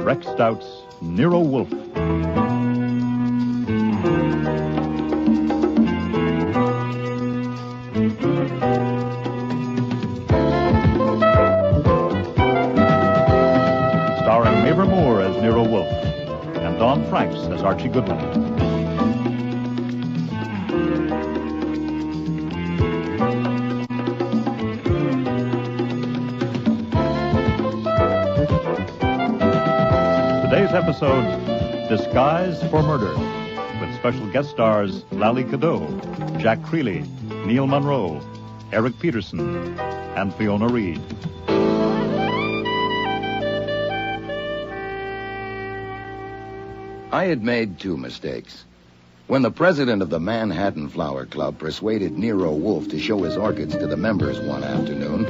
Breck Stout's Nero Wolfe. Starring Mabel Moore as Nero Wolfe and Don Franks as Archie Goodwin. Today's episode, Disguise for Murder, with special guest stars Lally Cadeau, Jack Creeley, Neil Monroe, Eric Peterson, and Fiona Reed. I had made two mistakes. When the president of the Manhattan Flower Club persuaded Nero Wolfe to show his orchids to the members one afternoon,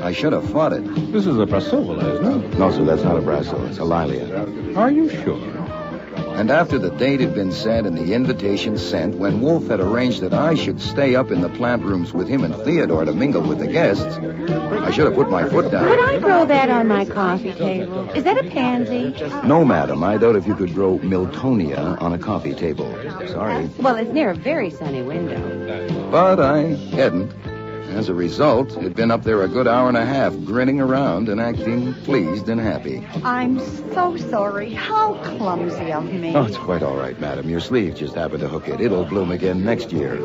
I should have fought it. This is a Brassavola, isn't it? No, sir, that's not a Brasso. It's a Lilia. Are you sure? And after the date had been set and the invitation sent, when Wolfe had arranged that I should stay up in the plant rooms with him and Theodore to mingle with the guests, I should have put my foot down. Could I grow that on my coffee table? Is that a pansy? No, madam. I doubt if you could grow Miltonia on a coffee table. Sorry. Well, it's near a very sunny window. But I hadn't. As a result, it'd been up there a good hour and a half, grinning around and acting pleased and happy. I'm so sorry. How clumsy of me. Oh, it's quite all right, madam. Your sleeve just happened to hook it. It'll bloom again next year.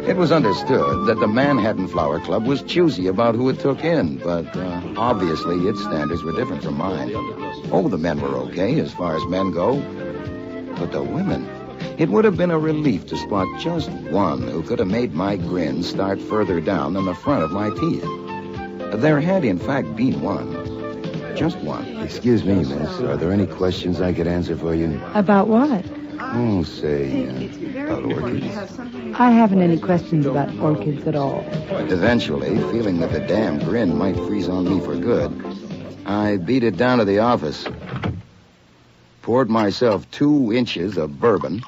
It was understood that the Manhattan Flower Club was choosy about who it took in, but obviously its standards were different from mine. Oh, the men were okay as far as men go. But the women... It would have been a relief to spot just one who could have made my grin start further down than the front of my teeth. There had, in fact, been one. Just one. Excuse me, miss. Are there any questions I could answer for you? About what? Oh, say, about orchids. I haven't any questions about orchids at all. Eventually, feeling that the damn grin might freeze on me for good, I beat it down to the office, poured myself 2 inches of bourbon,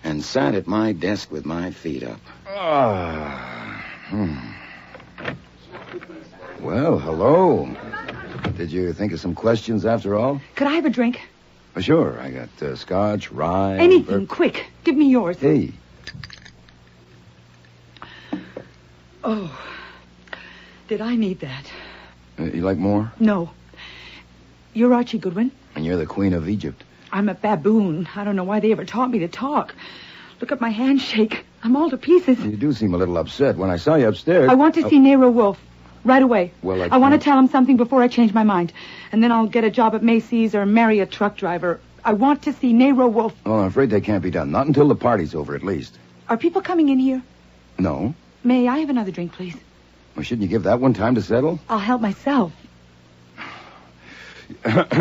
and sat at my desk with my feet up. Well, hello. Did you think of some questions after all? Could I have a drink? Sure. I got scotch, rye... Anything, quick. Give me yours. Hey. Oh, did I need that? You like more? No. You're Archie Goodwin? And you're the Queen of Egypt. I'm a baboon. I don't know why they ever taught me to talk. Look at my handshake. I'm all to pieces. You do seem a little upset. When I saw you upstairs... I want to see Nero Wolfe. Right away. Well, I want to tell him something before I change my mind. And then I'll get a job at Macy's or marry a truck driver. I want to see Nero Wolfe. Oh, I'm afraid that can't be done. Not until the party's over, at least. Are people coming in here? No. May I have another drink, please? Well, shouldn't you give that one time to settle? I'll help myself.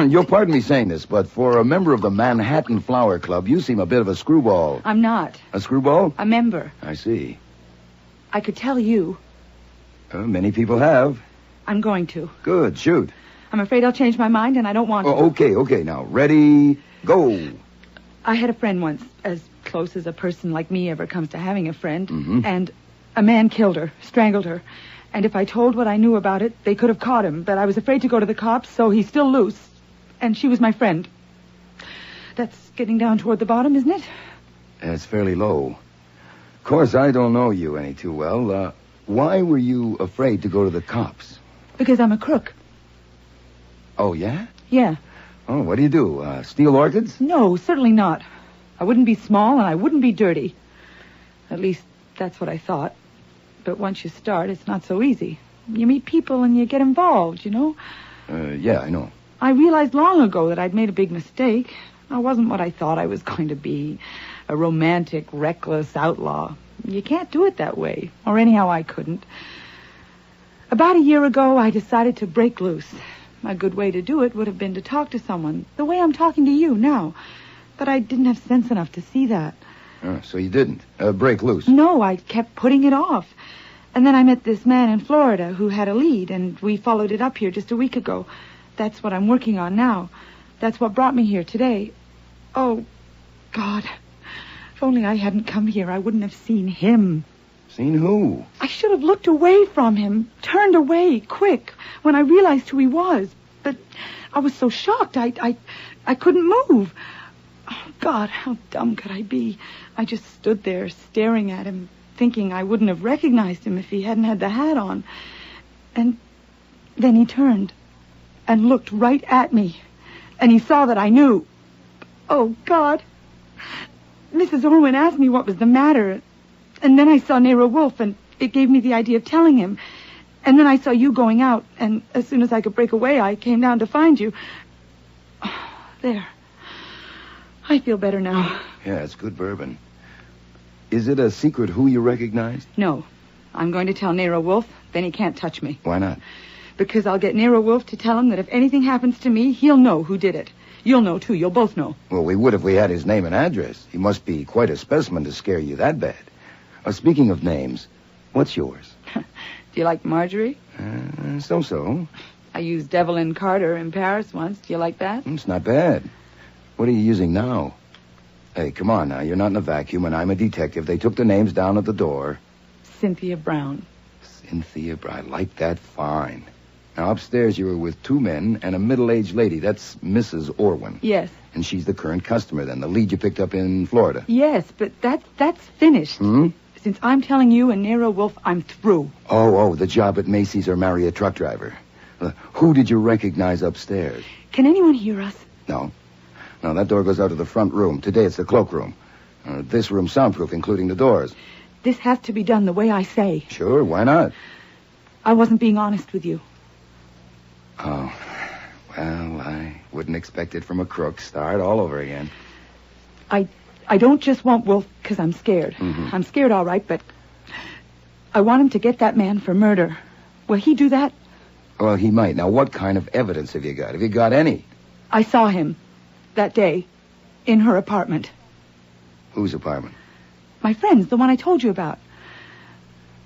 You'll pardon me saying this, but for a member of the Manhattan Flower Club, you seem a bit of a screwball. I'm not. A screwball? A member. I see. I could tell you. Many people have. I'm going to. Good, shoot. I'm afraid I'll change my mind, and I don't want to. Okay, now. Ready, go. I had a friend once, as close as a person like me ever comes to having a friend, Mm-hmm. and a man killed her, strangled her. And if I told what I knew about it, they could have caught him, but I was afraid to go to the cops, so he's still loose. And she was my friend. That's getting down toward the bottom, isn't it? That's fairly low. Of course, I don't know you any too well. Why were you afraid to go to the cops? Because I'm a crook. Oh, yeah? Yeah. Oh, what do you do? Steal orchids? No, certainly not. I wouldn't be small, and I wouldn't be dirty. At least, that's what I thought. But once you start, it's not so easy. You meet people and you get involved, you know? Yeah, I know. I realized long ago that I'd made a big mistake. I wasn't what I thought I was going to be. A romantic, reckless outlaw. You can't do it that way. Or anyhow, I couldn't. About a year ago, I decided to break loose. A good way to do it would have been to talk to someone, the way I'm talking to you now. But I didn't have sense enough to see that. So you didn't break loose? No, I kept putting it off. And then I met this man in Florida who had a lead, and we followed it up here just a week ago. That's what I'm working on now. That's what brought me here today. Oh, God. If only I hadn't come here, I wouldn't have seen him. Seen who? I should have looked away from him, turned away, quick, when I realized who he was. but I was so shocked. I couldn't move. Oh, God, how dumb could I be? I just stood there staring at him, thinking I wouldn't have recognized him if he hadn't had the hat on. And then he turned and looked right at me. And he saw that I knew. Oh, God. Mrs. Orwin asked me what was the matter. And then I saw Nero Wolfe, and it gave me the idea of telling him. And then I saw you going out, and as soon as I could break away, I came down to find you. Oh, there. I feel better now. Yeah, it's good bourbon. Is it a secret who you recognized? No. I'm going to tell Nero Wolfe, then he can't touch me. Why not? Because I'll get Nero Wolfe to tell him that if anything happens to me, he'll know who did it. You'll know, too. You'll both know. Well, we would if we had his name and address. He must be quite a specimen to scare you that bad. Speaking of names, what's yours? Do you like Marjorie? So-so. I used Evelyn Carter in Paris once. Do you like that? It's not bad. What are you using now? Hey, come on now. You're not in a vacuum, and I'm a detective. They took the names down at the door. Cynthia Brown. Cynthia Brown. I like that fine. Now, upstairs you were with two men and a middle-aged lady. That's Mrs. Orwin. Yes. And she's the current customer, then, the lead you picked up in Florida. Yes, but that's finished. Hmm? Since I'm telling you and Nero Wolfe, I'm through. Oh, the job at Macy's or marry a truck driver. Who did you recognize upstairs? Can anyone hear us? No, that door goes out to the front room. Today it's the cloakroom. This room's soundproof, including the doors. This has to be done the way I say. Sure, why not? I wasn't being honest with you. Oh, well, I wouldn't expect it from a crook. Start all over again. I don't just want Wolfe because I'm scared. Mm-hmm. I'm scared, all right, but I want him to get that man for murder. Will he do that? Well, he might. Now, what kind of evidence have you got? Have you got any? I saw him that day in her apartment. Whose apartment? My friend's, the one I told you about.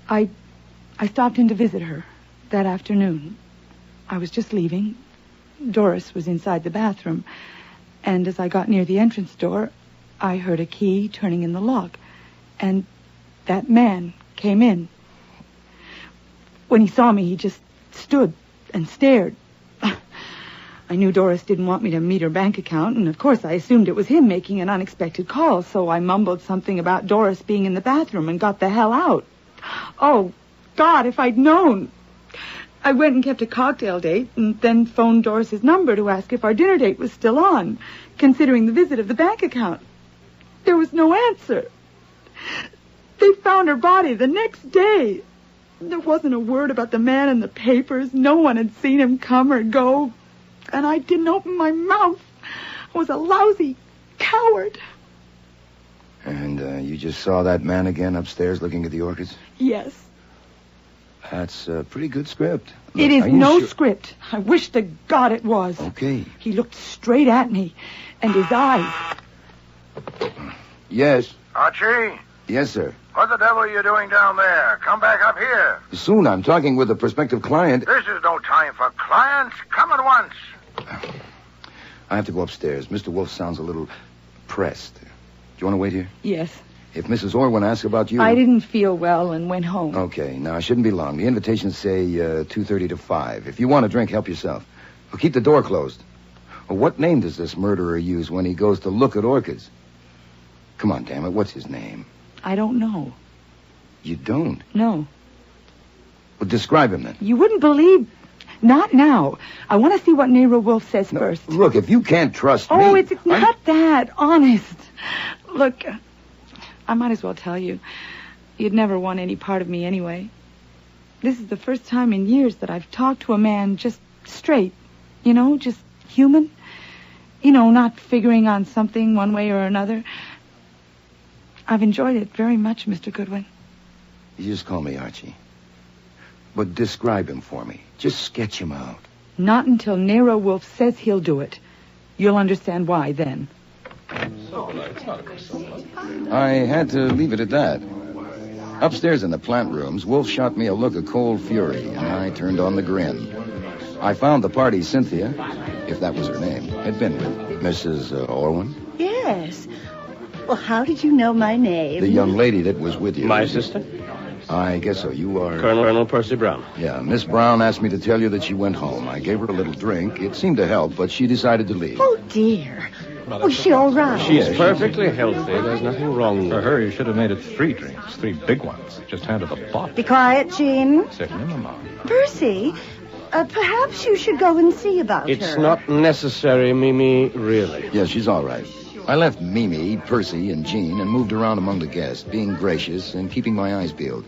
I stopped in to visit her that afternoon. I was just leaving. Doris was inside the bathroom. And as I got near the entrance door, I heard a key turning in the lock. And that man came in. When he saw me, he just stood and stared. I knew Doris didn't want me to meet her bank account, and of course I assumed it was him making an unexpected call, so I mumbled something about Doris being in the bathroom and got the hell out. Oh, God, if I'd known. I went and kept a cocktail date and then phoned Doris's number to ask if our dinner date was still on, considering the visit of the bank account. There was no answer. They found her body the next day. There wasn't a word about the man in the papers. No one had seen him come or go. And I didn't open my mouth. I was a lousy coward. And you just saw that man again upstairs looking at the orchids? Yes. That's a pretty good script. Look, it is no script. I wish to God it was. Okay. He looked straight at me, and his eyes. Yes. Archie? Yes, sir. What the devil are you doing down there? Come back up here. Soon. I'm talking with a prospective client. This is no time for clients. Come at once. I have to go upstairs. Mr. Wolfe sounds a little pressed. Do you want to wait here? Yes. If Mrs. Orwin asks about you... I didn't feel well and went home. Okay. Now, I shouldn't be long. The invitations say 2:30 to 5. If you want a drink, help yourself. Well, keep the door closed. Well, what name does this murderer use when he goes to look at orchids? Come on, damn it. What's his name? I don't know. You don't? No. Well, describe him then. You wouldn't believe... Not now. I want to see what Nero Wolfe says first. Look, if you can't trust me... Oh, it's not that. Honest. Look, I might as well tell you. You'd never want any part of me anyway. This is the first time in years that I've talked to a man just straight. You know, just human. You know, not figuring on something one way or another. I've enjoyed it very much, Mr. Goodwin. You just call me Archie. But describe him for me. Just sketch him out. Not until Nero Wolfe says he'll do it. You'll understand why then. I had to leave it at that. Upstairs in the plant rooms, Wolfe shot me a look of cold fury, and I turned on the grin. I found the party Cynthia, if that was her name, had been with. Mrs. Orwin? Yes. Well, how did you know my name? The young lady that was with you. My sister? I guess so. You are... Colonel Percy Brown. Yeah, Miss Brown asked me to tell you that she went home. I gave her a little drink. It seemed to help, but she decided to leave. Oh, dear. Was she all right? She's perfectly healthy. There's nothing wrong For with her, her. you should have made it 3 drinks. 3 big ones. Just handed the bottle. Be quiet, Jean. Certainly, Mama. Percy, perhaps you should go and see about her. It's not necessary, Mimi, really. Yeah, she's all right. I left Mimi, Percy, and Jean and moved around among the guests, being gracious and keeping my eyes peeled.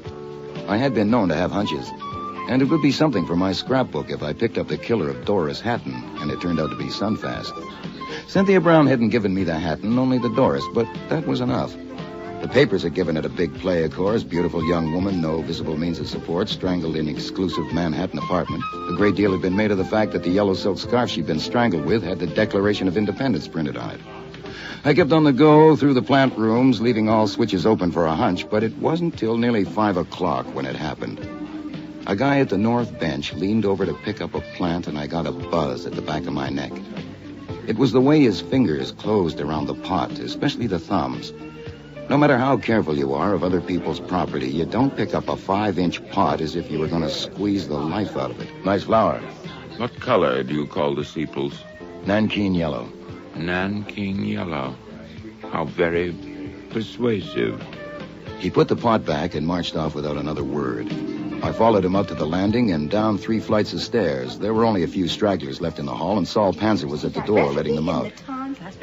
I had been known to have hunches, and it would be something for my scrapbook if I picked up the killer of Doris Hatton, and it turned out to be Sunfast. Cynthia Brown hadn't given me the Hatton, only the Doris, but that was enough. The papers had given it a big play, of course. Beautiful young woman, no visible means of support, strangled in exclusive Manhattan apartment. A great deal had been made of the fact that the yellow silk scarf she'd been strangled with had the Declaration of Independence printed on it. I kept on the go through the plant rooms, leaving all switches open for a hunch, but it wasn't till nearly 5 o'clock when it happened. A guy at the north bench leaned over to pick up a plant, and I got a buzz at the back of my neck. It was the way his fingers closed around the pot, especially the thumbs. No matter how careful you are of other people's property, you don't pick up a 5-inch pot as if you were going to squeeze the life out of it. Nice flower. What color do you call the sepals? Nankeen yellow. Nanking yellow. How very persuasive. He put the pot back and marched off without another word. I followed him up to the landing and down 3 flights of stairs. There were only a few stragglers left in the hall, and Saul Panzer was at the door letting them out.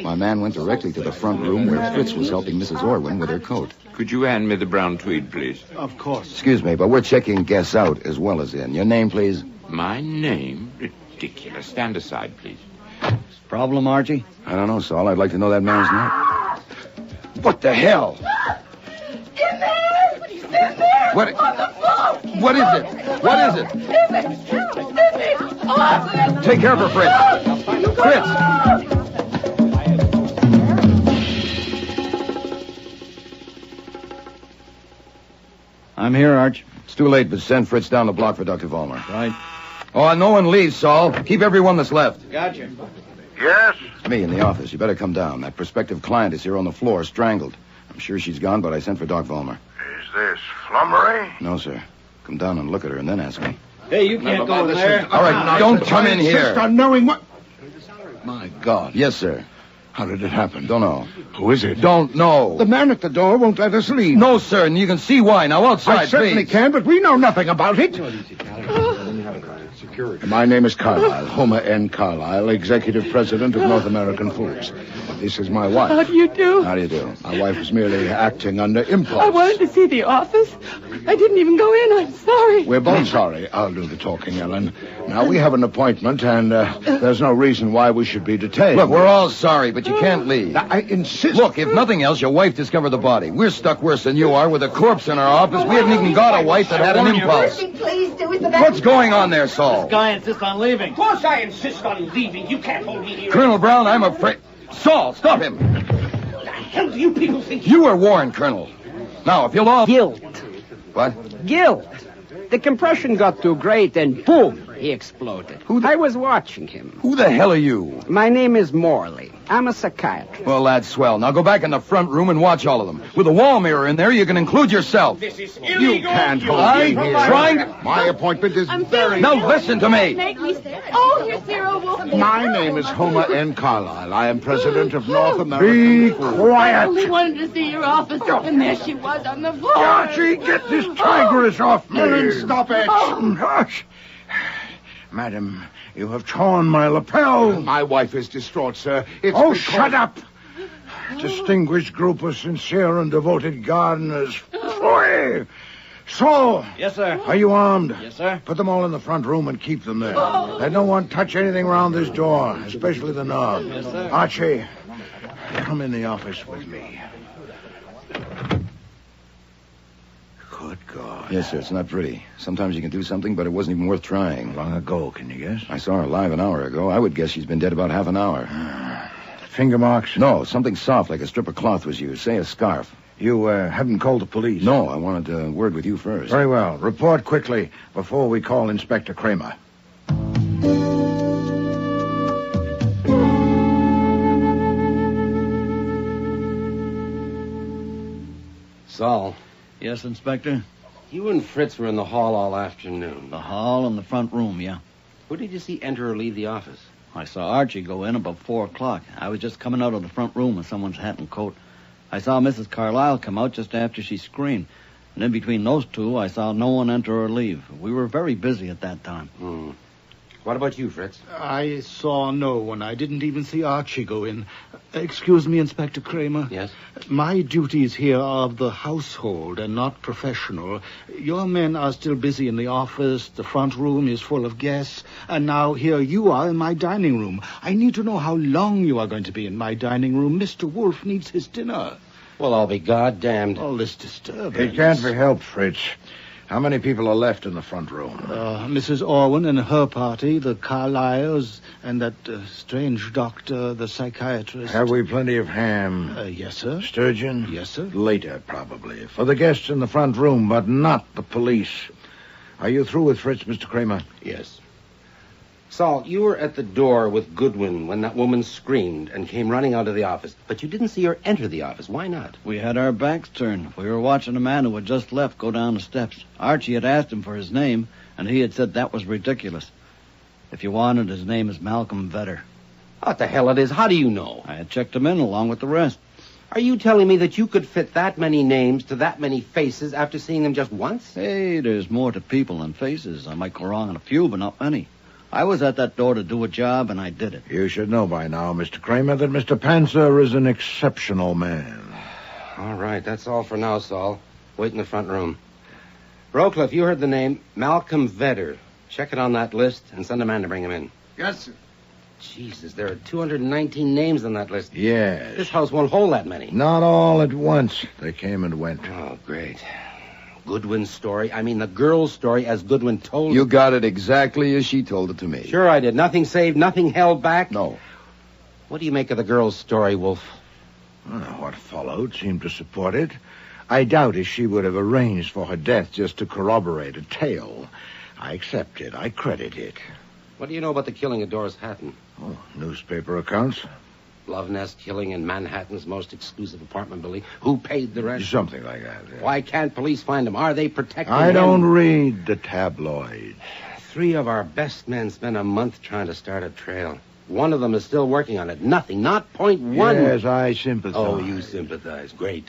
My man went directly to the front room where Fritz was helping Mrs. Orwin with her coat. Could you hand me the brown tweed, please? Of course. Excuse me, but we're checking guests out as well as in. Your name, please? My name? Ridiculous. Stand aside, please. Problem, Archie? I don't know, Saul. I'd like to know that man's name. What the hell? In there! He's in there! What? On the floor! What is it? What is it? In there! In there! Oh, Take care of her, Fritz. Fritz! I'm here, Arch. It's too late, but send Fritz down the block for Dr. Vollmer. Right. Oh, no one leaves, Saul. Keep everyone that's left. Gotcha. Yes? It's me in the office. You better come down. That prospective client is here on the floor, strangled. I'm sure she's gone, but I sent for Doc Vollmer. Is this flummery? No, sir. Come down and look at her and then ask me. Hey, you can't go in there. All right, don't come in here. Insist on knowing what... My God. Yes, sir. How did it happen? Don't know. Who is it? Don't know. The man at the door won't let us leave. No, sir, and you can see why. Now, outside, I certainly please. can, but we know nothing about it. My name is Carlyle, Homer N. Carlyle, Executive President of North American Foods. This is my wife. How do you do? How do you do? My wife was merely acting under impulse. I wanted to see the office. I didn't even go in. I'm sorry. We're both sorry. I'll do the talking, Ellen. Now, we have an appointment, and there's no reason why we should be detained. Look, we're all sorry, but you can't leave. I insist. Look, if nothing else, your wife discovered the body. We're stuck worse than you are with a corpse in our office. We haven't even got a wife that had an impulse. Percy, please do it the best. What's going on there, Saul? Guy insists on leaving. Of course I insist on leaving. You can't hold me here. Colonel Brown, I'm afraid... Saul, stop him. What the hell do you people think? You were warned, Colonel. Now, if you'll all... Guilt. What? Guilt. The compression got too great and boom, he exploded. I was watching him. Who the hell are you? My name is Morley. I'm a psychiatrist. Well, that's swell. Now go back in the front room and watch all of them. With a wall mirror in there, you can include yourself. This is illegal. You can't hold I'm me here. trying to... My appointment is very... Now listen to me. Make me stand. Oh, here's Nero Wolfe. My name is Homer N. Carlyle. I am president of North American Foods. I Quiet! only wanted to see your office, and there she was on the floor. Archie, get this tigress off me! Ellen, stop it! Oh. Hush! Madam, you have torn my lapel. My wife is distraught, sir. It's because... shut up! Distinguished group of sincere and devoted gardeners. Flee! Saul! Yes, sir. Are you armed? Yes, sir. Put them all in the front room and keep them there. Let no one touch anything around this door, especially the knob. Yes, sir. Archie, come in the office with me. Good God. Yes, sir, it's not pretty. Sometimes you can do something, but it wasn't even worth trying. Long ago, can you guess? I saw her alive an hour ago. I would guess she's been dead about half an hour. Finger marks? No, something soft like a strip of cloth was used. Say a scarf. You haven't called the police? No, I wanted a word with you first. Very well. Report quickly before we call Inspector Kramer. Saul. Yes, Inspector? You and Fritz were in the hall all afternoon. The hall and the front room, yeah. Who did you see enter or leave the office? I saw Archie go in about 4 o'clock. I was just coming out of the front room in someone's hat and coat. I saw Mrs. Carlyle come out just after she screamed. And in between those two, I saw no one enter or leave. We were very busy at that time. What about you, Fritz? I saw no one. I didn't even see Archie go in. Excuse me, Inspector Kramer. Yes? My duties here are of the household and not professional. Your men are still busy in the office. The front room is full of guests. And now here you are in my dining room. I need to know how long you are going to be in my dining room. Mr. Wolfe needs his dinner. Well, I'll be goddamned. All this disturbance. It can't be helped, Fritz. How many people are left in the front room? Mrs. Orwin and her party, the Carlyles, and that strange doctor, the psychiatrist. Have we plenty of ham? Yes, sir. Sturgeon? Yes, sir. Later, probably. For the guests in the front room, but not the police. Are you through with Fritz, Mr. Kramer? Yes. Saul, you were at the door with Goodwin when that woman screamed and came running out of the office. But you didn't see her enter the office. Why not? We had our backs turned. We were watching a man who had just left go down the steps. Archie had asked him for his name, and he had said that was ridiculous. If you wanted, his name is Malcolm Vetter. What the hell it is? How do you know? I had checked him in along with the rest. Are you telling me that you could fit that many names to that many faces after seeing them just once? Hey, there's more to people than faces. I might go wrong on a few, but not many. I was at that door to do a job, and I did it. You should know by now, Mr. Kramer, that Mr. Panzer is an exceptional man. All right, that's all for now, Saul. Wait in the front room. Rowcliffe, you heard the name Malcolm Vetter. Check it on that list and send a man to bring him in. Yes, sir. Jesus, there are 219 names on that list. Yes. This house won't hold that many. Not all at once. They came and went. Oh, great. Goodwin's story. I mean, the girl's story as Goodwin told You got it exactly as she told it to me. Sure I did. Nothing saved, nothing held back. No. What do you make of the girl's story, Wolfe? Well, what followed seemed to support it. I doubt if she would have arranged for her death just to corroborate a tale. I accept it. I credit it. What do you know about the killing of Doris Hatton? Oh, newspaper accounts. Love nest killing in Manhattan's most exclusive apartment building. Who paid the rent? Something like that. Yeah. Why can't police find him? Are they protecting I him? don't read the tabloids. 3 of our best men spent a month trying to start a trail. One of them is still working on it. Nothing. Not .1. Yes, I sympathize. Oh, you sympathize. Great.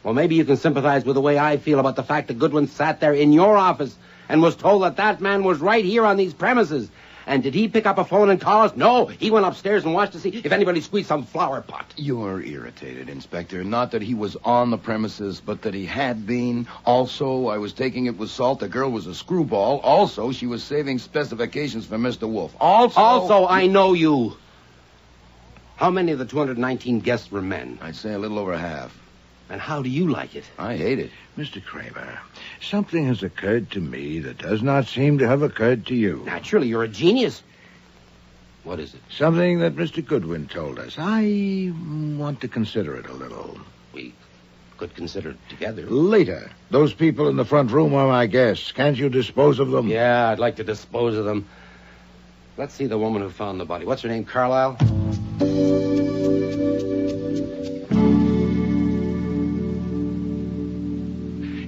Well, maybe you can sympathize with the way I feel about the fact that Goodwin sat there in your office and was told that that man was right here on these premises. And did he pick up a phone and call us? No, he went upstairs and watched to see if anybody squeezed some flower pot. You're irritated, Inspector. Not that he was on the premises, but that he had been. Also, I was taking it with salt. The girl was a screwball. Also, she was saving specifications for Mr. Wolfe. Also, I know you. How many of the 219 guests were men? I'd say a little over half. And how do you like it? I hate it. Mr. Kramer, something has occurred to me that does not seem to have occurred to you. Naturally, you're a genius. What is it? Something that Mr. Goodwin told us. I want to consider it a little. We could consider it together. Later. Those people in the front room are my guests. Can't you dispose of them? Yeah, I'd like to dispose of them. Let's see the woman who found the body. What's her name, Carlyle?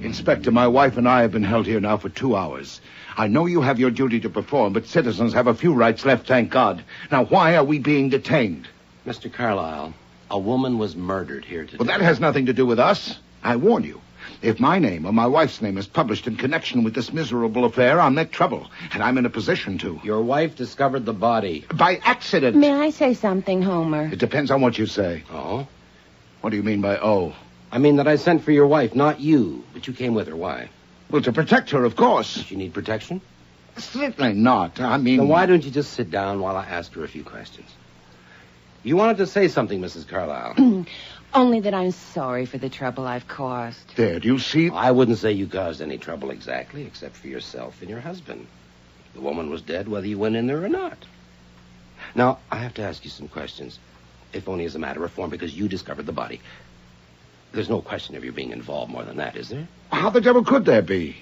Inspector, my wife and I have been held here now for 2 hours. I know you have your duty to perform, but citizens have a few rights left, thank God. Now, why are we being detained? Mr. Carlyle, a woman was murdered here today. Well, that has nothing to do with us. I warn you. If my name or my wife's name is published in connection with this miserable affair, I'll make trouble. And I'm in a position to. Your wife discovered the body. By accident. May I say something, Homer? It depends on what you say. Oh? What do you mean by oh? I mean that I sent for your wife, not you. But you came with her. Why? Well, to protect her, of course. Does she need protection? Certainly not. I mean... Then why don't you just sit down while I ask her a few questions? You wanted to say something, Mrs. Carlyle. Only that I'm sorry for the trouble I've caused. There, do you see? I wouldn't say you caused any trouble exactly, except for yourself and your husband. The woman was dead whether you went in there or not. Now, I have to ask you some questions, if only as a matter of form, because you discovered the body. There's no question of you being involved more than that, is there? How the devil could there be?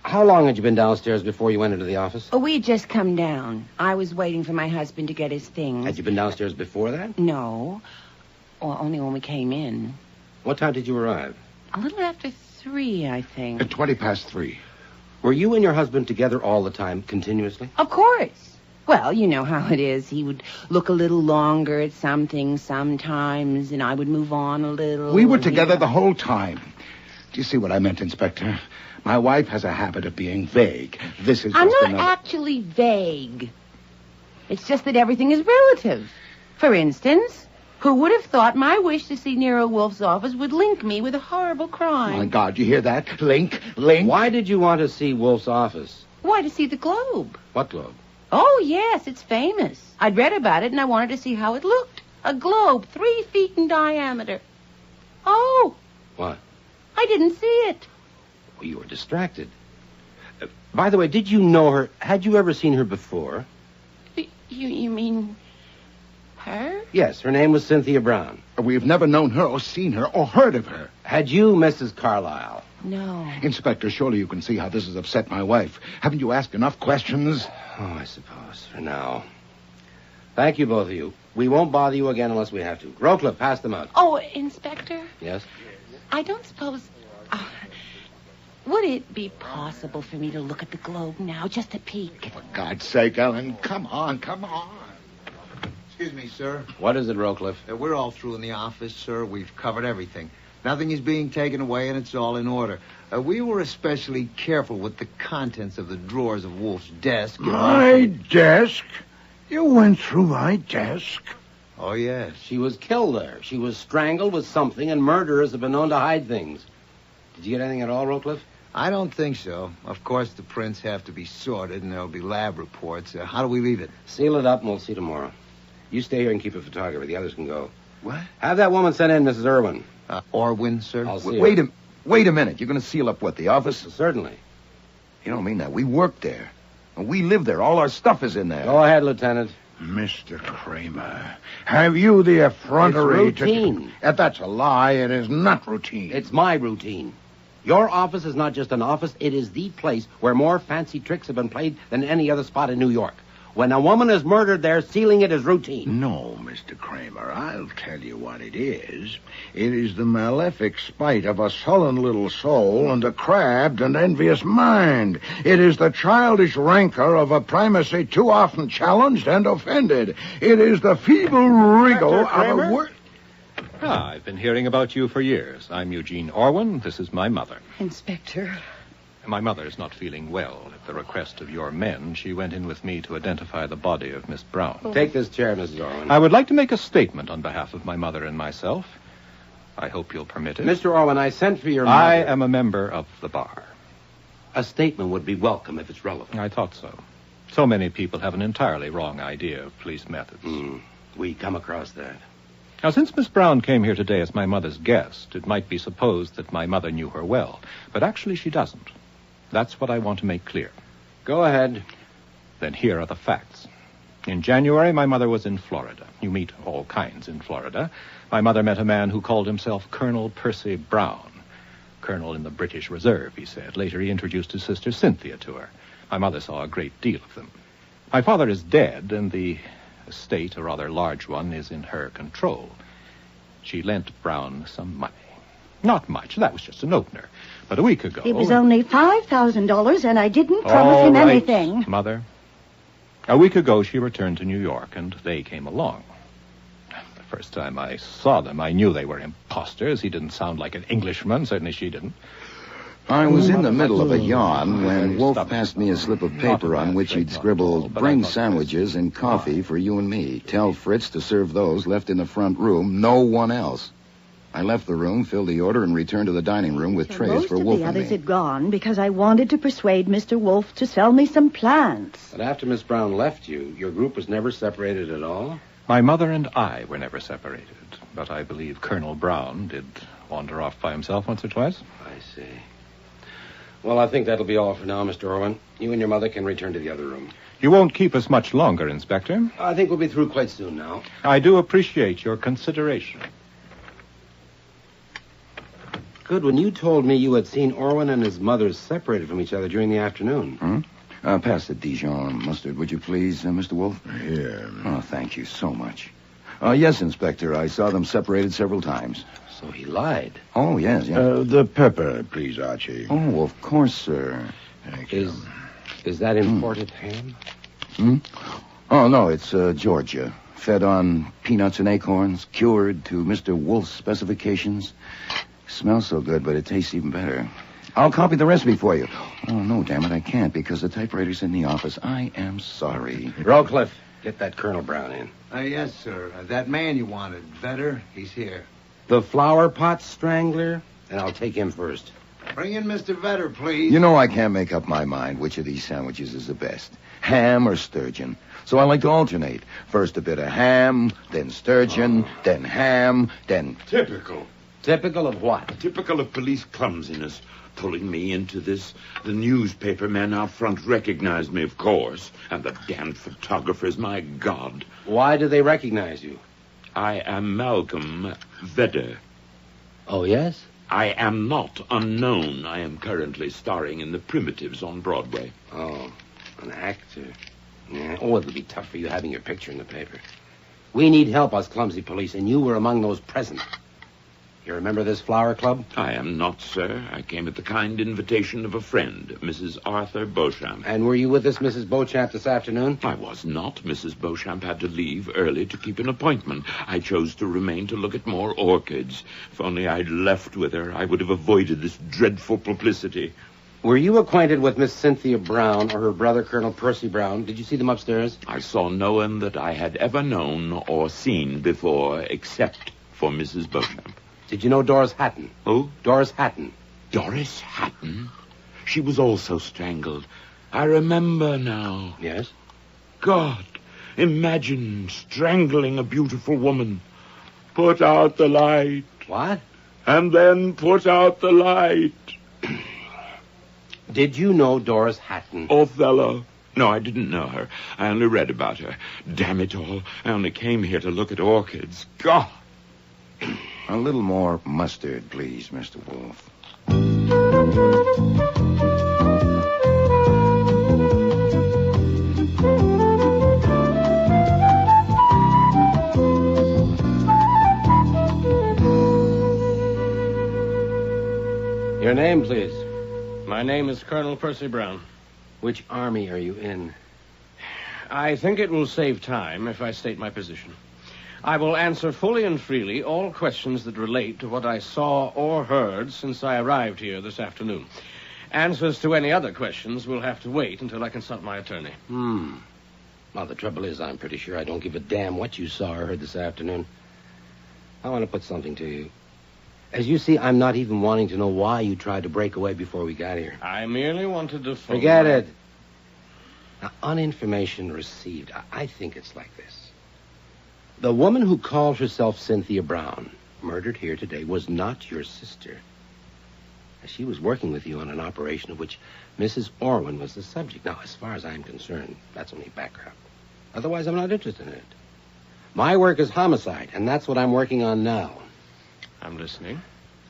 How long had you been downstairs before you went into the office? Oh, we had just come down. I was waiting for my husband to get his things. Had you been downstairs before that? No. Or only when we came in. What time did you arrive? A little after 3, I think. At 3:20. Were you and your husband together all the time, continuously? Of course. Well, you know how it is. He would look a little longer at some things sometimes, and I would move on a little. We were together the whole time. Do you see what I meant, Inspector? My wife has a habit of being vague. This is I'm just not another... actually vague. It's just that everything is relative. For instance, who would have thought my wish to see Nero Wolfe's office would link me with a horrible crime? My God, you hear that? Link. Why did you want to see Wolfe's office? Why, to see the globe. What globe? Oh, yes, it's famous. I'd read about it, and I wanted to see how it looked. A globe 3 feet in diameter. Oh. What? I didn't see it. Well, you were distracted. By the way, did you know her? Had you ever seen her before? You mean her? Yes, her name was Cynthia Brown. We've never known her or seen her or heard of her. Had you, Mrs. Carlyle? No. Inspector, surely you can see how this has upset my wife. Haven't you asked enough questions? Oh, I suppose, for now. Thank you, both of you. We won't bother you again unless we have to. Rowcliffe, pass them out. Oh, Inspector? Yes? I don't suppose... would it be possible for me to look at the globe now, just a peek? For God's sake, Ellen, come on. Excuse me, sir. What is it, Rowcliffe? We're all through in the office, sir. We've covered everything. Nothing is being taken away, and it's all in order. We were especially careful with the contents of the drawers of Wolfe's desk. My desk? You went through my desk? Oh, yes. She was killed there. She was strangled with something, and murderers have been known to hide things. Did you get anything at all, Rowcliffe? I don't think so. Of course, the prints have to be sorted, and there'll be lab reports. How do we leave it? Seal it up, and we'll see tomorrow. You stay here and keep a photographer. The others can go. What? Have that woman sent in, Mrs. Irwin. Orwin, sir? I'll see Wait a minute. You're going to seal up what, the office? Certainly. You don't mean that. We work there. And we live there. All our stuff is in there. Go ahead, Lieutenant. Mr. Kramer, have you the effrontery It's routine. That's a lie. It is not routine. It's my routine. Your office is not just an office. It is the place where more fancy tricks have been played than any other spot in New York. When a woman is murdered there, sealing it is routine. No, Mr. Kramer, I'll tell you what it is. It is the malefic spite of a sullen little soul and a crabbed and envious mind. It is the childish rancor of a primacy too often challenged and offended. It is the feeble wriggle of a word. I've been hearing about you for years. I'm Eugene Orwin. This is my mother. Inspector. My mother's not feeling well. At the request of your men, she went in with me to identify the body of Miss Brown. Take this chair, Mrs. Orwin. I would like to make a statement on behalf of my mother and myself. I hope you'll permit it. Mr. Orwin, I sent for your mother. I am a member of the bar. A statement would be welcome if it's relevant. I thought so. So many people have an entirely wrong idea of police methods. We come across that. Now, since Miss Brown came here today as my mother's guest, it might be supposed that my mother knew her well. But actually, she doesn't. That's what I want to make clear. Go ahead. Then here are the facts. In January, my mother was in Florida. You meet all kinds in Florida. My mother met a man who called himself Colonel Percy Brown. Colonel in the British Reserve, he said. Later, he introduced his sister Cynthia to her. My mother saw a great deal of them. My father is dead, and the estate, a rather large one, is in her control. She lent Brown some money. Not much. That was just an opener. But a week ago... It was only $5,000, and I didn't promise him anything. Mother. A week ago, she returned to New York, and they came along. The first time I saw them, I knew they were imposters. He didn't sound like an Englishman. Certainly she didn't. I was in the middle of a yarn when Wolfe passed me a slip of paper on which he'd scribbled, "Bring sandwiches and coffee for you and me. Tell Fritz to serve those left in the front room, no one else." I left the room, filled the order, and returned to the dining room with trays for Wolfe and me. Most of the others had gone because I wanted to persuade Mr. Wolfe to sell me some plants. But after Miss Brown left you, your group was never separated at all? My mother and I were never separated, but I believe Colonel Brown did wander off by himself once or twice. I see. Well, I think that'll be all for now, Mr. Orwin. You and your mother can return to the other room. You won't keep us much longer, Inspector. I think we'll be through quite soon now. I do appreciate your consideration. Goodwin, you told me you had seen Orwin and his mother separated from each other during the afternoon. Pass the Dijon mustard, would you please, Mr. Wolfe? Here. Oh, thank you so much. Yes, Inspector. I saw them separated several times. So he lied. Oh, yes. The pepper, please, Archie. Oh, of course, sir. Thank you. Is that imported ham? Oh, no, it's Georgia. Fed on peanuts and acorns, cured to Mr. Wolfe's specifications. Smells so good, but it tastes even better. I'll copy the recipe for you. Oh, no, damn it, I can't, because the typewriter's in the office. I am sorry. Rowcliffe, get that Colonel Brown in. Yes, sir. That man you wanted, Vedder, he's here. The flower pot strangler? And I'll take him first. Bring in Mr. Vedder, please. You know I can't make up my mind which of these sandwiches is the best. Ham or sturgeon. So I like to alternate. First a bit of ham, then sturgeon, then ham, then... Typical. Typical of what? Typical of police clumsiness. Pulling me into this. The newspaper men out front recognized me, of course. And the damned photographers, my God. Why do they recognize you? I am Malcolm Vedder. Oh, yes? I am not unknown. I am currently starring in The Primitives on Broadway. Oh, an actor. Yeah. Oh, it'll be tough for you having your picture in the paper. We need help, us clumsy police, and you were among those present. You remember this flower club? I am not, sir. I came at the kind invitation of a friend, Mrs. Arthur Beauchamp. And were you with this Mrs. Beauchamp this afternoon? I was not. Mrs. Beauchamp had to leave early to keep an appointment. I chose to remain to look at more orchids. If only I'd left with her, I would have avoided this dreadful publicity. Were you acquainted with Miss Cynthia Brown or her brother, Colonel Percy Brown? Did you see them upstairs? I saw no one that I had ever known or seen before, except for Mrs. Beauchamp. Did you know Doris Hatton? Who? Doris Hatton. Doris Hatton? She was also strangled. I remember now. Yes? God, imagine strangling a beautiful woman. Put out the light. What? And then put out the light. Did you know Doris Hatton? Othello. No, I didn't know her. I only read about her. Damn it all. I only came here to look at orchids. God. A little more mustard, please, Mr. Wolfe. Your name, please. My name is Colonel Percy Brown. Which army are you in? I think it will save time if I state my position. I will answer fully and freely all questions that relate to what I saw or heard since I arrived here this afternoon. Answers to any other questions will have to wait until I consult my attorney. Well, the trouble is, I'm pretty sure I don't give a damn what you saw or heard this afternoon. I want to put something to you. As you see, I'm not even wanting to know why you tried to break away before we got here. I merely wanted to... Forget it. Now, on information received, I think it's like this. The woman who called herself Cynthia Brown, murdered here today, was not your sister. She was working with you on an operation of which Mrs. Orwin was the subject. Now, as far as I'm concerned, that's only background. Otherwise, I'm not interested in it. My work is homicide, and that's what I'm working on now. I'm listening.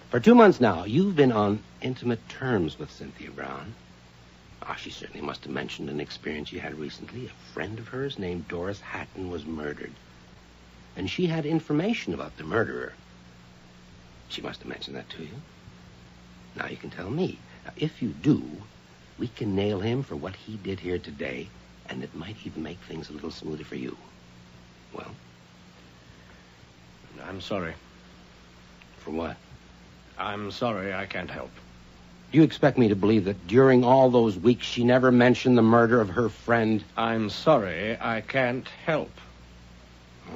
For 2 months now, you've been on intimate terms with Cynthia Brown. She certainly must have mentioned an experience she had recently. A friend of hers named Doris Hatton was murdered. And she had information about the murderer. She must have mentioned that to you. Now you can tell me. Now, if you do, we can nail him for what he did here today, and it might even make things a little smoother for you. Well? I'm sorry. For what? I'm sorry I can't help. Do you expect me to believe that during all those weeks she never mentioned the murder of her friend? I'm sorry I can't help.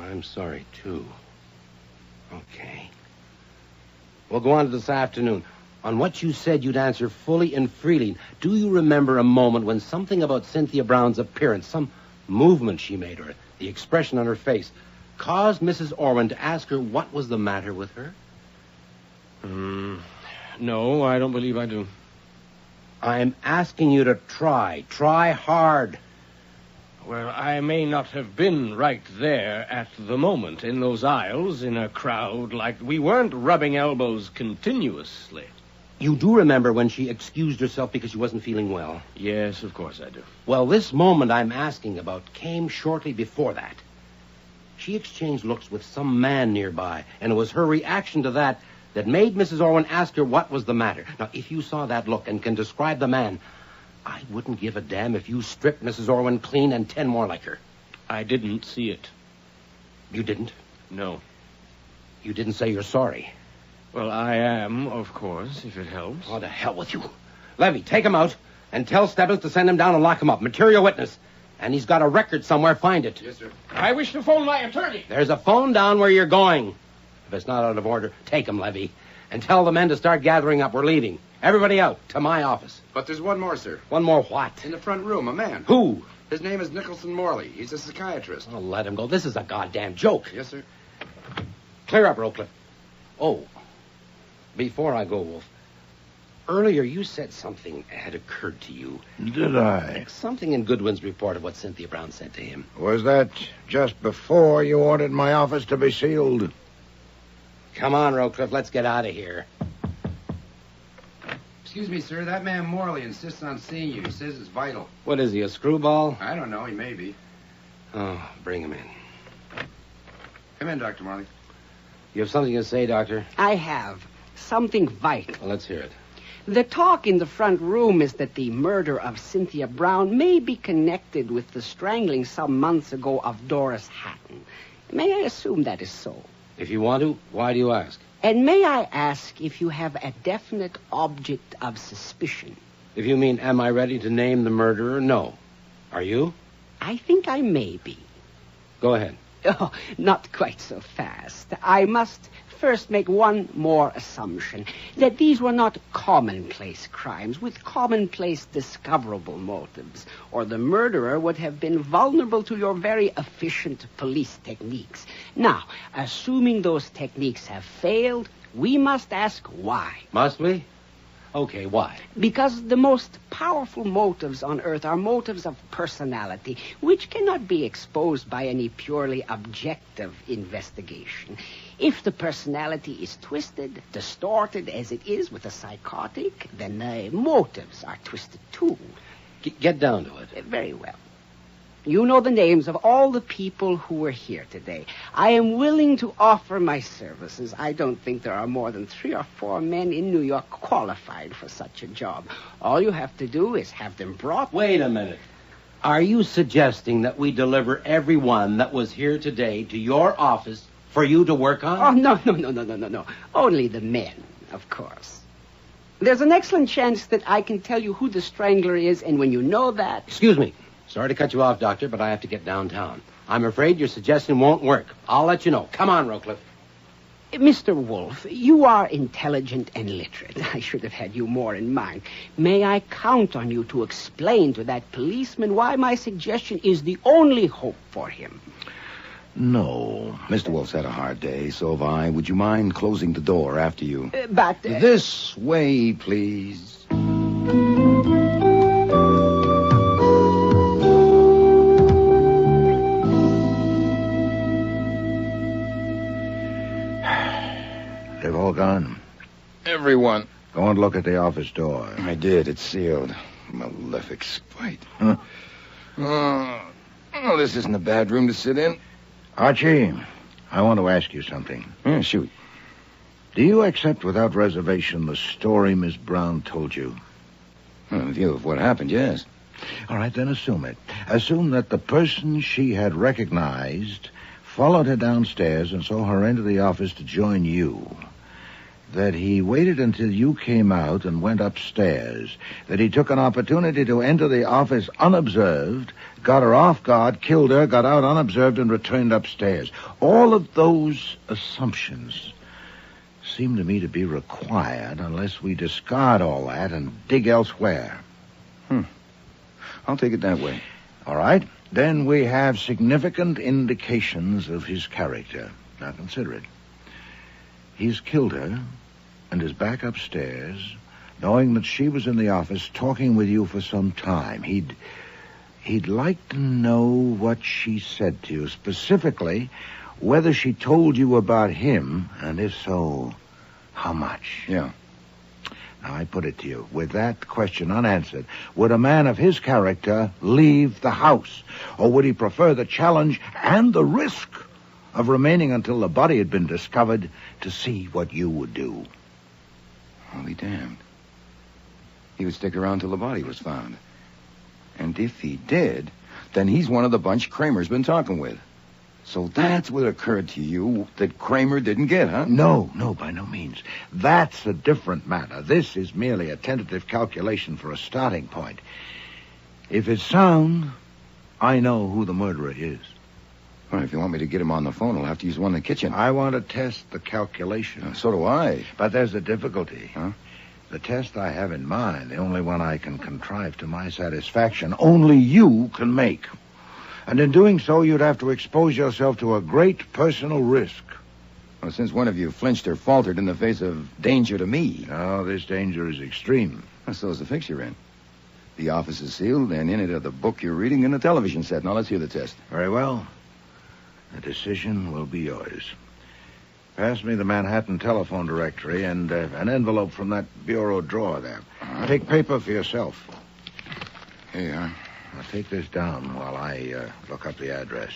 I'm sorry, too. Okay. We'll go on to this afternoon. On what you said you'd answer fully and freely, do you remember a moment when something about Cynthia Brown's appearance, some movement she made, or the expression on her face, caused Mrs. Orwin to ask her what was the matter with her? No, I don't believe I do. I'm asking you to try. Try hard. Well, I may not have been right there at the moment, in those aisles, in a crowd like... We weren't rubbing elbows continuously. You do remember when she excused herself because she wasn't feeling well? Yes, of course I do. Well, this moment I'm asking about came shortly before that. She exchanged looks with some man nearby, and it was her reaction to that made Mrs. Orwin ask her what was the matter. Now, if you saw that look and can describe the man, I wouldn't give a damn if you stripped Mrs. Orwin clean and 10 more like her. I didn't see it. You didn't? No. You didn't say you're sorry. Well, I am, of course, if it helps. Oh, to hell with you. Levy, take him out and tell Stebbins to send him down and lock him up. Material witness. And he's got a record somewhere. Find it. Yes, sir. I wish to phone my attorney. There's a phone down where you're going. If it's not out of order, take him, Levy. And tell the men to start gathering up. We're leaving. Everybody out to my office. But there's one more, sir. One more what? In the front room, a man. Who? His name is Nicholson Morley. He's a psychiatrist. Oh, let him go. This is a goddamn joke. Yes, sir. Clear up, Rowcliffe. Oh, before I go, Wolf, earlier you said something had occurred to you. Did I? Something in Goodwin's report of what Cynthia Brown said to him. Was that just before you ordered my office to be sealed? Come on, Rowcliffe, let's get out of here. Excuse me, sir. That man Morley insists on seeing you. He says it's vital. What is he, a screwball? I don't know. He may be. Oh, bring him in. Come in, Dr. Morley. You have something to say, Doctor? I have. Something vital. Well, let's hear it. The talk in the front room is that the murder of Cynthia Brown may be connected with the strangling some months ago of Doris Hatton. May I assume that is so? If you want to, why do you ask? And may I ask if you have a definite object of suspicion? If you mean, am I ready to name the murderer? No. Are you? I think I may be. Go ahead. Oh, not quite so fast. I must first make one more assumption, that these were not commonplace crimes with commonplace discoverable motives, or the murderer would have been vulnerable to your very efficient police techniques. Now, assuming those techniques have failed, we must ask why. Must we? Okay, why? Because the most powerful motives on Earth are motives of personality, which cannot be exposed by any purely objective investigation. If the personality is twisted, distorted as it is with a psychotic, then the motives are twisted too. Get down to it. Very well. You know the names of all the people who were here today. I am willing to offer my services. I don't think there are more than 3 or 4 men in New York qualified for such a job. All you have to do is have them brought... Wait a minute. Are you suggesting that we deliver everyone that was here today to your office for you to work on? Oh, no. Only the men, of course. There's an excellent chance that I can tell you who the strangler is, and when you know that... Excuse me. Sorry to cut you off, Doctor, but I have to get downtown. I'm afraid your suggestion won't work. I'll let you know. Come on, Rowcliffe. Mr. Wolfe, you are intelligent and literate. I should have had you more in mind. May I count on you to explain to that policeman why my suggestion is the only hope for him? No. Mr. Wolf's had a hard day, so have I. Would you mind closing the door after you? But... This way, please. They've all gone. Everyone. Go and look at the office door. I did. It's sealed. Malefic spite. Huh? Oh, this isn't a bad room to sit in. Archie, I want to ask you something. Yeah, shoot. Do you accept without reservation the story Miss Brown told you? In view of what happened, yes. All right, then assume it. Assume that the person she had recognized followed her downstairs and saw her enter the office to join you. That he waited until you came out and went upstairs. That he took an opportunity to enter the office unobserved, got her off guard, killed her, got out unobserved, and returned upstairs. All of those assumptions seem to me to be required unless we discard all that and dig elsewhere. I'll take it that way. All right. Then we have significant indications of his character. Now consider it. He's killed her and is back upstairs, knowing that she was in the office talking with you for some time. He'd like to know what she said to you, specifically whether she told you about him, and if so, how much. Yeah. Now, I put it to you, with that question unanswered, would a man of his character leave the house? Or would he prefer the challenge and the risk of remaining until the body had been discovered to see what you would do. I'll be damned. He would stick around till the body was found. And if he did, then he's one of the bunch Kramer's been talking with. So that's what occurred to you that Kramer didn't get, huh? No, by no means. That's a different matter. This is merely a tentative calculation for a starting point. If it's sound, I know who the murderer is. Well, if you want me to get him on the phone, I'll have to use one in the kitchen. I want to test the calculation. So do I. But there's a difficulty. Huh? The test I have in mind, the only one I can contrive to my satisfaction, only you can make. And in doing so, you'd have to expose yourself to a great personal risk. Well, since one of you flinched or faltered in the face of danger to me. No, this danger is extreme. Well, so is the fix you're in. The office is sealed, and in it are the book you're reading and the television set. Now, let's hear the test. Very well. The decision will be yours. Pass me the Manhattan telephone directory and an envelope from that bureau drawer there. Take paper for yourself. Here you are. Now, take this down while I look up the address.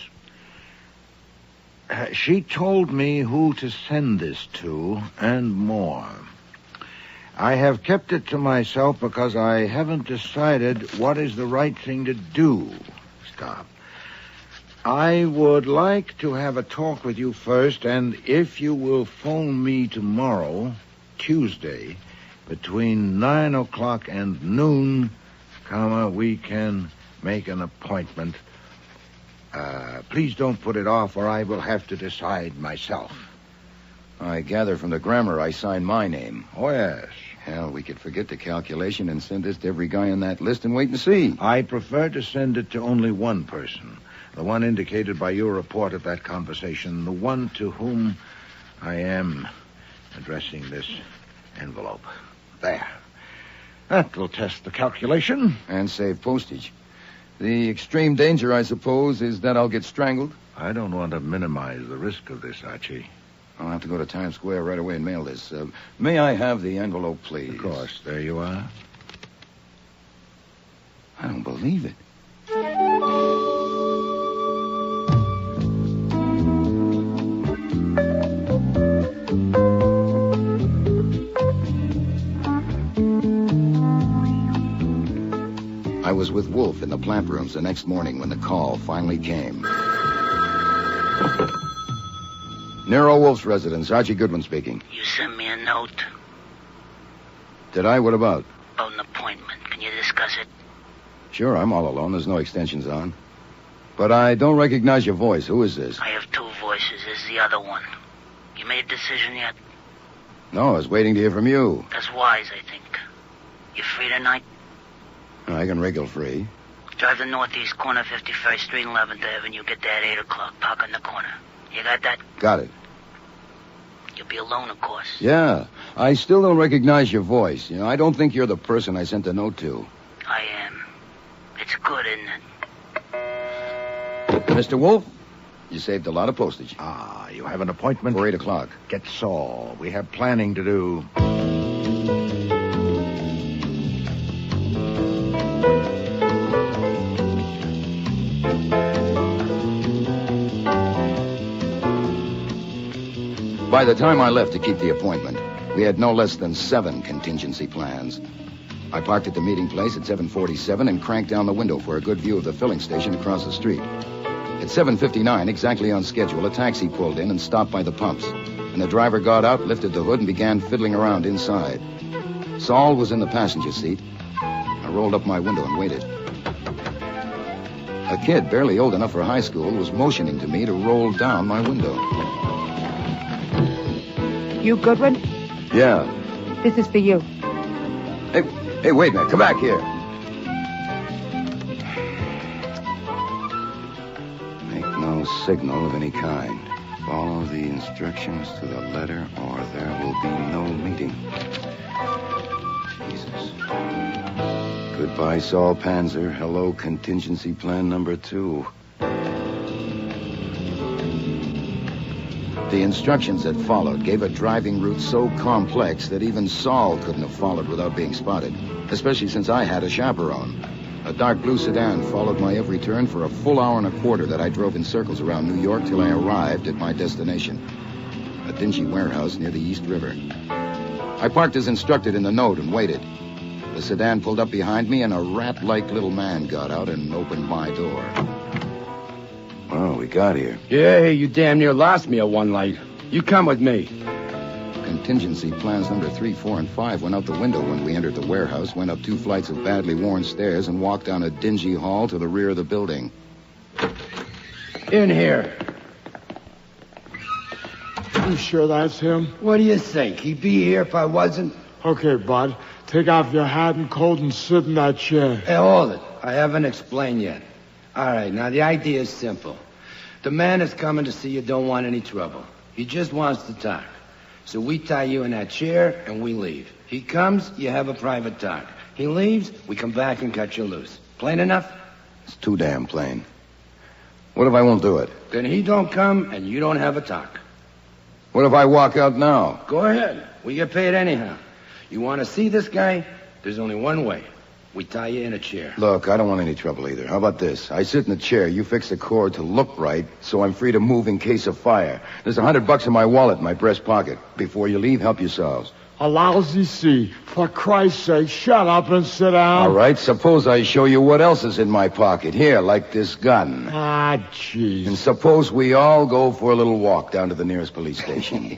She told me who to send this to and more. I have kept it to myself because I haven't decided what is the right thing to do. Stop. I would like to have a talk with you first, and if you will phone me tomorrow, Tuesday, between 9 o'clock and noon, we can make an appointment. Please don't put it off, or I will have to decide myself. I gather from the grammar I signed my name. Oh, yes. Hell, we could forget the calculation and send this to every guy on that list and wait and see. I prefer to send it to only one person. The one indicated by your report of that conversation. The one to whom I am addressing this envelope. There. That will test the calculation. And save postage. The extreme danger, I suppose, is that I'll get strangled? I don't want to minimize the risk of this, Archie. I'll have to go to Times Square right away and mail this. May I have the envelope, please? Of course. There you are. I don't believe it. I was with Wolfe in the plant rooms the next morning when the call finally came. Nero Wolfe's residence, Archie Goodwin speaking. You sent me a note Did I? What about? about an appointment. Can you discuss it? Sure, I'm all alone. There's no extensions on. But I don't recognize your voice. Who is this? I have two voices. This is the other one. You made a decision yet? No, I was waiting to hear from you. That's wise, I think. You free tonight? I can wriggle free. Drive the northeast corner, 51st Street, 11th Avenue. Get there at 8 o'clock. Park on the corner. You got that? Got it. You'll be alone, of course. Yeah. I still don't recognize your voice. You know, I don't think you're the person I sent the note to. I am. It's good, isn't it? Mr. Wolfe, you saved a lot of postage. Ah, you have an appointment? For 8 o'clock. Get Saul. We have planning to do. By the time I left to keep the appointment, we had no less than 7 contingency plans. I parked at the meeting place at 7:47 and cranked down the window for a good view of the filling station across the street. At 7:59, exactly on schedule, a taxi pulled in and stopped by the pumps. And the driver got out, lifted the hood, and began fiddling around inside. Saul was in the passenger seat. I rolled up my window and waited. A kid, barely old enough for high school, was motioning to me to roll down my window. You Goodwin? Yeah. This is for you. Hey, wait a minute. Come back here. Make no signal of any kind. Follow the instructions to the letter or there will be no meeting. Jesus. Goodbye, Saul Panzer. Hello, contingency plan number 2. The instructions that followed gave a driving route so complex that even Saul couldn't have followed without being spotted, especially since I had a chaperone, a A dark blue sedan followed my every turn for a full hour and a quarter that I drove in circles around New York till I arrived at my destination, a dingy warehouse near the East River. I parked as instructed in the note and waited. The sedan pulled up behind me, and a rat-like little man got out and opened my door. Well, we got here. Yeah, you damn near lost me at one light. You come with me. Contingency plans number 3, 4, and 5 went out the window when we entered the warehouse, went up 2 flights of badly worn stairs, and walked down a dingy hall to the rear of the building. In here. You sure that's him? What do you think? He'd be here if I wasn't? Okay, Bud. Take off your hat and coat and sit in that chair. Hey, hold it. I haven't explained yet. All right, now the idea is simple. The man that's coming to see you don't want any trouble. He just wants to talk. So we tie you in that chair and we leave. He comes, you have a private talk. He leaves, we come back and cut you loose. Plain enough? It's too damn plain. What if I won't do it? Then he don't come and you don't have a talk. What if I walk out now? Go ahead. We get paid anyhow. You want to see this guy? There's only one way. We tie you in a chair. Look, I don't want any trouble either. How about this? I sit in the chair, you fix the cord to look right, so I'm free to move in case of fire. There's $100 in my wallet in my breast pocket. Before you leave, help yourselves. A lousy sea. For Christ's sake, shut up and sit down. All right, suppose I show you what else is in my pocket. Here, like this gun. Ah, jeez. And suppose we all go for a little walk down to the nearest police station.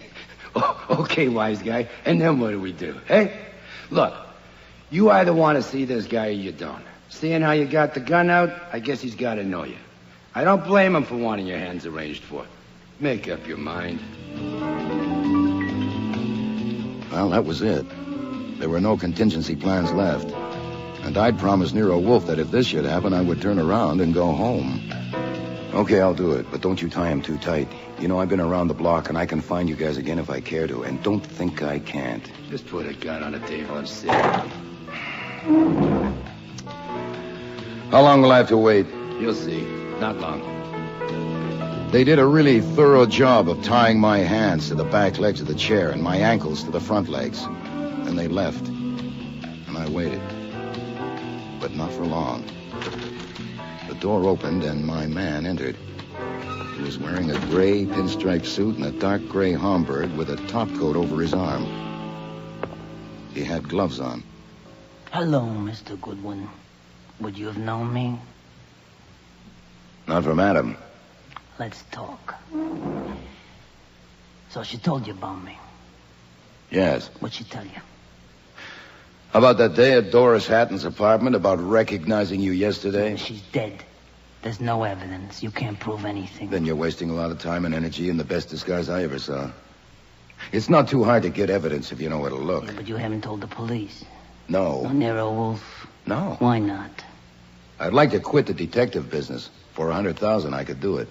Okay, wise guy. And then what do we do? Hey? Look, you either want to see this guy or you don't. Seeing how you got the gun out, I guess he's got to know you. I don't blame him for wanting your hands arranged for. Make up your mind. Well, that was it. There were no contingency plans left. And I'd promised Nero Wolfe that if this should happen, I would turn around and go home. Okay, I'll do it, but don't you tie him too tight. You know, I've been around the block, and I can find you guys again if I care to. And don't think I can't. Just put a gun on the table and sit. How long will I have to wait? You'll see. Not long. They did a really thorough job of tying my hands to the back legs of the chair and my ankles to the front legs. Then they left, and I waited. But not for long. The door opened, and my man entered. He was wearing a gray pinstripe suit and a dark gray Homburg with a topcoat over his arm. He had gloves on. Hello, Mr. Goodwin. Would you have known me? Not from Adam. Let's talk. So she told you about me. Yes. What'd she tell you? About that day at Doris Hatton's apartment, about recognizing you yesterday? She's dead. There's no evidence. You can't prove anything. Then you're wasting a lot of time and energy in the best disguise I ever saw. It's not too hard to get evidence if you know where to look. Yeah, but you haven't told the police. No. No, Nero Wolfe. No. Why not? I'd like to quit the detective business. For $100,000, I could do it.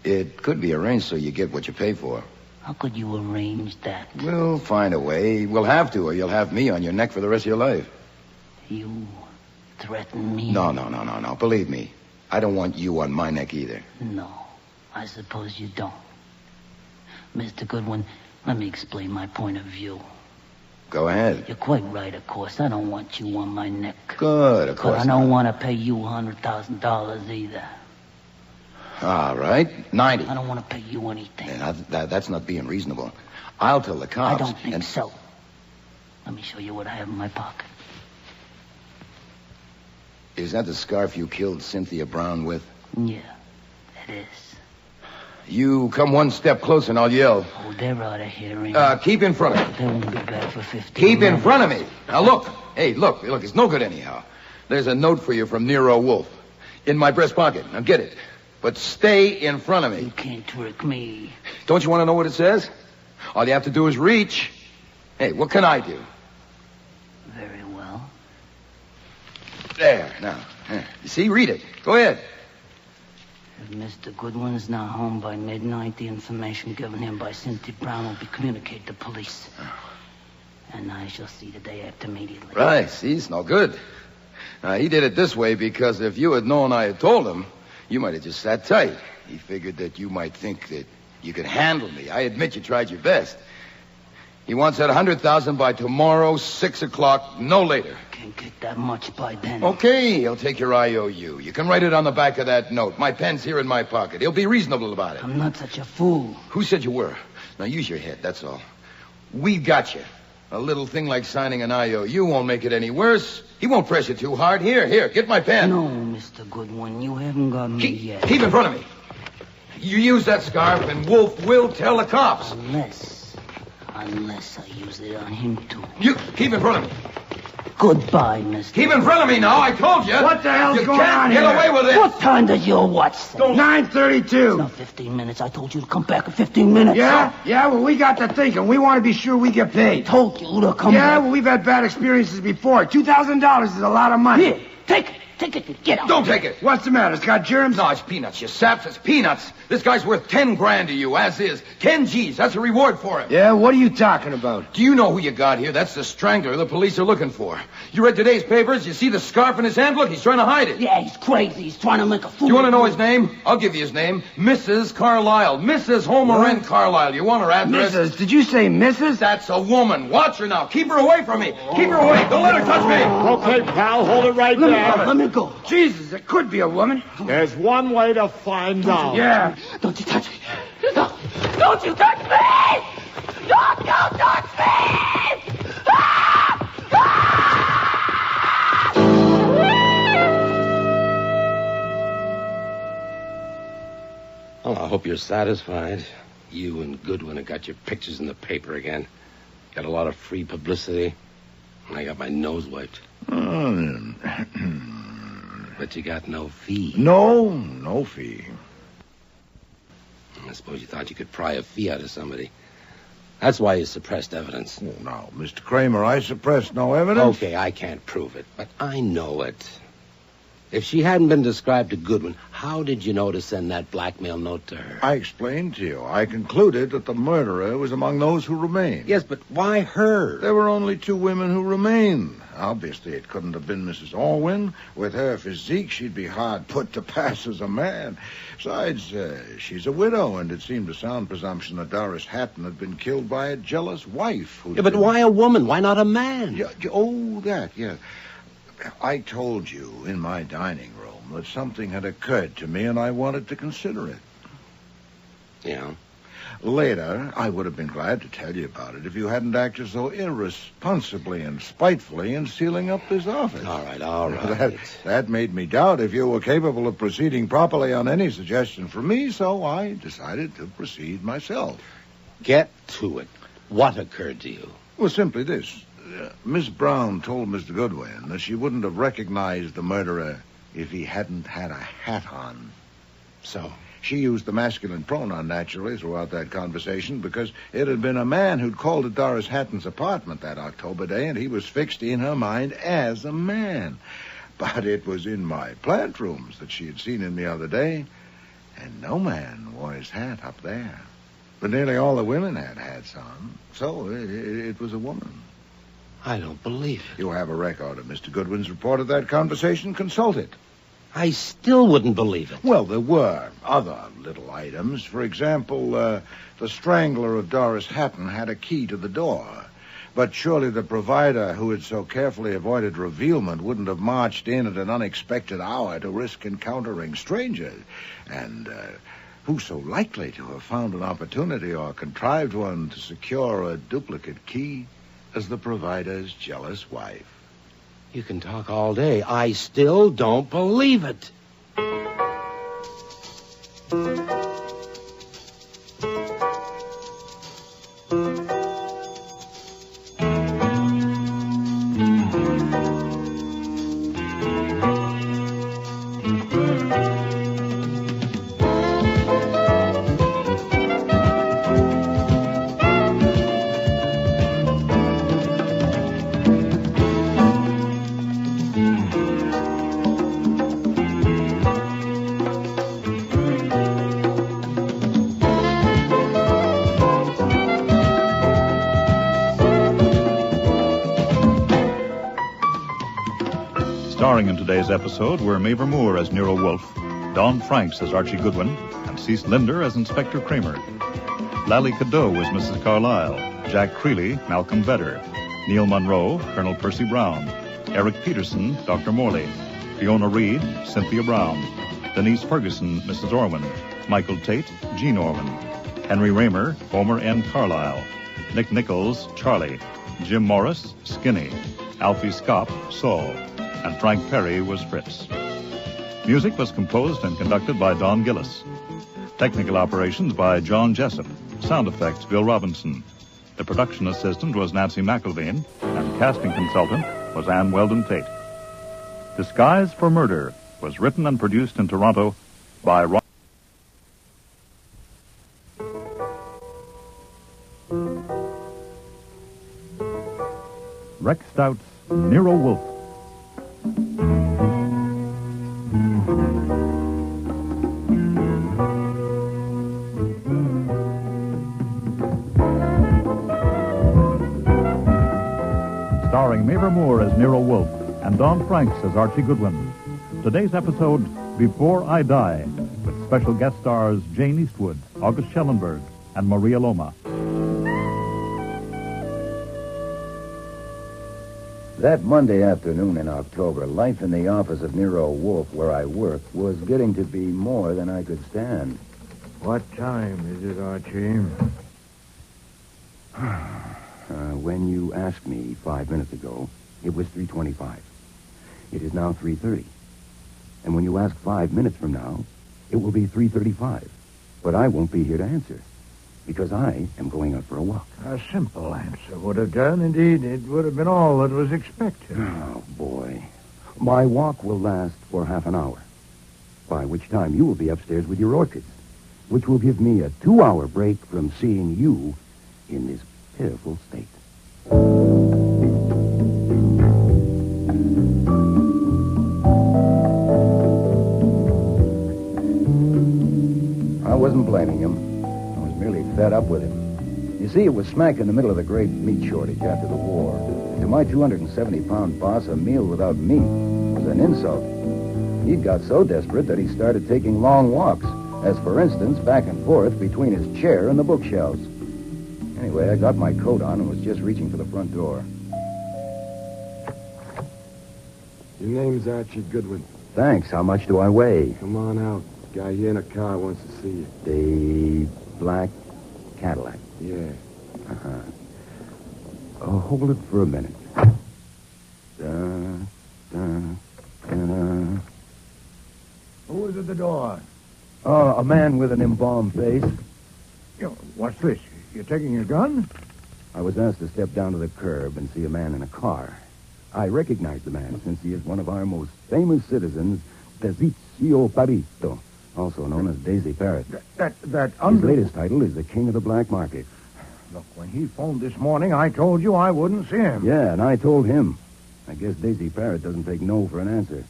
It could be arranged so you get what you pay for. How could you arrange that? We'll find a way. We'll have to, or you'll have me on your neck for the rest of your life. You threaten me? No. Believe me, I don't want you on my neck either. No, I suppose you don't. Mr. Goodwin, let me explain my point of view. Go ahead. You're quite right, of course. I don't want you on my neck. Good, of course. But I don't want to pay you $100,000 either. All right, 90. I don't want to pay you anything. Yeah, that's not being reasonable. I'll tell the cops. I don't think so. Let me show you what I have in my pocket. Is that the scarf you killed Cynthia Brown with? Yeah, it is. You come one step closer and I'll yell. Oh, they're out of hearing. Keep in front of me. They won't be back for 15 Keep minutes. in front of me. Now look. Hey, look, it's no good anyhow. There's a note for you from Nero Wolfe. In my breast pocket. Now get it. But stay in front of me. You can't trick me. Don't you want to know what it says? All you have to do is reach. Hey, what can I do? Very well. There, now. You see, read it. Go ahead. If Mr. Goodwin's not home by midnight, the information given him by Cynthia Brown will be communicated to police. And I shall see the day after immediately. Right, see, it's no good. Now, he did it this way because if you had known I had told him, you might have just sat tight. He figured that you might think that you could handle me. I admit you tried your best. He wants that $100,000 by tomorrow, 6 o'clock, no later. can't get that much by then. Okay, he'll take your IOU. You can write it on the back of that note. My pen's here in my pocket. He'll be reasonable about it. I'm not such a fool. Who said you were? Now use your head, that's all. We've got you. A little thing like signing an IOU won't make it any worse. He won't press you too hard. Here, get my pen. No, Mr. Goodwin, you haven't got me yet. Keep in front of me. You use that scarf and Wolf will tell the cops. Unless I use it on him, too. You keep in front of me. Goodbye, mister. Keep in front of me now, I told you. What the hell's going on here? You can't get away with it. What time does your watch say? 9:32. It's not 15 minutes. I told you to come back in 15 minutes. Yeah? Yeah, well, we got to thinking. We want to be sure we get paid. Told you to come back. Yeah, well, we've had bad experiences before. $2,000 is a lot of money. Here, take it. Take it and get out. Don't take it. What's the matter? It's got germs? No, it's peanuts, you saps. It's peanuts. This guy's worth 10 grand to you, as is. 10 G's. That's a reward for him. Yeah, what are you talking about? Do you know who you got here? That's the strangler the police are looking for. You read today's papers? You see the scarf in his hand? Look, he's trying to hide it. Yeah, he's crazy. He's trying to make a fool. You want to know his name? I'll give you his name. Mrs. Carlyle. Mrs. Homer N. Carlyle. You want her address? Mrs. Did you say Mrs.? That's a woman. Watch her now. Keep her away from me. Keep her away. Don't let her touch me. Okay, pal, hold it right there. Let me go. Jesus, it could be a woman. There's one way to find out. Yeah. Don't you touch me. No. Don't you touch me! Don't touch me! Well, I hope you're satisfied. You and Goodwin have got your pictures in the paper again. Got a lot of free publicity. And I got my nose wiped. But you got no fee. No fee. I suppose you thought you could pry a fee out of somebody. That's why you suppressed evidence. Oh, now, Mr. Kramer, I suppressed no evidence. Okay, I can't prove it, but I know it. If she hadn't been described to Goodwin, how did you know to send that blackmail note to her? I explained to you. I concluded that the murderer was among those who remained. Yes, but why her? There were only 2 women who remained. Obviously, it couldn't have been Mrs. Orwin. With her physique, she'd be hard put to pass as a man. Besides, she's a widow, and it seemed a sound presumption that Doris Hatton had been killed by a jealous wife. Yeah, but why a woman? Why not a man? Yeah. I told you in my dining room that something had occurred to me, and I wanted to consider it. Yeah? Later, I would have been glad to tell you about it if you hadn't acted so irresponsibly and spitefully in sealing up this office. All right. That made me doubt if you were capable of proceeding properly on any suggestion from me, so I decided to proceed myself. Get to it. What occurred to you? Well, simply this. Miss Brown told Mr. Goodwin that she wouldn't have recognized the murderer if he hadn't had a hat on. So? She used the masculine pronoun, naturally, throughout that conversation, because it had been a man who'd called at Doris Hatton's apartment that October day, and he was fixed in her mind as a man. But it was in my plant rooms that she had seen him the other day, and no man wore his hat up there. But nearly all the women had hats on, so it was a woman. I don't believe it. You have a record of Mr. Goodwin's report of that conversation. Consult it. I still wouldn't believe it. Well, there were other little items. For example, the strangler of Doris Hatton had a key to the door. But surely the provider who had so carefully avoided revealment wouldn't have marched in at an unexpected hour to risk encountering strangers. And who's so likely to have found an opportunity or contrived one to secure a duplicate key as the provider's jealous wife? You can talk all day. I still don't believe it. Starring in today's episode were Mavor Moore as Nero Wolfe, Don Franks as Archie Goodwin, and Cease Linder as Inspector Kramer. Lally Cadeau was Mrs. Carlyle, Jack Creeley, Malcolm Vedder, Neil Monroe, Colonel Percy Brown, Eric Peterson, Dr. Morley. Fiona Reed, Cynthia Brown. Denise Ferguson, Mrs. Orwin. Michael Tate, Gene Orwin. Henry Raymer, Homer N. Carlyle. Nick Nichols, Charlie. Jim Morris, Skinny. Alfie Scott, Saul. And Frank Perry was Fritz. Music was composed and conducted by Don Gillis. Technical operations by John Jessup. Sound effects, Bill Robinson. The production assistant was Nancy McElveen, and casting consultant was Ann Weldon Tate. Disguise for Murder was written and produced in Toronto by Ron. Rex Stout's Nero Wolfe. Starring Mavor Moore as Nero Wolfe and Don Franks as Archie Goodwin. Today's episode, Before I Die, with special guest stars Jane Eastwood, August Schellenberg, and Maria Loma. That Monday afternoon in October, life in the office of Nero Wolfe, where I work, was getting to be more than I could stand. What time is it, Archie? When you asked me 5 minutes ago, it was 3:25. It is now 3:30. And when you ask 5 minutes from now, it will be 3:35. But I won't be here to answer, because I am going out for a walk. A simple answer would have done. Indeed, it would have been all that was expected. Oh, boy. My walk will last for half an hour, by which time you will be upstairs with your orchids, which will give me a 2-hour break from seeing you in this pitiful state. I wasn't blaming him. I was merely fed up with him. You see, it was smack in the middle of the great meat shortage after the war. And to my 270-pound boss, a meal without meat was an insult. He'd got so desperate that he started taking long walks, as, for instance, back and forth between his chair and the bookshelves. Anyway, I got my coat on and was just reaching for the front door. Your name's Archie Goodwin. Thanks. How much do I weigh? Come on out. Guy here in a car wants to see you. The black Cadillac. Yeah. Uh-huh. Hold it for a minute. Who is at the door? A man with an embalmed face. What's this? You're taking your gun? I was asked to step down to the curb and see a man in a car. I recognize the man since he is one of our most famous citizens, Tizio Parito, also known as Daisy Parrot. His latest title is the King of the Black Market. Look, when he phoned this morning, I told you I wouldn't see him. Yeah, and I told him. I guess Daisy Parrot doesn't take no for an answer.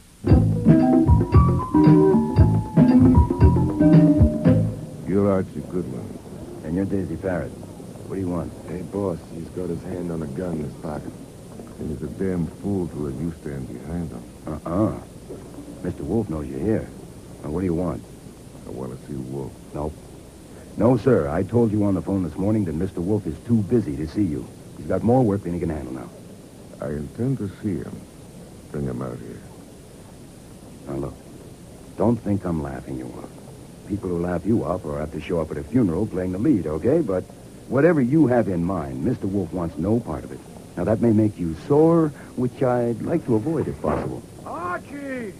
You're Archie Goodwin. And you're Daisy Parrot. What do you want? Hey, boss, he's got his hand on a gun in his pocket. And he's a damn fool to let you stand behind him. Mr. Wolfe knows you're here. Now, what do you want? I want to see Wolfe. Nope. No, sir. I told you on the phone this morning that Mr. Wolfe is too busy to see you. He's got more work than he can handle now. I intend to see him. Bring him out here. Now, look. Don't think I'm laughing you off. People who laugh you off are apt to show up at a funeral playing the lead, okay? But whatever you have in mind, Mr. Wolfe wants no part of it. Now, that may make you sore, which I'd like to avoid if possible. Archie!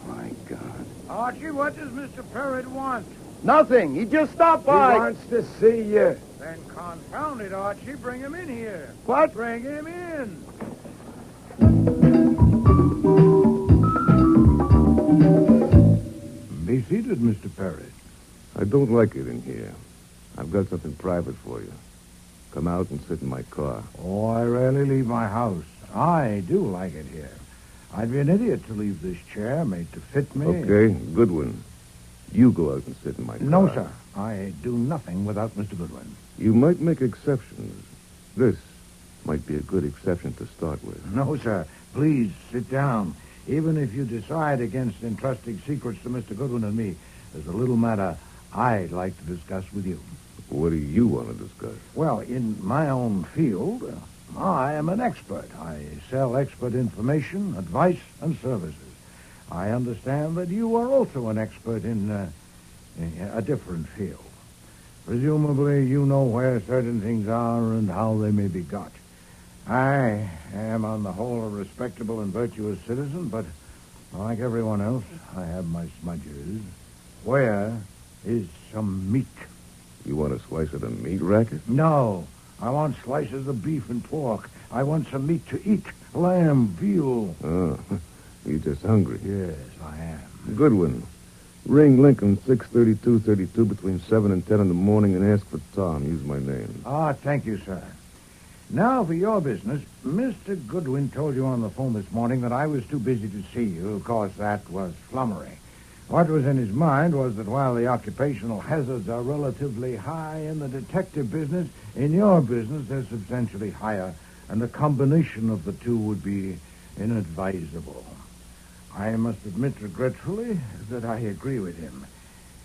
My God. Archie, what does Mr. Parrott want? Nothing. He just stopped by. He wants to see you. Then confound it, Archie. Bring him in here. What? Bring him in. Be seated, Mr. Parrott. I don't like it in here. I've got something private for you. Come out and sit in my car. Oh, I rarely leave my house. I do like it here. I'd be an idiot to leave this chair made to fit me. Okay, Goodwin. You go out and sit in my car. No, sir. I do nothing without Mr. Goodwin. You might make exceptions. This might be a good exception to start with. No, sir. Please, sit down. Even if you decide against entrusting secrets to Mr. Goodwin and me, there's a little matter I'd like to discuss with you. What do you want to discuss? Well, in my own field, I am an expert. I sell expert information, advice, and services. I understand that you are also an expert in a different field. Presumably, you know where certain things are and how they may be got. I am, on the whole, a respectable and virtuous citizen, but like everyone else, I have my smudges. Where is some meat? You want a slice of the meat racket? No. I want slices of beef and pork. I want some meat to eat. Lamb, veal. Oh, you just hungry. Yes, I am. Goodwin. Ring Lincoln 63232 between 7 and 10 in the morning and ask for Tom. Use my name. Thank you, sir. Now for your business. Mr. Goodwin told you on the phone this morning that I was too busy to see you. Of course, that was flummery. What was in his mind was that while the occupational hazards are relatively high in the detective business, in your business they're substantially higher, and the combination of the two would be inadvisable. I must admit regretfully that I agree with him.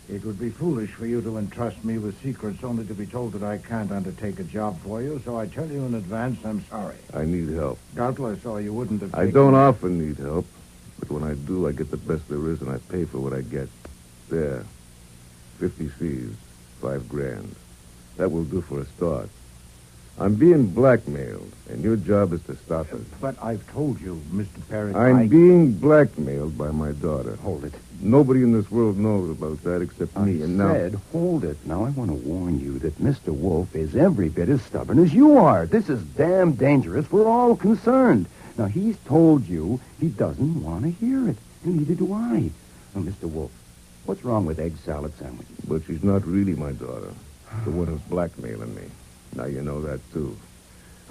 It would be foolish for you to entrust me with secrets only to be told that I can't undertake a job for you, so I tell you in advance I'm sorry. I need help. Doubtless, or you wouldn't have I don't often need help, but when I do, I get the best there is, and I pay for what I get. There. 50 C's. $5,000. That will do for a start. I'm being blackmailed, and your job is to stop it. But I've told you, Mr. Parrott, I'm being blackmailed by my daughter. Hold it. Nobody in this world knows about that except me, and now... I said, hold it. Now, I want to warn you that Mr. Wolfe is every bit as stubborn as you are. This is damn dangerous. We're all concerned. Now, he's told you he doesn't want to hear it, and neither do I. Now, Mr. Wolfe, what's wrong with egg salad sandwiches? But she's not really my daughter. The one who's blackmailing me. Now you know that, too.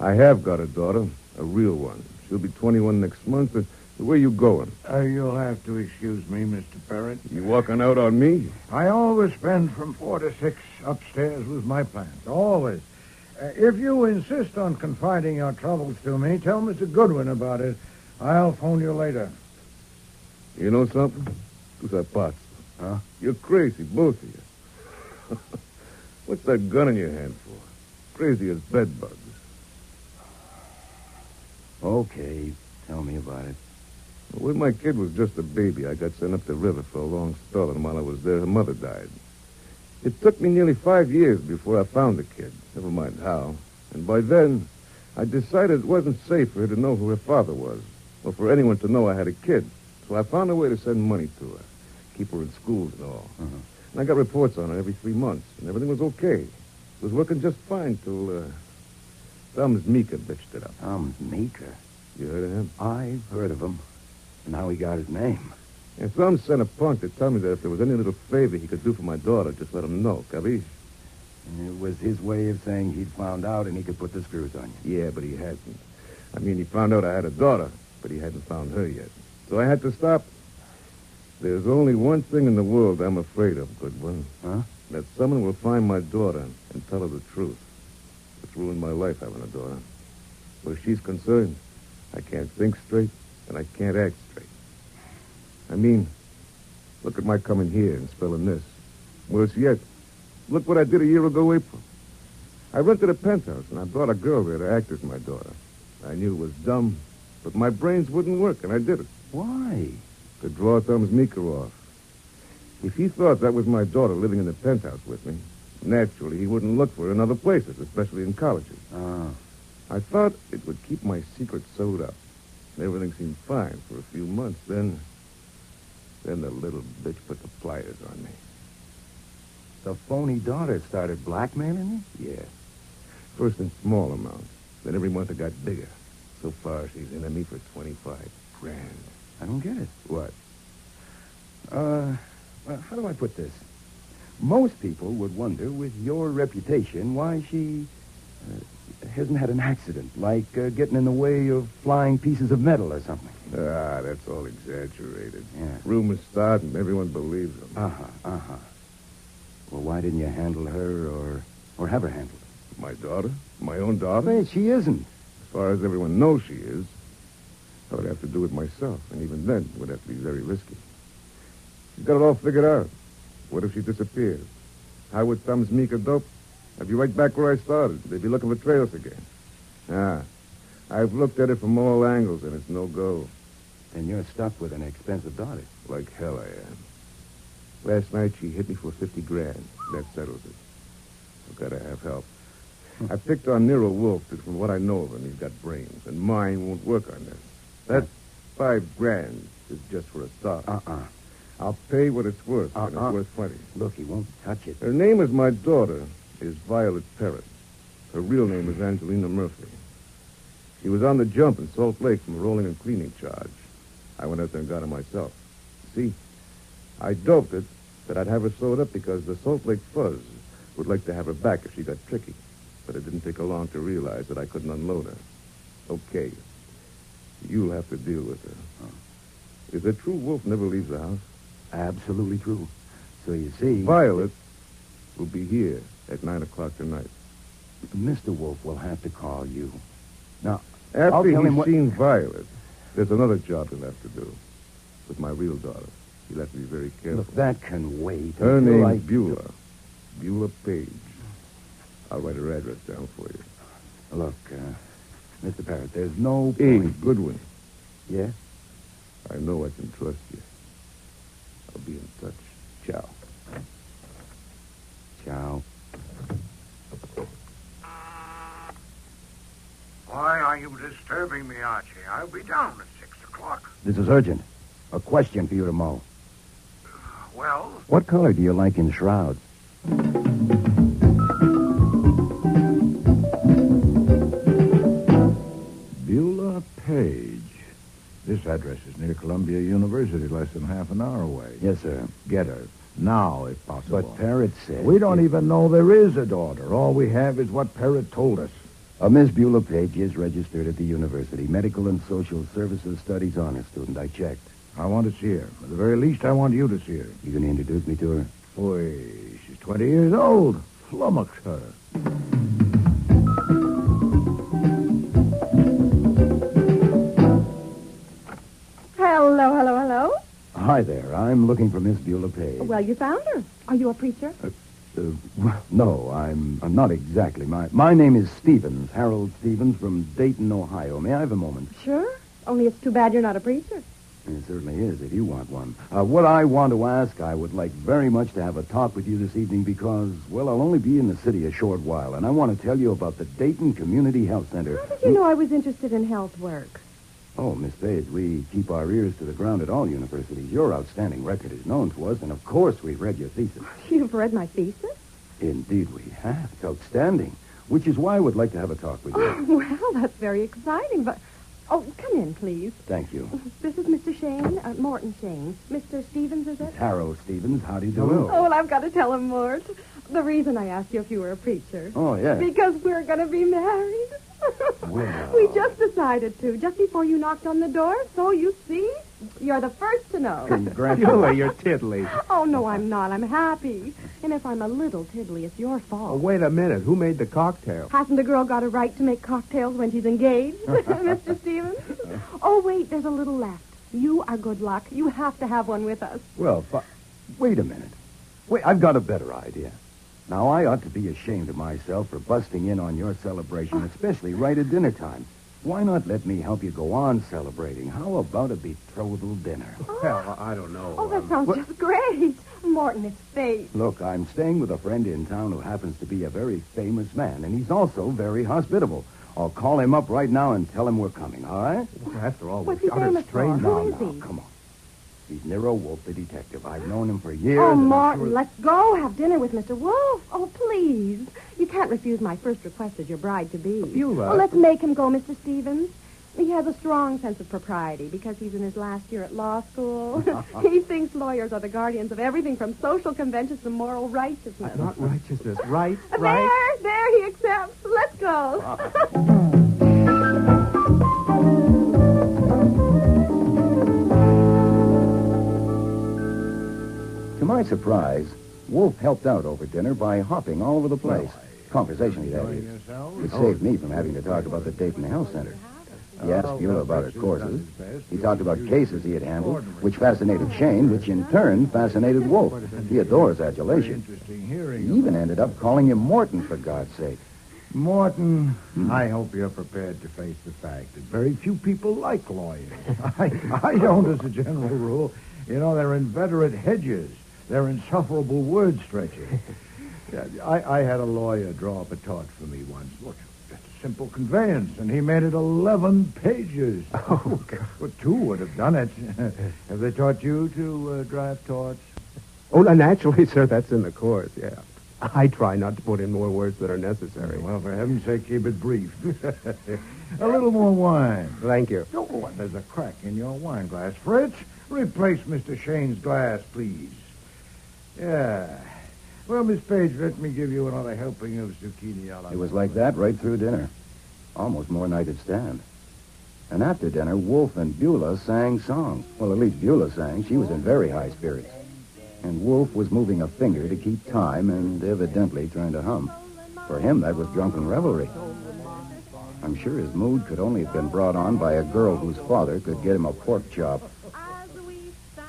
I have got a daughter, a real one. She'll be 21 next month. Where are you going? You'll have to excuse me, Mr. Parrott. You walking out on me? I always spend from 4 to 6 upstairs with my plants. Always. If you insist on confiding your troubles to me, tell Mr. Goodwin about it. I'll phone you later. You know something? Pots. Huh? You're crazy, both of you. What's that gun in your hand for? Crazy as bed bugs. Okay, tell me about it. When my kid was just a baby, I got sent up the river for a long spell, and while I was there, her mother died. It took me nearly 5 years before I found the kid, never mind how. And by then, I decided it wasn't safe for her to know who her father was, or for anyone to know I had a kid. So I found a way to send money to her, keep her in schools and all. Uh-huh. And I got reports on her every 3 months, and everything was okay. It was working just fine till, Thumbs Meeker bitched it up. Thumbs Meeker? You heard of him? I've heard of him. And how he got his name. And Thumbs sent a punk to tell me that if there was any little favor he could do for my daughter, just let him know, capiche? It was his way of saying he'd found out and he could put the screws on you. Yeah, but he hasn't. I mean, he found out I had a daughter, but he hadn't found her yet. So I had to stop. There's only one thing in the world I'm afraid of, Goodwin. Huh? That someone will find my daughter and tell her the truth. It's ruined my life having a daughter. Where she's concerned, I can't think straight, and I can't act straight. I mean, look at my coming here and spelling this. Worse yet, look what I did a year ago, April. I rented a penthouse, and I brought a girl there to act as my daughter. I knew it was dumb, but my brains wouldn't work, and I did it. Why? To draw Thumbs Meeker off. If he thought that was my daughter living in the penthouse with me, naturally he wouldn't look for her in other places, especially in colleges. I thought it would keep my secret sewed up. Everything seemed fine for a few months. Then the little bitch put the pliers on me. The phony daughter started blackmailing you? Yeah. First in small amounts. Then every month it got bigger. So far, she's into me for $25,000. I don't get it. What? Well, how do I put this? Most people would wonder, with your reputation, why she hasn't had an accident, like getting in the way of flying pieces of metal or something. That's all exaggerated. Yeah. Rumors start and everyone believes them. Well, why didn't you handle her or have her handled? My daughter? My own daughter? Wait, she isn't. As far as everyone knows she is. I would have to do it myself, and even then it would have to be very risky. She's got it all figured out. What if she disappears? How would Thumbs Meeker dope? I'd be right back where I started. They'd be looking for trails again. I've looked at it from all angles, and it's no go. And you're stuck with an expensive daughter. Like hell I am. Last night she hit me for $50,000. That settles it. I've got to have help. I picked on Nero Wolfe, but from what I know of him, he's got brains, and mine won't work on this. That $5,000 is just for a start. I'll pay what it's worth, and it's worth plenty. Look, he won't touch it. Her name is my daughter, is Violet Parrott. Her real name is Angelina Murphy. She was on the jump in Salt Lake from a rolling and cleaning charge. I went out there and got her myself. See, I doped it that I'd have her sewed up because the Salt Lake Fuzz would like to have her back if she got tricky. But it didn't take her long to realize that I couldn't unload her. Okay. You'll have to deal with her. Is it true Wolf never leaves the house? Absolutely true. So you see... Violet will be here at 9 o'clock tonight. Mr. Wolfe will have to call you. Now, after he's seen Violet, there's another job he'll have to do with my real daughter. He'll have to be very careful. Look, that can wait. Her name's Beulah. Beulah Page. I'll write her address down for you. Look, Mr. Parrott, there's no Hey, point... Goodwin. Yeah? I know I can trust you. I'll be in touch. Ciao. Ciao. Why are you disturbing me, Archie? I'll be down at 6 o'clock. This is urgent. A question for you to mow. Well? What color do you like in shrouds? Beulah Page. This address is near Columbia University, less than half an hour away. Yes, sir. Get her. Now, if possible. But Parrott said... We don't even know there is a daughter. All we have is what Parrott told us. Miss Beulah Page is registered at the university. Medical and Social Services Studies honor student. I checked. I want to see her. At the very least, I want you to see her. You can introduce me to her? Boy, she's 20 years old. Flummox her. Hello. Hi there. I'm looking for Miss Beulah Page. Well, you found her. Are you a preacher? No, I'm not exactly. My name is Stevens, Harold Stevens from Dayton, Ohio. May I have a moment? Sure. Only it's too bad you're not a preacher. It certainly is, if you want one. What I want to ask, I would like very much to have a talk with you this evening because, well, I'll only be in the city a short while, and I want to tell you about the Dayton Community Health Center. How did you know I was interested in health work? Oh, Miss Page, we keep our ears to the ground at all universities. Your outstanding record is known to us, and of course we've read your thesis. You've read my thesis? Indeed we have. It's outstanding, which is why I would like to have a talk with you. Oh, well, that's very exciting, but... Oh, come in, please. Thank you. This is Mr. Shane, Morton Shane. Mr. Stevens, is it? Harold Stevens, how do you do? Oh, well, I've got to tell him, Mort. The reason I asked you if you were a preacher. Oh, yes. Because we're going to be married. Well. We just decided to, just before you knocked on the door. So, you see, you're the first to know. Congratulations. You're tiddly. Oh, no, I'm not. I'm happy. And if I'm a little tiddly, it's your fault. Oh, wait a minute. Who made the cocktail? Hasn't a girl got a right to make cocktails when she's engaged, Mr. Stevens? Oh, wait, there's a little left. You are good luck. You have to have one with us. Well, wait a minute. Wait, I've got a better idea. Now, I ought to be ashamed of myself for busting in on your celebration, especially right at dinner time. Why not let me help you go on celebrating? How about a betrothal dinner? Well, I don't know. Oh, that sounds just great. Morton, it's fate. Look, I'm staying with a friend in town who happens to be a very famous man, and he's also very hospitable. I'll call him up right now and tell him we're coming, all right? Well, after all, What's he famous for? Who is he? Come on. He's Nero Wolfe, the detective. I've known him for years. Oh, Martin, let's go have dinner with Mr. Wolfe. Oh, please. You can't refuse my first request as your bride-to-be. Beulah. Oh, let's make him go, Mr. Stevens. He has a strong sense of propriety because he's in his last year at law school. He thinks lawyers are the guardians of everything from social conventions to moral righteousness. Not righteousness. Right. There, he accepts. Let's go. To my surprise, Wolfe helped out over dinner by hopping all over the place. Conversationally, that is. It saved me from having to talk about the Dayton Health Center. He asked Beulah about her courses. He talked about cases he had handled, which fascinated Shane, which in turn fascinated Wolfe. He adores adulation. He even ended up calling him Morton, for God's sake. Morton, I hope you're prepared to face the fact that very few people like lawyers. I don't as a general rule. You know, they're inveterate hedgers. They're insufferable word stretchers. I had a lawyer draw up a tort for me once. Look, just a simple conveyance, and he made it 11 pages. Oh, God. Well, 2 would have done it. Have they taught you to draft torts? Oh, naturally, sir, that's in the course, yeah. I try not to put in more words than are necessary. Well, for heaven's sake, keep it brief. A little more wine. Thank you. Oh, there's a crack in your wine glass. Fritz, replace Mr. Shane's glass, please. Yeah. Well, Miss Page, let me give you another helping of zucchini a la... It was like that right through dinner. Almost more than I could stand. And after dinner, Wolfe and Beulah sang songs. Well, at least Beulah sang. She was in very high spirits. And Wolfe was moving a finger to keep time and evidently trying to hum. For him, that was drunken revelry. I'm sure his mood could only have been brought on by a girl whose father could get him a pork chop.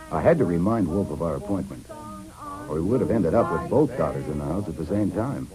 I had to remind Wolfe of our appointment, or he would have ended up with both daughters in the house at the same time.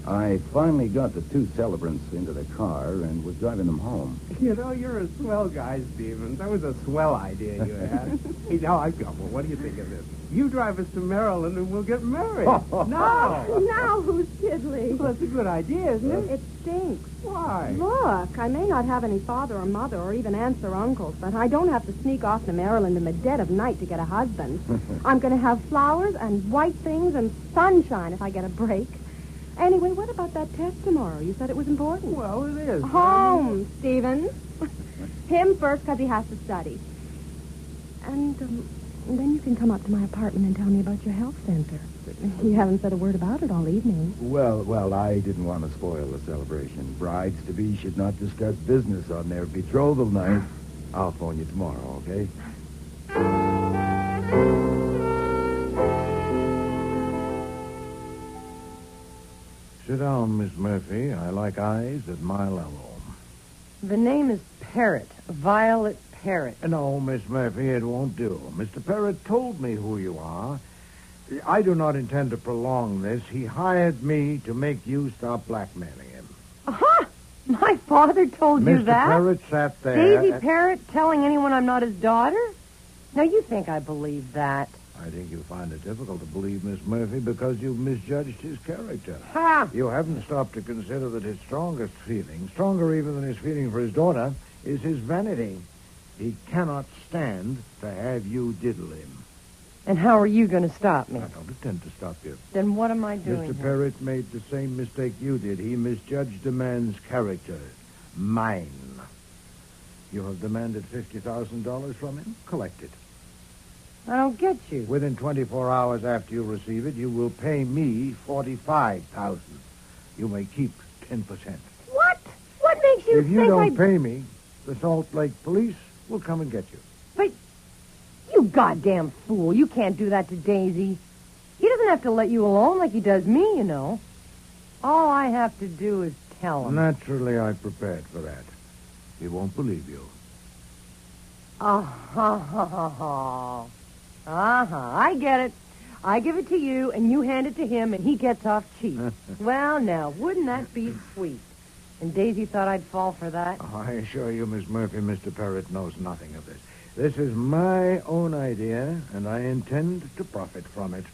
I finally got the 2 celebrants into the car and was driving them home. You know, you're a swell guy, Stevens. That was a swell idea you had. Hey, now I've got one. What do you think of this? You drive us to Maryland and we'll get married. No. Now who's tiddly? Well, that's a good idea, isn't it? It stinks. Why? Look, I may not have any father or mother or even aunts or uncles, but I don't have to sneak off to Maryland in the dead of night to get a husband. I'm going to have flowers and white things and sunshine if I get a break. Anyway, what about that test tomorrow? You said it was important. Well, it is. Home, Stevens. Him first because he has to study. And then you can come up to my apartment and tell me about your health center. You haven't said a word about it all evening. Well, I didn't want to spoil the celebration. Brides-to-be should not discuss business on their betrothal night. I'll phone you tomorrow, okay? Sit down, Miss Murphy. I like eyes at my level. The name is Parrott. Violet Parrott. No, Miss Murphy, it won't do. Mr. Parrott told me who you are. I do not intend to prolong this. He hired me to make you stop blackmailing him. Aha! My father told you that? Mr. Parrott sat there... Daisy Parrott telling anyone I'm not his daughter? Now, you think I believe that? I think you'll find it difficult to believe, Miss Murphy, because you've misjudged his character. Ha! You haven't stopped to consider that his strongest feeling, stronger even than his feeling for his daughter, is his vanity. He cannot stand to have you diddle him. And how are you going to stop me? I don't intend to stop you. Then what am I doing Mr. here? Parrott made the same mistake you did. He misjudged a man's character. Mine. You have demanded $50,000 from him? Collect it. I don't get you. Within 24 hours after you receive it, you will pay me $45,000. You may keep 10%. What? What makes you If you think don't pay me, the Salt Lake police will come and get you. But, you goddamn fool. You can't do that to Daisy. He doesn't have to let you alone like he does me, you know. All I have to do is tell him. Naturally, I prepared for that. He won't believe you. I get it. I give it to you, and you hand it to him, and he gets off cheap. Well, now, wouldn't that be sweet? And Daisy thought I'd fall for that? I assure you, Miss Murphy, Mr. Parrott knows nothing of this. This is my own idea, and I intend to profit from it.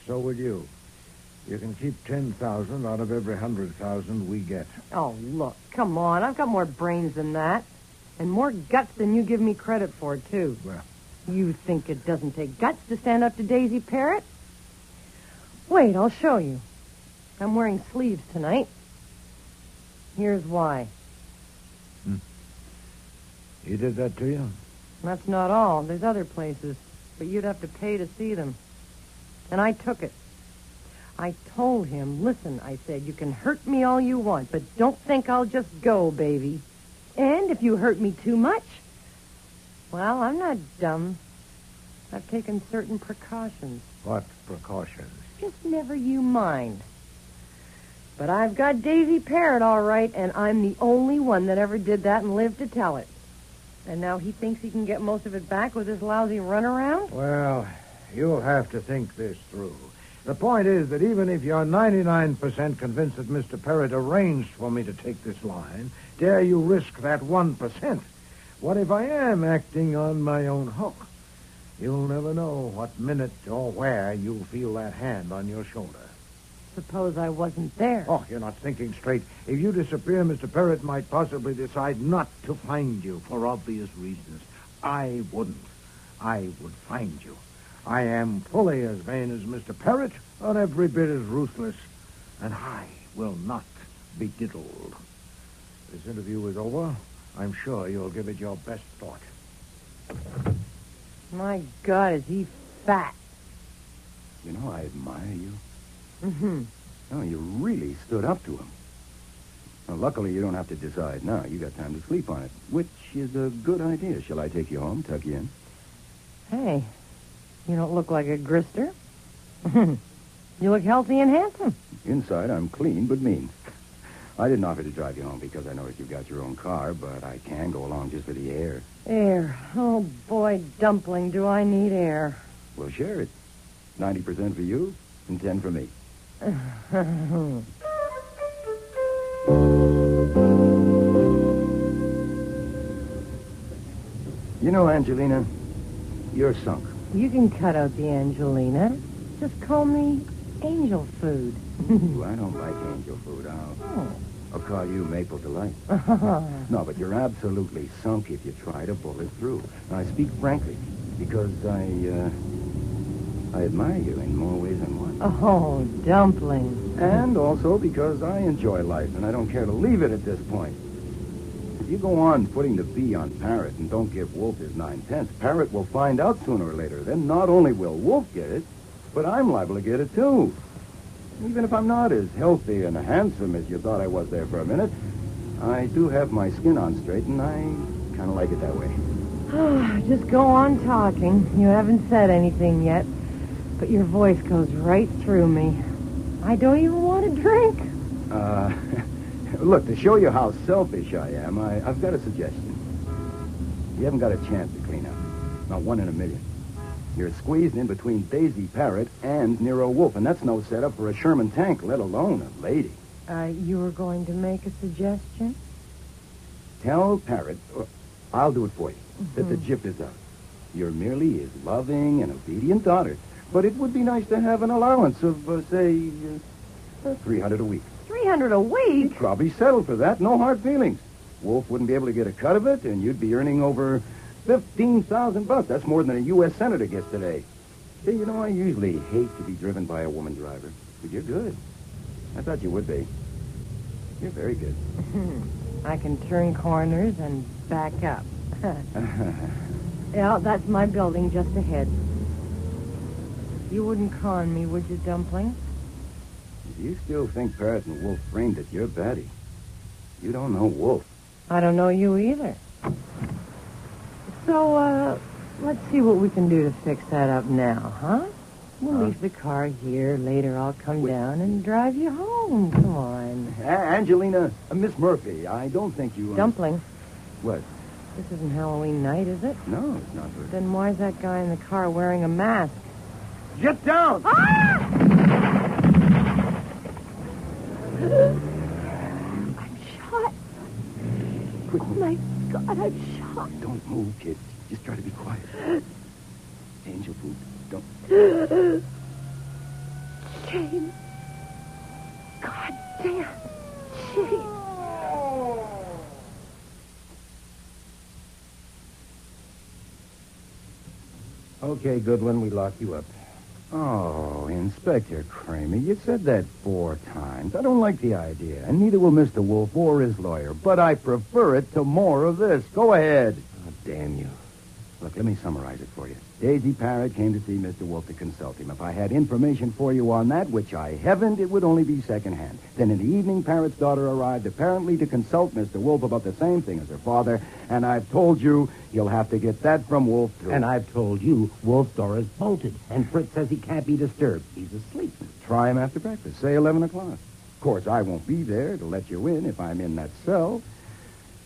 So will you. You can keep 10,000 out of every 100,000 we get. Oh, look, come on. I've got more brains than that. And more guts than you give me credit for, too. Well, you think it doesn't take guts to stand up to Daisy Parrott? Wait, I'll show you. I'm wearing sleeves tonight. Here's why. He did that to you? That's not all. There's other places. But you'd have to pay to see them. And I took it. I told him, listen, I said, you can hurt me all you want, but don't think I'll just go, baby. And if you hurt me too much, well, I'm not dumb. I've taken certain precautions. What precautions? Just never you mind. But I've got Daisy Parrott all right, and I'm the only one that ever did that and lived to tell it. And now he thinks he can get most of it back with this lousy runaround? Well, you'll have to think this through. The point is that even if you're 99% convinced that Mr. Parrott arranged for me to take this line, dare you risk that 1%? What if I am acting on my own hook? You'll never know what minute or where you'll feel that hand on your shoulder. Suppose I wasn't there. Oh, you're not thinking straight. If you disappear, Mr. Parrott might possibly decide not to find you for obvious reasons. I wouldn't. I would find you. I am fully as vain as Mr. Parrott, but every bit as ruthless, and I will not be diddled. This interview is over. I'm sure you'll give it your best thought. My God, is he fat? You know, I admire you. Mm-hmm. Oh, you really stood up to him. Well, luckily, you don't have to decide now. You got time to sleep on it, which is a good idea. Shall I take you home, tuck you in? Hey, you don't look like a grister. You look healthy and handsome. Inside, I'm clean but mean. I didn't offer to drive you home because I noticed you've got your own car, but I can go along just for the air. Air. Oh, boy, Dumpling, do I need air. We'll share it. 90% for you and 10 for me. You know, Angelina, you're sunk. You can cut out the Angelina. Just call me Angel Food. Ooh, I don't like angel food. I'll call you Maple Delight. No, but you're absolutely sunk if you try to pull it through. Now, I speak frankly because I admire you in more ways than one. Oh, Dumpling. And also because I enjoy life, and I don't care to leave it at this point. If you go on putting the B on Parrott and don't give Wolf his 9/10, Parrott will find out sooner or later. Then not only will Wolf get it, but I'm liable to get it, too. Even if I'm not as healthy and handsome as you thought I was there for a minute, I do have my skin on straight, and I kind of like it that way. Just go on talking. You haven't said anything yet, but your voice goes right through me. I don't even want to drink. Look, to show you how selfish I am, I've got a suggestion. You haven't got a chance to clean up. Not one in a million. You're squeezed in between Daisy Parrott and Nero Wolfe, and that's no setup for a Sherman tank, let alone a lady. You were going to make a suggestion? Tell Parrott, or I'll do it for you, that the gyp is up. You're merely his loving and obedient daughter, but it would be nice to have an allowance of, say, $300 a week. $300 a week? You'd probably settle for that, no hard feelings. Wolf wouldn't be able to get a cut of it, and you'd be earning over $15,000. That's more than a U.S. senator gets today. Hey, you know, I usually hate to be driven by a woman driver, but you're good. I thought you would be. You're very good. I can turn corners and back up. Yeah, that's my building just ahead. You wouldn't con me, would you, Dumpling? If you still think Parrott and Wolf framed it, you're batty. You don't know Wolf. I don't know you either. So, let's see what we can do to fix that up now, huh? We'll leave the car here. Later I'll come down and drive you home. Come on. Angelina, Miss Murphy, I don't think you... Dumpling. What? This isn't Halloween night, is it? No, it's not. Then why's that guy in the car wearing a mask? Get down! Ah! I'm shot. Quick. Oh, my God, I'm shot. Don't move, kid. Just try to be quiet. Angel food. Don't... Shame. God damn. Shame. Okay, Goodwin, we lock you up. Oh, Inspector Kramer, you said that 4 times. I don't like the idea, and neither will Mr. Wolfe or his lawyer, but I prefer it to more of this. Go ahead. Oh, damn you. Look, let me summarize it for you. Daisy Parrott came to see Mr. Wolfe to consult him. If I had information for you on that, which I haven't, it would only be secondhand. Then in the evening, Parrott's daughter arrived, apparently to consult Mr. Wolfe about the same thing as her father, and I've told you you'll have to get that from Wolfe, too. And I've told you Wolf's door is bolted, and Fritz says he can't be disturbed. He's asleep. Try him after breakfast, say 11 o'clock. Of course, I won't be there to let you in if I'm in that cell.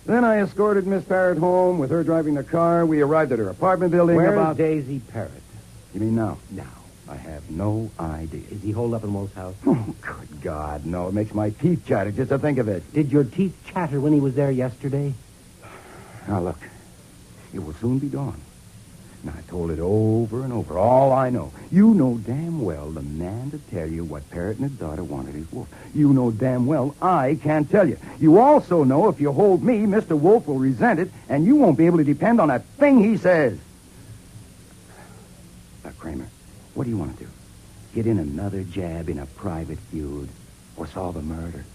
Then I escorted Miss Parrott home with her driving the car. We arrived at her apartment building Where's Daisy Parrott? You mean now? Now. I have no idea. Is he holed up in Wolf's house? Oh, good God, no. It makes my teeth chatter just to think of it. Did your teeth chatter when he was there yesterday? Now, look. It will soon be dawn. Now, I told it over and over. All I know. You know damn well the man to tell you what Parrot and his daughter wanted is Wolf. You know damn well I can't tell you. You also know if you hold me, Mr. Wolf will resent it, and you won't be able to depend on a thing he says. Now, Kramer, what do you want to do? Get in another jab in a private feud or solve a murder?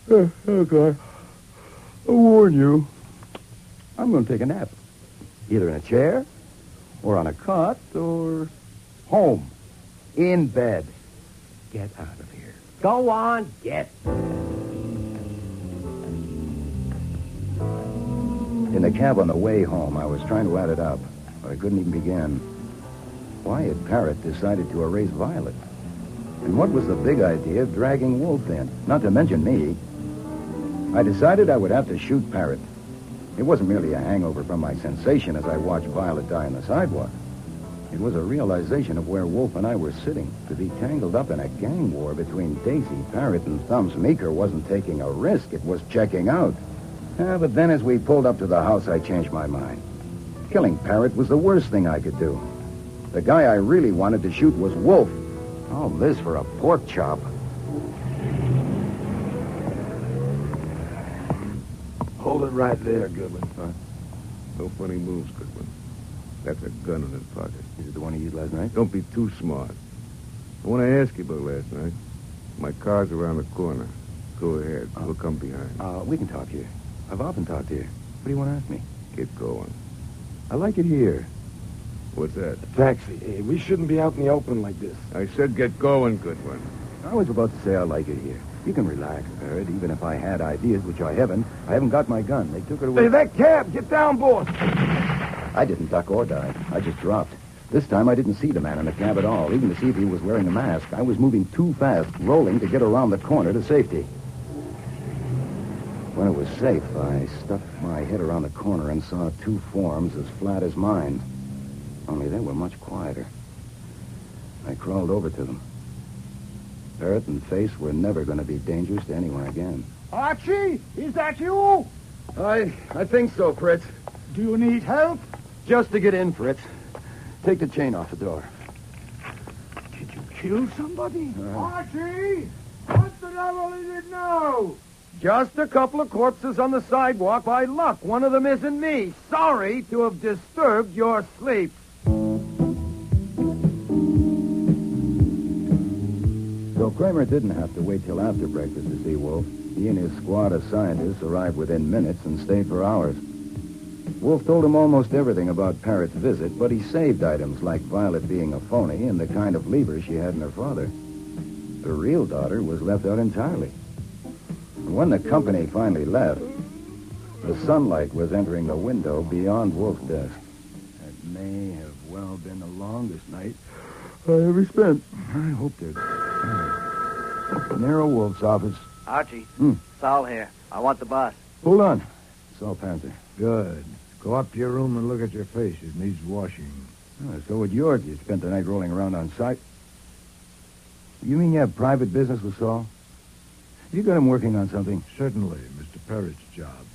Okay. I warn you. I'm going to take a nap. Either in a chair, or on a cot, or home. In bed. Get out of here. Go on, get. In the cab on the way home, I was trying to add it up, but I couldn't even begin. Why had Parrot decided to erase Violet? And what was the big idea of dragging Wolf in? Not to mention me. I decided I would have to shoot Parrot. It wasn't merely a hangover from my sensation as I watched Violet die on the sidewalk. It was a realization of where Wolf and I were sitting. To be tangled up in a gang war between Daisy, Parrot, and Thumbs Meeker wasn't taking a risk. It was checking out. But then as we pulled up to the house, I changed my mind. Killing Parrot was the worst thing I could do. The guy I really wanted to shoot was Wolf. All this for a pork chop. Hold it right there, Goodwin. No funny moves, Goodwin. That's a gun in his pocket. Is it the one he used last night? Don't be too smart. I want to ask you about last night. My car's around the corner. Go ahead. We'll come behind. We can talk here. I've often talked here. What do you want to ask me? Get going. I like it here. What's that? Taxi. Hey, we shouldn't be out in the open like this. I said get going, Goodwin. I was about to say I like it here. You can relax, Parrot. Even if I had ideas, which I haven't got my gun. They took it away. Hey, that cab! Get down, boss! I didn't duck or dive. I just dropped. This time I didn't see the man in the cab at all, even to see if he was wearing a mask. I was moving too fast, rolling to get around the corner to safety. When it was safe, I stuck my head around the corner and saw two forms as flat as mine. Only they were much quieter. I crawled over to them. Parrot and Face were never going to be dangerous to anyone again. Archie, is that you? I think so, Fritz. Do you need help? Just to get in, Fritz. Take the chain off the door. Did you kill somebody? Archie! What the devil is it now? Just a couple of corpses on the sidewalk. By luck, one of them isn't me. Sorry to have disturbed your sleep. So Kramer didn't have to wait till after breakfast to see Wolf. He and his squad of scientists arrived within minutes and stayed for hours. Wolf told him almost everything about Parrot's visit, but he saved items like Violet being a phony and the kind of lever she had in her father. The real daughter was left out entirely. And when the company finally left, the sunlight was entering the window beyond Wolf's desk. That may have well been the longest night I ever spent. I hope they're... Nero Wolfe's office. Archie, Saul here. I want the boss. Hold on. Saul Panther. Good. Go up to your room and look at your face. It needs washing. So would yours. You spent the night rolling around on site. You mean you have private business with Saul? You got him working on something? Certainly, Mr. Parrott's job.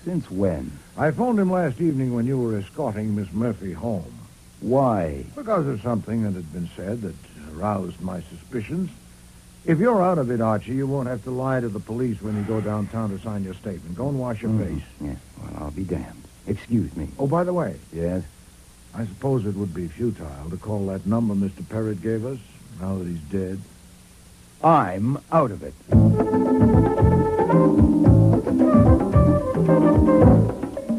Since when? I phoned him last evening when you were escorting Miss Murphy home. Why? Because of something that had been said that aroused my suspicions. If you're out of it, Archie, you won't have to lie to the police when you go downtown to sign your statement. Go and wash your face. Yeah, well, I'll be damned. Excuse me. Oh, by the way. Yes? I suppose it would be futile to call that number Mr. Parrott gave us, now that he's dead. I'm out of it.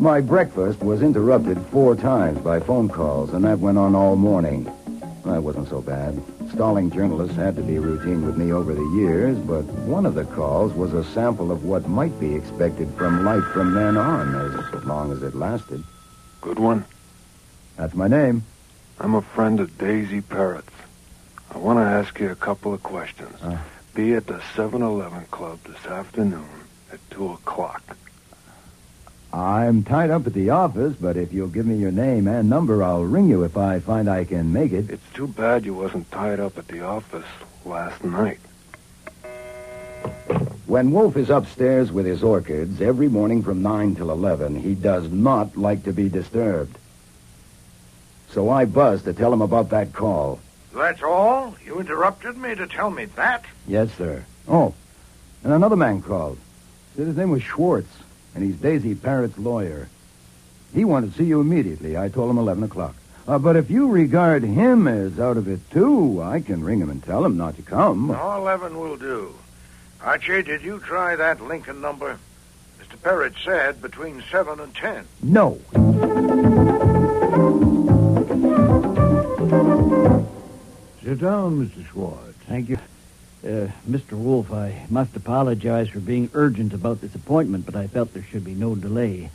My breakfast was interrupted 4 times by phone calls, and that went on all morning. That wasn't so bad. Stalling journalists had to be routine with me over the years, but one of the calls was a sample of what might be expected from life from then on, as long as it lasted. Goodwin? That's my name. I'm a friend of Daisy Parrott's. I want to ask you a couple of questions. Be at the 7-Eleven Club this afternoon at 2 o'clock. I I'm tied up at the office, but if you'll give me your name and number, I'll ring you if I find I can make it. It's too bad you wasn't tied up at the office last night. When Wolfe is upstairs with his orchids, every morning from 9 till 11, he does not like to be disturbed. So I buzzed to tell him about that call. That's all? You interrupted me to tell me that? Yes, sir. Oh, and another man called. Said his name was Schwartz, and he's Daisy Parrott's lawyer. He wanted to see you immediately. I told him 11 o'clock. But if you regard him as out of it, too, I can ring him and tell him not to come. No, 11 will do. Archie, did you try that Lincoln number? Mr. Parrott said between 7 and 10. No. Sit down, Mr. Schwartz. Thank you. Mr. Wolfe, I must apologize for being urgent about this appointment, but I felt there should be no delay.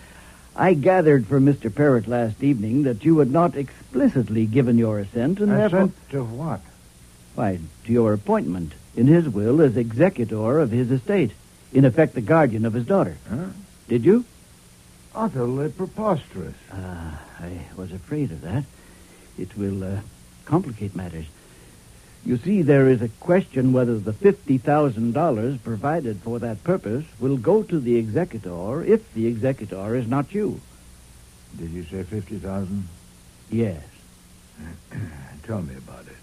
I gathered from Mr. Parrott last evening that you had not explicitly given your assent, and therefore... Assent to what? Why, to your appointment in his will as executor of his estate, in effect the guardian of his daughter. Huh? Did you? Utterly preposterous. I was afraid of that. It will complicate matters. You see, there is a question whether the $50,000 provided for that purpose will go to the executor if the executor is not you. Did you say 50,000? Yes. Tell me about it.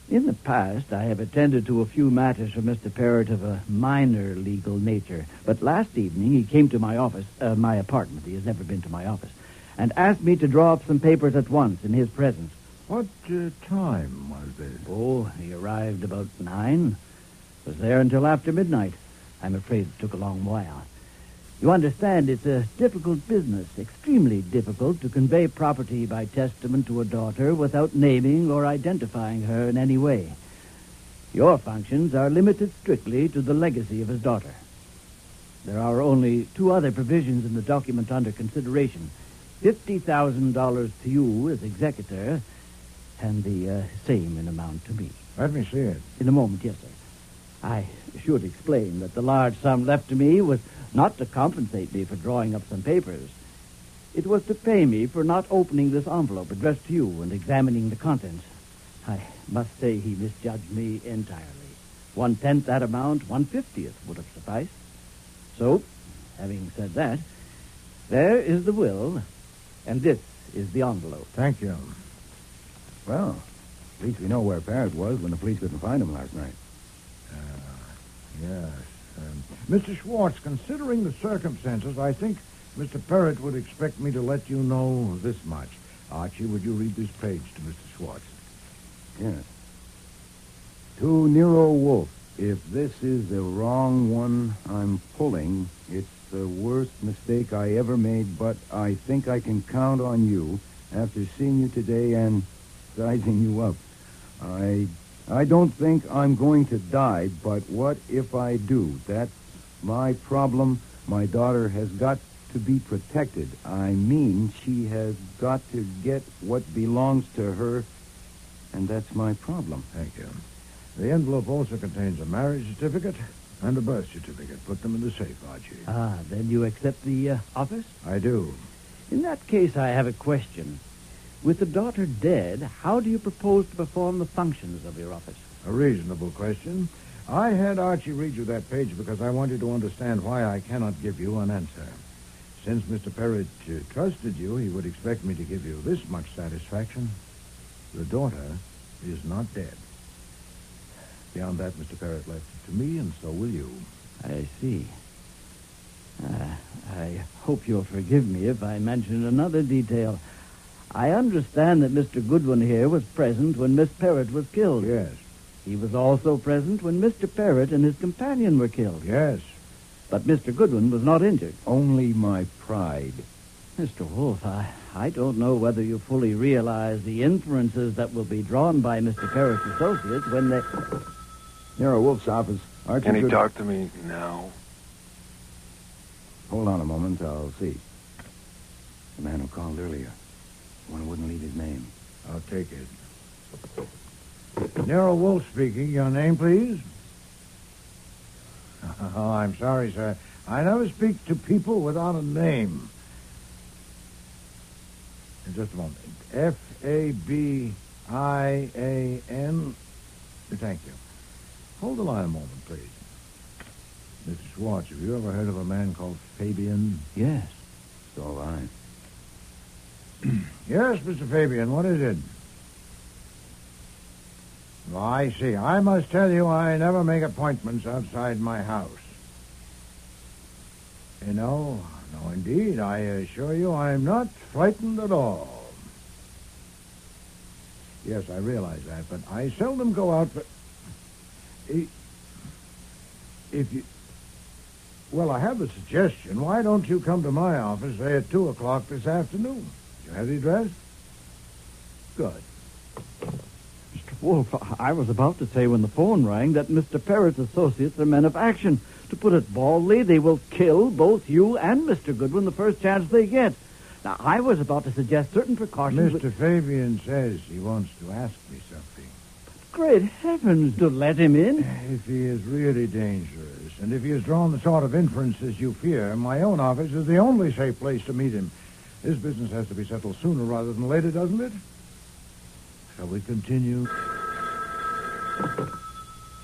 In the past, I have attended to a few matters for Mr. Parrott of a minor legal nature. But last evening, he came to my office, my apartment. He has never been to my office, and asked me to draw up some papers at once in his presence. What time was this? Oh, he arrived about 9. Was there until after midnight. I'm afraid it took a long while. You understand, it's a difficult business, extremely difficult to convey property by testament to a daughter without naming or identifying her in any way. Your functions are limited strictly to the legacy of his daughter. There are only 2 other provisions in the document under consideration. $50,000 to you as executor, and the same in amount to me. Let me see it. In a moment, yes, sir. I should explain that the large sum left to me was not to compensate me for drawing up some papers. It was to pay me for not opening this envelope addressed to you and examining the contents. I must say he misjudged me entirely. 1/10 that amount, 1/50 would have sufficed. So, having said that, there is the will, and this is the envelope. Thank you. Well, at least we know where Parrott was when the police couldn't find him last night. Yes. Mr. Schwartz, considering the circumstances, I think Mr. Parrott would expect me to let you know this much. Archie, would you read this page to Mr. Schwartz? Yes. To Nero Wolfe, if this is the wrong one I'm pulling, it's the worst mistake I ever made, but I think I can count on you after seeing you today and sizing you up. I don't think I'm going to die, but what if I do? That's my problem. My daughter has got to be protected. I mean, she has got to get what belongs to her, and that's my problem. Thank you. The envelope also contains a marriage certificate and a birth certificate. Put them in the safe, Archie. Then you accept the office? I do. In that case, I have a question. With the daughter dead, how do you propose to perform the functions of your office? A reasonable question. I had Archie read you that page because I wanted to understand why I cannot give you an answer. Since Mr. Parrott trusted you, he would expect me to give you this much satisfaction. The daughter is not dead. Beyond that, Mr. Parrott left it to me, and so will you. I see. I hope you'll forgive me if I mention another detail. I understand that Mr. Goodwin here was present when Miss Parrott was killed. Yes. He was also present when Mr. Parrott and his companion were killed. Yes. But Mr. Goodwin was not injured. Only my pride. Mr. Wolfe, I don't know whether you fully realize the inferences that will be drawn by Mr. Parrott's associates when they... Nero Wolfe's office. Archie Can he talk to me now? Hold on a moment, I'll see. The man who called earlier. One who wouldn't leave his name. I'll take it. Nero Wolfe speaking. Your name, please? Oh, I'm sorry, sir. I never speak to people without a name. Just a moment. Fabian. Thank you. Hold the line a moment, please. Mr. Schwartz, have you ever heard of a man called Fabian? Yes. So have I. Yes, Mr. Fabian, what is it? Oh, I see. I must tell you, I never make appointments outside my house. No, indeed. I assure you I'm not frightened at all. Yes, I realize that, but I seldom go out for... If you... Well, I have a suggestion. Why don't you come to my office, say, at 2 o'clock this afternoon? You have the address? Good. Mr. Wolfe, I was about to say when the phone rang that Mr. Parrott's associates are men of action. To put it baldly, they will kill both you and Mr. Goodwin the first chance they get. Now, I was about to suggest certain precautions... Mr. Fabian says he wants to ask me something. Great heavens, to let him in? If he is really dangerous, and if he has drawn the sort of inferences you fear, my own office is the only safe place to meet him. This business has to be settled sooner rather than later, doesn't it? Shall we continue?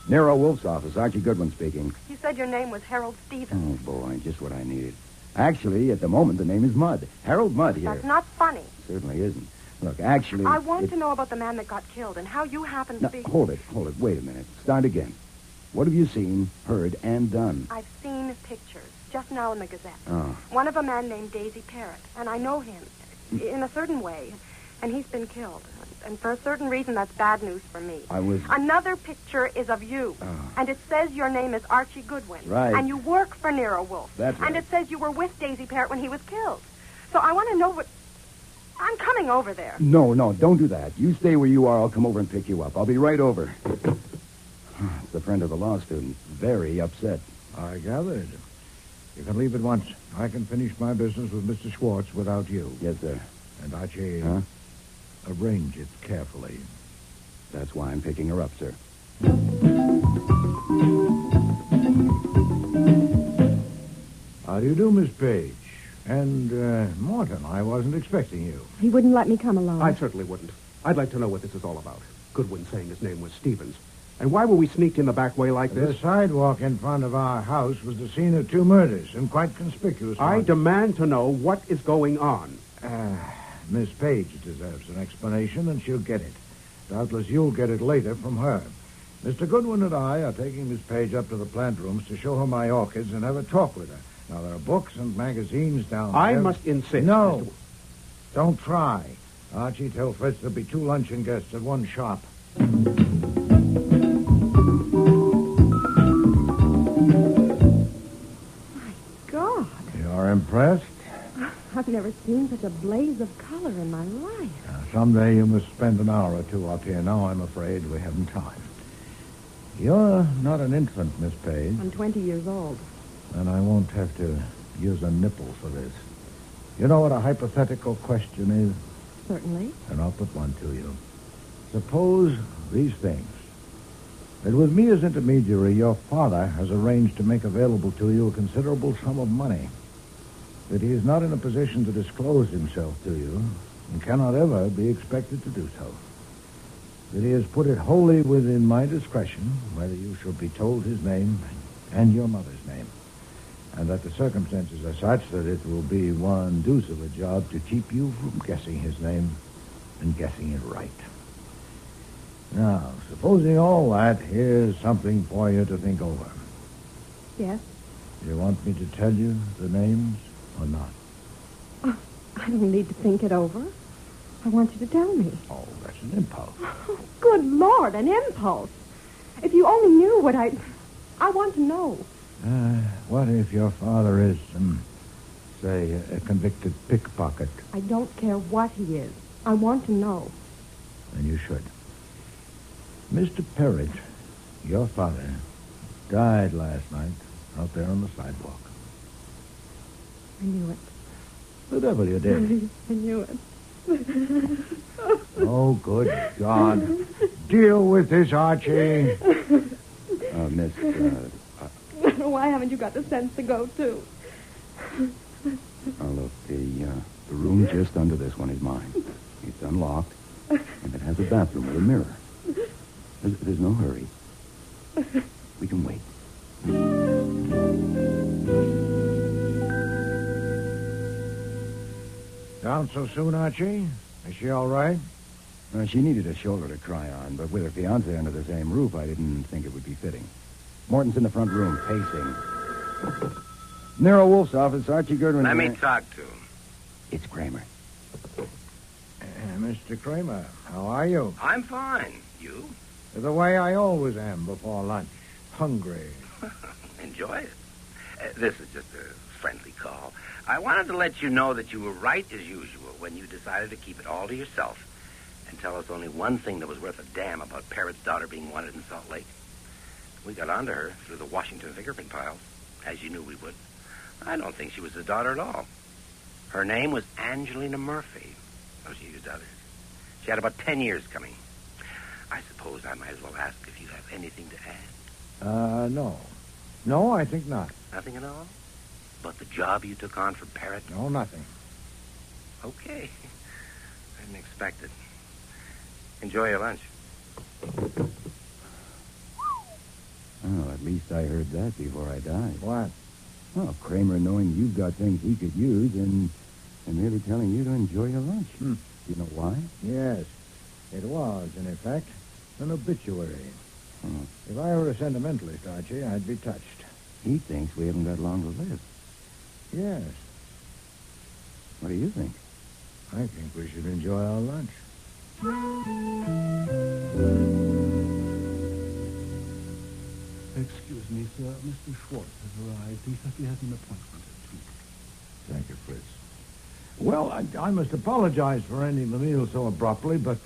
Nero Wolfe's office, Archie Goodwin speaking. You said your name was Harold Stevens. Oh, boy, just what I needed. Actually, at the moment, the name is Mudd. Harold Mudd here. That's not funny. Certainly isn't. Look, actually... I want to know about the man that got killed and how you happen to be... Hold it. Wait a minute. Start again. What have you seen, heard, and done? I've seen pictures, just now in the Gazette. Oh. One of a man named Daisy Parrott, and I know him in a certain way, and he's been killed. And for a certain reason, that's bad news for me. Another picture is of you, and it says your name is Archie Goodwin. Right. And you work for Nero Wolfe. That's right. And it says you were with Daisy Parrott when he was killed. So I want to know what... I'm coming over there. No, don't do that. You stay where you are. I'll come over and pick you up. I'll be right over. It's the friend of the law student. Very upset. I gathered. You can leave at once. I can finish my business with Mr. Schwartz without you. Yes, sir. And Archie, arrange it carefully. That's why I'm picking her up, sir. How do you do, Miss Page? And, Morton, I wasn't expecting you. He wouldn't let me come along. I certainly wouldn't. I'd like to know what this is all about. Goodwin saying his name was Stevens. And why were we sneaked in the back way like this? The sidewalk in front of our house was the scene of 2 murders, and quite conspicuous. I demand to know what is going on. Miss Page deserves an explanation, and she'll get it. Doubtless you'll get it later from her. Mr. Goodwin and I are taking Miss Page up to the plant rooms to show her my orchids and have a talk with her. Now, there are books and magazines down there. I must insist. No. Don't try. Archie, tell Fritz there'll be 2 luncheon guests at one shop. God. You're impressed? I've never seen such a blaze of color in my life. Someday you must spend an hour or 2 up here. Now I'm afraid we haven't time. You're not an infant, Miss Page. I'm 20 years old. And I won't have to use a nipple for this. You know what a hypothetical question is? Certainly. And I'll put one to you. Suppose these things. That with me as intermediary, your father has arranged to make available to you a considerable sum of money. That he is not in a position to disclose himself to you and cannot ever be expected to do so. That he has put it wholly within my discretion whether you shall be told his name and your mother's name. And that the circumstances are such that it will be one deuce of a job to keep you from guessing his name and guessing it right. Now, supposing all that, here's something for you to think over. Yes? Do you want me to tell you the names or not? Oh, I don't need to think it over. I want you to tell me. Oh, that's an impulse. Oh, good Lord, an impulse. If you only knew what I want to know. What if your father is, say, a convicted pickpocket? I don't care what he is. I want to know. Then you should. Mr. Parrott, your father, died last night out there on the sidewalk. I knew it. The devil you did. I knew it. Oh, good God. Deal with this, Archie. Miss, Why haven't you got the sense to go, too? look, the The room just under this one is mine. It's unlocked, and it has a bathroom with a mirror. There's no hurry. We can wait. Down so soon, Archie? Is she all right? She needed a shoulder to cry on, but with her fiancé under the same roof, I didn't think it would be fitting. Morton's in the front room, pacing. Nero Wolfe's office, Archie Goodwin. Let me talk to him. It's Kramer. Mr. Kramer, how are you? I'm fine. You? The way I always am before lunch. Hungry. Enjoy it. This is just a friendly call. I wanted to let you know that you were right as usual when you decided to keep it all to yourself and tell us only one thing that was worth a damn about Parrot's daughter being wanted in Salt Lake. We got onto her through the Washington fingerprint piles, as you knew we would. I don't think she was his daughter at all. Her name was Angelina Murphy. Oh, she used others. She had about 10 years coming. I suppose I might as well ask if you have anything to add. No. No, I think not. Nothing at all? About the job you took on for Parrot? No, nothing. Okay. I didn't expect it. Enjoy your lunch. Oh, at least I heard that before I died. What? Well, Kramer knowing you've got things he could use and merely telling you to enjoy your lunch. Do you know why? Yes. It was, in effect, an obituary. If I were a sentimentalist, Archie, I'd be touched. He thinks we haven't got long to live. Yes. What do you think? I think we should enjoy our lunch. Excuse me, sir. Mr. Schwartz has arrived. He said he has an appointment at 2. Thank you, Fritz. Well, I must apologize for ending the meal so abruptly, but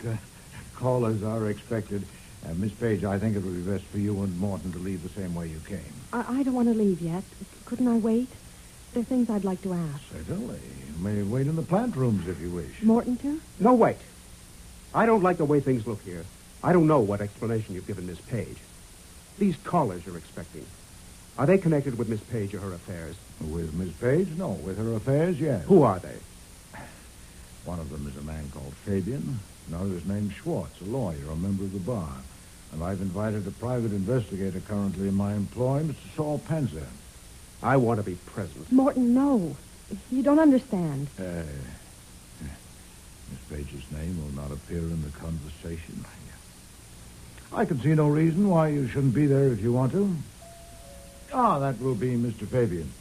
callers are expected. Miss Page, I think it would be best for you and Morton to leave the same way you came. I don't want to leave yet. Couldn't I wait? There are things I'd like to ask. Certainly. You may wait in the plant rooms if you wish. Morton, too? No, wait. I don't like the way things look here. I don't know what explanation you've given Miss Page. These callers you're expecting, are they connected with Miss Page or her affairs? With Miss Page? No. With her affairs, yes. Who are they? One of them is a man called Fabian. Another is named Schwartz, a lawyer, a member of the bar. And I've invited a private investigator currently in my employ, Mr. Saul Panzer. I want to be present. Morton, no. You don't understand. Miss Page's name will not appear in the conversation. I can see no reason why you shouldn't be there if you want to. That will be Mr. Fabian.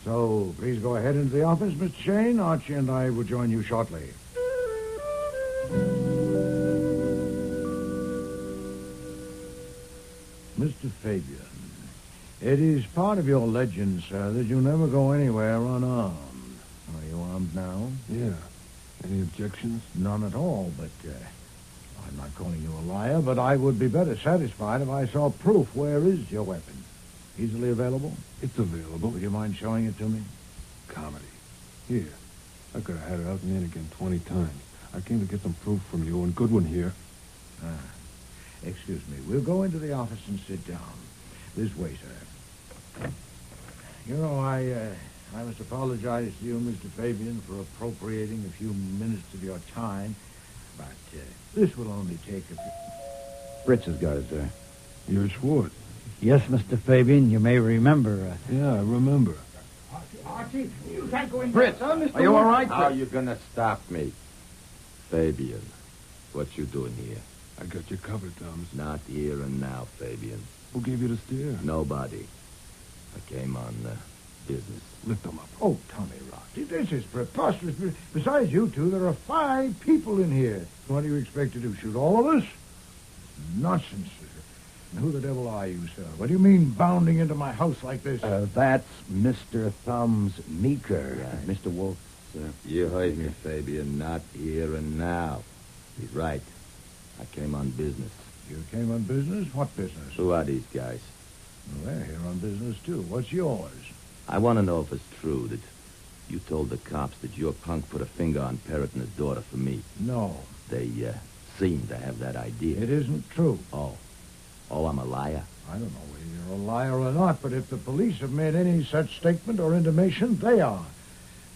So please go ahead into the office, Mr. Shane. Archie and I will join you shortly. Mr. Fabian, it is part of your legend, sir, that you never go anywhere unarmed. Are you armed now? Yeah. Any objections? None at all, but I'm not calling you a liar, but I would be better satisfied if I saw proof. Where is your weapon? Easily available? It's available. Would you mind showing it to me? Comedy. Here. I could have had it out and in again 20 times. I came to get some proof from you and Goodwin here. Excuse me. We'll go into the office and sit down. This way, sir. You know, I must apologize to you, Mr. Fabian, for appropriating a few minutes of your time, but this will only take a few... Fritz has got it, sir. You're Schwartz. Yes, Mr. Fabian, you may remember. Yeah, I remember. Archie, you can't go in. Fritz, Mr. are you all right? How are you gonna stop me? Fabian, what you doing here? I got you covered, Thomas. Not here and now, Fabian. Who gave you the steer? Nobody. I came on business. Lift them up. Oh, Tommy Rocky, this is preposterous. Besides you two, there are 5 people in here. What do you expect to do, shoot all of us? Nonsense. And who the devil are you, sir? What do you mean bounding into my house like this? That's Mr. Thumbs Meeker. Right. Mr. Wolfe, sir. You heard me, Fabian. Not here and now. He's right. I came on business. You came on business? What business? Who are these guys? Well, they're here on business, too. What's yours? I want to know if it's true that you told the cops that your punk put a finger on Parrot and his daughter for me. No. They seem to have that idea. It isn't true. Oh, I'm a liar? I don't know whether you're a liar or not, but if the police have made any such statement or intimation, they are.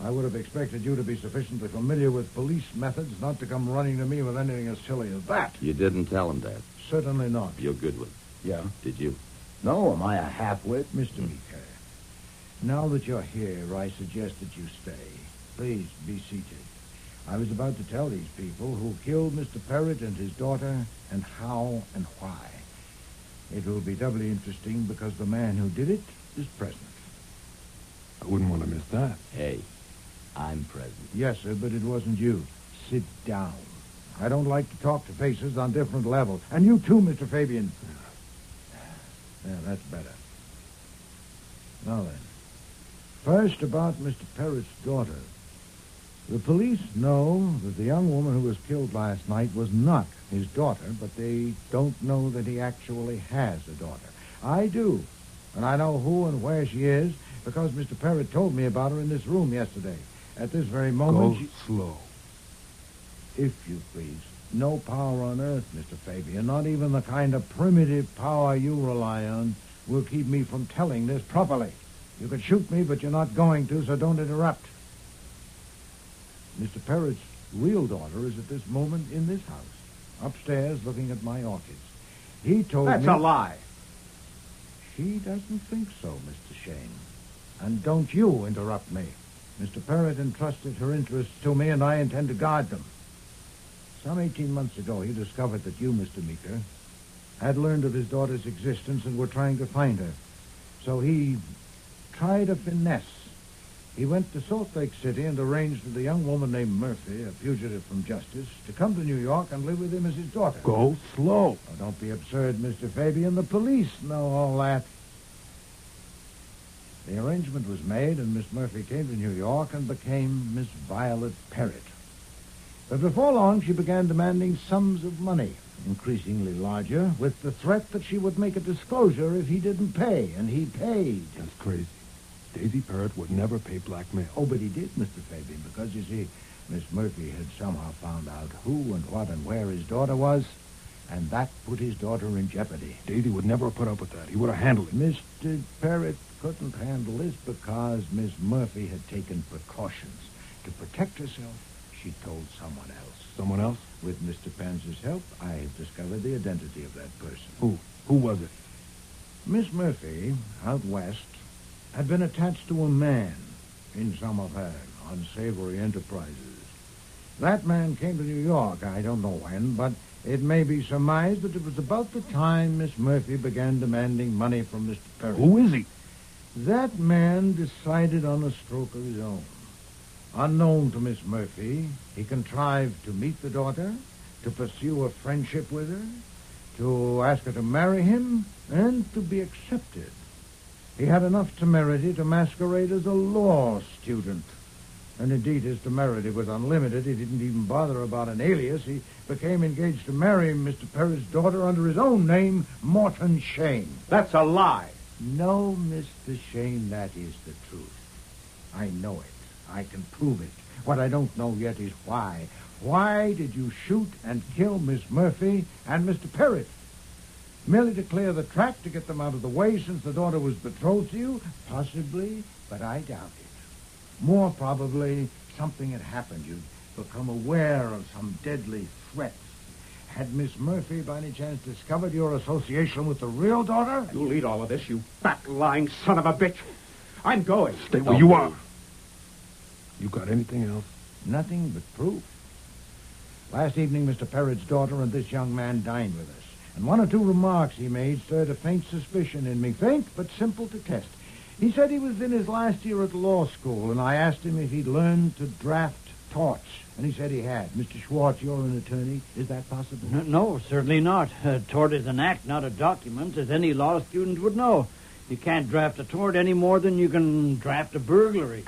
I would have expected you to be sufficiently familiar with police methods not to come running to me with anything as silly as that. You didn't tell him that. Certainly not. You're Goodwin. Yeah? Did you? No, am I a half-wit? Mr. Meeker, now that you're here, I suggest that you stay. Please, be seated. I was about to tell these people who killed Mr. Parrott and his daughter and how and why. It will be doubly interesting because the man who did it is present. I wouldn't want to miss that. Hey, I'm present. Yes, sir, but it wasn't you. Sit down. I don't like to talk to faces on different levels. And you too, Mr. Fabian. Yeah, that's better. Now then, first about Mr. Parrott's daughter. The police know that the young woman who was killed last night was not his daughter, but they don't know that he actually has a daughter. I do, and I know who and where she is because Mr. Parrott told me about her in this room yesterday. At this very moment... Go slow. If you please. No power on earth, Mr. Fabian, not even the kind of primitive power you rely on, will keep me from telling this properly. You can shoot me, but you're not going to, so don't interrupt. Mr. Parrott's real daughter is at this moment in this house, upstairs looking at my orchids. He told me... That's a lie. She doesn't think so, Mr. Shane. And don't you interrupt me. Mr. Parrott entrusted her interests to me, and I intend to guard them. Some 18 months ago, he discovered that you, Mr. Meeker, had learned of his daughter's existence and were trying to find her. So he tried a finesse. He went to Salt Lake City and arranged with a young woman named Murphy, a fugitive from justice, to come to New York and live with him as his daughter. Go slow. Oh, don't be absurd, Mr. Fabian. The police know all that. The arrangement was made, and Miss Murphy came to New York and became Miss Violet Parrott. But before long, she began demanding sums of money, increasingly larger, with the threat that she would make a disclosure if he didn't pay, and he paid. That's crazy. Daisy Parrott would never pay blackmail. Oh, but he did, Mr. Fabian, because, you see, Miss Murphy had somehow found out who and what and where his daughter was, and that put his daughter in jeopardy. Daisy would never have put up with that. He would have handled it. Mr. Parrott couldn't handle this because Miss Murphy had taken precautions. To protect herself, she told someone else. Someone else? With Mr. Panzer's help, I have discovered the identity of that person. Who? Who was it? Miss Murphy, out west, had been attached to a man in some of her unsavory enterprises. That man came to New York, I don't know when, but it may be surmised that it was about the time Miss Murphy began demanding money from Mr. Parrott. Who is he? That man decided on a stroke of his own. Unknown to Miss Murphy, he contrived to meet the daughter, to pursue a friendship with her, to ask her to marry him, and to be accepted. He had enough temerity to masquerade as a law student. And indeed, his temerity was unlimited. He didn't even bother about an alias. He became engaged to marry Mr. Parrott's daughter under his own name, Morton Shane. That's a lie. No, Mr. Shane, that is the truth. I know it. I can prove it. What I don't know yet is why. Why did you shoot and kill Miss Murphy and Mr. Parrott? Merely to clear the track to get them out of the way since the daughter was betrothed to you? Possibly, but I doubt it. More probably, something had happened. You'd become aware of some deadly threats. Had Miss Murphy, by any chance, discovered your association with the real daughter? You'll eat all of this, you fat, lying son of a bitch. I'm going. Stay where you are. You got anything else? Nothing but proof. Last evening, Mr. Parrott's daughter and this young man dined with us. And one or two remarks he made stirred a faint suspicion in me. Faint, but simple to test. He said he was in his last year at law school, and I asked him if he'd learned to draft torts. And he said he had. Mr. Schwartz, you're an attorney. Is that possible? No, certainly not. A tort is an act, not a document, as any law student would know. You can't draft a tort any more than you can draft a burglary.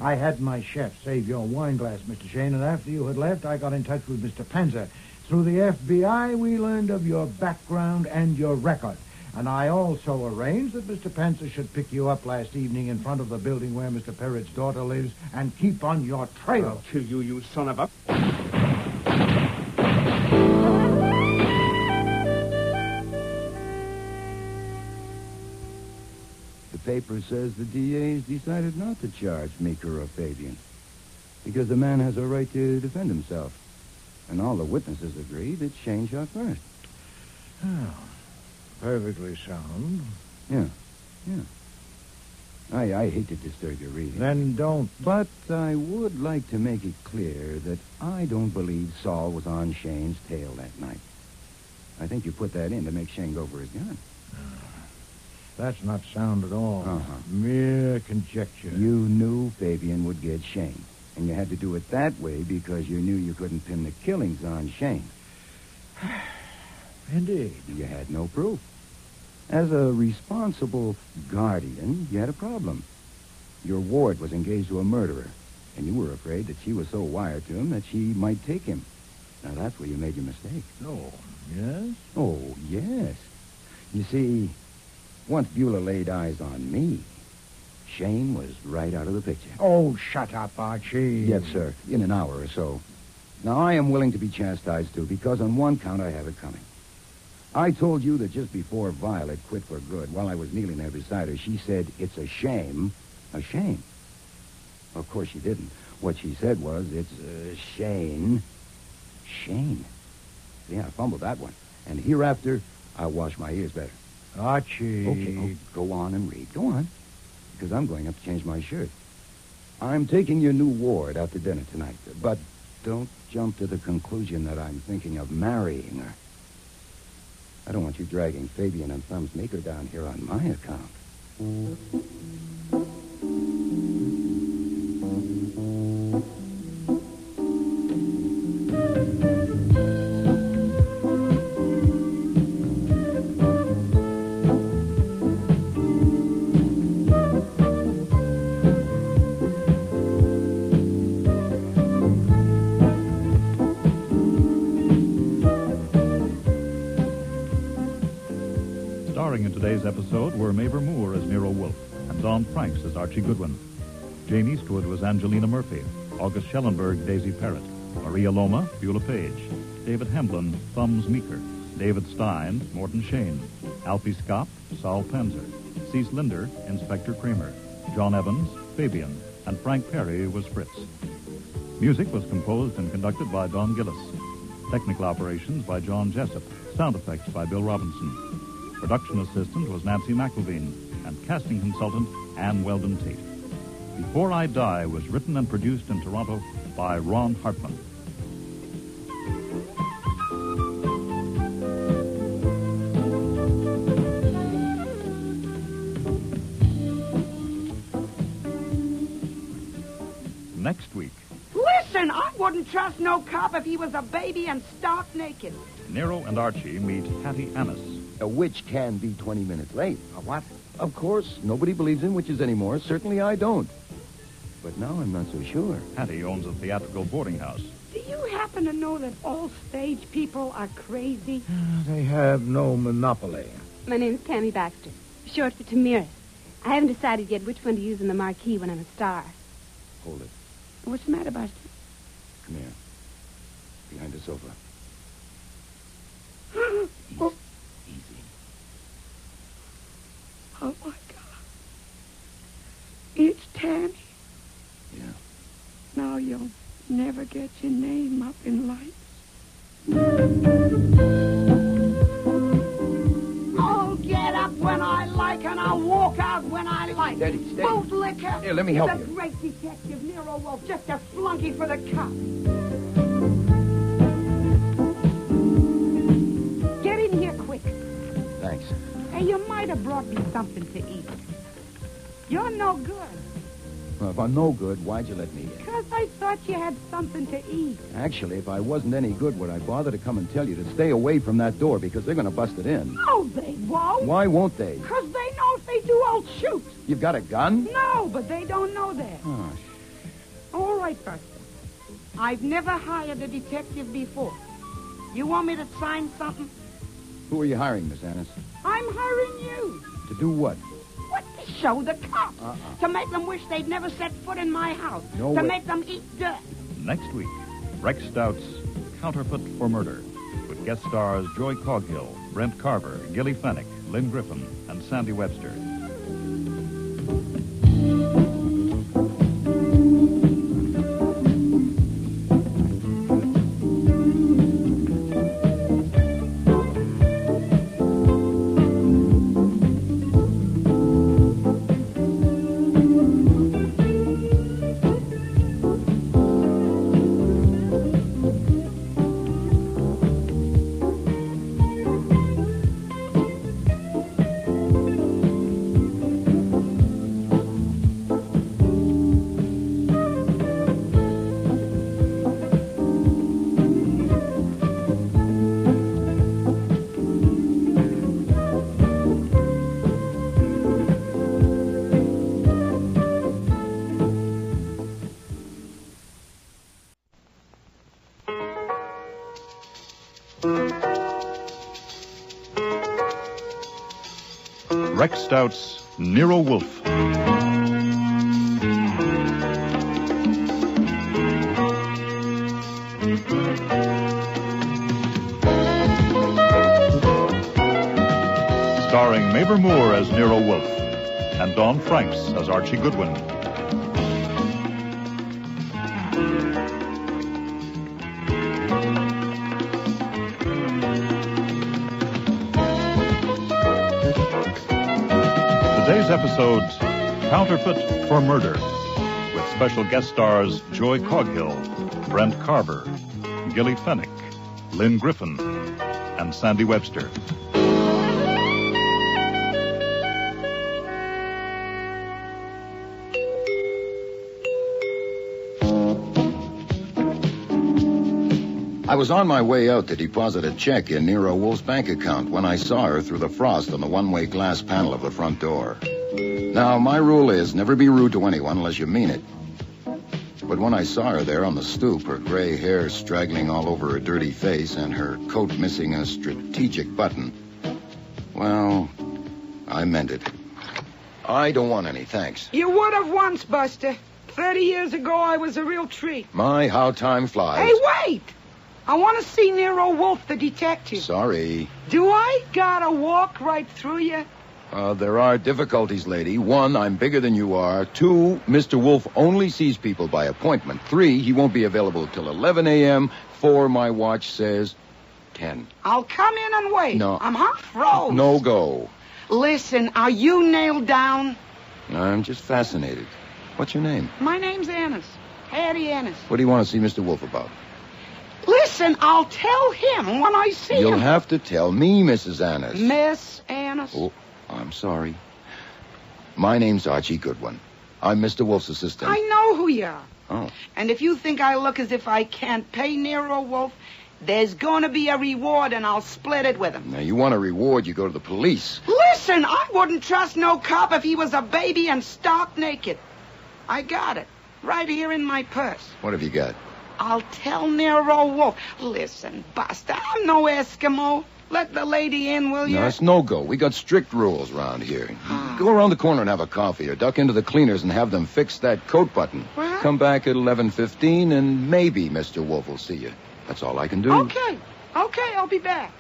I had my chef save your wine glass, Mr. Shane, and after you had left, I got in touch with Mr. Panzer. Through the FBI, we learned of your background and your record. And I also arranged that Mr. Panzer should pick you up last evening in front of the building where Mr. Parrott's daughter lives and keep on your trail. I'll kill you, you son of a... The paper says the DA's decided not to charge Meeker or Fabian because the man has a right to defend himself. And all the witnesses agree that Shane shot first. Oh, perfectly sound. Yeah. I hate to disturb your reading. Then don't. But I would like to make it clear that I don't believe Saul was on Shane's tail that night. I think you put that in to make Shane go for his gun. That's not sound at all. Uh-huh. Mere conjecture. You knew Fabian would get Shane. And you had to do it that way because you knew you couldn't pin the killings on Shane. Indeed. You had no proof. As a responsible guardian, you had a problem. Your ward was engaged to a murderer, and you were afraid that she was so wired to him that she might take him. Now, that's where you made your mistake. Oh, yes? Oh, yes. You see, once Beulah laid eyes on me, Shane was right out of the picture. Oh, shut up, Archie. Yes, sir. In an hour or so. Now, I am willing to be chastised, too, because on one count I have it coming. I told you that just before Violet quit for good, while I was kneeling there beside her, she said, "It's a shame." A shame. Of course she didn't. What she said was, "It's a Shane." Shane. Yeah, I fumbled that one. And hereafter, I'll wash my ears better. Archie. Okay, go on and read. Go on. Because I'm going up to change my shirt. I'm taking your new ward out to dinner tonight. But don't jump to the conclusion that I'm thinking of marrying her. I don't want you dragging Fabian and Thumbs Meeker down here on my account. Starring in today's episode were Mavor Moore as Nero Wolfe and Don Franks as Archie Goodwin. Jane Eastwood was Angelina Murphy, August Schellenberg, Daisy Parrott, Maria Loma, Beulah Page, David Hemblin, Thumbs Meeker, David Stein, Morton Shane, Alfie Scott, Saul Panzer, Cease Linder, Inspector Kramer, John Evans, Fabian, and Frank Perry was Fritz. Music was composed and conducted by Don Gillis. Technical operations by John Jessup. Sound effects by Bill Robinson. Production assistant was Nancy McElveen, and casting consultant Ann Weldon Tate. Before I Die was written and produced in Toronto by Ron Hartman. Next week, Listen, I wouldn't trust no cop if he was a baby and stark naked. Nero and Archie meet Hattie Annis. A witch can be 20 minutes late. A what? Of course, nobody believes in witches anymore. Certainly I don't. But now I'm not so sure. Hattie owns a theatrical boarding house. Do you happen to know that all stage people are crazy? They have no monopoly. My name's Tammy Baxter, short for Tamiris. I haven't decided yet which one to use in the marquee when I'm a star. Hold it. What's the matter, Buster? Come here. Behind the sofa. Oh. Easy. Oh, my God. It's Tammy. Yeah. Now you'll never get your name up in lights. I'll get up when I like and I'll walk out when I like. Steady. Both liquor. Here, let me help the you. The great detective, Nero Wolfe, just a flunky for the cops. Get in here quick. Thanks. Hey, you might have brought me something to eat. You're no good. Well, if I'm no good, why'd you let me in? Because I thought you had something to eat. Actually, if I wasn't any good, would I bother to come and tell you to stay away from that door because they're going to bust it in? No, they won't. Why won't they? Because they know if they do, I'll shoot. You've got a gun? No, but they don't know that. Oh, All right, Buster. I've never hired a detective before. You want me to sign something? Who are you hiring, Miss Annis? I'm hiring you. To do what? What? To show the cops. To make them wish they'd never set foot in my house. No to way. make them eat dirt. Next week, Rex Stout's Counterfeit for Murder, with guest stars Joy Coghill, Brent Carver, Gilly Fennick, Lynn Griffin, and Sandy Webster. Rex Stout's Nero Wolfe. Starring Mabel Moore as Nero Wolfe and Dawn Franks as Archie Goodwin. Today's episode, Counterfeit for Murder, with special guest stars Joy Coghill, Brent Carver, Gilly Fennick, Lynn Griffin, and Sandy Webster. I was on my way out to deposit a check in Nero Wolfe's bank account when I saw her through the frost on the one-way glass panel of the front door. Now, my rule is never be rude to anyone unless you mean it. But when I saw her there on the stoop, her gray hair straggling all over her dirty face and her coat missing a strategic button, well, I meant it. I don't want any, thanks. You would have once, Buster. 30 years ago, I was a real treat. My, how time flies. Hey, wait! I want to see Nero Wolfe, the detective. Sorry. Do I gotta walk right through you? There are difficulties, lady. 1, I'm bigger than you are. 2, Mr. Wolfe only sees people by appointment. 3, he won't be available till 11 a.m. 4, my watch says 10. I'll come in and wait. No. I'm half froze. No go. Listen, are you nailed down? I'm just fascinated. What's your name? My name's Annis. Hattie Annis. What do you want to see Mr. Wolfe about? Listen, I'll tell him when I see him. You'll have to tell me, Mrs. Annis. Miss Annis. Oh, I'm sorry. My name's Archie Goodwin. I'm Mr. Wolfe's assistant. I know who you are. Oh. And if you think I look as if I can't pay Nero Wolfe, there's going to be a reward, and I'll split it with him. Now, you want a reward, you go to the police. Listen, I wouldn't trust no cop if he was a baby and stark naked. I got it. Right here in my purse. What have you got? I'll tell Nero Wolfe. Listen, Buster, I'm no Eskimo. Let the lady in, will you? No, it's no-go. We got strict rules around here. Go around the corner and have a coffee, or duck into the cleaners and have them fix that coat button. What? Come back at 11:15, and maybe Mr. Wolfe will see you. That's all I can do. Okay, I'll be back.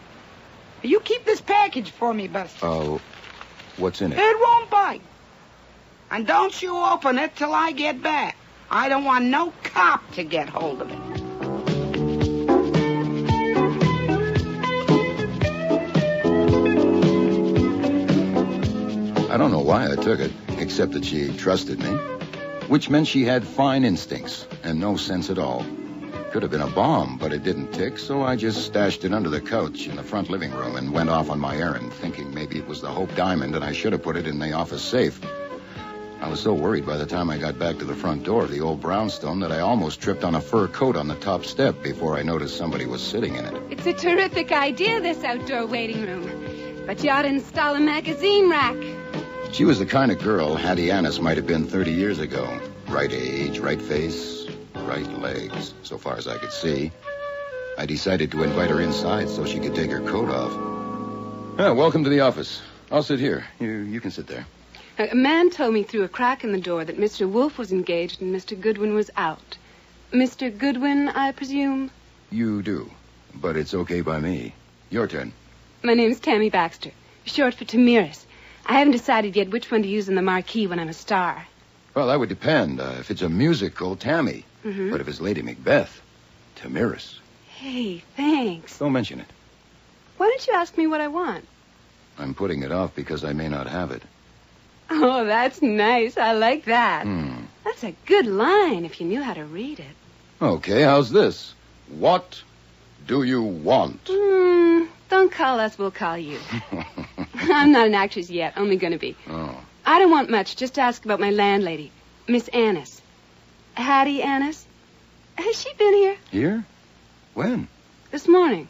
You keep this package for me, Buster. Oh, what's in it? It won't bite. And don't you open it till I get back. I don't want no cop to get hold of it. I don't know why I took it, except that she trusted me, which meant she had fine instincts and no sense at all. Could have been a bomb, but it didn't tick, so I just stashed it under the couch in the front living room and went off on my errand, thinking maybe it was the Hope Diamond and I should have put it in the office safe. I was so worried by the time I got back to the front door of the old brownstone that I almost tripped on a fur coat on the top step before I noticed somebody was sitting in it. It's a terrific idea, this outdoor waiting room. But you ought to install a magazine rack. She was the kind of girl Hattie Annis might have been 30 years ago. Right age, right face, right legs, so far as I could see. I decided to invite her inside so she could take her coat off. Yeah, welcome to the office. I'll sit here. You can sit there. A man told me through a crack in the door that Mr. Wolfe was engaged and Mr. Goodwin was out. Mr. Goodwin, I presume? You do, but it's okay by me. Your turn. My name's Tammy Baxter, short for Tamiris. I haven't decided yet which one to use in the marquee when I'm a star. Well, that would depend. If it's a musical, Tammy. Mm-hmm. But if it's Lady Macbeth, Tamiris. Hey, thanks. Don't mention it. Why don't you ask me what I want? I'm putting it off because I may not have it. Oh, that's nice. I like that. That's a good line if you knew how to read it. Okay, how's this? What do you want? Don't call us, we'll call you. I'm not an actress yet, only gonna be. Oh. I don't want much, just to ask about my landlady, Miss Annis. Hattie Annis. Has she been here? Here? When? This morning.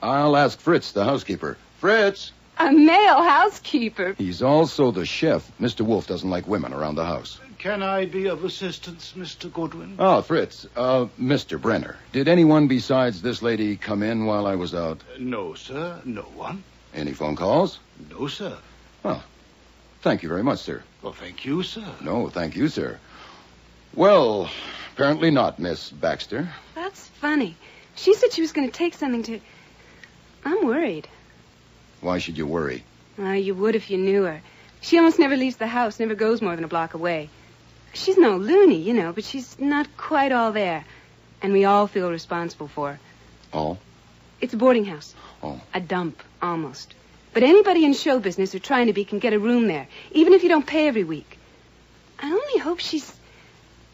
I'll ask Fritz, the housekeeper. Fritz! A male housekeeper. He's also the chef. Mr. Wolfe doesn't like women around the house. Can I be of assistance, Mr. Goodwin? Oh, Fritz. Mr. Brenner. Did anyone besides this lady come in while I was out? No, sir. No one. Any phone calls? No, sir. Oh. Thank you very much, sir. Well, thank you, sir. No, thank you, sir. Well, apparently not, Miss Baxter. That's funny. She said she was going to take something to... I'm worried. Why should you worry? You would if you knew her. She almost never leaves the house, never goes more than a block away. She's no loony, you know, but she's not quite all there. And we all feel responsible for her. All? It's a boarding house. Oh. A dump, almost. But anybody in show business or trying to be can get a room there, even if you don't pay every week. I only hope she's...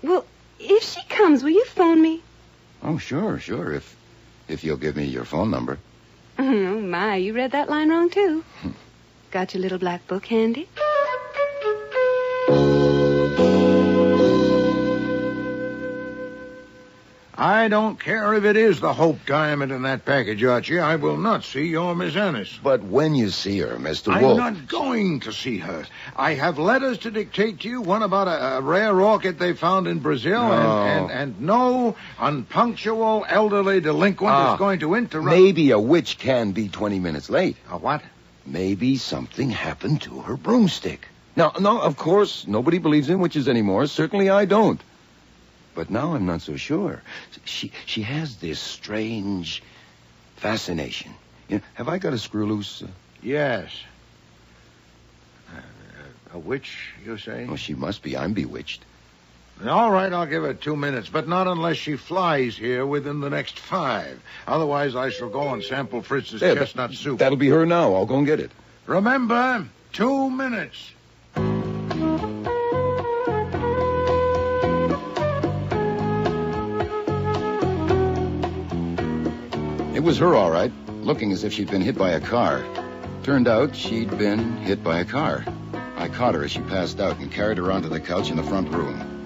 Well, if she comes, will you phone me? Oh, sure. If you'll give me your phone number. Oh, my, you read that line wrong, too. Got your little black book handy? I don't care if it is the Hope diamond in that package, Archie. I will not see your Miss Annis. But when you see her, Mr. I'm Wolfe... not going to see her. I have letters to dictate to you, one about a rare orchid they found in Brazil, and no unpunctual elderly delinquent is going to interrupt... Maybe a witch can be 20 minutes late. A what? Maybe something happened to her broomstick. Now, no, of course, nobody believes in witches anymore. Certainly I don't. But now I'm not so sure. She has this strange fascination. You know, have I got a screw loose? Yes. A witch, you say? Well, she must be. I'm bewitched. All right, I'll give her 2 minutes, but not unless she flies here within the next 5. Otherwise, I shall go and sample Fritz's chestnut soup. That'll be her now. I'll go and get it. Remember, 2 minutes. It was her, all right, looking as if she'd been hit by a car. Turned out she'd been hit by a car. I caught her as she passed out and carried her onto the couch in the front room.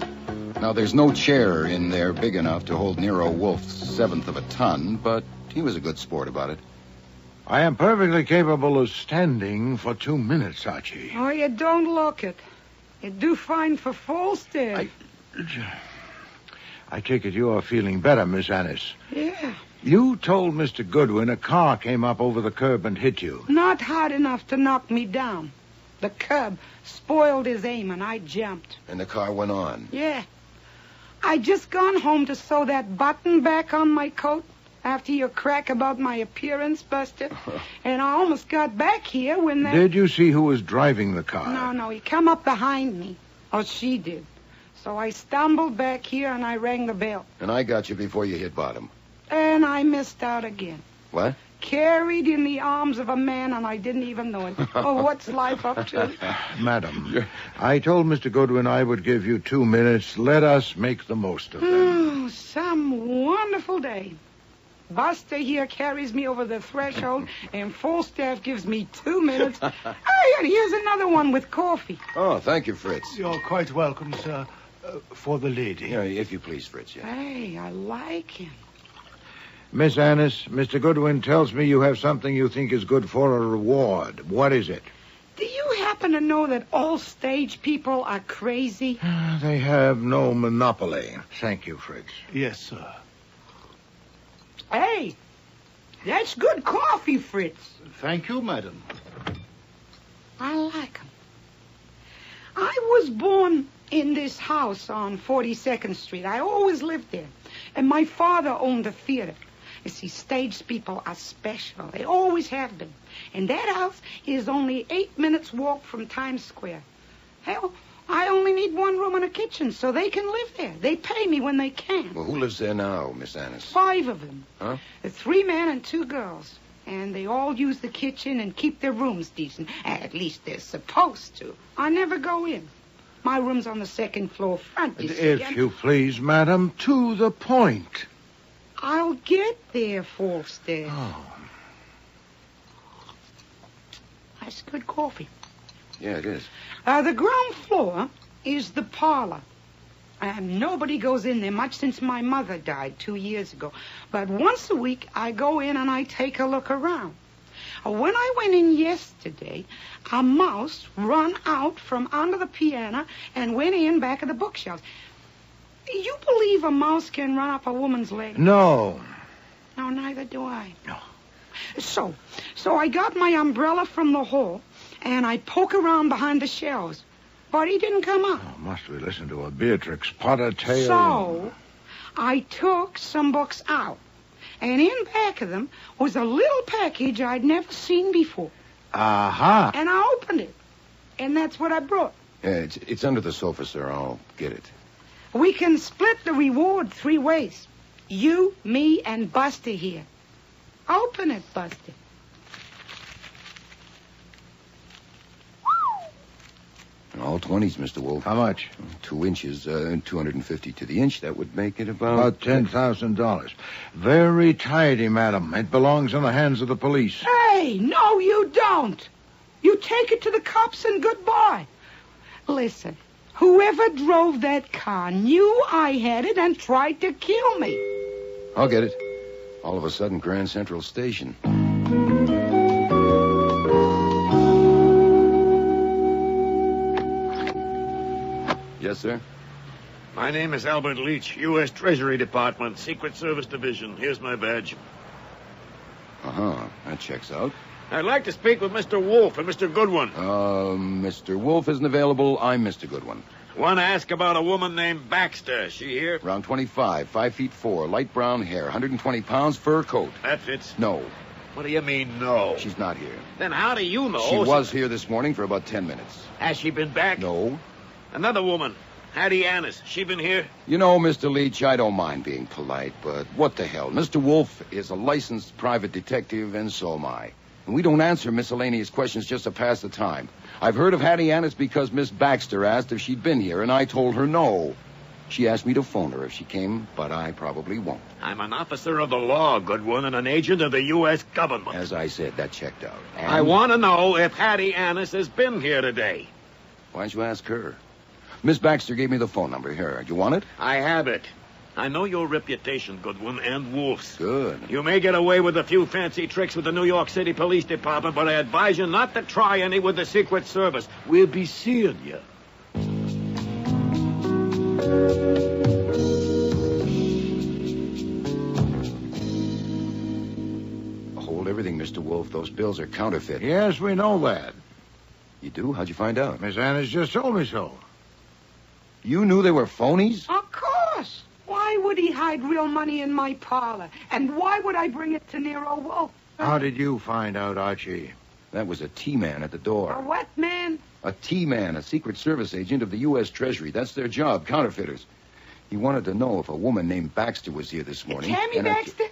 Now, there's no chair in there big enough to hold Nero Wolfe's 1/7 of a ton, but he was a good sport about it. I am perfectly capable of standing for 2 minutes, Archie. Oh, you don't look it. You do fine for Falstaff. I take it you are feeling better, Miss Annis. Yeah. You told Mr. Goodwin a car came up over the curb and hit you. Not hard enough to knock me down. The curb spoiled his aim, and I jumped. And the car went on. Yeah. I just gone home to sew that button back on my coat after your crack about my appearance, Buster. And I almost got back here when that... Did you see who was driving the car? No, he come up behind me. Or she did. So I stumbled back here and I rang the bell. And I got you before you hit bottom. And I missed out again. What? Carried in the arms of a man, and I didn't even know it. Oh, what's life up to? Madam, I told Mr. Goodwin I would give you 2 minutes. Let us make the most of them. Oh, some wonderful day. Buster here carries me over the threshold, and Falstaff gives me 2 minutes. Hey, and here's another one with coffee. Oh, thank you, Fritz. You're quite welcome, sir. For the lady. Yeah, if you please, Fritz, yeah. Hey, I like him. Miss Annis, Mr. Goodwin tells me you have something you think is good for a reward. What is it? Do you happen to know that all stage people are crazy? They have no monopoly. Thank you, Fritz. Yes, sir. Hey, that's good coffee, Fritz. Thank you, madam. I like him. I was born in this house on 42nd Street. I always lived there. And my father owned a theater. You see, stage people are special. They always have been. And that house is only 8 minutes walk from Times Square. Hell, I only need 1 room and a kitchen, so they can live there. They pay me when they can. Well, who lives there now, Miss Annis? 5 of them. Huh? 3 men and 2 girls. And they all use the kitchen and keep their rooms decent. At least they're supposed to. I never go in. My room's on the 2nd floor front, you see. If you please, madam, to the point. I'll get there, Falstaff. Oh. That's good coffee. Yeah, it is. The ground floor is the parlor. And nobody goes in there much since my mother died 2 years ago. But once a week, I go in and I take a look around. When I went in yesterday, a mouse run out from under the piano and went in back of the bookshelves. You believe a mouse can run up a woman's leg? No. No, neither do I. No. So I got my umbrella from the hall, and I poke around behind the shelves. But he didn't come up. Oh, must we listen to a Beatrix Potter tale? So I took some books out, and in back of them was a little package I'd never seen before. Aha. And I opened it, and that's what I brought. Yeah, it's under the sofa, sir. I'll get it. We can split the reward 3 ways. You, me, and Buster here. Open it, Buster. All 20s, Mr. Wolfe. How much? 2 inches, 250 to the inch. That would make it about $10,000. Very tidy, madam. It belongs in the hands of the police. Hey, no, you don't. You take it to the cops and goodbye. Listen, whoever drove that car knew I had it and tried to kill me. I'll get it. All of a sudden, Grand Central Station. Yes, sir? My name is Albert Leach, U.S. Treasury Department, Secret Service Division. Here's my badge. Uh-huh. That checks out. I'd like to speak with Mr. Wolfe and Mr. Goodwin. Mr. Wolfe isn't available. I'm Mr. Goodwin. Want to ask about a woman named Baxter. Is she here? Around 25, 5'4", light brown hair, 120 pounds, fur coat. That fits. No. What do you mean, no? She's not here. Then how do you know? She was here this morning for about 10 minutes. Has she been back? No. Another woman, Hattie Annis. She been here? You know, Mr. Leach, I don't mind being polite, but what the hell? Mr. Wolfe is a licensed private detective, and so am I. And we don't answer miscellaneous questions just to pass the time. I've heard of Hattie Annis because Miss Baxter asked if she'd been here, and I told her no. She asked me to phone her if she came, but I probably won't. I'm an officer of the law, Goodwin, and an agent of the U.S. government. As I said, that checked out. And I want to know if Hattie Annis has been here today. Why don't you ask her? Miss Baxter gave me the phone number. Here, do you want it? I have it. I know your reputation, Goodwin, and Wolfe's. Good. You may get away with a few fancy tricks with the New York City Police Department, but I advise you not to try any with the Secret Service. We'll be seeing you. Hold everything, Mr. Wolfe. Those bills are counterfeit. Yes, we know that. You do? How'd you find out? Miss Annis just told me so. You knew they were phonies? Of course. Why would he hide real money in my parlor? And why would I bring it to Nero Wolfe? How did you find out, Archie? That was a T-man at the door. A what man? A T-man, a Secret Service agent of the U.S. Treasury. That's their job, counterfeiters. He wanted to know if a woman named Baxter was here this morning. Tammy Baxter?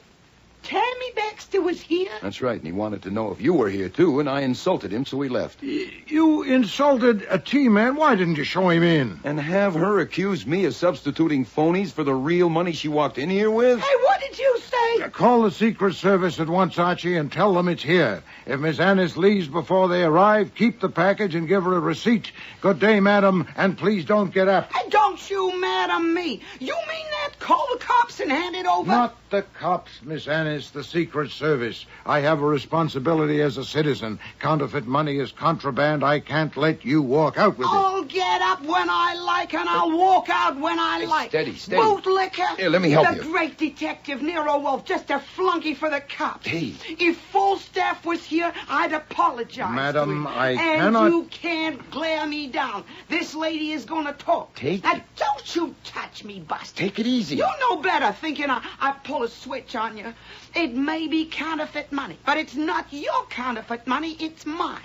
Tammy Baxter was here? That's right, and he wanted to know if you were here, too, and I insulted him, so he left. You insulted a T-man? Why didn't you show him in? And have her accuse me of substituting phonies for the real money she walked in here with? Hey, what did you say? Call the Secret Service at once, Archie, and tell them it's here. If Miss Annis leaves before they arrive, keep the package and give her a receipt. Good day, madam, and please don't get up. Hey, don't you madam me. You mean that? Call the cops and hand it over? Not the cops, Miss Annis, the Secret Service. I have a responsibility as a citizen. Counterfeit money is contraband. I can't let you walk out with it. I'll get up when I like, and I'll walk out when I like. Steady. Bootlicker. Here, let me help you. The great detective Nero Wolfe, just a flunky for the cops. Hey. If full staff was here, I'd apologize. Madam, to him. I and cannot... you can't glare me down. This lady is going to talk. Now, don't you touch me, Buster. Take it easy. You know better, thinking I pull a switch on you. It may be counterfeit money, but it's not your counterfeit money, it's mine.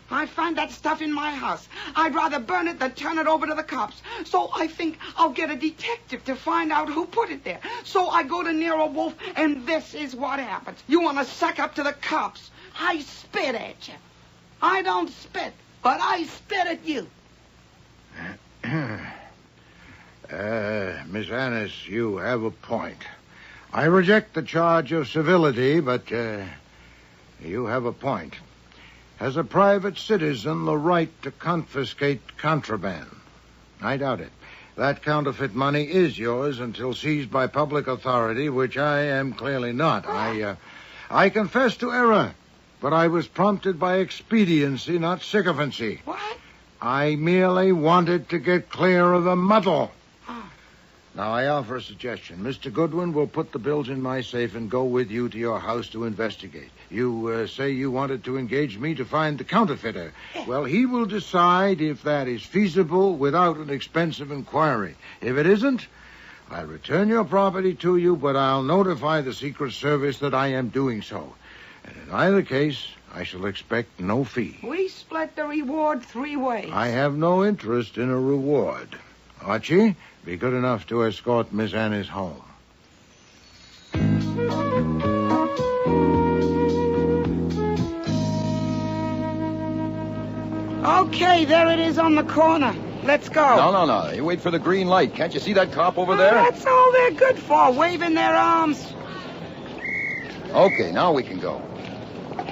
I find that stuff in my house. I'd rather burn it than turn it over to the cops. So I think I'll get a detective to find out who put it there. So I go to Nero Wolfe, and this is what happens. You want to suck up to the cops. I spit at you. I don't spit, but I spit at you. Miss Annis, you have a point. I reject the charge of civility, but you have a point. Has a private citizen the right to confiscate contraband? I doubt it. That counterfeit money is yours until seized by public authority, which I am clearly not. I confess to error. but I was prompted by expediency, not sycophancy. What? I merely wanted to get clear of the muddle. Now, I offer a suggestion. Mr. Goodwin will put the bills in my safe and go with you to your house to investigate. You say you wanted to engage me to find the counterfeiter. Well, he will decide if that is feasible without an expensive inquiry. If it isn't, I'll return your property to you, but I'll notify the Secret Service that I am doing so. And in either case, I shall expect no fee. We split the reward 3 ways. I have no interest in a reward. Archie, be good enough to escort Miss Annis home. Okay, there it is on the corner. Let's go. No. You wait for the green light. Can't you see that cop over there? That's all they're good for, waving their arms. Okay, now we can go.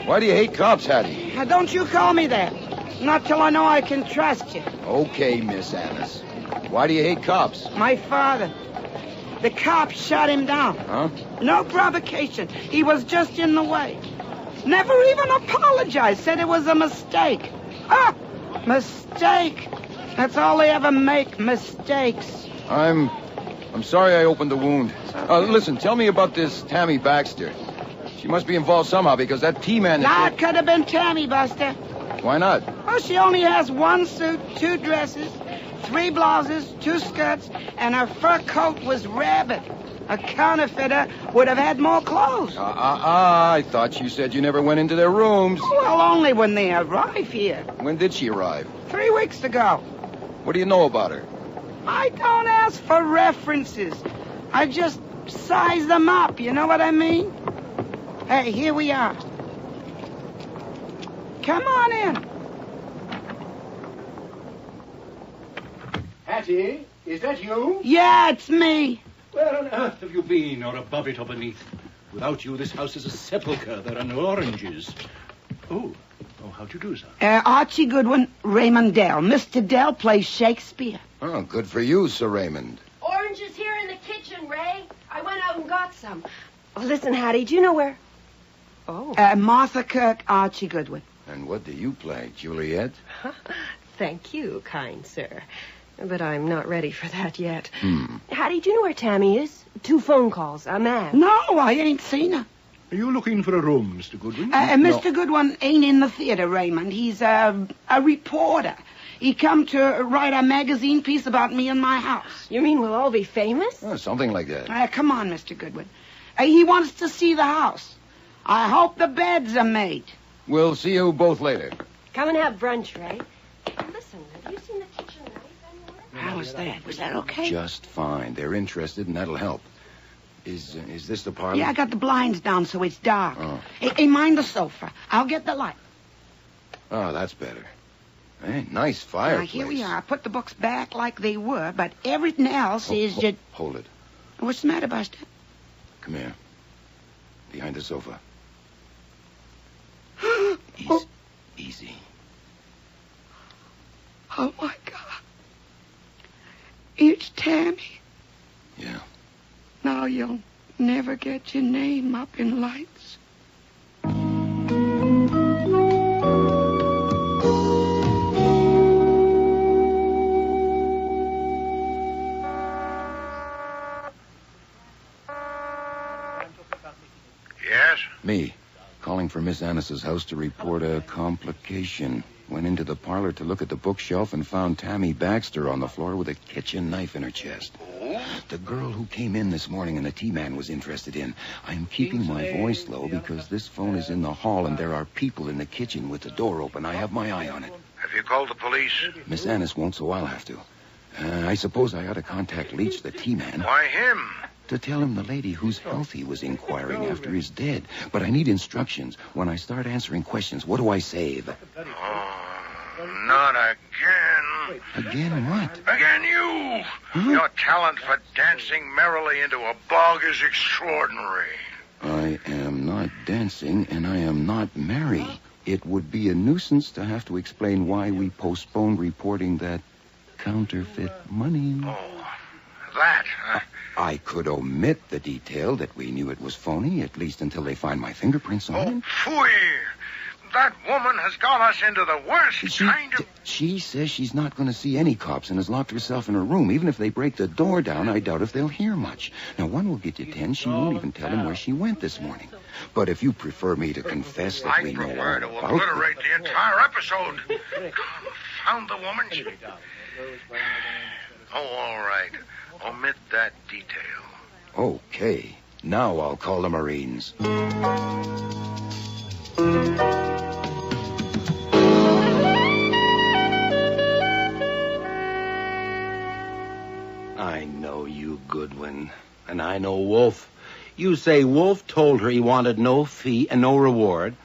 Why do you hate cops, Hattie? Don't you call me that. Not till I know I can trust you. Okay, Miss Annis. Why do you hate cops? My father. The cops shot him down. Huh? No provocation. He was just in the way. Never even apologized. Said it was a mistake. Mistake. That's all they ever make, mistakes. I'm sorry I opened the wound. Listen, tell me about this Tammy Baxter. She must be involved somehow because that T-man... It could have been Tammy, Buster. Why not? Oh, she only has 1 suit, 2 dresses, 3 blouses, 2 skirts, and her fur coat was rabbit. A counterfeiter would have had more clothes. I thought you said you never went into their rooms. Well, only when they arrive here. When did she arrive? 3 weeks ago. What do you know about her? I don't ask for references. I just size them up, you know what I mean? Hey, here we are. Come on in. Hattie, is that you? Yeah, it's me. Where on earth have you been, or above it or beneath? Without you, this house is a sepulchre. There are no oranges. Oh, how'd you do, sir? Archie Goodwin, Raymond Dell. Mr. Dell plays Shakespeare. Oh, good for you, Sir Raymond. Oranges here in the kitchen, Ray. I went out and got some. Oh, listen, Hattie, do you know where... Oh. Martha Kirk, Archie Goodwin. And what do you play, Juliet? Thank you, kind sir. But I'm not ready for that yet. Hattie, do you know where Tammy is? 2 phone calls, a man. No, I ain't seen her. Are you looking for a room, Mr. Goodwin? Mr. Goodwin ain't in the theater, Raymond. He's a reporter. He come to write a magazine piece about me and my house. You mean we'll all be famous? Oh, something like that. Come on, Mr. Goodwin. He wants to see the house. I hope the beds are made. We'll see you both later. Come and have brunch, Ray. Listen, have you seen the kitchen knife anywhere? How was that? Was that okay? Just fine. They're interested, and that'll help. Is this the parlor? Yeah, I got the blinds down so it's dark. Oh. Hey, mind the sofa. I'll get the light. Oh, that's better. Hey, nice fireplace. Here we are. I put the books back like they were, but everything else is just... Hold it. What's the matter, Buster? Come here. Behind the sofa. Easy. Oh, my God. It's Tammy. Yeah. Now you'll never get your name up in lights. Yes? Me. Calling for Miss Annis's house to report a complication. Went into the parlor to look at the bookshelf and found Tammy Baxter on the floor with a kitchen knife in her chest. The girl who came in this morning and the T-man was interested in. I'm keeping my voice low because this phone is in the hall and there are people in the kitchen with the door open. I have my eye on it. Have you called the police? Miss Annis won't, so I'll have to. I suppose I ought to contact Leach, the T-man. Why him? To tell him the lady whose health he was inquiring after is dead. But I need instructions. When I start answering questions, what do I save? Oh, not again. Again what? Again you. Huh? Your talent for dancing merrily into a bog is extraordinary. I am not dancing, and I am not merry. It would be a nuisance to have to explain why we postponed reporting that counterfeit money. Oh, that, huh? I could omit the detail that we knew it was phony, at least until they find my fingerprints on it. Phooey! That woman has got us into the worst kind of... She says she's not going to see any cops and has locked herself in her room. Even if they break the door down, I doubt if they'll hear much. Now, one will get you 10. She won't even tell him where she went this morning. But if you prefer me to confess that we know all prefer to about obliterate the entire episode. Found the woman. Oh, all right. Omit that detail. Okay. Now I'll call the Marines. I know you, Goodwin. And I know Wolfe. You say Wolfe told her he wanted no fee and no reward,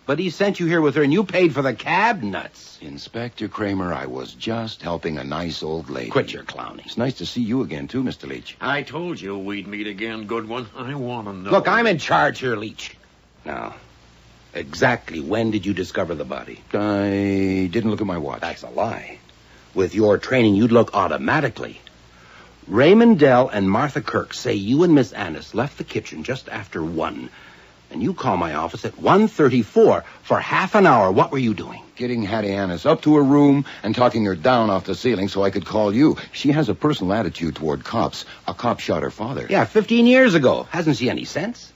but he sent you here with her and you paid for the cab? Nuts. Inspector Kramer, I was just helping a nice old lady. Quit your clowning. It's nice to see you again, too, Mr. Leach. I told you we'd meet again, Goodwin. I want to know. Look, I'm in charge here, Leach. Now, exactly when did you discover the body? I didn't look at my watch. That's a lie. With your training, you'd look automatically. Raymond Dell and Martha Kirk say you and Miss Annis left the kitchen just after 1. And you call my office at 1:34 for half an hour. What were you doing? Getting Hattie Annis up to her room and talking her down off the ceiling so I could call you. She has a personal attitude toward cops. A cop shot her father. Yeah, 15 years ago. Hasn't she any sense?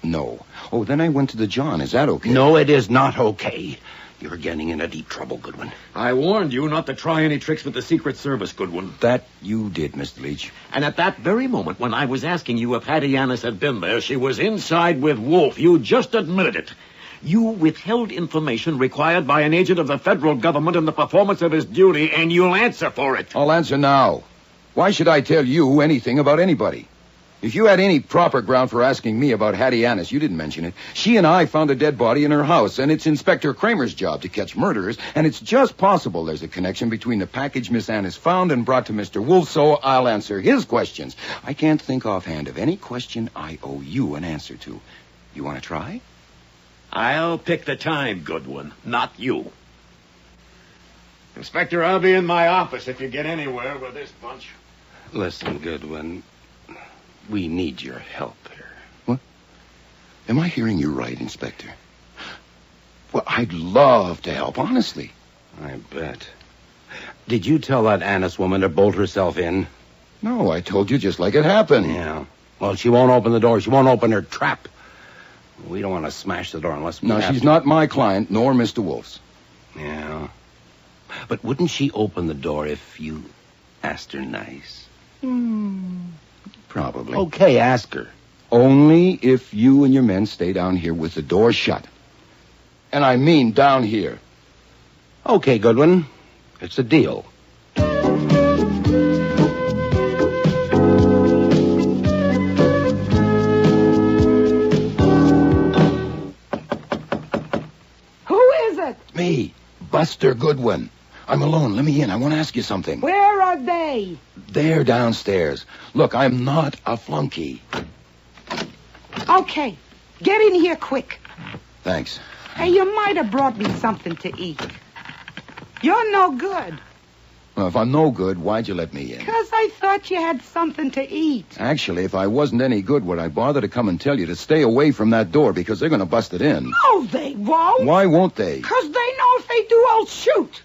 No. Oh, then I went to the John. Is that okay? No, it is not okay. You're getting into deep trouble, Goodwin. I warned you not to try any tricks with the Secret Service, Goodwin. That you did, Mr. Leach. And at that very moment, when I was asking you if Hattie Annis had been there, she was inside with Wolfe. You just admitted it. You withheld information required by an agent of the federal government in the performance of his duty, and you'll answer for it. I'll answer now. Why should I tell you anything about anybody? If you had any proper ground for asking me about Hattie Annis, you didn't mention it. She and I found a dead body in her house, and it's Inspector Kramer's job to catch murderers, and it's just possible there's a connection between the package Miss Annis found and brought to Mr. Wolfe, so I'll answer his questions. I can't think offhand of any question I owe you an answer to. You want to try? I'll pick the time, Goodwin, not you. Inspector, I'll be in my office if you get anywhere with this bunch. Listen, Goodwin, we need your help here. What? Am I hearing you right, Inspector? Well, I'd love to help, honestly. I bet. Did you tell that Annis woman to bolt herself in? No, I told you just like it happened. Yeah. Well, she won't open the door. She won't open her trap. We don't want to smash the door unless we No, have she's to. not my client, nor Mr. Wolfe's. Yeah. But wouldn't she open the door if you asked her nice? Probably. Okay, ask her. Only if you and your men stay down here with the door shut. And I mean down here. Okay, Goodwin. It's a deal. Who is it? Me, Buster Goodwin. I'm alone. Let me in. I want to ask you something. Where are they? They're downstairs. Look, I'm not a flunky. Okay. Get in here quick. Thanks. Hey, you might have brought me something to eat. You're no good. Well, if I'm no good, why'd you let me in? 'Cause I thought you had something to eat. Actually, if I wasn't any good, would I bother to come and tell you to stay away from that door because they're going to bust it in? No, they won't. Why won't they? 'Cause they know if they do, I'll shoot.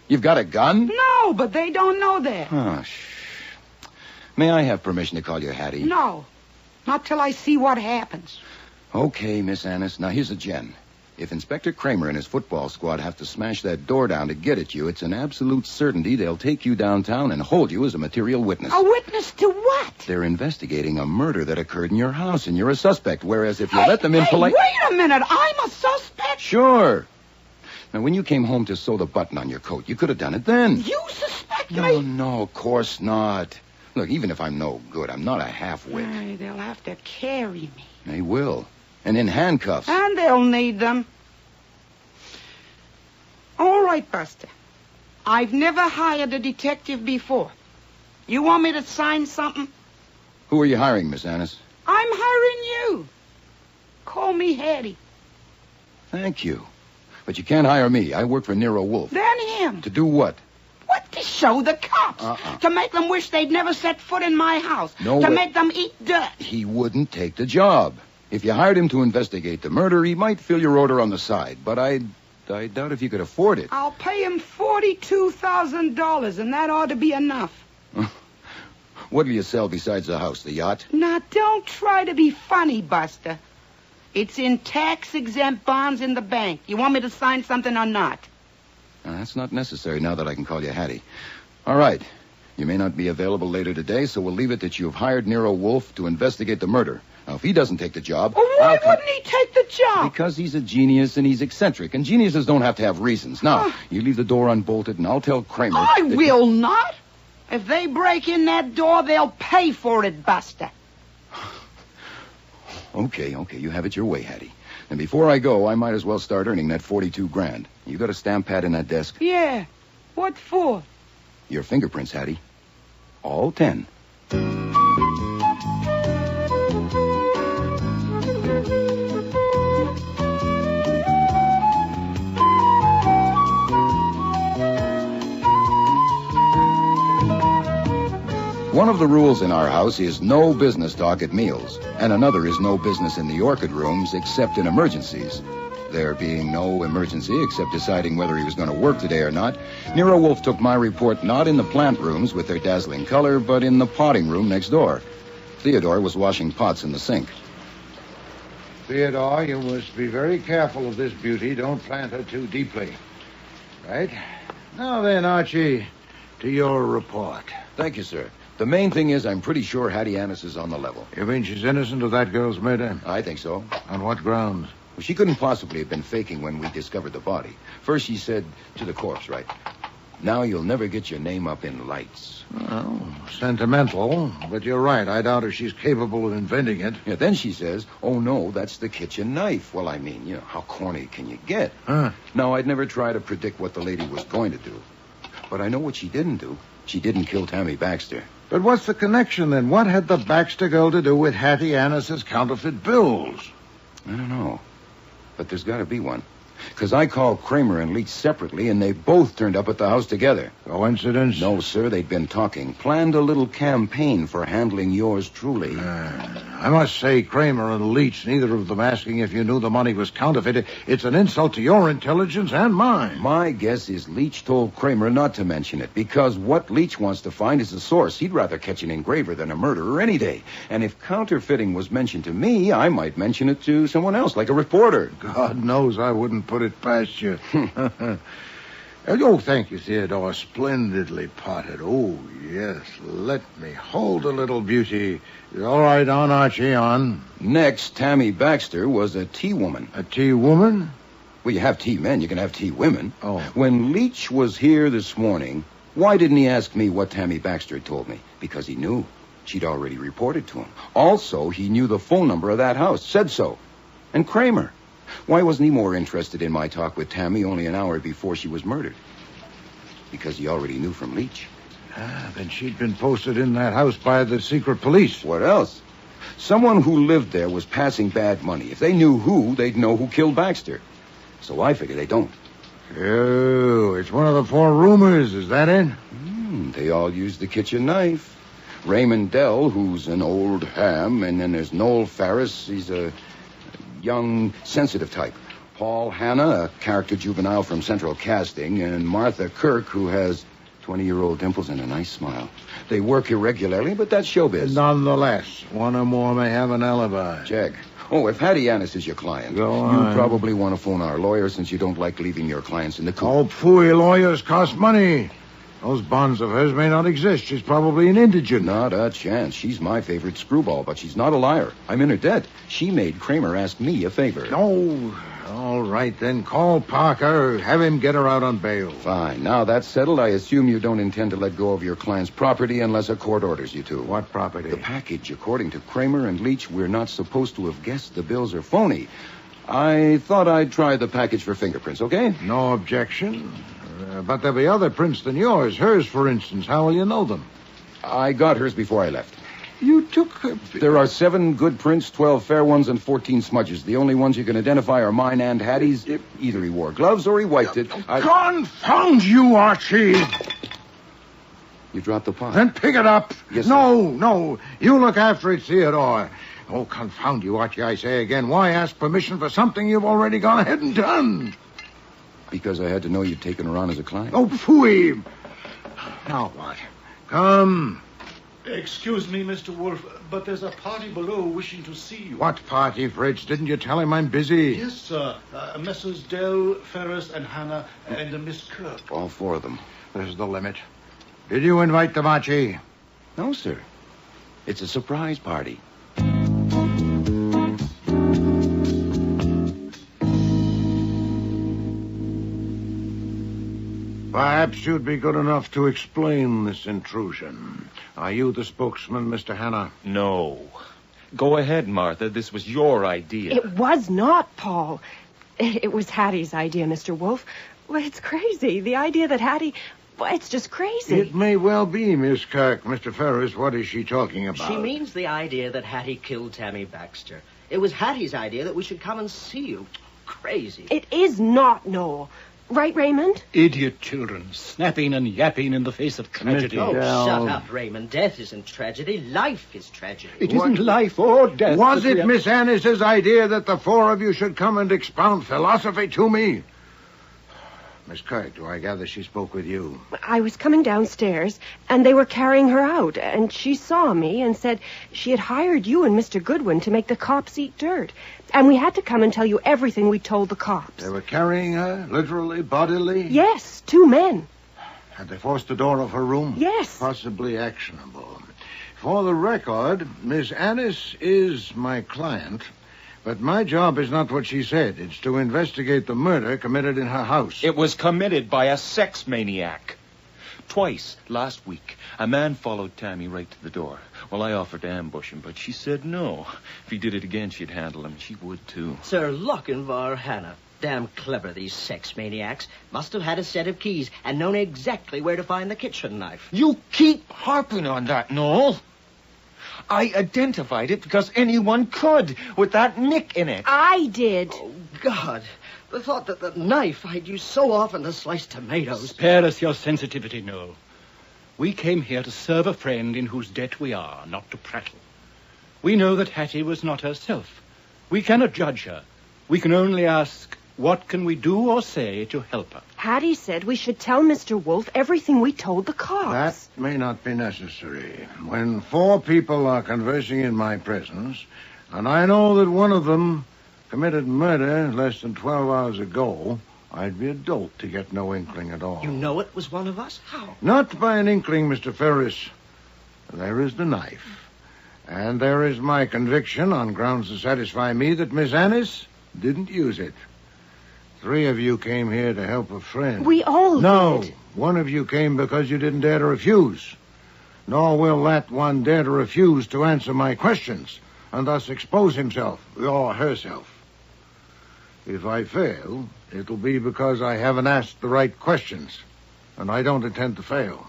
You've got a gun? No, but they don't know that. Oh, May I have permission to call you Hattie? No. Not till I see what happens. Okay, Miss Annis. Now, here's a gen. If Inspector Kramer and his football squad have to smash that door down to get at you, it's an absolute certainty they'll take you downtown and hold you as a material witness. A witness to what? They're investigating a murder that occurred in your house, and you're a suspect, whereas if you let them in polite... Wait a minute. I'm a suspect? Sure. Now, when you came home to sew the button on your coat, you could have done it then. You suspect me? No, of course not. Look, even if I'm no good, I'm not a half-wit. Aye, they'll have to carry me. They will. And in handcuffs. And they'll need them. All right, Buster. I've never hired a detective before. You want me to sign something? Who are you hiring, Miss Annis? I'm hiring you. Call me Hattie. Thank you. But you can't hire me. I work for Nero Wolfe. Then him. To do what? What? To show the cops. To make them wish they'd never set foot in my house. No to way. make them eat dirt. He wouldn't take the job. If you hired him to investigate the murder, he might fill your order on the side, but I doubt if you could afford it. I'll pay him $42,000, and that ought to be enough. What will you sell besides the house, the yacht? Now, don't try to be funny, Buster. It's in tax-exempt bonds in the bank. You want me to sign something or not? That's not necessary now that I can call you Hattie. All right. You may not be available later today, so we'll leave it that you've hired Nero Wolfe to investigate the murder. Now, if he doesn't take the job... Well, why wouldn't he take the job? Because he's a genius and he's eccentric, and geniuses don't have to have reasons. Now, you leave the door unbolted, and I'll tell Kramer... I will not. If they break in that door, they'll pay for it, Buster. Okay, you have it your way, Hattie. And before I go, I might as well start earning that $42,000. You got a stamp pad in that desk? Yeah. What for? Your fingerprints, Hattie. All 10. One of the rules in our house is no business talk at meals, and another is no business in the orchid rooms except in emergencies. There being no emergency except deciding whether he was going to work today or not, Nero Wolfe took my report not in the plant rooms with their dazzling color, but in the potting room next door. Theodore was washing pots in the sink. Theodore, you must be very careful of this beauty. Don't plant her too deeply. Right? Now then, Archie, to your report. Thank you, sir. The main thing is I'm pretty sure Hattie Annis is on the level. You mean she's innocent of that girl's murder? I think so. On what grounds? Well, she couldn't possibly have been faking when we discovered the body. First she said to the corpse, right, "Now you'll never get your name up in lights." Well, sentimental, but you're right. I doubt if she's capable of inventing it. Yeah, then she says, "Oh, no, that's the kitchen knife." Well, I mean, how corny can you get? Huh. Now, I'd never try to predict what the lady was going to do. But I know what she didn't do. She didn't kill Tammy Baxter. But what's the connection, then? What had the Baxter girl to do with Hattie Annis's counterfeit bills? I don't know. But there's got to be one. Because I called Kramer and Leach separately, and they both turned up at the house together. Coincidence? No, sir. They'd been talking. Planned a little campaign for handling yours truly. I must say, Kramer and Leach, neither of them asking if you knew the money was counterfeit. It's an insult to your intelligence and mine. My guess is Leach told Kramer not to mention it, because what Leach wants to find is the source. He'd rather catch an engraver than a murderer any day. And if counterfeiting was mentioned to me, I might mention it to someone else, like a reporter. God knows I wouldn't put it past you. Oh, thank you, Theodore. Splendidly potted. Oh, yes. Let me hold the little beauty. All right, on, Archie, on. Next, Tammy Baxter was a tea woman. A tea woman? Well, you have tea men, you can have tea women. Oh. When Leach was here this morning, why didn't he ask me what Tammy Baxter had told me? Because he knew. She'd already reported to him. Also, he knew the phone number of that house. Said so. And Kramer. Why wasn't he more interested in my talk with Tammy only an hour before she was murdered? Because he already knew from Leach. Then she'd been posted in that house by the secret police. What else? Someone who lived there was passing bad money. If they knew who, they'd know who killed Baxter. So I figure they don't. Oh, it's one of the 4 rumors. Is that it? They all used the kitchen knife. Raymond Dell, who's an old ham, and then there's Noel Farris. He's a young, sensitive type. Paul Hanna, a character juvenile from Central Casting, and Martha Kirk, who has 20-year-old dimples and a nice smile. They work irregularly, but that's showbiz. Nonetheless, one or more may have an alibi. Check. Oh, if Hattie Annis is your client, Go on. You probably want to phone our lawyer since you don't like leaving your clients in the coop. Oh, phooey, lawyers cost money. Those bonds of hers may not exist. She's probably an indigent. Not a chance. She's my favorite screwball, but she's not a liar. I'm in her debt. She made Kramer ask me a favor. Oh, all right, then. Call Parker. Have him get her out on bail. Fine. Now that's settled, I assume you don't intend to let go of your client's property unless a court orders you to. What property? The package. According to Kramer and Leach, we're not supposed to have guessed the bills are phony. I thought I'd try the package for fingerprints, okay? No objection. But there'll be other prints than yours. Hers, for instance. How will you know them? I got hers before I left. You took... There are 7 good prints, 12 fair ones, and 14 smudges. The only ones you can identify are mine and Hattie's. Either he wore gloves or he wiped it. Confound you, Archie! You dropped the pot. Then pick it up. Yes, No. You look after it, Theodore. Oh, confound you, Archie, I say again. Why ask permission for something you've already gone ahead and done? Because I had to know you'd taken her on as a client. Oh, phooey. Now what? Come. Excuse me, Mr. Wolfe, but there's a party below wishing to see you. What party, Fritz? Didn't you tell him I'm busy? Yes, sir. Messrs. Dell, Ferris, and Hannah, and a Miss Kirk. All four of them. This is the limit. Did you invite them, Archie? No, sir. It's a surprise party. Perhaps you'd be good enough to explain this intrusion. Are you the spokesman, Mr. Hannah? No. Go ahead, Martha. This was your idea. It was not, Paul. It was Hattie's idea, Mr. Wolfe. Well, it's crazy. The idea that Hattie... Well, it's just crazy. It may well be, Miss Kirk. Mr. Ferris, what is she talking about? She means the idea that Hattie killed Tammy Baxter. It was Hattie's idea that we should come and see you. Crazy. It is not, Noel. Right, Raymond? Idiot children, snapping and yapping in the face of tragedy. Oh, shut up, Raymond. Death isn't tragedy. Life is tragedy. It isn't life or death. Was it Miss Annis's idea that the four of you should come and expound philosophy to me? Miss Kirk, do I gather she spoke with you? I was coming downstairs, and they were carrying her out, and she saw me and said she had hired you and Mr. Goodwin to make the cops eat dirt, and we had to come and tell you everything we told the cops. They were carrying her, literally, bodily? Yes, 2 men. Had they forced the door of her room? Yes. Possibly actionable. For the record, Miss Annis is my client, but my job is not what she said. It's to investigate the murder committed in her house. It was committed by a sex maniac. Twice last week, a man followed Tammy right to the door. Well, I offered to ambush him, but she said no. If he did it again, she'd handle him. She would, too. Sir Lochinvar Hannah. Damn clever, these sex maniacs. Must have had a set of keys and known exactly where to find the kitchen knife. You keep harping on that, Noel. I identified it because anyone could, with that nick in it. I did. Oh, God. The thought that the knife I'd used so often to slice tomatoes. Spare us your sensitivity, Noel. We came here to serve a friend in whose debt we are, not to prattle. We know that Hattie was not herself. We cannot judge her. We can only ask, what can we do or say to help her? Hattie said we should tell Mr. Wolfe everything we told the cops. That may not be necessary. When 4 people are conversing in my presence, and I know that one of them committed murder less than 12 hours ago, I'd be a dolt to get no inkling at all. You know it was one of us? How? Not by an inkling, Mr. Ferris. There is the knife. And there is my conviction on grounds to satisfy me that Miss Annis didn't use it. 3 of you came here to help a friend. We all No, did. 1 of you came because you didn't dare to refuse. Nor will that one dare to refuse to answer my questions, and thus expose himself or herself. If I fail, it'll be because I haven't asked the right questions, and I don't intend to fail.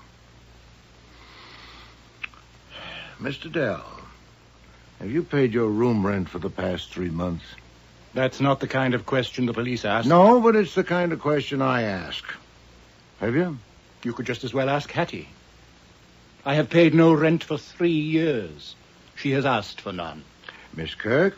Mr. Dell, have you paid your room rent for the past 3 months? That's not the kind of question the police ask. No, but it's the kind of question I ask. Have you? You could just as well ask Hattie. I have paid no rent for 3 years. She has asked for none. Miss Kirk?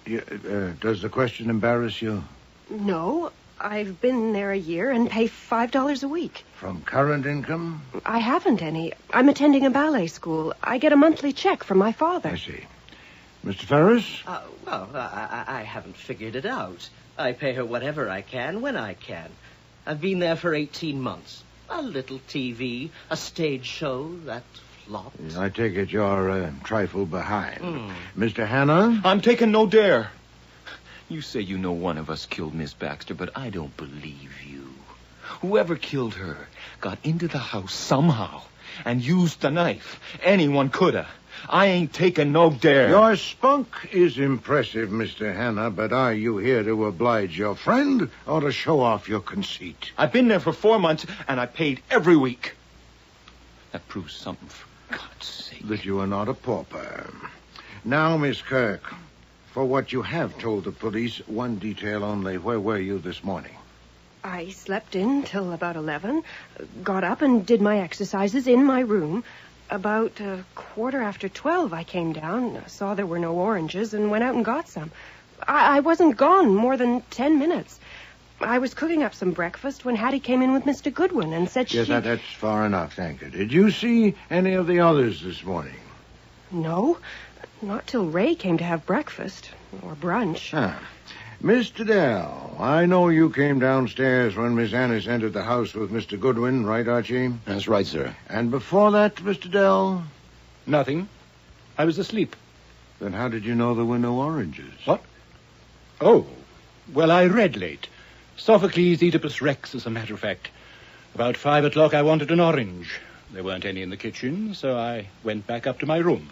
Does the question embarrass you? No, I've been there a year and pay $5 a week. From current income? I haven't any. I'm attending a ballet school. I get a monthly check from my father. I see. Mr. Ferris? I haven't figured it out. I pay her whatever I can, when I can. I've been there for 18 months. A little TV, a stage show that flopped. I take it you're a trifle behind. Mr. Hannah? I'm taking no dare. You say you know one of us killed Miss Baxter, but I don't believe you. Whoever killed her got into the house somehow and used the knife. Anyone coulda. I ain't taking no dare. Your spunk is impressive, Mr. Hannah, but are you here to oblige your friend or to show off your conceit? I've been there for 4 months, and I paid every week. That proves something, for God's sake. That you are not a pauper. Now, Miss Kirk, for what you have told the police, one detail only. Where were you this morning? I slept in till about 11, got up and did my exercises in my room. About 12:15, I came down, saw there were no oranges, and went out and got some. I wasn't gone more than 10 minutes. I was cooking up some breakfast when Hattie came in with Mr. Goodwin and said Yes, she... that's far enough, thank you. Did you see any of the others this morning? No, not till Ray came to have breakfast, or brunch. Ah. Mr. Dell, I know you came downstairs when Miss Annis entered the house with Mr. Goodwin, right, Archie? That's right, sir. And before that, Mr. Dell? Nothing. I was asleep. Then how did you know there were no oranges? What? Oh, well, I read late. Sophocles' Oedipus Rex, as a matter of fact. About 5 o'clock, I wanted an orange. There weren't any in the kitchen, so I went back up to my room.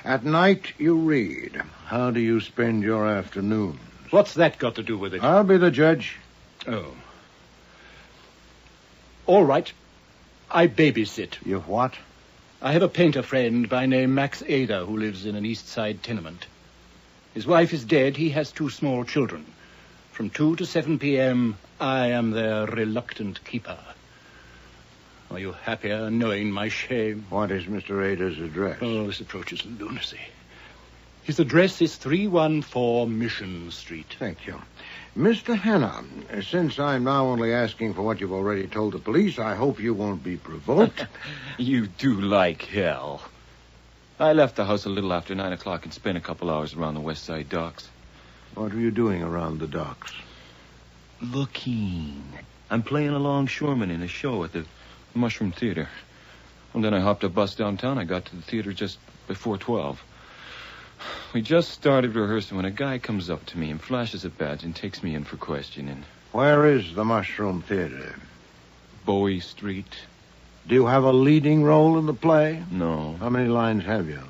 At night, you read. How do you spend your afternoon? What's that got to do with it? I'll be the judge. Oh. All right. I babysit. You what? I have a painter friend by name Max Ada who lives in an East Side tenement. His wife is dead. He has 2 small children. From 2 to 7 p.m., I am their reluctant keeper. Are you happier knowing my shame? What is Mr. Ada's address? Oh, this approaches lunacy. His address is 314 Mission Street. Thank you. Mr. Hanna, since I'm now only asking for what you've already told the police, I hope you won't be provoked. You do like hell. I left the house a little after 9 o'clock and spent a couple hours around the West Side docks. What were you doing around the docks? Looking. I'm playing a longshoreman in a show at the Mushroom Theater. And then I hopped a bus downtown. I got to the theater just before 12. We just started rehearsing when a guy comes up to me and flashes a badge and takes me in for questioning. Where is the Mushroom Theater? Bowie Street. Do you have a leading role in the play? No. How many lines have you?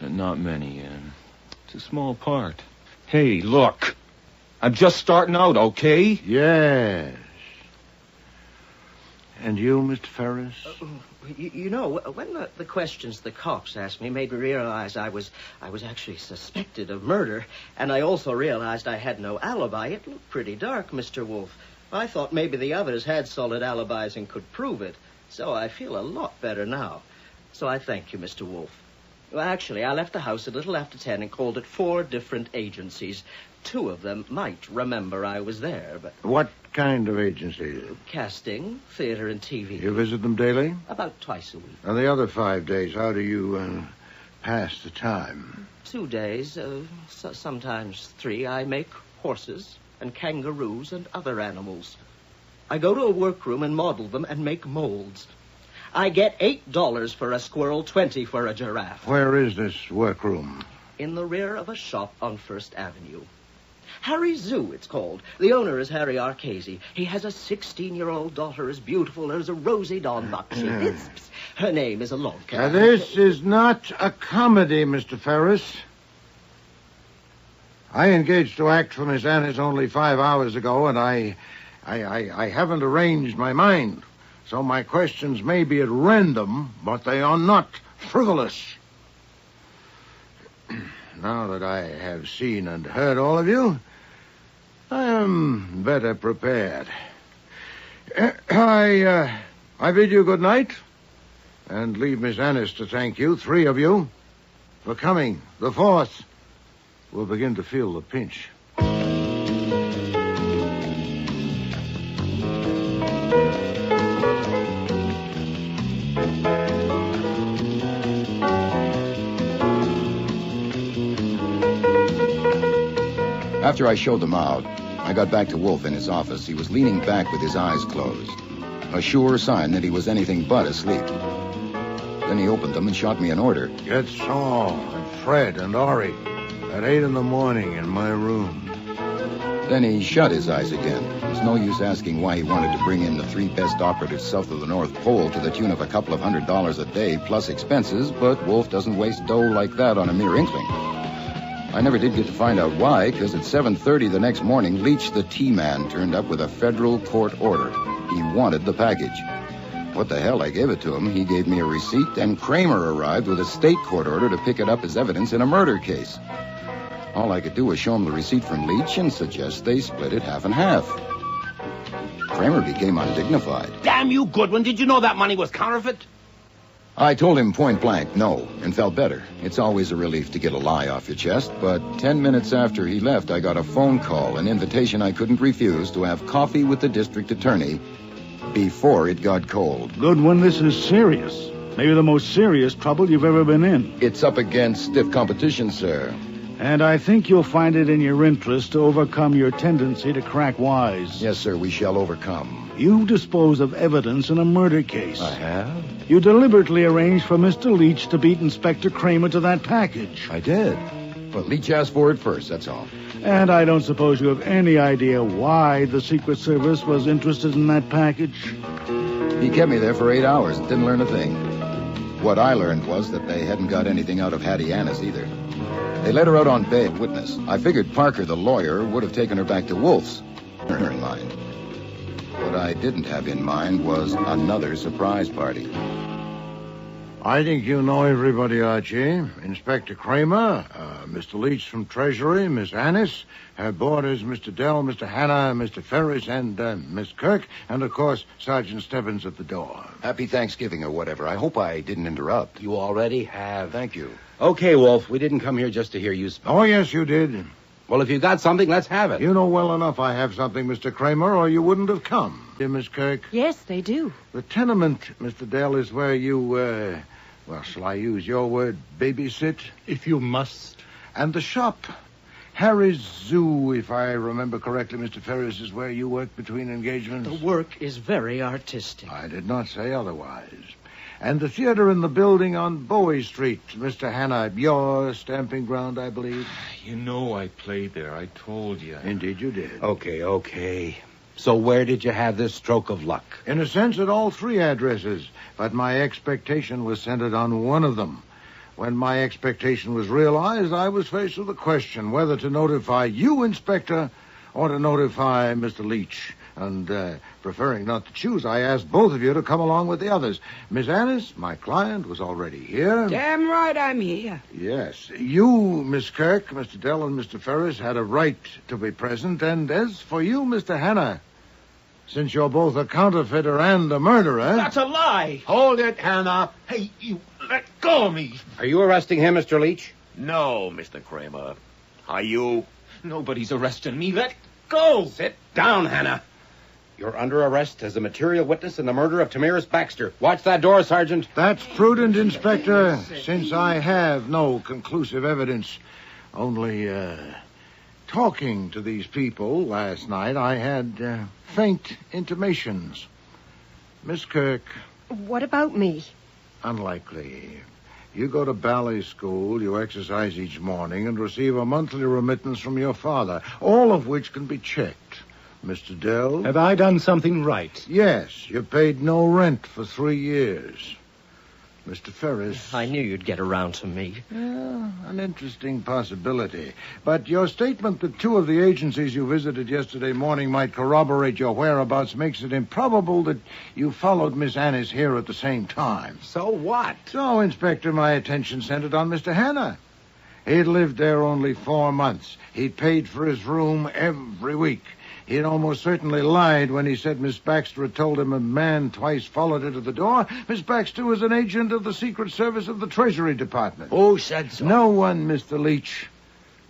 Not many. It's a small part. Hey, look. I'm just starting out, okay? Yes. And you, Mr. Ferris? You know, when the questions the cops asked me made me realize I was actually suspected of murder, and I also realized I had no alibi. It looked pretty dark, Mr. Wolfe. I thought maybe the others had solid alibis and could prove it, so I feel a lot better now. So I thank you, Mr. Wolfe. Well, actually, I left the house a little after 10 and called at 4 different agencies. 2 of them might remember I was there, but... What kind of agencies? Casting, theater, and TV. You visit them daily? About twice a week. And the other 5 days, how do you pass the time? 2 days, sometimes 3, I make horses and kangaroos and other animals. I go to a workroom and model them and make molds. I get $8 for a squirrel, 20 for a giraffe. Where is this workroom? In the rear of a shop on First Avenue. Harry's Zoo, it's called. The owner is Harry Archie. He has a 16-year-old daughter as beautiful as a Rosie Dawn-Buck. Her name is Alonka. This is not a comedy, Mr. Ferris. I engaged to act for Miss Annis only 5 hours ago, and I haven't arranged my mind. So my questions may be at random, but they are not frivolous. Now that I have seen and heard all of you, I am better prepared. I bid you good night, and leave Miss Annis to thank you, 3 of you, for coming. The 4th will begin to feel the pinch. After I showed them out, I got back to Wolfe in his office. He was leaning back with his eyes closed, a sure sign that he was anything but asleep. Then he opened them and shot me an order. Get Saul and Fred and Ori at 8 in the morning in my room. Then he shut his eyes again. There's no use asking why he wanted to bring in the 3 best operatives south of the North Pole to the tune of a couple of $100 a day plus expenses, but Wolfe doesn't waste dough like that on a mere inkling. I never did get to find out why, because at 7:30 the next morning, Leach, the T-man, turned up with a federal court order. He wanted the package. What the hell, I gave it to him. He gave me a receipt, and Kramer arrived with a state court order to pick it up as evidence in a murder case. All I could do was show him the receipt from Leach and suggest they split it half and half. Kramer became undignified. Damn you, Goodwin. Did you know that money was counterfeit? I told him point blank no, and felt better. It's always a relief to get a lie off your chest, but 10 minutes after he left, I got a phone call, an invitation I couldn't refuse to have coffee with the district attorney before it got cold. Goodwin, this is serious. Maybe the most serious trouble you've ever been in. It's up against stiff competition, sir. And I think you'll find it in your interest to overcome your tendency to crack wise. Yes, sir, we shall overcome. You've disposed of evidence in a murder case. I have? You deliberately arranged for Mr. Leach to beat Inspector Kramer to that package. I did. But Leach asked for it first, that's all. And I don't suppose you have any idea why the Secret Service was interested in that package? He kept me there for 8 hours and didn't learn a thing. What I learned was that they hadn't got anything out of Hattie Annis either. They let her out on bail witness. I figured Parker, the lawyer, would have taken her back to Wolfe's. Her in mind. What I didn't have in mind was another surprise party. I think you know everybody, Archie. Inspector Kramer, Mr. Leach from Treasury, Miss Annis, her boarders, Mr. Dell, Mr. Hanna, Mr. Ferris, and Miss Kirk, and, of course, Sergeant Stebbins at the door. Happy Thanksgiving or whatever. I hope I didn't interrupt. You already have. Thank you. Okay, Wolf, we didn't come here just to hear you speak. Oh, yes, you did. Well, if you got something, let's have it. You know well enough I have something, Mr. Kramer, or you wouldn't have come. Dear Miss Kirk? Yes, they do. The tenement, Mr. Dell, is where you, well, shall I use your word, babysit? If you must. And the shop, Harry's Zoo, if I remember correctly, Mr. Ferris, is where you work between engagements. The work is very artistic. I did not say otherwise. And the theater in the building on Bowie Street, Mr. Hanna, your stamping ground, I believe. You know I played there. I told you. Indeed you did. Okay. So where did you have this stroke of luck? In a sense, at all three addresses. But my expectation was centered on one of them. When my expectation was realized, I was faced with a question whether to notify you, Inspector, or to notify Mr. Leach. And, preferring not to choose, I asked both of you to come along with the others. Miss Annis, my client, was already here. Damn right I'm here. Yes. You, Miss Kirk, Mr. Dell, and Mr. Ferris had a right to be present. And as for you, Mr. Hanna, since you're both a counterfeiter and a murderer... That's a lie! Hold it, Hannah. Hey, you let go of me! Are you arresting him, Mr. Leach? No, Mr. Kramer. Are you? Nobody's arresting me. Let go! Sit down, Hannah. You're under arrest as a material witness in the murder of Tamiris Baxter. Watch that door, Sergeant. That's prudent, Inspector, since I have no conclusive evidence. Only, talking to these people last night, I had faint intimations. Miss Kirk. What about me? Unlikely. You go to ballet school, you exercise each morning, and receive a monthly remittance from your father, all of which can be checked. Mr. Dell? Have I done something right? Yes, you paid no rent for 3 years. Mr. Ferris? I knew you'd get around to me. Yeah, an interesting possibility. But your statement that 2 of the agencies you visited yesterday morning might corroborate your whereabouts makes it improbable that you followed Miss Annis here at the same time. So what? So, Inspector, my attention centered on Mr. Hanna. He'd lived there only 4 months. He'd paid for his room every week. He'd almost certainly lied when he said Miss Baxter had told him a man twice followed her to the door. Miss Baxter was an agent of the Secret Service of the Treasury Department. Who said so? No one, Mr. Leach.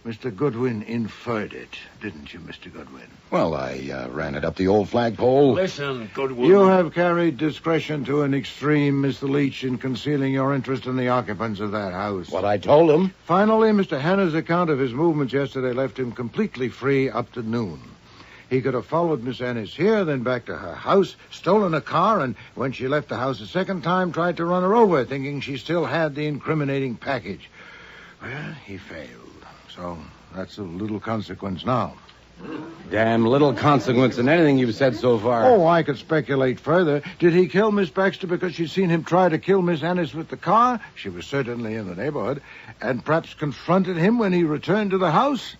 Mr. Goodwin inferred it, didn't you, Mr. Goodwin? Well, I ran it up the old flagpole. Listen, Goodwin. You have carried discretion to an extreme, Mr. Leach, in concealing your interest in the occupants of that house. What I told him. Finally, Mr. Hanna's account of his movements yesterday left him completely free up to noon. He could have followed Miss Annis here, then back to her house, stolen a car, and when she left the house a second time, tried to run her over, thinking she still had the incriminating package. Well, he failed. So that's of little consequence now. Damn little consequence in anything you've said so far. Oh, I could speculate further. Did he kill Miss Baxter because she'd seen him try to kill Miss Annis with the car? She was certainly in the neighborhood. And perhaps confronted him when he returned to the house?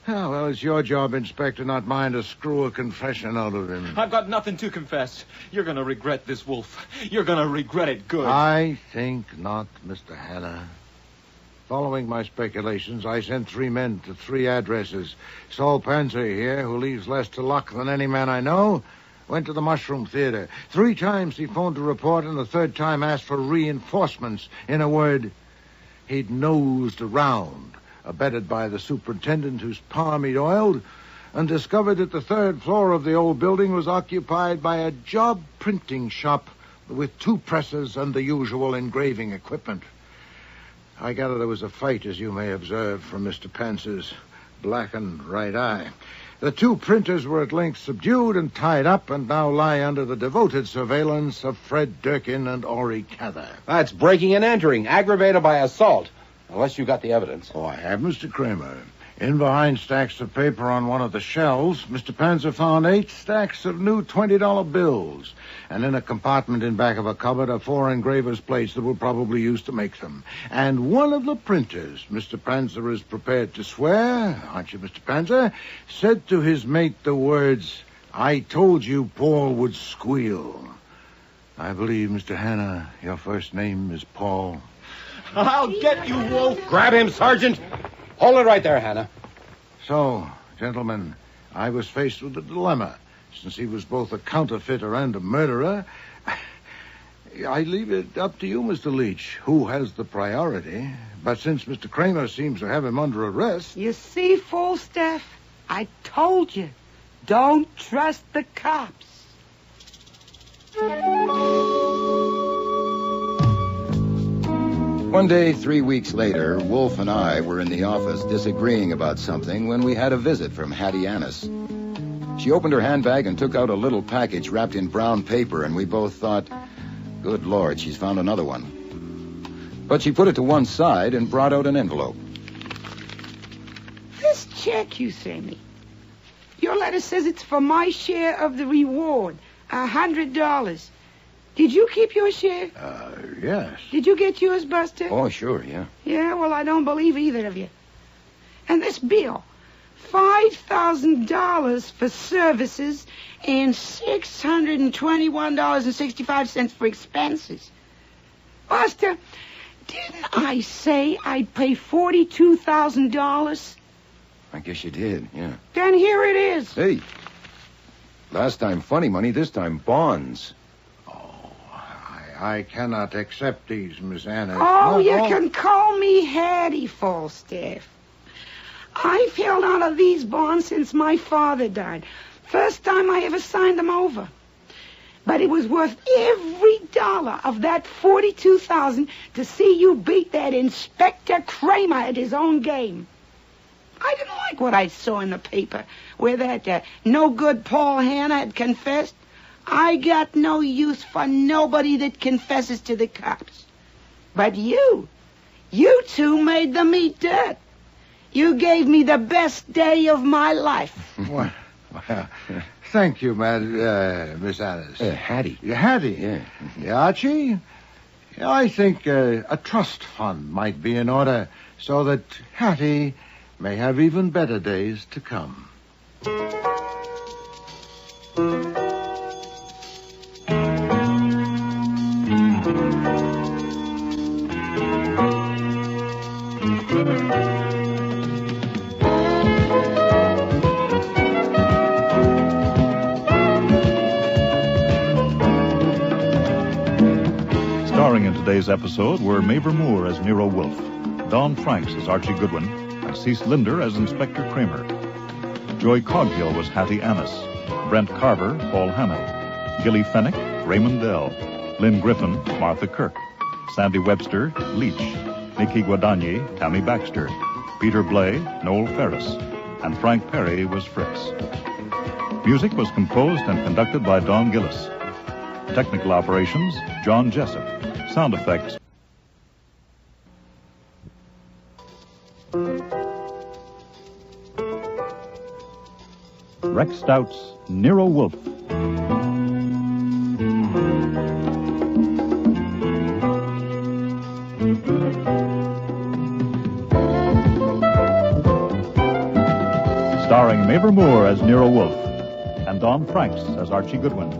Oh, well, it's your job, Inspector, not mine to screw a confession out of him. I've got nothing to confess. You're going to regret this, Wolf. You're going to regret it good. I think not, Mr. Hanna. Following my speculations, I sent 3 men to 3 addresses. Saul Panzer here, who leaves less to luck than any man I know, Went to the Mushroom Theater. 3 times he phoned to report, and the 3rd time asked for reinforcements. In a word, he'd nosed around, abetted by the superintendent whose palm he'd oiled, and discovered that the 3rd floor of the old building was occupied by a job printing shop with 2 presses and the usual engraving equipment. I gather there was a fight, as you may observe from Mr. Pence's blackened right eye. The 2 printers were at length subdued and tied up and now lie under the devoted surveillance of Fred Durkin and Ori Cather. That's breaking and entering, aggravated by assault. Unless you got the evidence. Oh, I have, Mr. Kramer. In behind stacks of paper on one of the shelves, Mr. Panzer found 8 stacks of new $20 bills. And in a compartment in back of a cupboard are 4 engraver's plates that were probably used to make them. And one of the printers, Mr. Panzer is prepared to swear, aren't you, Mr. Panzer, said to his mate the words, "I told you Paul would squeal." I believe, Mr. Hanna, your first name is Paul. I'll get you, Wolf. Grab him, Sergeant. Hold it right there, Hannah. So, gentlemen, I was faced with a dilemma. Since he was both a counterfeiter and a murderer, I leave it up to you, Mr. Leach, who has the priority. But since Mr. Kramer seems to have him under arrest... You see, Falstaff, I told you, don't trust the cops. One day, 3 weeks later, Wolfe and I were in the office disagreeing about something when we had a visit from Hattie Annis. She opened her handbag and took out a little package wrapped in brown paper, and we both thought, good Lord, she's found another one. But she put it to one side and brought out an envelope. This check you sent me. Your letter says it's for my share of the reward, $100. Did you keep your share? Yes. Did you get yours, Buster? Oh, sure, yeah. Yeah, well, I don't believe either of you. And this bill, $5,000 for services and $621.65 for expenses. Buster, didn't I say I'd pay $42,000? I guess you did, yeah. Then here it is. Hey, last time funny money, this time bonds. I cannot accept these, Miss Anna. Oh, you can call me Hattie, Falstaff. I've held on to these bonds since my father died. First time I ever signed them over. But it was worth every dollar of that $42,000 to see you beat that Inspector Kramer at his own game. I didn't like what I saw in the paper, where that no-good Paul Hanna had confessed. I got no use for nobody that confesses to the cops. But you 2 made them eat dirt. You gave me the best day of my life. Well, thank you, Miss Alice. Hattie. Hattie? Yeah. Archie, I think a trust fund might be in order so that Hattie may have even better days to come. Starring in today's episode were Mavor Moore as Nero Wolfe, Don Franks as Archie Goodwin, and Cease Linder as Inspector Kramer. Joy Coghill was Hattie Annis, Brent Carver, Paul Hanna, Gilly Fennick, Raymond Dell, Lynn Griffin, Martha Kirk, Sandy Webster, Leach, Nikki Guadagni, Tammy Baxter, Peter Blay, Noel Ferris, and Frank Perry was Fritz. Music was composed and conducted by Don Gillis. Technical operations, John Jessup. Sound effects. Rex Stout's Nero Wolfe. Starring Mavor Moore as Nero Wolfe and Don Franks as Archie Goodwin.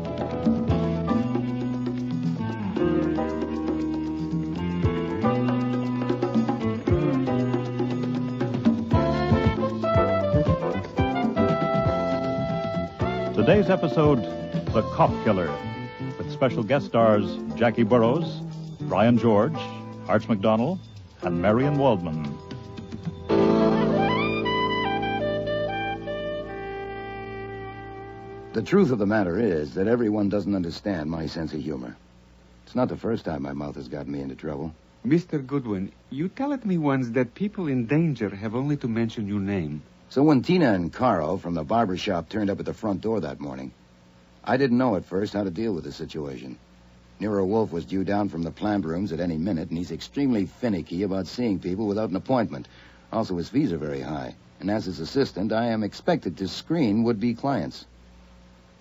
Today's episode, The Cop Killer, with special guest stars Jackie Burrows, Brian George, Arch McDonald, and Marion Waldman. The truth of the matter is that everyone doesn't understand my sense of humor. It's not the first time my mouth has gotten me into trouble. Mr. Goodwin, you told me once that people in danger have only to mention your name. So when Tina and Carl from the barber shop turned up at the front door that morning, I didn't know at first how to deal with the situation. Nero Wolfe was due down from the plant rooms at any minute, and he's extremely finicky about seeing people without an appointment. Also, his fees are very high, and as his assistant, I am expected to screen would-be clients.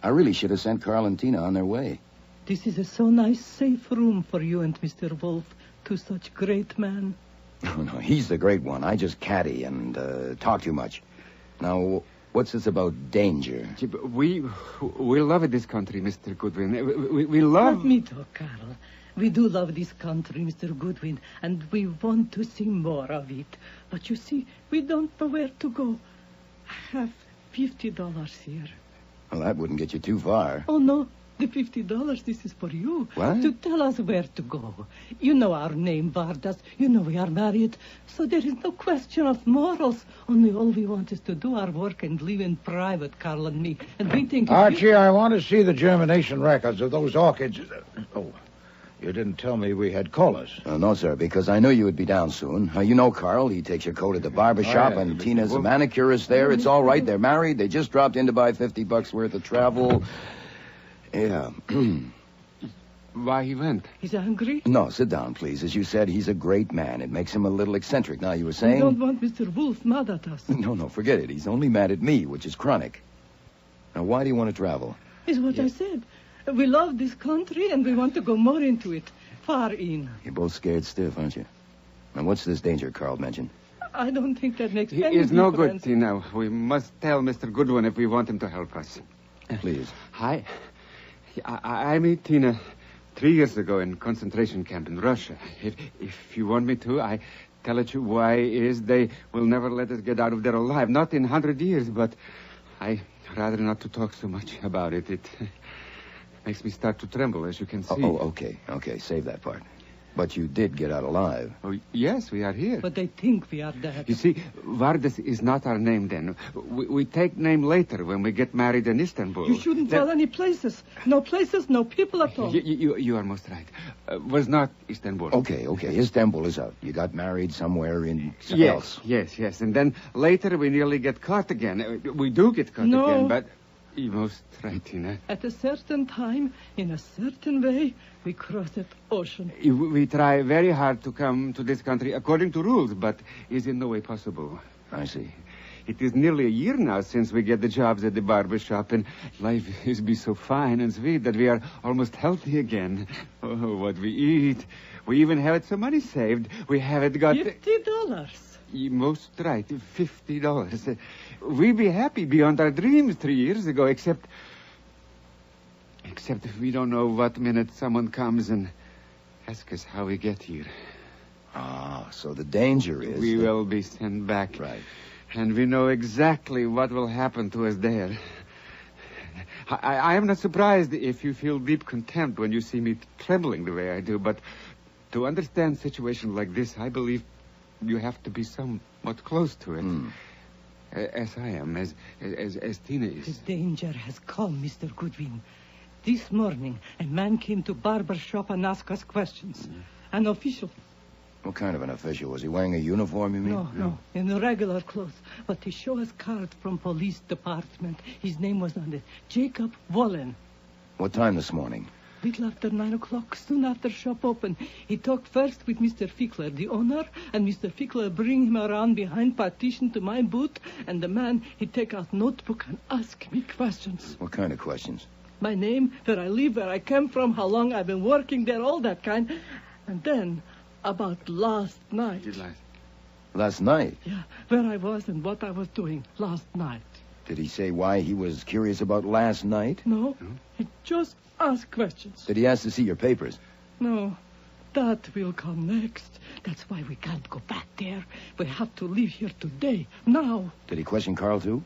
I really should have sent Carl and Tina on their way. This is a so nice, safe room for you and Mr. Wolfe, two such great men. Oh, no, he's the great one. I just caddy and talk too much. Now, what's this about danger? We love this country, Mr. Goodwin. We love... Let me talk, Carl. We do love this country, Mr. Goodwin, and we want to see more of it. But you see, we don't know where to go. I have $50 here. Well, that wouldn't get you too far. Oh, no. The $50, this is for you. What? To tell us where to go. You know our name, Vardas. You know we are married. So there is no question of morals. Only all we want is to do our work and live in private, Carl and me. And we think... Archie, I want to see the germination records of those orchids. Oh, you didn't tell me we had callers. No, sir, because I knew you would be down soon. You know Carl. He takes your coat at the barber shop, and Tina's a manicurist there. It's all right. They're married. They just dropped in to buy $50 worth of travel... Yeah. Why he went? He's angry? No, sit down, please. As you said, he's a great man. It makes him a little eccentric. Now, you were saying... We don't want Mr. Wolfe mad at us. No, forget it. He's only mad at me, which is chronic. Now, why do you want to travel? Is what I said. We love this country, and we want to go more into it. Far in. You're both scared stiff, aren't you? Now, what's this danger Carl mentioned? I don't think that makes any difference. It's no good, Tina. We must tell Mr. Goodwin if we want him to help us. Please. Hi. I met Tina 3 years ago in concentration camp in Russia. If you want me to, I tell it you why is they will never let us get out of there alive. Not in 100 years, but I rather not to talk so much about it. It makes me start to tremble, as you can see. Oh, okay. Save that part. But you did get out alive. Oh, yes, we are here. But they think we are dead. You see, Vardas is not our name then. We take name later when we get married in Istanbul. You shouldn't tell any places. No places, no people at all. You are most right. Was not Istanbul. Okay. Istanbul is out. You got married somewhere in else. Yes. And then later we nearly get caught again. We do get caught again, but... You're most right, Tina. At a certain time, in a certain way, we cross that ocean. We try very hard to come to this country according to rules, but is in no way possible. I see. It is nearly a year now since we get the jobs at the barber shop, and life is be so fine and sweet that we are almost healthy again. Oh, what we eat. We even have some money saved. We haven't got... $50. You're most right, $50. We be happy beyond our dreams 3 years ago, except if we don't know what minute someone comes and asks us how we get here. Ah, so the danger is... We will be sent back. Right. And we know exactly what will happen to us there. I am not surprised if you feel deep contempt when you see me trembling the way I do, but to understand situations like this, I believe you have to be somewhat close to it. As I am, as Tina is. The danger has come, Mr. Goodwin. This morning, a man came to barber shop and asked us questions. An official. What kind of an official? Was he wearing a uniform, you mean? No, in the regular clothes. But he showed us card from police department. His name was on it. Jacob Wallen. What time this morning? Little after 9 o'clock, soon after shop open. He talked first with Mr. Fickler, the owner, and Mr. Fickler bring him around behind partition to my booth, and the man, he take out notebook and ask me questions. What kind of questions? My name, where I live, where I came from, how long I've been working there, all that kind. And then, about last night. Last night? Yeah, where I was and what I was doing last night. Did he say why he was curious about last night? No, he just asked questions. Did he ask to see your papers? No, that will come next. That's why we can't go back there. We have to leave here today, now. Did he question Carl, too?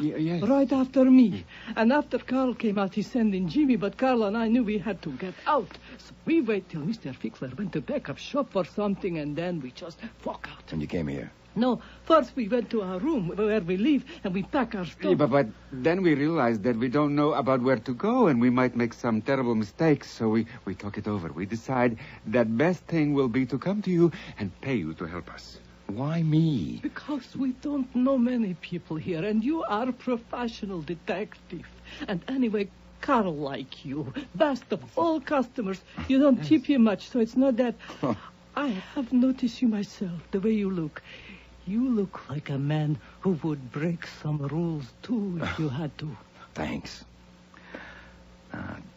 Yes. Right after me. And after Carl came out, he sent in Jimmy, but Carl and I knew we had to get out. So we wait till Mr. Fickler went to back up shop for something, and then we just walk out. And you came here? No, first we went to our room where we live, and we pack our stuff. Yeah, but then we realized that we don't know about where to go, and we might make some terrible mistakes, so we talk it over. We decide that best thing will be to come to you and pay you to help us. Why me? Because we don't know many people here, and you are a professional detective. And anyway, Carl like you. Best of all customers. You don't tip him much, so it's not that. I have noticed you myself, the way you look. You look like a man who would break some rules, too, if you had to. Thanks.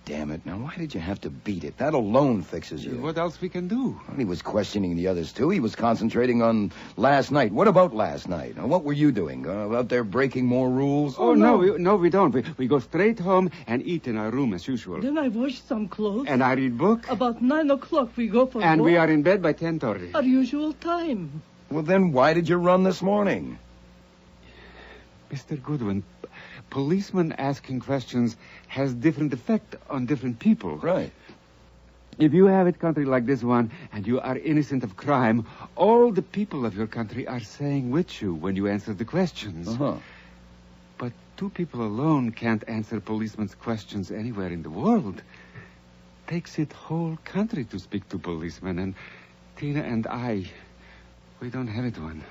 Damn it. Now, why did you have to beat it? That alone fixes you. What else we can do? Well, he was questioning the others, too. He was concentrating on last night. What about last night? What were you doing? Out there breaking more rules? Oh, no, we don't. We go straight home and eat in our room as usual. Then I wash some clothes. And I read book. About 9 o'clock we go for And walk. we are in bed by 10:30. Our usual time. Well, then why did you run this morning? Mr. Goodwin, policemen asking questions has different effect on different people. Right. If you have a country like this one and you are innocent of crime, all the people of your country are saying with you when you answer the questions. But two people alone can't answer policemen's questions anywhere in the world. Takes it whole country to speak to policemen, and Tina and I, we don't have it one.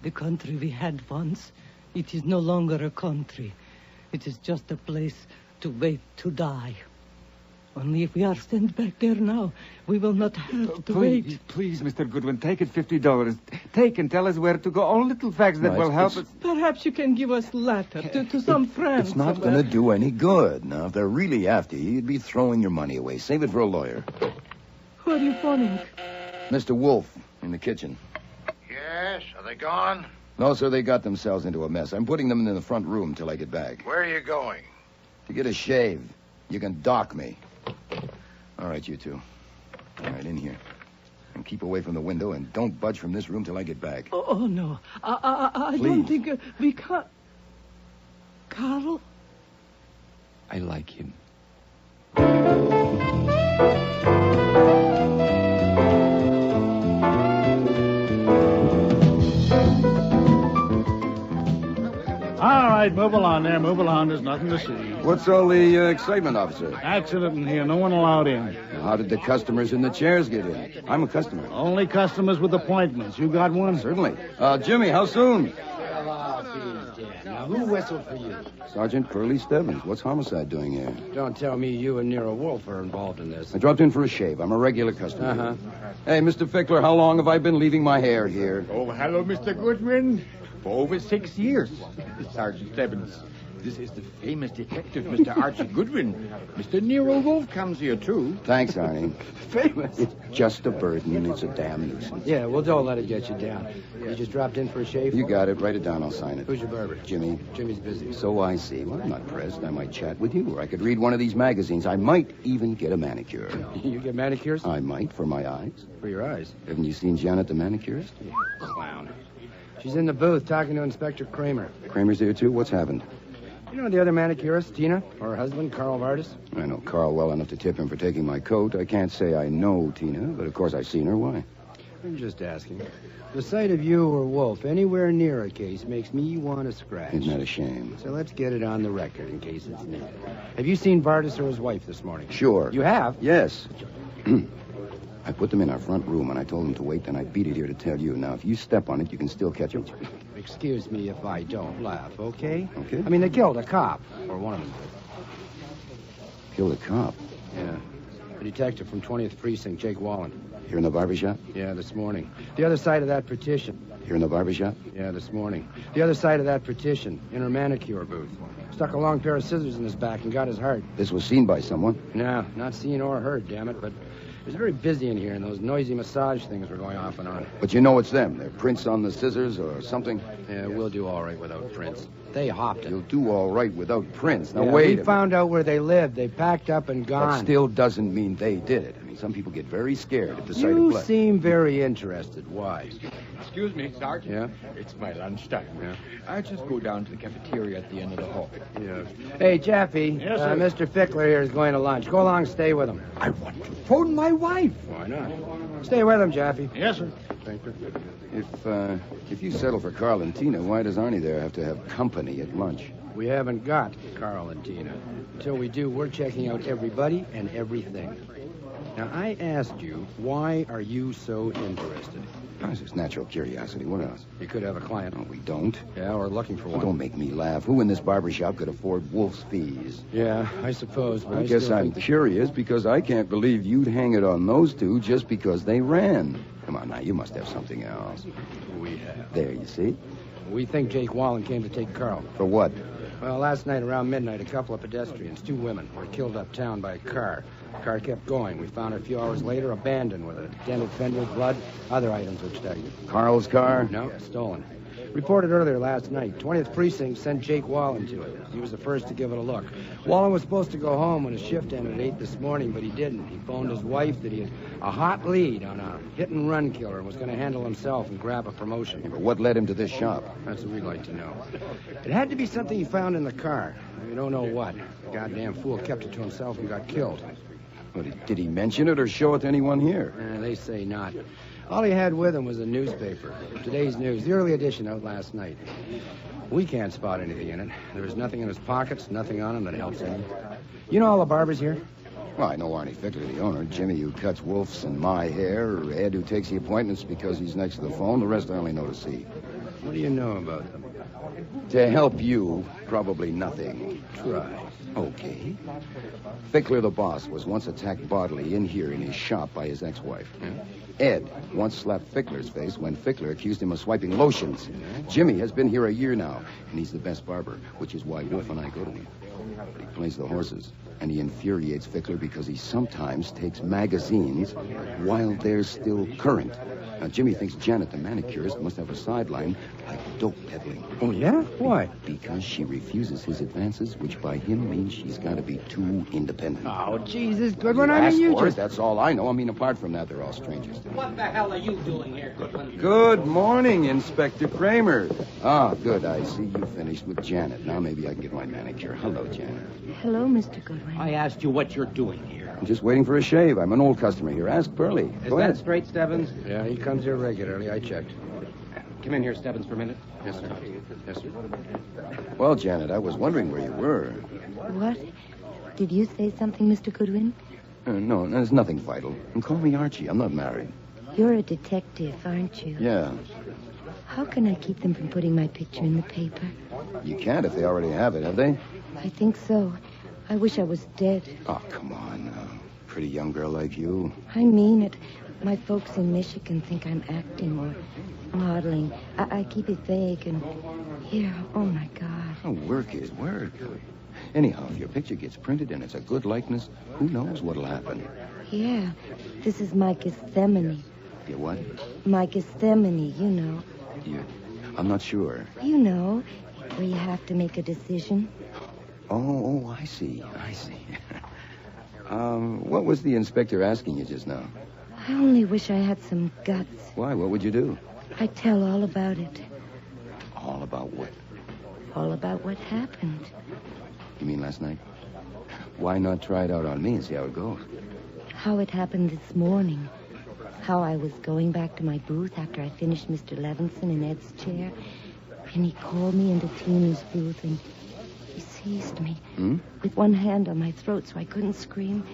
The country we had once, it is no longer a country. It is just a place to wait to die. Only if we are sent back there now, we will not have to wait. Please, Mr. Goodwin, take it $50. Take and tell us where to go. All little facts that will help us. Perhaps you can give us letter to some friends. It's not going to do any good. Now, if they're really after you, you'd be throwing your money away. Save it for a lawyer. Who are you phoning? Mr. Wolfe, in the kitchen. Yes? Are they gone? No, sir, they got themselves into a mess. I'm putting them in the front room till I get back. Where are you going? To get a shave. You can dock me. All right, you two. All right, in here. And keep away from the window and don't budge from this room till I get back. Oh no. I don't think we can't. Carl? I like him. All right, move along there. Move along. There's nothing to see. What's all the excitement, officer? Accident in here. No one allowed in. How did the customers in the chairs get in? I'm a customer. Only customers with appointments. You got one? Certainly. Jimmy, how soon? Now, who whistled for you? Sergeant Curly Stebbins. What's homicide doing here? Don't tell me you and Nero Wolfe are involved in this. I dropped in for a shave. I'm a regular customer. Uh-huh. Hey, Mr. Fickler, how long have I been leaving my hair here? Oh, hello, Mr. Goodwin. For over 6 years, Sergeant Stebbins. This is the famous detective, Mr. Archie Goodwin. Mr. Nero Wolfe comes here, too. Thanks, Arnie. Famous? It's just a burden. It's a damn nuisance. Yeah, well, don't let it get you down. You just dropped in for a shave? You got it. Write it down. I'll sign it. Who's your barber? Jimmy. Jimmy's busy. So I see. Well, I'm not pressed. I might chat with you, or I could read one of these magazines. I might even get a manicure. You get manicures? I might, for my eyes. For your eyes? Haven't you seen Janet, the manicurist? Clown. She's in the booth talking to Inspector Kramer. Kramer's here, too? What's happened? You know the other manicurist, Tina? Or her husband, Carl Vardis? I know Carl well enough to tip him for taking my coat. I can't say I know Tina, but of course I've seen her. Why? I'm just asking. The sight of you or Wolfe anywhere near a case makes me want to scratch. Isn't that a shame? So let's get it on the record in case it's needed. Have you seen Vardis or his wife this morning? Sure. You have? Yes. I put them in our front room, and I told them to wait, and I beat it here to tell you. Now, if you step on it, you can still catch them. Excuse me if I don't laugh, okay? Okay. I mean, they killed a cop, or one of them did. Killed a cop? Yeah. A detective from 20th Precinct, Jake Wallen. Here in the barbershop? Yeah, this morning. The other side of that partition. Here in the barbershop? Yeah, this morning. The other side of that partition, in her manicure booth. Stuck a long pair of scissors in his back and got his heart. This was seen by someone? No, not seen or heard, damn it, but it was very busy in here, and those noisy massage things were going off and on. But you know it's them. Their prints on the scissors or something? Yeah, we'll do all right without prints. They hopped it. You'll do all right without prints. Now, yeah, wait we a minute. found out where they lived. They packed up and gone. That still doesn't mean they did it. I mean, mean, some people get very scared at the sight of You blood. seem very interested. Why? Excuse me, Sergeant. Yeah? It's my lunchtime. Yeah. I just go down to the cafeteria at the end of the hall. Yeah. Hey, Jeffy. Yes, sir. Mr. Fickler here is going to lunch. Go along, stay with him. I want to phone my wife. Why not? Stay with him, Jeffy. Yes, sir. Thank you. If you settle for Carl and Tina, why does Arnie there have to have company at lunch? We haven't got Carl and Tina. Until we do, we're checking out everybody and everything. Now, I asked you, why are you so interested? It's just natural curiosity. What else? You could have a client. No, we don't. Yeah, we're looking for Well, one. don't make me laugh. Who in this barbershop could afford Wolf's fees? Yeah, I suppose. But I guess still I'm think- curious because I can't believe you'd hang it on those two just because they ran. Come on now, you must have something else. We have. There, you see? We think Jake Wallen came to take Carl. For what? Well, last night around midnight, a couple of pedestrians, 2 women, were killed uptown by a car. The car kept going. We found it a few hours later abandoned with a dented fender, blood, other items which stagged. Carl's car? No, stolen. Reported earlier last night. 20th Precinct sent Jake Wallen to it. He was the first to give it a look. Wallen was supposed to go home when his shift ended at 8 this morning, but he didn't. He phoned his wife that he had a hot lead on a hit-and-run killer and was going to handle himself and grab a promotion. Yeah, but what led him to this shop? That's what we'd like to know. It had to be something he found in the car. We don't know what. The goddamn fool kept it to himself and got killed. Well, did he mention it or show it to anyone here? They say not. All he had with him was a newspaper. Today's News, the early edition out last night. We can't spot anything in it. There was nothing in his pockets, nothing on him that helps any. You know all the barbers here? Well, I know Arnie Fickler, the owner, Jimmy, who cuts Wolf's and my hair, Ed, who takes the appointments because he's next to the phone. The rest I only know to see. What do you know about them? To help you, probably nothing. Try. Okay. Fickler, the boss, was once attacked bodily in here in his shop by his ex-wife. Ed once slapped Fickler's face when Fickler accused him of swiping lotions. Jimmy has been here a year now, and he's the best barber, which is why Wolf and I go to him. But he plays the horses, and he infuriates Fickler because he sometimes takes magazines while they're still current. Now, Jimmy thinks Janet, the manicurist, must have a sideline like dope peddling. Oh, yeah? Why? Because she refuses his advances, which by him means she's got to be too independent. Oh, Jesus, Goodwin, You I mean, asked you for it, just... that's all I know. I mean, apart from that, they're all strangers to me. What the hell are you doing here, Goodwin? Good morning, Inspector Kramer. Ah, good. I see you finished with Janet. Now maybe I can get my manicure. Hello, Janet. Hello, Mr. Goodwin. I asked you what you're doing here. I'm just waiting for a shave. I'm an old customer here. Ask Pearlie. Is Go that ahead. straight, Stebbins? Yeah, he comes here regularly. I checked. Come in here, Stebbins, for a minute. Yes, sir. Yes, sir. Well, Janet, I was wondering where you were. What? Did you say something, Mr. Goodwin? No, there's nothing vital. And call me Archie. I'm not married. You're a detective, aren't you? Yeah. How can I keep them from putting my picture in the paper? You can't if they already have it, have they? I think so. I wish I was dead. Oh, come on now. Pretty young girl like you. I mean it. My folks in Michigan think I'm acting or modeling. I keep it vague and... Here, oh, my God. Oh, work is work. Anyhow, if your picture gets printed and it's a good likeness, who knows what'll happen? Yeah, this is my Gethsemane. You what? My Gethsemane, you know. I'm not sure. You know, where you have to make a decision. Oh, I see. What was the inspector asking you just now? I only wish I had some guts. Why? What would you do? I'd tell all about it. All about what? All about what happened. You mean last night? Why not try it out on me and see how it goes? How it happened this morning. How I was going back to my booth after I finished Mr. Levinson in Ed's chair. And he called me into Tina's booth and he seized me with one hand on my throat so I couldn't scream.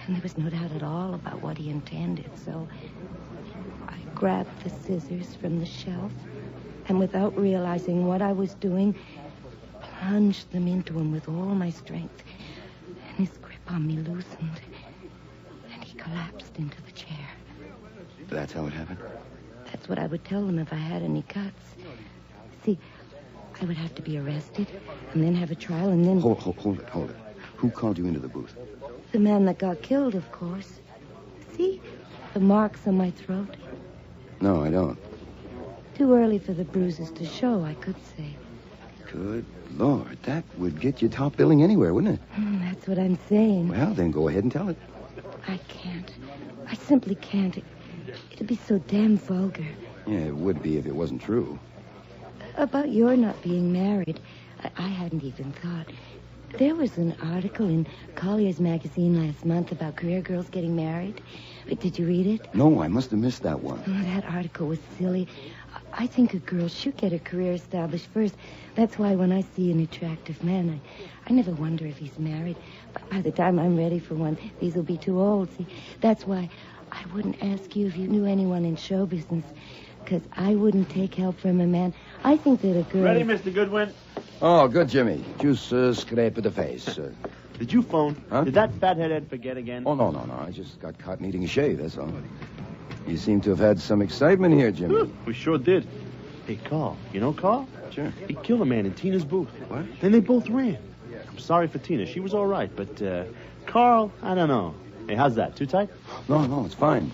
And there was no doubt at all about what he intended, so I grabbed the scissors from the shelf and without realizing what I was doing, plunged them into him with all my strength. And his grip on me loosened, and he collapsed into the chair. That's how it happened? That's what I would tell them if I had any guts. See, I would have to be arrested, and then have a trial, and then... Hold it. Who called you into the booth? The man that got killed, of course. See? The marks on my throat. No, I don't. Too early for the bruises to show, I could say. Good Lord, that would get you top billing anywhere, wouldn't it? That's what I'm saying. Well, then go ahead and tell it. I can't. I simply can't. It'd be so damn vulgar. Yeah, it would be if it wasn't true. About your not being married, I hadn't even thought. There was an article in Collier's magazine last month about career girls getting married. Did you read it? No, I must have missed that one. Oh, that article was silly. I think a girl should get a career established first. That's why when I see an attractive man, I never wonder if he's married. But by the time I'm ready for one, these will be too old. See, that's why I wouldn't ask you if you knew anyone in show business, because I wouldn't take help from a man. I think that a girl... Ready, Mr. Goodwin? Oh, good, Jimmy. Just scrape of the face. Did you phone? Huh? Did that fathead forget again? Oh, no. I just got caught eating a shave, that's all. You seem to have had some excitement here, Jimmy. We sure did. Hey, Carl. You know Carl? Sure. He killed a man in Tina's booth. What? Then they both ran. I'm sorry for Tina. She was all right, but Carl, I don't know. Hey, how's that? Too tight? No, it's fine.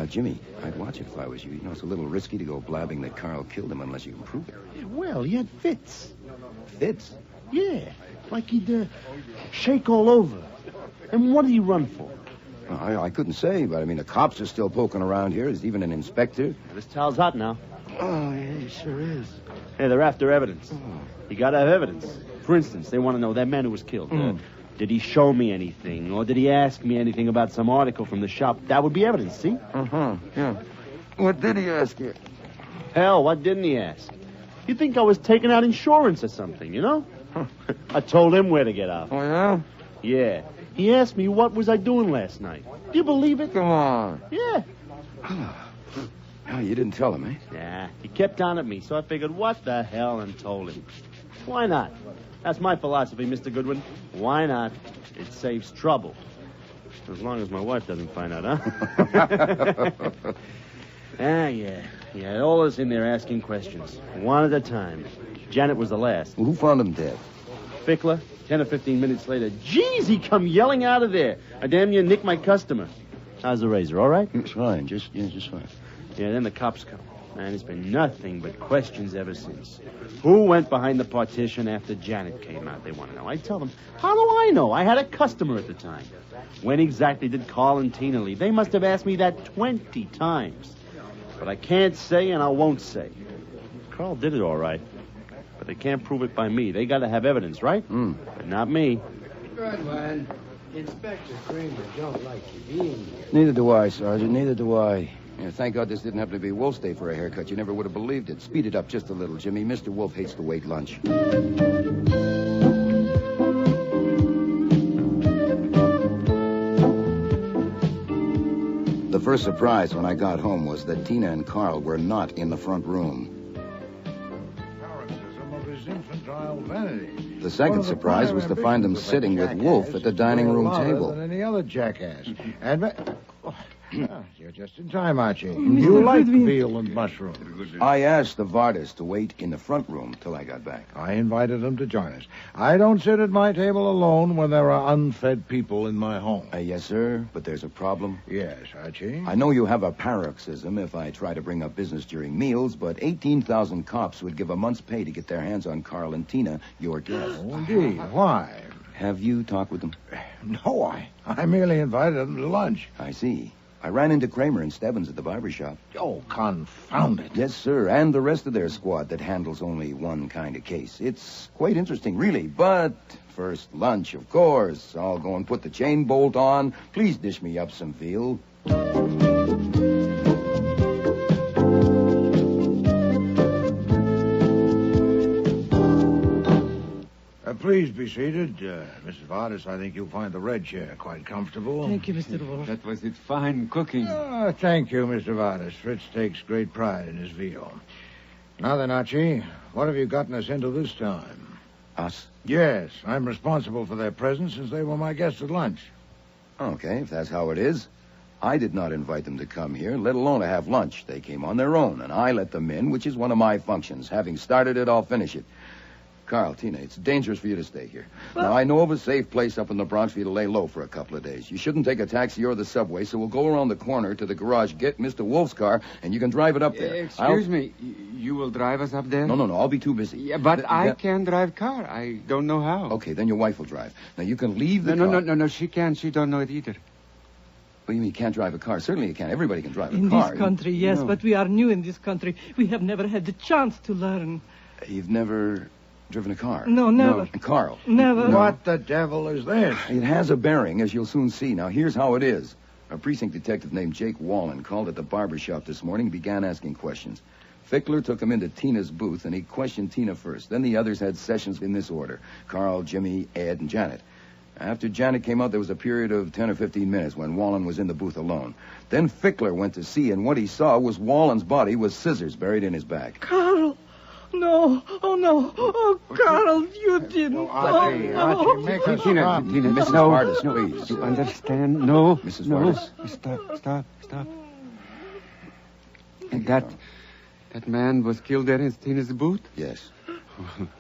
Jimmy, I'd watch it if I was you. You know, it's a little risky to go blabbing that Carl killed him unless you can prove it. Yeah, well, he had fits. Fits? Yeah, like he'd shake all over. And what did he run for? I couldn't say, but I mean, the cops are still poking around here. There's even an inspector. This towel's hot now. Oh, yeah, it sure is. Hey, they're after evidence. You gotta have evidence. For instance, they want to know that man who was killed. Did he show me anything? Or did he ask me anything about some article from the shop? That would be evidence, see? Yeah. What did he ask you? Hell, what didn't he ask? You'd think I was taking out insurance or something, you know? I told him where to get out. Oh, yeah? Yeah. He asked me what was I doing last night. Do you believe it? Come on. Yeah. Oh, you didn't tell him, eh? Nah, he kept on at me, so I figured, what the hell, and told him. Why not? That's my philosophy, Mr. Goodwin. Why not? It saves trouble. As long as my wife doesn't find out, huh? Yeah, all us in there asking questions. One at a time. Janet was the last. Well, who found him dead? Fickler. 10 or 15 minutes later, geez, he come yelling out of there. I damn near nicked my customer. How's the razor, all right? It's fine, just fine. Yeah, then the cops come. Man, it's been nothing but questions ever since. Who went behind the partition after Janet came out? They want to know. I tell them, how do I know? I had a customer at the time. When exactly did Carl and Tina leave? They must have asked me that 20 times. But I can't say and I won't say. Carl did it all right. But they can't prove it by me. They got to have evidence, right? But not me. Goodwin, Inspector Kramer don't like you being here. Neither do I, Sergeant. Neither do I. Yeah, thank God this didn't happen to be Wolf's day for a haircut. You never would have believed it. Speed it up just a little, Jimmy. Mr. Wolfe hates to wait lunch. The first surprise when I got home was that Tina and Carl were not in the front room. Paroxysm of his infantile vanity. The second surprise was to find them sitting with Wolfe at the dining room table. Than any other jackass. And you're just in time, Archie. You like veal and mushroom. I asked the Vardas to wait in the front room till I got back. I invited them to join us. I don't sit at my table alone when there are unfed people in my home. Yes, sir, but there's a problem. Yes, Archie? I know you have a paroxysm if I try to bring up business during meals, but 18,000 cops would give a month's pay to get their hands on Carl and Tina, your guests. Oh, indeed. Why? Have you talked with them? No, I merely invited them to lunch. I see. I ran into Kramer and Stebbins at the barber shop. Oh, confound it. Yes, sir, and the rest of their squad that handles only one kind of case. It's quite interesting, really, but first lunch, of course. I'll go and put the chain bolt on. Please dish me up some veal. Please be seated. Mrs. Vardas, I think you'll find the red chair quite comfortable. Thank you, Mr. Wolfe. That was it. Fine cooking. Thank you, Mr. Vardas. Fritz takes great pride in his veal. Now then, Archie, what have you gotten us into this time? Us? Yes, I'm responsible for their presence since they were my guests at lunch. Okay, if that's how it is. I did not invite them to come here, let alone to have lunch. They came on their own, and I let them in, which is one of my functions. Having started it, I'll finish it. Carl, Tina, it's dangerous for you to stay here. Now, I know of a safe place up in the Bronx for you to lay low for a couple of days. You shouldn't take a taxi or the subway, so we'll go around the corner to the garage, get Mr. Wolf's car, and you can drive it up there. Excuse me, you will drive us up there? No, I'll be too busy. Yeah, but I can drive car. I don't know how. Okay, then your wife will drive. Now, you can leave the car. No, she can't. She don't know it either. Well, you mean he can't drive a car? Certainly he can. Everybody can drive a In car. this country, yes, No. but we are new in this country. We have never had the chance to learn. You've never driven a car? No, never. And Carl? Never. What the devil is this? It has a bearing, as you'll soon see. Now, here's how it is. A precinct detective named Jake Wallen called at the barber shop this morning and began asking questions. Fickler took him into Tina's booth, and he questioned Tina first. Then the others had sessions in this order. Carl, Jimmy, Ed, and Janet. After Janet came out, there was a period of 10 or 15 minutes when Wallen was in the booth alone. Then Fickler went to see, and what he saw was Wallen's body with scissors buried in his back. Carl! No! Oh, no! Oh, Carl, you didn't! Archie, make us Tina, stop. Mrs. no. Vardis, please. You understand? No. Mrs. No. Vardis. Stop. And that man was killed there in Tina's booth? Yes.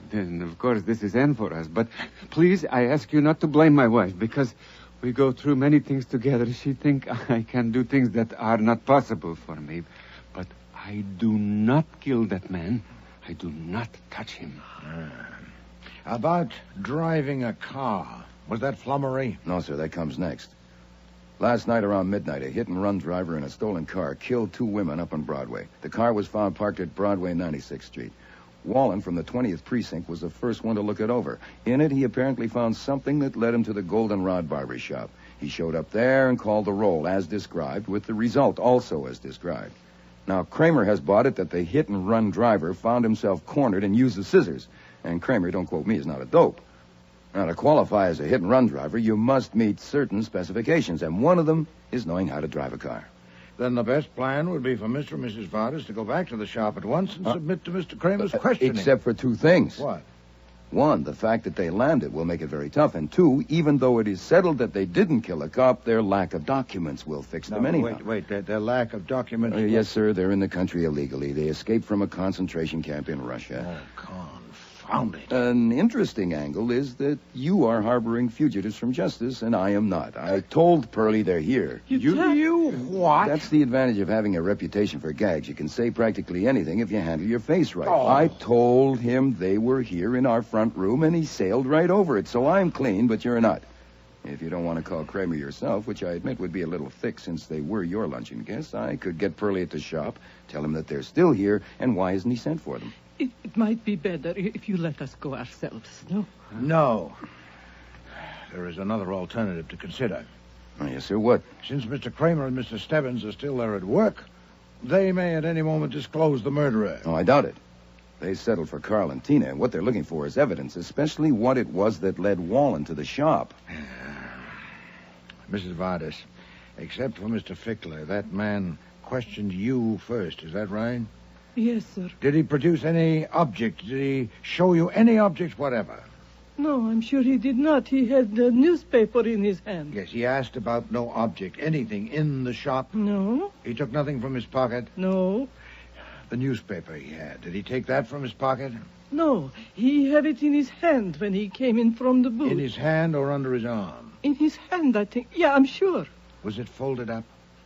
Then, of course, this is end for us. But please, I ask you not to blame my wife, because we go through many things together. She thinks I can do things that are not possible for me. But I do not kill that man. I do not touch him. About driving a car. Was that flummery? No, sir, that comes next. Last night around midnight, a hit-and-run driver in a stolen car killed 2 women up on Broadway. The car was found parked at Broadway 96th Street. Wallen from the 20th Precinct was the first one to look it over. In it, he apparently found something that led him to the Goldenrod barber shop. He showed up there and called the roll as described, with the result also as described. Now, Kramer has bought it that the hit-and-run driver found himself cornered and used the scissors. And Kramer, don't quote me, is not a dope. Now, to qualify as a hit-and-run driver, you must meet certain specifications, and one of them is knowing how to drive a car. Then the best plan would be for Mr. and Mrs. Vardis to go back to the shop at once and submit to Mr. Kramer's questioning. Except for 2 things. What? 1, the fact that they landed will make it very tough. And 2, even though it is settled that they didn't kill a cop, their lack of documents will fix them anyhow. Wait, their lack of documents... Yes, sir, they're in the country illegally. They escaped from a concentration camp in Russia. Oh, confound it. An interesting angle is that you are harboring fugitives from justice, and I am not. I told Pearlie they're here. You what? That's the advantage of having a reputation for gags. You can say practically anything if you handle your face right. Oh. I told him they were here in our front room, and he sailed right over it. So I'm clean, but you're not. If you don't want to call Kramer yourself, which I admit would be a little thick since they were your luncheon guests, I could get Pearlie at the shop, tell him that they're still here, and why hasn't he sent for them? It might be better if you let us go ourselves, no? No. There is another alternative to consider. Oh, yes, sir. What? Since Mr. Kramer and Mr. Stebbins are still there at work, they may at any moment disclose the murderer. Oh, I doubt it. They settled for Carl and Tina, and what they're looking for is evidence, especially what it was that led Wallen to the shop. Mrs. Vardis, except for Mr. Fickler, that man questioned you first. Is that right? Yes, sir. Did he produce any object? Did he show you any object whatever? No, I'm sure he did not. He had the newspaper in his hand. Yes, he asked about no object, anything in the shop. No. He took nothing from his pocket? No. The newspaper he had, did he take that from his pocket? No, he had it in his hand when he came in from the booth. In his hand or under his arm? In his hand, I think. Yeah, I'm sure. Was it folded up?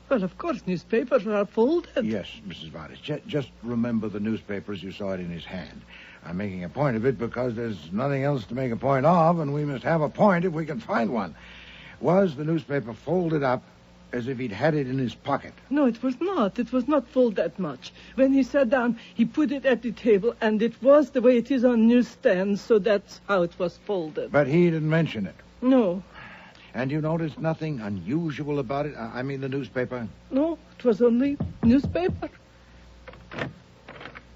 Well, of course, newspapers are folded. Yes, Mrs. Vardis. Just remember the newspapers you saw it in his hand. I'm making a point of it because there's nothing else to make a point of, and we must have a point if we can find one. Was the newspaper folded up as if he'd had it in his pocket? No, it was not. It was not folded that much. When he sat down, he put it at the table, and it was the way it is on newsstands, so that's how it was folded. But he didn't mention it? No. And you noticed nothing unusual about it? I mean the newspaper? No, it was only newspaper.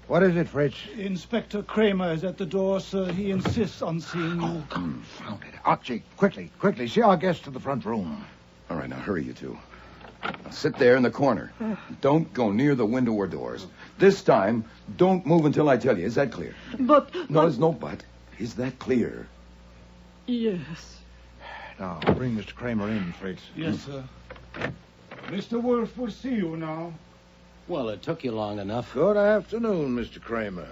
What is it, Fritz? Inspector Kramer is at the door, sir. He insists on seeing you. Oh, confound it. Archie, quickly. See our guest to the front room. All right, now hurry, you two. Now, sit there in the corner. Don't go near the window or doors. This time, don't move until I tell you. Is that clear? But... No, there's no but. Is that clear? Yes. Now, bring Mr. Kramer in, Fritz. Yes, sir. Mr. Wolfe will see you now. Well, it took you long enough. Good afternoon, Mr. Kramer.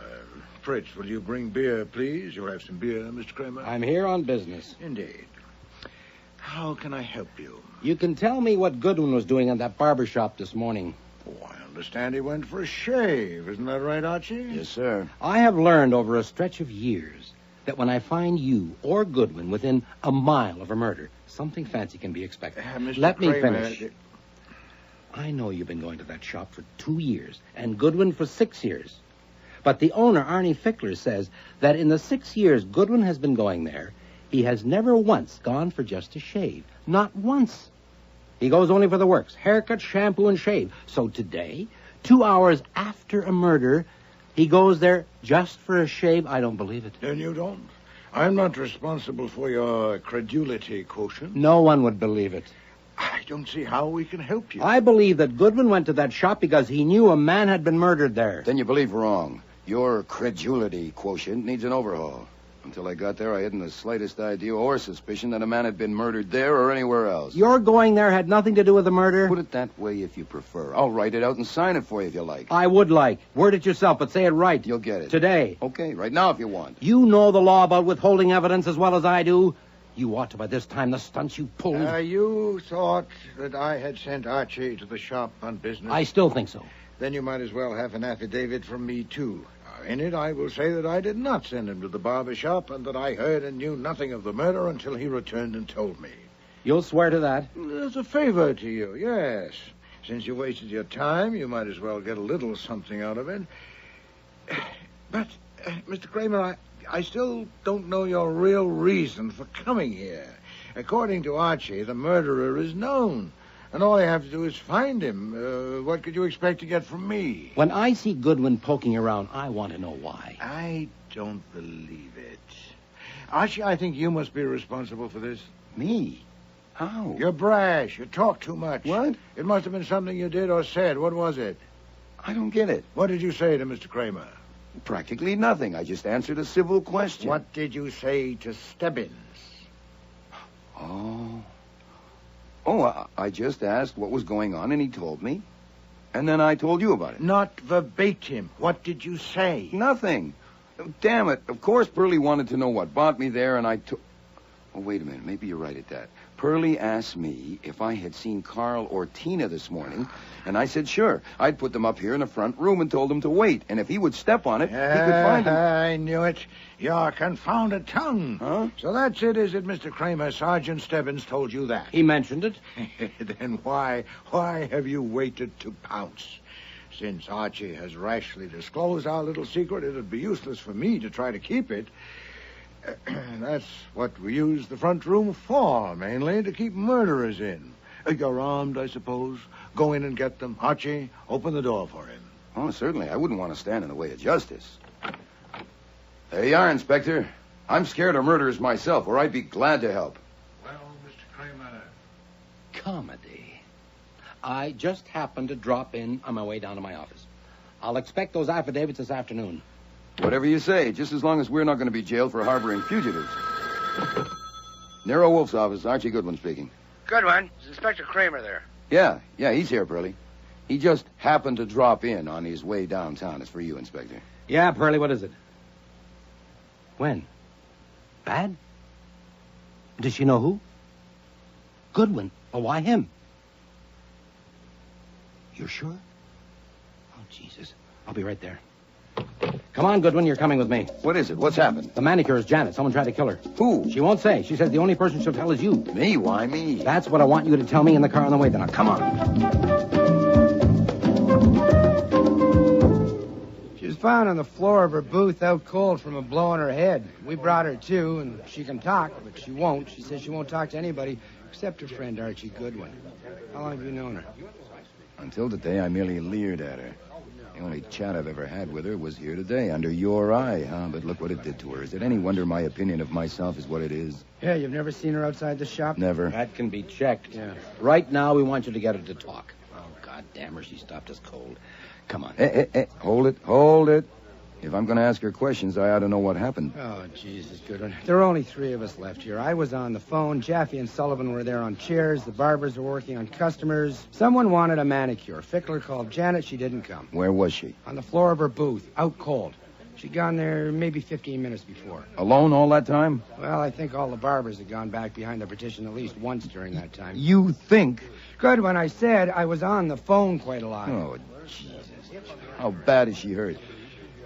Fritz, will you bring beer, please? You'll have some beer, Mr. Kramer? I'm here on business. Indeed. How can I help you? You can tell me what Goodwin was doing at that barber shop this morning. Oh, I understand he went for a shave. Isn't that right, Archie? Yes, sir. I have learned over a stretch of years that when I find you or Goodwin within a mile of a murder, something fancy can be expected. Mr. Let me Kramer, finish. I know you've been going to that shop for 2 years, and Goodwin for 6 years. But the owner, Arnie Fickler, says that in the 6 years Goodwin has been going there, he has never once gone for just a shave. Not once. He goes only for the works. Haircut, shampoo, and shave. So today, 2 hours after a murder, he goes there just for a shave? I don't believe it. Then you don't? I'm not responsible for your credulity quotient. No one would believe it. I don't see how we can help you. I believe that Goodwin went to that shop because he knew a man had been murdered there. Then you believe wrong. Your credulity quotient needs an overhaul. Until I got there, I hadn't the slightest idea or suspicion that a man had been murdered there or anywhere else. Your going there had nothing to do with the murder? Put it that way if you prefer. I'll write it out and sign it for you if you like. I would like. Word it yourself, but say it right. You'll get it. Today. Okay, right now if you want. You know the law about withholding evidence as well as I do. You ought to by this time the stunts you pulled. You thought that I had sent Archie to the shop on business? I still think so. Then you might as well have an affidavit from me, too. In it, I will say that I did not send him to the barber shop and that I heard and knew nothing of the murder until he returned and told me. You'll swear to that? As a favor to you, yes. Since you wasted your time, you might as well get a little something out of it. But, Mr. Kramer, I still don't know your real reason for coming here. According to Archie, the murderer is known. And all I have to do is find him. What could you expect to get from me? When I see Goodwin poking around, I want to know why. I don't believe it. Archie, I think you must be responsible for this. Me? How? You're brash. You talk too much. What? It must have been something you did or said. What was it? I don't get it. What did you say to Mr. Kramer? Practically nothing. I just answered a civil question. What did you say to Stebbins? I just asked what was going on, and he told me. And then I told you about it. Not verbatim. What did you say? Nothing. Damn it. Of course Pearlie wanted to know what brought me there, and I took... Oh, wait a minute. Maybe you're right at that. Pearlie asked me if I had seen Carl or Tina this morning, and I said sure. I'd put them up here in the front room and told them to wait, and if he would step on it, he could find them. I knew it. Your confounded tongue. Huh? So that's it, is it, Mr. Kramer? Sergeant Stebbins told you that. He mentioned it. Then why have you waited to pounce? Since Archie has rashly disclosed our little secret, it'd be useless for me to try to keep it. That's what we use the front room for, mainly, to keep murderers in. You're armed, I suppose. Go in and get them. Archie, open the door for him. Oh, certainly. I wouldn't want to stand in the way of justice. There you are, Inspector. I'm scared of murderers myself, or I'd be glad to help. Well, Mr. Kramer... Comedy. I just happened to drop in on my way down to my office. I'll expect those affidavits this afternoon. Whatever you say, just as long as we're not going to be jailed for harboring fugitives. Nero Wolfe's office, Archie Goodwin speaking. Goodwin, is Inspector Kramer there? Yeah, he's here, Pearlie. He just happened to drop in on his way downtown. It's for you, Inspector. Yeah, Pearlie, what is it? When? Bad? Does she know who? Goodwin. Well, why him? You're sure? Oh, Jesus. I'll be right there. Come on, Goodwin, you're coming with me. What is it? What's happened? The manicure is Janet. Someone tried to kill her. Who? She won't say. She says the only person she'll tell is you. Me? Why me? That's what I want you to tell me in the car on the way. Then now, come on. She was found on the floor of her booth out cold from a blow on her head. We brought her to, and she can talk, but she won't. She says she won't talk to anybody except her friend Archie Goodwin. How long have you known her? Until today, I merely leered at her. The only chat I've ever had with her was here today, under your eye, huh? But look what it did to her. Is it any wonder my opinion of myself is what it is? Yeah, you've never seen her outside the shop? Never. That can be checked. Yeah. Right now, we want you to get her to talk. Oh, God damn her, she stopped us cold. Come on. Hey, hold it. If I'm going to ask her questions, I ought to know what happened. Oh, Jesus, Goodwin. There are only 3 of us left here. I was on the phone. Jaffe and Sullivan were there on chairs. The barbers were working on customers. Someone wanted a manicure. Fickler called Janet. She didn't come. Where was she? On the floor of her booth, out cold. She'd gone there maybe 15 minutes before. Alone all that time? Well, I think all the barbers had gone back behind the partition at least once during that time. You think? Goodwin, I said I was on the phone quite a lot. Oh, Jesus. How bad is she hurt?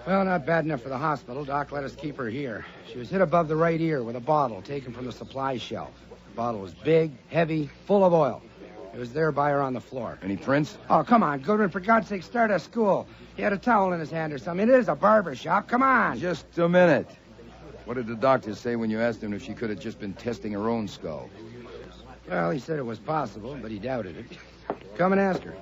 Well, not bad enough for the hospital. Doc let us keep her here. She was hit above the right ear with a bottle taken from the supply shelf. The bottle was big, heavy, full of oil. It was there by her on the floor. Any prints? Oh, come on, Goodwin, for God's sake, start at school. He had a towel in his hand or something. It is a barber shop. Come on. Just a minute. What did the doctor say when you asked him if she could have just been testing her own skull? Well, he said it was possible, but he doubted it. Come and ask her.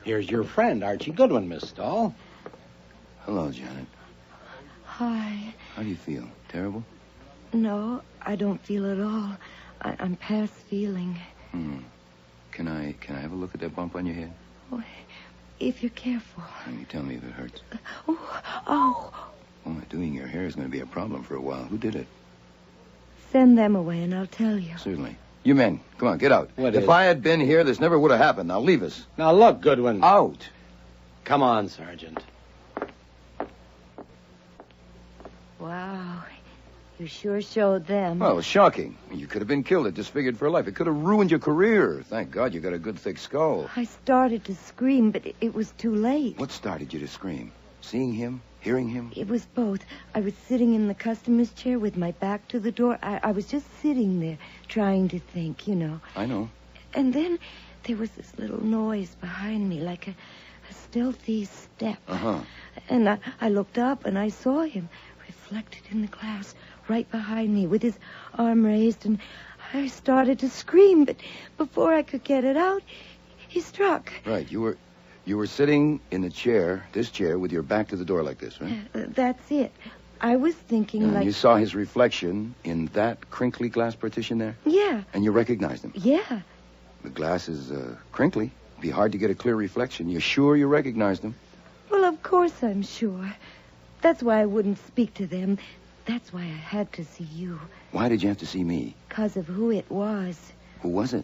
Here's your friend, Archie Goodwin, Miss Stahl. Hello, Janet. Hi. How do you feel? Terrible? No, I don't feel at all. I'm past feeling. Can I have a look at that bump on your head? Oh, if you're careful. You tell me if it hurts. Oh. Oh, doing your hair is going to be a problem for a while. Who did it? Send them away and I'll tell you. Certainly. You men, come on, get out. What if is? I had been here, this never would have happened. Now leave us. Now, look, Goodwin. Out. Come on, Sergeant. Wow. You sure showed them. Well, shocking. You could have been killed or disfigured for life. It could have ruined your career. Thank God you got a good, thick skull. I started to scream, but it was too late. What started you to scream? Seeing him? Hearing him? It was both. I was sitting in the customer's chair with my back to the door. I was just sitting there, trying to think, you know. I know. And then there was this little noise behind me, like a stealthy step. Uh-huh. And I looked up, and I saw him reflected in the glass right behind me with his arm raised, and I started to scream, but before I could get it out, he struck. Right. You were sitting in the chair, this chair, with your back to the door like this, right? That's it. I was thinking And like... you saw his reflection in that crinkly glass partition there? Yeah. And you recognized him? Yeah. The glass is crinkly. It'd be hard to get a clear reflection. You're sure you recognized him? Well, of course I'm sure. That's why I wouldn't speak to them. That's why I had to see you. Why did you have to see me? Because of who it was. Who was it?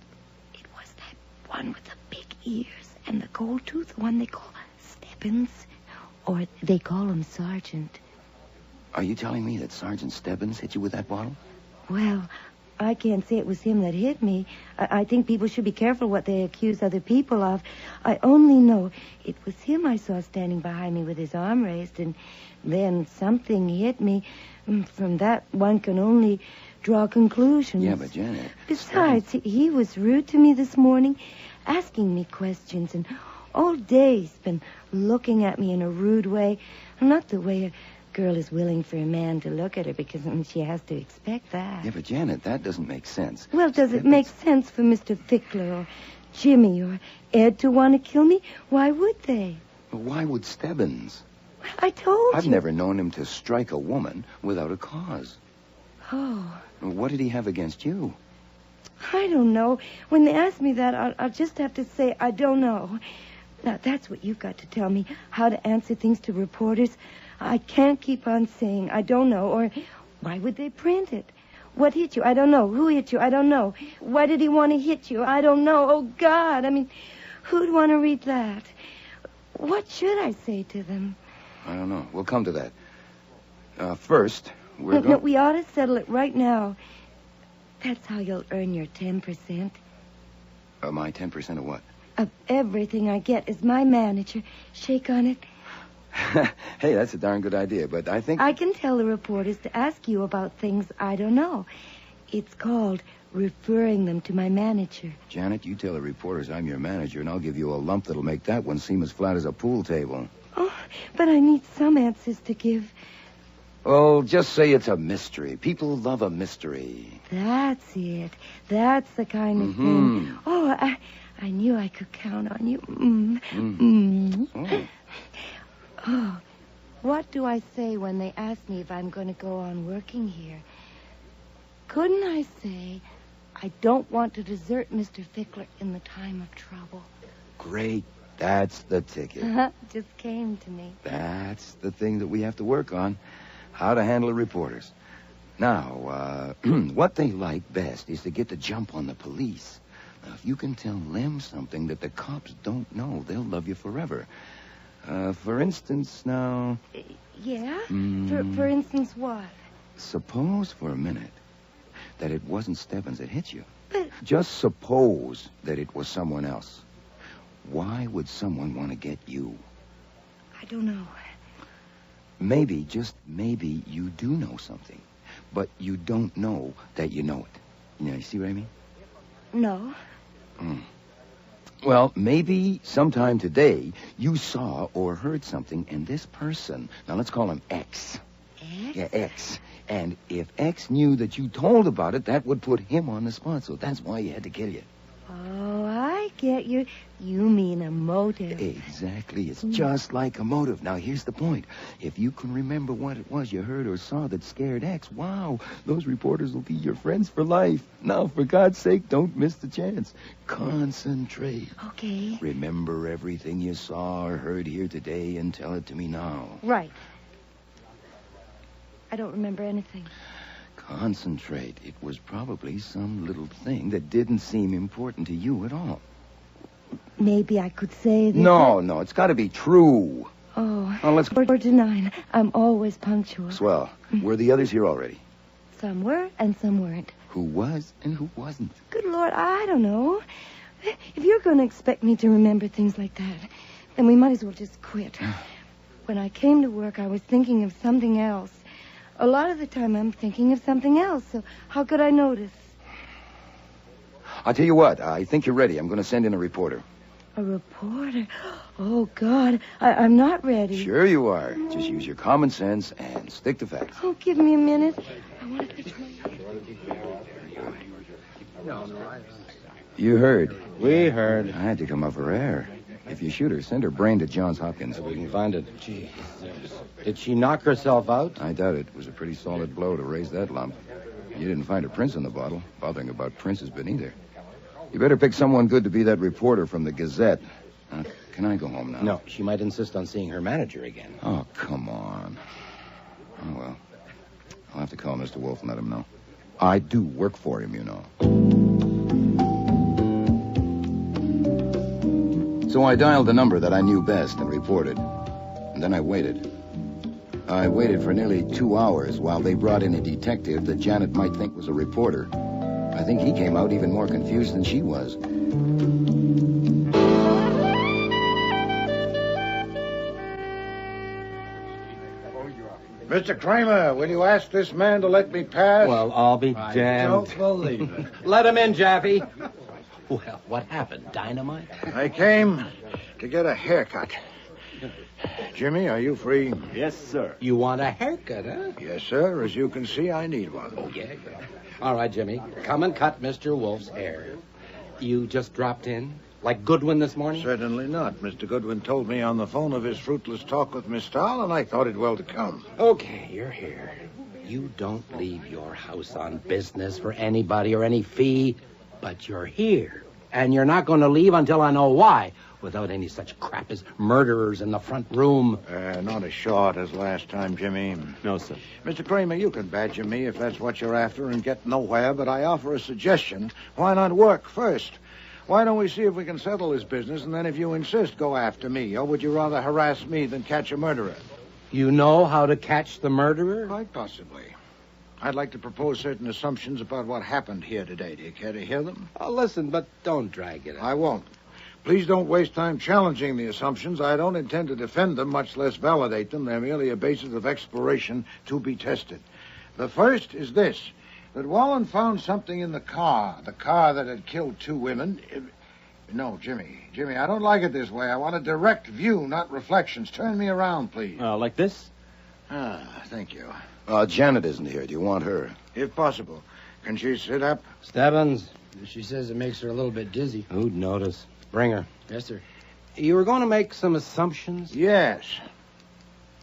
It was that one with the big ears and the gold tooth, the one they call Stebbins. Or they call him Sergeant. Are you telling me that Sergeant Stebbins hit you with that bottle? Well, I can't say it was him that hit me. I think people should be careful what they accuse other people of. I only know it was him I saw standing behind me with his arm raised, and then something hit me. From that, one can only draw conclusions. Yeah, but Janet... Besides, he was rude to me this morning, asking me questions, and all day he's been looking at me in a rude way. Not the way a girl is willing for a man to look at her, because she has to expect that. Yeah, but Janet, that doesn't make sense. Well, does it make sense for Mr. Fickler or Jimmy or Ed to want to kill me? Why would they? But why would Stebbins? I told you. I've never known him to strike a woman without a cause. Oh. What did he have against you? I don't know. When they ask me that, I'll just have to say I don't know. Now, that's what you've got to tell me, how to answer things to reporters. I can't keep on saying I don't know, or why would they print it? What hit you? I don't know. Who hit you? I don't know. Why did he want to hit you? I don't know. Oh, God. I mean, who'd want to read that? What should I say to them? I don't know. We'll come to that. First, we're No, we ought to settle it right now. That's how you'll earn your 10%. My 10% of what? Of everything I get as my manager. Shake on it. Hey, that's a darn good idea, but I think... I can tell the reporters to ask you about things I don't know. It's called referring them to my manager. Janet, you tell the reporters I'm your manager, and I'll give you a lump that'll make that one seem as flat as a pool table. Oh, but I need some answers to give. Oh, just say it's a mystery. People love a mystery. That's it. That's the kind of thing. Oh, I knew I could count on you. Oh, what do I say when they ask me if I'm going to go on working here? Couldn't I say I don't want to desert Mr. Fickler in the time of trouble? Great. That's the ticket. Just came to me. That's the thing that we have to work on. How to handle the reporters. Now, what they like best is to get the jump on the police. Now, if you can tell them something that the cops don't know, they'll love you forever. For instance, now... Yeah? For instance, what? Suppose for a minute that it wasn't Stebbins that hit you. But... Just suppose that it was someone else. Why would someone want to get you? I don't know. Maybe, just maybe, you do know something. But you don't know that you know it. Yeah, you see what I mean? No. Well, maybe sometime today you saw or heard something, and this person, now let's call him X. X? Yeah, X. And if X knew that you told about it, that would put him on the spot, so that's why he had to kill you. Oh, I get you. You mean a motive. Exactly. It's just like a motive. Now, here's the point. If you can remember what it was you heard or saw that scared X, wow, those reporters will be your friends for life. Now, for God's sake, don't miss the chance. Concentrate. Okay. Remember everything you saw or heard here today and tell it to me now. Right. I don't remember anything. Concentrate. It was probably some little thing that didn't seem important to you at all. Maybe I could say that... No, it's got to be true. Oh, Now, let's... 4 to 9. I'm always punctual. Swell. Were the others here already? Some were and some weren't. Who was and who wasn't? Good Lord, I don't know. If you're going to expect me to remember things like that, then we might as well just quit. When I came to work, I was thinking of something else. A lot of the time, I'm thinking of something else, so how could I notice? I'll tell you what. I think you're ready. I'm going to send in a reporter. A reporter? Oh, God, I'm not ready. Sure you are. Just use your common sense and stick to facts. Oh, give me a minute. I want to fix my... You heard. We heard. I had to come up for air. If you shoot her, send her brain to Johns Hopkins. We can find it. Gee, did she knock herself out? I doubt it. It was a pretty solid blow to raise that lump. You didn't find a prince in the bottle. Bothering about princes been either. You better pick someone good to be that reporter from the Gazette. Can I go home now? No, she might insist on seeing her manager again. Oh, come on. Oh, well. I'll have to call Mr. Wolfe and let him know. I do work for him, you know. So I dialed the number that I knew best and reported. And then I waited. I waited for nearly 2 hours while they brought in a detective that Janet might think was a reporter. I think he came out even more confused than she was. Mr. Kramer, will you ask this man to let me pass? Well, I'll be damned. Don't believe it. Let him in, Jaffe. Well, what happened? Dynamite? I came to get a haircut. Jimmy, are you free? Yes, sir. You want a haircut, huh? Yes, sir. As you can see, I need one. Oh, yeah. All right, Jimmy. Come and cut Mr. Wolfe's hair. You just dropped in? Like Goodwin this morning? Certainly not. Mr. Goodwin told me on the phone of his fruitless talk with Miss Stahl, and I thought it well to come. Okay, you're here. You don't leave your house on business for anybody or any fee, but you're here. And you're not going to leave until I know why, without any such crap as murderers in the front room. Not as short as last time, Jimmy. No, sir. Mr. Kramer, you can badger me if that's what you're after and get nowhere, but I offer a suggestion. Why not work first? Why don't we see if we can settle this business, and then if you insist, go after me? Or would you rather harass me than catch a murderer? You know how to catch the murderer? Quite possibly. I'd like to propose certain assumptions about what happened here today. Do you care to hear them? Oh, listen, but don't drag it out. I won't. Please don't waste time challenging the assumptions. I don't intend to defend them, much less validate them. They're merely a basis of exploration to be tested. The first is this, that Wallen found something in the car that had killed 2 women. No, Jimmy, I don't like it this way. I want a direct view, not reflections. Turn me around, please. Like this? Thank you. Janet isn't here. Do you want her? If possible. Can she sit up? Stebbins, she says it makes her a little bit dizzy. Who'd notice? Bring her. Yes, sir. You were going to make some assumptions? Yes.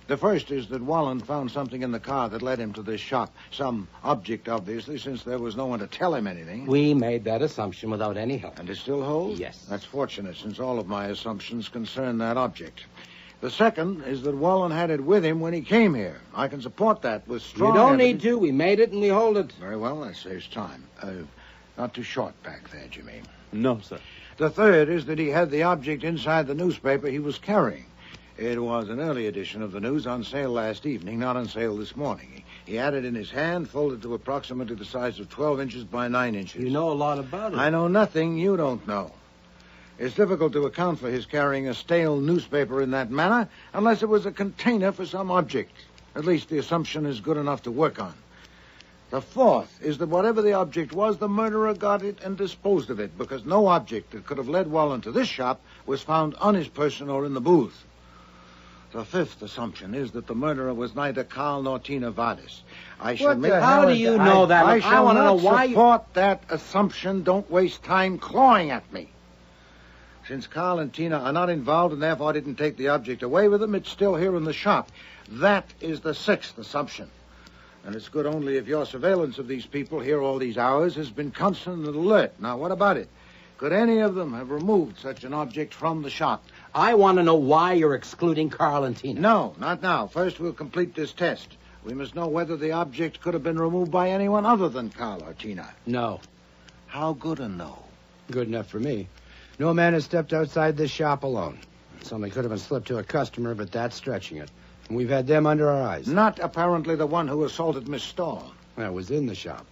The first is that Wallen found something in the car that led him to this shop. Some object, obviously, since there was no one to tell him anything. We made that assumption without any help. And it still holds? Yes. That's fortunate, since all of my assumptions concern that object. The second is that Wallen had it with him when he came here. I can support that with strong You don't evidence. need to. We made it and we hold it. Very well, that saves time. Not too short back there, Jimmy. No, sir. The third is that he had the object inside the newspaper he was carrying. It was an early edition of the news on sale last evening, not on sale this morning. He had it in his hand, folded to approximately the size of 12 inches by 9 inches. You know a lot about it. I know nothing you don't know. It's difficult to account for his carrying a stale newspaper in that manner unless it was a container for some object. At least the assumption is good enough to work on. The fourth is that whatever the object was, the murderer got it and disposed of it, because no object that could have led Wallen to this shop was found on his person or in the booth. The fifth assumption is that the murderer was neither Carl nor Tina Vardis. How do you know that? I want to know why. Support that assumption. Don't waste time clawing at me. Since Carl and Tina are not involved and therefore didn't take the object away with them, it's still here in the shop. That is the sixth assumption. And it's good only if your surveillance of these people here all these hours has been constant and alert. Now, what about it? Could any of them have removed such an object from the shop? I want to know why you're excluding Carl and Tina. No, not now. First, we'll complete this test. We must know whether the object could have been removed by anyone other than Carl or Tina. No. How good a no? Good enough for me. No man has stepped outside this shop alone. Something could have been slipped to a customer, but that's stretching it. And we've had them under our eyes. Not apparently the one who assaulted Miss Stahl. That was in the shop.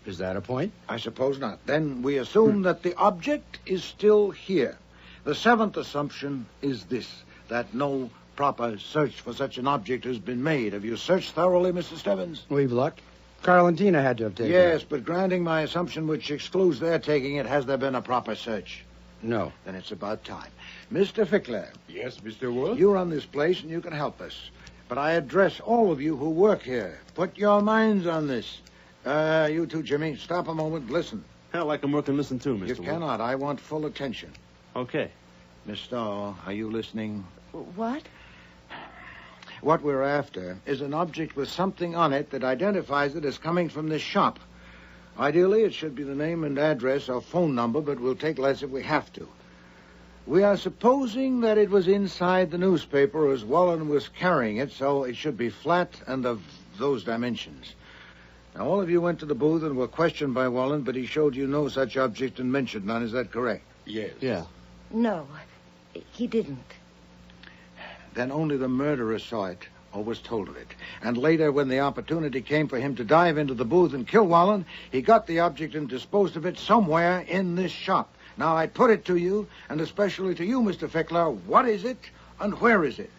Is that a point? I suppose not. Then we assume that the object is still here. The seventh assumption is this, that no proper search for such an object has been made. Have you searched thoroughly, Mr. Stebbins? We've looked. Carl and Tina had to have taken it. Yes, but granting my assumption which excludes their taking it, has there been a proper search? No. Then it's about time. Mr. Fickler. Yes, Mr. Wolfe? You run this place and you can help us. But I address all of you who work here. Put your minds on this. You too, Jimmy. Stop a moment. Listen. Hell, I can work and listen too, Mr. You Wolfe. cannot. I want full attention. Okay. Miss Stahl, are you listening? What? What we're after is an object with something on it that identifies it as coming from this shop. Ideally, it should be the name and address or phone number, but we'll take less if we have to. We are supposing that it was inside the newspaper as Wallen was carrying it, so it should be flat and of those dimensions. Now, all of you went to the booth and were questioned by Wallen, but he showed you no such object and mentioned none. Is that correct? Yes. Yeah. No, he didn't. Then only the murderer saw it or was told of it. And later, when the opportunity came for him to dive into the booth and kill Wallen, he got the object and disposed of it somewhere in this shop. Now, I put it to you, and especially to you, Mr. Fickler, what is it and where is it?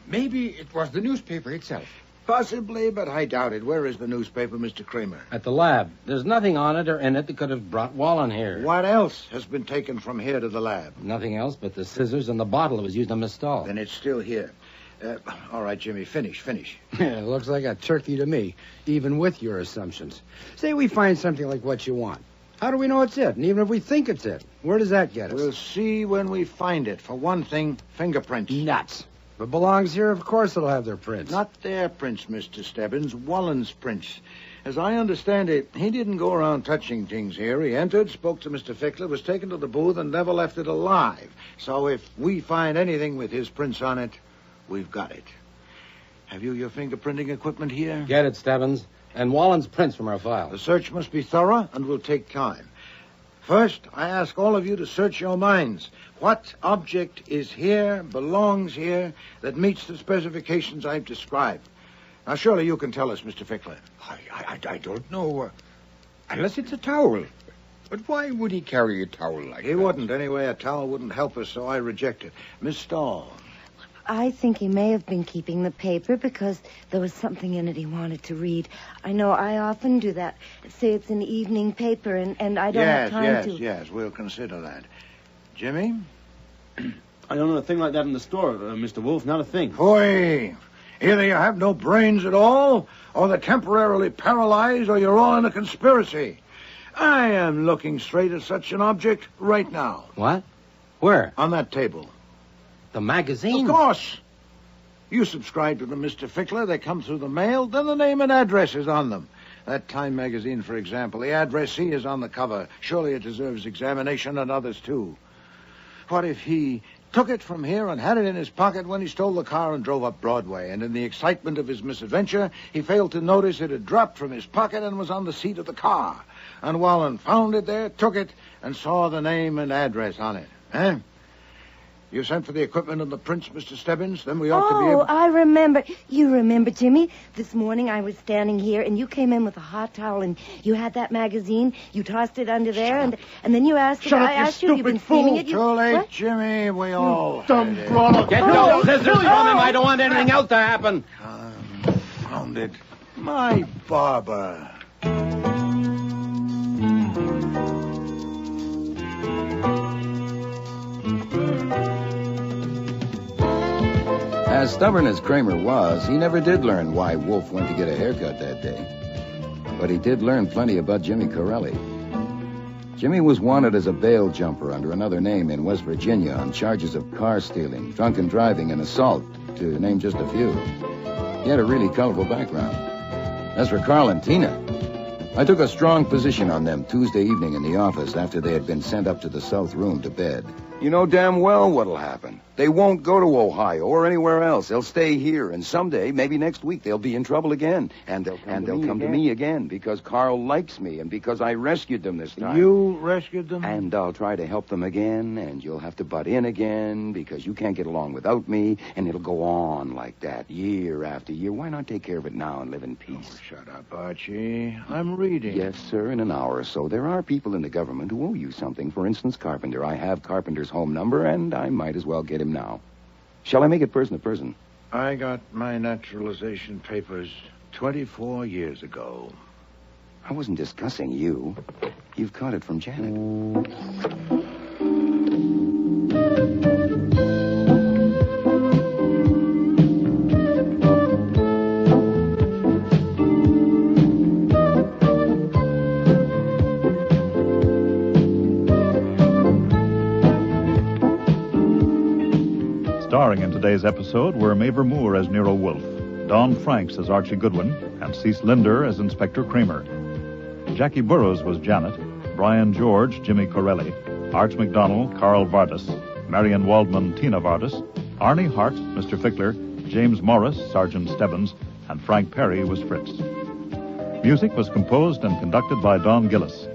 Maybe it was the newspaper itself. Possibly, but I doubt it. Where is the newspaper, Mr. Kramer? At the lab. There's nothing on it or in it that could have brought Wallen here. What else has been taken from here to the lab? Nothing else but the scissors and the bottle that was used on Miss Stahl. Then it's still here. All right, Jimmy, finish. Yeah, it looks like a turkey to me, even with your assumptions. Say we find something like what you want. How do we know it's it? And even if we think it's it, where does that get us? We'll see when we find it. For one thing, fingerprints. Nuts. If it belongs here, of course it'll have their prints. Not their prints, Mr. Stebbins. Wallen's prints. As I understand it, he didn't go around touching things here. He entered, spoke to Mr. Fickler, was taken to the booth, and never left it alive. So if we find anything with his prints on it, we've got it. Have you your fingerprinting equipment here? Get it, Stebbins. And Wallen's prints from our file. The search must be thorough and will take time. First, I ask all of you to search your minds. What object is here, belongs here, that meets the specifications I've described? Now, surely you can tell us, Mr. Fickler. I don't know. Unless it's a towel. But why would he carry a towel like that? He wouldn't. Anyway, a towel wouldn't help us, so I reject it. Miss Stahl. I think he may have been keeping the paper because there was something in it he wanted to read. I know I often do that. Say it's an evening paper and I don't have time to... Yes, we'll consider that. Jimmy? I don't know a thing like that in the store, Mr. Wolfe. Not a thing. Boy, either you have no brains at all, or they're temporarily paralyzed, or you're all in a conspiracy. I am looking straight at such an object right now. What? Where? On that table. The magazine? Of course. You subscribe to them, Mr. Fickler. They come through the mail. Then the name and address is on them. That Time magazine, for example. The addressee is on the cover. Surely it deserves examination, and others, too. What if he took it from here and had it in his pocket when he stole the car and drove up Broadway, and in the excitement of his misadventure, he failed to notice it had dropped from his pocket and was on the seat of the car. And Wallen found it there, took it, and saw the name and address on it. Eh? You sent for the equipment and the prints, Mr. Stebbins? Then we ought to be able... Oh, I remember. You remember, Jimmy? This morning I was standing here, and you came in with a hot towel, and you had that magazine. You tossed it under there, and then you asked... Shut up, I asked you, you've been steaming it. Too late, Jimmy. We all... Dumb brawler. Get those scissors from him. I don't want anything else to happen. Found it. My barber. As stubborn as Kramer was, he never did learn why Wolfe went to get a haircut that day. But he did learn plenty about Jimmy Corelli. Jimmy was wanted as a bail jumper under another name in West Virginia on charges of car stealing, drunken driving, and assault, to name just a few. He had a really colorful background. As for Carl and Tina, I took a strong position on them Tuesday evening in the office after they had been sent up to the south room to bed. You know damn well what'll happen. They won't go to Ohio or anywhere else. They'll stay here, and someday, maybe next week, they'll be in trouble again. And they'll come to me again because Carl likes me and because I rescued them this time. You rescued them? And I'll try to help them again, and you'll have to butt in again because you can't get along without me, and it'll go on like that year after year. Why not take care of it now and live in peace? Oh, shut up, Archie. I'm reading. Yes, sir, in an hour or so. There are people in the government who owe you something. For instance, Carpenter. I have Carpenter's home number, and I might as well get him now. Shall I make it person to person? I got my naturalization papers 24 years ago. I wasn't discussing you. You've caught it from Janet. Starring in today's episode were Mavor Moore as Nero Wolfe, Don Franks as Archie Goodwin, and Cease Linder as Inspector Kramer. Jackie Burroughs was Janet, Brian George, Jimmy Corelli, Arch McDonald, Carl Vardis, Marion Waldman, Tina Vardis, Arnie Hart, Mr. Fickler, James Morris, Sergeant Stebbins, and Frank Perry was Fritz. Music was composed and conducted by Don Gillis.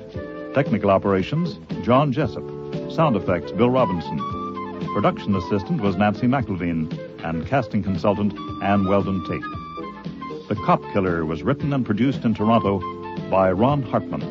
Technical operations, John Jessup. Sound effects, Bill Robinson. Production assistant was Nancy McElveen, and casting consultant, Ann Weldon Tate. The Cop Killer was written and produced in Toronto by Ron Hartman.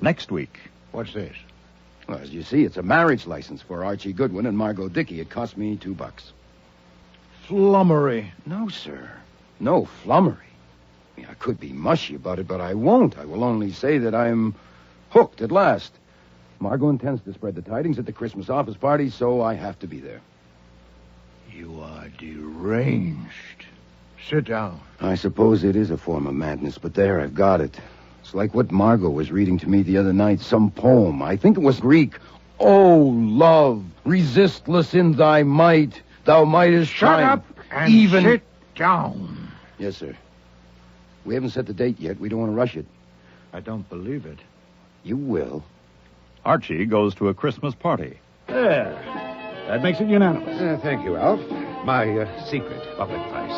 Next week. What's this? Well, as you see, it's a marriage license for Archie Goodwin and Margot Dickey. It cost me $2. Flummery. No, sir. No flummery. I could be mushy about it, but I won't. I will only say that I'm hooked at last. Margot intends to spread the tidings at the Christmas office party, so I have to be there. You are deranged. Sit down. I suppose it is a form of madness, but there, I've got it. It's like what Margot was reading to me the other night, some poem. I think it was Greek. Oh, love, resistless in thy might, thou mightest shine. Shut up and sit down. Yes, sir. We haven't set the date yet. We don't want to rush it. I don't believe it. You will. Archie goes to a Christmas party. There. That makes it unanimous. Thank you, Alf. My secret public price.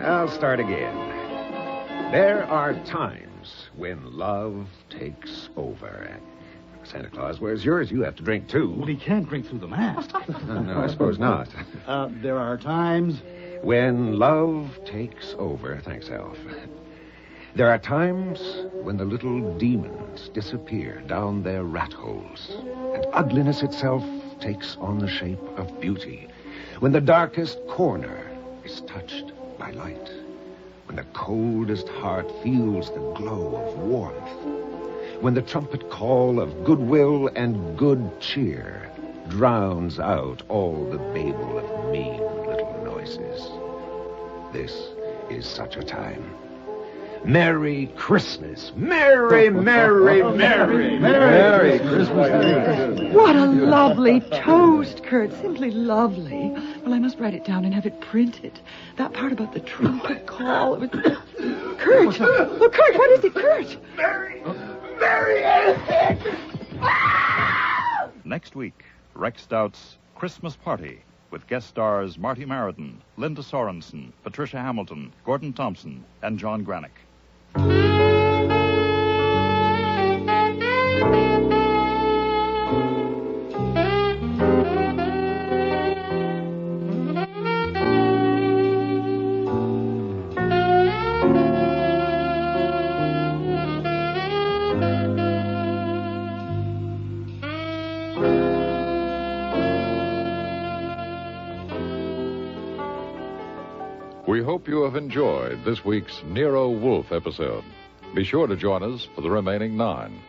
I'll start again. There are times when love takes over. Santa Claus, where's yours? You have to drink, too. Well, he can't drink through the mask. No, I suppose not. There are times... when love takes over. Thanks, Alf. There are times when the little demons disappear down their rat holes, and ugliness itself takes on the shape of beauty, when the darkest corner is touched by light, when the coldest heart feels the glow of warmth, when the trumpet call of goodwill and good cheer drowns out all the babel of mean little noises. This is such a time. Merry Christmas. Merry, merry, merry. Merry Christmas. What a lovely toast, Kurt. Simply lovely. Well, I must write it down and have it printed. That part about the trumpet call. It was... Kurt! Oh, Kurt, what is it, Kurt? Merry Next week, Rex Stout's Christmas Party with guest stars Marty Maridon, Linda Sorensen, Patricia Hamilton, Gordon Thompson, and John Granick. We hope you have enjoyed this week's Nero Wolfe episode. Be sure to join us for the remaining 9.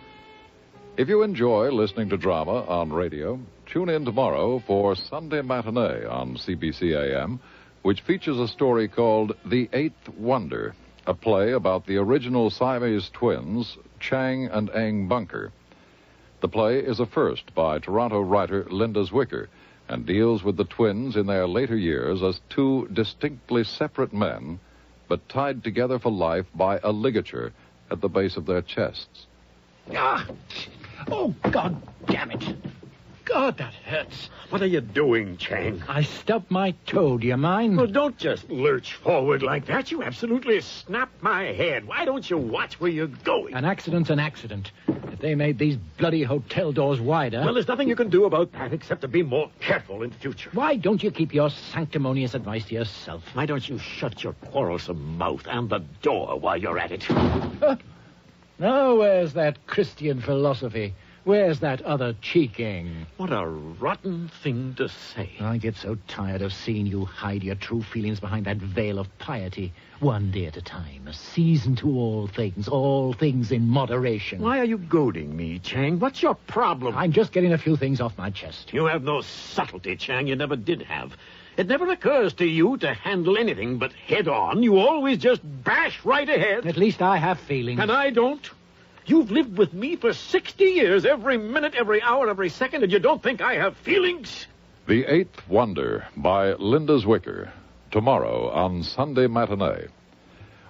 If you enjoy listening to drama on radio, tune in tomorrow for Sunday Matinee on CBC AM, which features a story called The Eighth Wonder, a play about the original Siamese twins, Chang and Eng Bunker. The play is a first by Toronto writer Linda Zwicker, and deals with the twins in their later years as two distinctly separate men, but tied together for life by a ligature at the base of their chests. Ah! Oh, God damn it. God, that hurts. What are you doing, Chang? I stubbed my toe. Do you mind? Well, don't just lurch forward like that. You absolutely snapped my head. Why don't you watch where you're going? An accident's an accident. If they made these bloody hotel doors wider... Well, there's nothing you can do about that except to be more careful in the future. Why don't you keep your sanctimonious advice to yourself? Why don't you shut your quarrelsome mouth and the door while you're at it? Now, where's that Christian philosophy? Where's that other cheeking? What a rotten thing to say. I get so tired of seeing you hide your true feelings behind that veil of piety. One day at a time, a season to all things in moderation. Why are you goading me, Chang? What's your problem? I'm just getting a few things off my chest. You have no subtlety, Chang. You never did have. It never occurs to you to handle anything but head on. You always just bash right ahead. At least I have feelings. And I don't. You've lived with me for 60 years, every minute, every hour, every second, and you don't think I have feelings? The Eighth Wonder by Linda Zwicker, tomorrow on Sunday Matinee.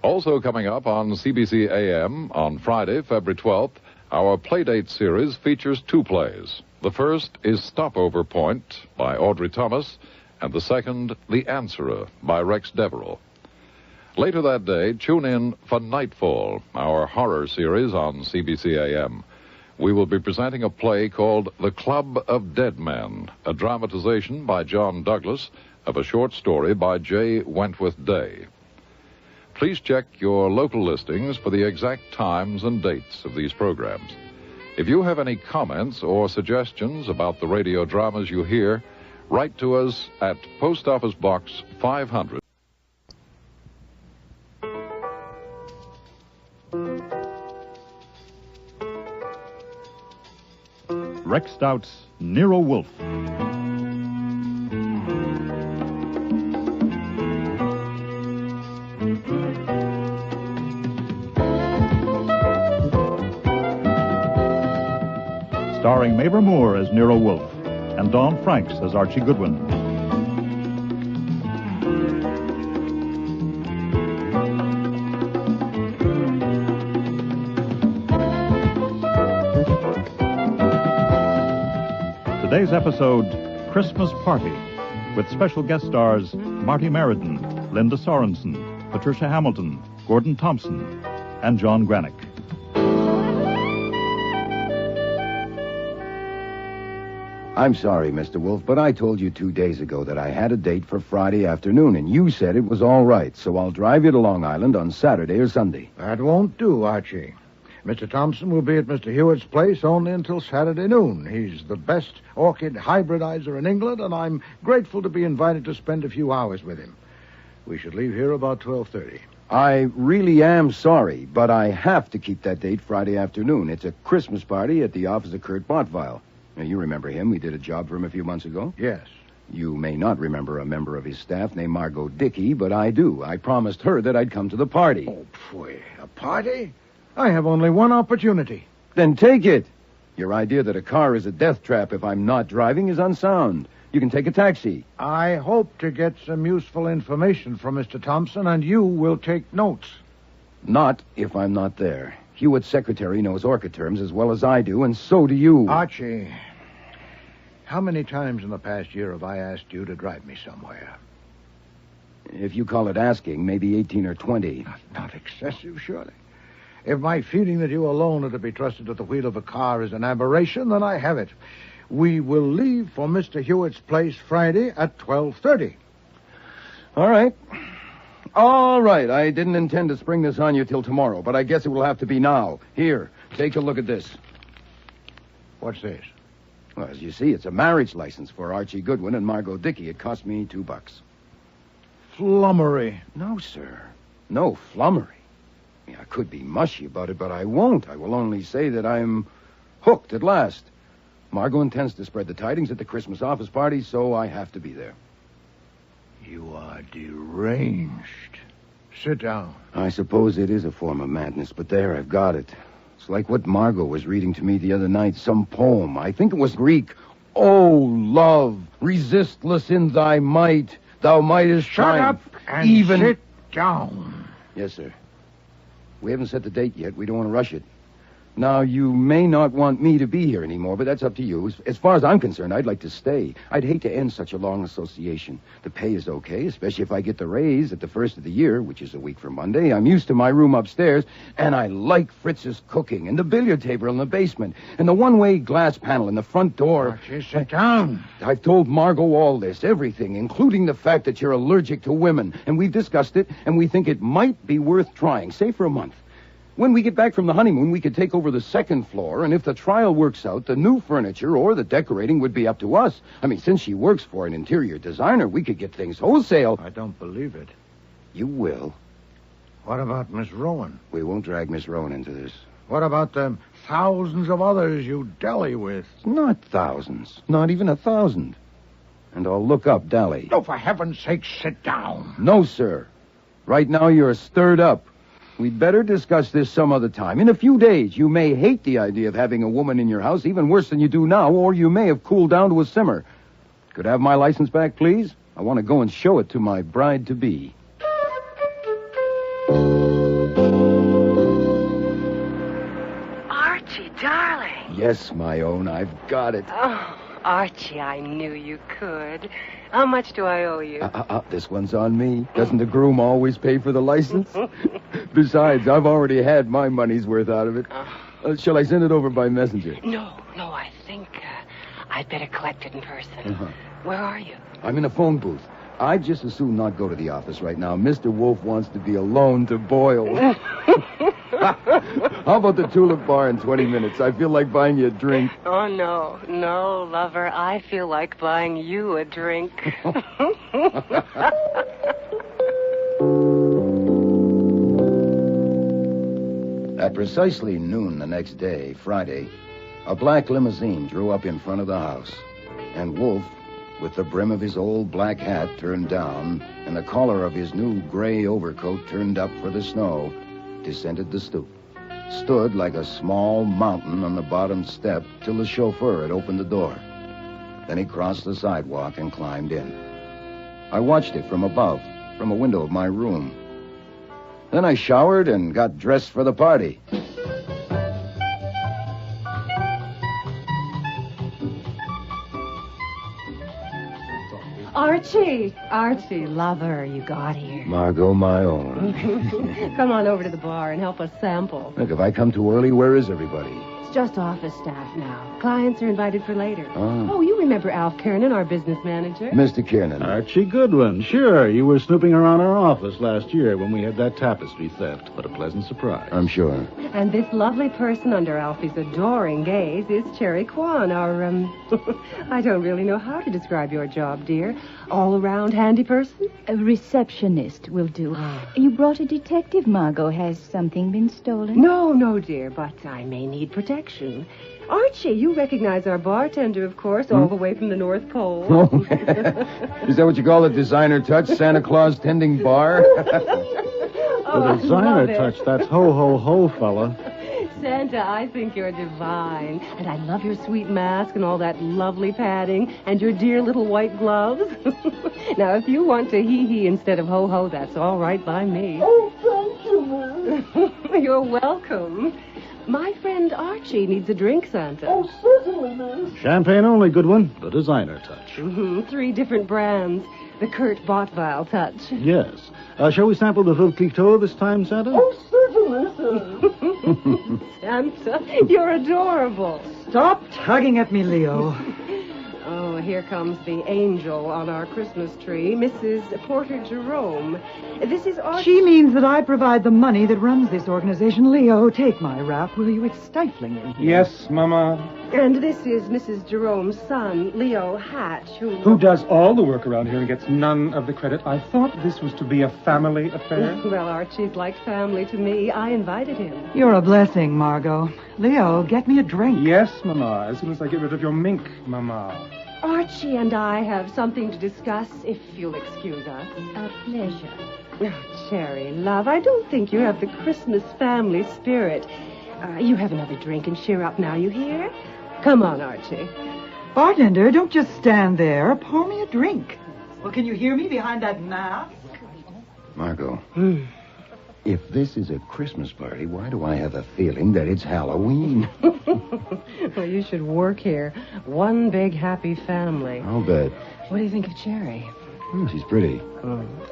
Also coming up on CBC AM on Friday, February 12th, our Playdate series features 2 plays. The first is Stopover Point by Audrey Thomas, and the second, The Answerer by Rex Deverell. Later that day, tune in for Nightfall, our horror series on CBC AM. We will be presenting a play called The Club of Dead Men, a dramatization by John Douglas of a short story by J. Wentworth Day. Please check your local listings for the exact times and dates of these programs. If you have any comments or suggestions about the radio dramas you hear, write to us at Post Office Box 500. Rex Stout's Nero Wolfe. Starring Mabel Moore as Nero Wolfe and Dawn Franks as Archie Goodwin. Today's episode, Christmas Party, with special guest stars Marty Maridon, Linda Sorensen, Patricia Hamilton, Gordon Thompson, and John Granick. I'm sorry, Mr. Wolfe, but I told you 2 days ago that I had a date for Friday afternoon, and you said it was all right, so I'll drive you to Long Island on Saturday or Sunday. That won't do, Archie. Mr. Thompson will be at Mr. Hewitt's place only until Saturday noon. He's the best orchid hybridizer in England, and I'm grateful to be invited to spend a few hours with him. We should leave here about 12:30. I really am sorry, but I have to keep that date Friday afternoon. It's a Christmas party at the office of Kurt Bottweil. Now, you remember him. We did a job for him a few months ago. Yes. You may not remember a member of his staff named Margot Dickey, but I do. I promised her that I'd come to the party. Oh, pfui. A party? I have only one opportunity. Then take it. Your idea that a car is a death trap if I'm not driving is unsound. You can take a taxi. I hope to get some useful information from Mr. Thompson, and you will take notes. Not if I'm not there. Hewitt's secretary knows orchid terms as well as I do, and so do you. Archie, how many times in the past year have I asked you to drive me somewhere? If you call it asking, maybe 18 or 20. Not excessive, surely. If my feeling that you alone are to be trusted at the wheel of a car is an aberration, then I have it. We will leave for Mr. Hewitt's place Friday at 12:30. All right. All right. I didn't intend to spring this on you till tomorrow, but I guess it will have to be now. Here, take a look at this. What's this? Well, as you see, it's a marriage license for Archie Goodwin and Margot Dickey. It cost me $2. Flummery. No, sir. No flummery. I could be mushy about it, but I won't. I will only say that I'm hooked at last. Margot intends to spread the tidings at the Christmas office party, so I have to be there. You are deranged. Sit down. I suppose it is a form of madness, but there, I've got it. It's like what Margot was reading to me the other night, some poem. I think it was Greek. Oh, love, resistless in thy might, thou mightest Shut up and even... sit down. Yes, sir. We haven't set the date yet. We don't want to rush it. Now, you may not want me to be here anymore, but that's up to you. As far as I'm concerned, I'd like to stay. I'd hate to end such a long association. The pay is okay, especially if I get the raise at the first of the year, which is a week from Monday. I'm used to my room upstairs, and I like Fritz's cooking, and the billiard table in the basement, and the one-way glass panel in the front door. Archie, sit down. I've told Margot all this, everything, including the fact that you're allergic to women, and we've discussed it, and we think it might be worth trying, say for a month. When we get back from the honeymoon, we could take over the second floor, and if the trial works out, the new furniture or the decorating would be up to us. I mean, since she works for an interior designer, we could get things wholesale. I don't believe it. You will. What about Miss Rowan? We won't drag Miss Rowan into this. What about the thousands of others you dally with? Not thousands. Not even 1,000. And I'll look up Dally. Oh, for heaven's sake, sit down. No, sir. Right now you're stirred up. We'd better discuss this some other time. In a few days, you may hate the idea of having a woman in your house even worse than you do now, or you may have cooled down to a simmer. Could I have my license back, please? I want to go and show it to my bride-to-be. Archie, darling. Yes, my own. I've got it. Oh, Archie, I knew you could. How much do I owe you? This one's on me. Doesn't the groom always pay for the license? Besides, I've already had my money's worth out of it. Shall I send it over by messenger? No, I think I'd better collect it in person. Where are you? I'm in a phone booth. I'd just as soon not go to the office right now. Mr. Wolfe wants to be alone to boil. How about the Tulip Bar in 20 minutes? I feel like buying you a drink. Oh, no, lover. I feel like buying you a drink. At precisely noon the next day, Friday, a black limousine drew up in front of the house, and Wolfe, with the brim of his old black hat turned down and the collar of his new gray overcoat turned up for the snow, descended the stoop, stood like a small mountain on the bottom step till the chauffeur had opened the door. Then he crossed the sidewalk and climbed in. I watched it from above, from a window of my room. Then I showered and got dressed for the party. Archie, lover, you got here. Margot, my own. Come on over to the bar and help us sample. Look, if I come too early, where is everybody? It's just office staff now. Clients are invited for later. Oh. You remember Alf Kiernan, our business manager? Mr. Kiernan. Archie Goodwin. Sure, you were snooping around our office last year when we had that tapestry theft. What a pleasant surprise. I'm sure. And this lovely person under Alfie's adoring gaze is Cherry Kwan, our, I don't really know how to describe your job, dear. All-around handy person? A receptionist will do. You brought a detective, Margot. Has something been stolen? No, dear, but I may need protection. Archie, you recognize our bartender, of course, all the way from the North Pole. Oh, is that what you call a designer touch? Santa Claus tending bar? The designer touch, that's ho, fella. Santa, I think you're divine. And I love your sweet mask and all that lovely padding and your dear little white gloves. Now, if you want to hee-hee instead of ho-ho, that's all right by me. Oh, thank you, Miss. You're welcome. My friend Archie needs a drink, Santa. Oh, certainly, Miss. Champagne only, Goodwin. The designer touch. 3 different brands. The Kurt Bottweil touch. Yes. Shall we sample the Veuve Clicquot this time, Santa? Oh, certainly, sir. Santa, you're adorable. Stop tugging at me, Leo. Oh, here comes the angel on our Christmas tree, Mrs. Porter Jerome. This is Archie. She means that I provide the money that runs this organization. Leo, take my wrap, will you? It's stifling in here. Yes, Mama. And this is Mrs. Jerome's son, Leo Hatch, Who does all the work around here and gets none of the credit. I thought this was to be a family affair. Well, Archie's like family to me. I invited him. You're a blessing, Margot. Leo, get me a drink. Yes, Mama, as soon as I get rid of your mink, Mama. Archie and I have something to discuss, if you'll excuse us. A pleasure. Oh, Cherry, love, I don't think you have the Christmas family spirit. You have another drink and cheer up now, you hear? Come on, Archie. Bartender, don't just stand there. Pour me a drink. Well, can you hear me behind that mask? Margot, if this is a Christmas party, why do I have a feeling that it's Halloween? Well, you should work here. One big happy family. I'll bet. What do you think of Cherry? She's pretty.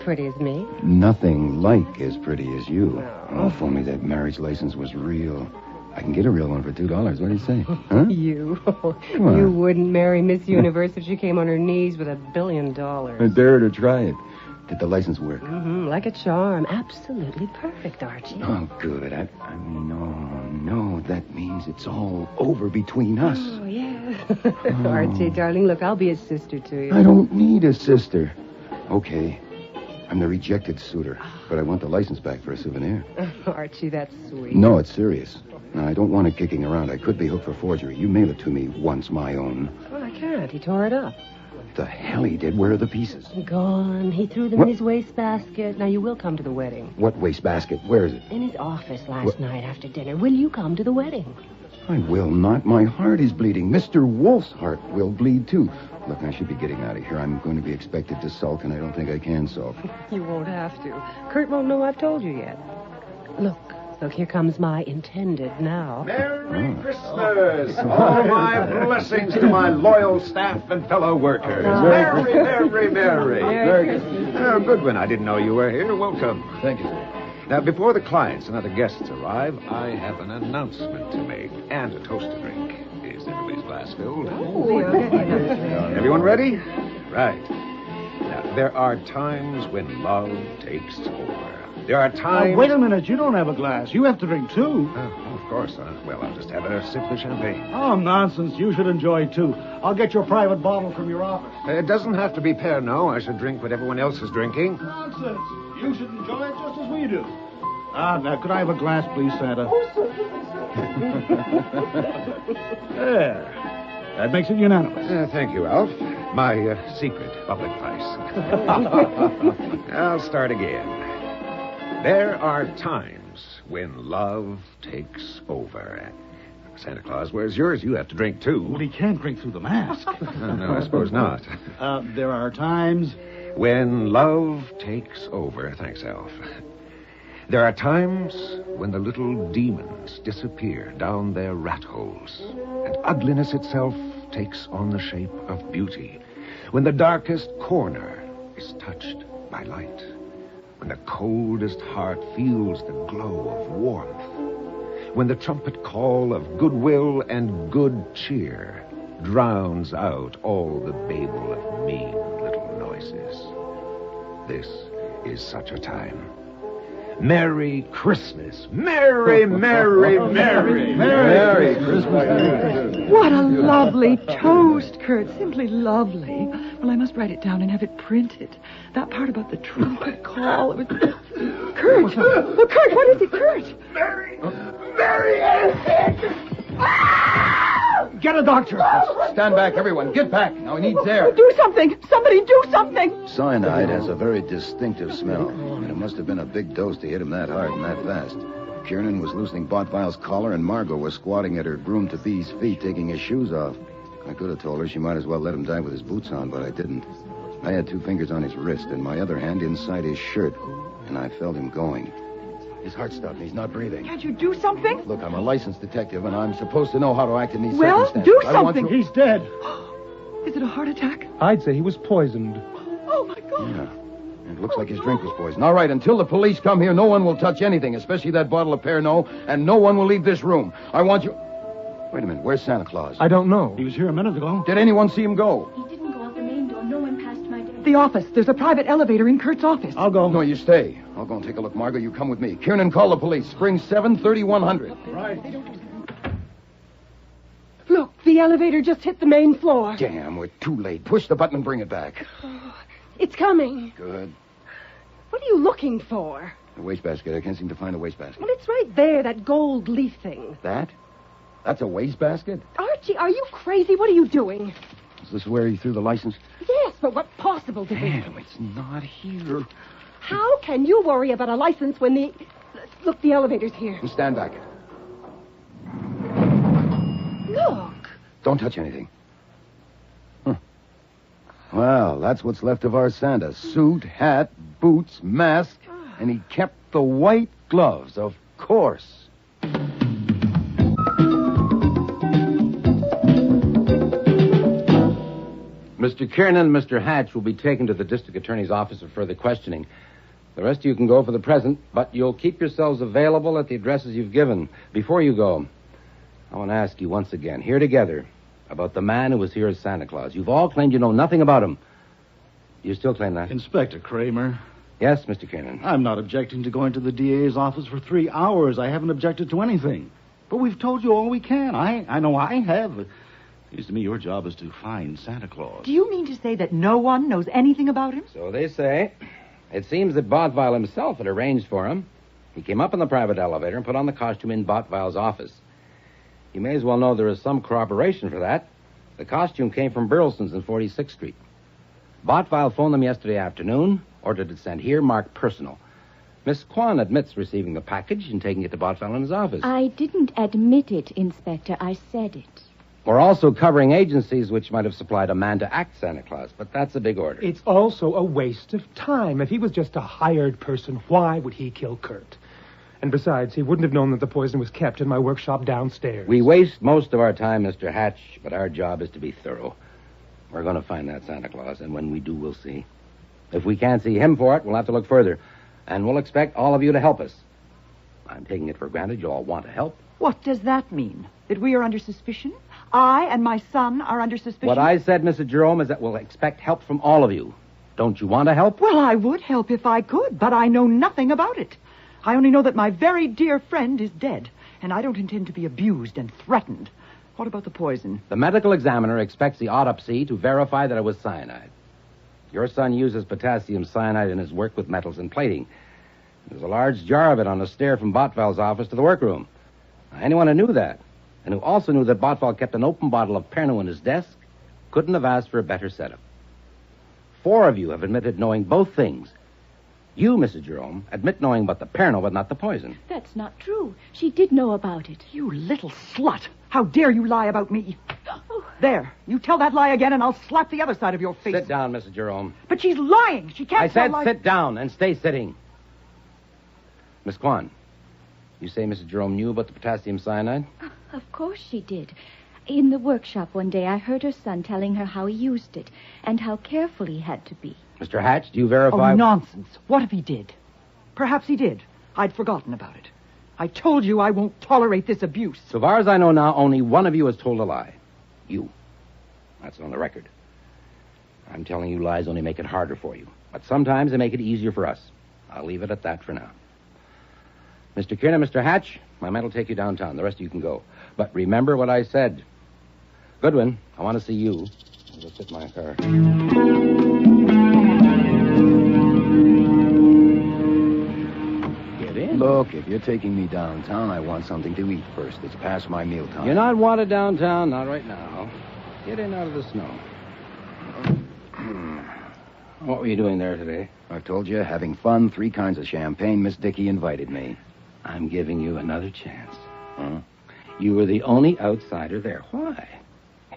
Pretty as me? Nothing like as pretty as you. Oh, if only that marriage license was real. I can get a real one for $2. What do you say? Huh? You What? wouldn't marry Miss Universe if she came on her knees with $1 billion. I dare her to try it. Did the license work? Like a charm. Absolutely perfect, Archie. Oh, good. No, that means it's all over between us. Oh, yeah. Archie, darling, look, I'll be a sister to you. I don't need a sister. Okay. I'm the rejected suitor, but I want the license back for a souvenir. Archie, that's sweet. No, it's serious. Now, I don't want it kicking around. I could be hooked for forgery. You mail it to me once my own. Well, I can't. He tore it up. The hell he did? Where are the pieces? Gone. He threw them in his wastebasket. Now, you will come to the wedding. What wastebasket? Where is it? In his office last night after dinner. Will you come to the wedding? I will not. My heart is bleeding. Mr. Wolfe's heart will bleed, too. Look, I should be getting out of here. I'm going to be expected to sulk, and I don't think I can sulk. You won't have to. Kurt won't know I've told you yet. Look, here comes my intended now. Merry Christmas! All my blessings to my loyal staff and fellow workers. Merry, merry, merry. Merry Christmas. Goodwin, I didn't know you were here. Welcome. Thank you, sir. Now, before the clients and other guests arrive, I have an announcement to make and a toast to drink. Is everybody's glass filled? Everyone ready? Right. Now, there are times when love takes over. There are times... wait a minute. You don't have a glass. You have to drink, too. Of course. Well, I'll just have a sip of the champagne. Oh, nonsense. You should enjoy, too. I'll get your private bottle from your office. It doesn't have to be Pernod. I should drink what everyone else is drinking. Nonsense. You should enjoy it just as we do. Now, could I have a glass, please, Santa? There. That makes it unanimous. Thank you, Alf. My secret public price. I'll start again. There are times when love takes over. Santa Claus, where's yours? You have to drink, too. Well, he can't drink through the mask. No, I suppose not. There are times... when love takes over. Thanks, Alf. There are times when the little demons disappear down their rat holes, and ugliness itself takes on the shape of beauty. When the darkest corner is touched by light. When the coldest heart feels the glow of warmth. when the trumpet call of goodwill and good cheer drowns out all the babel of mean little noises. This is such a time. Merry Christmas. Merry, merry, merry, merry Christmas. What a lovely toast, Kurt. Simply lovely. Well, I must write it down and have it printed. That part about the trumpet call. It was... Kurt! Oh, Kurt, what is it, Kurt? Mary! Get a doctor. Stand back, everyone. Get back. Now he needs air. Do something. Somebody do something. Cyanide has a very distinctive smell, and it must have been a big dose to hit him that hard and that fast. Kiernan was loosening Botvile's collar, and Margot was squatting at her groom-to-be's feet, taking his shoes off. I could have told her she might as well let him die with his boots on, but I didn't. I had 2 fingers on his wrist and my other hand inside his shirt, and I felt him going. His heart stopped and he's not breathing. Can't you do something? Look, I'm a licensed detective, and I'm supposed to know how to act in these Well, circumstances. do something. He's dead. Is it a heart attack? I'd say he was poisoned. Oh, my God. Yeah. It looks like his drink was poisoned. All right, until the police come here, no one will touch anything, especially that bottle of Pernod, and no one will leave this room. I want you... Wait a minute, where's Santa Claus? I don't know. He was here a minute ago. Did anyone see him go? He didn't go out the main door. No one passed my desk. The office. There's a private elevator in Kurt's office. I'll go. No, you stay. I'll go and take a look. Margot, you come with me. Kiernan, call the police. Spring 73100. Right. Look, the elevator just hit the main floor. Damn, we're too late. Push the button and bring it back. It's coming. Good. What are you looking for? The wastebasket. I can't seem to find the wastebasket. Well, it's right there, that gold leaf thing. That? That's a wastebasket? Archie, are you crazy? What are you doing? Is this where he threw the license? Yes, but what possible degree? Damn, it's not here. How can you worry about a license when the... Look, the elevator's here. You stand back. Look. Don't touch anything. Well, that's what's left of our Santa. Suit, hat, boots, mask, and he kept the white gloves, of course. Mr. Kiernan and Mr. Hatch will be taken to the district attorney's office for further questioning. The rest of you can go for the present, but you'll keep yourselves available at the addresses you've given. Before you go, I want to ask you once again, here together, about the man who was here as Santa Claus. You've all claimed you know nothing about him. Do you still claim that? Inspector Kramer. Yes, Mr. Kiernan. I'm not objecting to going to the DA's office for 3 hours. I haven't objected to anything. But we've told you all we can. I know I have. Seems to me your job is to find Santa Claus. Do you mean to say that no one knows anything about him? So they say. It seems that Botvile himself had arranged for him. He came up in the private elevator and put on the costume in Botvile's office. You may as well know there is some corroboration for that. The costume came from Burleson's in 46th Street. Botvile phoned them yesterday afternoon, ordered it sent here, marked personal. Miss Kwan admits receiving the package and taking it to Botvile in his office. I didn't admit it, Inspector. I said it. We're also covering agencies which might have supplied a man to act Santa Claus, but that's a big order. It's also a waste of time. If he was just a hired person, why would he kill Kurt? And besides, he wouldn't have known that the poison was kept in my workshop downstairs. We waste most of our time, Mr. Hatch, but our job is to be thorough. We're going to find that Santa Claus, and when we do, we'll see. If we can't see him for it, we'll have to look further. And we'll expect all of you to help us. I'm taking it for granted you all want to help. What does that mean? That we are under suspicion? I and my son are under suspicion? What I said, Mrs. Jerome, is that we'll expect help from all of you. Don't you want to help? Well, I would help if I could, but I know nothing about it. I only know that my very dear friend is dead, and I don't intend to be abused and threatened. What about the poison? The medical examiner expects the autopsy to verify that it was cyanide. Your son uses potassium cyanide in his work with metals and plating. There's a large jar of it on a stair from Botvile's office to the workroom. Now, anyone who knew that, and who also knew that Botvile kept an open bottle of Pernod in his desk, couldn't have asked for a better setup. 4 of you have admitted knowing both things. You, Mrs. Jerome, admit knowing about the Pernod, but not the poison. That's not true. She did know about it. You little slut. How dare you lie about me? There. You tell that lie again, and I'll slap the other side of your face. Sit down, Mrs. Jerome. But she's lying. She can't I said tell sit down and stay sitting. Miss Kwan, you say Mrs. Jerome knew about the potassium cyanide? Of course she did. In the workshop one day, I heard her son telling her how he used it and how careful he had to be. Mr. Hatch, do you verify... Oh, nonsense. What if he did? Perhaps he did. I'd forgotten about it. I told you I won't tolerate this abuse. So far as I know now, only one of you has told a lie. You. That's on the record. I'm telling you, lies only make it harder for you. But sometimes they make it easier for us. I'll leave it at that for now. Mr. Kiernan, Mr. Hatch, my men will take you downtown. The rest of you can go. But remember what I said. Goodwin, I want to see you. I'll go sit in my car. Get in. Look, if you're taking me downtown, I want something to eat first. It's past my mealtime. You're not wanted downtown, not right now. Get in out of the snow. What were you doing there today? I told you, having fun, 3 kinds of champagne. Miss Dickey invited me. I'm giving you another chance. Huh? You were the only outsider there. Why?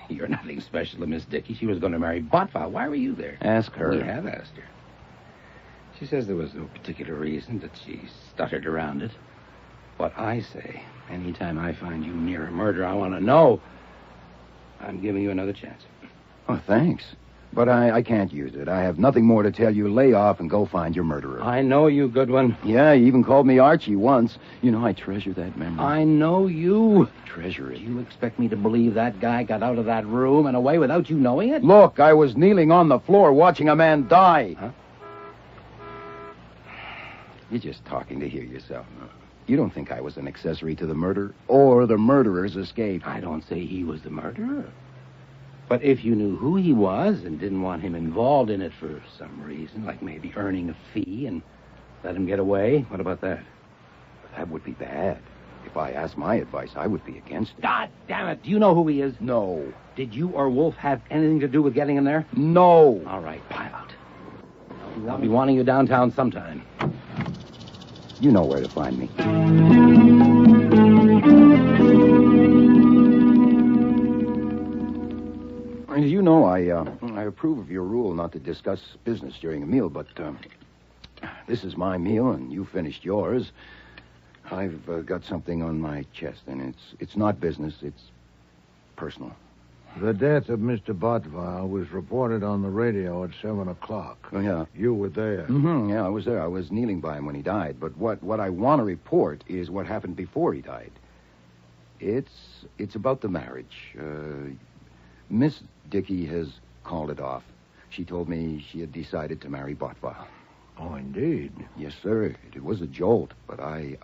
You're nothing special to Miss Dickey. She was going to marry Botvile. Why were you there? Ask her. We have asked her. She says there was no particular reason, that she stuttered around it. What I say, anytime I find you near a murder, I want to know. I'm giving you another chance. Oh, thanks. But I can't use it. I have nothing more to tell you. Lay off and go find your murderer. I know you, Goodwin. Yeah, he even called me Archie once. You know, I treasure that memory. I know you. Treasure it. Do you expect me to believe that guy got out of that room and away without you knowing it? Look, I was kneeling on the floor watching a man die. Huh? You're just talking to hear yourself. You don't think I was an accessory to the murder or the murderer's escape? I don't say he was the murderer. But if you knew who he was and didn't want him involved in it for some reason, like maybe earning a fee and let him get away, what about that? That would be bad. If I asked my advice, I would be against it. God damn it. Do you know who he is? No. Did you or Wolfe have anything to do with getting him there? No. All right, pile out. I'll be wanting you downtown sometime. You know where to find me. You know, I approve of your rule not to discuss business during a meal, but this is my meal, and you finished yours. I've got something on my chest, and it's not business, it's personal. The death of Mr. Botvile was reported on the radio at 7 o'clock. Oh, yeah. You were there. Mm-hmm, yeah, I was there. I was kneeling by him when he died. But what I want to report is what happened before he died. It's about the marriage. Miss Dickey has called it off. She told me she had decided to marry Botvile. Oh, indeed. Yes, sir. It was a jolt, but I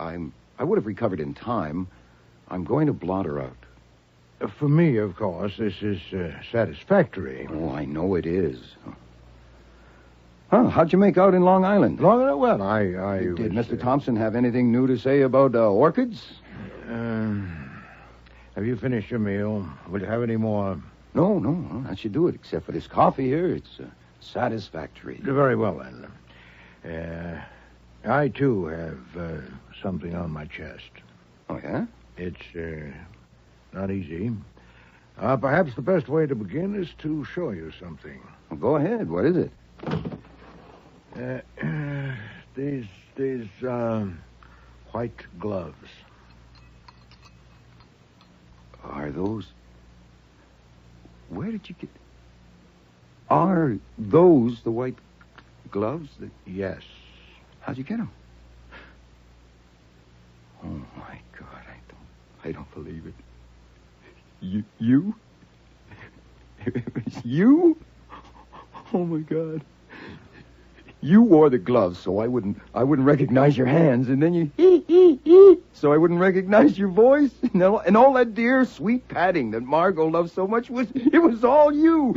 would have recovered in time. I'm going to blot her out. For me, of course, this is satisfactory. Oh, I know it is. Huh, how'd you make out in Long Island? Well, I Did Mr. Thompson have anything new to say about Orchids? Have you finished your meal? Will you have any more? No, that should do it, except for this coffee here. It's satisfactory. Very well, then. I, too, have something on my chest. Oh, yeah? It's not easy. Perhaps the best way to begin is to show you something. Well, go ahead. What is it? These white gloves. Are those... Where did you get... Are those the white gloves? Yes. How'd you get them? Oh, my God, I don't believe it. You? You? Oh, my God. You wore the gloves so I wouldn't recognize your hands, and then you so I wouldn't recognize your voice, and all that dear sweet patting that Margot loves so much was all you.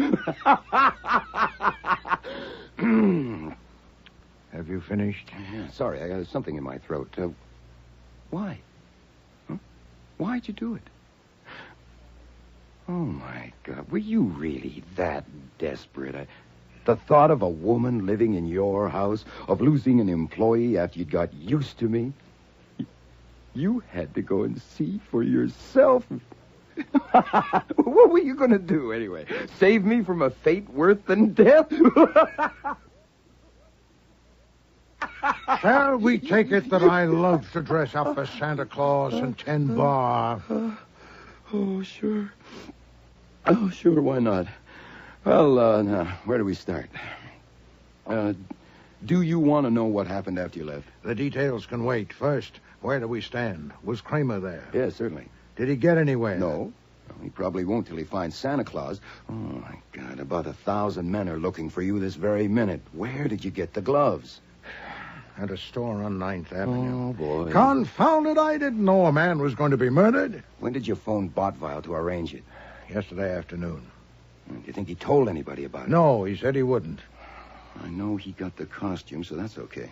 Have you finished? Yeah, sorry, I got something in my throat. Why? Huh? Why'd you do it? Oh, my God. Were you really that desperate? The thought of a woman living in your house, of losing an employee after you'd got used to me? You had to go and see for yourself. What were you going to do, anyway? Save me from a fate worse than death? Shall we take it that I love to dress up as Santa Claus and tend bar? Oh, sure. Oh, sure, why not? Well, now, where do we start? Do you want to know what happened after you left? The details can wait. First, Where do we stand? Was Kramer there? Yes, certainly. Did he get anywhere? No. He probably won't till he finds Santa Claus. Oh, my God, about 1,000 men are looking for you this very minute. Where did you get the gloves? At a store on 9th Avenue. Oh, boy. Confound it, I didn't know a man was going to be murdered. When did you phone Botvile to arrange it? Yesterday afternoon. Do you think he told anybody about it? No, he said he wouldn't. I know he got the costume, so that's okay.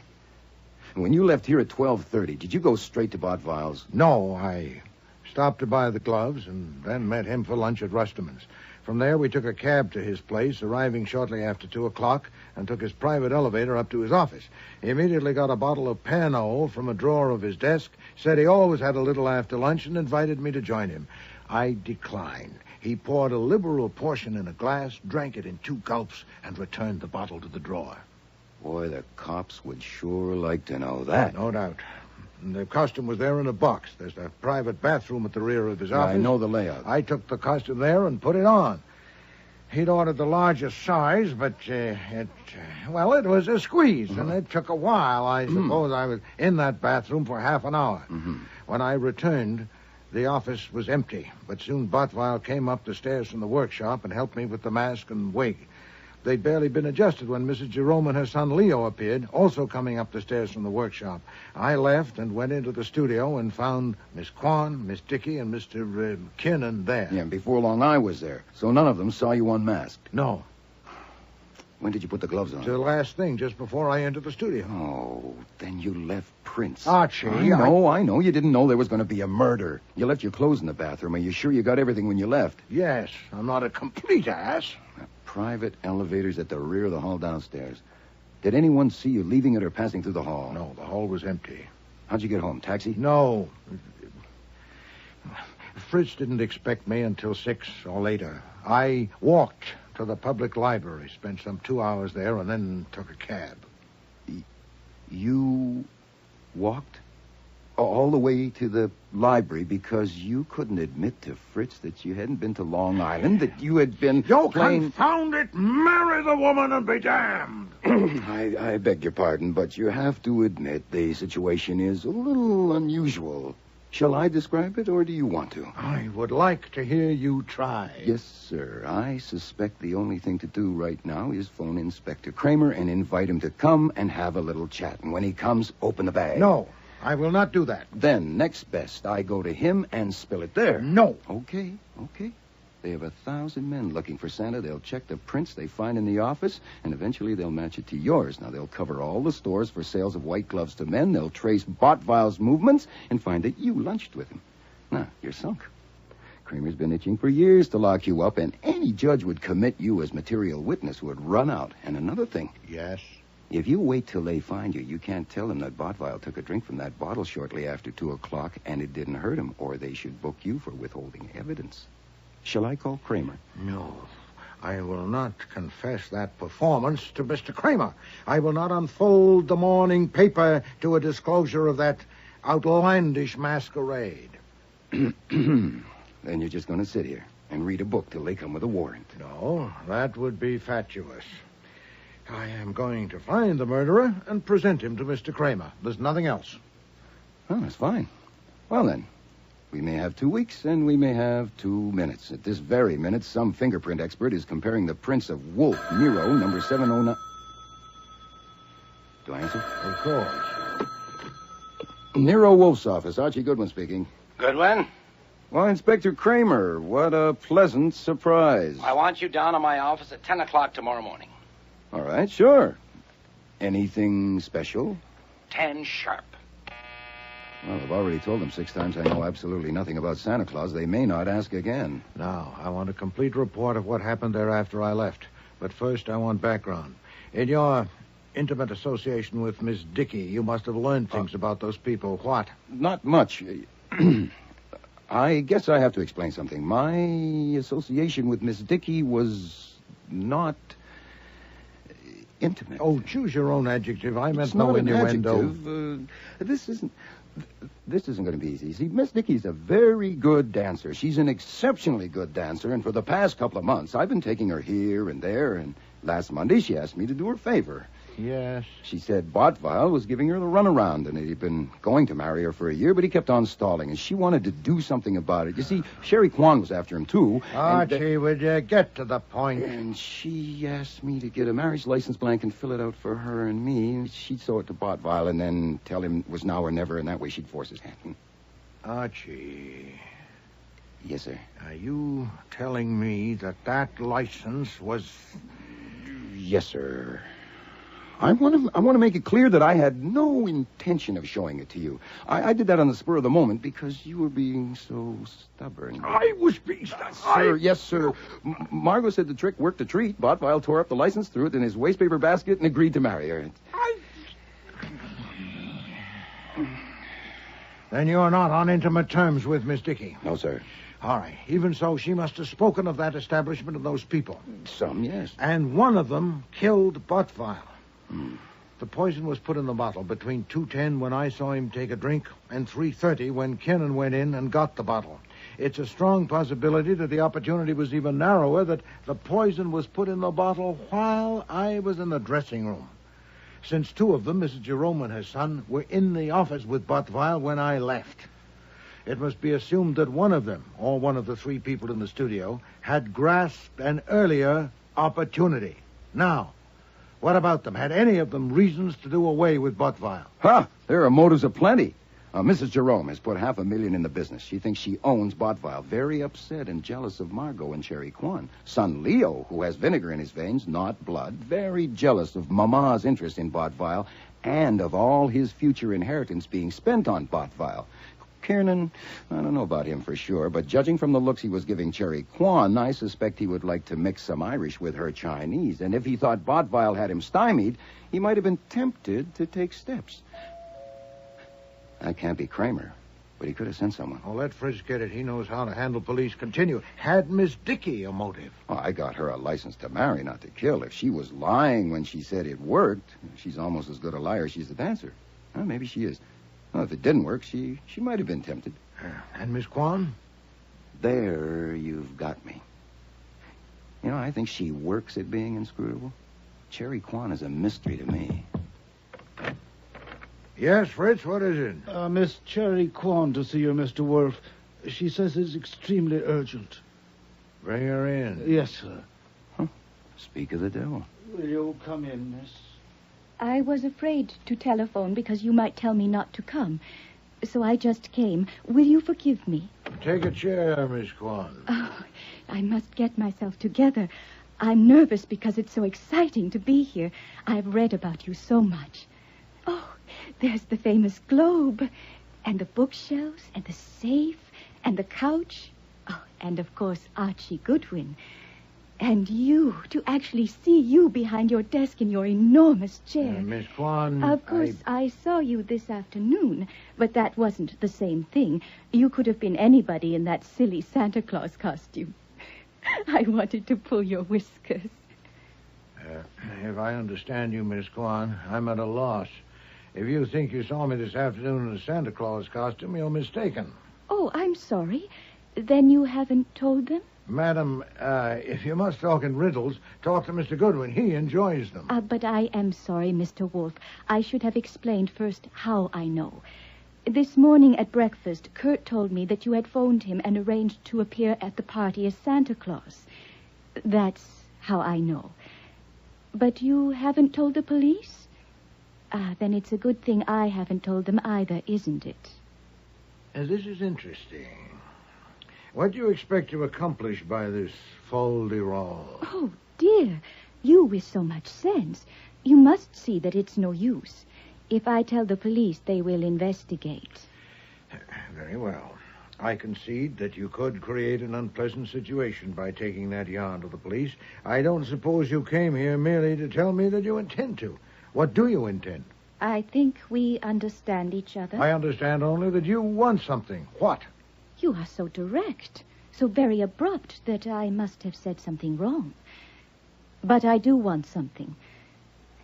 When you left here at 12:30, did you go straight to Botvile's? No, I stopped to buy the gloves and then met him for lunch at Rusterman's. From there, we took a cab to his place, arriving shortly after 2 o'clock, and took his private elevator up to his office. He immediately got a bottle of Pernod from a drawer of his desk, said he always had a little after lunch, and invited me to join him. I declined. He poured a liberal portion in a glass, drank it in 2 gulps, and returned the bottle to the drawer. Boy, the cops would sure like to know that. No doubt. And the costume was there in a box. There's a private bathroom at the rear of his office. I know the layout. I took the costume there and put it on. He'd ordered the largest size, but it was a squeeze, and it took a while. I suppose I was in that bathroom for half an hour. When I returned, the office was empty, but soon Botvile came up the stairs from the workshop and helped me with the mask and wig. They'd barely been adjusted when Mrs. Jerome and her son Leo appeared, also coming up the stairs from the workshop. I left and went into the studio and found Miss Kwan, Miss Dickey, and Mr. Kinnan there. Yeah, before long I was there, so none of them saw you unmasked. No. When did you put the gloves on? The last thing, just before I entered the studio. Oh, then you left prints. Archie, I know. You didn't know there was going to be a murder. You left your clothes in the bathroom. Are you sure you got everything when you left? Yes, I'm not a complete ass. Private elevators at the rear of the hall downstairs. Did anyone see you leaving it or passing through the hall? No, the hall was empty. How'd you get home? Taxi? No. Fritz didn't expect me until 6 or later. I walked to the public library, spent some 2 hours there, and then took a cab. You walked all the way to the library because you couldn't admit to Fritz that you hadn't been to Long Island, that you had been confound it! Marry the woman and be damned! I beg your pardon, but you have to admit the situation is a little unusual. Shall I describe it, or do you want to? I would like to hear you try. Yes, sir. I suspect the only thing to do right now is phone Inspector Kramer and invite him to come and have a little chat. And when he comes, open the bag. No, I will not do that. Then, next best, I go to him and spill it there. No. Okay. They have 1,000 men looking for Santa. They'll check the prints they find in the office, and eventually they'll match it to yours. Now, they'll cover all the stores for sales of white gloves to men. They'll trace Botvile's movements and find that you lunched with him. Now, you're sunk. Kramer's been itching for years to lock you up, and any judge would commit you as material witness who would run out. And another thing. Yes? If you wait till they find you, you can't tell them that Botvile took a drink from that bottle shortly after 2 o'clock, and it didn't hurt him, or they should book you for withholding evidence. Shall I call Kramer? No. I will not confess that performance to Mr. Kramer. I will not unfold the morning paper to a disclosure of that outlandish masquerade. Then you're just going to sit here and read a book till they come with a warrant. No, that would be fatuous. I am going to find the murderer and present him to Mr. Kramer. There's nothing else. Oh, that's fine. Well, then, we may have 2 weeks, and we may have 2 minutes. At this very minute, some fingerprint expert is comparing the prints of Wolfe, Nero, number 709... Do I answer? Of course. Nero Wolfe's office. Archie Goodwin speaking. Goodwin? Well, Inspector Kramer, what a pleasant surprise. I want you down in my office at 10 o'clock tomorrow morning. All right, sure. Anything special? 10 sharp. Well, I've already told them 6 times I know absolutely nothing about Santa Claus. They may not ask again. Now, I want a complete report of what happened there after I left. But first, I want background. In your intimate association with Miss Dickey, you must have learned things about those people. What? Not much. I guess I have to explain something. My association with Miss Dickey was not intimate. Oh, choose your own adjective. I meant It's no not an innuendo. adjective. This isn't going to be easy. See, Miss Dickey's a very good dancer. She's an exceptionally good dancer, and for the past couple of months, I've been taking her here and there, and last Monday she asked me to do her a favor. Yes? She said Bottweil was giving her the runaround, and he'd been going to marry her for a year, but he kept on stalling, and she wanted to do something about it. You see, Sherry Kwan was after him, too. Archie, would you get to the point? And she asked me to get a marriage license blank and fill it out for her and me. She'd show it to Bottweil and then tell him it was now or never, and that way she'd force his hand. Archie... Yes, sir. Are you telling me that license was... Yes, sir. I want to make it clear that I had no intention of showing it to you. I did that on the spur of the moment because you were being so stubborn. I was being stubborn. Sir, yes, sir. Margot said the trick worked a treat. Bottweil tore up the license, threw it in his wastepaper basket, and agreed to marry her. Then you're not on intimate terms with Miss Dickey? No, sir. All right. Even so, she must have spoken of that establishment and those people. Some, yes. And one of them killed Bottweil. The poison was put in the bottle between 2:10 when I saw him take a drink and 3:30 when Kennan went in and got the bottle. It's a strong possibility that the opportunity was even narrower, that the poison was put in the bottle while I was in the dressing room. Since two of them, Mrs. Jerome and her son, were in the office with Bottweil when I left. It must be assumed that one of them, or one of the three people in the studio, had grasped an earlier opportunity. Now, what about them? Had any of them reasons to do away with Bottweil? There are motives aplenty. Mrs. Jerome has put $500,000 in the business. She thinks she owns Bottweil. Very upset and jealous of Margot and Sherry Kwan. Son Leo, who has vinegar in his veins, not blood, very jealous of Mama's interest in Bottweil and of all his future inheritance being spent on Bottweil. Kiernan, I don't know about him for sure, but judging from the looks he was giving Cherry Kwan, I suspect he would like to mix some Irish with her Chinese. And if he thought Bottweil had him stymied, he might have been tempted to take steps. That can't be Kramer, but he could have sent someone. Oh, let Fritz get it. He knows how to handle police. Continue. Had Miss Dickey a motive? Oh, I got her a license to marry, not to kill. If she was lying when she said it worked, she's almost as good a liar as she's a dancer. Well, maybe she is. Well, if it didn't work, she might have been tempted. And Miss Kwan? There you've got me. You know, I think she works at being inscrutable. Cherry Kwan is a mystery to me. Yes, Fritz, what is it? Miss Cherry Kwan to see you, Mr. Wolfe. She says it's extremely urgent. Bring her in. Yes, sir. Huh? Speak of the devil. Will you come in, miss? I was afraid to telephone because you might tell me not to come. So I just came. Will you forgive me? Take a chair, Miss Kwan. Oh, I must get myself together. I'm nervous because it's so exciting to be here. I've read about you so much. Oh, there's the famous globe, and the bookshelves, and the safe, and the couch. Oh, and of course, Archie Goodwin. And you, to actually see you behind your desk in your enormous chair. Miss Kwan... Of course, I saw you this afternoon, but that wasn't the same thing. You could have been anybody in that silly Santa Claus costume. I wanted to pull your whiskers. If I understand you, Miss Kwan, I'm at a loss. If you think you saw me this afternoon in a Santa Claus costume, you're mistaken. Oh, I'm sorry. Then you haven't told them? Madam, if you must talk in riddles, talk to Mr. Goodwin. He enjoys them. But I am sorry, Mr. Wolfe. I should have explained first how I know. This morning at breakfast, Kurt told me that you had phoned him and arranged to appear at the party as Santa Claus. That's how I know. But you haven't told the police? Then it's a good thing I haven't told them either, isn't it? This is interesting. What do you expect to accomplish by this fol-de-rol? Oh, dear. You with so much sense. You must see that it's no use. If I tell the police, they will investigate. Very well. I concede that you could create an unpleasant situation by taking that yarn to the police. I don't suppose you came here merely to tell me that you intend to. What do you intend? I think we understand each other. I understand only that you want something. What? You are so direct, so very abrupt, that I must have said something wrong. But I do want something.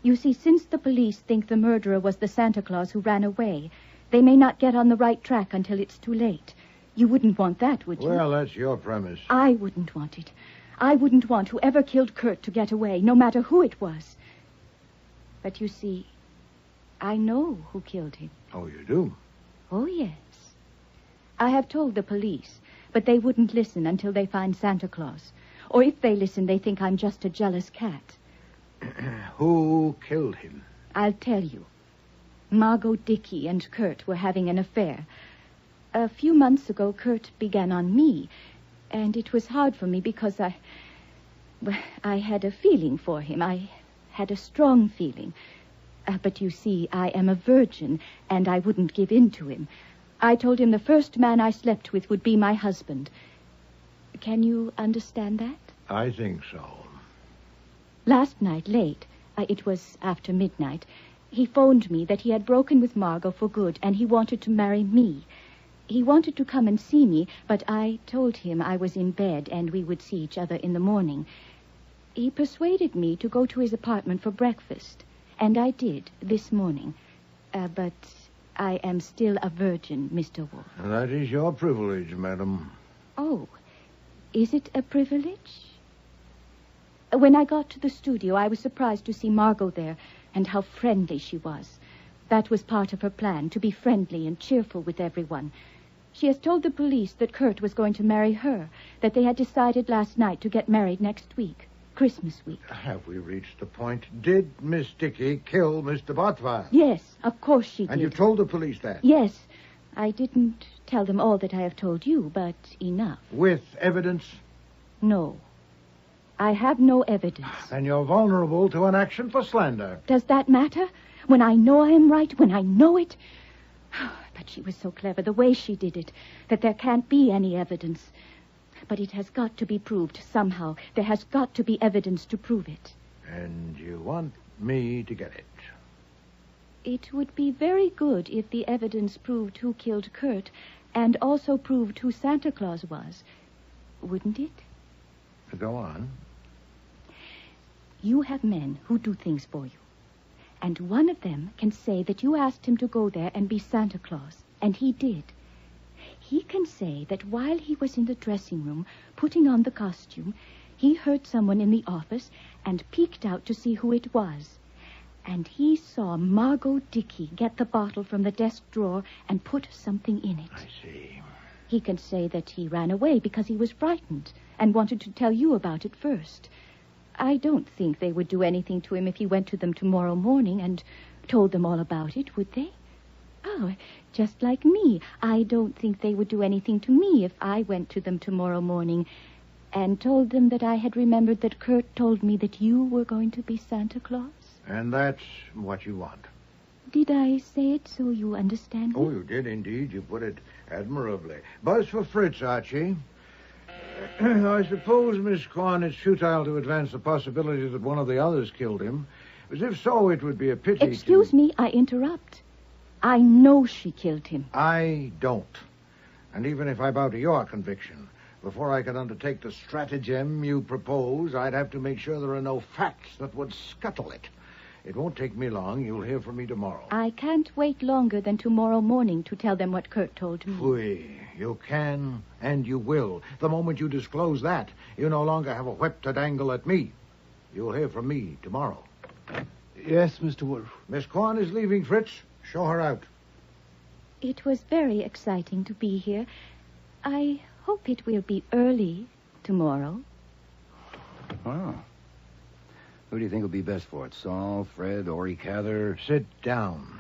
You see, since the police think the murderer was the Santa Claus who ran away, they may not get on the right track until it's too late. You wouldn't want that, would you? Well, that's your premise. I wouldn't want it. I wouldn't want whoever killed Kurt to get away, no matter who it was. But you see, I know who killed him. Oh, you do? Oh, yes. I have told the police, but they wouldn't listen until they find Santa Claus. Or if they listen, they think I'm just a jealous cat. Who killed him? I'll tell you. Margot Dickey and Kurt were having an affair. A few months ago, Kurt began on me, and it was hard for me because I had a feeling for him. I had a strong feeling. But you see, I am a virgin, and I wouldn't give in to him. I told him the first man I slept with would be my husband. Can you understand that? I think so. Last night, late, it was after midnight, he phoned me that he had broken with Margot for good, and he wanted to marry me. He wanted to come and see me, but I told him I was in bed and we would see each other in the morning. He persuaded me to go to his apartment for breakfast, and I did this morning. But I am still a virgin, Mr. Wolfe. That is your privilege, madam. Oh, is it a privilege? When I got to the studio, I was surprised to see Margot there, and how friendly she was. That was part of her plan, to be friendly and cheerful with everyone. She has told the police that Kurt was going to marry her, that they had decided last night to get married next week, Christmas week. Have we reached the point? Did Miss Dickey kill Mr. Bottwell? Yes, of course she did. And you told the police that? Yes. I didn't tell them all that I have told you, but enough. With evidence? No. I have no evidence. Then you're vulnerable to an action for slander. Does that matter? When I know I am right, when I know it? But she was so clever, the way she did it, that there can't be any evidence. But it has got to be proved somehow. There has got to be evidence to prove it. And you want me to get it? It would be very good if the evidence proved who killed Kurt and also proved who Santa Claus was. Wouldn't it? Go on. You have men who do things for you. And one of them can say that you asked him to go there and be Santa Claus. And he did. He can say that while he was in the dressing room putting on the costume, he heard someone in the office and peeked out to see who it was. And he saw Margot Dickey get the bottle from the desk drawer and put something in it. I see. He can say that he ran away because he was frightened and wanted to tell you about it first. I don't think they would do anything to him if he went to them tomorrow morning and told them all about it, would they? Oh, just like me. I don't think they would do anything to me if I went to them tomorrow morning and told them that I had remembered that Kurt told me that you were going to be Santa Claus. And that's what you want. Did I say it so you understand me? Oh, you did indeed. You put it admirably. Buzz for Fritz, Archie. I suppose, Miss Quan, it's futile to advance the possibility that one of the others killed him. As if so, it would be a pity. Excuse me, I interrupt. I know she killed him. I don't. And even if I bow to your conviction, before I can undertake the stratagem you propose, I'd have to make sure there are no facts that would scuttle it. It won't take me long. You'll hear from me tomorrow. I can't wait longer than tomorrow morning to tell them what Kurt told me. Oui, you can and you will. The moment you disclose that, you no longer have a whip to dangle at me. You'll hear from me tomorrow. Yes, Mr. Wolfe. Miss Quan is leaving, Fritz. Show her out. It was very exciting to be here. I hope it will be early tomorrow. Oh. Who do you think will be best for it? Saul, Fred, Ori Cather? Sit down.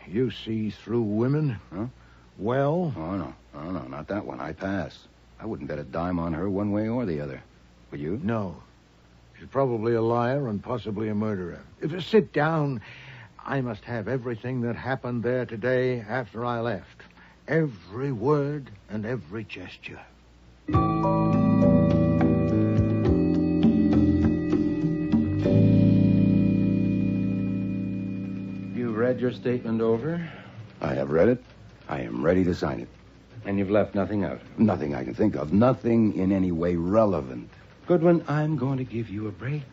You see through women? Huh? Well? Oh, no, not that one. I pass. I wouldn't bet a dime on her one way or the other. Would you? No. She's probably a liar and possibly a murderer. If you sit down, I must have everything that happened there today after I left. Every word and every gesture. Read your statement over? I have read it. I am ready to sign it. And you've left nothing out? Nothing I can think of. Nothing in any way relevant. Goodwin, I'm going to give you a break.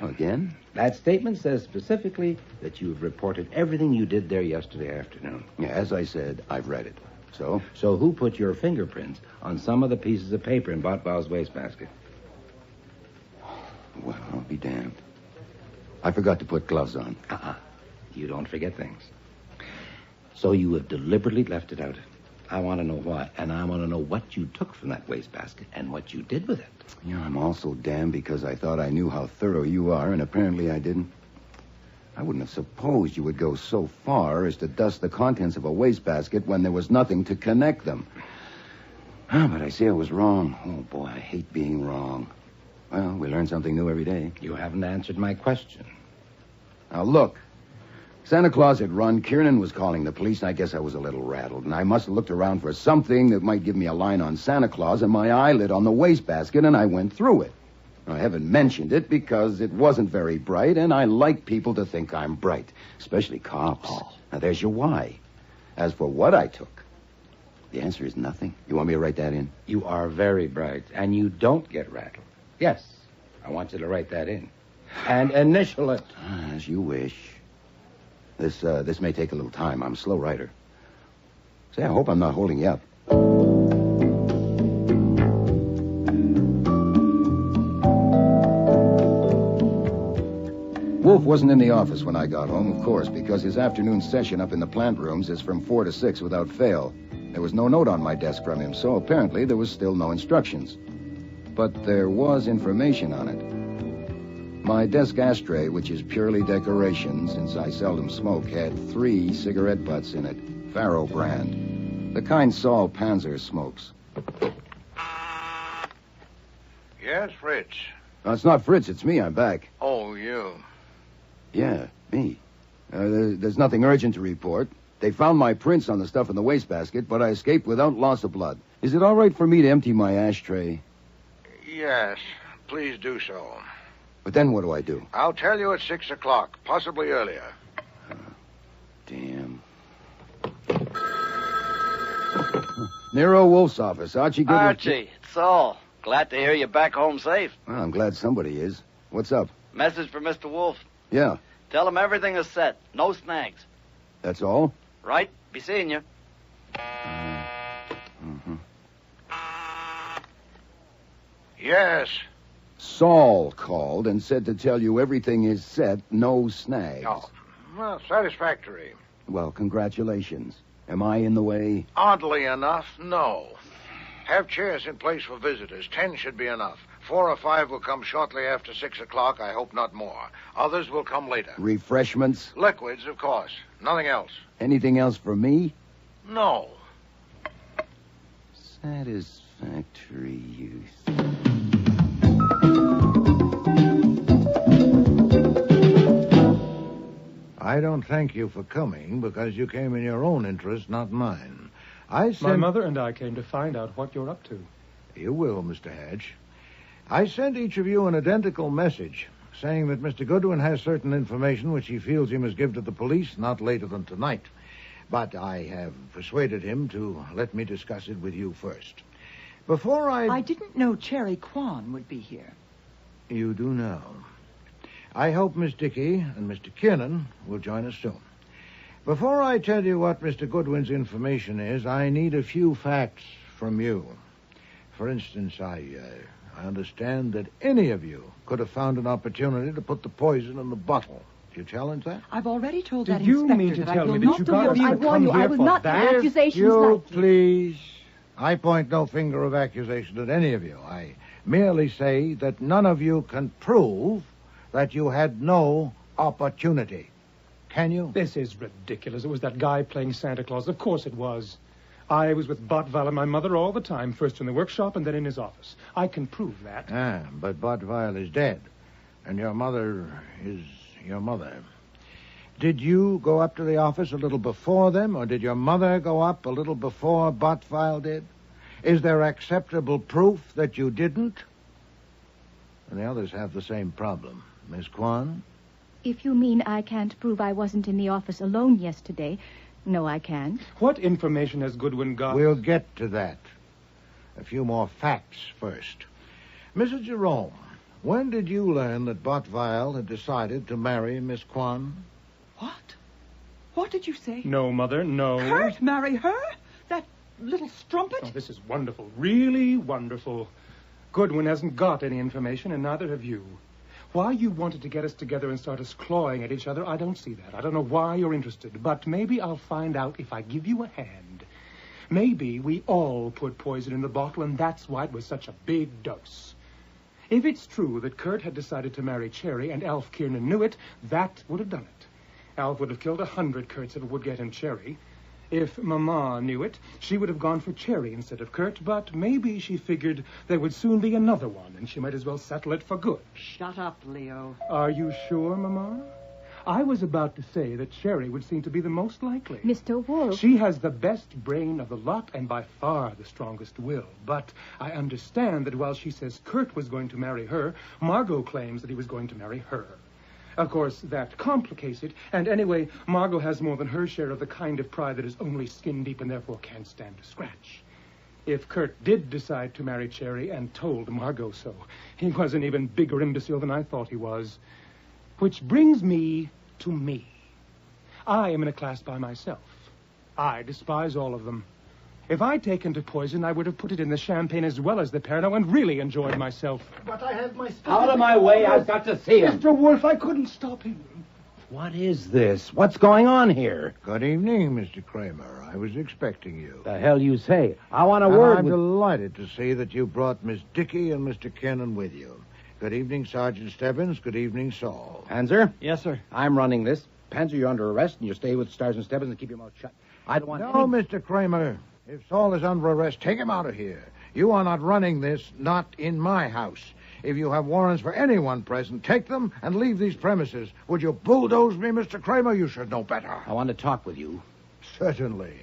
Again? That statement says specifically that you've reported everything you did there yesterday afternoon. Yeah, as I said, I've read it. So? So who put your fingerprints on some of the pieces of paper in Bottbau's wastebasket? Well, I'll be damned. I forgot to put gloves on. You don't forget things. So you have deliberately left it out. I want to know why, and I want to know what you took from that wastebasket and what you did with it. I'm also damned because I thought I knew how thorough you are, and apparently I didn't. I wouldn't have supposed you would go so far as to dust the contents of a wastebasket when there was nothing to connect them. But I see I was wrong. Oh, boy, I hate being wrong. Well, we learn something new every day. You haven't answered my question. Now, look. Santa Claus had run. Kiernan was calling the police, and I guess I was a little rattled. And I must have looked around for something that might give me a line on Santa Claus, and my eye lit on the wastebasket, and I went through it. I haven't mentioned it because it wasn't very bright, and I like people to think I'm bright, especially cops. Now, there's your why. As for what I took, the answer is nothing. You want me to write that in? You are very bright, and you don't get rattled. Yes, I want you to write that in. And initial it. As you wish. This may take a little time. I'm a slow writer. Say, I hope I'm not holding you up. Wolfe wasn't in the office when I got home, of course, because his afternoon session up in the plant rooms is from 4 to 6 without fail. There was no note on my desk from him, so apparently there was still no instructions. But there was information on it. My desk ashtray, which is purely decoration, since I seldom smoke, had 3 cigarette butts in it, Faro brand. The kind Saul Panzer smokes. Yes, Fritz. No, it's not Fritz, it's me. I'm back. Oh, you. Yeah, me. There's nothing urgent to report. They found my prints on the stuff in the wastebasket, but I escaped without loss of blood. Is it all right for me to empty my ashtray? Yes, please do so. But then what do I do? I'll tell you at 6 o'clock, possibly earlier. Damn. Nero Wolfe's office. Archie Goodwin. Archie, it's Saul. Glad to hear you're back home safe. Well, I'm glad somebody is. What's up? Message for Mr. Wolfe. Yeah. Tell him everything is set. No snags. That's all? Right. Be seeing you. Yes. Saul called and said to tell you everything is set, no snags. Oh, well, satisfactory. Well, congratulations. Am I in the way? Oddly enough, no. Have chairs in place for visitors. 10 should be enough. 4 or 5 will come shortly after 6 o'clock. I hope not more. Others will come later. Refreshments? Liquids, of course. Nothing else. Anything else for me? No. Satisfactory youth. I don't thank you for coming because you came in your own interest, not mine. My mother and I came to find out what you're up to. You will, Mr. Hatch. I sent each of you an identical message saying that Mr. Goodwin has certain information which he feels he must give to the police not later than tonight. But I have persuaded him to let me discuss it with you first. Before I didn't know Cherry Kwan would be here. You do now. I hope Miss Dickey and Mr. Kiernan will join us soon. Before I tell you what Mr. Goodwin's information is, I need a few facts from you. For instance, I understand that any of you could have found an opportunity to put the poison in the bottle. Do you challenge that? I've already told Do that you inspector mean to that tell I will me that not you do got your... us to come here for that? accusations You, like... please. I point no finger of accusation at any of you. I merely say that none of you can prove that you had no opportunity. Can you? This is ridiculous. It was that guy playing Santa Claus. Of course it was. I was with Botval and my mother all the time, first in the workshop and then in his office. I can prove that. But Botval is dead, and your mother is your mother. Did you go up to the office a little before them, or did your mother go up a little before Botval did? Is there acceptable proof that you didn't? And the others have the same problem. Miss Kwan? If you mean I can't prove I wasn't in the office alone yesterday, no, I can't. What information has Goodwin got? We'll get to that. A few more facts first. Mrs. Jerome, when did you learn that Botval had decided to marry Miss Kwan? What? What did you say? No, Mother, no. Kurt marry her? That little strumpet? Oh, this is wonderful. Really wonderful. Goodwin hasn't got any information, and neither have you. Why you wanted to get us together and start us clawing at each other, I don't see that. I don't know why you're interested, but maybe I'll find out if I give you a hand. Maybe we all put poison in the bottle, and that's why it was such a big dose. If it's true that Kurt had decided to marry Cherry and Alf Kiernan knew it, that would have done it. Alf would have killed 100 Kurts if it would get him Cherry. If Mama knew it, she would have gone for Cherry instead of Kurt, but maybe she figured there would soon be another one, and she might as well settle it for good. Shut up, Leo. Are you sure, Mama? I was about to say that Cherry would seem to be the most likely. Mr. Wolfe. She has the best brain of the lot and by far the strongest will. But I understand that while she says Kurt was going to marry her, Margot claims that he was going to marry her. Of course, that complicates it, and anyway, Margot has more than her share of the kind of pride that is only skin deep and therefore can't stand a scratch. If Kurt did decide to marry Cherry and told Margot so, he was an even bigger imbecile than I thought he was. Which brings me to me. I am in a class by myself. I despise all of them. If I'd taken to poison, I would have put it in the champagne as well as the Pernod and really enjoyed myself. But I have my... Out of my way, I've got to see him. Mr. Wolfe, I couldn't stop him. What is this? What's going on here? Good evening, Mr. Kramer. I was expecting you. The hell you say? I want a And word I'm with... delighted to see that you brought Miss Dickey and Mr. Kiernan with you. Good evening, Sergeant Stebbins. Good evening, Saul. Panzer? Yes, sir. I'm running this. Panzer, you're under arrest, and you stay with Sergeant Stebbins and keep your mouth shut. I don't want No, Mr. Kramer. If Saul is under arrest, take him out of here. You are not running this, not in my house. If you have warrants for anyone present, take them and leave these premises. Would you bulldoze me, Mr. Kramer? You should know better. I want to talk with you. Certainly.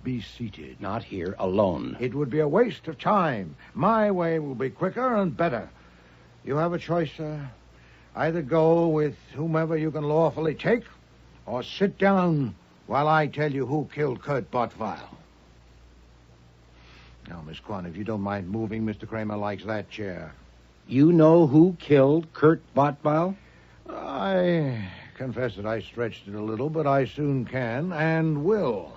Be seated. Not here, alone. It would be a waste of time. My way will be quicker and better. You have a choice, sir. Either go with whomever you can lawfully take, or sit down while I tell you who killed Kurt Bottweil. Now, Miss Quan, if you don't mind moving, Mr. Kramer likes that chair. You know who killed Kurt Bottweil? I confess that I stretched it a little, but I soon can and will.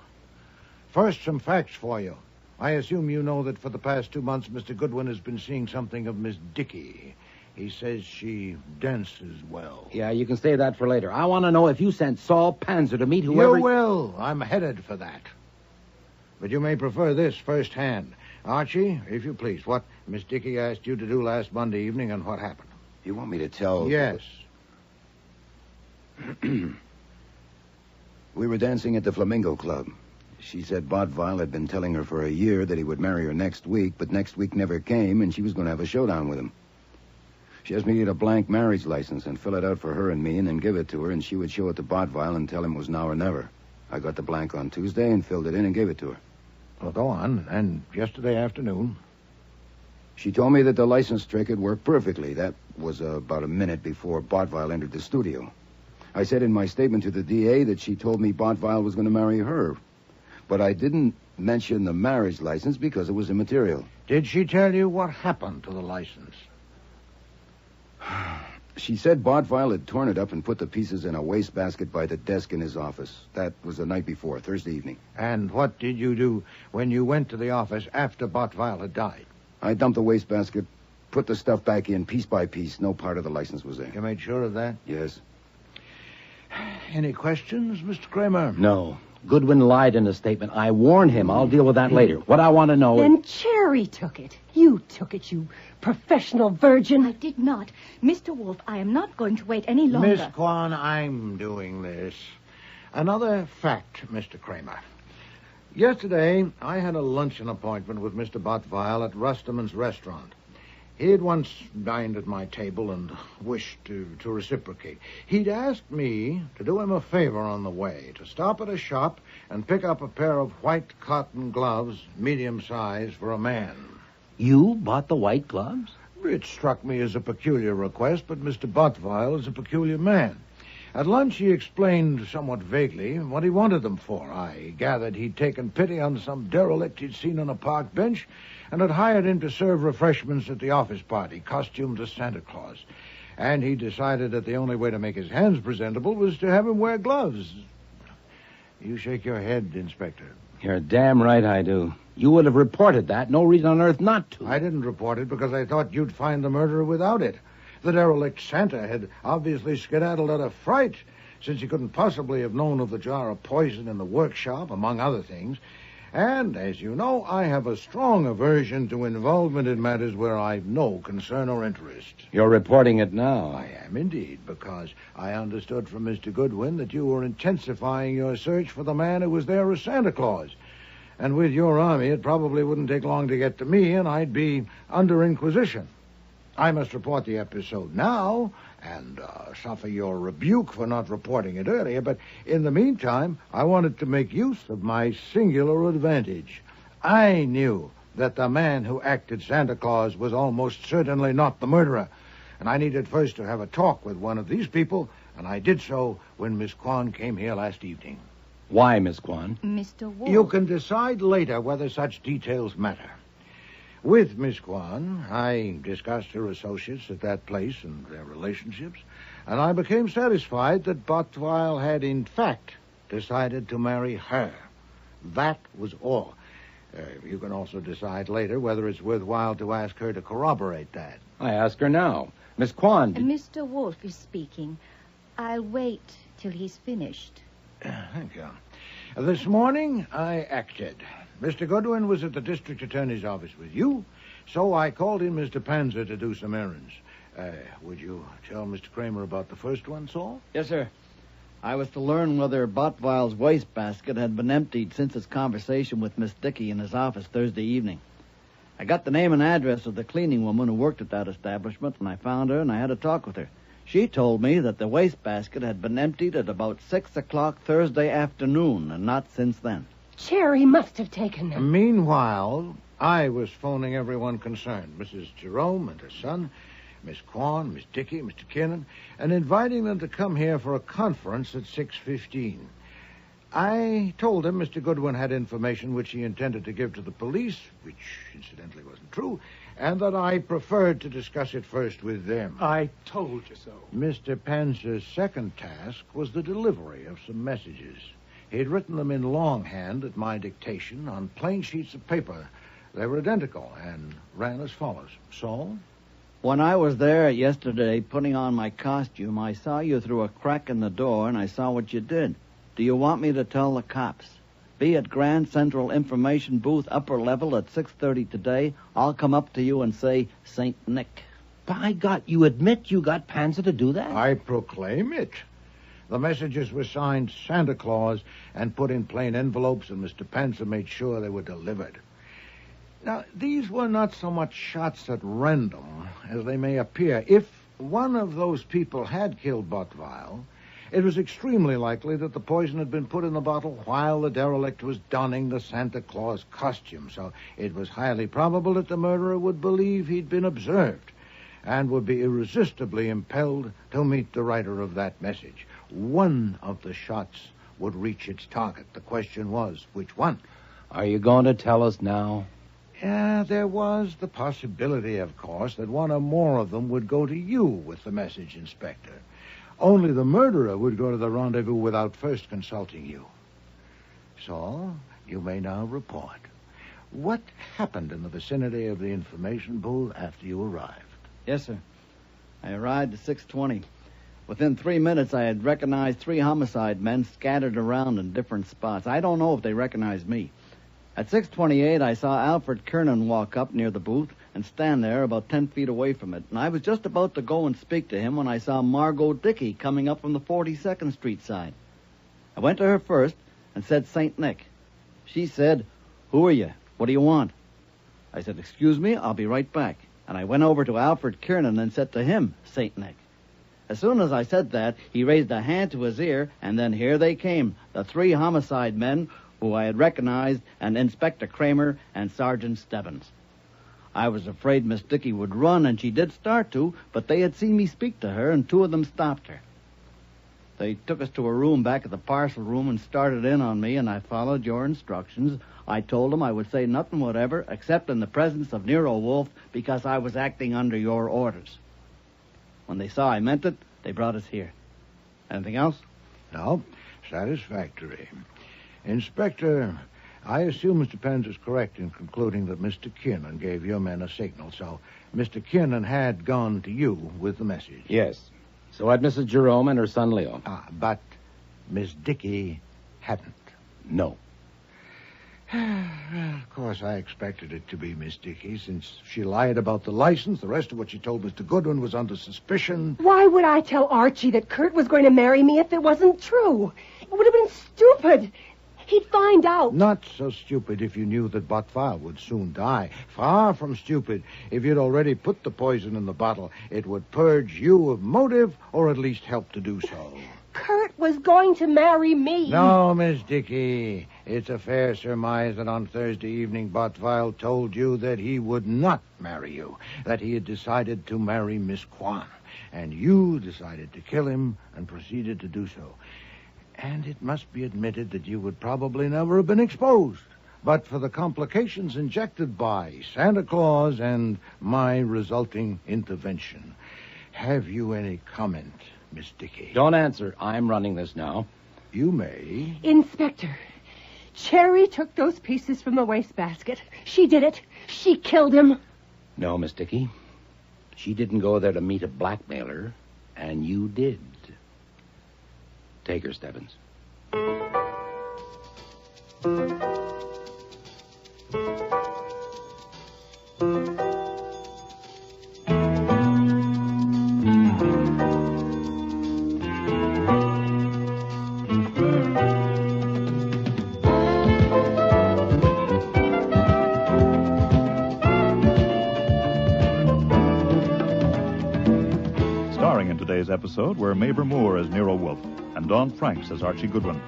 First, some facts for you. I assume you know that for the past 2 months, Mr. Goodwin has been seeing something of Miss Dickey. He says she dances well. Yeah, you can save that for later. I want to know if you sent Saul Panzer to meet whoever... You will. I'm headed for that. But you may prefer this firsthand. Archie, if you please, what Miss Dickey asked you to do last Monday evening and what happened? You want me to tell... Yes. We were dancing at the Flamingo Club. She said Bottweil had been telling her for a year that he would marry her next week, but next week never came, and she was going to have a showdown with him. She asked me to get a blank marriage license and fill it out for her and me and then give it to her, and she would show it to Bottweil and tell him it was now or never. I got the blank on Tuesday and filled it in and gave it to her. Well, go on. And yesterday afternoon? She told me that the license trick had worked perfectly. That was about a minute before Bottweil entered the studio. I said in my statement to the DA that she told me Bottweil was going to marry her. But I didn't mention the marriage license because it was immaterial. Did she tell you what happened to the license? She said Bottweil had torn it up and put the pieces in a wastebasket by the desk in his office. That was the night before, Thursday evening. And what did you do when you went to the office after Bottweil had died? I dumped the wastebasket, put the stuff back in piece by piece. No part of the license was there. You made sure of that? Yes. Any questions, Mr. Kramer? No. Goodwin lied in a statement. I warned him. I'll deal with that later. What I want to know is... Then Cherry took it. You took it, you professional virgin. I did not. Mr. Wolfe, I am not going to wait any longer. Miss Quan, I'm doing this. Another fact, Mr. Kramer. Yesterday, I had a luncheon appointment with Mr. Bottweil at Rusterman's restaurant. He had once dined at my table and wished to reciprocate. He'd asked me to do him a favor on the way, to stop at a shop and pick up a pair of white cotton gloves, medium size, for a man. You bought the white gloves? It struck me as a peculiar request, but Mr. Bottweil is a peculiar man. At lunch, he explained somewhat vaguely what he wanted them for. I gathered he'd taken pity on some derelict he'd seen on a park bench and had hired him to serve refreshments at the office party, costumed as Santa Claus. And he decided that the only way to make his hands presentable was to have him wear gloves. You shake your head, Inspector. You're damn right I do. You would have reported that. No reason on earth not to. I didn't report it because I thought you'd find the murderer without it. The derelict Santa had obviously skedaddled out of fright, since he couldn't possibly have known of the jar of poison in the workshop, among other things. And, as you know, I have a strong aversion to involvement in matters where I've no concern or interest. You're reporting it now. I am indeed, because I understood from Mr. Goodwin that you were intensifying your search for the man who was there as Santa Claus. And with your army, it probably wouldn't take long to get to me, and I'd be under inquisition. I must report the episode now, and suffer your rebuke for not reporting it earlier, but in the meantime, I wanted to make use of my singular advantage. I knew that the man who acted Santa Claus was almost certainly not the murderer, and I needed first to have a talk with one of these people, and I did so when Miss Kwan came here last evening. Why, Miss Kwan? Mr. Wolfe. You can decide later whether such details matter. With Miss Kwan, I discussed her associates at that place and their relationships, and I became satisfied that Bottweil had, in fact, decided to marry her. That was all. You can also decide later whether it's worthwhile to ask her to corroborate that. I ask her now. Miss Kwan... Mr. Wolfe is speaking. I'll wait till he's finished. Thank you. This morning, I acted. Mr. Goodwin was at the district attorney's office with you, so I called in Mr. Panzer to do some errands. Would you tell Mr. Kramer about the first one, Saul? Yes, sir. I was to learn whether Bottweil's wastebasket had been emptied since his conversation with Miss Dickey in his office Thursday evening. I got the name and address of the cleaning woman who worked at that establishment, and I found her, and I had a talk with her. She told me that the wastebasket had been emptied at about 6 o'clock Thursday afternoon, and not since then. Cherry must have taken them. Meanwhile, I was phoning everyone concerned, Mrs. Jerome and her son, Miss Kwan, Miss Dickey, Mr. Kiernan, and inviting them to come here for a conference at 6:15. I told them Mr. Goodwin had information which he intended to give to the police, which incidentally wasn't true, and that I preferred to discuss it first with them. I told you so. Mr. Panzer's second task was the delivery of some messages. He'd written them in longhand at my dictation on plain sheets of paper. They were identical and ran as follows. Saul? When I was there yesterday putting on my costume, I saw you through a crack in the door, and I saw what you did. Do you want me to tell the cops? Be at Grand Central Information Booth, upper level, at 6:30 today. I'll come up to you and say, St. Nick. By God, you admit you got Panzer to do that? I proclaim it. The messages were signed Santa Claus and put in plain envelopes, and Mr. Panzer made sure they were delivered. Now, these were not so much shots at random as they may appear. If one of those people had killed Bottweil, it was extremely likely that the poison had been put in the bottle while the derelict was donning the Santa Claus costume, so it was highly probable that the murderer would believe he'd been observed and would be irresistibly impelled to meet the writer of that message. One of the shots would reach its target. The question was, which one? Are you going to tell us now? Yeah, there was the possibility, of course, that one or more of them would go to you with the message, Inspector. Only the murderer would go to the rendezvous without first consulting you. So, you may now report. What happened in the vicinity of the information booth after you arrived? Yes, sir. I arrived at 6:20. Within 3 minutes, I had recognized 3 homicide men scattered around in different spots. I don't know if they recognized me. At 6:28, I saw Alfred Kernan walk up near the booth and stand there about 10 feet away from it. And I was just about to go and speak to him when I saw Margot Dickey coming up from the 42nd Street side. I went to her first and said St. Nick. She said, "Who are you? What do you want?" I said, "Excuse me, I'll be right back." And I went over to Alfred Kernan and said to him, St. Nick. As soon as I said that, he raised a hand to his ear, and then here they came, the 3 homicide men who I had recognized, and Inspector Kramer and Sergeant Stebbins. I was afraid Miss Dickey would run, and she did start to, but they had seen me speak to her, and 2 of them stopped her. They took us to a room back of the parcel room and started in on me, and I followed your instructions. I told them I would say nothing whatever, except in the presence of Nero Wolfe, because I was acting under your orders. When they saw I meant it, they brought us here. Anything else? No. Satisfactory. Inspector, I assume Mr. Penz is correct in concluding that Mr. Kiernan gave your men a signal, so Mr. Kiernan had gone to you with the message. Yes. So had Mrs. Jerome and her son Leo. But Miss Dickey hadn't. No. Of course, I expected it to be Miss Dickey, since she lied about the license. The rest of what she told Mr. Goodwin was under suspicion. Why would I tell Archie that Kurt was going to marry me if it wasn't true? It would have been stupid. He'd find out. Not so stupid if you knew that Botfile would soon die. Far from stupid if you'd already put the poison in the bottle. It would purge you of motive, or at least help to do so. Kurt was going to marry me. No, Miss Dickey. It's a fair surmise that on Thursday evening Botfile told you that he would not marry you, that he had decided to marry Miss Kwan, and you decided to kill him and proceeded to do so. And it must be admitted that you would probably never have been exposed, but for the complications injected by Santa Claus and my resulting intervention. Have you any comment, Miss Dickey? Don't answer. I'm running this now. You may. Inspector, Cherry took those pieces from the wastebasket. She did it. She killed him. No, Miss Dickey. She didn't go there to meet a blackmailer, and you did. Take her, Stebbins. Starring in today's episode were Mabel Moore as Nero Wolfe and Don Franks as Archie Goodwin.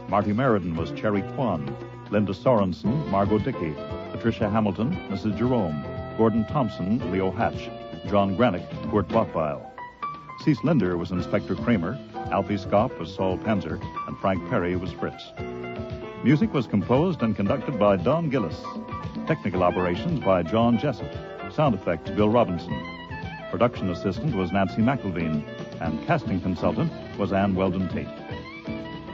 Marty Meriden was Cherry Kwan, Linda Sorensen, Margot Dickey, Patricia Hamilton, Mrs. Jerome, Gordon Thompson, Leo Hatch, John Granick, Kurt Botfile. Cease Linder was Inspector Kramer, Alfie Scoff was Saul Panzer, and Frank Perry was Fritz. Music was composed and conducted by Don Gillis. Technical operations by John Jessup. Sound effects, Bill Robinson. Production assistant was Nancy McElveen, and casting consultant was Ann Weldon Tate.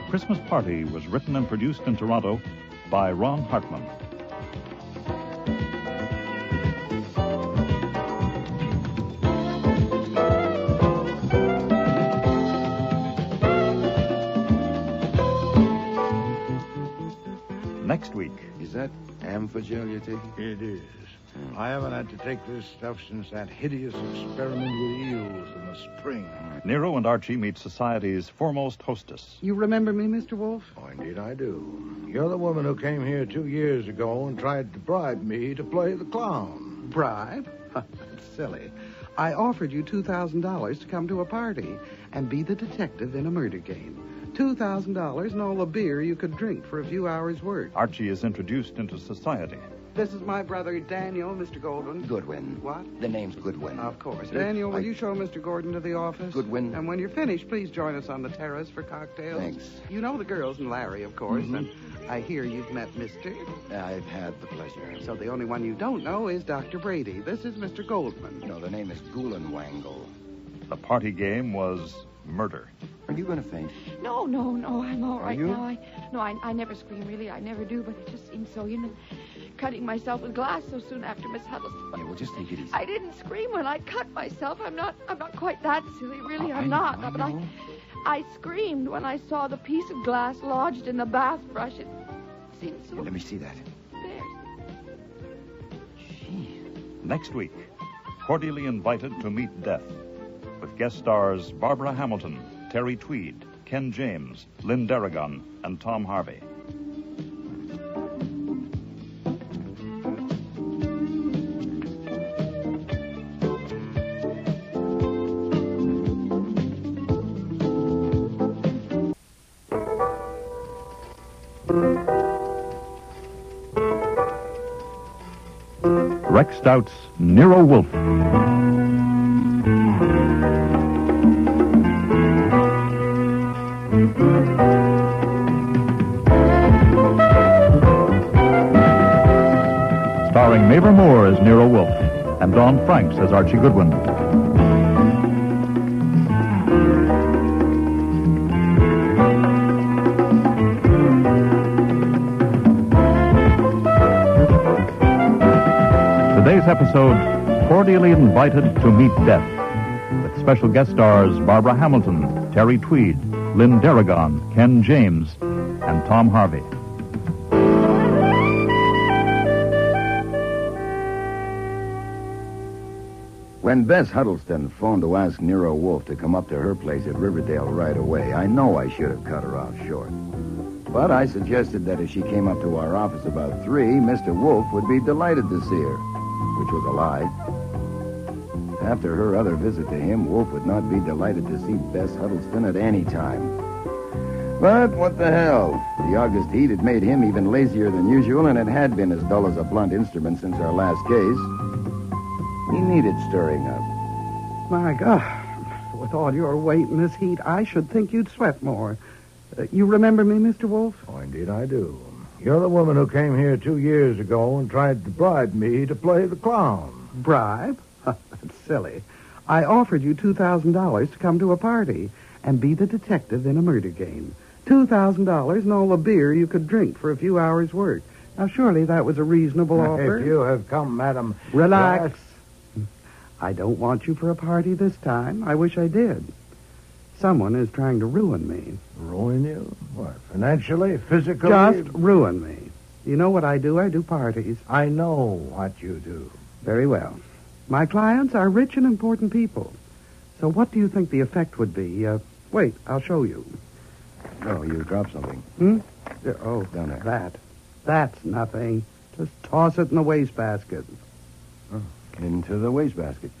Christmas Party was written and produced in Toronto by Ron Hartman. Next week. Is that amphogel you're taking? It is. I haven't had to take this stuff since that hideous experiment with eels in the spring. Nero and Archie meet society's foremost hostess. You remember me, Mr. Wolfe? Oh, indeed I do. You're the woman who came here 2 years ago and tried to bribe me to play the clown. Bribe? That's silly. I offered you $2,000 to come to a party and be the detective in a murder game. $2,000 and all the beer you could drink for a few hours' work. Archie is introduced into society. This is my brother, Daniel, Mr. Goldwyn. Goodwin. What? The name's Goodwin. Of course. Daniel, will you show Mr. Gordon to the office? Goodwin. And when you're finished, please join us on the terrace for cocktails. Thanks. You know the girls and Larry, of course. Mhm. And I hear you've met Mr. I've had the pleasure. So the only one you don't know is Dr. Brady. This is Mr. Goldman. No, the name is Gulenwangle. The party game was murder. Are you going to faint? No, I'm all right you? now. I never scream, really. I never do, but it just seems so, cutting myself with glass so soon after Miss Huddleston. Yeah, well, just take it easy. I didn't scream when I cut myself. I'm not quite that silly, really. Oh, I'm I not. know. But I screamed when I saw the piece of glass lodged in the bath brush. It seemed so... Here, let me see that. There. Next week, cordially invited to meet death, with guest stars Barbara Hamilton, Terry Tweed, Ken James, Lynn Darragon, and Tom Harvey. Rex Stout's Nero Wolfe. Starring Mabel Moore as Nero Wolfe and Don Franks as Archie Goodwin. Today's episode, Cordially Invited to Meet Death, with special guest stars Barbara Hamilton, Terry Tweed, Lynn Darragon, Ken James, and Tom Harvey. When Bess Huddleston phoned to ask Nero Wolfe to come up to her place at Riverdale right away, I know I should have cut her off short. But I suggested that if she came up to our office about 3, Mr. Wolfe would be delighted to see her, which was a lie. After her other visit to him, Wolfe would not be delighted to see Bess Huddleston at any time. But what the hell? The August heat had made him even lazier than usual, and it had been as dull as a blunt instrument since our last case. He needed stirring up. My God, with all your weight in this heat, I should think you'd sweat more. You remember me, Mr. Wolfe? Oh, indeed I do. You're the woman who came here 2 years ago and tried to bribe me to play the clown. Bribe? That's silly. I offered you $2,000 to come to a party and be the detective in a murder game. $2,000 and all the beer you could drink for a few hours' work. Now, surely that was a reasonable offer. If you have come, madam... Relax. I don't want you for a party this time. I wish I did. Someone is trying to ruin me. Ruin you? What, financially, physically? Just ruin me. You know what I do? I do parties. I know what you do. Very well. My clients are rich and important people. So what do you think the effect would be? Wait, I'll show you. Oh, you dropped something. Oh, down there. That's nothing. Just toss it in the wastebasket. Oh, into the wastebasket.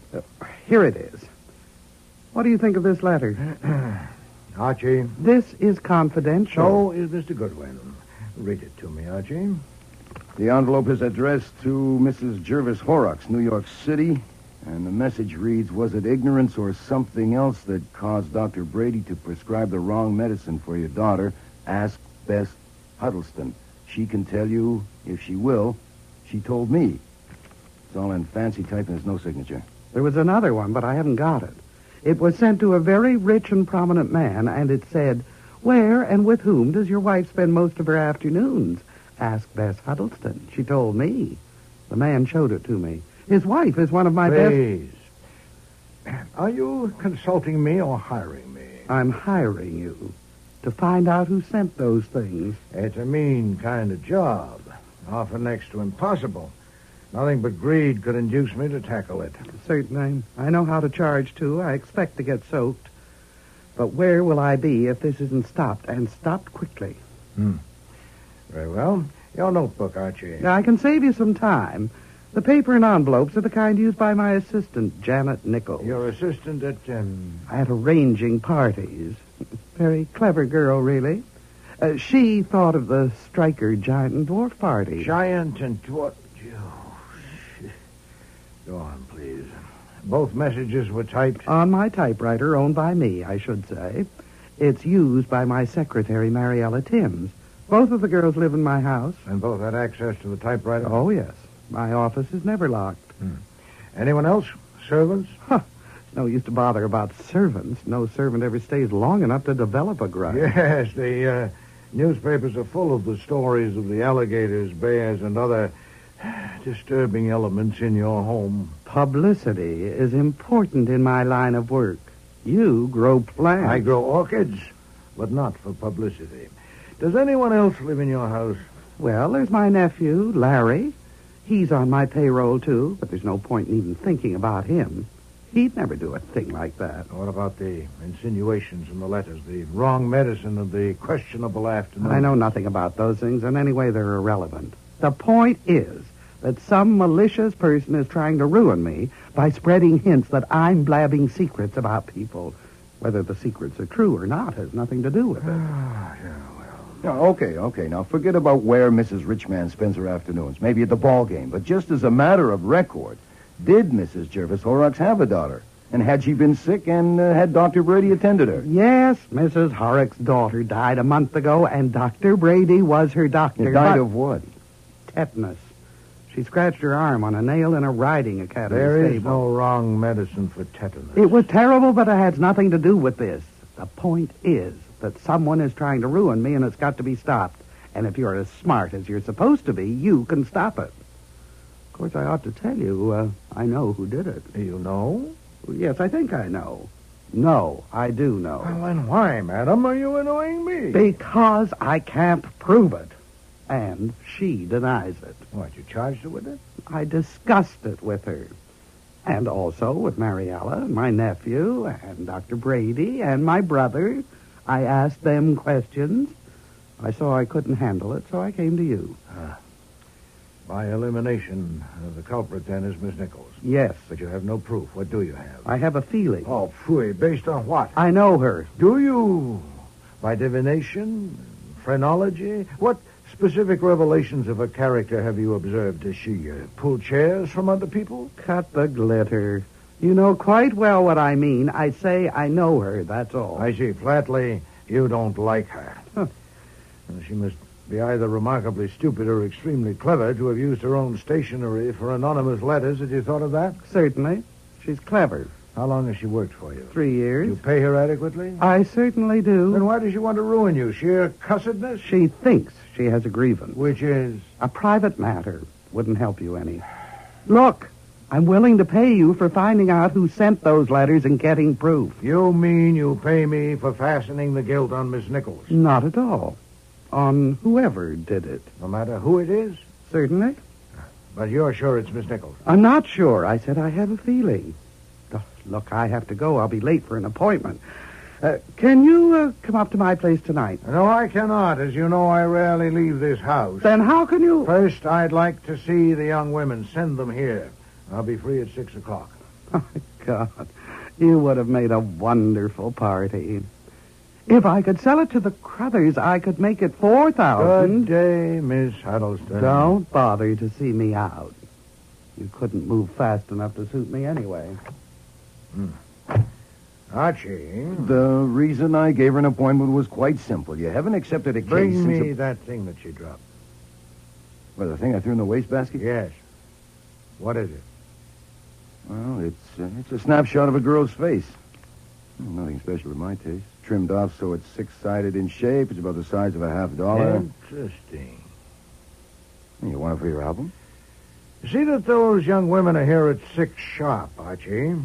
Here it is. What do you think of this letter? Archie. This is confidential. So is Mr. Goodwin. Read it to me, Archie. The envelope is addressed to Mrs. Jervis Horrocks, New York City, and the message reads, was it ignorance or something else that caused Dr. Brady to prescribe the wrong medicine for your daughter? Ask Bess Huddleston. She can tell you if she will. She told me. It's all in fancy type and there's no signature. There was another one, but I haven't got it. It was sent to a very rich and prominent man, and it said, where and with whom does your wife spend most of her afternoons? Ask Bess Huddleston. She told me. The man showed it to me. His wife is one of my Please. Are you consulting me or hiring me? I'm hiring you to find out who sent those things. It's a mean kind of job. Often next to impossible. Nothing but greed could induce me to tackle it. Certainly. I know how to charge, too. I expect to get soaked. But where will I be if this isn't stopped, and stopped quickly? Very well. Your notebook, Archie. Now, I can save you some time. The paper and envelopes are the kind used by my assistant, Janet Nichols. Your assistant at... At arranging parties. Very clever girl, really. She thought of the Stryker Giant and Dwarf party. Giant and Dwarf... Go on, please. Both messages were typed? On my typewriter, owned by me, I should say. It's used by my secretary, Mariella Timms. Both of the girls live in my house. And both had access to the typewriter? Oh, yes. My office is never locked. Anyone else? Servants? It's no use to bother about servants. No servant ever stays long enough to develop a grudge. Yes, the newspapers are full of the stories of the alligators, bears, and other disturbing elements in your home. Publicity is important in my line of work. You grow plants. I grow orchids, but not for publicity. Does anyone else live in your house? Well, there's my nephew, Larry. He's on my payroll, too, but there's no point in even thinking about him. He'd never do a thing like that. What about the insinuations in the letters, the wrong medicine and the questionable afternoon? I know nothing about those things, and anyway, they're irrelevant. The point is that some malicious person is trying to ruin me by spreading hints that I'm blabbing secrets about people. Whether the secrets are true or not has nothing to do with it. Okay. Now, forget about where Mrs. Richman spends her afternoons. Maybe at the ball game. But just as a matter of record, did Mrs. Jervis Horrocks have a daughter? And had she been sick and had Dr. Brady attended her? Yes, Mrs. Horrocks' daughter died a month ago, and Dr. Brady was her doctor. Died of what? Tetanus. She scratched her arm on a nail in a riding academy There stable. is no wrong medicine for tetanus. It was terrible, but it has nothing to do with this. The point is that someone is trying to ruin me, and it's got to be stopped. And if you're as smart as you're supposed to be, you can stop it. course, I ought to tell you, I know who did it. You know? Yes, I think I know. No, I do know. Well, then why, madam, are you annoying me? Because I can't prove it. And she denies it. What, you charged her with it? I discussed it with her. And also with Mariella, and my nephew, and Dr. Brady, and my brother. I asked them questions. I saw I couldn't handle it, so I came to you. By elimination, the culprit then is Miss Nichols. Yes. But you have no proof. What do you have? I have a feeling. Oh, phooey. Based on what? I know her. Do you? By divination? Phrenology? What specific revelations of her character have you observed? Does she pull chairs from other people? Cut the glitter. You know quite well what I mean. I say I know her, that's all. I see. Flatly, you don't like her. Huh. She must be either remarkably stupid or extremely clever to have used her own stationery for anonymous letters. Had you thought of that? Certainly. She's clever. How long has she worked for you? 3 years. You pay her adequately? I certainly do. Then why does she want to ruin you? Sheer cussedness? She thinks she has a grievance. Which is? A private matter. Wouldn't help you any. Look, I'm willing to pay you for finding out who sent those letters and getting proof. You mean you pay me for fastening the guilt on Miss Nichols? Not at all. On whoever did it. No matter who it is? Certainly. But you're sure it's Miss Nichols? I'm not sure. I said I have a feeling. Look, I have to go. I'll be late for an appointment. Can you come up to my place tonight? No, I cannot. As you know, I rarely leave this house. Then how can you... First, I'd like to see the young women. Send them here. I'll be free at 6 o'clock. Oh, God. You would have made a wonderful party. If I could sell it to the Crothers, I could make it $4,000. Good day, Miss Huddleston. Don't bother to see me out. You couldn't move fast enough to suit me anyway. Archie. The reason I gave her an appointment was quite simple. You haven't accepted a case Bring since me that thing that she dropped. Well, the thing I threw in the wastebasket? Yes. What is it? Well, it's a snapshot of a girl's face. Nothing special to my taste. Trimmed off so it's six-sided in shape. It's about the size of a $50. Interesting. You want it for your album? See that those young women are here at 6 sharp, Archie.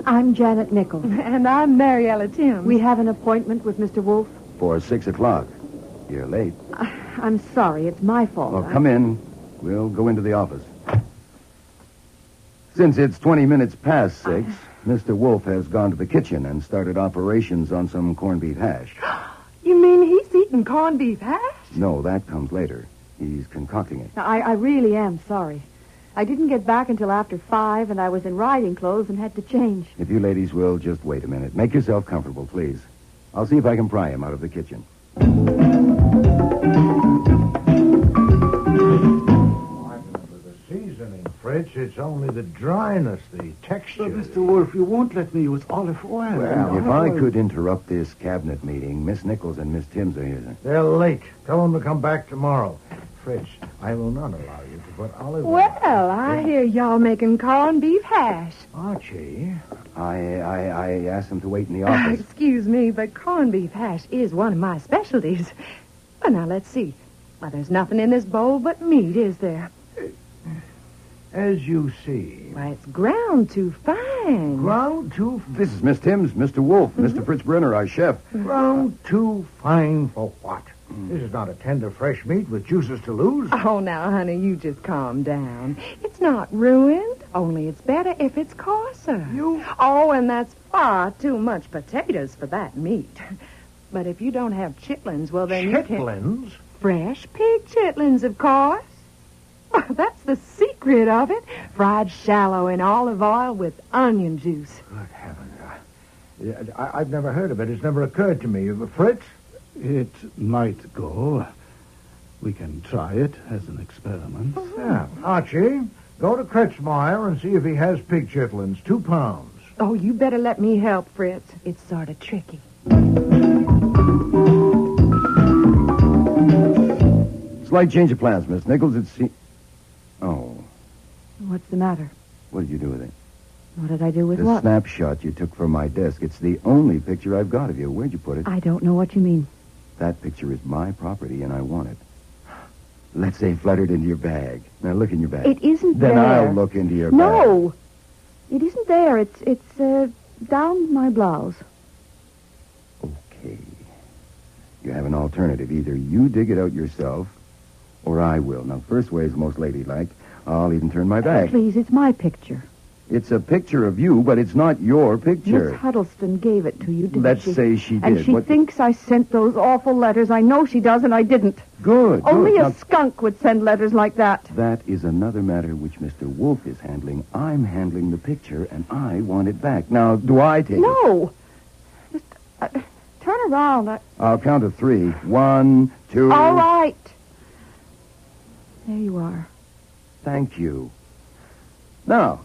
I'm Janet Nichols. And I'm Mariella Timms. We have an appointment with Mr. Wolfe. For 6 o'clock. You're late. I'm sorry. It's my fault. Well, come in. We'll go into the office. Since it's 20 minutes past 6, Mr. Wolfe has gone to the kitchen and started operations on some corned beef hash. You mean he's eating corned beef hash? No, that comes later. He's concocting it. Now, I really am sorry. I didn't get back until after 5, and I was in riding clothes and had to change. If you ladies will, just wait a minute. Make yourself comfortable, please. I'll see if I can pry him out of the kitchen. Seasoning, Fritz. It's only the dryness, the texture. But, Mr. Wolfe, you won't let me use olive oil. Well, if I could interrupt this cabinet meeting, Miss Nichols and Miss Timms are here. They're late. Tell them to come back tomorrow. Fritz, I will not allow you to put olive oil. Well, I hear y'all making corned beef hash. Archie. I asked them to wait in the office. Excuse me, but corned beef hash is one of my specialties. Well, now, let's see. Well, there's nothing in this bowl but meat, is there? As you see. Why, it's ground too fine. Ground too... This is Miss Timms, Mr. Wolfe, Mr. Fritz Brenner, our chef. Ground too fine for what? This is not a tender, fresh meat with juices to lose. Oh, now, honey, you just calm down. It's not ruined, only it's better if it's coarser. Oh, and that's far too much potatoes for that meat. But if you don't have chitlins, well, then you can... Chitlins? Fresh pig chitlins, of course. Well, that's the secret of it. Fried shallow in olive oil with onion juice. Good heavens. I've never heard of it. It's never occurred to me. Fritz? It might go. We can try it as an experiment. Yeah. Archie, go to Kretzmeyer and see if he has pig chitlins. 2 pounds. Oh, you better let me help, Fritz. It's sort of tricky. Slight change of plans, Miss Nichols. Oh. What's the matter? What did you do with it? What did I do with The what? snapshot you took from my desk. It's the only picture I've got of you. Where'd you put it? I don't know what you mean. That picture is my property, and I want it. Let's say fluttered into your bag. Now look in your bag. It isn't then there. I'll look into your bag. No! It isn't there. It's down my blouse. Okay. You have an alternative. Either you dig it out yourself, or I will. Now, first way is most ladylike. I'll even turn my back. Please, it's my picture. It's a picture of you, but it's not your picture. Miss Huddleston gave it to you, didn't Let's she? say she did. And she thinks I sent those awful letters. I know she does, and I didn't. Good. Only good. a skunk would send letters like that. That is another matter which Mr. Wolfe is handling. I'm handling the picture, and I want it back. Now, do I take it? No. Just turn around. I'll count to 3. 1, 2... All right. There you are. Thank you. Now,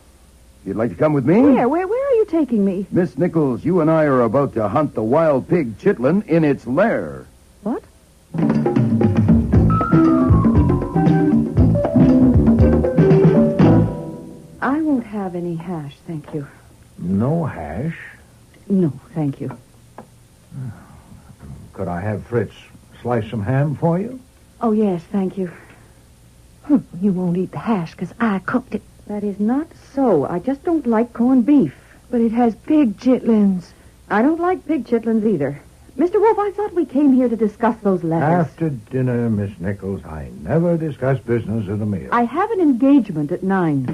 you'd like to come with me? Where are you taking me? Miss Nichols, you and I are about to hunt the wild pig chitlin in its lair. What? I won't have any hash, thank you. No hash? No, thank you. Could I have Fritz slice some ham for you? Oh, yes, thank you. You won't eat the hash because I cooked it. That is not so. I just don't like corned beef. But it has pig chitlins. I don't like pig chitlins either. Mr. Wolfe, I thought we came here to discuss those letters. After dinner, Miss Nichols, I never discuss business at a meal. I have an engagement at 9.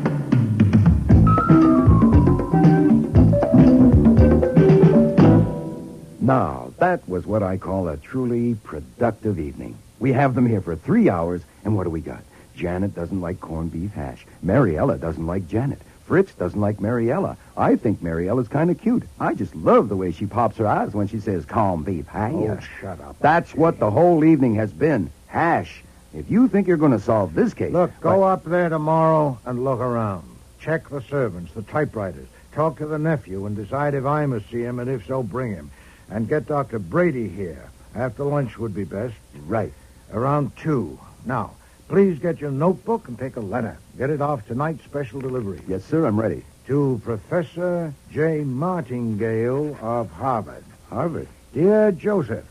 Now, that was what I call a truly productive evening. We have them here for 3 hours, and what do we got? Janet doesn't like corned beef hash. Mariella doesn't like Janet. Fritz doesn't like Mariella. I think Mariella's kind of cute. I just love the way she pops her eyes when she says corned beef hash. Oh, shut up. That's what the whole evening has been. Hash. If you think you're going to solve this case... Look, go up there tomorrow and look around. Check the servants, the typewriters. Talk to the nephew and decide if I must see him, and if so, bring him. And get Dr. Brady here. After lunch would be best. Right. Around 2. Now, please get your notebook and take a letter. Get it off tonight's special delivery. Yes, sir, I'm ready. To Professor J. Martingale of Harvard. Harvard? Dear Joseph,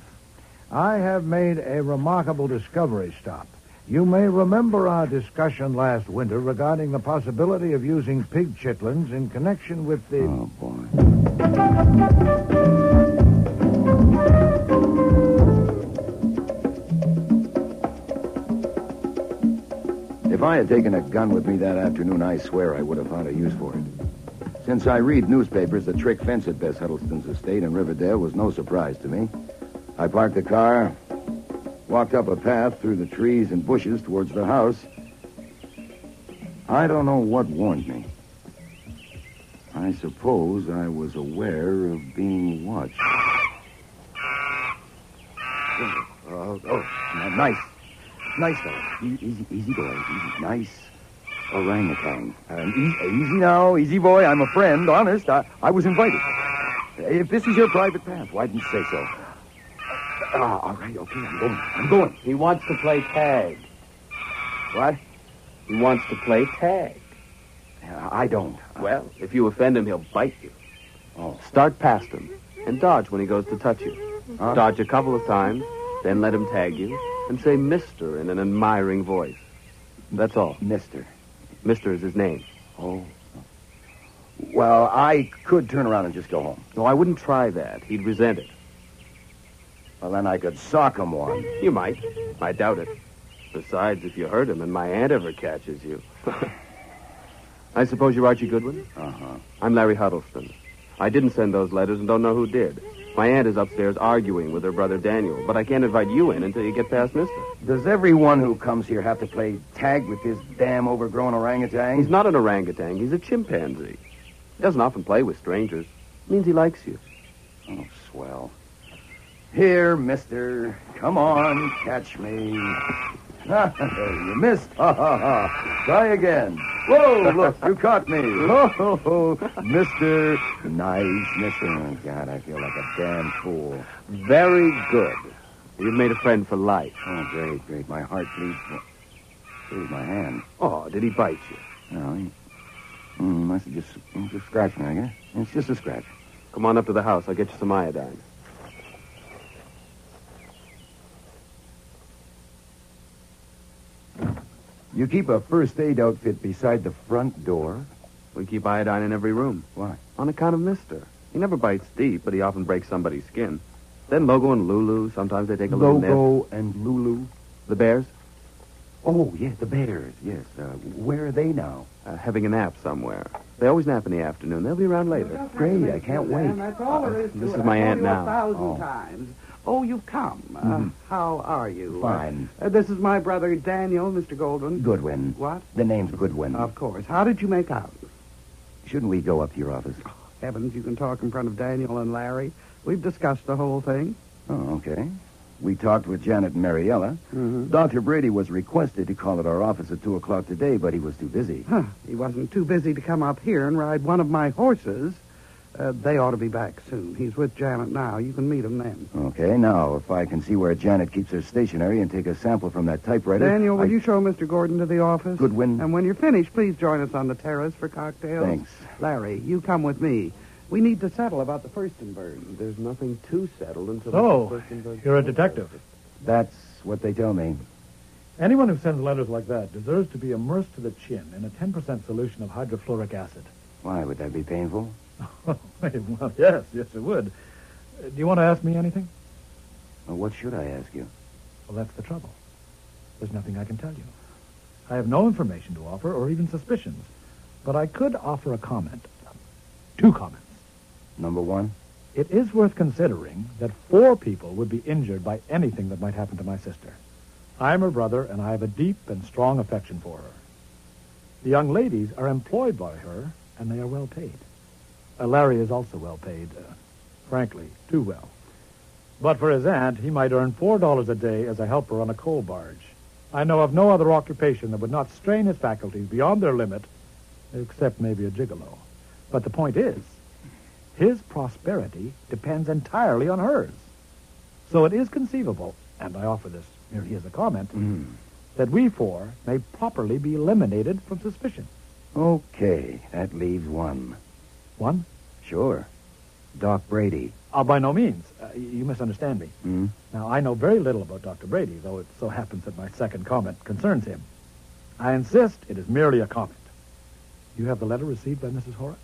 I have made a remarkable discovery stop. You may remember our discussion last winter regarding the possibility of using pig chitlins in connection with the... Oh, boy. If I had taken a gun with me that afternoon, I swear I would have found a use for it. Since I read newspapers, the trick fence at Bess Huddleston's estate in Riverdale was no surprise to me. I parked the car, walked up a path through the trees and bushes towards the house. I don't know what warned me. I suppose I was aware of being watched. Nice. Nice, fellas. Easy, boy. Easy. Nice orangutan. Easy now. Easy, boy. I'm a friend. Honest. I was invited. If this is your private path, why didn't you say so? All right. Okay, I'm going. He wants to play tag. What? He wants to play tag. I don't. Well, if you offend him, he'll bite you. Oh. Start past him and dodge when he goes to touch you. Huh? Dodge a couple of times, then let him tag you. And say Mr. in an admiring voice. That's all. Mr. Mr. is his name. Oh. Well, I could turn around and just go home. No, I wouldn't try that. He'd resent it. Well, then I could sock him one. You might. I doubt it. Besides, if you hurt him and my aunt ever catches you. I suppose you're Archie Goodwin? Uh-huh. I'm Larry Huddleston. I didn't send those letters and don't know who did. My aunt is upstairs arguing with her brother Daniel, but I can't invite you in until you get past Mister. Does everyone who comes here have to play tag with this damn overgrown orangutan? He's not an orangutan. He's a chimpanzee. He doesn't often play with strangers. It means he likes you. Oh, swell. Here, mister. Come on, catch me. You missed. Ha, ha, ha. Try again. Whoa, look, you caught me. Oh, mister. Nice, mister. Oh, God, I feel like a damn fool. Very good. You've made a friend for life. Oh, great. My heart bleeds. Here's my hand. Oh, did he bite you? No, Must have just scratching, I guess. It's just a scratch. Come on up to the house. I'll get you some iodine. You keep a first aid outfit beside the front door? We keep iodine in every room. Why? On account of Mister. He never bites deep, but he often breaks somebody's skin. Then Logo and Lulu, sometimes they take a little nip. Logo and Lulu? The bears? Oh, yes, the bears, yes. Where are they now? Having a nap somewhere. They always nap in the afternoon. They'll be around later. Great, I can't wait. That's all there is to This it. is my I've aunt told you now. 1,000 times. Oh, you've come. How are you? Fine. This is my brother Daniel, Mr. Goldwin. Goodwin. What? The name's Goodwin. Of course. How did you make out? Shouldn't we go up to your office? Heavens, you can talk in front of Daniel and Larry. We've discussed the whole thing. Oh, okay. We talked with Janet and Mariella. Dr. Brady was requested to call at our office at 2 o'clock today, but he was too busy. Huh. He wasn't too busy to come up here and ride one of my horses. They ought to be back soon. He's with Janet now. You can meet him then. Okay, now, if I can see where Janet keeps her stationery and take a sample from that typewriter... Daniel, will you show Mr. Gordon to the office? Goodwin. And when you're finished, please join us on the terrace for cocktails. Thanks. Larry, you come with me. We need to settle about the Furstenberg. There's nothing too settled until... So, you're a detective. That's what they tell me. Anyone who sends letters like that deserves to be immersed to the chin in a 10% solution of hydrofluoric acid. Why, would that be painful? Well, yes, it would. Do you want to ask me anything? Well, what should I ask you? Well, that's the trouble. There's nothing I can tell you. I have no information to offer or even suspicions, but I could offer a comment. 2 comments. Number 1? It is worth considering that 4 people would be injured by anything that might happen to my sister. I'm her brother, and I have a deep and strong affection for her. The young ladies are employed by her, and they are well paid. Larry is also well paid, frankly, too well. But for his aunt, he might earn $4 a day as a helper on a coal barge. I know of no other occupation that would not strain his faculties beyond their limit, except maybe a gigolo. But the point is, his prosperity depends entirely on hers. So it is conceivable, and I offer this merely as a comment, that we 4 may properly be eliminated from suspicion. Okay, that leaves 1. 1? Sure. Doc Brady. By no means. You misunderstand me. Now, I know very little about Dr. Brady, though it so happens that my second comment concerns him. I insist it is merely a comment. You have the letter received by Mrs. Horrocks?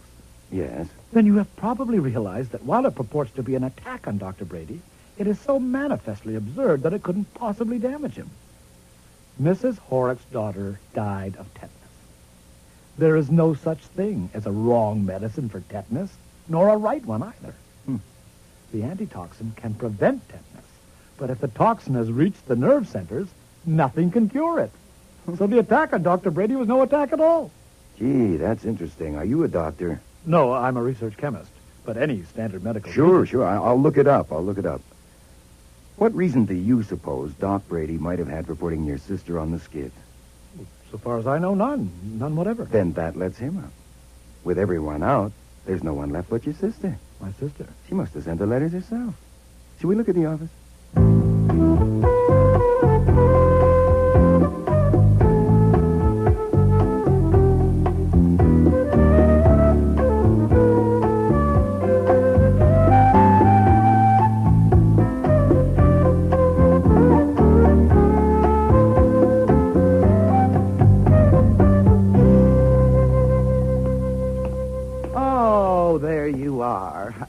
Yes. Then you have probably realized that while it purports to be an attack on Dr. Brady, it is so manifestly absurd that it couldn't possibly damage him. Mrs. Horrocks' daughter died of tetanus. There is no such thing as a wrong medicine for tetanus, nor a right one either. The antitoxin can prevent tetanus, but if the toxin has reached the nerve centers, nothing can cure it. So the attack on Dr. Brady was no attack at all. Gee, that's interesting. Are you a doctor? No, I'm a research chemist, but any standard medical... Sure. I'll look it up. What reason do you suppose Doc Brady might have had for putting your sister on the skid? So far as I know, none. None whatever. Then that lets him out. With everyone out, there's no one left but your sister. My sister? She must have sent the letters herself. Shall we look at the office?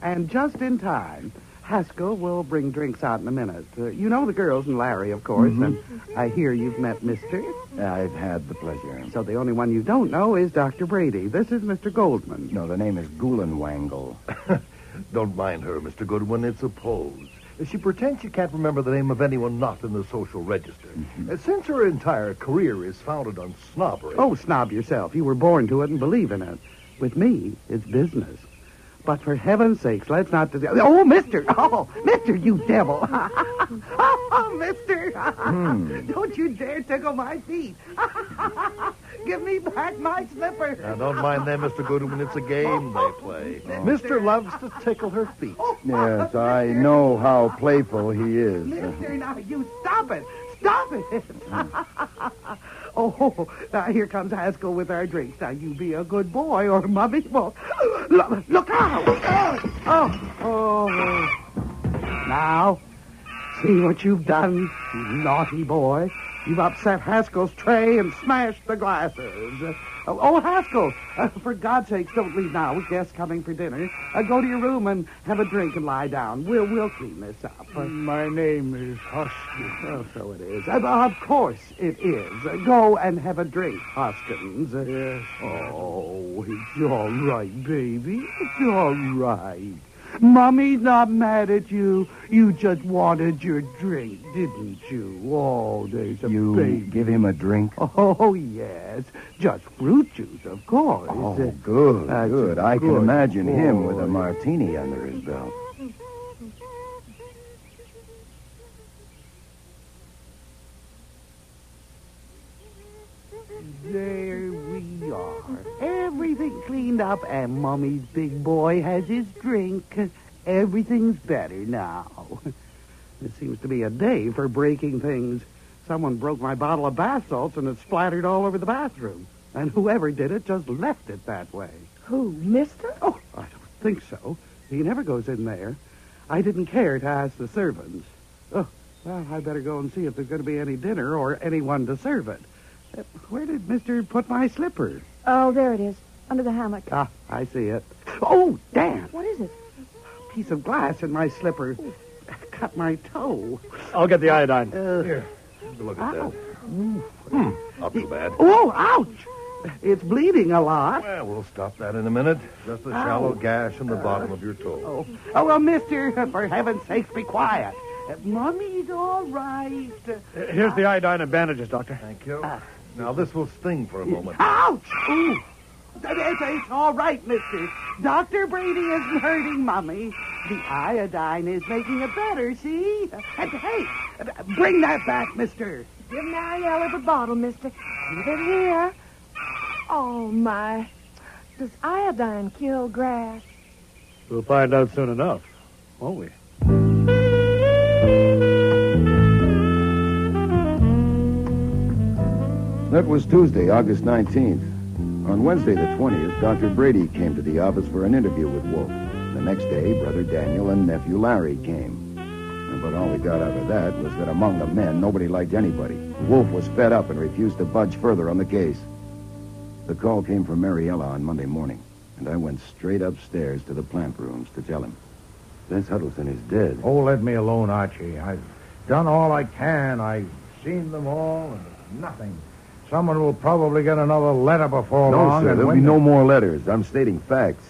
And just in time. Haskell will bring drinks out in a minute. You know the girls and Larry, of course, and I hear you've met Mister. I've had the pleasure. So the only one you don't know is Dr. Brady. This is Mr. Goldman. No, the name is Gulenwangle. Don't mind her, Mr. Goodwin. It's a pose. She pretends she can't remember the name of anyone not in the social register. Since her entire career is founded on snobbery... Oh, snob yourself. You were born to it and believe in it. With me, it's business. But for heaven's sakes, let's not... Oh, mister! Oh, mister, you devil! Oh, mister! Don't you dare tickle my feet! Give me back my slipper! Now, don't mind them, Mr. Goodwin. It's a game they play. Mister loves to tickle her feet. Yes, I know how playful he is. Mister, now you stop it! Stop it! Oh, now here comes Haskell with our drinks. Now, you be a good boy, or Mummy will... Look out! Oh. Now, see what you've done, you naughty boy. You've upset Haskell's tray and smashed the glasses. Oh, Haskell, for God's sakes, don't leave now with guests coming for dinner. Go to your room and have a drink and lie down. We'll clean this up. My name is Hoskins. Oh, so it is. Of course it is. Go and have a drink, Hoskins. Yes. Oh, it's all right, baby. It's all right. Mummy's not mad at you. You just wanted your drink, didn't you? Oh, there's a You baby. give him a drink? Oh, yes. Just fruit juice, of course. Oh, good, That's good. a I can good imagine him boy. with a martini under his belt. There we are. Everything cleaned up, and Mummy's big boy has his drink. Everything's better now. It seems to be a day for breaking things. Someone broke my bottle of bath salts, and it splattered all over the bathroom. And whoever did it just left it that way. Who, mister? Oh, I don't think so. He never goes in there. I didn't care to ask the servants. Oh, well, I better go and see if there's going to be any dinner or anyone to serve it. Where did Mister put my slipper? Oh, there it is, under the hammock. Ah, I see it. Oh, damn! What is it? A piece of glass in my slipper. Cut my toe. I'll get the iodine. Here, have a look at that. Not too bad. Oh, ouch! It's bleeding a lot. Well, we'll stop that in a minute. Just a shallow gash in the bottom of your toe. Oh, well, mister, for heaven's sake, be quiet. Mummy's all right. Here's the iodine and bandages, Doctor. Thank you. Now, this will sting for a moment. Ouch! Ooh. It's all right, mister. Dr. Brady isn't hurting Mummy. The iodine is making it better, see? And, hey, bring that back, mister. Give Mariella the bottle, mister. Leave it here. Oh, my. Does iodine kill grass? We'll find out soon enough, won't we? That was Tuesday, August 19th. On Wednesday, the 20th, Dr. Brady came to the office for an interview with Wolfe. The next day, Brother Daniel and Nephew Larry came. But all we got out of that was that among the men, nobody liked anybody. Wolfe was fed up and refused to budge further on the case. The call came from Mariella on Monday morning, and I went straight upstairs to the plant rooms to tell him. Bess Huddleston is dead. Oh, let me alone, Archie. I've done all I can. I've seen them all, and it's nothing. Someone will probably get another letter before long. No, sir, and there'll when be no more letters. I'm stating facts.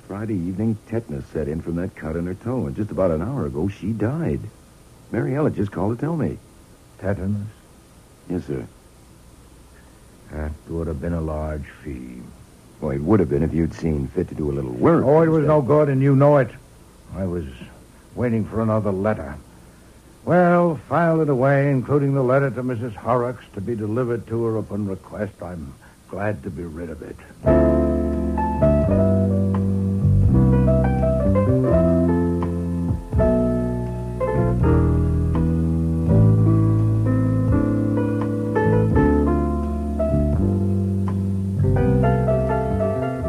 Friday evening, tetanus set in from that cut in her toe, and just about an hour ago, she died. Mariella just called to tell me. Tetanus? Yes, sir. That would have been a large fee. Well, it would have been if you'd seen fit to do a little work. Oh, it was no good, and you know it. I was waiting for another letter. Well, filed it away, including the letter to Mrs. Horrocks to be delivered to her upon request. I'm glad to be rid of it.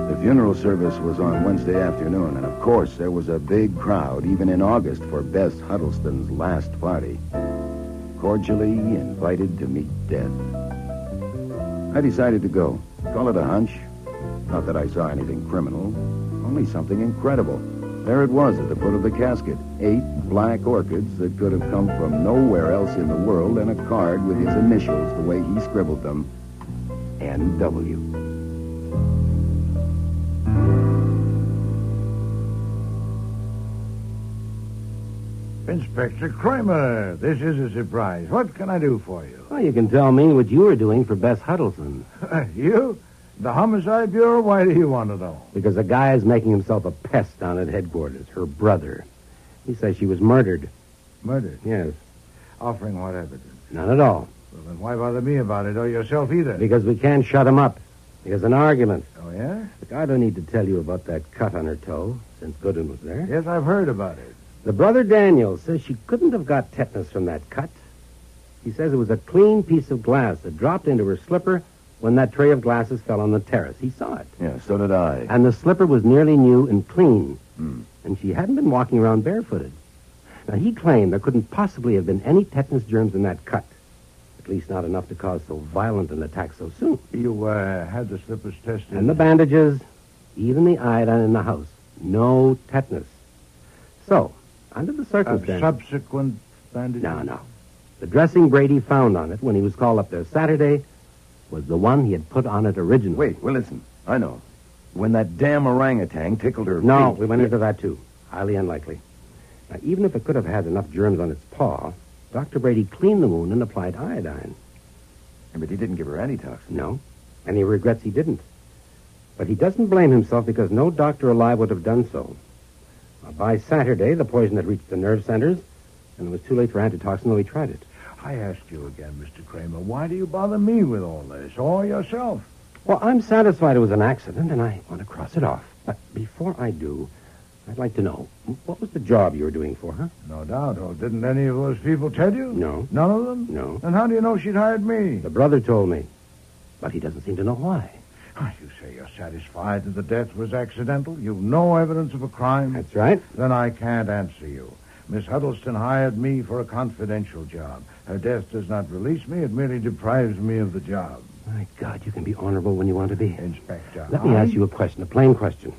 The funeral service was on Wednesday afternoon, and of course there was a big crowd, even in August, for Bess Huddleston's last party. Cordially invited to meet death. I decided to go. Call it a hunch. Not that I saw anything criminal, only something incredible. There it was at the foot of the casket, 8 black orchids that could have come from nowhere else in the world, and a card with his initials the way he scribbled them, N.W. Inspector Kramer, this is a surprise. What can I do for you? Well, you can tell me what you were doing for Bess Huddleston. You? The Homicide Bureau? Why do you want to know? Because a guy is making himself a pest down at headquarters, her brother. He says she was murdered. Murdered? Yes. Offering what evidence? None at all. Well, then why bother me about it, or yourself either? Because we can't shut him up. There's an argument. Oh, yeah? Look, I don't need to tell you about that cut on her toe, since Goodwin was there. Yes, I've heard about it. The brother Daniel says she couldn't have got tetanus from that cut. She says it was a clean piece of glass that dropped into her slipper when that tray of glasses fell on the terrace. He saw it. Yeah, so did I. And the slipper was nearly new and clean. And she hadn't been walking around barefooted. Now, he claimed there couldn't possibly have been any tetanus germs in that cut. At least not enough to cause so violent an attack so soon. You had the slippers tested? And the bandages, even the iodine in the house. No tetanus. So, under the circumstances... Subsequent bandages? No. The dressing Brady found on it when he was called up there Saturday was the one he had put on it originally. Wait, well, listen. I know. When that damn orangutan tickled her No, feet. we went into that, too. Highly unlikely. Now, even if it could have had enough germs on its paw, Dr. Brady cleaned the wound and applied iodine. Yeah, but he didn't give her antitoxin. No, and he regrets he didn't. But he doesn't blame himself because no doctor alive would have done so. By Saturday, the poison had reached the nerve centers, and it was too late for antitoxin, though he tried it. I asked you again, Mr. Kramer, why do you bother me with all this? Or yourself? Well, I'm satisfied it was an accident, and I want to cross it off. But before I do, I'd like to know, what was the job you were doing for her? No doubt. Oh, didn't any of those people tell you? No. None of them? No. Then how do you know she'd hired me? The brother told me, but he doesn't seem to know why. You say you're satisfied that the death was accidental? You've no evidence of a crime? That's right. Then I can't answer you. Miss Huddleston hired me for a confidential job. Her death does not release me. It merely deprives me of the job. My God, you can be honorable when you want to be. Inspector, Let me ask you a question, a plain question.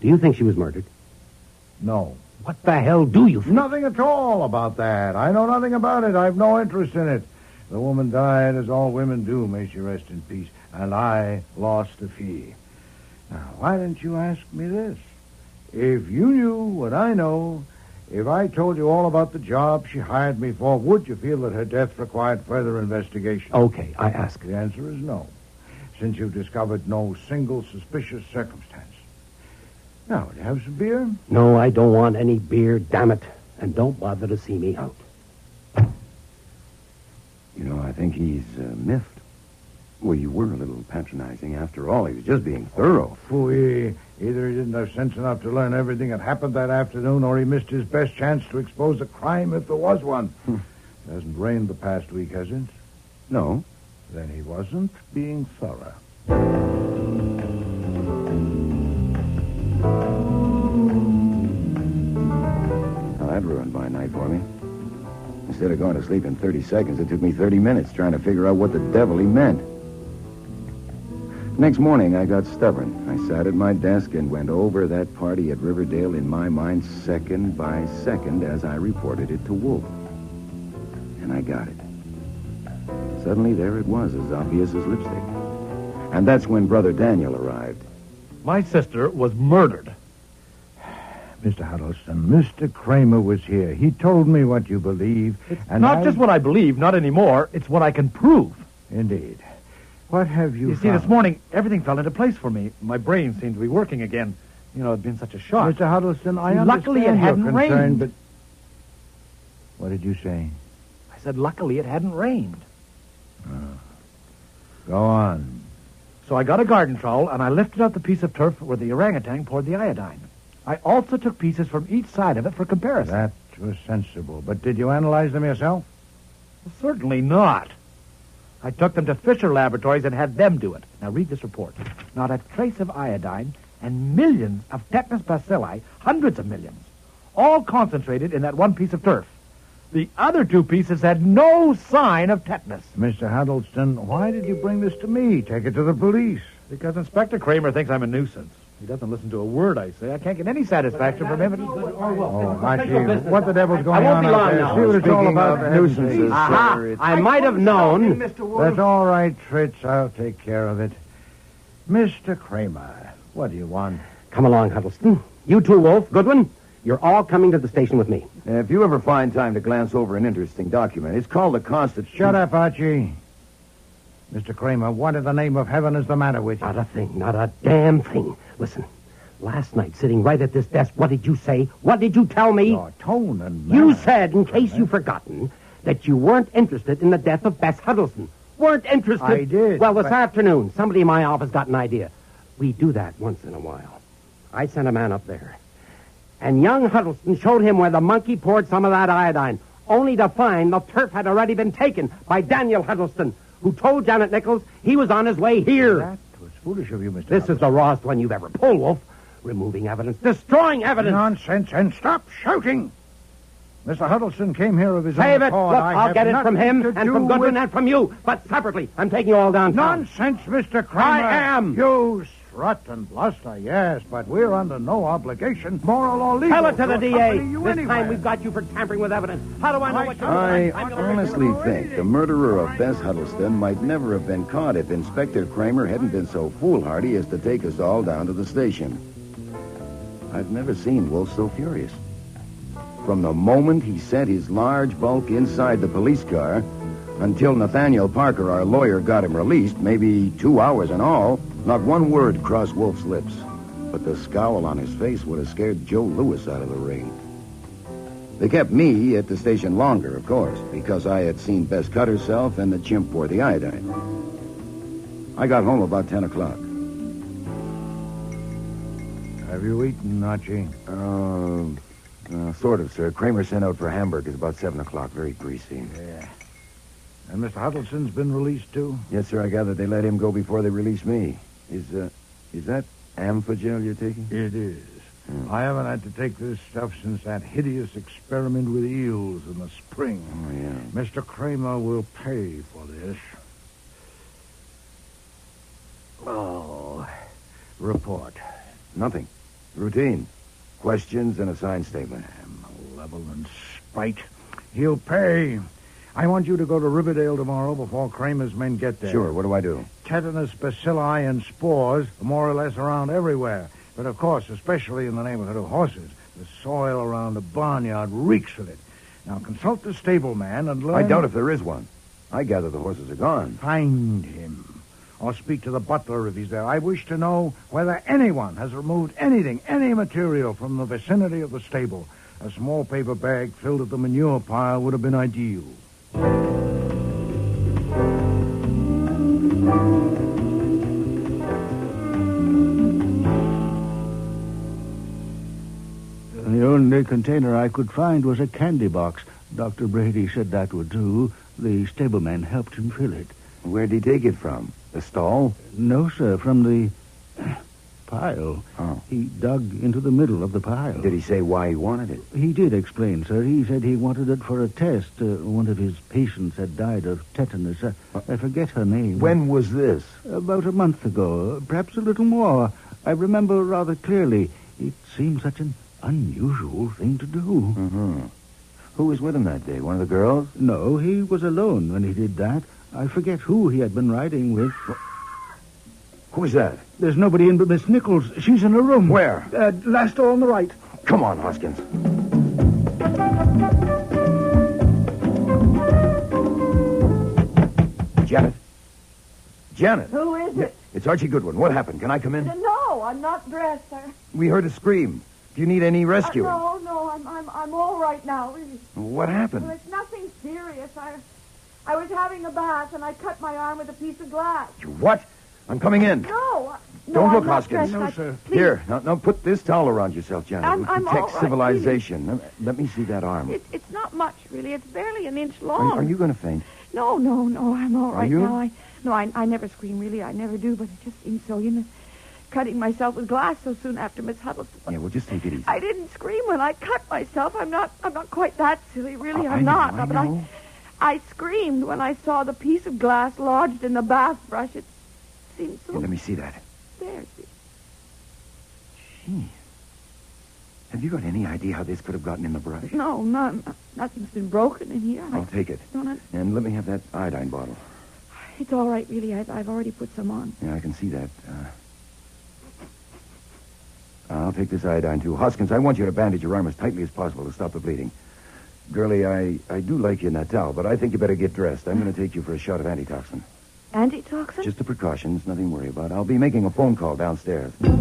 Do you think she was murdered? No. What the hell do you think? Nothing at all about that. I know nothing about it. I have no interest in it. The woman died as all women do, may she rest in peace. And I lost a fee. Now, why didn't you ask me this? If you knew what I know, if I told you all about the job she hired me for, would you feel that her death required further investigation? Okay, I ask. The answer is no, since you've discovered no single suspicious circumstance. Now, would you have some beer? No, I don't want any beer, damn it. And don't bother to see me out. You know, I think he's miffed. Well, you were a little patronizing. After all, he was just being thorough. Phooey. Either he didn't have sense enough to learn everything that happened that afternoon, or he missed his best chance to expose a crime if there was one. It hasn't rained the past week, has it? No. Then he wasn't being thorough. Now, that ruined my night for me. Instead of going to sleep in 30 seconds, it took me 30 minutes trying to figure out what the devil he meant. Next morning, I got stubborn. I sat at my desk and went over that party at Riverdale in my mind second by second as I reported it to Wolfe. And I got it. Suddenly, there it was, as obvious as lipstick. And that's when Brother Daniel arrived. My sister was murdered. Mr. Huddleston, Mr. Kramer was here. He told me what you believe. And Not just what I believe, not anymore. It's what I can prove. Indeed. What have you You see, found? this morning, everything fell into place for me. My brain seemed to be working again. You know, it'd been such a shock. Mr. Huddleston, I understand Luckily, it your hadn't concern, rained. but... What did you say? I said, luckily, it hadn't rained. Go on. So I got a garden trowel, and I lifted out the piece of turf where the orangutan poured the iodine. I also took pieces from each side of it for comparison. That was sensible. But did you analyze them yourself? Well, certainly not. I took them to Fisher Laboratories and had them do it. Now, read this report. Not a trace of iodine and millions of tetanus bacilli, hundreds of millions, all concentrated in that one piece of turf. The other two pieces had no sign of tetanus. Mr. Huddleston, why did you bring this to me? Take it to the police. Because Inspector Kramer thinks I'm a nuisance. He doesn't listen to a word I say. I can't get any satisfaction from him. Oh, Archie, what the devil's going on I won't be out long there? now. See what it's all about. nuisances, Aha! sir. I might have known. That's all right, Fritz. I'll take care of it. Mr. Kramer, what do you want? Come along, Huddleston. You too, Wolfe. Goodwin, you're all coming to the station with me. If you ever find time to glance over an interesting document, it's called the Constitution. Shut up, Archie. Mr. Kramer, what in the name of heaven is the matter with you? Not a thing, not a damn thing. Listen, last night, sitting right at this desk, what did you say? What did you tell me? Your tone and manner. You said, in case you've forgotten, that you weren't interested in the death of Bess Huddleston. Weren't interested? I did. Well, this afternoon, somebody in my office got an idea. We do that once in a while. I sent a man up there. And young Huddleston showed him where the monkey poured some of that iodine. only to find the turf had already been taken by Daniel Huddleston, who told Janet Nichols he was on his way here. That was foolish of you, Mr. This is the rawest one you've ever pulled, Wolf. Removing evidence, destroying evidence. Nonsense, and stop shouting. Mr. Huddleston came here of his Save own it. accord. Look, I'll get it from him and from Goodwin with... and from you, but separately. I'm taking you all downtown. Nonsense, Mr. Kramer. I am. You strut and bluster, yes, but we're under no obligation, moral or legal. Tell it to the DA. This anywhere. time we've got you for tampering with evidence. How do I know what you're I doing? honestly think the murderer of Bess Huddleston might never have been caught if Inspector Kramer hadn't been so foolhardy as to take us all down to the station. I've never seen Wolfe so furious. From the moment he set his large bulk inside the police car until Nathaniel Parker, our lawyer, got him released, maybe 2 hours in all, not one word crossed Wolfe's lips. But the scowl on his face would have scared Joe Louis out of the ring. They kept me at the station longer, of course, because I had seen Bess cut herself and the chimp pour the iodine. I got home about 10 o'clock. Have you eaten, Archie? Sort of, sir. Kramer sent out for hamburgers about 7 o'clock. Very greasy. Yeah. And Mr. Huddleston's been released, too? Yes, sir. I gather they let him go before they released me. Is that amphogel you're taking? It is. I haven't had to take this stuff since that hideous experiment with eels in the spring. Oh, yeah. Mr. Kramer will pay for this. Oh, report. Nothing. Routine. Questions and a signed statement. Malevolent spite. He'll pay. I want you to go to Riverdale tomorrow before Kramer's men get there. Sure, what do I do? Tetanus bacilli and spores are more or less around everywhere. But, of course, especially in the neighborhood of horses. The soil around the barnyard reeks with it. Now, consult the stableman and learn... I doubt if there is one. I gather the horses are gone. Find him. Or speak to the butler if he's there. I wish to know whether anyone has removed anything, any material from the vicinity of the stable. A small paper bag filled at the manure pile would have been ideal. The only container I could find was a candy box. Dr. Brady said that would do. The stableman helped him fill it. Where'd he take it from? The stall? No, sir, from the pile. Oh. He dug into the middle of the pile. Did he say why he wanted it? He did explain, sir. He said he wanted it for a test. One of his patients had died of tetanus. I forget her name. When was this? About a month ago, perhaps a little more. I remember rather clearly. It seemed such an unusual thing to do. Mm-hmm. Who was with him that day? One of the girls? No, he was alone when he did that. I forget who he had been riding with. Who's that? There's nobody in but Miss Nichols. She's in her room. Where? Last door on the right. Come on, Hoskins. Janet? Janet? Who is it? It's Archie Goodwin. What happened? Can I come in? No, I'm not dressed, sir. We heard a scream. Do you need any rescuing? No, I'm all right now. Really. What happened? Well, it's nothing serious. I was having a bath and I cut my arm with a piece of glass. You what? I'm coming in. No. Don't I'm look, not Hoskins. dressed. No, sir. Please. Here, now put this towel around yourself, Janet. I'm It all protects right, civilization. Let me see that arm. It's not much, really. It's barely an inch long. Are you going to faint? No, I'm all right you? now. I never scream, really. I never do, but it just seems so, cutting myself with glass so soon after Miss Huddleston. Yeah, well, just take it easy. I didn't scream when I cut myself. I'm not quite that silly, really. I I'm not. know. But I screamed when I saw the piece of glass lodged in the bath brush. It seemed so... Here, let me see that. There, see. Gee. Have you got any idea how this could have gotten in the brush? No, nothing's been broken in here. I'll take it. And let me have that iodine bottle. It's all right, really. I've already put some on. Yeah, I can see that. I'll take this iodine, too. Hoskins, I want you to bandage your arm as tightly as possible to stop the bleeding. Girlie, I do like you in that towel, but I think you better get dressed. I'm going to take you for a shot of antitoxin. Antitoxin? Just a precaution. It's nothing to worry about. I'll be making a phone call downstairs. Did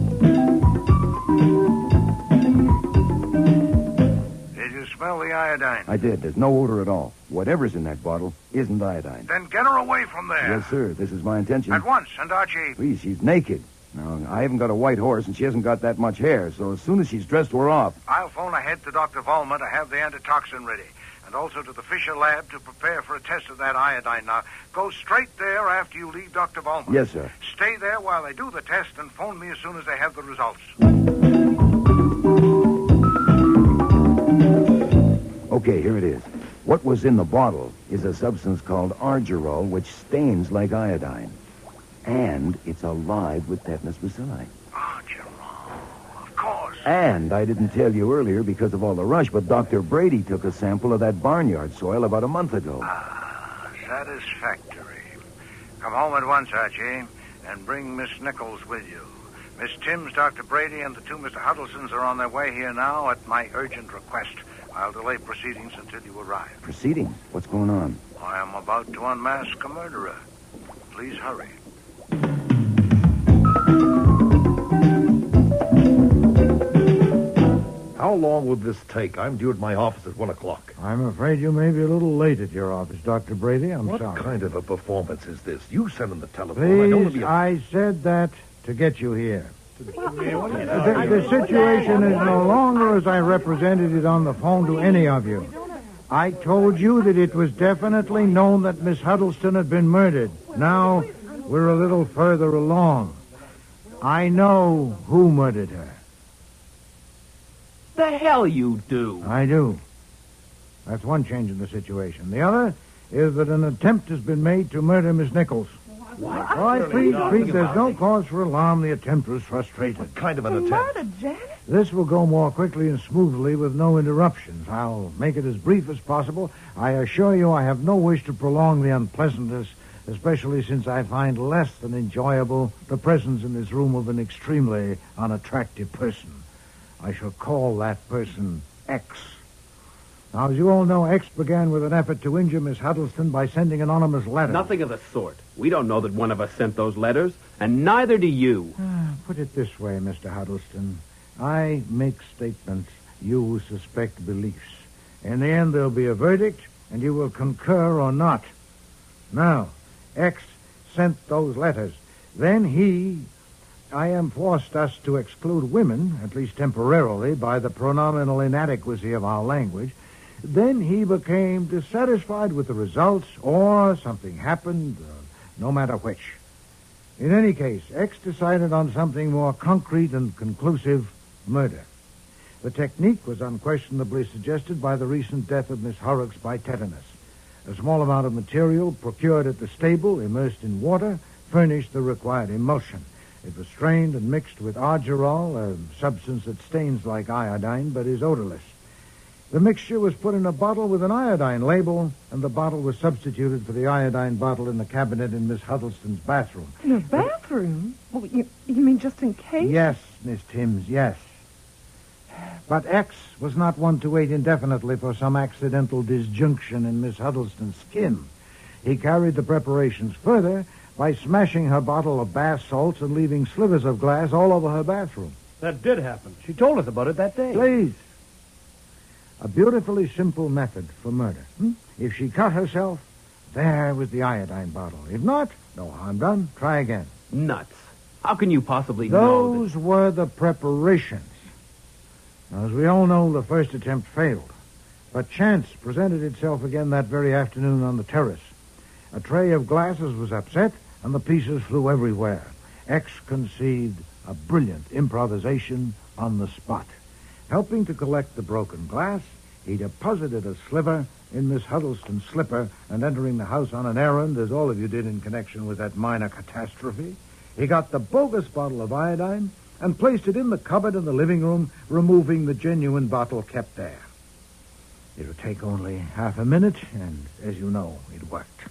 you smell the iodine? I did. There's no odor at all. Whatever's in that bottle isn't iodine. Then get her away from there. Yes, sir. This is my intention. At once, and Archie. Please, she's naked. Now, I haven't got a white horse, and she hasn't got that much hair, so as soon as she's dressed, we're off. I'll phone ahead to Dr. Vollmer to have the antitoxin ready, and also to the Fisher lab to prepare for a test of that iodine. Now, go straight there after you leave Dr. Vollmer. Yes, sir. Stay there while they do the test and phone me as soon as they have the results. Okay, here it is. What was in the bottle is a substance called argyrol, which stains like iodine. And it's alive with tetanus bacilli. Of course. And I didn't tell you earlier because of all the rush, but Dr. Brady took a sample of that barnyard soil about a month ago. Satisfactory. Come home at once, Archie, and bring Miss Nichols with you. Miss Timms, Dr. Brady, and the two Mr. Huddlestons are on their way here now at my urgent request. I'll delay proceedings until you arrive. Proceedings? What's going on? I am about to unmask a murderer. Please hurry. How long will this take? I'm due at my office at 1 o'clock. I'm afraid you may be a little late at your office, Dr. Brady. I'm sorry. What kind of a performance is this? You send him the telephone. Please, I said that to get you here. The situation is no longer as I represented it on the phone to any of you. I told you that it was definitely known that Miss Huddleston had been murdered. Now, we're a little further along. I know who murdered her. The hell you do. I do. That's one change in the situation. The other is that an attempt has been made to murder Miss Nichols. What? All right, please, there's no cause for alarm. The attempt was frustrated. What kind of an attempt? This will go more quickly and smoothly with no interruptions. I'll make it as brief as possible. I assure you I have no wish to prolong the unpleasantness, especially since I find less than enjoyable the presence in this room of an extremely unattractive person. I shall call that person X. Now, as you all know, X began with an effort to injure Miss Huddleston by sending an anonymous letter. Nothing of the sort. We don't know that one of us sent those letters, and neither do you. Put it this way, Mr. Huddleston. I make statements. You suspect beliefs. In the end, there'll be a verdict, and you will concur or not. Now, X sent those letters. Then I am forced us to exclude women, at least temporarily, by the pronominal inadequacy of our language. Then he became dissatisfied with the results, or something happened, no matter which. In any case, X decided on something more concrete and conclusive: murder. The technique was unquestionably suggested by the recent death of Miss Horrocks by tetanus. A small amount of material procured at the stable, immersed in water, furnished the required emulsion. It was strained and mixed with argyrol, a substance that stains like iodine but is odorless. The mixture was put in a bottle with an iodine label, and the bottle was substituted for the iodine bottle in the cabinet in Miss Huddleston's bathroom. In her bathroom? Oh, you mean just in case? Yes, Miss Timms, yes. But X was not one to wait indefinitely for some accidental disjunction in Miss Huddleston's skin. He carried the preparations further by smashing her bottle of bath salts and leaving slivers of glass all over her bathroom. That did happen. She told us about it that day. Please. A beautifully simple method for murder. If she cut herself, there was the iodine bottle. If not, no harm done. Try again. Nuts. How can you possibly know Those were the preparations. Now, as we all know, the first attempt failed. But chance presented itself again that very afternoon on the terrace. A tray of glasses was upset, and the pieces flew everywhere. X conceived a brilliant improvisation on the spot. Helping to collect the broken glass, he deposited a sliver in Miss Huddleston's slipper, and entering the house on an errand, as all of you did in connection with that minor catastrophe, he got the bogus bottle of iodine and placed it in the cupboard in the living room, removing the genuine bottle kept there. It would take only half a minute, and as you know, it worked.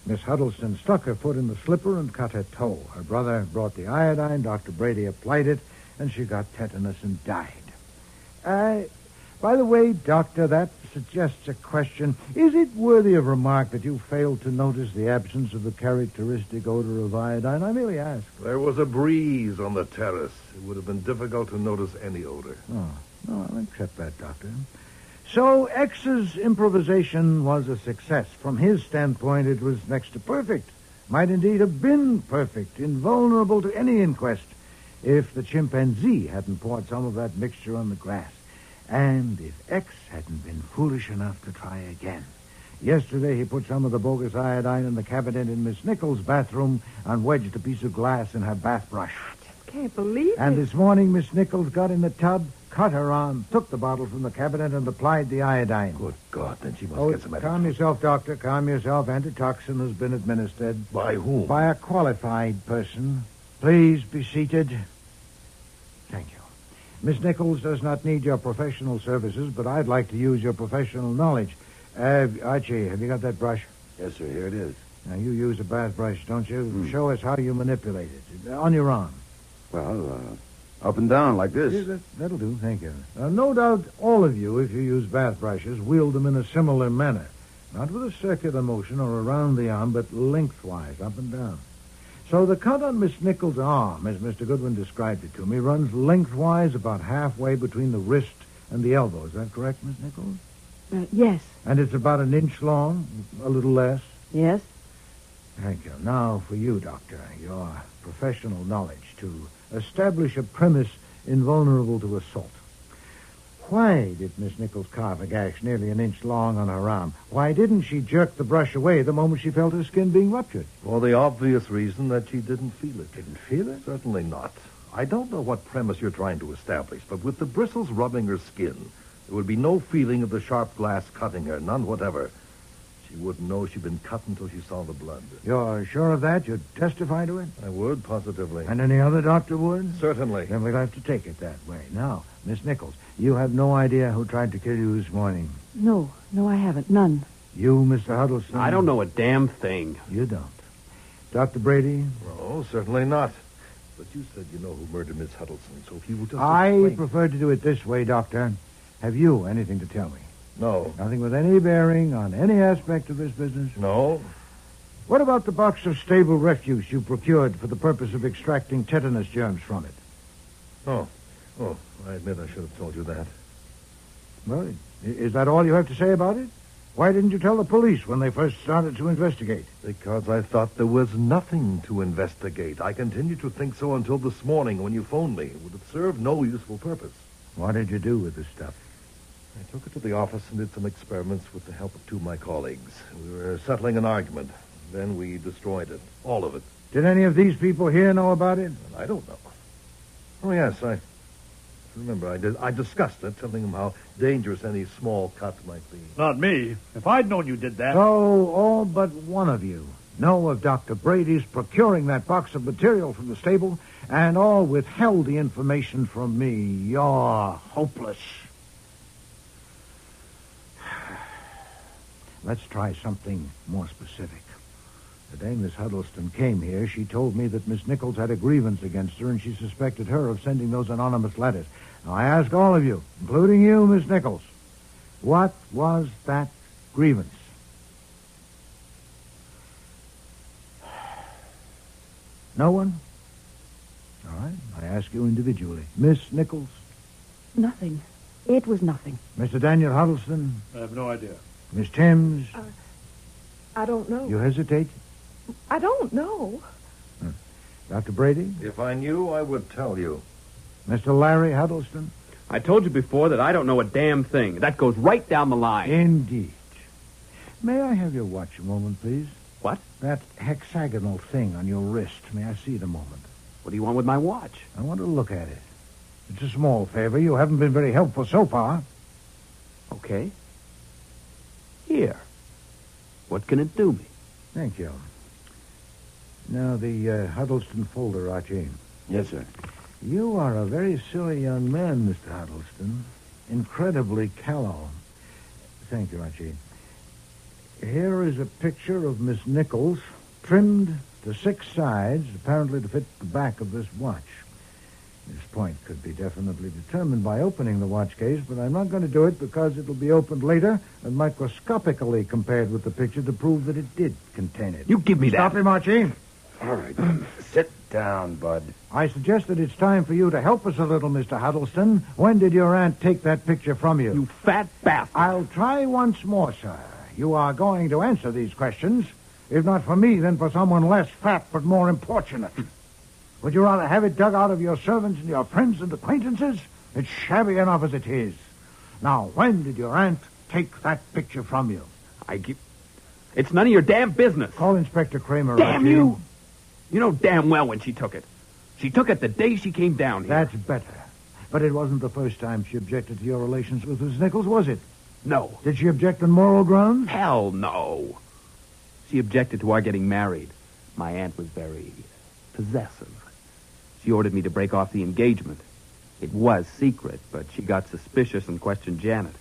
Miss Huddleston stuck her foot in the slipper and cut her toe. Her brother brought the iodine, Dr. Brady applied it, and she got tetanus and died. By the way, Doctor, that suggests a question. Is it worthy of remark that you failed to notice the absence of the characteristic odor of iodine? I merely ask. There was a breeze on the terrace. It would have been difficult to notice any odor. Oh, no, I'll accept that, Doctor. So X's improvisation was a success. From his standpoint, it was next to perfect. might indeed have been perfect, invulnerable to any inquest, if the chimpanzee hadn't poured some of that mixture on the grass. And if X hadn't been foolish enough to try again. Yesterday, he put some of the bogus iodine in the cabinet in Miss Nichols' bathroom and wedged a piece of glass in her bath brush. Can't believe And it. this morning, Miss Nichols got in the tub, cut her arm, took the bottle from the cabinet, and applied the iodine. Good God, then she must get some Calm yourself, Doctor. Calm yourself. Antitoxin has been administered. By whom? By a qualified person. Please be seated. Thank you. Miss Nichols does not need your professional services, but I'd like to use your professional knowledge. Archie, have you got that brush? Yes, sir. Here it is. Now, you use a bath brush, don't you? Show us how you manipulate it. On your arm. Well, up and down like this. Yeah, that'll do, thank you. Now, no doubt all of you, if you use bath brushes, wield them in a similar manner. Not with a circular motion or around the arm, but lengthwise, up and down. So the cut on Miss Nichols' arm, as Mr. Goodwin described it to me, runs lengthwise about halfway between the wrist and the elbow. Is that correct, Miss Nichols? Yes. And it's about an inch long, a little less? Yes. Thank you. Now for you, Doctor, your professional knowledge to establish a premise invulnerable to assault. Why did Miss Nichols carve a gash nearly an inch long on her arm? Why didn't she jerk the brush away the moment she felt her skin being ruptured? For the obvious reason that she didn't feel it. Didn't feel it? Certainly not. I don't know what premise you're trying to establish, but with the bristles rubbing her skin, there would be no feeling of the sharp glass cutting her, none whatever. She wouldn't know she'd been cut until she saw the blood. You're sure of that? You'd testify to it? I would, positively. And any other doctor would? Certainly. Then we'll have to take it that way. Now, Miss Nichols, you have no idea who tried to kill you this morning. No, I haven't. None. You, Mr. Huddleston? I don't know a damn thing. You don't. Dr. Brady? No, certainly not. But you said you know who murdered Miss Huddleston, so if you would just I explain... prefer to do it this way, Doctor. Have you anything to tell me? No. Nothing with any bearing on any aspect of this business? No. What about the box of stable refuse you procured for the purpose of extracting tetanus germs from it? Oh, I admit I should have told you that. Well, is that all you have to say about it? Why didn't you tell the police when they first started to investigate? Because I thought there was nothing to investigate. I continued to think so until this morning when you phoned me. It would have served no useful purpose. What did you do with the stuff? I took it to the office and did some experiments with the help of two of my colleagues. We were settling an argument. Then we destroyed it. All of it. Did any of these people here know about it? I don't know. Oh, yes, I remember I discussed it, telling them how dangerous any small cut might be. Not me. If I'd known you did that... So all but one of you know of Dr. Brady's procuring that box of material from the stable, and all withheld the information from me. You're hopeless. Let's try something more specific. The day Miss Huddleston came here, she told me that Miss Nichols had a grievance against her, and she suspected her of sending those anonymous letters. Now, I ask all of you, including you, Miss Nichols, what was that grievance? No one? All right, I ask you individually. Miss Nichols? Nothing. It was nothing. Mr. Daniel Huddleston? I have no idea. Miss Timms? I don't know. You hesitate? I don't know. Dr. Brady? If I knew, I would tell you. Mr. Larry Huddleston? I told you before that I don't know a damn thing. That goes right down the line. Indeed. May I have your watch a moment, please? What? That hexagonal thing on your wrist. May I see it a moment? What do you want with my watch? I want to look at it. It's a small favor. You haven't been very helpful so far. Okay. Here. What can it do me? Thank you. Now, the Huddleston folder, Archie. Yes, sir. You are a very silly young man, Mr. Huddleston. Incredibly callow. Thank you, Archie. Here is a picture of Miss Nichols, trimmed to 6 sides, apparently to fit the back of this watch. This point could be definitely determined by opening the watch case, but I'm not going to do it because it'll be opened later and microscopically compared with the picture to prove that it did contain it. You give me that. Stop him, Archie. All right. Sit down, Bud. I suggest that it's time for you to help us a little, Mr. Huddleston. When did your aunt take that picture from you? You fat bastard. I'll try once more, sir. You are going to answer these questions. If not for me, then for someone less fat but more importunate. Would you rather have it dug out of your servants and your friends and acquaintances? It's shabby enough as it is. Now, when did your aunt take that picture from you? It's none of your damn business. Call Inspector Kramer. Damn Archie. you! You know damn well when she took it. She took it the day she came down here. That's better. But it wasn't the first time she objected to your relations with Miss Nichols, was it? No. Did she object on moral grounds? Hell no. She objected to our getting married. My aunt was very possessive. She ordered me to break off the engagement. It was secret, but she got suspicious and questioned Janet.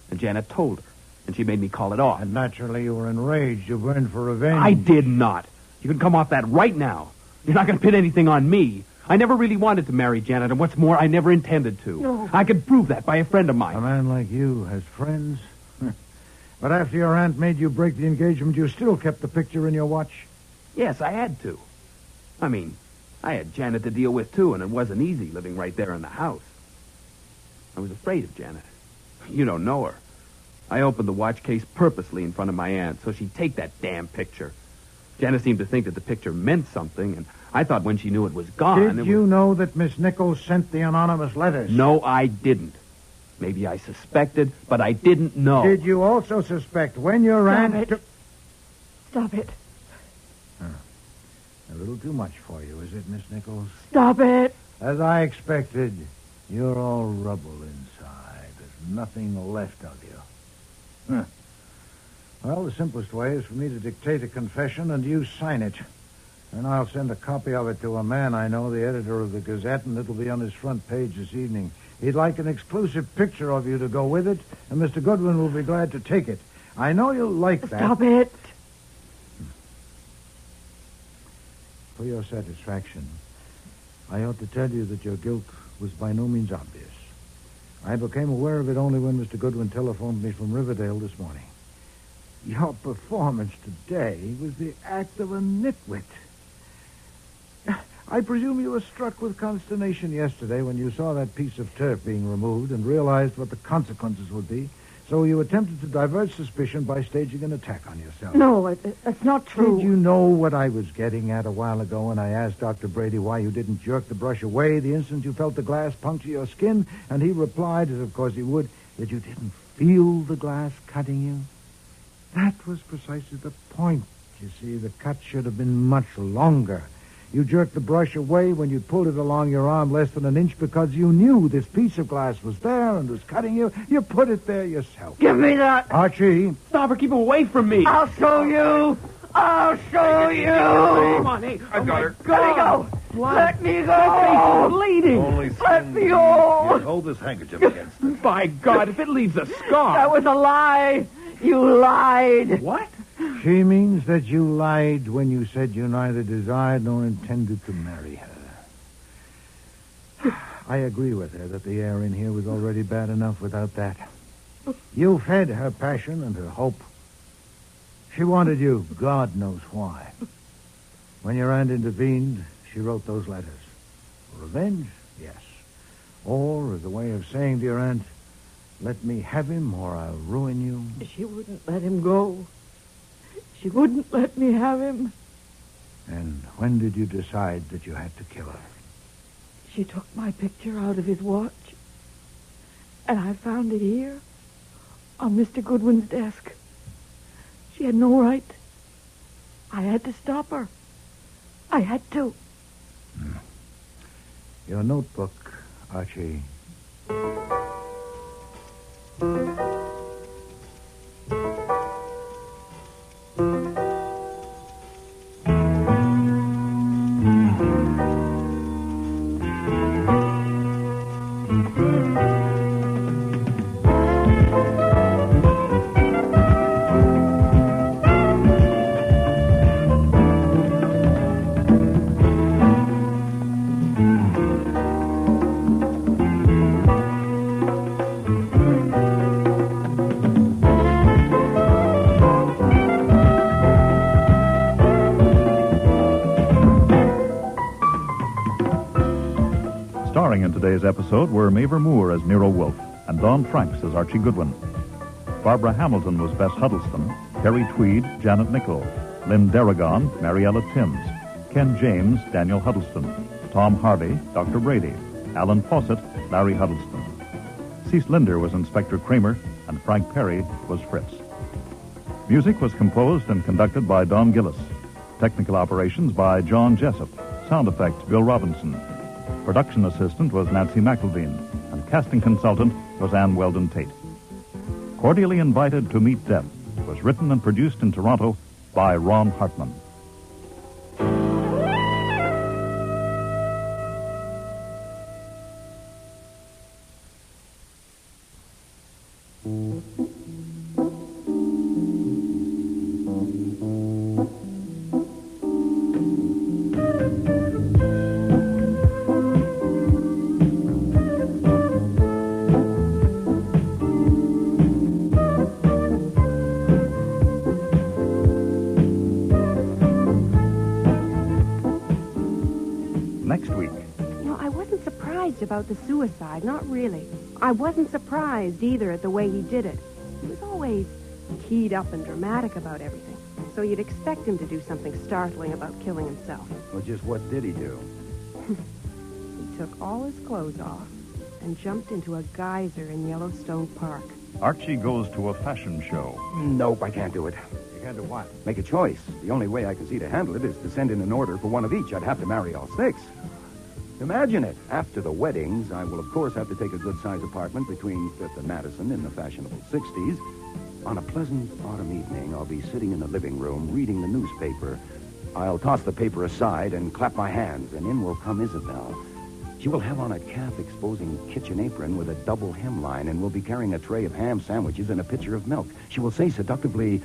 And Janet told her, and she made me call it off. And naturally you were enraged. You burned for revenge. I did not. You can come off that right now. You're not going to pin anything on me. I never really wanted to marry Janet, and what's more, I never intended to. No. I could prove that by a friend of mine. A man like you has friends. But after your aunt made you break the engagement, you still kept the picture in your watch? Yes, I had to. I mean, I had Janet to deal with, too, and it wasn't easy living right there in the house. I was afraid of Janet. You don't know her. I opened the watch case purposely in front of my aunt so she'd take that damn picture. Janet seemed to think that the picture meant something, and I thought when she knew it was gone... Did you know that Miss Nichols sent the anonymous letters? No, I didn't. Maybe I suspected, but I didn't know. Did you also suspect when your aunt... Stop it. A little too much for you, is it, Miss Nichols? Stop it. As I expected, you're all rubble inside. There's nothing left of you. Huh. Well, the simplest way is for me to dictate a confession and you sign it. And I'll send a copy of it to a man I know, the editor of the Gazette, and it'll be on his front page this evening. He'd like an exclusive picture of you to go with it, and Mr. Goodwin will be glad to take it. I know you'll like that. Stop it. For your satisfaction, I ought to tell you that your guilt was by no means obvious. I became aware of it only when Mr. Goodwin telephoned me from Riverdale this morning. Your performance today was the act of a nitwit. I presume you were struck with consternation yesterday when you saw that piece of turf being removed and realized what the consequences would be. So you attempted to divert suspicion by staging an attack on yourself. No, it's not true. Did you know what I was getting at a while ago when I asked Dr. Brady why you didn't jerk the brush away the instant you felt the glass puncture your skin? And he replied, as of course he would, that you didn't feel the glass cutting you? That was precisely the point. You see, the cut should have been much longer. You jerked the brush away when you pulled it along your arm less than an inch because you knew this piece of glass was there and was cutting you. You put it there yourself. Give me that. Archie. Stop her. Keep away from me. I'll show you. I'll show you. Come on, hey. I've got her. Let me go. Let me go. My face is bleeding. Only Let me go. Here, hold this handkerchief against it. By God, if it leaves a scar. That was a lie. You lied. What? She means that you lied when you said you neither desired nor intended to marry her. I agree with her that the air in here was already bad enough without that. You fed her passion and her hope. She wanted you, God knows why. When your aunt intervened, she wrote those letters. Revenge? Yes. Or as a way of saying to your aunt, let me have him or I'll ruin you. She wouldn't let him go. She wouldn't let me have him. And when did you decide that you had to kill her? She took my picture out of his watch. And I found it here, on Mr. Goodwin's desk. She had no right. I had to stop her. I had to. Your notebook, Archie. Starring in today's episode were Maver Moore as Nero Wolfe and Don Franks as Archie Goodwin. Barbara Hamilton was Bess Huddleston, Terry Tweed, Janet Nichols, Lynn Darragon, Mariella Timms, Ken James, Daniel Huddleston, Tom Harvey, Dr. Brady, Alan Fawcett, Larry Huddleston. Cease Linder was Inspector Kramer, and Frank Perry was Fritz. Music was composed and conducted by Don Gillis. Technical operations by John Jessup. Sound effects, Bill Robinson. Production assistant was Nancy McElveen, and casting consultant was Ann Weldon Tate. Cordially Invited to Meet Death was written and produced in Toronto by Ron Hartman. Next week. I wasn't surprised about the suicide, not really. I wasn't surprised either at the way he did it. He was always keyed up and dramatic about everything. So you'd expect him to do something startling about killing himself. Well, just what did he do? He took all his clothes off and jumped into a geyser in Yellowstone Park. Archie goes to a fashion show. Nope, I can't do it. You can't do what? Make a choice. The only way I can see to handle it is to send in an order for one of each. I'd have to marry all six. Imagine it. After the weddings, I will, of course, have to take a good-sized apartment between 5th and Madison in the fashionable 60s. On a pleasant autumn evening, I'll be sitting in the living room reading the newspaper. I'll toss the paper aside and clap my hands, and in will come Isabel. She will have on a calf-exposing kitchen apron with a double hemline and will be carrying a tray of ham sandwiches and a pitcher of milk. She will say seductively,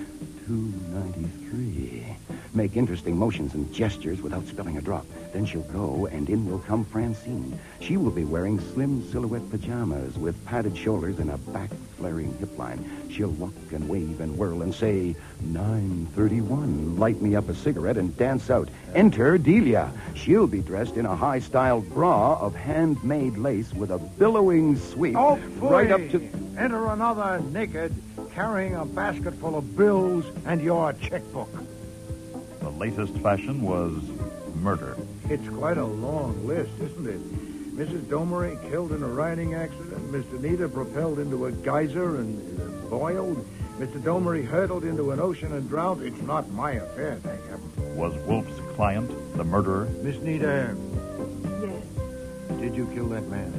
$2.93. Make interesting motions and gestures without spilling a drop. Then she'll go, and in will come Francine. She will be wearing slim silhouette pajamas with padded shoulders and a back-flaring hip line. She'll walk and wave and whirl and say, 9:31. Light me up a cigarette and dance out. Enter Delia. She'll be dressed in a high-styled bra of handmade lace with a billowing sweep. Oh, right up to... Enter another naked, carrying a basket full of bills and your checkbook. The latest fashion was murder. It's quite a long list, isn't it? Mrs. Domery killed in a riding accident. Miss Anita propelled into a geyser and boiled. Mr. Domery hurtled into an ocean and drowned. It's not my affair, thank heaven. Was Wolfe's client the murderer? Miss Nita. Yes. Did you kill that man?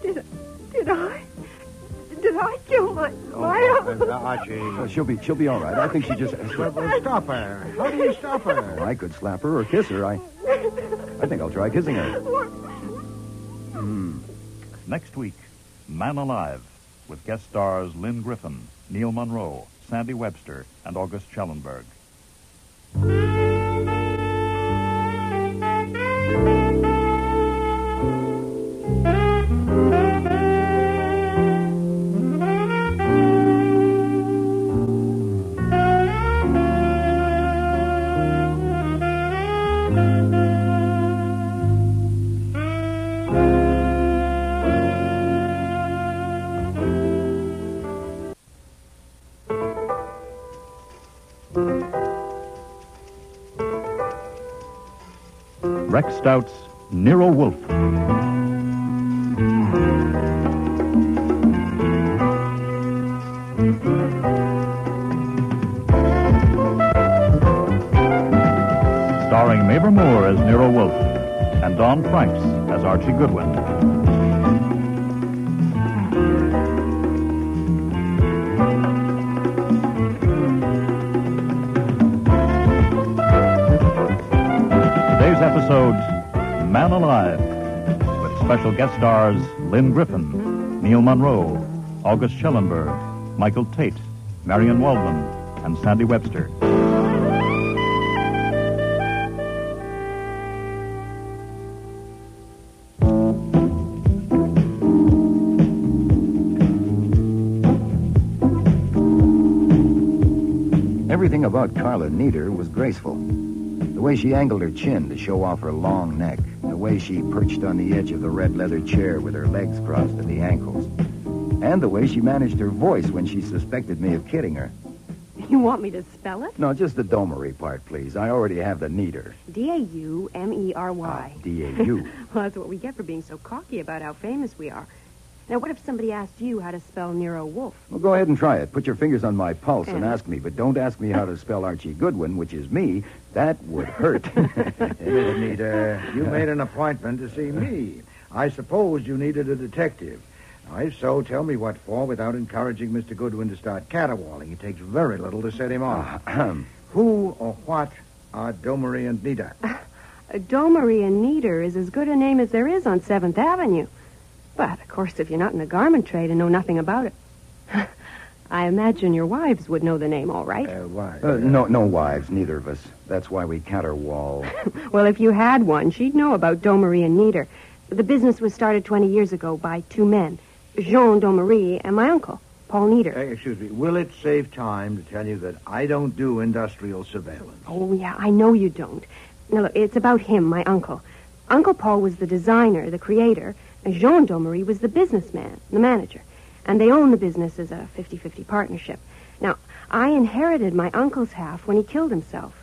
Did I? Did I kill my Archie. Well, she'll be all right. I think she just... Well, stop her. How do you stop her? I could slap her or kiss her. I think I'll try kissing her. Next week, Man Alive, with guest stars Lynn Griffin, Neil Monroe, Sandy Webster, and August Schellenberg. Rex Stout's Nero Wolfe. Starring Mabel Moore as Nero Wolfe and Don Franks as Archie Goodwin. Episode Man Alive, with special guest stars Lynn Griffin, Neil Monroe, August Schellenberg, Michael Tate, Marion Waldman, and Sandy Webster. Everything about Carla Nieder was graceful. The way she angled her chin to show off her long neck, the way she perched on the edge of the red leather chair with her legs crossed at the ankles, and the way she managed her voice when she suspected me of kidding her. You want me to spell it? No, just the Domery part, please. I already have the neater. D-A-U-M-E-R-Y. D-A-U. Well, that's what we get for being so cocky about how famous we are. Now, what if somebody asked you how to spell Nero Wolfe? Well, go ahead and try it. Put your fingers on my pulse and ask me, but don't ask me how to spell Archie Goodwin, which is me. That would hurt. Anita, you made an appointment to see me. I suppose you needed a detective. Now, if so, tell me what for without encouraging Mr. Goodwin to start caterwauling. It takes very little to set him off. Who or what are Domery and Nita? Domery and Nieder is as good a name as there is on 7th Avenue. But, of course, if you're not in the garment trade and know nothing about it, I imagine your wives would know the name, all right? Wives? No wives, neither of us. That's why we caterwaul. Well, if you had one, she'd know about Domery and Nieder. The business was started 20 years ago by two men, Jean Domery and my uncle, Paul Nieder. Excuse me. Will it save time to tell you that I don't do industrial surveillance? Oh, yeah, I know you don't. Now, look, it's about him, my uncle. Uncle Paul was the designer, the creator, and Jean Domery was the businessman, the manager. And they own the business as a 50-50 partnership. Now, I inherited my uncle's half when he killed himself.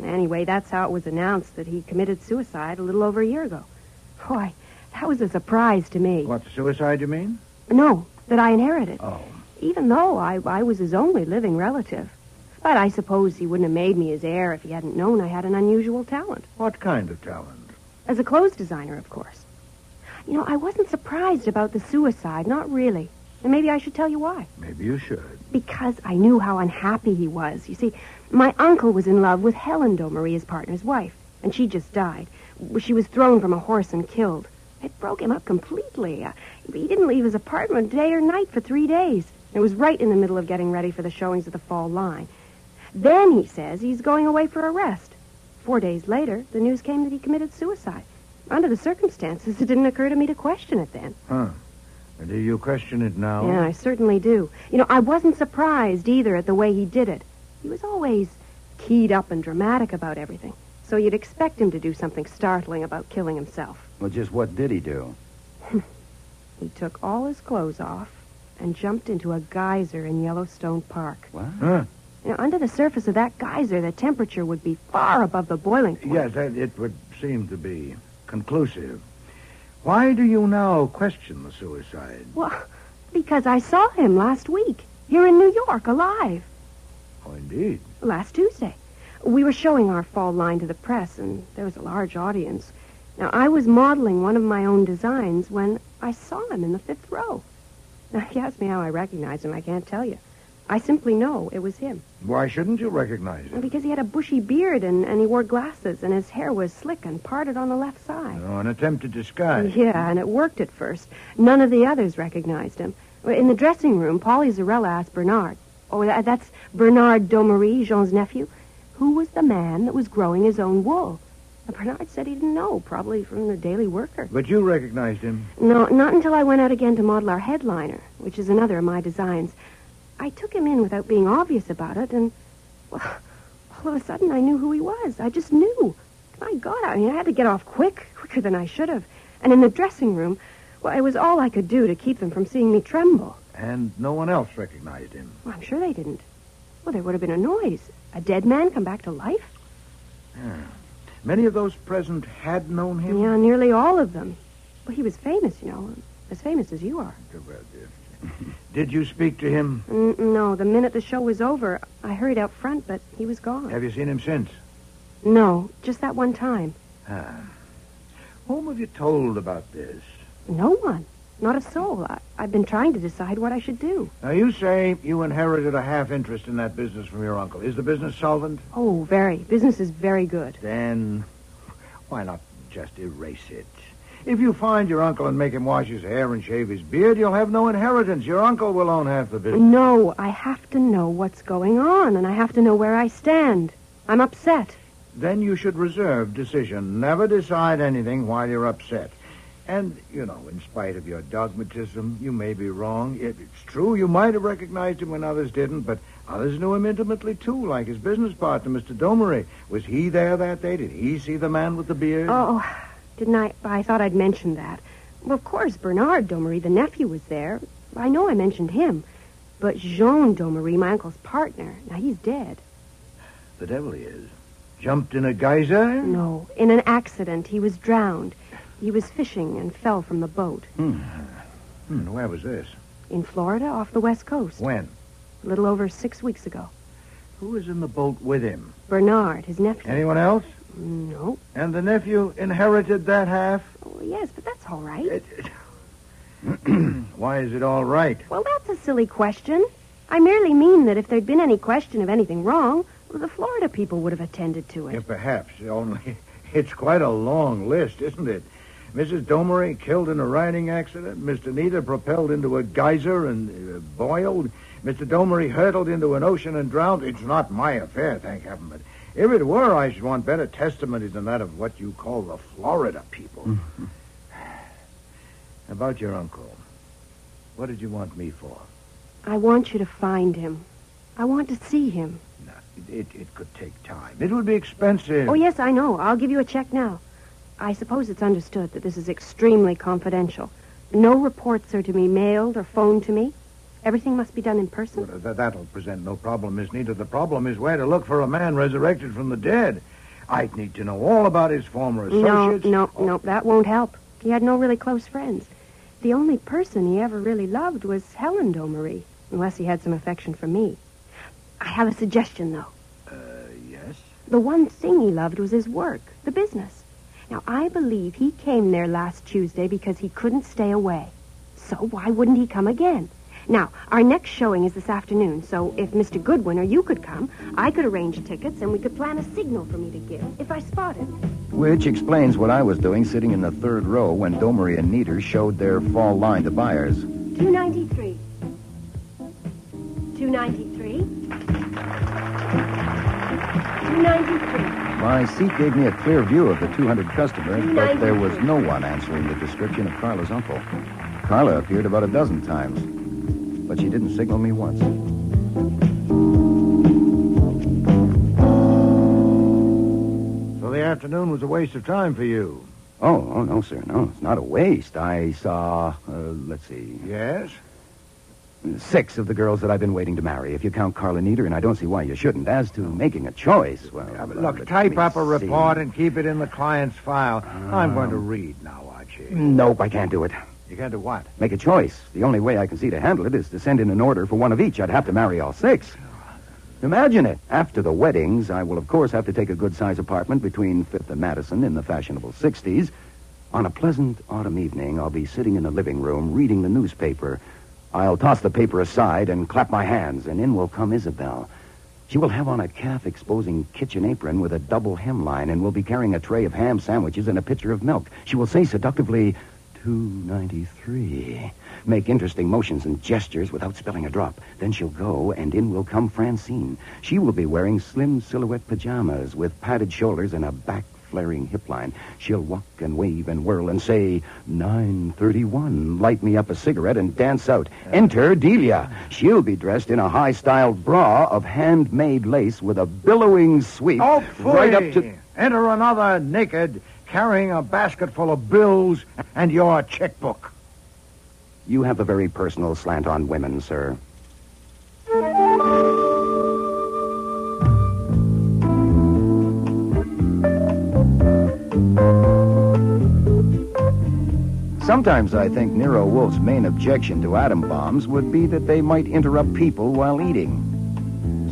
Anyway, that's how it was announced that he committed suicide a little over a year ago. Boy, that was a surprise to me. What, suicide, you mean? No, that I inherited. Oh. Even though I was his only living relative. But I suppose he wouldn't have made me his heir if he hadn't known I had an unusual talent. What kind of talent? As a clothes designer, of course. You know, I wasn't surprised about the suicide, not really. And maybe I should tell you why. Maybe you should. Because I knew how unhappy he was. You see, my uncle was in love with Helen Domery, his partner's wife, and she just died. She was thrown from a horse and killed. It broke him up completely. He didn't leave his apartment day or night for 3 days. It was right in the middle of getting ready for the showings of the fall line. Then he says he's going away for a rest. 4 days later, the news came that he committed suicide. Under the circumstances, it didn't occur to me to question it then. Huh. And do you question it now? Yeah, I certainly do. You know, I wasn't surprised either at the way he did it. He was always keyed up and dramatic about everything. So you'd expect him to do something startling about killing himself. Well, just what did he do? He took all his clothes off and jumped into a geyser in Yellowstone Park. What? Huh? You know, under the surface of that geyser, the temperature would be far above the boiling point. Yes, it would seem to be conclusive. Why do you now question the suicide? Well, because I saw him last week, here in New York, alive. Oh, indeed. Last Tuesday. We were showing our fall line to the press, and there was a large audience. Now, I was modeling one of my own designs when I saw him in the 5th row. Now, if you ask me how I recognized him, I can't tell you. I simply know it was him. Why shouldn't you recognize him? Because he had a bushy beard, and he wore glasses, and his hair was slick and parted on the left side. Oh, an attempt to disguise. Yeah, and it worked at first. None of the others recognized him. In the dressing room, Paulie Zarella asked Bernard. Oh, that's Bernard Domery, Jean's nephew. Who was the man that was growing his own wool? Bernard said he didn't know, probably from the Daily Worker. But you recognized him? No, not until I went out again to model our headliner, which is another of my designs. I took him in without being obvious about it, and, well, all of a sudden I knew who he was. I just knew. My God, I had to get off quicker than I should have. And in the dressing room, well, it was all I could do to keep them from seeing me tremble. And no one else recognized him? Well, I'm sure they didn't. Well, there would have been a noise. A dead man come back to life? Yeah. Many of those present had known him? Yeah, nearly all of them. Well, he was famous, you know, as famous as you are. Did you speak to him? No, the minute the show was over, I hurried out front, but he was gone. Have you seen him since? No, just that one time. Whom have you told about this? No one. Not a soul. I've been trying to decide what I should do. Now, you say you inherited a half interest in that business from your uncle. Is the business solvent? Oh, very. Business is very good. Then why not just erase it? If you find your uncle and make him wash his hair and shave his beard, you'll have no inheritance. Your uncle will own half the business. No, I have to know what's going on, and I have to know where I stand. I'm upset. Then you should reserve decision. Never decide anything while you're upset. And, you know, in spite of your dogmatism, you may be wrong. It's true, you might have recognized him when others didn't, but others knew him intimately, too, like his business partner, Mr. Domery. Was he there that day? Did he see the man with the beard? Oh, didn't I? I thought I'd mentioned that. Well, of course, Bernard Domery, the nephew, was there. I know I mentioned him. But Jean Domery, my uncle's partner, now he's dead. The devil he is. Jumped in a geyser? No, in an accident. He was drowned. He was fishing and fell from the boat. Where was this? In Florida, off the west coast. When? A little over 6 weeks ago. Who was in the boat with him? Bernard, his nephew. Anyone else? No. And the nephew inherited that half? Oh, yes, but that's all right. Why is it all right? Well, that's a silly question. I merely mean that if there'd been any question of anything wrong, well, the Florida people would have attended to it. Yeah, perhaps. Only it's quite a long list, isn't it? Mrs. Domery killed in a riding accident. Mr. Nita propelled into a geyser and boiled. Mr. Domery hurtled into an ocean and drowned. It's not my affair, thank heaven, but if it were, I should want better testimony than that of what you call the Florida people. About your uncle. What did you want me for? I want you to find him. I want to see him. No, it could take time. It would be expensive. Oh, yes, I know. I'll give you a check now. I suppose it's understood that this is extremely confidential. No reports are to be mailed or phoned to me. Everything must be done in person. Well, that'll present no problem, Miss Nita. The problem is where to look for a man resurrected from the dead. I'd need to know all about his former associates. No, that won't help. He had no really close friends. The only person he ever really loved was Helen Domery, unless he had some affection for me. I have a suggestion, though. Yes? The one thing he loved was his work, the business. Now, I believe he came there last Tuesday because he couldn't stay away. So why wouldn't he come again? Now, our next showing is this afternoon, so if Mr. Goodwin or you could come, I could arrange tickets and we could plan a signal for me to give if I spot him. Which explains what I was doing sitting in the third row when Domery and Nieder showed their fall line to buyers. 293. 293. 293. My seat gave me a clear view of the 200 customers, but there was no one answering the description of Carla's uncle. Carla appeared about a dozen times, but she didn't signal me once. So the afternoon was a waste of time for you? Oh, no, sir. No, it's not a waste. I saw, let's see. Yes? 6 of the girls that I've been waiting to marry, if you count Carla Nieder, and I don't see why you shouldn't. As to making a choice, well... Look, type up a report and keep it in the client's file. I'm going to read now, Archie. Nope, I can't do it. You can't do what? Make a choice. The only way I can see to handle it is to send in an order for one of each. I'd have to marry all 6. Imagine it. After the weddings, I will, of course, have to take a good-sized apartment between 5th and Madison in the fashionable 60s. On a pleasant autumn evening, I'll be sitting in the living room reading the newspaper. I'll toss the paper aside and clap my hands, and in will come Isabel. She will have on a calf-exposing kitchen apron with a double hemline and will be carrying a tray of ham sandwiches and a pitcher of milk. She will say seductively, 293. Make interesting motions and gestures without spilling a drop. Then she'll go, and in will come Francine. She will be wearing slim silhouette pajamas with padded shoulders and a back-flaring hip line. She'll walk and wave and whirl and say, 931. Light me up a cigarette and dance out. Enter Delia. She'll be dressed in a high-styled bra of handmade lace with a billowing sweep right up to... Enter another naked, carrying a basket full of bills and your checkbook. You have a very personal slant on women, sir. Sometimes I think Nero Wolfe's main objection to atom bombs would be that they might interrupt people while eating.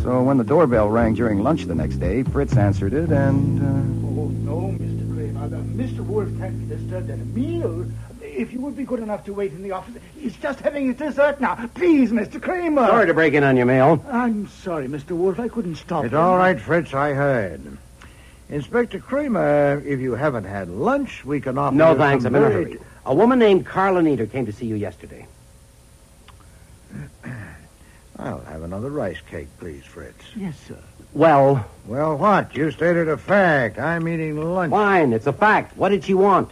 So when the doorbell rang during lunch the next day, Fritz answered it and... Oh, no, Mr. Kramer. Mr. Wolfe can't be disturbed at a meal. If you would be good enough to wait in the office. He's just having his dessert now. Please, Mr. Kramer. Sorry to break in on your mail. I'm sorry, Mr. Wolfe. I couldn't stop. It's all right, Fritz. I heard. Inspector Kramer, if you haven't had lunch, we can offer No, you thanks. some I'm in a very- hurry. A woman named Carla Nieder came to see you yesterday. I'll have another rice cake, please, Fritz. Yes, sir. Well... Well, what? You stated a fact. I'm eating lunch. Fine, it's a fact. What did she want?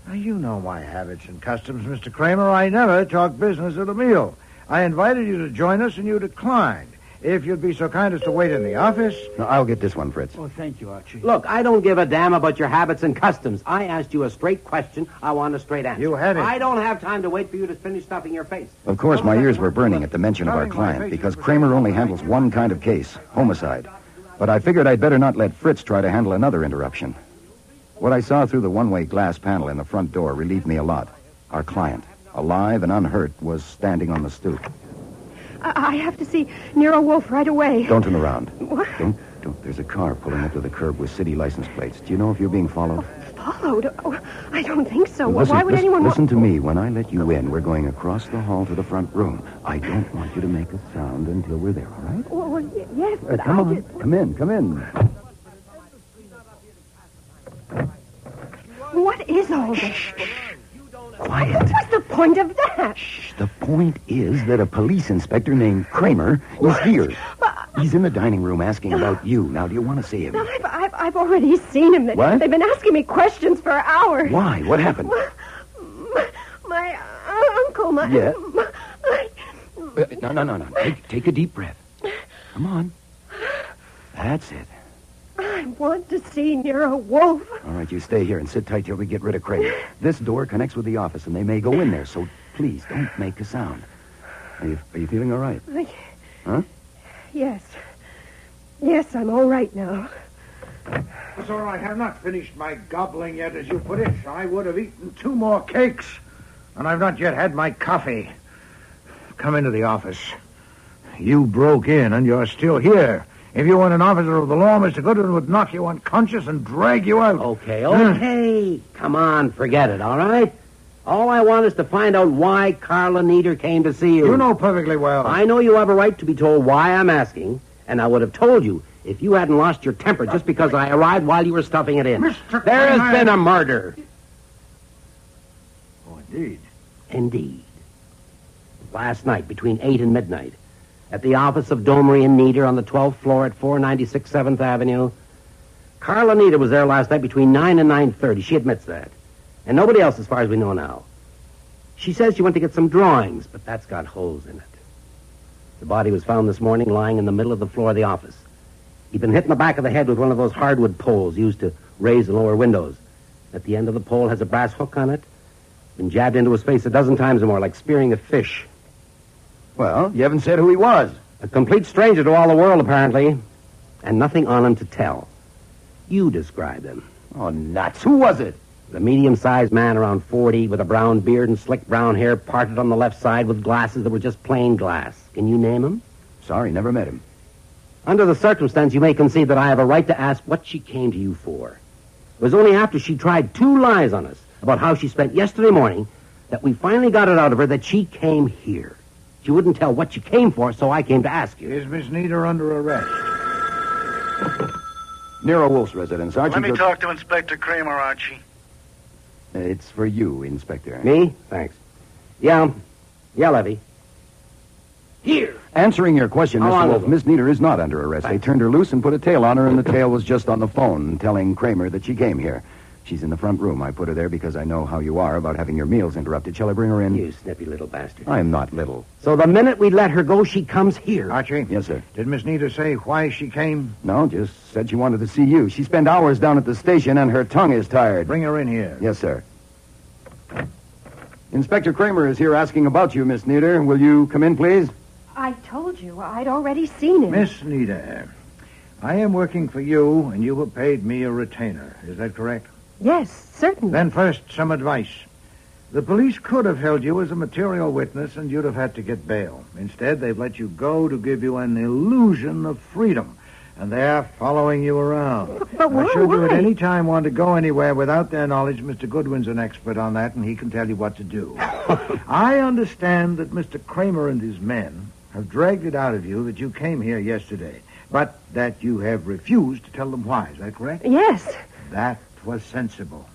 Now, you know my habits and customs, Mr. Kramer. I never talk business at a meal. I invited you to join us, and you declined. if you'd be so kind as to wait in the office. No, I'll get this one, Fritz. Oh, thank you, Archie. Look, I don't give a damn about your habits and customs. I asked you a straight question. I want a straight answer. You had it. I don't have time to wait for you to finish stuffing your face. Of course, my ears were burning at the mention of our client, because Kramer only handles one kind of case, homicide. But I figured I'd better not let Fritz try to handle another interruption. What I saw through the one-way glass panel in the front door relieved me a lot. Our client, alive and unhurt, was standing on the stoop. I have to see Nero Wolfe right away. Don't turn around. What? Don't. There's a car pulling up to the curb with city license plates. Do you know if you're being followed? Followed? Oh, I don't think so. Listen, Why would anyone listen to me. When I let you in, we're going across the hall to the front room. I don't want you to make a sound until we're there, all right? Well, yes, but come on. Come in. What is all this? Quiet. What was the point of that? The point is that a police inspector named Kramer is here. He's in the dining room asking about you. Now, do you want to see him? No, I've already seen him. What? They've been asking me questions for hours. Why? What happened? My uncle, Yeah? No. Take a deep breath. Come on. That's it. I want to see Nero Wolfe. All right, you stay here and sit tight till we get rid of Kramer. This door connects with the office, and they may go in there, so please don't make a sound. Are you feeling all right? Huh? Yes. Yes, I'm all right now. It's all right. I've not finished my gobbling yet, as you put it. I would have eaten 2 more cakes, and I've not yet had my coffee. Come into the office. You broke in, and you're still here. If you weren't an officer of the law, Mr. Goodwin would knock you unconscious and drag you out. Okay. Come on, forget it, all right? All I want is to find out why Carla Nieder came to see you. You know perfectly well. I know you have a right to be told why I'm asking, and I would have told you if you hadn't lost your temper just because I arrived while you were stuffing it in. There has been a murder. Oh, indeed. Indeed. Last night, between 8 and midnight, at the office of Domery and Nieder on the 12th floor at 496 7th Avenue. Carla Nieder was there last night between 9 and 9:30. She admits that. And nobody else as far as we know now. She says she went to get some drawings, but that's got holes in it. The body was found this morning lying in the middle of the floor of the office. He'd been hit in the back of the head with one of those hardwood poles used to raise and lower windows. At the end of the pole has a brass hook on it. Been jabbed into his face a dozen times or more, like spearing a fish. Well, you haven't said who he was. A complete stranger to all the world, apparently. And nothing on him to tell. You describe him. Oh, nuts. Who was it? The medium-sized man around 40 with a brown beard and slick brown hair parted on the left side with glasses that were just plain glass. Can you name him? Sorry, never met him. Under the circumstance, you may concede that I have a right to ask what she came to you for. It was only after she tried 2 lies on us about how she spent yesterday morning that we finally got it out of her that she came here. She wouldn't tell what she came for, so I came to ask you. Is Miss Nieder under arrest? Nero Wolfe's residence. Archie. Let me talk to Inspector Kramer, Archie. It's for you, Inspector. Me? Thanks. Yeah, Levy. Here. Answering your question, Mr. Wolfe, Miss Nieder is not under arrest. They turned her loose and put a tail on her, and the tail was just on the phone telling Kramer that she came here. She's in the front room. I put her there because I know how you are about having your meals interrupted. Shall I bring her in? You snippy little bastard. I am not little. So the minute we let her go, she comes here. Archie? Yes, sir. Did Miss Nieder say why she came? No, just said she wanted to see you. She spent hours down at the station, and her tongue is tired. Bring her in here. Yes, sir. Inspector Kramer is here asking about you, Miss Nieder. Will you come in, please? I told you I'd already seen him. Miss Nieder, I am working for you, and you have paid me a retainer. Is that correct? Yes, certainly. Then first, some advice. The police could have held you as a material witness, and you'd have had to get bail. Instead, they've let you go to give you an illusion of freedom, and they're following you around. But why? Should you at any time want to go anywhere without their knowledge, Mr. Goodwin's an expert on that, and he can tell you what to do. I understand that Mr. Kramer and his men have dragged it out of you that you came here yesterday, but that you have refused to tell them why. Is that correct? Yes. That was sensible.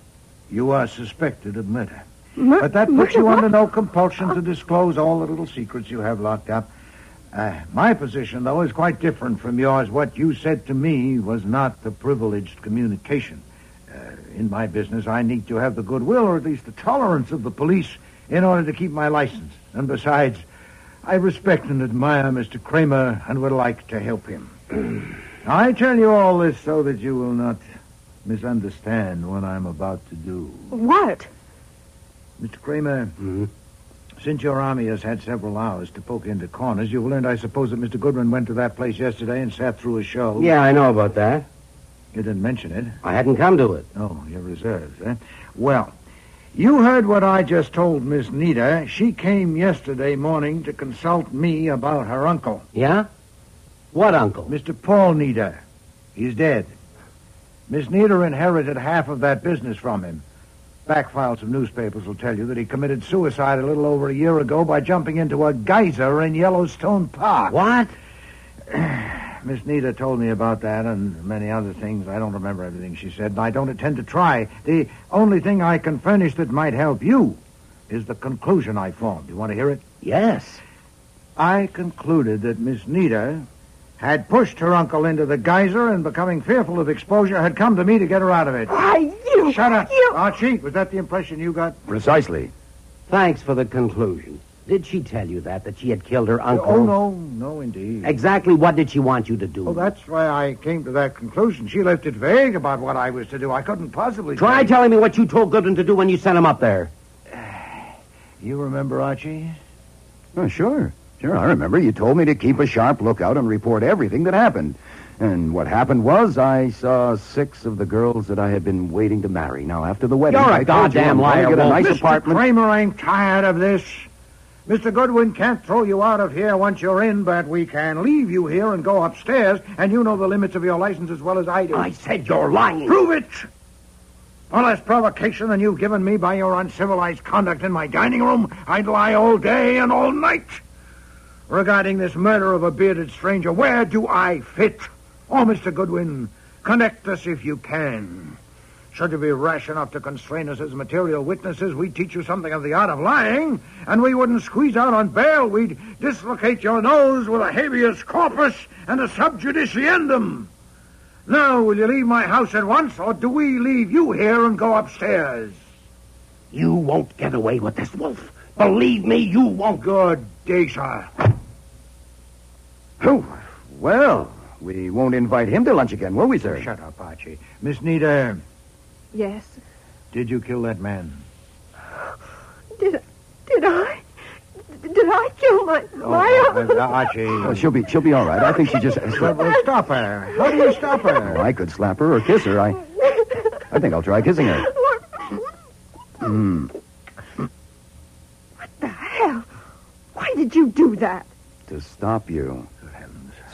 You are suspected of murder. But that puts you under no compulsion to disclose all the little secrets you have locked up. My position, though, is quite different from yours. What you said to me was not a privileged communication. In my business, I need to have the goodwill, or at least the tolerance of the police, in order to keep my license. And besides, I respect and admire Mr. Kramer and would like to help him. I tell you all this so that you will not misunderstand what I'm about to do. What? Mr. Kramer, since your army has had several hours to poke into corners, you've learned, I suppose, that Mr. Goodwin went to that place yesterday and sat through a show. Yeah, I know about that. You didn't mention it. I hadn't come to it. Oh, you're reserved, eh? Well, you heard what I just told Miss Nita. She came yesterday morning to consult me about her uncle. Yeah? What uncle? Mr. Paul Nita. He's dead. Miss Nita inherited half of that business from him. Back files of newspapers will tell you that he committed suicide a little over a year ago by jumping into a geyser in Yellowstone Park. What? Miss Nita told me about that and many other things. I don't remember everything she said, and I don't intend to try. The only thing I can furnish that might help you is the conclusion I formed. You want to hear it? Yes. I concluded that Miss Nita had pushed her uncle into the geyser and, becoming fearful of exposure, had come to me to get her out of it. Why, you... Shut up. Archie, was that the impression you got? Precisely. Thanks for the conclusion. Did she tell you that she had killed her uncle? Oh, no, indeed. Exactly what did she want you to do? Well, that's why I came to that conclusion. She left it vague about what I was to do. I couldn't possibly... Try telling me what you told Goodwin to do when you sent him up there. You remember, Archie? Oh, sure. Sure, I remember. You told me to keep a sharp lookout and report everything that happened. And what happened was I saw 6 of the girls that I had been waiting to marry. Now, after the wedding... You're a goddamn liar, get a nice Mr. apartment. Kramer, I'm tired of this. Mr. Goodwin can't throw you out of here once you're in, but we can leave you here and go upstairs, and you know the limits of your license as well as I do. I said you're lying. Prove it! All less provocation than you've given me by your uncivilized conduct in my dining room, I'd lie all day and all night. Regarding this murder of a bearded stranger, where do I fit? Oh, Mr. Goodwin, connect us if you can. Should you be rash enough to constrain us as material witnesses, we'd teach you something of the art of lying, and we wouldn't squeeze out on bail. We'd dislocate your nose with a habeas corpus and a sub judiciendum. Now, will you leave my house at once, or do we leave you here and go upstairs? You won't get away with this, Wolf. Believe me, you won't. Good day, sir. Oh, well, we won't invite him to lunch again, will we, sir? Shut up, Archie. Miss Nita, Yes. did you kill that man? Did I? Did I kill my Archie. Oh, she'll be all right. I think she just... Well, stop her. How do you stop her? Oh, I could slap her or kiss her. I think I'll try kissing her. What the hell? Why did you do that? To stop you.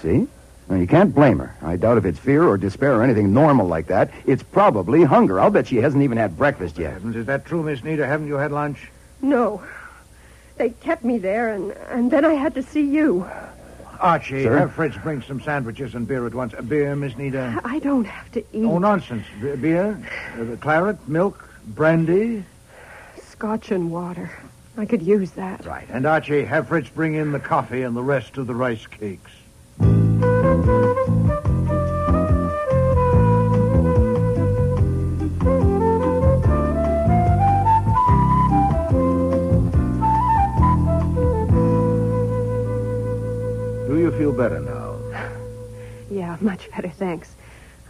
See? Now, you can't blame her. I doubt if it's fear or despair or anything normal like that. It's probably hunger. I'll bet she hasn't even had breakfast yet. Is that true, Miss Nita? Haven't you had lunch? No. They kept me there, and then I had to see you. Archie, Sir? have Fritz bring some sandwiches and beer at once. Beer, Miss Nita? I don't have to eat. Oh, nonsense. Beer? Claret? Milk? Brandy? Scotch and water. I could use that. Right. And Archie, have Fritz bring in the coffee and the rest of the rice cakes. Do you feel better now? Yeah, much better, thanks.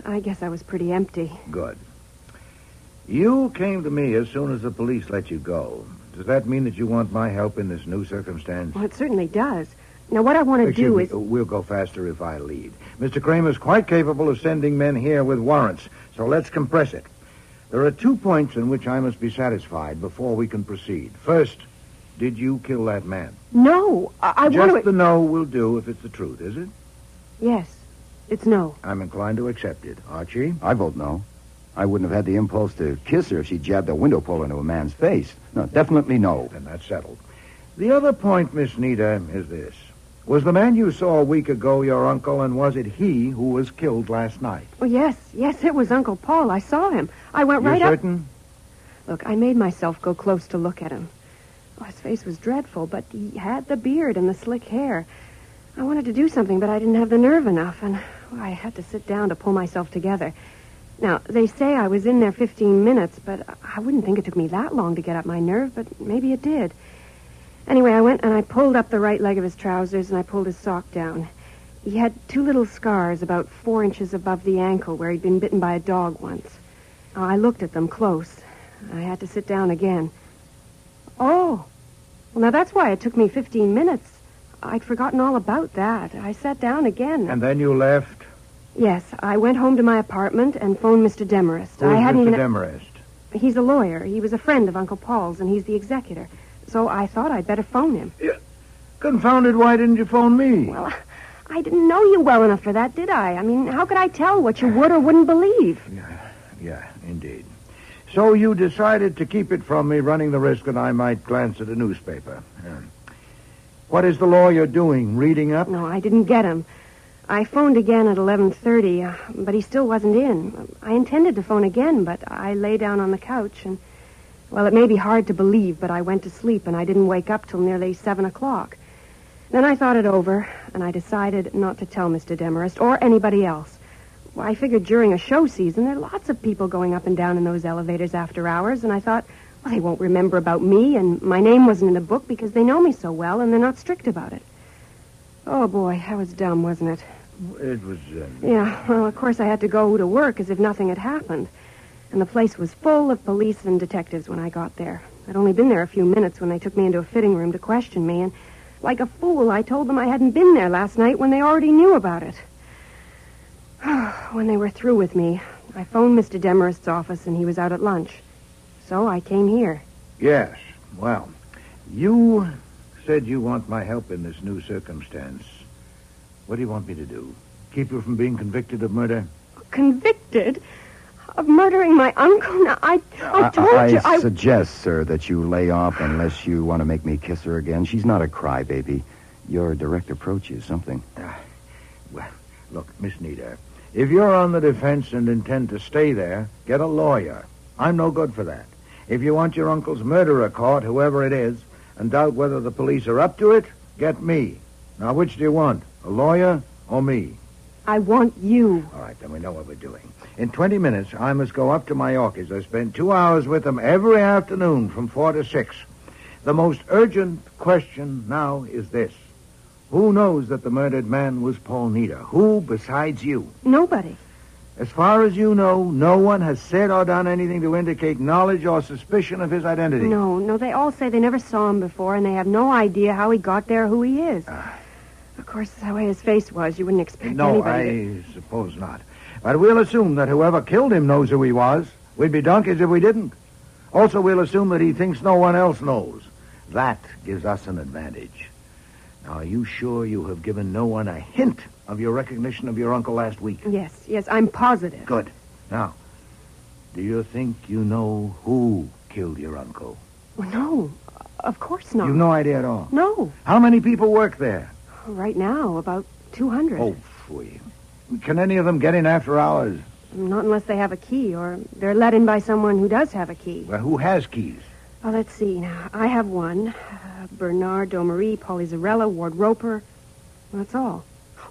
I guess I was pretty empty. Good. You came to me as soon as the police let you go. Does that mean that you want my help in this new circumstance? Well, it certainly does. Now, what I want to do is... We'll go faster if I lead. Mr. Kramer's quite capable of sending men here with warrants, so let's compress it. There are 2 points in which I must be satisfied before we can proceed. First, did you kill that man? No, I want to... Just the no will do if it's the truth, is it? Yes, it's no. I'm inclined to accept it. Archie? I vote no. I wouldn't have had the impulse to kiss her if she jabbed a window pole into a man's face. No, definitely no. Then that's settled. The other point, Miss Nita, is this. Was the man you saw a week ago your uncle, and was it he who was killed last night? Oh, yes, it was Uncle Paul. I saw him. I went right You're up... certain? Look, I made myself go close to look at him. Oh, his face was dreadful, but he had the beard and the slick hair. I wanted to do something, but I didn't have the nerve enough, and I had to sit down to pull myself together. Now, they say I was in there 15 minutes, but I wouldn't think it took me that long to get up my nerve, but maybe it did. Anyway, I went and I pulled up the right leg of his trousers and I pulled his sock down. He had 2 little scars about 4 inches above the ankle where he'd been bitten by a dog once. I looked at them close. I had to sit down again. Oh. Well, now that's why it took me 15 minutes. I'd forgotten all about that. I sat down again. And then you left? Yes, I went home to my apartment and phoned Mr. Demarest. Who's Mr. Demarest? He's a lawyer. He was a friend of Uncle Paul's, and he's the executor. So I thought I'd better phone him. Yeah. Confounded, why didn't you phone me? Well, I didn't know you well enough for that, did I? I mean, how could I tell what you would or wouldn't believe? Yeah, indeed. So you decided to keep it from me, running the risk that I might glance at a newspaper. What is the lawyer doing? Reading up? No, I didn't get him. I phoned again at 11:30, but he still wasn't in. I intended to phone again, but I lay down on the couch and, well, it may be hard to believe, but I went to sleep and I didn't wake up till nearly 7 o'clock. Then I thought it over, and I decided not to tell Mr. Demarest or anybody else. Well, I figured during a show season, there are lots of people going up and down in those elevators after hours, and I thought, well, they won't remember about me, and my name wasn't in the book because they know me so well, and they're not strict about it. Oh, boy, that was dumb, wasn't it? It was, Yeah, well, of course I had to go to work as if nothing had happened. And the place was full of police and detectives when I got there. I'd only been there a few minutes when they took me into a fitting room to question me, and like a fool, I told them I hadn't been there last night when they already knew about it. When they were through with me, I phoned Mr. Demarest's office, and he was out at lunch. So I came here. Yes. Well, you said you want my help in this new circumstance. What do you want me to do? Keep you from being convicted of murder? Convicted? Of murdering my uncle? Now, I told you... I suggest, sir, that you lay off unless you want to make me kiss her again. She's not a crybaby. Your direct approach is something. Well, look, Miss Nita, if you're on the defense and intend to stay there, get a lawyer. I'm no good for that. If you want your uncle's murderer caught, whoever it is, and doubt whether the police are up to it, get me. Now, which do you want? A lawyer or me? I want you. All right, then we know what we're doing. In 20 minutes, I must go up to my Orchids. I spend 2 hours with them every afternoon from 4 to 6. The most urgent question now is this. Who knows that the murdered man was Paul Nita? Who besides you? Nobody. As far as you know, no one has said or done anything to indicate knowledge or suspicion of his identity. No, they all say they never saw him before, and they have no idea how he got there or who he is. Of course, the way his face was, you wouldn't expect anybody I suppose not. But we'll assume that whoever killed him knows who he was. We'd be donkeys if we didn't. Also, we'll assume that he thinks no one else knows. That gives us an advantage. Now, are you sure you have given no one a hint of your recognition of your uncle last week? Yes, I'm positive. Good. Now, do you think you know who killed your uncle? Well, no, of course not. You've no idea at all? No. How many people work there? Right now, about 200. Oh, phooey. Can any of them get in after hours? Not unless they have a key, or they're let in by someone who does have a key. Well, who has keys? Well, let's see now. I have one. Bernard Domery, Polly Zarella, Ward Roper. That's all.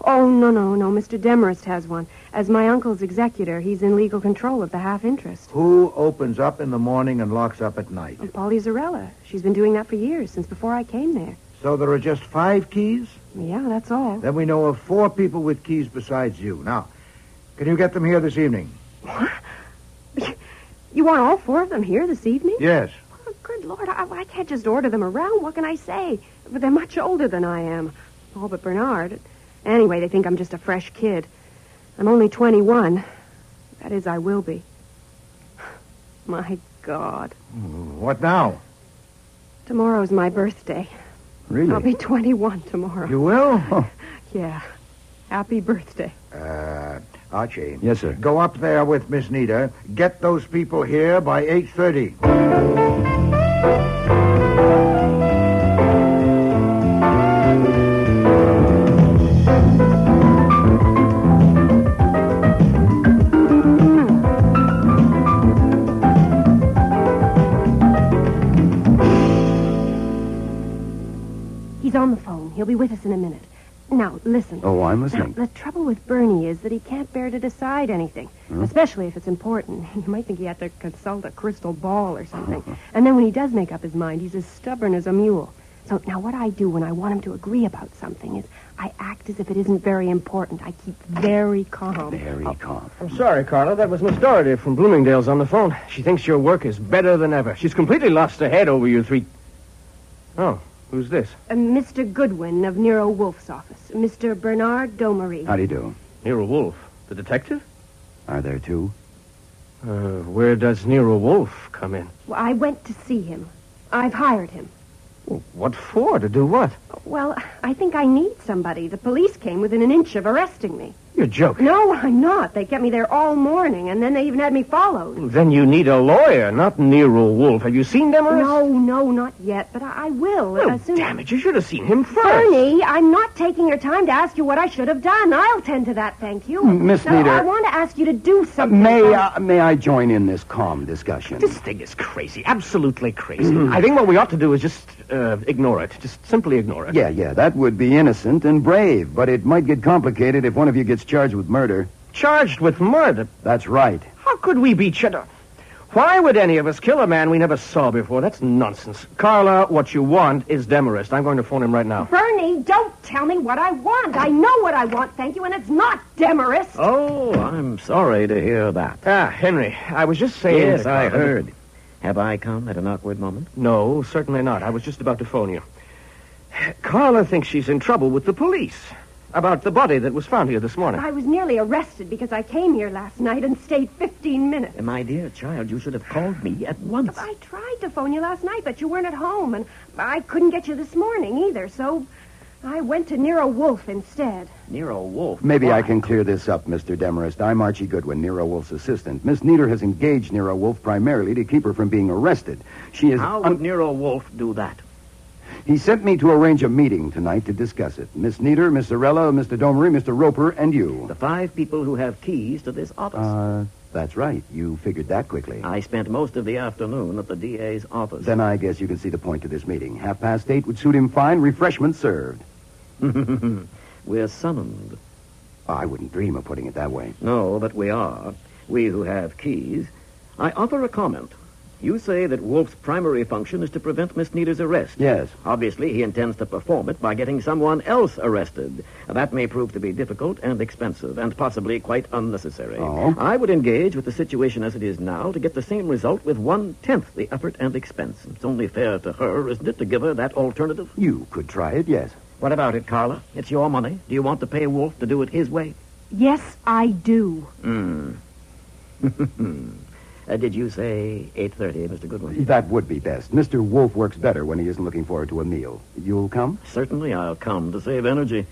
Oh, no. Mr. Demarest has one. As my uncle's executor, he's in legal control of the half-interest. Who opens up in the morning and locks up at night? Polly Zarella. She's been doing that for years, since before I came there. So there are just 5 keys? Yeah, that's all. Then we know of 4 people with keys besides you. Now, can you get them here this evening? What? You want all 4 of them here this evening? Yes. Oh, good Lord, I can't just order them around. What can I say? But they're much older than I am. All but Bernard. Anyway, they think I'm just a fresh kid. I'm only 21. That is, I will be. My God. What now? Tomorrow's my birthday. Really? I'll be 21 tomorrow. You will? Oh. Yeah. Happy birthday. Archie. Yes, sir. Go up there with Miss Nita. Get those people here by 8:30. He's on the phone. He'll be with us in a minute. Now, listen. Oh, I'm listening. Now, the trouble with Bernie is that he can't bear to decide anything, especially if it's important. You might think he had to consult a crystal ball or something. And then when he does make up his mind, he's as stubborn as a mule. So now what I do when I want him to agree about something is I act as if it isn't very important. I keep very calm. Very calm. I'm sorry, Carla. That was Miss Doherty from Bloomingdale's on the phone. She thinks your work is better than ever. She's completely lost her head over you three... Oh, who's this? Mr. Goodwin of Nero Wolfe's office. Mr. Bernard Domery. How do you do? Nero Wolfe, the detective? Are there two? Where does Nero Wolfe come in? Well, I went to see him. I've hired him. Well, what for? To do what? Well, I think I need somebody. The police came within an inch of arresting me. You're joking. No, I'm not. They kept me there all morning, and then they even had me followed. Then you need a lawyer, not Nero Wolfe. Have you seen Demarest? No, not yet, but I will. Well, damn it, you should have seen him first. Bernie, I'm not taking your time to ask you what I should have done. I'll tend to that, thank you. Miss Now, Nieder. I want to ask you to do something. May I join in this calm discussion? This thing is crazy, absolutely crazy. I think what we ought to do is just ignore it. Just simply ignore it. Yeah, that would be innocent and brave, but it might get complicated if one of you gets charged with murder. Charged with murder? That's right. How could we be Why would any of us kill a man we never saw before? That's nonsense. Carla, what you want is Demarest. I'm going to phone him right now. Bernie, don't tell me what I want. I know what I want, thank you, and it's not Demarest. Oh, I'm sorry to hear that. Henry, I was just saying... Yes, I heard. Have I come at an awkward moment? No, certainly not. I was just about to phone you. Carla thinks she's in trouble with the police about the body that was found here this morning. I was nearly arrested because I came here last night and stayed 15 minutes. My dear child, you should have called me at once. I tried to phone you last night, but you weren't at home, and I couldn't get you this morning either, so I went to Nero Wolfe instead. Nero Wolfe? Maybe Why? I can clear this up, Mr. Demarest. I'm Archie Goodwin, Nero Wolfe's assistant. Miss Nieder has engaged Nero Wolfe primarily to keep her from being arrested. She is... How would Nero Wolfe do that? He sent me to arrange a meeting tonight to discuss it. Miss Nieder, Miss Zarella, Mr. Domery, Mr. Roper, and you. The 5 people who have keys to this office. That's right. You figured that quickly. I spent most of the afternoon at the DA's office. Then I guess you can see the point to this meeting. 8:30 would suit him fine. Refreshments served. We're summoned. I wouldn't dream of putting it that way. No, but we are. We who have keys. I offer a comment. You say that Wolfe's primary function is to prevent Miss Nieder's arrest. Yes. Obviously, he intends to perform it by getting someone else arrested. That may prove to be difficult and expensive and possibly quite unnecessary. Oh? I would engage with the situation as it is now to get the same result with 1/10 the effort and expense. It's only fair to her, isn't it, to give her that alternative? You could try it, yes. What about it, Carla? It's your money. Do you want to pay Wolfe to do it his way? Yes, I do. Did you say 8:30, Mr. Goodwin? That would be best. Mr. Wolfe works better when he isn't looking forward to a meal. You'll come? Certainly I'll come to save energy.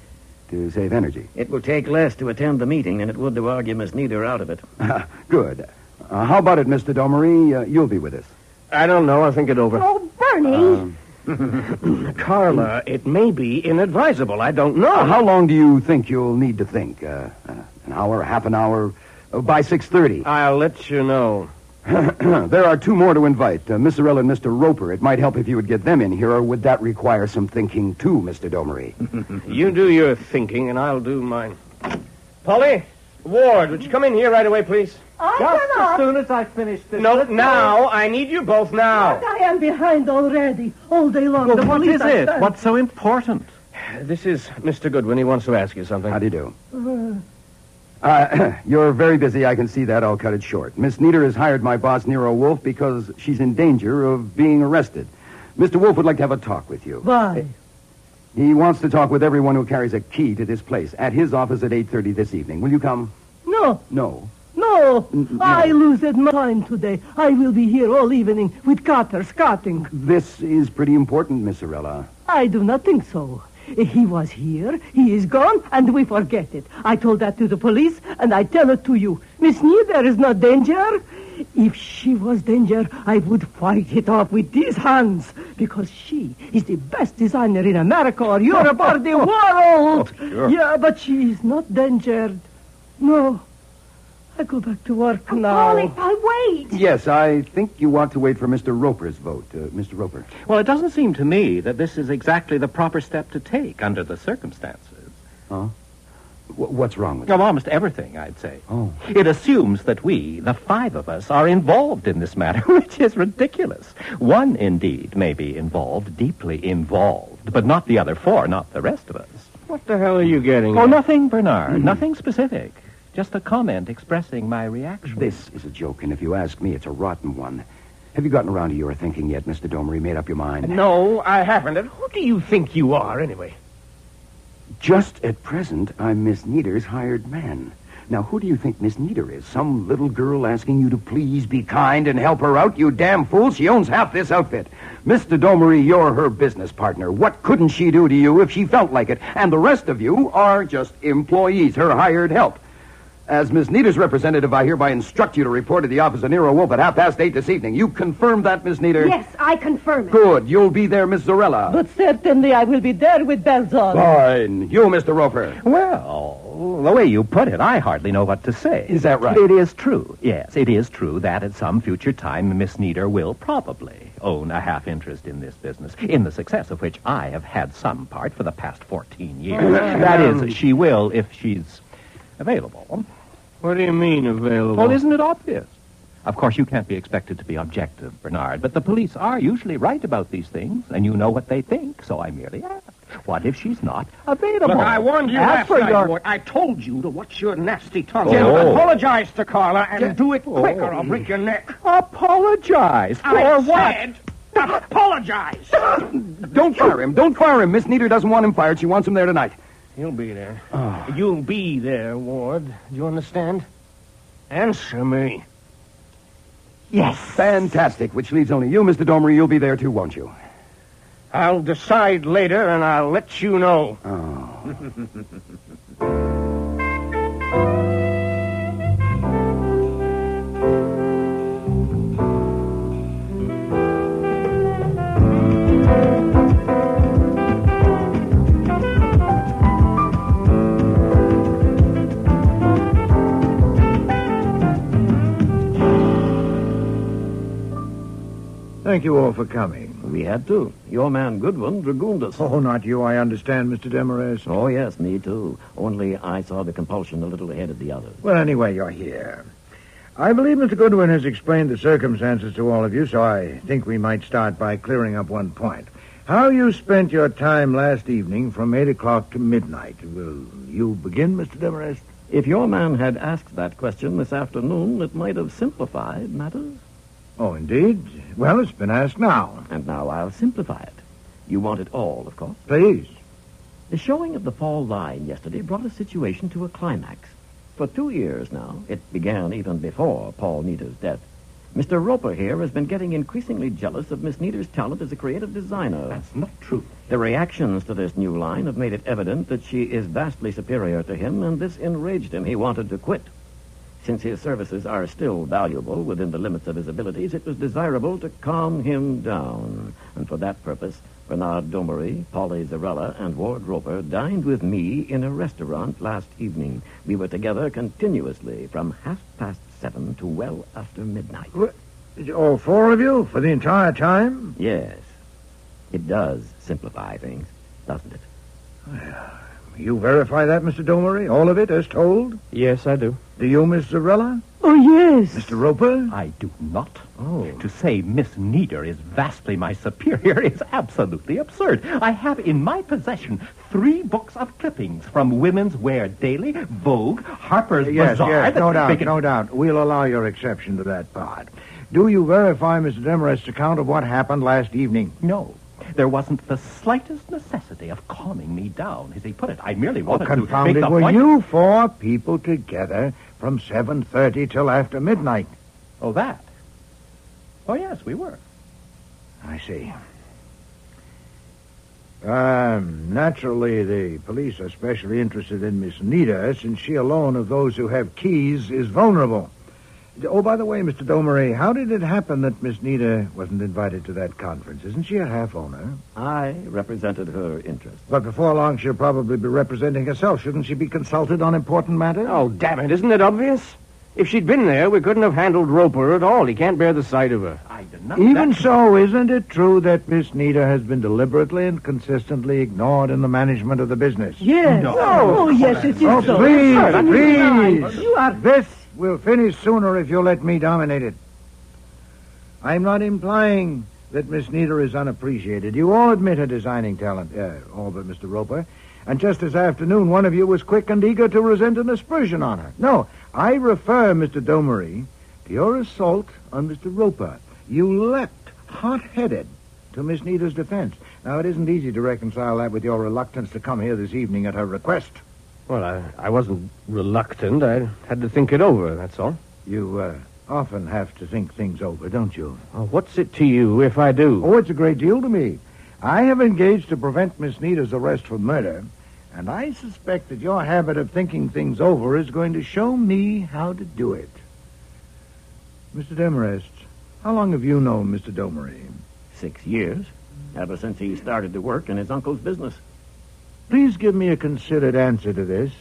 To save energy? It will take less to attend the meeting than it would to argue Miss Nieder out of it. Good. How about it, Mr. Domery? You'll be with us. I don't know. I'll think it over. Oh, Bernie! Carla, it may be inadvisable. I don't know. How long do you think you'll need to think? An hour, half an hour? By 6:30. I'll let you know. There are 2 more to invite, Miss Zarella and Mr. Roper. It might help if you would get them in here, or would that require some thinking, too, Mr. Domery? You do your thinking, and I'll do mine. Polly, Ward, would you come in here right away, please? Just as soon as I finish this. No, now. I need you both now. I am behind already, all day long. Well, The what police is are it? sent. What's so important? This is Mr. Goodwin. He wants to ask you something. How do you do? You're very busy. I can see that. I'll cut it short. Miss Nieder has hired my boss, Nero Wolfe, because she's in danger of being arrested. Mr. Wolfe would like to have a talk with you. Why? He wants to talk with everyone who carries a key to this place at his office at 8:30 this evening. Will you come? No. No. No. I lose my time today. I will be here all evening with Carter scouting. This is pretty important, Miss Zarella. I do not think so. He was here, he is gone, and we forget it. I told that to the police, and I tell it to you. Miss Nieder is not danger. If she was danger, I would fight it off with these hands, because she is the best designer in America or Europe or the world. Oh, sure. Yeah, but she is not dangered. No. I go back to work now. Polly, I'll wait. Yes, I think you want to wait for Mr. Roper's vote. Mr. Roper. Well, it doesn't seem to me that this is exactly the proper step to take under the circumstances. Huh? What's wrong with it? Almost everything, I'd say. Oh. It assumes that we, the 5 of us, are involved in this matter, which is ridiculous. One, indeed, may be involved, deeply involved, but not the other 4, not the rest of us. What the hell are you getting Oh, at? nothing, Bernard. Nothing specific. Just a comment expressing my reaction. This is a joke, and if you ask me, it's a rotten one. Have you gotten around to your thinking yet, Mr. Domery? Made up your mind? No, I haven't. And who do you think you are, anyway? Just at present, I'm Miss Nieder's hired man. Now, who do you think Miss Nieder is? Some little girl asking you to please be kind and help her out? You damn fool. She owns half this outfit. Mr. Domery, you're her business partner. What couldn't she do to you if she felt like it? And the rest of you are just employees, her hired help. As Miss Nieder's representative, I hereby instruct you to report to the office of Nero Wolfe at 8:30 this evening. You confirm that, Miss Nieder? Yes, I confirm it. Good. You'll be there, Miss Zorella. But certainly I will be there with bells on. Fine. You, Mr. Roper. Well, the way you put it, I hardly know what to say. Is that right? It is true. Yes, it is true that at some future time Miss Nieder will probably own a half interest in this business, in the success of which I have had some part for the past 14 years. That is, she will if she's available. What do you mean, available? Well, isn't it obvious? Of course, you can't be expected to be objective, Bernard, but the police are usually right about these things, and you know what they think, so I merely ask. What if she's not available? Look, I warned you As last for night, your... Ward. I told you to watch your nasty tongue. Oh. Apologize to Carla and do it quick or I'll break your neck. Apologize? For I what? said apologize. Don't fire him. Don't fire him. Miss Nieder doesn't want him fired. She wants him there tonight. He'll be there. You'll be there, Ward. Do you understand? Answer me. Yes. Fantastic. Which leaves only you, Mr. Domery. You'll be there, too, won't you? I'll decide later, and I'll let you know. Thank you all for coming. We had to. Your man Goodwin dragooned us. Oh, not you, I understand, Mr. Demarest. Oh, yes, me too. Only I saw the compulsion a little ahead of the others. Well, anyway, you're here. I believe Mr. Goodwin has explained the circumstances to all of you, so I think we might start by clearing up one point. How you spent your time last evening from 8 o'clock to midnight. Will you begin, Mr. Demarest? If your man had asked that question this afternoon, it might have simplified matters. Oh, indeed? Well, it's been asked now. And now I'll simplify it. You want it all, of course. Please. The showing of the fall line yesterday brought a situation to a climax. For 2 years now, it began even before Paul Nieder's death, Mr. Roper here has been getting increasingly jealous of Miss Nieder's talent as a creative designer. That's not true. The reactions to this new line have made it evident that she is vastly superior to him, and this enraged him. He wanted to quit. Since his services are still valuable within the limits of his abilities, it was desirable to calm him down. And for that purpose, Bernard Domery, Polly Zarella, and Ward Roper dined with me in a restaurant last evening. We were together continuously from 7:30 to well after midnight. What? All 4 of you for the entire time? Yes. It does simplify things, doesn't it? You verify that, Mr. Domery? All of it, as told? Yes, I do. Do you, Miss Zarella? Oh, yes. Mr. Roper? I do not. Oh. To say Miss Nieder is vastly my superior is absolutely absurd. I have in my possession 3 books of clippings from Women's Wear Daily, Vogue, Harper's Bazaar. Yes, no doubt. We'll allow your exception to that part. Do you verify Mr. Demarest's account of what happened last evening? No. There wasn't the slightest necessity of calming me down, as he put it. I merely wanted to confound make it. the Were point... you 4 people together from 7:30 till after midnight? Oh, that? Oh, yes, we were. I see. Naturally, the police are especially interested in Miss Nieder, since she alone of those who have keys is vulnerable. Oh, by the way, Mr. Domery, how did it happen that Miss Nieder wasn't invited to that conference? Isn't she a half-owner? I represented her interest. But before long, she'll probably be representing herself. Shouldn't she be consulted on important matters? Oh, damn it. Isn't it obvious? If she'd been there, we couldn't have handled Roper at all. He can't bear the sight of her. I did not... Even so, isn't it true that Miss Nita has been deliberately and consistently ignored in the management of the business? Yes. No. Oh, yes, it is Oh, so. please. You are... This will finish sooner if you let me dominate it. I'm not implying that Miss Nita is unappreciated. You all admit her designing talent, all but Mr. Roper. And just this afternoon, one of you was quick and eager to resent an aspersion on her. No, I refer, Mr. Domery, to your assault on Mr. Roper. You leapt, hot-headed, to Miss Nita's defense. Now, it isn't easy to reconcile that with your reluctance to come here this evening at her request. Well, I wasn't reluctant. I had to think it over, that's all. You, often have to think things over, don't you? What's it to you if I do? Oh, it's a great deal to me. I have engaged to prevent Miss Nita's arrest for murder, and I suspect that your habit of thinking things over is going to show me how to do it. Mr. Demarest, how long have you known Mr. Domery? 6 years, ever since he started to work in his uncle's business. Please give me a considered answer to this.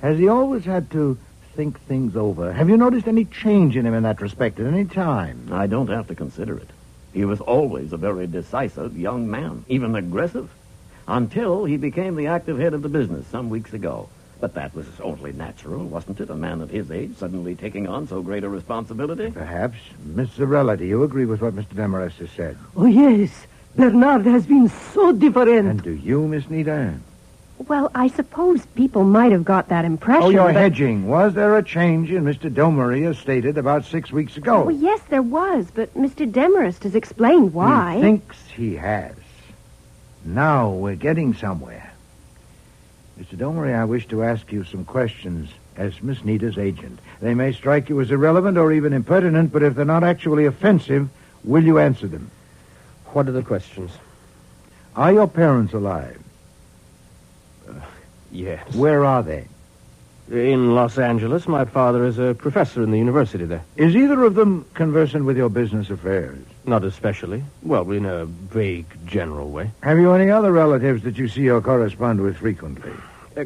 Has he always had to think things over? Have you noticed any change in him in that respect at any time? I don't have to consider it. He was always a very decisive young man, even aggressive, until he became the active head of the business some weeks ago. But that was only natural, wasn't it? A man of his age suddenly taking on so great a responsibility? Perhaps. Miss Zarella, do you agree with what Mr. Demarest has said? Oh, yes. Bernard has been so different. And do you, Miss Nita? Well, I suppose people might have got that impression. Oh, you're but... hedging. Was there a change in Mr. Domery as stated about 6 weeks ago? Well, yes, there was, but Mr. Demarest has explained why. He thinks he has. Now we're getting somewhere. Mr. Domery, I wish to ask you some questions as Miss Nita's agent. They may strike you as irrelevant or even impertinent, but if they're not actually offensive, will you answer them? What are the questions? Are your parents alive? Yes. Where are they? In Los Angeles. My father is a professor in the university there. Is either of them conversant with your business affairs? Not especially. Well, in a vague, general way. Have you any other relatives that you see or correspond with frequently?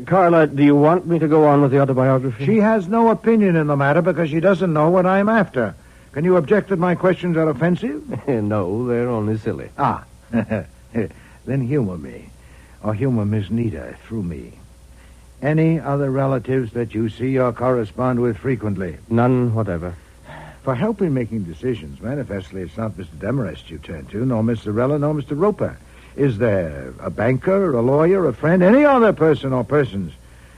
Carla, do you want me to go on with the autobiography? She has no opinion in the matter because she doesn't know what I'm after. Can you object that my questions are offensive? No, they're only silly. Ah. Then humor me. Or humor Miss Nita through me. Any other relatives that you see or correspond with frequently? None whatever. For help in making decisions, manifestly it's not Mr. Demarest you turn to, nor Miss Zarella, nor Mr. Roper. Is there a banker, a lawyer, a friend, any other person or persons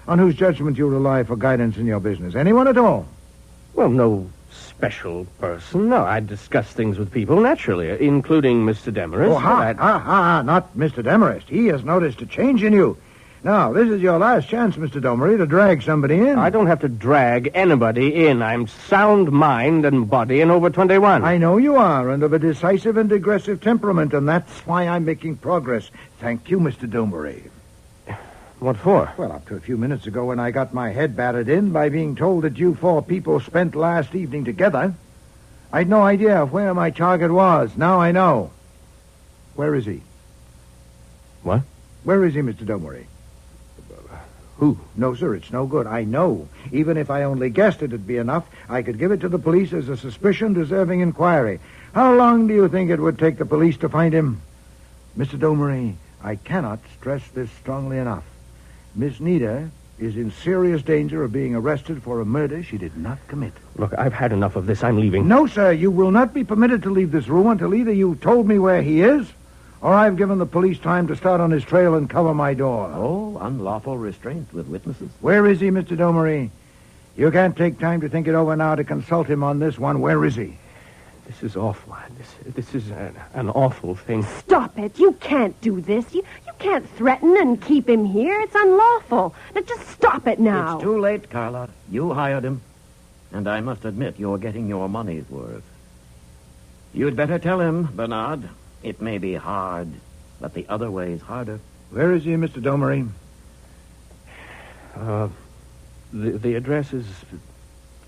on whose judgment you rely for guidance in your business? Anyone at all? Well, no special person. No, I discuss things with people, naturally, including Mr. Demarest. Oh, not Mr. Demarest. He has noticed a change in you. Now, this is your last chance, Mr. Domery, to drag somebody in. I don't have to drag anybody in. I'm sound mind and body and over 21. I know you are, and of a decisive and aggressive temperament, and that's why I'm making progress. Thank you, Mr. Domery. What for? Well, up to a few minutes ago when I got my head battered in by being told that you four people spent last evening together, I'd no idea where my target was. Now I know. Where is he? What? Where is he, Mr. Domery? Who? No, sir, it's no good. I know. Even if I only guessed it'd be enough, I could give it to the police as a suspicion deserving inquiry. How long do you think it would take the police to find him? Mr. Domery, I cannot stress this strongly enough. Miss Nita is in serious danger of being arrested for a murder she did not commit. Look, I've had enough of this. I'm leaving. No, sir, you will not be permitted to leave this room until either you've told me where he is, or I've given the police time to start on his trail and cover my door. Oh, unlawful restraint with witnesses. Where is he, Mr. Domery? You can't take time to think it over now to consult him on this one. Where is he? This is awful. This is an awful thing. Stop it. You can't do this. You can't threaten and keep him here. It's unlawful. Now, just stop it now. It's too late, Carla. You hired him. And I must admit you're getting your money's worth. You'd better tell him, Bernard. It may be hard, but the other way's harder. Where is he, Mr. Domery? The address is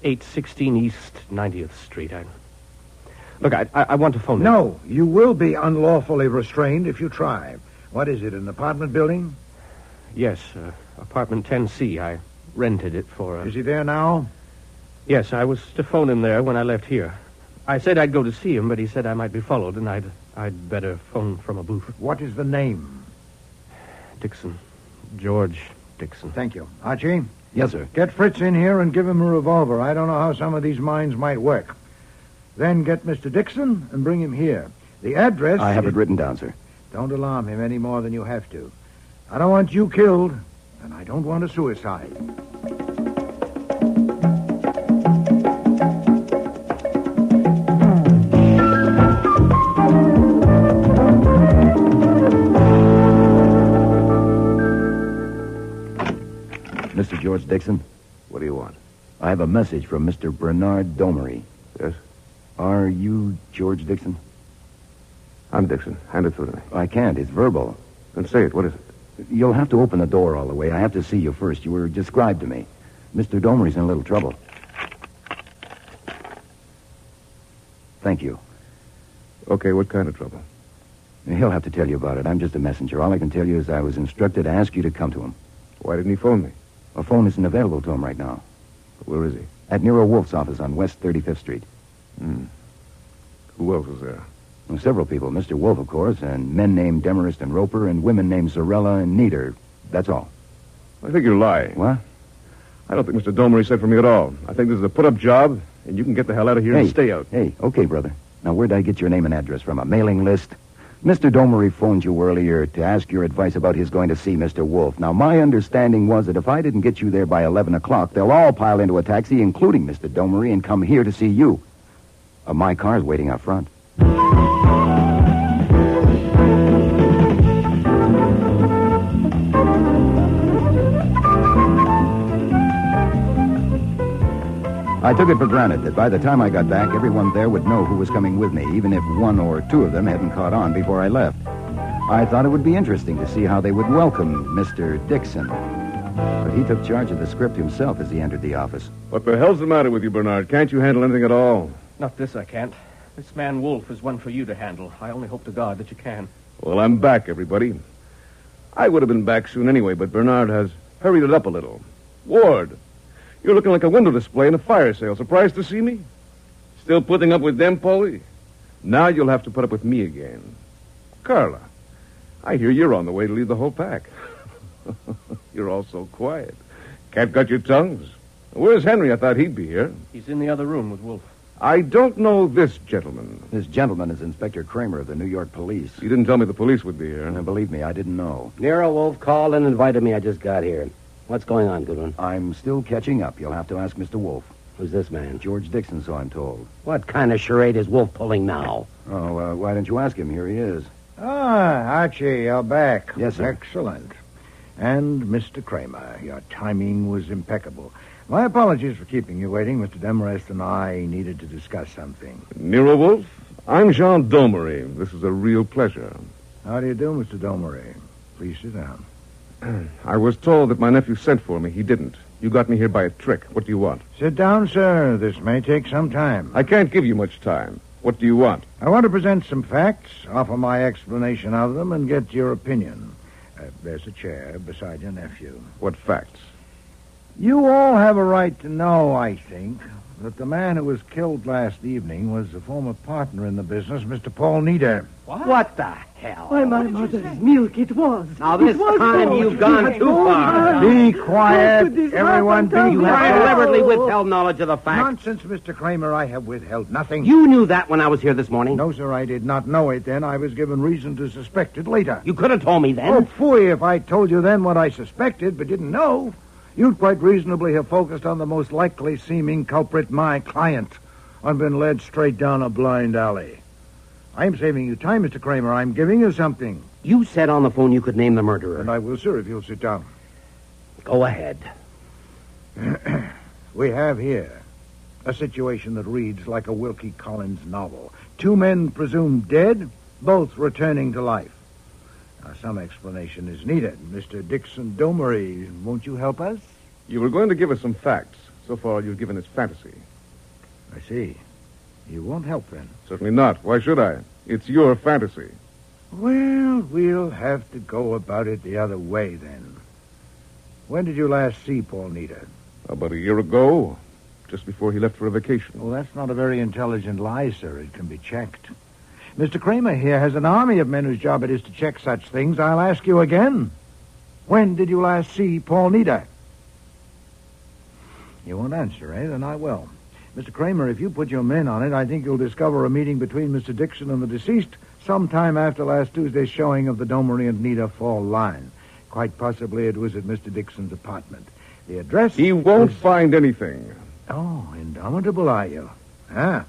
816 East 90th Street. Look, I want to phone him. No, you will be unlawfully restrained if you try. What is it, an apartment building? Yes, apartment 10C. I rented it for... Is he there now? Yes, I was to phone him there when I left here. I said I'd go to see him, but he said I might be followed, and I'd better phone from a booth. What is the name? Dixon. George Dixon. Thank you. Archie? Yes, sir. Get Fritz in here and give him a revolver. I don't know how some of these mines might work. Then get Mr. Dixon and bring him here. The address... I have it written down, sir. Don't alarm him any more than you have to. I don't want you killed, and I don't want a suicide. Mr. George Dixon? What do you want? I have a message from Mr. Bernard Domery. Yes? Are you George Dixon? I'm Dixon. Hand it through to me. I can't. It's verbal. Then say it. What is it? You'll have to open the door all the way. I have to see you first. You were described to me. Mr. Domery's in a little trouble. Thank you. Okay, what kind of trouble? He'll have to tell you about it. I'm just a messenger. All I can tell you is I was instructed to ask you to come to him. Why didn't he phone me? A phone isn't available to him right now. Where is he? At Nero Wolfe's office on West 35th Street. Who else was there? Well, several people. Mr. Wolfe, of course, and men named Demarest and Roper, and women named Zorella and Nieder. That's all. I think you're lying. What? I don't think Mr. Domery sent for me at all. I think this is a put-up job, and you can get the hell out of here and stay out. Hey, okay, brother. Now, where'd I get your name and address from? A mailing list? Mr. Domery phoned you earlier to ask your advice about his going to see Mr. Wolfe. Now, my understanding was that if I didn't get you there by 11 o'clock, they'll all pile into a taxi, including Mr. Domery, and come here to see you. My car's waiting out front. I took it for granted that by the time I got back, everyone there would know who was coming with me, even if one or two of them hadn't caught on before I left. I thought it would be interesting to see how they would welcome Mr. Dixon. But he took charge of the script himself as he entered the office. What the hell's the matter with you, Bernard? Can't you handle anything at all? Not this, I can't. This man Wolfe is one for you to handle. I only hope to God that you can. Well, I'm back, everybody. I would have been back soon anyway, but Bernard has hurried it up a little. Ward, you're looking like a window display in a fire sale. Surprised to see me? Still putting up with them, Paulie? Now you'll have to put up with me again. Carla, I hear you're on the way to lead the whole pack. You're all so quiet. Can't got your tongues. Where's Henry? I thought he'd be here. He's in the other room with Wolfe. I don't know this gentleman. This gentleman is Inspector Kramer of the New York Police. You didn't tell me the police would be here. Now, believe me, I didn't know. Nero Wolfe called and invited me. I just got here. What's going on, Goodwin? I'm still catching up. You'll have to ask Mr. Wolfe. Who's this man? George Dixon, so I'm told. What kind of charade is Wolfe pulling now? Oh, why don't you ask him? Here he is. Archie, you're back. Yes, sir. Excellent. And Mr. Kramer, your timing was impeccable. My apologies for keeping you waiting. Mr. Demarest and I needed to discuss something. Nero Wolfe, I'm Jean Domery. This is a real pleasure. How do you do, Mr. Domery? Please sit down. I was told that my nephew sent for me. He didn't. You got me here by a trick. What do you want? Sit down, sir. This may take some time. I can't give you much time. What do you want? I want to present some facts, offer my explanation of them, and get your opinion. There's a chair beside your nephew. What facts? You all have a right to know, I think, that the man who was killed last evening was a former partner in the business, Mr. Paul Nieder. What the hell? Why, my mother's milk, it was. Now, this time you've gone too far. Be quiet. Everyone be You have quiet. deliberately withheld knowledge of the facts. Nonsense, Mr. Kramer. I have withheld nothing. You knew that when I was here this morning? No, sir, I did not know it then. I was given reason to suspect it later. You could have told me then. Oh, phooey, if I told you then what I suspected but didn't know. You'd quite reasonably have focused on the most likely seeming culprit, my client, and been led straight down a blind alley. I'm saving you time, Mr. Kramer. I'm giving you something. You said on the phone you could name the murderer. And I will, sir, if you'll sit down. Go ahead. We have here a situation that reads like a Wilkie Collins novel. Two men presumed dead, both returning to life. Now, some explanation is needed. Mr. Dixon Domery, won't you help us? You were going to give us some facts. So far, you've given us fantasy. I see. You won't help, then? Certainly not. Why should I? It's your fantasy. Well, we'll have to go about it the other way, then. When did you last see Paul Nieder? About a year ago. just before he left for a vacation. Well, that's not a very intelligent lie, sir. It can be checked. Mr. Kramer here has an army of men whose job it is to check such things. I'll ask you again. When did you last see Paul Nida? You won't answer, eh? Then I will. Mr. Kramer, if you put your men on it, I think you'll discover a meeting between Mr. Dixon and the deceased sometime after last Tuesday's showing of the Domery and Nida fall line. Quite possibly it was at Mr. Dixon's apartment. The address... He won't find anything. Oh, indomitable, are you? Ah.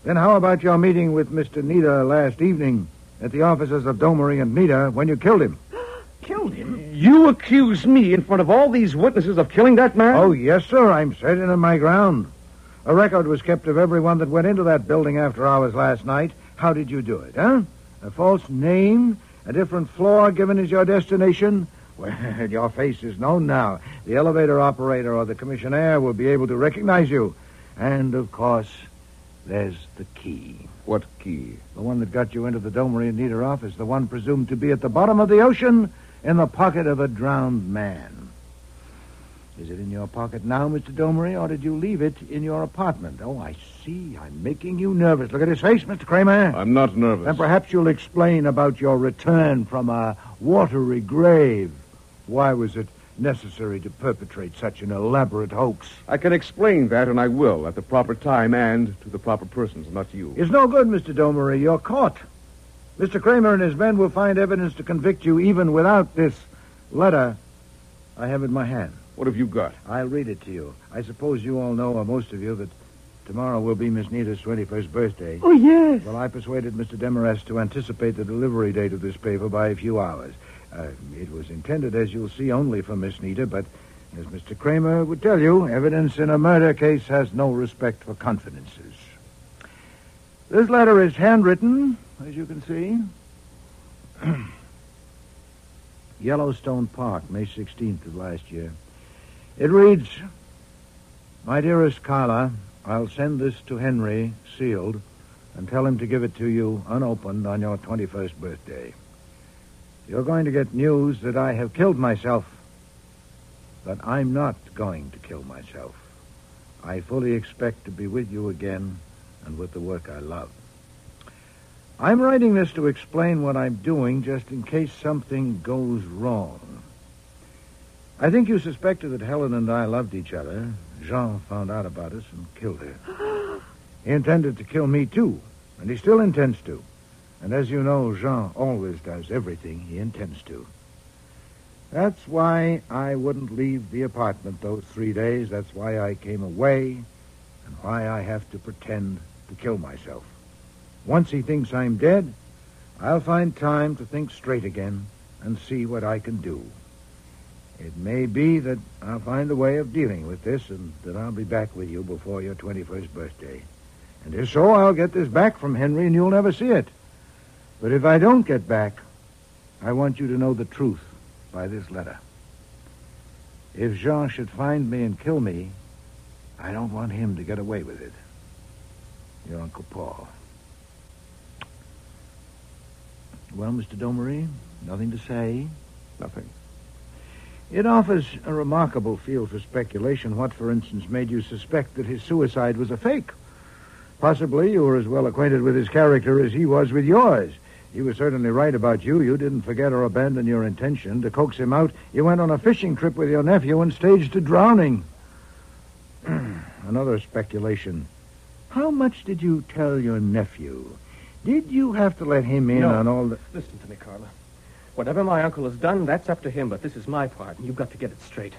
Then how about your meeting with Mr. Nida last evening at the offices of Domery and Nida when you killed him? Killed him? You accuse me in front of all these witnesses of killing that man? Oh, yes, sir. I'm certain of my ground. A record was kept of everyone that went into that building after hours last night. How did you do it, huh? A false name? A different floor given as your destination? Well, your face is known now. The elevator operator or the commissionaire will be able to recognize you. And, of course, there's the key. What key? The one that got you into the Domery and Nida office. The one presumed to be at the bottom of the ocean in the pocket of a drowned man. Is it in your pocket now, Mr. Domery, or did you leave it in your apartment? Oh, I see. I'm making you nervous. Look at his face, Mr. Kramer. I'm not nervous. Then perhaps you'll explain about your return from a watery grave. Why was it necessary to perpetrate such an elaborate hoax? I can explain that, and I will, at the proper time and to the proper persons, not you. It's no good, Mr. Domery. You're caught. Mr. Kramer and his men will find evidence to convict you even without this letter I have in my hand. What have you got? I'll read it to you. I suppose you all know, or most of you, that tomorrow will be Miss Nida's 21st birthday. Oh, yes. Well, I persuaded Mr. Demarest to anticipate the delivery date of this paper by a few hours. It was intended, as you'll see, only for Miss Nida, but as Mr. Kramer would tell you, evidence in a murder case has no respect for confidences. This letter is handwritten, as you can see. Yellowstone Park, May 16th of last year. It reads, My dearest Carla, I'll send this to Henry, sealed, and tell him to give it to you unopened on your 21st birthday. You're going to get news that I have killed myself, but I'm not going to kill myself. I fully expect to be with you again and with the work I love. I'm writing this to explain what I'm doing just in case something goes wrong. I think you suspected that Helen and I loved each other. Jean found out about us and killed her. He intended to kill me, too, and he still intends to. And as you know, Jean always does everything he intends to. That's why I wouldn't leave the apartment those 3 days. That's why I came away, and why I have to pretend to kill myself. Once he thinks I'm dead, I'll find time to think straight again and see what I can do. It may be that I'll find a way of dealing with this and that I'll be back with you before your 21st birthday. And if so, I'll get this back from Henry and you'll never see it. But if I don't get back, I want you to know the truth by this letter. If Jean should find me and kill me, I don't want him to get away with it. Your Uncle Paul. Well, Mr. Domery, nothing to say? Nothing. It offers a remarkable field for speculation. What, for instance, made you suspect that his suicide was a fake? Possibly you were as well acquainted with his character as he was with yours. He was certainly right about you. You didn't forget or abandon your intention. To coax him out, you went on a fishing trip with your nephew and staged a drowning. Another speculation. How much did you tell your nephew? Did you have to let him in on all the... Listen to me, Carla. Whatever my uncle has done, that's up to him, but this is my part, and you've got to get it straight.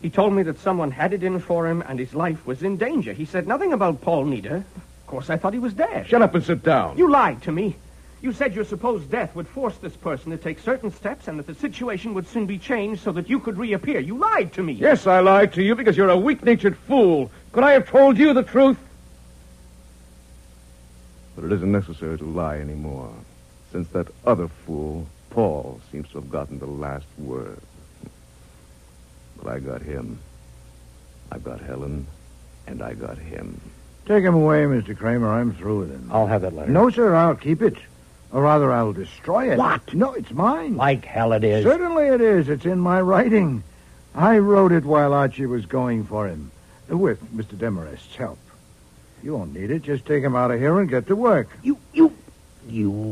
He told me that someone had it in for him, and his life was in danger. He said nothing about Paul Nida. Of course, I thought he was dead. Shut up and sit down. You lied to me. You said your supposed death would force this person to take certain steps and that the situation would soon be changed so that you could reappear. You lied to me. Yes, I lied to you because you're a weak-natured fool. Could I have told you the truth? But it isn't necessary to lie anymore, since that other fool, Paul, seems to have gotten the last word. But I got him. I got Helen, and I got him. Take him away, Mr. Kramer. I'm through with him. I'll have that letter. No, sir, I'll keep it. Or rather, I'll destroy it. What? No, it's mine. Like hell it is. Certainly it is. It's in my writing. I wrote it while Archie was going for him. With Mr. Demarest's help. You won't need it. Just take him out of here and get to work. You...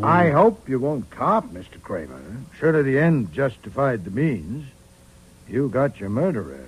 I hope you won't cop, Mr. Kramer. Surely the end justified the means. You got your murderer.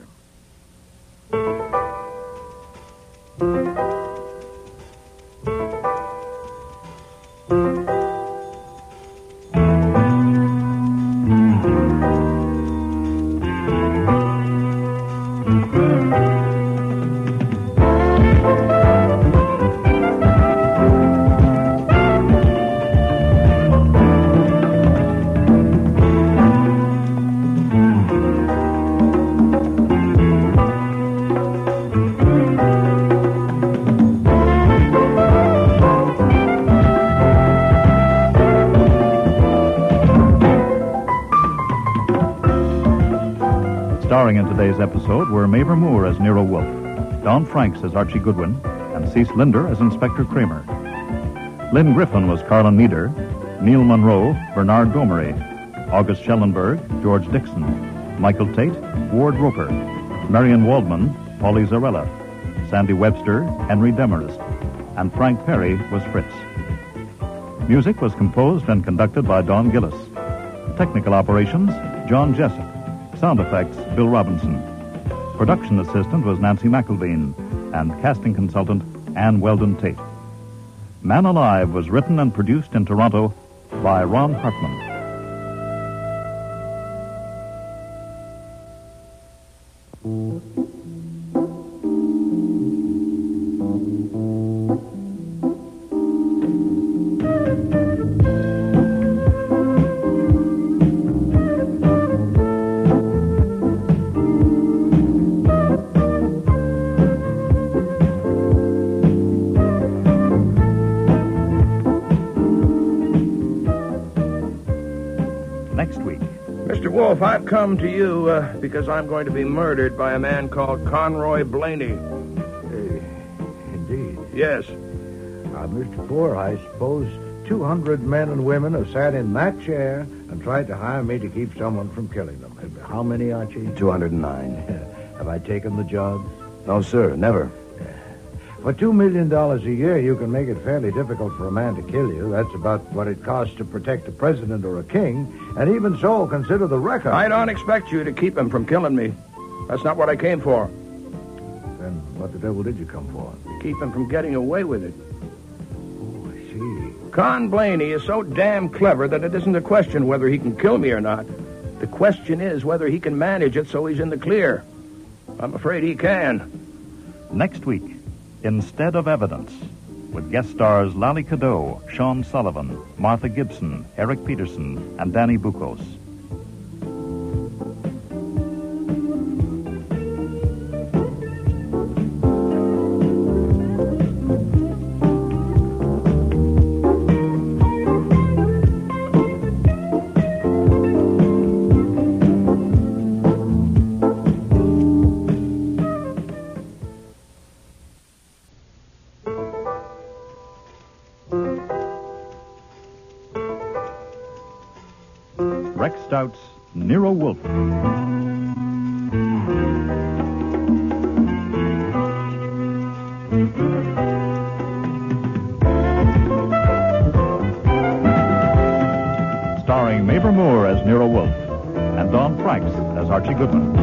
Starring in today's episode were Mavor Moore as Nero Wolfe, Don Franks as Archie Goodwin, and Cease Linder as Inspector Kramer. Lynn Griffin was Carlin Nieder, Neil Monroe, Bernard Gomery, August Schellenberg, George Dixon, Michael Tate, Ward Roper, Marion Waldman, Paulie Zarella, Sandy Webster, Henry Demarest, and Frank Perry was Fritz. Music was composed and conducted by Don Gillis. Technical operations, John Jessup. Sound effects, Bill Robinson. Production assistant was Nancy McElveen, and casting consultant, Ann Weldon Tate. Man Alive was written and produced in Toronto by Ron Hartman. Mr. Wolfe, I've come to you because I'm going to be murdered by a man called Conroy Blaney. Indeed. Yes. Mr. Poor, I suppose 200 men and women have sat in that chair and tried to hire me to keep someone from killing them. How many, Archie? 209. Have I taken the job? No, sir, never. For $2 million a year, you can make it fairly difficult for a man to kill you. That's about what it costs to protect a president or a king. And even so, consider the record. I don't expect you to keep him from killing me. That's not what I came for. Then what the devil did you come for? To keep him from getting away with it. Oh, I see. Con Blaney is so damn clever that it isn't a question whether he can kill me or not. The question is whether he can manage it so he's in the clear. I'm afraid he can. Next week, Instead of Evidence, with guest stars Lally Cadeau, Sean Sullivan, Martha Gibson, Eric Peterson, and Danny Bucos. Rex Stout's Nero Wolfe. Starring Mavor Moore as Nero Wolfe and Don Franks as Archie Goodwin.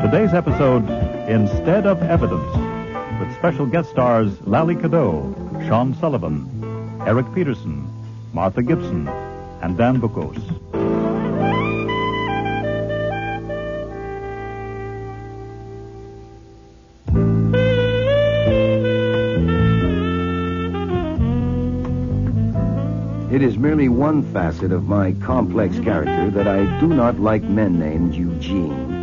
Today's episode, Instead of Evidence, with special guest stars Lally Cadeau, Sean Sullivan, Eric Peterson, Martha Gibson, and Dan Bucos. It is merely one facet of my complex character that I do not like men named Eugene.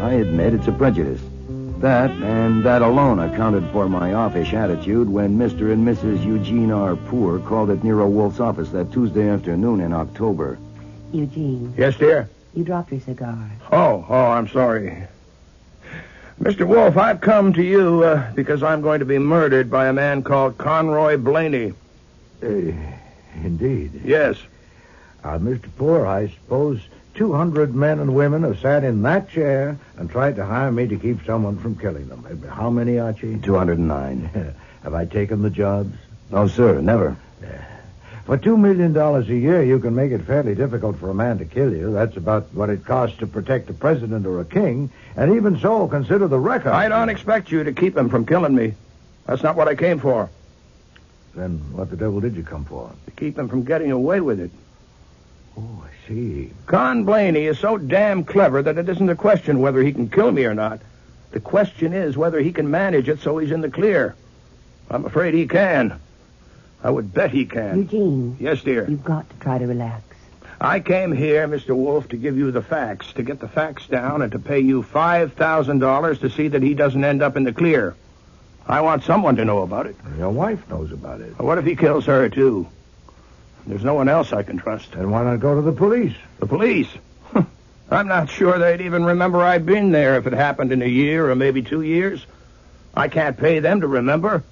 I admit it's a prejudice. That, and that alone, accounted for my offish attitude when Mr. and Mrs. Eugene R. Poor called at Nero Wolfe's office that Tuesday afternoon in October. Eugene. Yes, dear? You dropped your cigar. Oh, I'm sorry. Mr. Wolfe, I've come to you because I'm going to be murdered by a man called Conroy Blaney. Indeed. Yes. Mr. Poor, I suppose 200 men and women have sat in that chair and tried to hire me to keep someone from killing them. How many, Archie? 209. Have I taken the jobs? No, sir, never. For $2 million a year, you can make it fairly difficult for a man to kill you. That's about what it costs to protect a president or a king. And even so, consider the record. I don't expect you to keep him from killing me. That's not what I came for. Then what the devil did you come for? To keep him from getting away with it. Oh, I see. Con Blaney is so damn clever that it isn't a question whether he can kill me or not. The question is whether he can manage it so he's in the clear. I'm afraid he can. I would bet he can. Eugene. Yes, dear. You've got to try to relax. I came here, Mr. Wolfe, to give you the facts, to get the facts down, and to pay you $5,000 to see that he doesn't end up in the clear. I want someone to know about it. Your wife knows about it. What if he kills her, too? There's no one else I can trust. Then why not go to the police? The police? I'm not sure they'd even remember I'd been there if it happened in a year or maybe 2 years. I can't pay them to remember.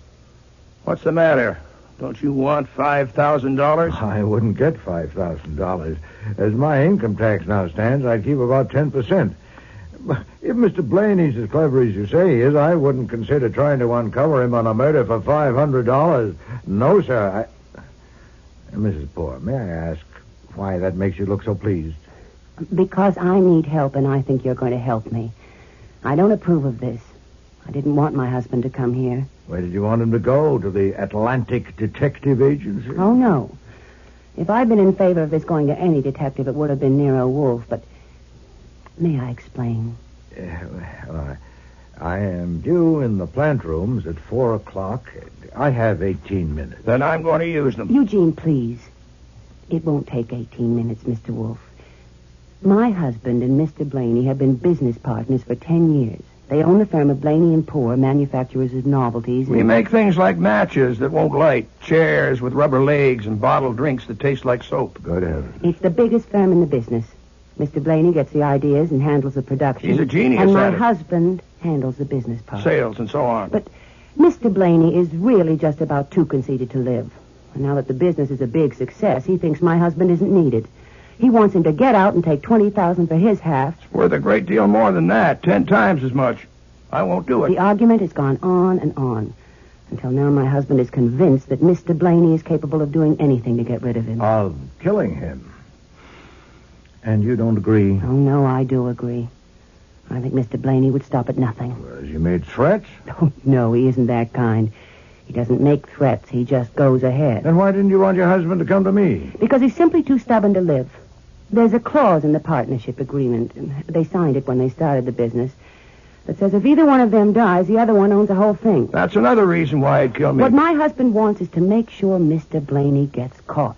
What's the matter? Don't you want $5,000? I wouldn't get $5,000. As my income tax now stands, I'd keep about 10%. If Mr. Blaney's as clever as you say he is, I wouldn't consider trying to uncover him on a murder for $500. No, sir. Mrs. Poor, may I ask why that makes you look so pleased? Because I need help, and I think you're going to help me. I don't approve of this. I didn't want my husband to come here. Where did you want him to go? To the Atlantic Detective Agency? Oh, no. If I'd been in favor of this going to any detective, it would have been Nero Wolfe, but may I explain? I am due in the plant rooms at 4 o'clock. I have 18 minutes. Then I'm going to use them. Eugene, please. It won't take 18 minutes, Mr. Wolfe. My husband and Mr. Blaney have been business partners for 10 years. They own the firm of Blaney & Poor, manufacturers of novelties. We make things like matches that won't light, chairs with rubber legs, and bottled drinks that taste like soap. Good heavens. It's the biggest firm in the business. Mr. Blaney gets the ideas and handles the production. He's a genius And my at it. husband handles the business part. Sales and so on. But Mr. Blaney is really just about too conceited to live. And now that the business is a big success, he thinks my husband isn't needed. He wants him to get out and take $20,000 for his half. It's worth a great deal more than that, 10 times as much. I won't do it. The argument has gone on and on. Until now, my husband is convinced that Mr. Blaney is capable of doing anything to get rid of him. Of killing him. And you don't agree? Oh, no, I do agree. I think Mr. Blaney would stop at nothing. Has he made threats? Oh, no, he isn't that kind. He doesn't make threats. He just goes ahead. Then why didn't you want your husband to come to me? Because he's simply too stubborn to live. There's a clause in the partnership agreement. They signed it when they started the business. That says if either one of them dies, the other one owns the whole thing. That's another reason why he'd kill me. What my husband wants is to make sure Mr. Blaney gets caught.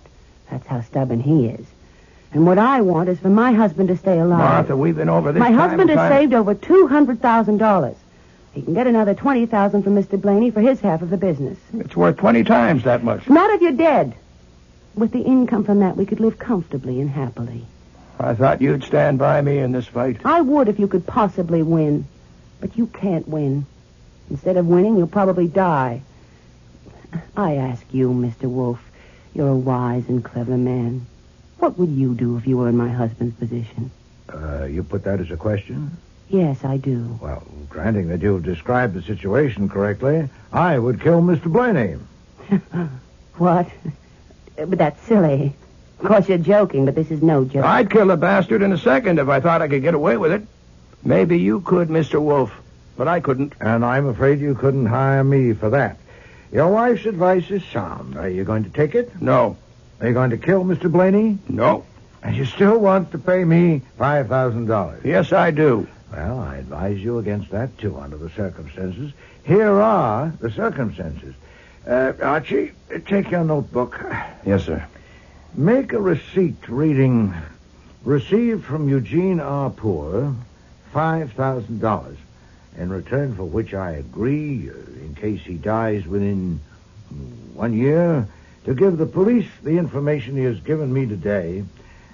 That's how stubborn he is. And what I want is for my husband to stay alive. Martha, we've been over this My time husband and has time. saved over $200,000. He can get another $20,000 from Mr. Blaney for his half of the business. It's worth 20 times that much. Not if you're dead. With the income from that, we could live comfortably and happily. I thought you'd stand by me in this fight. I would if you could possibly win. But you can't win. Instead of winning, you'll probably die. I ask you, Mr. Wolfe, you're a wise and clever man. What would you do if you were in my husband's position? You put that as a question? Yes, I do. Well, granting that you've described the situation correctly, I would kill Mr. Blaney. What? But that's silly. Of course, you're joking, but this is no joke. I'd kill the bastard in a second if I thought I could get away with it. Maybe you could, Mr. Wolfe, but I couldn't. And I'm afraid you couldn't hire me for that. Your wife's advice is sound. Are you going to take it? No. Are you going to kill Mr. Blaney? No. And you still want to pay me $5,000? Yes, I do. Well, I advise you against that, too, under the circumstances. Here are the circumstances. Archie, take your notebook. Yes, sir. Make a receipt reading, received from Eugene R. Poor, $5,000, in return for which I agree, in case he dies within 1 year, to give the police the information he has given me today,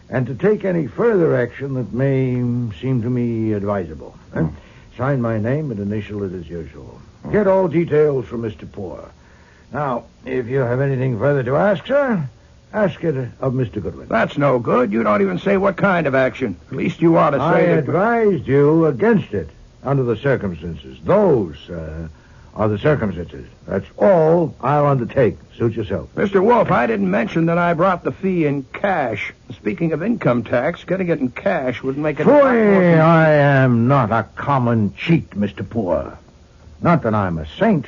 and to take any further action that may seem to me advisable. Sign my name and initial it as usual. Get all details from Mr. Poor. Now, if you have anything further to ask, sir, ask it of Mr. Goodwin. That's no good. You don't even say what kind of action. At least you ought to I say that... advised you against it under the circumstances. Those are the circumstances. That's all I'll undertake. Suit yourself. Mr. Wolfe, I didn't mention that I brought the fee in cash. Speaking of income tax, getting it in cash would make it... Boy, I am not a common cheat, Mr. Poor. Not that I'm a saint.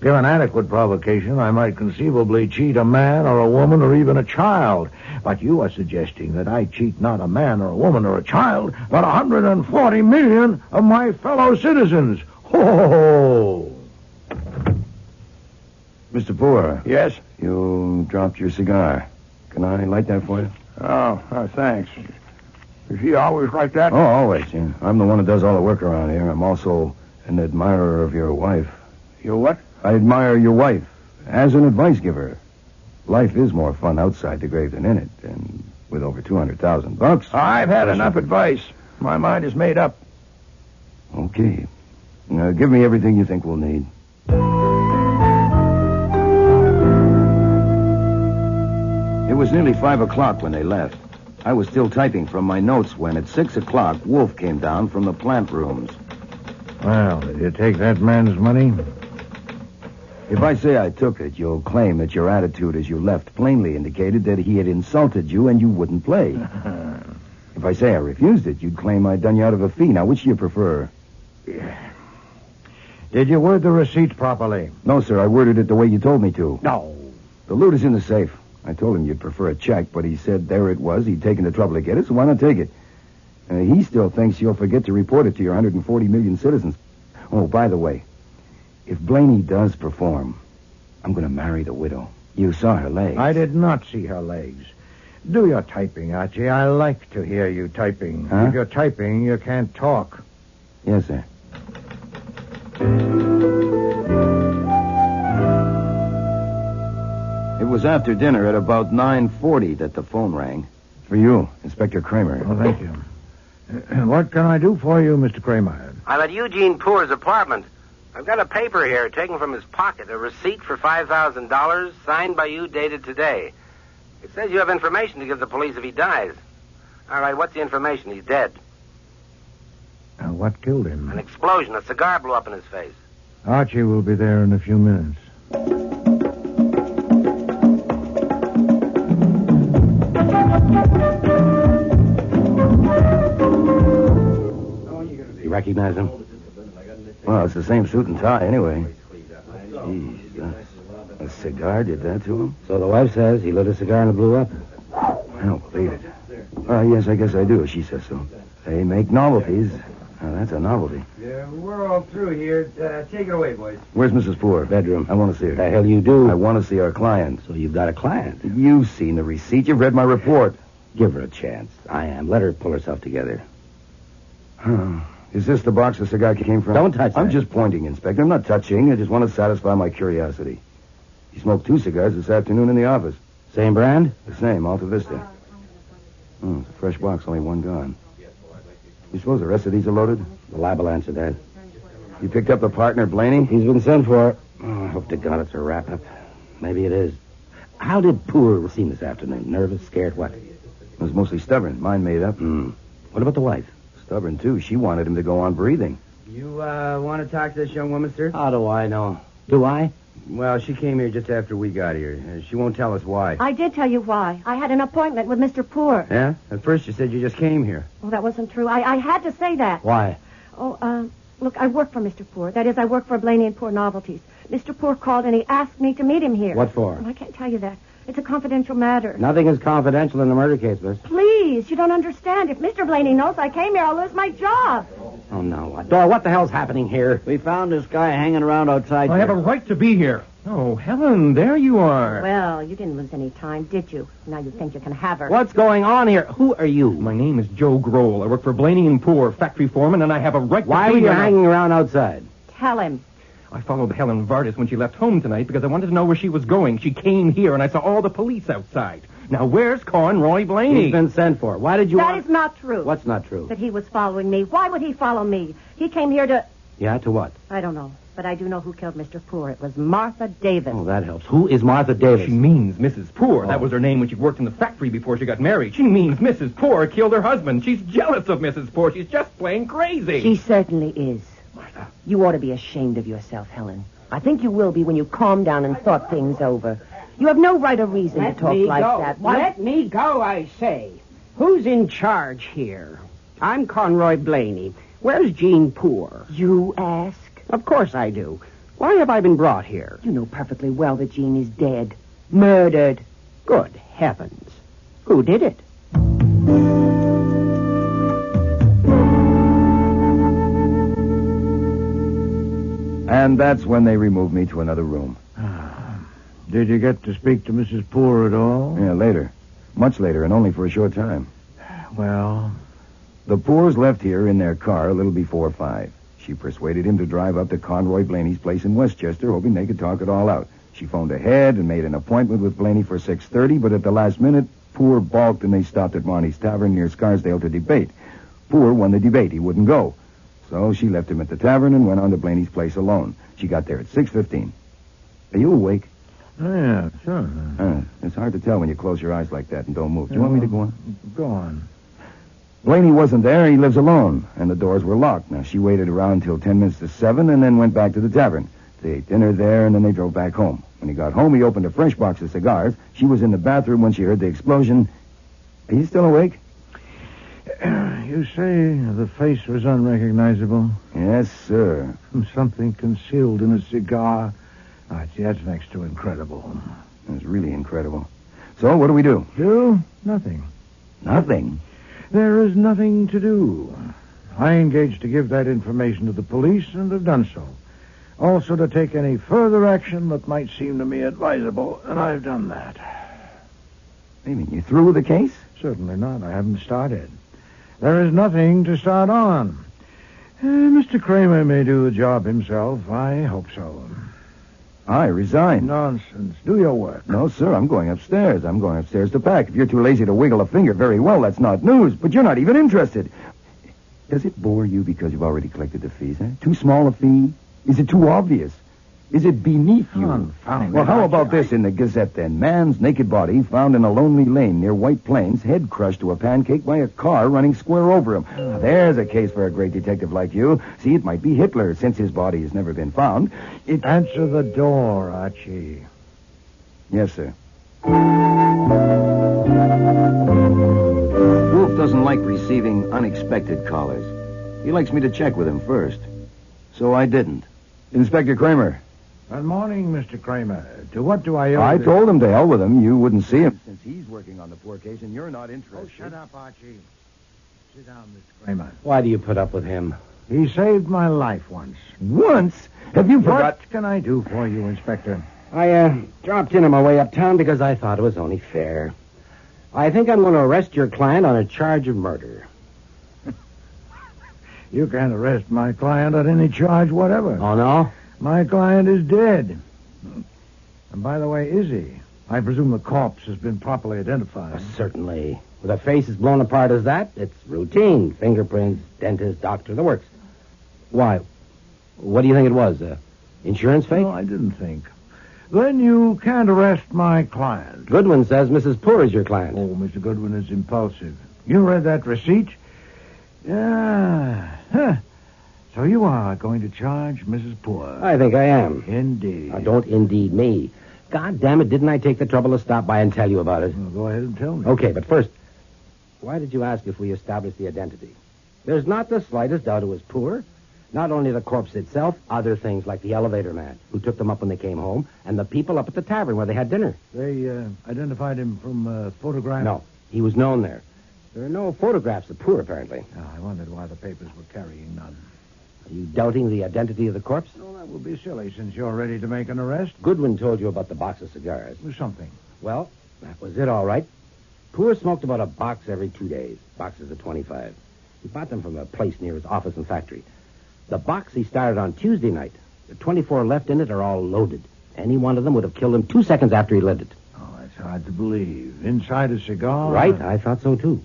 Given adequate provocation, I might conceivably cheat a man or a woman or even a child. But you are suggesting that I cheat not a man or a woman or a child, but 140 million of my fellow citizens. Ho! Mr. Poor. Yes? You dropped your cigar. Can I light that for you? Oh, thanks. Is he always like that? Oh, always, yeah. I'm the one that does all the work around here. I'm also an admirer of your wife. Your what? I admire your wife as an advice giver. Life is more fun outside the grave than in it, and with over $200,000. I've had enough advice. My mind is made up. Okay. Now, give me everything you think we'll need. It was nearly 5 o'clock when they left. I was still typing from my notes when at 6 o'clock, Wolfe came down from the plant rooms. Well, did you take that man's money? If I say I took it, you'll claim that your attitude as you left plainly indicated that he had insulted you and you wouldn't play. If I say I refused it, you'd claim I'd done you out of a fee. Now, which do you prefer? Did you word the receipt properly? No, sir. I worded it the way you told me to. No. The loot is in the safe. I told him you'd prefer a check, but he said there it was. He'd taken the trouble to get it, so why not take it? He still thinks you'll forget to report it to your 140 million citizens. Oh, by the way, if Blaney does perform, I'm going to marry the widow. You saw her legs. I did not see her legs. Do your typing, Archie. I like to hear you typing. Huh? If you're typing, you can't talk. Yes, sir. It was after dinner at about 9:40 that the phone rang. For you, Inspector Kramer. Oh, thank you. What can I do for you, Mr. Kramer? I'm at Eugene Poor's apartment. I've got a paper here taken from his pocket, a receipt for $5,000, signed by you, dated today. It says you have information to give the police if he dies. All right, what's the information? He's dead. What killed him? An explosion. A cigar blew up in his face. Archie will be there in a few minutes. You recognize him? Well, it's the same suit and tie anyway. Jeez, a cigar did that to him? So the wife says he lit a cigar and it blew up. I don't believe it. Yes, I guess I do. She says so. They make novelties. Now, that's a novelty. Yeah, we're all through here. Take it away, boys. Where's Mrs. Poor? Bedroom. I want to see her. The hell you do? I want to see our client. So you've got a client? You've seen the receipt. You've read my report. Give her a chance. I am. Let her pull herself together. Is this the box the cigar came from? Don't touch that. I'm just pointing, Inspector. I'm not touching. I just want to satisfy my curiosity. He smoked 2 cigars this afternoon in the office. Same brand? The same, Alta Vista. It's a fresh box, only one gone. You suppose the rest of these are loaded? The lab will answer that. You picked up the partner, Blaney? He's been sent for. Oh, I hope to God it's a wrap-up. Maybe it is. How did Poor seem this afternoon? Nervous, scared, what? It was mostly stubborn. Mine made up. What about the wife? Stubborn, too. She wanted him to go on breathing. You want to talk to this young woman, sir? How do I know? Do I? Well, she came here just after we got here. She won't tell us why. I did tell you why. I had an appointment with Mr. Poor. Yeah? At first you said you just came here. Well, that wasn't true. I had to say that. Why? Oh, look, I work for Mr. Poor. That is, I work for Blaney and Poor Novelties. Mr. Poor called and he asked me to meet him here. What for? Well, I can't tell you that. It's a confidential matter. Nothing is confidential in a murder case, miss. Please, you don't understand. If Mr. Blaney knows I came here, I'll lose my job. Oh, no. Dora, what the hell's happening here? We found this guy hanging around outside. I have a right to be here. Oh, Helen, there you are. Well, you didn't lose any time, did you? Now you think you can have her. What's going on here? Who are you? My name is Joe Grohl. I work for Blaney and Poor, factory foreman, and I have a right to be here. Why were you hanging around outside? Tell him. I followed Helen Vardis when she left home tonight because I wanted to know where she was going. She came here, and I saw all the police outside. Now, where's Conroy Blaney? He's been sent for. Why did you That is not true. What's not true? That he was following me. Why would he follow me? He came here to... Yeah, to what? I don't know. But I do know who killed Mr. Poor. It was Martha Davis. Oh, that helps. Who is Martha Davis? She means Mrs. Poor. That was her name when she worked in the factory before she got married. She means Mrs. Poor killed her husband. She's jealous of Mrs. Poor. She's just plain crazy. She certainly is. Martha. You ought to be ashamed of yourself, Helen. I think you will be when you calm down and thought things over. You have no right or reason to talk like that. Let me go, I say. Who's in charge here? I'm Conroy Blaney. Where's Jean Poor? You ask? Of course I do. Why have I been brought here? You know perfectly well that Jean is dead. Murdered. Good heavens. Who did it? And that's when they removed me to another room. Did you get to speak to Mrs. Poor at all? Yeah, later. Much later, and only for a short time. Well? The Poors left here in their car a little before 5. She persuaded him to drive up to Conroy Blaney's place in Westchester, hoping they could talk it all out. She phoned ahead and made an appointment with Blaney for 6:30, but at the last minute, Poor balked and they stopped at Monty's Tavern near Scarsdale to debate. Poor won the debate. He wouldn't go. So she left him at the tavern and went on to Blaney's place alone. She got there at 6:15. Are you awake? Oh, yeah, sure. It's hard to tell when you close your eyes like that and don't move. Do you want me to go on? Go on. Blaney wasn't there. He lives alone, and the doors were locked. Now, she waited around until 10 minutes to 7 and then went back to the tavern. They ate dinner there, and then they drove back home. When he got home, he opened a fresh box of cigars. She was in the bathroom when she heard the explosion. Are you still awake? You say the face was unrecognizable? Yes, sir. Something concealed in a cigar. That's next to incredible. That's really incredible. So, what do we do? Do? Nothing. Nothing? There is nothing to do. I engaged to give that information to the police and have done so. Also to take any further action that might seem to me advisable, and I've done that. You mean you through with the case? Certainly not. I haven't started. There is nothing to start on. Mr. Kramer may do the job himself. I hope so. I resign. Nonsense. Do your work. No, sir, I'm going upstairs. I'm going upstairs to pack. If you're too lazy to wiggle a finger, very well, that's not news. But you're not even interested. Does it bore you because you've already collected the fees, eh? Too small a fee? Is it too obvious? Is it beneath you? Confound Well, it, how Archie. about this in the Gazette, then? Man's naked body found in a lonely lane near White Plains, head crushed to a pancake by a car running square over him. Now, there's a case for a great detective like you. See, it might be Hitler, since his body has never been found. Answer the door, Archie. Yes, sir. Wolf doesn't like receiving unexpected callers. He likes me to check with him first. So I didn't. Inspector Kramer. Good morning, Mr. Kramer. To what do I owe I this? told him to hell with him. You wouldn't see him since he's working on the poor case and you're not interested. Oh, shut up, Archie. Sit down, Mr. Kramer. Why do you put up with him? He saved my life once. Once? Have you forgot? What can I do for you, Inspector? I dropped in on my way uptown because I thought it was only fair. I think I'm going to arrest your client on a charge of murder. You can't arrest my client on any charge whatever. Oh, no? My client is dead. And by the way, is he? I presume the corpse has been properly identified. Certainly. With a face as blown apart as that, it's routine. Fingerprints, dentist, doctor, the works. Why? What do you think it was? Insurance fake? No, I didn't think. Then you can't arrest my client. Goodwin says Mrs. Poor is your client. Oh, Mr. Goodwin is impulsive. You read that receipt? Yeah. Huh. So you are going to charge Mrs. Poor? I think I am. Indeed. Now, don't indeed me. God damn it, didn't I take the trouble to stop by and tell you about it? Well, go ahead and tell me. Okay, but first, why did you ask if we established the identity? There's not the slightest doubt it was Poor. Not only the corpse itself, other things like the elevator man who took them up when they came home, and the people up at the tavern where they had dinner. They identified him from photograph? No, he was known there. There are no photographs of Poor, apparently. Oh, I wondered why the papers were carrying none. Are you doubting the identity of the corpse? Well, that would be silly since you're ready to make an arrest. Goodwin told you about the box of cigars. Something. Well, that was it, all right. Poor smoked about a box every 2 days, boxes of 25. He bought them from a place near his office and factory. The box he started on Tuesday night. The 24 left in it are all loaded. Any one of them would have killed him 2 seconds after he lit it. Oh, that's Hard to believe. Inside a cigar? Right, I thought so, too.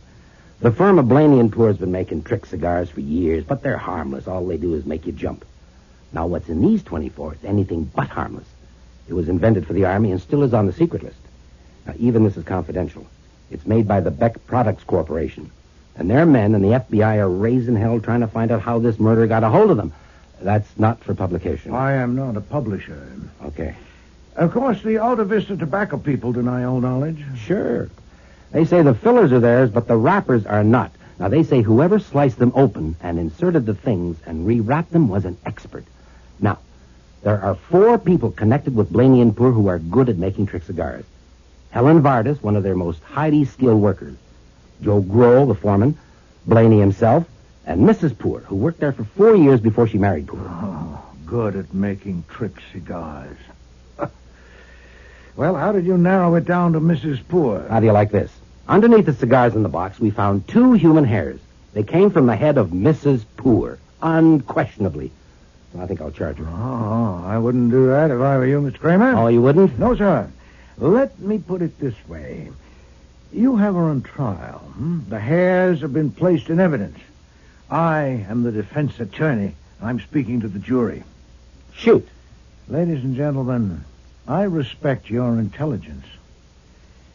The firm of Blaney & Poor has been making trick cigars for years, but they're harmless. All they do is make you jump. Now, what's in these 24 is anything but harmless. It was invented for the Army and still is on the secret list. Now, even this is confidential. It's made by the Beck Products Corporation. And their men and the FBI are raising hell trying to find out how this murder got a hold of them. That's not for publication. I am not a publisher. Okay. Of course, the Alta Vista tobacco people deny all knowledge. Sure. They say the fillers are theirs, but the wrappers are not. Now, they say whoever sliced them open and inserted the things and rewrapped them was an expert. Now, there are 4 people connected with Blaney & Poor who are good at making trick cigars. Helen Vardis, one of their most highly skilled workers. Joe Grohl, the foreman. Blaney himself. And Mrs. Poor, who worked there for 4 years before she married Poor. Oh, good at making trick cigars. Well, how did you narrow it down to Mrs. Poor? How do you like this? Underneath the cigars in the box, we found 2 human hairs. They came from the head of Mrs. Poor, unquestionably. So I think I'll charge her. Oh, I wouldn't do that if I were you, Mr. Kramer. Oh, you wouldn't? No, sir. Let me put it this way. You have her on trial. The hairs have been placed in evidence. I am the defense attorney. I'm speaking to the jury. Shoot. Ladies and gentlemen, I respect your intelligence.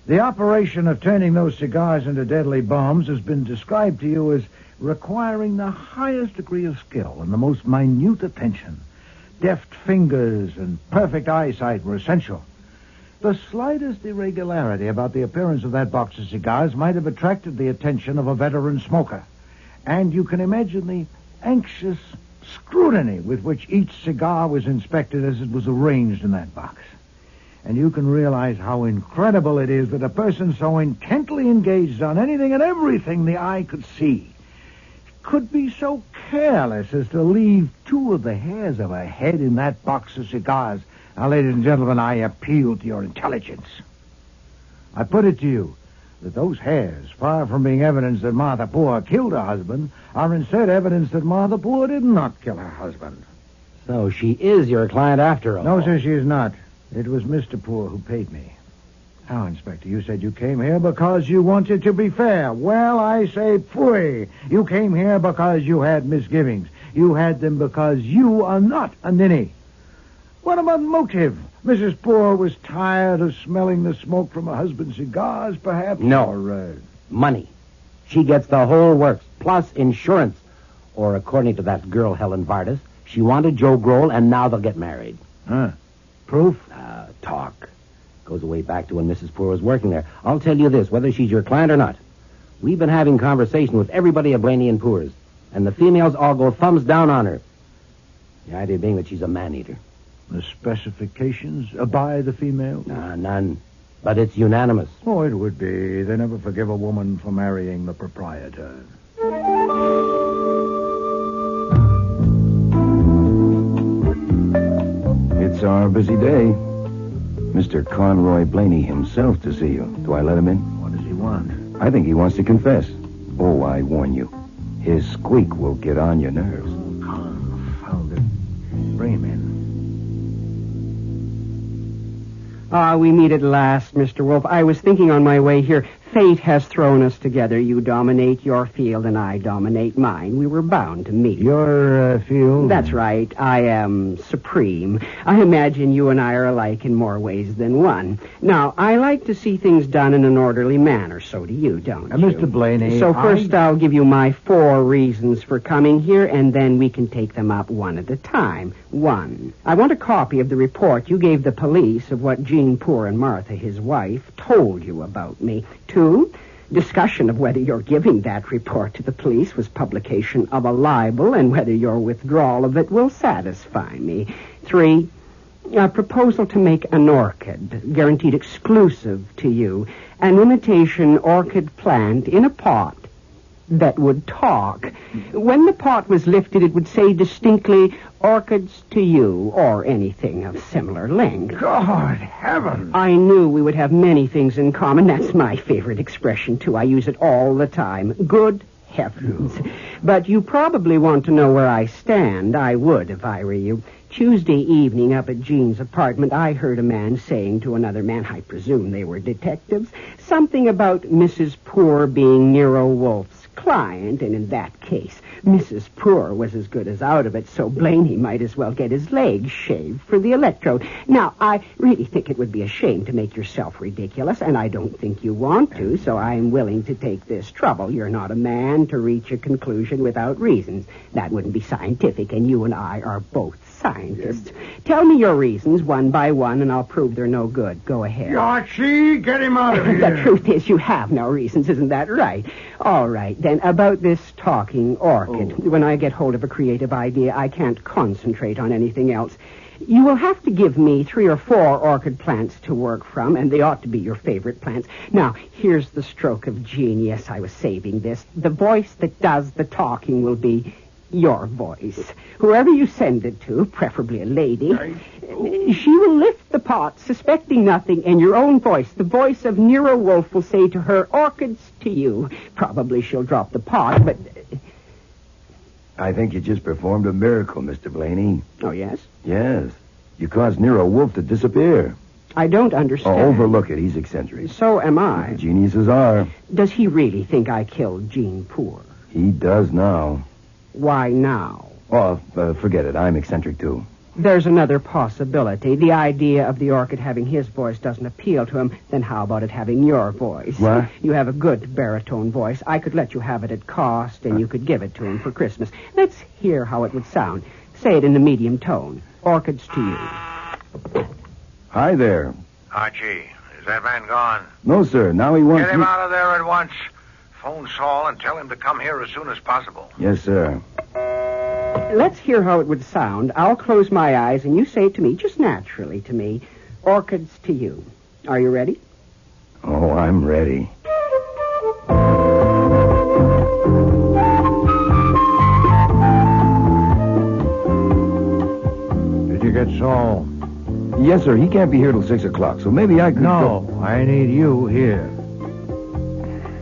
The operation of turning those cigars into deadly bombs has been described to you as requiring the highest degree of skill and the most minute attention. Deft fingers and perfect eyesight were essential. The slightest irregularity about the appearance of that box of cigars might have attracted the attention of a veteran smoker. And you can imagine the anxious scrutiny with which each cigar was inspected as it was arranged in that box. And you can realize how incredible it is that a person so intently engaged on anything and everything the eye could see could be so careless as to leave 2 of the hairs of a head in that box of cigars. Now, ladies and gentlemen, I appeal to your intelligence. I put it to you that those hairs, far from being evidence that Martha Poor killed her husband, are instead evidence that Martha Poor did not kill her husband. So she is your client after all? No, sir, she is not. It was Mr. Poor who paid me. Now, Inspector, you said you came here because you wanted to be fair. Well, I say phooey. You came here because you had misgivings. You had them because you are not a ninny. What about motive? Mrs. Poor was tired of smelling the smoke from her husband's cigars, perhaps? No. Or, money. She gets the whole works, plus insurance. Or, according to that girl, Helen Vardis, she wanted Joe Grohl, and now they'll get married. Huh. Proof? Talk. Goes way back to when Mrs. Poor was working there. I'll tell you this, whether she's your client or not. We've been having conversation with everybody at Blaney & Poor's, and the females all go thumbs down on her. The idea being that she's a man-eater. The specifications by the female? Nah, none. But it's unanimous. Oh, it would be. They never forgive a woman for marrying the proprietor. It's our busy day. Mr. Conroy Blaney himself to see you. Do I let him in? What does he want? I think he wants to confess. Oh, I warn you. His squeak will get on your nerves. Confound it. Bring him in. We meet at last, Mr. Wolfe. I was thinking on my way here, fate has thrown us together. You dominate your field and I dominate mine. We were bound to meet. Your field? That's right. I am supreme. I imagine you and I are alike in more ways than one. Now, I like to see things done in an orderly manner. So do you, don't you? Mr. Blaney, So first I'll give you my 4 reasons for coming here, and then we can take them up one at a time. 1, I want a copy of the report you gave the police of what Jean Poor and Martha, his wife, told you about me. 2, discussion of whether your giving that report to the police was publication of a libel and whether your withdrawal of it will satisfy me. 3, a proposal to make an orchid, guaranteed exclusive to you, an imitation orchid plant in a pot that would talk. When the pot was lifted, it would say distinctly, "Orchids to you," or anything of similar length. God heavens! I knew we would have many things in common. That's my favorite expression, too. I use it all the time. Good heavens. But you probably want to know where I stand. I would if I were you. Tuesday evening up at Jean's apartment, I heard a man saying to another man, I presume they were detectives, something about Mrs. Poor being Nero Wolfe's client, and in that case, Mrs. Poor was as good as out of it, so Blaney might as well get his legs shaved for the electrode. Now, I really think it would be a shame to make yourself ridiculous, and I don't think you want to, so I'm willing to take this trouble. You're not a man to reach a conclusion without reasons. That wouldn't be scientific, and you and I are both scientists. Tell me your reasons one by one, and I'll prove they're no good. Go ahead. Archie, get him out of here. The truth is, you have no reasons, isn't that right? All right, then, about this talking orchid. When I get hold of a creative idea, I can't concentrate on anything else. You will have to give me 3 or 4 orchid plants to work from, and they ought to be your favorite plants. Now, here's the stroke of genius. I was saving this. The voice that does the talking will be your voice. Whoever you send it to, preferably a lady, she will lift the pot, suspecting nothing, and your own voice, the voice of Nero Wolfe, will say to her, "Orchids to you." Probably she'll drop the pot, but... I think you just performed a miracle, Mr. Blaney. Oh, yes? Yes. You caused Nero Wolfe to disappear. I don't understand. Oh, overlook it. He's eccentric. So am I. Geniuses are. Does he really think I killed Jean Poor? He does now. Why now? Oh, forget it. I'm eccentric, too. There's another possibility. The idea of the orchid having his voice doesn't appeal to him. Then how about it having your voice? What? You have a good baritone voice. I could let you have it at cost, and you could give it to him for Christmas. Let's hear how it would sound. Say it in a medium tone. Orchids to you. Hi there. Archie, is that man gone? No, sir. Now he wants Get him you... out of there at once. Phone Saul and tell him to come here as soon as possible. Yes, sir. Let's hear how it would sound. I'll close my eyes, and you say it to me, just naturally to me. Orchids to you. Are you ready? Oh, I'm ready. Did you get Saul? Yes, sir. He can't be here till 6 o'clock, so maybe I could No, I need you here.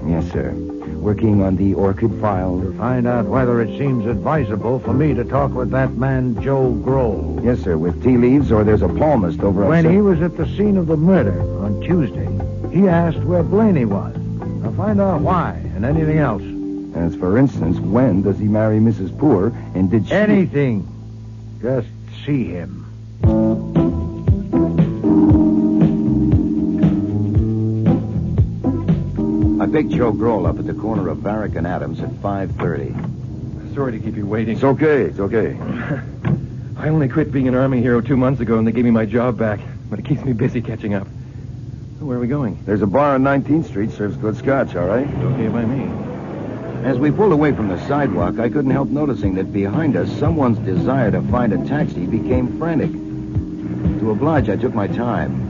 Yes, sir. Working on the orchid file. To find out whether it seems advisable for me to talk with that man, Joe Grohl. Yes, sir, with tea leaves, or there's a palmist over on... When he was at the scene of the murder on Tuesday, he asked where Blaney was. Now find out why and anything else. As for instance, when does he marry Mrs. Poor, and did she... Anything. Just see him. I picked Joe Grohl up at the corner of Varick and Adams at 5:30. Sorry to keep you waiting. It's okay, it's okay. I only quit being an Army hero 2 months ago, and they gave me my job back. But it keeps me busy catching up. So where are we going? There's a bar on 19th Street, serves good scotch, all right? Okay by me. As we pulled away from the sidewalk, I couldn't help noticing that behind us, someone's desire to find a taxi became frantic. To oblige, I took my time.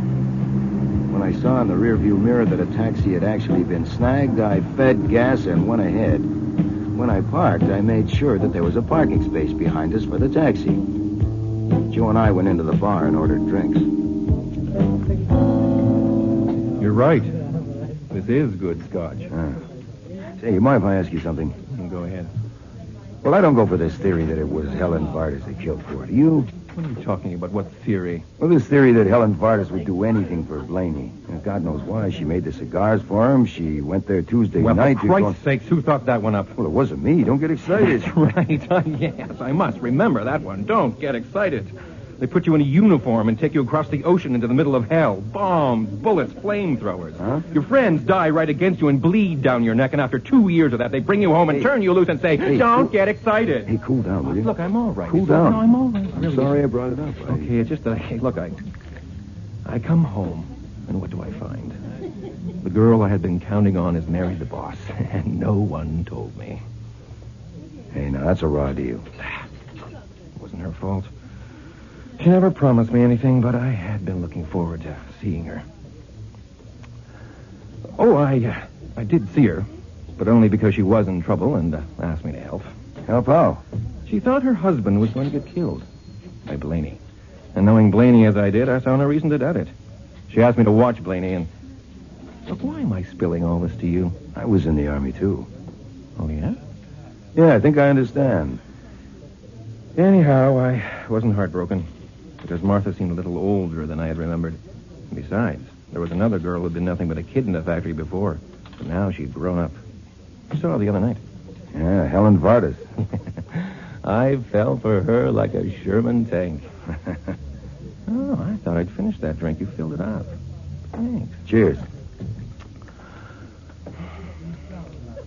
When I saw in the rearview mirror that a taxi had actually been snagged, I fed gas and went ahead. When I parked, I made sure that there was a parking space behind us for the taxi. Joe and I went into the bar and ordered drinks. You're right. This is good scotch. Say, you mind if I ask you something? Go ahead. Well, I don't go for this theory that it was Helen Vardas that killed Ford. Do you? What are you talking about? What theory? Well, this theory that Helen Vardas would do anything for Blaney. And God knows why. She made the cigars for him. She went there Tuesday night. For Christ's sakes, who thought that one up? Well, it wasn't me. Don't get excited. That's right. Yes, I must remember that one. Don't get excited. They put you in a uniform and take you across the ocean into the middle of hell. Bombs, bullets, flamethrowers. Huh? Your friends die right against you and bleed down your neck, and after 2 years of that, they bring you home and turn you loose and say, don't get excited. Hey, cool down, will you? Look, I'm all right. Cool down. No, I'm all right. I'm sorry I brought it up. Okay, it's just that, I come home, and what do I find? The girl I had been counting on has married the boss, and no one told me. Hey, now, that's a raw deal. It wasn't her fault. She never promised me anything, but I had been looking forward to seeing her. Oh, I did see her, but only because she was in trouble and asked me to help. Help how? She thought her husband was going to get killed by Blaney. And knowing Blaney as I did, I saw no reason to doubt it. She asked me to watch Blaney, and... Look, why am I spilling all this to you? I was in the Army, too. Oh, yeah? Yeah, I think I understand. Anyhow, I wasn't heartbroken. because Martha seemed a little older than I had remembered. Besides, there was another girl who'd been nothing but a kid in the factory before. But now she'd grown up. I saw her the other night. Yeah, Helen Vardis. I fell for her like a Sherman tank. Oh, I thought I'd finished that drink. You filled it up. Thanks. Cheers.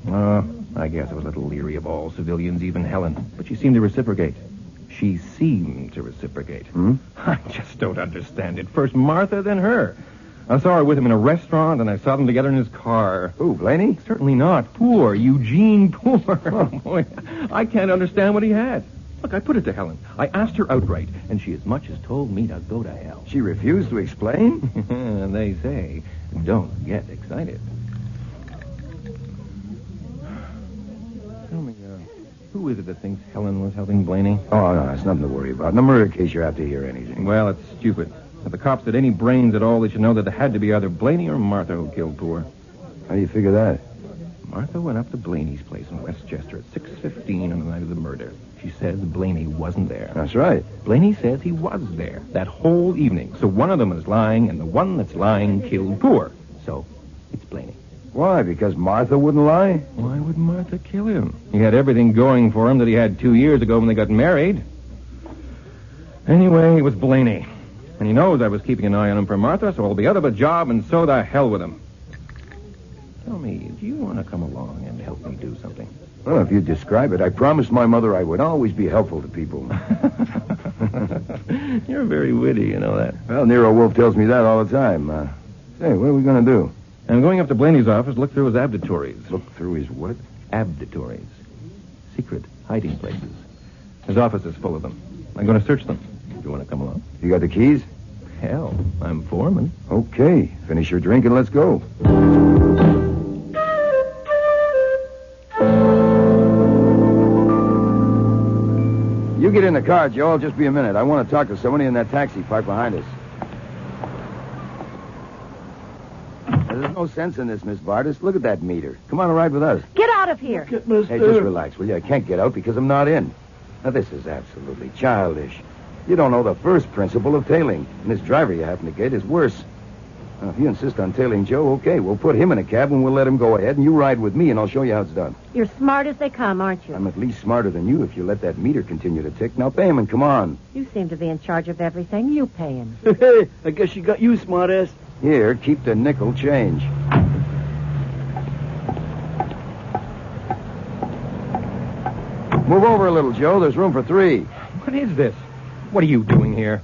I guess I was a little leery of all civilians, even Helen. But she seemed to reciprocate. She seemed to reciprocate. I just don't understand it. First Martha, then her. I saw her with him in a restaurant, and I saw them together in his car. Who, Blaney? Certainly not. Poor. Eugene Poor. Oh, boy. I can't understand what he had. Look, I put it to Helen. I asked her outright, and she as much as told me to go to hell. She refused to explain? And they say, don't get excited. Tell me, who is it that thinks Helen was helping Blaney? Oh, no, it's nothing to worry about. In a murder case, you're apt to hear anything. Well, it's stupid. If the cops had any brains at all, they should know that it had to be either Blaney or Martha who killed Poor. How do you figure that? Martha went up to Blaney's place in Westchester at 6:15 on the night of the murder. She says Blaney wasn't there. That's right. Blaney says he was there that whole evening. So one of them is lying, and the one that's lying killed Poor. So it's Blaney. Why? Because Martha wouldn't lie? Why would Martha kill him? He had everything going for him that he had 2 years ago when they got married. Anyway, it was Blaney. And he knows I was keeping an eye on him for Martha, so I'll be out of a job, and so the hell with him. Tell me, do you want to come along and help me do something? Well, if you describe it, I promised my mother I would always be helpful to people. You're very witty, you know that. Well, Nero Wolfe tells me that all the time. Say, what are we going to do? I'm going up to Blaney's office, look through his abditories. Look through his what? Abditories. Secret hiding places. His office is full of them. I'm going to search them. Do you want to come along? You got the keys? Hell, I'm foreman. Okay. Finish your drink and let's go. You get in the car, Joe. Just be a minute. I want to talk to somebody in that taxi parked behind us. There's no sense in this, Miss Vardis. Look at that meter. Come on and ride with us. Get out of here. Hey, just relax, will you? I can't get out because I'm not in. Now, this is absolutely childish. You don't know the first principle of tailing. And this driver you happen to get is worse. Now, if you insist on tailing Joe, okay, we'll put him in a cab and we'll let him go ahead, and you ride with me, and I'll show you how it's done. You're smart as they come, aren't you? I'm at least smarter than you if you let that meter continue to tick. Now, pay him and come on. You seem to be in charge of everything. You pay him. Hey, I guess you got you, smartass. Here, keep the nickel change. Move over a little, Joe. There's room for 3. What is this? What are you doing here?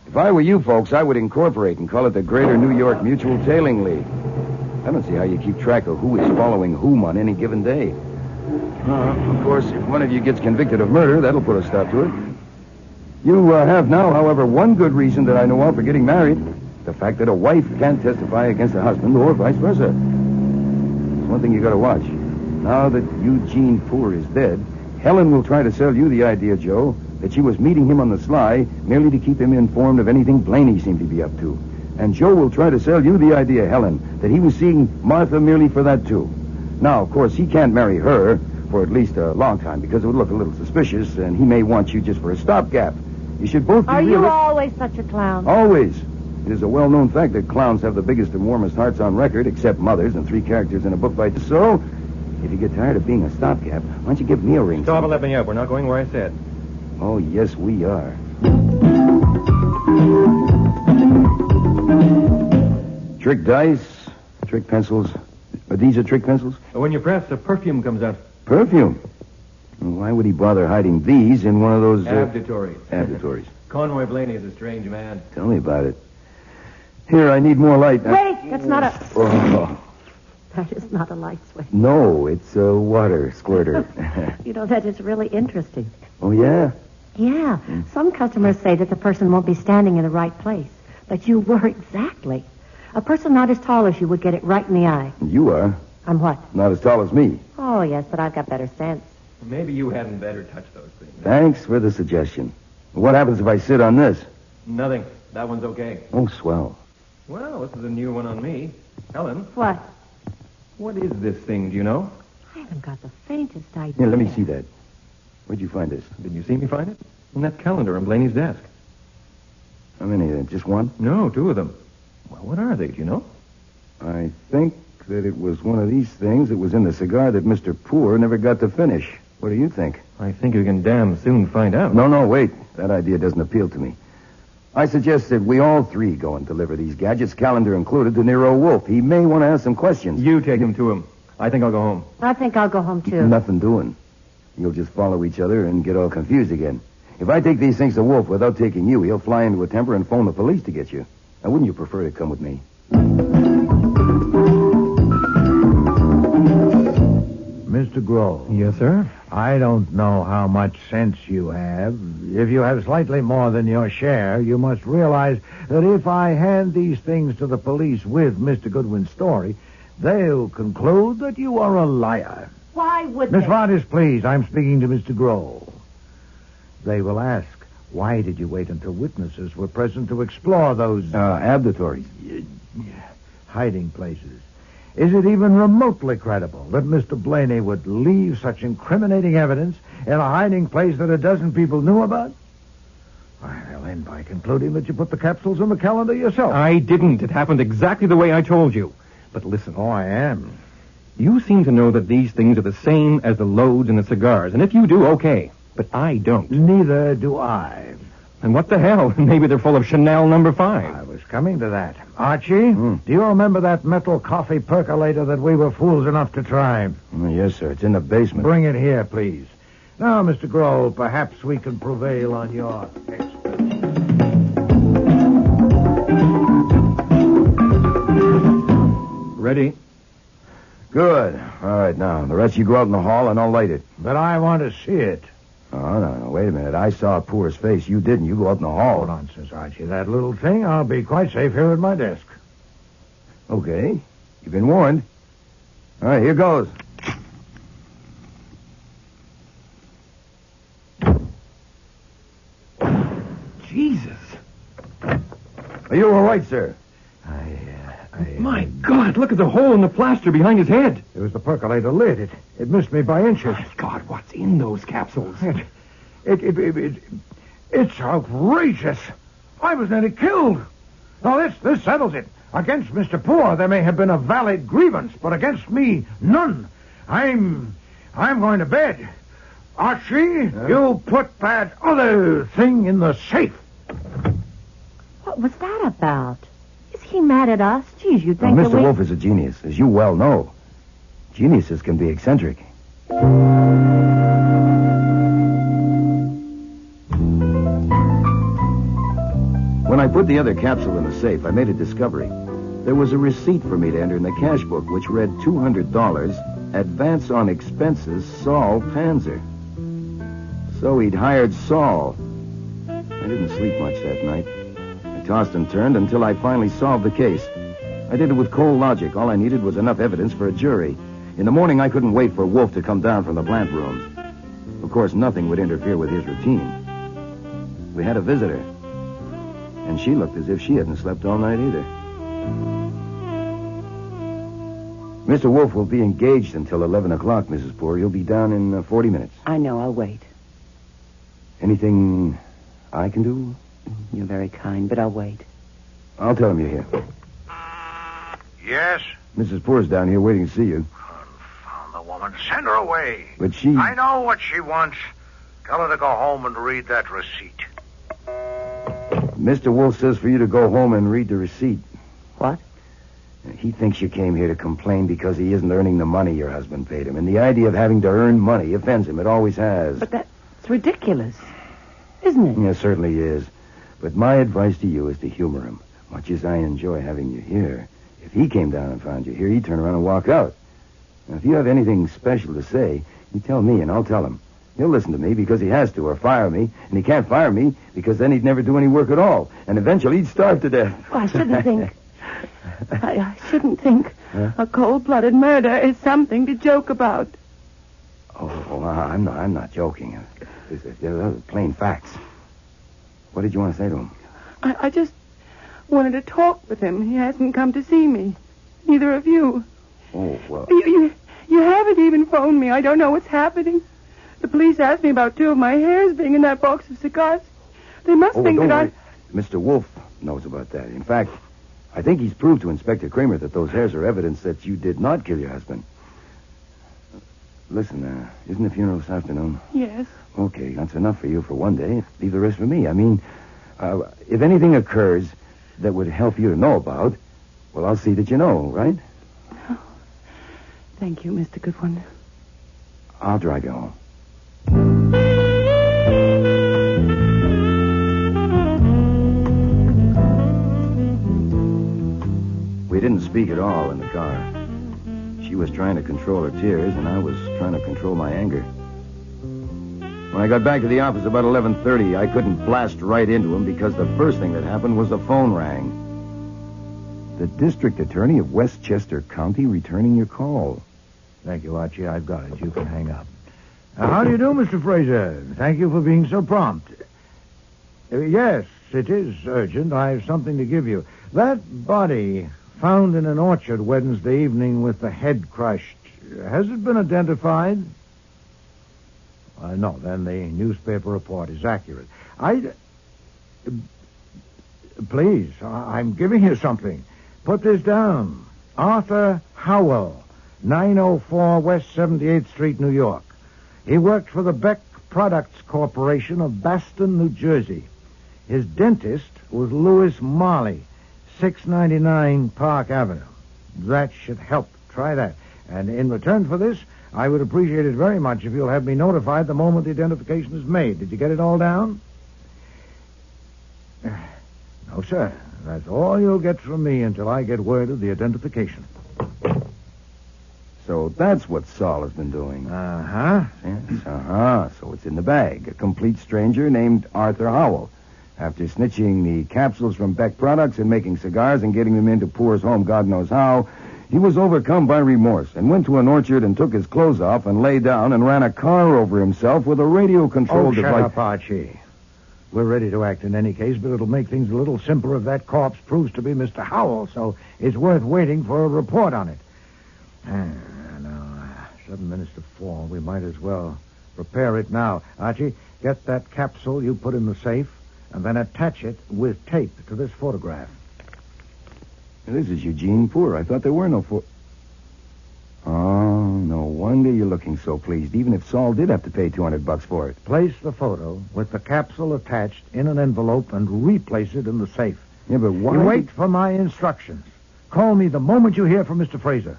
If I were you folks, I would incorporate and call it the Greater New York Mutual Tailing League. I don't see how you keep track of who is following whom on any given day. Of course, if one of you gets convicted of murder, that'll put a stop to it. You have now, however, one good reason that I know of for getting married. The fact that a wife can't testify against a husband or vice versa. It's one thing you gotta watch. Now that Eugene Poor is dead, Helen will try to sell you the idea, Joe, that she was meeting him on the sly merely to keep him informed of anything Blaney seemed to be up to. And Joe will try to sell you the idea, Helen, that he was seeing Martha merely for that, too. Now, of course, he can't marry her for at least a long time because it would look a little suspicious, and he may want you just for a stopgap. You should both be Are you always such a clown? Always. It is a well-known fact that clowns have the biggest and warmest hearts on record, except mothers and 3 characters in a book by... So, if you get tired of being a stopgap, why don't you give me a ring? Stop and let me up. We're not going where I said. Oh, yes, we are. Trick dice, trick pencils. These are trick pencils? When you press, a perfume comes out. Perfume? Well, why would he bother hiding these in one of those... Abditories. Abditories. Conroy Blaney is a strange man. Tell me about it. Here, I need more light. Wait, that's not a... Oh. That is not a light switch. No, it's a water squirter. You know, that is really interesting. Oh, yeah? Yeah. Some customers say that the person won't be standing in the right place. But you were exactly. A person not as tall as you would get it right in the eye. You are? I'm what? Not as tall as me. Oh, yes, but I've got better sense. Maybe you hadn't better touch those things. Thanks for the suggestion. What happens if I sit on this? Nothing. That one's okay. Oh, swell. Well, this is a new one on me. Helen. What? What is this thing, do you know? I haven't got the faintest idea. Here, let me see that. Where'd you find this? Did you see me find it? In that calendar on Blaney's desk. How many? Just one? No, 2 of them. Well, what are they, do you know? I think that it was one of these things that was in the cigar that Mr. Poor never got to finish. What do you think? I think you can damn soon find out. No, wait. That idea doesn't appeal to me. I suggest that we all 3 go and deliver these gadgets, calendar included, to Nero Wolfe. He may want to ask some questions. You take him to him. I think I'll go home. I think I'll go home, too. Nothing doing. You'll just follow each other and get all confused again. If I take these things to Wolfe without taking you, he'll fly into a temper and phone the police to get you. Now, wouldn't you prefer to come with me? Mr. Grove. Yes, sir? I don't know how much sense you have. If you have slightly more than your share, you must realize that if I hand these things to the police with Mr. Goodwin's story, they'll conclude that you are a liar. Why would Miss they? Vargas, please, I'm speaking to Mr. Grove. They will ask, why did you wait until witnesses were present to explore those... abductories. Hiding places. Is it even remotely credible that Mr. Blaney would leave such incriminating evidence in a hiding place that a dozen people knew about? I'll end by concluding that you put the capsules in the calendar yourself. I didn't. It happened exactly the way I told you. But listen. Oh, I am. You seem to know that these things are the same as the loads in the cigars. And if you do, okay. But I don't. Neither do I. And what the hell? Maybe they're full of Chanel number 5. I was coming to that. Archie, do you remember that metal coffee percolator that we were fools enough to try? Yes, sir. It's in the basement. Bring it here, please. Now, Mr. Grove, perhaps we can prevail on your expertise. Ready? Good. All right, now, the rest you go out in the hall and I'll light it. But I want to see it. Oh, no, wait a minute. I saw Poor's face. You didn't. You go out in the hall. Oh, nonsense, Archie. That little thing, I'll be quite safe here at my desk. Okay. You've been warned. All right, here goes. Jesus. Are you all right, sir? My God, look at the hole in the plaster behind his head. It was the percolator lid. It missed me by inches. My God, what's in those capsules? It's outrageous. I was nearly killed. Now, this settles it. Against Mr. Poor, there may have been a valid grievance, but against me, none. I'm going to bed. Archie, you put that other thing in the safe. What was that about? Is he mad at us? Geez, you'd think Now, that Mr. Wolfe is a genius, as you well know. Geniuses can be eccentric. When I put the other capsule in the safe, I made a discovery. There was a receipt for me to enter in the cash book, which read $200, advance on expenses, Saul Panzer. So he'd hired Saul. I didn't sleep much that night. I tossed and turned until I finally solved the case. I did it with cold logic. All I needed was enough evidence for a jury. In the morning, I couldn't wait for Wolfe to come down from the plant rooms. Of course, nothing would interfere with his routine. We had a visitor, and she looked as if she hadn't slept all night either. Mr. Wolfe will be engaged until 11 o'clock, Mrs. Poor. He'll be down in 40 minutes. I know. I'll wait. Anything I can do? You're very kind, but I'll wait. I'll tell him you're here. Yes? Mrs. Poor's down here waiting to see you. Confound the woman. Send her away. But she... I know what she wants. Tell her to go home and read that receipt. Mr. Wolfe says for you to go home and read the receipt. What? He thinks you came here to complain because he isn't earning the money your husband paid him. And the idea of having to earn money offends him. It always has. But that's ridiculous, isn't it? Yeah, it certainly is. But my advice to you is to humor him. Much as I enjoy having you here, if he came down and found you here, he'd turn around and walk out. Now, if you have anything special to say, you tell me and I'll tell him. He'll listen to me because he has to, or fire me. And he can't fire me because then he'd never do any work at all. And eventually he'd starve to death. Oh, I shouldn't think... I shouldn't think a cold-blooded murder is something to joke about. Oh, I'm not joking. They're plain facts. What did you want to say to him? I just wanted to talk with him. He hasn't come to see me. Neither of you. Oh, well... You haven't even phoned me. I don't know what's happening. The police asked me about 2 of my hairs being in that box of cigars. They must think that I... Mr. Wolfe knows about that. In fact, I think he's proved to Inspector Kramer that those hairs are evidence that you did not kill your husband. Listen, isn't the funeral this afternoon? Yes. Okay, that's enough for you for one day. Leave the rest for me. I mean, if anything occurs that would help you to know about, well, I'll see that you know, right? Thank you, Mr. Goodwin. I'll drive you home. We didn't speak at all in the car. She was trying to control her tears, and I was trying to control my anger. When I got back to the office about 11:30, I couldn't blast right into him because the first thing that happened was the phone rang. The district attorney of Westchester County returning your call. Thank you, Archie. I've got it. You can hang up. How do you do, Mr. Fraser? Thank you for being so prompt. Yes, it is urgent. I have something to give you. That body found in an orchard Wednesday evening with the head crushed, has it been identified? No, then the newspaper report is accurate. Please, I'm giving you something. Put this down. Arthur Howell, 904 West 78th Street, New York. He worked for the Beck Products Corporation of Baston, New Jersey. His dentist was Louis Marley, 699 Park Avenue. That should help. Try that. And in return for this, I would appreciate it very much if you'll have me notified the moment the identification is made. Did you get it all down? No, sir. That's all you'll get from me until I get word of the identification. So that's what Saul has been doing. Uh-huh. Yes, uh-huh. So it's in the bag. A complete stranger named Arthur Howell. After snitching the capsules from Beck Products and making cigars and getting them into Poor's home God knows how, he was overcome by remorse and went to an orchard and took his clothes off and lay down and ran a car over himself with a radio-controlled device. Shut up, Archie. We're ready to act in any case, but it'll make things a little simpler if that corpse proves to be Mr. Howell, so it's worth waiting for a report on it. Now, 7 minutes to 4. We might as well prepare it now. Archie, get that capsule you put in the safe, and then attach it with tape to this photograph. This is Eugene Poor. I thought there were no Oh, no wonder you're looking so pleased, even if Saul did have to pay $200 for it. Place the photo with the capsule attached in an envelope and replace it in the safe. Yeah, but why? You wait for my instructions. Call me the moment you hear from Mr. Fraser.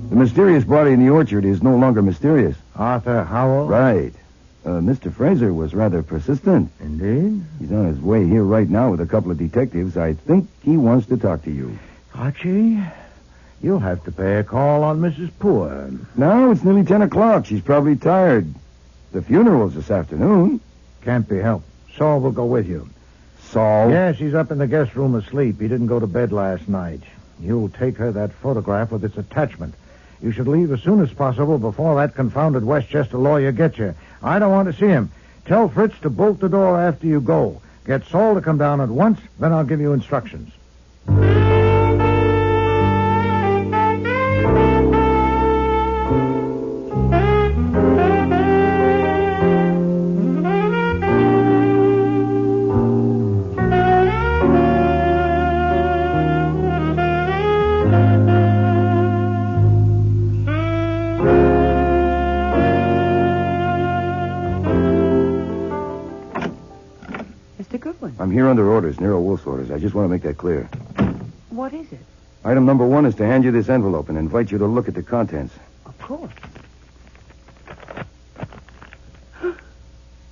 The mysterious body in the orchard is no longer mysterious. Arthur Howell? Right. Mr. Fraser was rather persistent. Indeed? He's on his way here right now with a couple of detectives. I think he wants to talk to you. Archie, you'll have to pay a call on Mrs. Poor. No, it's nearly 10 o'clock. She's probably tired. The funeral's this afternoon. Can't be helped. Saul will go with you. Saul? Yes, he's up in the guest room asleep. He didn't go to bed last night. You'll take her that photograph with its attachment. You should leave as soon as possible before that confounded Westchester lawyer gets you. I don't want to see him. Tell Fritz to bolt the door after you go. Get Saul to come down at once, then I'll give you instructions. I'm here under orders, Nero Wolfe's orders. I just want to make that clear. What is it? Item number 1 is to hand you this envelope and invite you to look at the contents. Of course.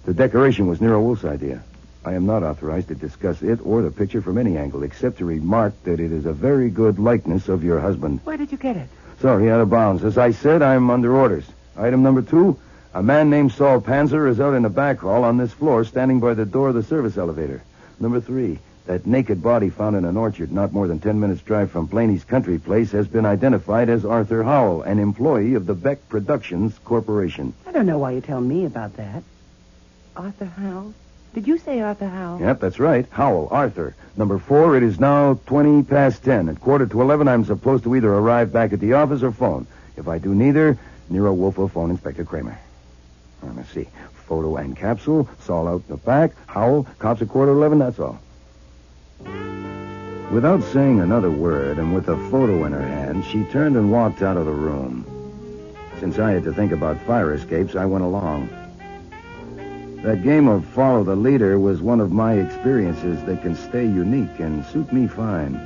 The decoration was Nero Wolfe's idea. I am not authorized to discuss it or the picture from any angle, except to remark that it is a very good likeness of your husband. Where did you get it? Sorry, out of bounds. As I said, I'm under orders. Item number 2, a man named Saul Panzer is out in the back hall on this floor, standing by the door of the service elevator. Number 3, that naked body found in an orchard not more than 10 minutes' drive from Blaney's country place has been identified as Arthur Howell, an employee of the Beck Productions Corporation. I don't know why you tell me about that. Arthur Howell? Did you say Arthur Howell? Yep, that's right. Howell, Arthur. Number 4, it is now 20 past 10. At 10:45, I'm supposed to either arrive back at the office or phone. If I do neither, Nero Wolfe will phone Inspector Kramer. Let's see. Photo and capsule, Saul out the back, Howell, cops at 11:15, that's all. Without saying another word and with a photo in her hand, she turned and walked out of the room. Since I had to think about fire escapes, I went along. That game of follow the leader was one of my experiences that can stay unique and suit me fine.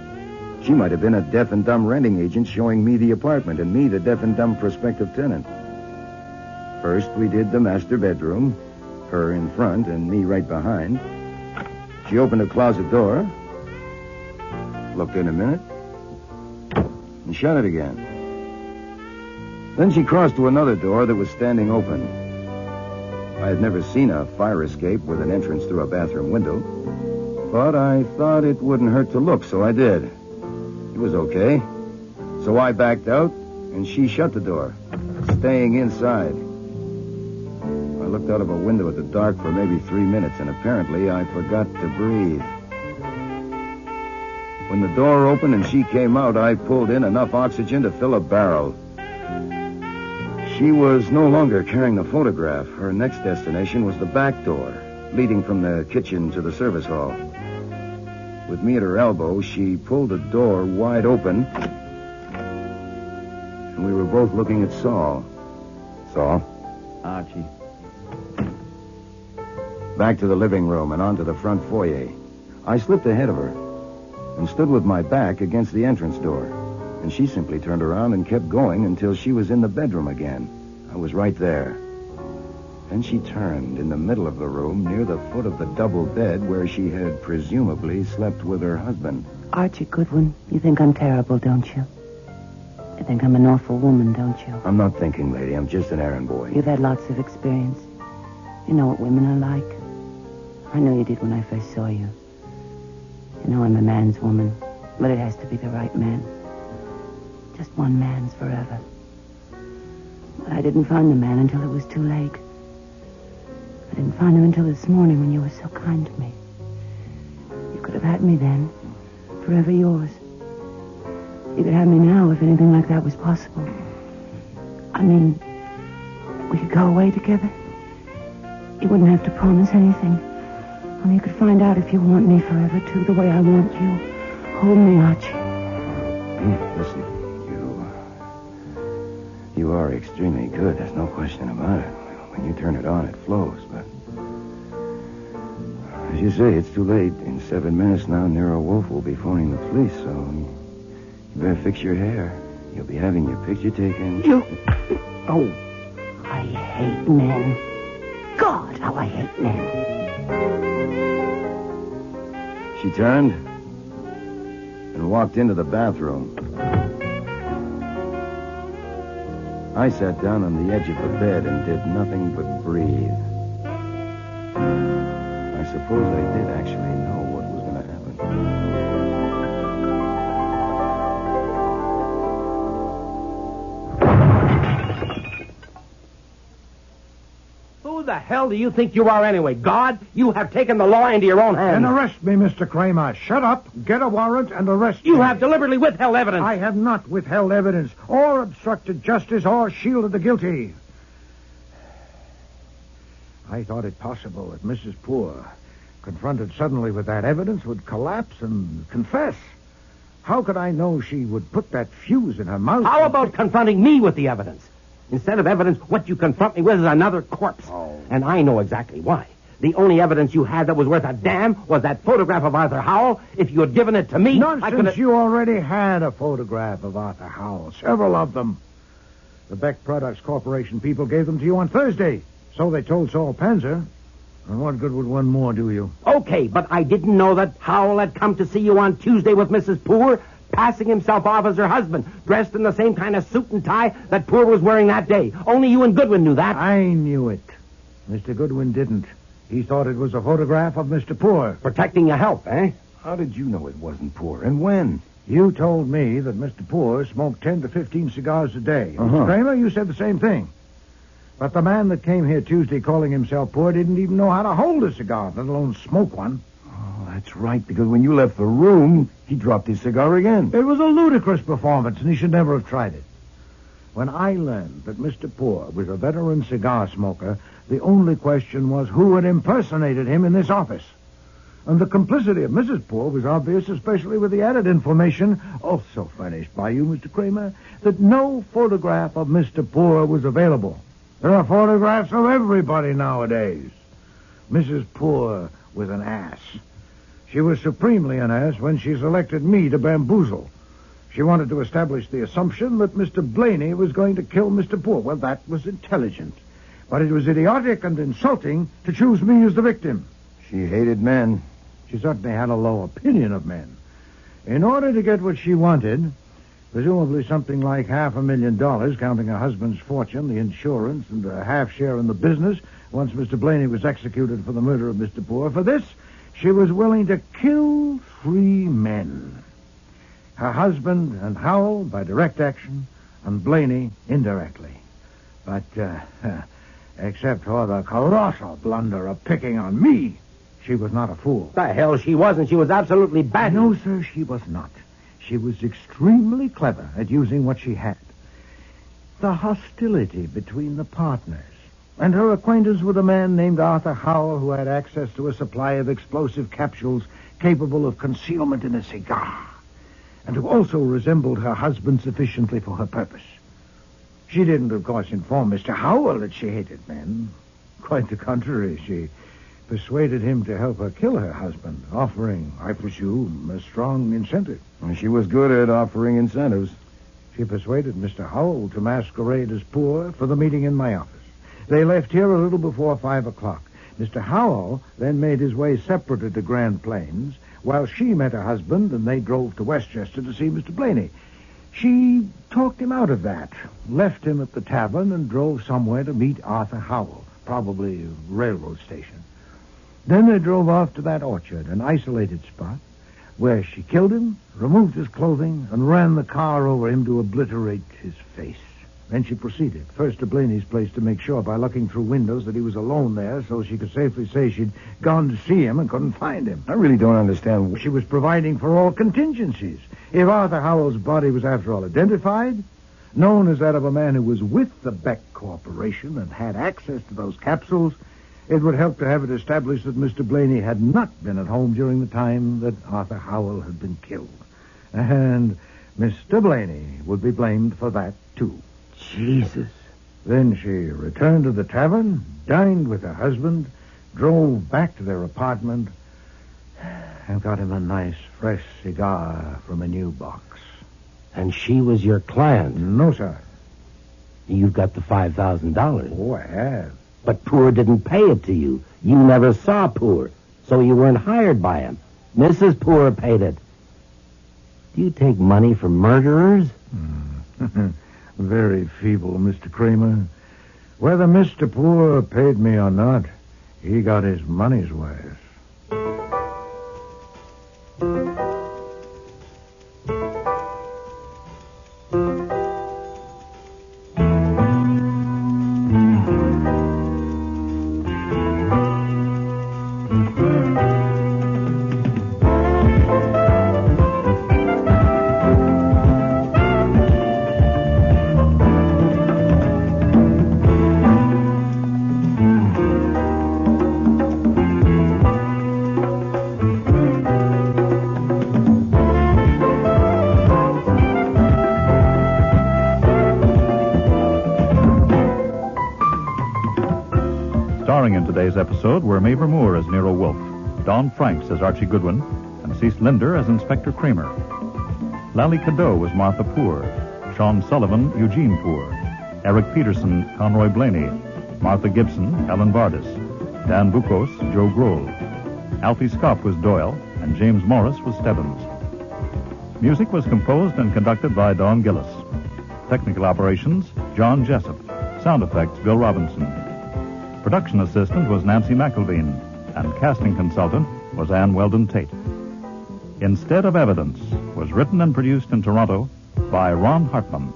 She might have been a deaf and dumb renting agent showing me the apartment and me the deaf and dumb prospective tenant. First, we did the master bedroom, her in front and me right behind. She opened a closet door, looked in a minute, and shut it again. Then she crossed to another door that was standing open. I had never seen a fire escape with an entrance through a bathroom window, but I thought it wouldn't hurt to look, so I did. It was okay. So I backed out, and she shut the door, staying inside. I looked out of a window at the dark for maybe 3 minutes, and apparently I forgot to breathe. When the door opened and she came out, I pulled in enough oxygen to fill a barrel. She was no longer carrying the photograph. Her next destination was the back door, leading from the kitchen to the service hall. With me at her elbow, she pulled the door wide open, and we were both looking at Saul. Saul? Archie. Back to the living room and onto the front foyer. I slipped ahead of her and stood with my back against the entrance door. And she simply turned around and kept going until she was in the bedroom again. I was right there. Then she turned in the middle of the room near the foot of the double bed where she had presumably slept with her husband. Archie Goodwin, you think I'm terrible, don't you? You think I'm an awful woman, don't you? I'm not thinking, lady. I'm just an errand boy. You've had lots of experience. You know what women are like. I know you did when I first saw you. You know I'm a man's woman, but it has to be the right man. Just one man's forever. But I didn't find the man until it was too late. I didn't find him until this morning when you were so kind to me. You could have had me then. Forever yours. You could have me now if anything like that was possible. I mean, we could go away together. You wouldn't have to promise anything. Only you could find out if you want me forever, too, the way I want you. Hold me, Archie. Listen. You are extremely good. There's no question about it. When you turn it on, it flows. But as you say, it's too late. In 7 minutes now, Nero Wolfe will be phoning the police, so you better fix your hair. You'll be having your picture taken. Oh, I hate men. God, how I hate men. She turned and walked into the bathroom. I sat down on the edge of the bed and did nothing but breathe. I suppose I did actually know what was going to happen. Who the hell do you think you are anyway? God, you have taken the law into your own hands. Then arrest me, Mr. Kramer. Shut up, get a warrant, and arrest me. You have deliberately withheld evidence. I have not withheld evidence, or obstructed justice, or shielded the guilty. I thought it possible that Mrs. Poor, confronted suddenly with that evidence, would collapse and confess. How could I know she would put that fuse in her mouth? How about confronting me with the evidence? Instead of evidence, what you confront me with is another corpse. Oh. And I know exactly why. The only evidence you had that was worth a damn was that photograph of Arthur Howell. If you had given it to me, Nonsense. I could have... You already had a photograph of Arthur Howell. Several of them. The Beck Products Corporation people gave them to you on Thursday. So they told Saul Panzer. And what good would one more do you? Okay, but I didn't know that Howell had come to see you on Tuesday with Mrs. Poor, passing himself off as her husband, dressed in the same kind of suit and tie that Poor was wearing that day. Only you and Goodwin knew that. I knew it. Mr. Goodwin didn't. He thought it was a photograph of Mr. Poor. Protecting your health, eh? How did you know it wasn't Poor, and when? You told me that Mr. Poor smoked 10 to 15 cigars a day. Uh-huh. Mr. Kramer, you said the same thing. But the man that came here Tuesday calling himself poor didn't even know how to hold a cigar, let alone smoke one. Oh, that's right, because when you left the room, he dropped his cigar again. It was a ludicrous performance, and he should never have tried it. When I learned that Mr. Poor was a veteran cigar smoker, the only question was who had impersonated him in this office. And the complicity of Mrs. Poor was obvious, especially with the added information, also furnished by you, Mr. Kramer, that no photograph of Mr. Poor was available. There are photographs of everybody nowadays. Mrs. Poor was an ass. She was supremely an ass when she selected me to bamboozle. She wanted to establish the assumption that Mr. Blaney was going to kill Mr. Poor. Well, that was intelligent. But it was idiotic and insulting to choose me as the victim. She hated men. She certainly had a low opinion of men. In order to get what she wanted, presumably something like $500,000, counting her husband's fortune, the insurance, and a half share in the business, once Mr. Blaney was executed for the murder of Mr. Poor, for this, she was willing to kill 3 men. Her husband and Howell by direct action, and Blaney indirectly. But, except for the colossal blunder of picking on me, she was not a fool. The hell she wasn't. She was absolutely bad. No, sir, she was not. She was extremely clever at using what she had. The hostility between the partners, and her acquaintance with a man named Arthur Howell who had access to a supply of explosive capsules capable of concealment in a cigar, and who also resembled her husband sufficiently for her purpose. She didn't, of course, inform Mr. Howell that she hated men. Quite the contrary, she persuaded him to help her kill her husband, offering, I presume, a strong incentive. And she was good at offering incentives. She persuaded Mr. Howell to masquerade as poor for the meeting in my office. They left here a little before 5 o'clock. Mr. Howell then made his way separately to Grand Plains, while she met her husband, and they drove to Westchester to see Mr. Blaney. She talked him out of that, left him at the tavern, and drove somewhere to meet Arthur Howell, probably a railroad station. Then they drove off to that orchard, an isolated spot, where she killed him, removed his clothing, and ran the car over him to obliterate his face. Then she proceeded, first to Blaney's place to make sure by looking through windows that he was alone there so she could safely say she'd gone to see him and couldn't find him. I really don't understand. She was providing for all contingencies. If Arthur Howell's body was, after all, identified, known as that of a man who was with the Beck Corporation and had access to those capsules, it would help to have it established that Mr. Blaney had not been at home during the time that Arthur Howell had been killed. And Mr. Blaney would be blamed for that, too. Jesus. Then she returned to the tavern, dined with her husband, drove back to their apartment, and got him a nice, fresh cigar from a new box. And she was your client? No, sir. You've got the $5,000. Oh, I have. But Poor didn't pay it to you. You never saw Poor, so you weren't hired by him. Mrs. Poor paid it. Do you take money from murderers? Very feeble, Mr. Kramer. Whether Mr. Poor paid me or not, he got his money's worth. Starring in today's episode were Mavor Moore as Nero Wolfe, Don Franks as Archie Goodwin, and Cece Linder as Inspector Kramer. Lally Cadeau was Martha Poor, Sean Sullivan, Eugene Poor, Eric Peterson, Conroy Blaney, Martha Gibson, Helen Vardis, Dan Bukos, Joe Grohl. Alfie Scott was Doyle, and James Morris was Stebbins. Music was composed and conducted by Don Gillis. Technical operations, John Jessup. Sound effects, Bill Robinson. Production assistant was Nancy McElveen, and casting consultant was Ann Weldon Tate. Instead of Evidence was written and produced in Toronto by Ron Hartman.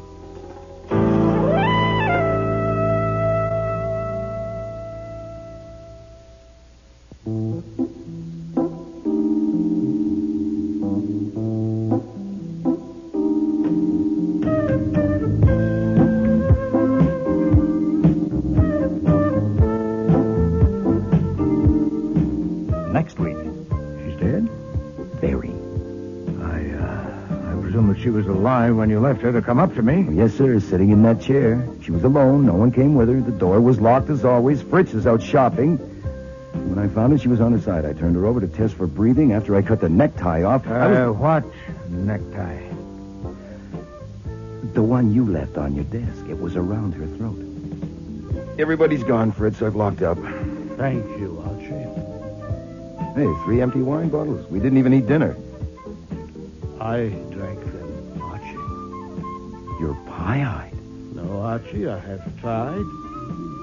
she was alive when you left her to come up to me. Yes, sir, sitting in that chair. She was alone. No one came with her. The door was locked as always. Fritz is out shopping. When I found her, she was on her side. I turned her over to test for breathing. After I cut the necktie off... What necktie? The one you left on your desk. It was around her throat. Everybody's gone, Fritz. I've locked up. Thank you, Archie. Hey, 3 empty wine bottles. We didn't even eat dinner. I drank them, Archie. You're pie-eyed. No, Archie, I have tried,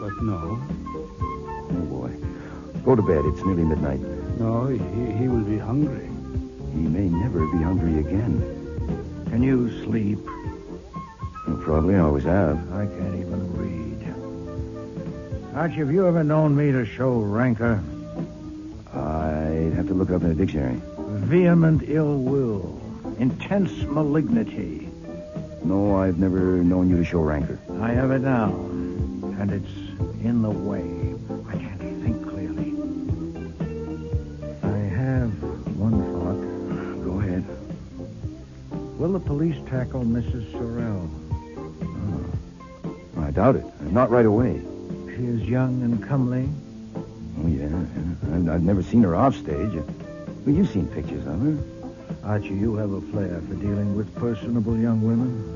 but no. Oh, boy. Go to bed. It's nearly midnight. No, he will be hungry. He may never be hungry again. Can you sleep? You probably always have. I can't even read. Archie, have you ever known me to show rancor? I'd have to look up in a dictionary. Vehement ill will. Intense malignity. No, I've never known you to show rancor. I have it now. And it's in the way. I can't think clearly. I have one thought. Go ahead. Will the police tackle Mrs. Sorrell? I doubt it. Not right away. She is young and comely. Oh, yeah. I've never seen her off stage. Well, you've seen pictures of her. Archie, you have a flair for dealing with personable young women.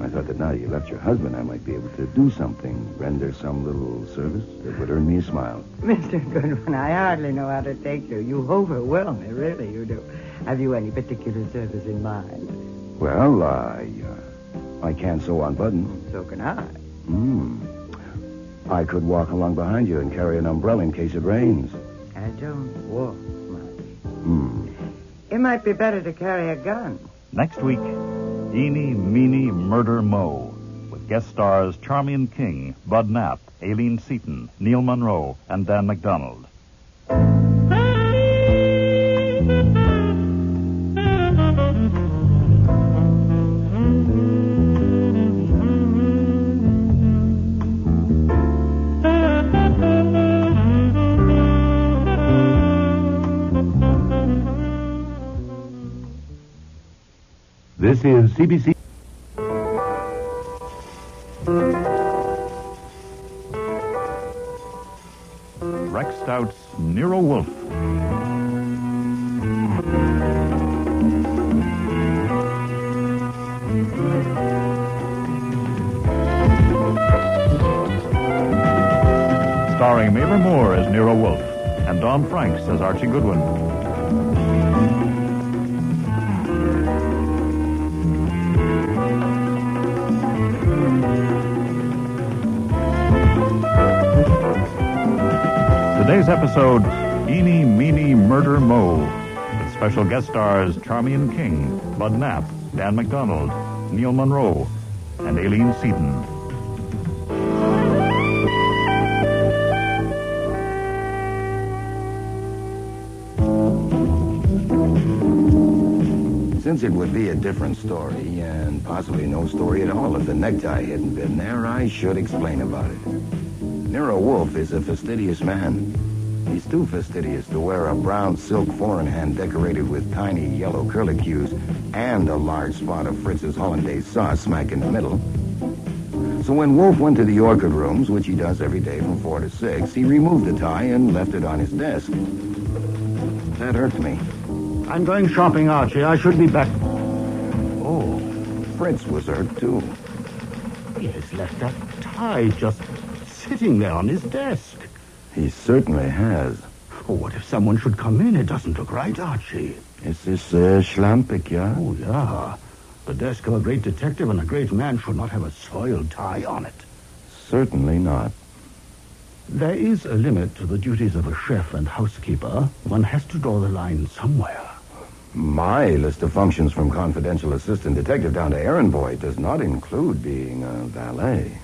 I thought that now that you left your husband, I might be able to do something, render some little service that would earn me a smile. Mr. Goodwin, I hardly know how to take you. You overwhelm me, really, you do. Have you any particular service in mind? Well, I can sew on buttons. So can I. I could walk along behind you and carry an umbrella in case it rains. I don't walk much. It might be better to carry a gun. Next week, Eeny, Meeny, Murder, Mo, with guest stars Charmian King, Bud Knapp, Aileen Seaton, Neil Monroe, and Dan McDonald. This is CBC. Rex Stout's Nero Wolfe. Starring Mabel Moore as Nero Wolfe and Don Franks as Archie Goodwin. Today's episode, Eeny, Meeny, Murder, Mo, with special guest stars Charmian King, Bud Knapp, Dan McDonald, Neil Monroe, and Aileen Seaton. Since it would be a different story, and possibly no story at all if the necktie hadn't been there, I should explain about it. Nero Wolfe is a fastidious man. He's too fastidious to wear a brown silk four-in-hand decorated with tiny yellow curlicues and a large spot of Fritz's hollandaise sauce smack in the middle. So when Wolfe went to the Orchid rooms, which he does every day from 4 to 6, he removed the tie and left it on his desk. That hurt me. I'm going shopping, Archie. I should be back. Oh, Fritz was hurt, too. He has left that tie just sitting there on his desk. He certainly has. Oh, what if someone should come in? It doesn't look right, Archie. Is this schlampig, yeah? Oh, yeah. The desk of a great detective and a great man should not have a soiled tie on it. Certainly not. There is a limit to the duties of a chef and housekeeper. One has to draw the line somewhere. My list of functions from confidential assistant detective down to errand boy does not include being a valet.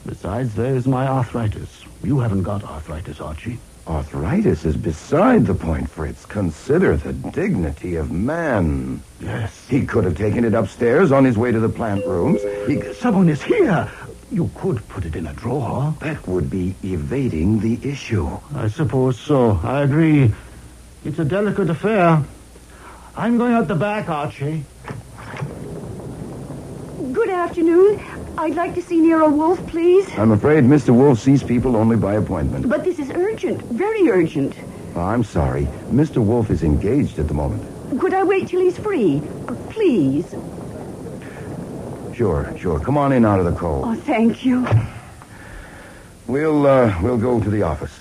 Besides, there's my arthritis. You haven't got arthritis, Archie. Arthritis is beside the point, Fritz. Consider the dignity of man. Yes. He could have taken it upstairs on his way to the plant rooms. Someone is here. You could put it in a drawer. That would be evading the issue. I suppose so. I agree. It's a delicate affair. I'm going out the back, Archie. Good afternoon. I'd like to see Nero Wolfe, please. I'm afraid Mr. Wolfe sees people only by appointment. But this is urgent, very urgent. Oh, I'm sorry. Mr. Wolfe is engaged at the moment. Could I wait till he's free? Please. Sure. Come on in out of the cold. Oh, thank you. We'll go to the office.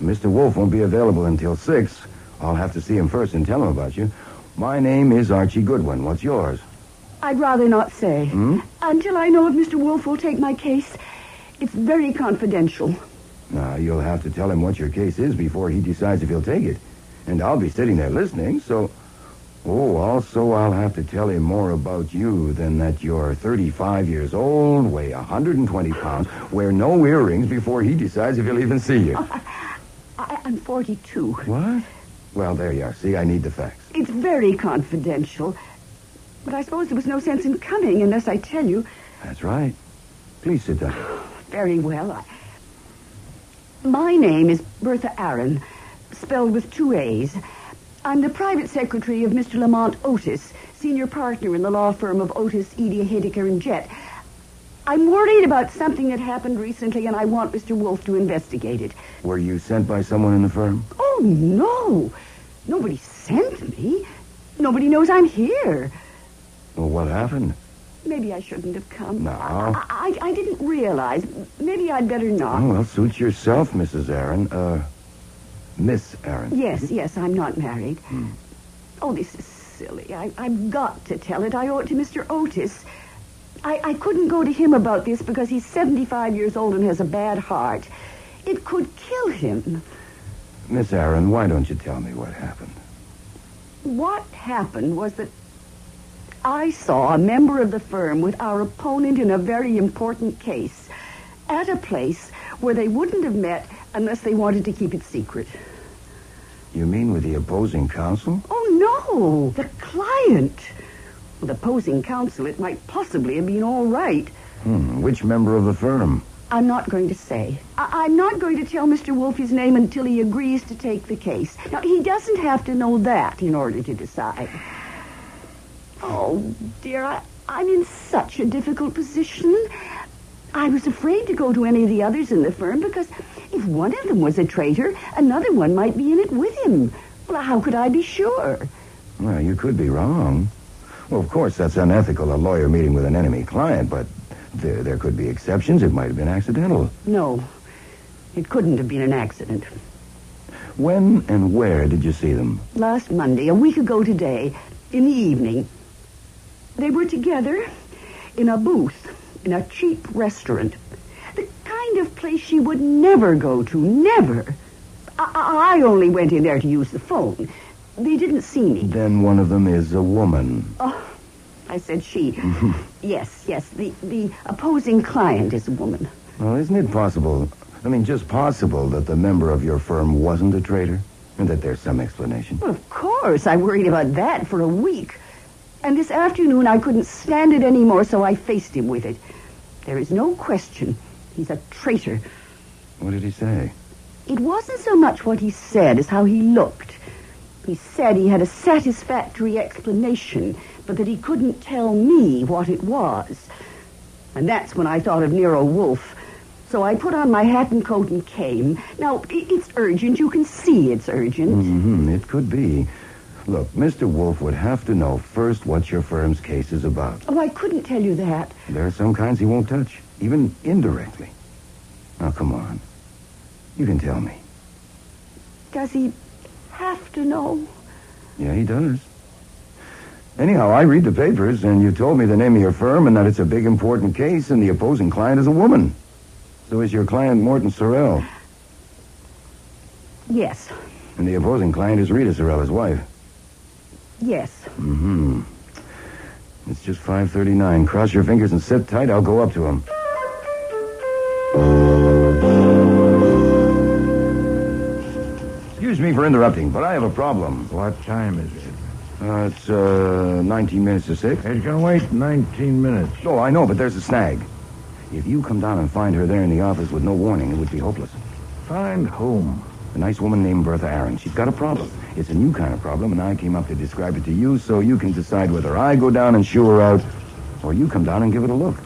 Mr. Wolfe won't be available until 6. I'll have to see him first and tell him about you. My name is Archie Goodwin. What's yours? I'd rather not say. Until I know if Mr. Wolfe will take my case. It's very confidential. Now, you'll have to tell him what your case is before he decides if he'll take it. And I'll be sitting there listening, so... Oh, also I'll have to tell him more about you than that you're 35 years old, weigh 120 pounds, wear no earrings before he decides if he'll even see you. I'm 42. What? Well, there you are. See, I need the facts. It's very confidential. But I suppose there was no sense in coming unless I tell you. That's right. Please sit down. Very well. My name is Bertha Aaron, spelled with 2 A's. I'm the private secretary of Mr. Lamont Otis, senior partner in the law firm of Otis, Edie, Hideker, and Jett. I'm worried about something that happened recently, and I want Mr. Wolfe to investigate it. Were you sent by someone in the firm? Oh, no. Nobody sent me. Nobody knows I'm here. Well, what happened? Maybe I shouldn't have come. No. I didn't realize. Maybe I'd better not. Oh, well, suit yourself, Mrs. Aaron. Miss Aaron. Yes, I'm not married. Oh, this is silly. I've got to tell it. I owe it to Mr. Otis. I couldn't go to him about this because he's 75 years old and has a bad heart. It could kill him. Miss Aaron, why don't you tell me what happened? What happened was that I saw a member of the firm with our opponent in a very important case at a place where they wouldn't have met unless they wanted to keep it secret. You mean with the opposing counsel? Oh, no, the client. With opposing counsel, it might possibly have been all right. Which member of the firm? I'm not going to say. I'm not going to tell Mr. Wolfe his name until he agrees to take the case. Now, he doesn't have to know that in order to decide. Oh, dear, I'm in such a difficult position. I was afraid to go to any of the others in the firm because if one of them was a traitor, another one might be in it with him. Well, how could I be sure? Well, you could be wrong. Well, of course, that's unethical, a lawyer meeting with an enemy client, but there could be exceptions. It might have been accidental. No, it couldn't have been an accident. When and where did you see them? Last Monday, a week ago today, in the evening. They were together in a booth in a cheap restaurant. The kind of place she would never go to, never. I only went in there to use the phone. They didn't see me. Then one of them is a woman. Oh, I said she. Yes, the opposing client is a woman. Well, isn't it possible, just possible that the member of your firm wasn't a traitor? And that there's some explanation? Well, of course. I worried about that for a week. And this afternoon I couldn't stand it anymore, so I faced him with it. There is no question. He's a traitor. What did he say? It wasn't so much what he said as how he looked. He said he had a satisfactory explanation, but that he couldn't tell me what it was. And that's when I thought of Nero Wolfe. So I put on my hat and coat and came. Now, it's urgent. You can see it's urgent. It could be. Look, Mr. Wolfe would have to know first what your firm's case is about. Oh, I couldn't tell you that. There are some kinds he won't touch, even indirectly. Now, come on. You can tell me. Does he have to know? Yeah, he does. Anyhow, I read the papers, and you told me the name of your firm and that it's a big, important case, and the opposing client is a woman. So is your client Morton Sorrell? Yes. And the opposing client is Rita Sorrell, wife? Yes. It's just 5:39. Cross your fingers and sit tight. I'll go up to him. Excuse me for interrupting, but I have a problem. What time is it? It's 19 minutes to 6. He's going to wait 19 minutes. Oh, I know, but there's a snag. If you come down and find her there in the office with no warning, it would be hopeless. Find whom? A nice woman named Bertha Aaron. She's got a problem. It's a new kind of problem, and I came up to describe it to you so you can decide whether I go down and shoo her out or you come down and give it a look.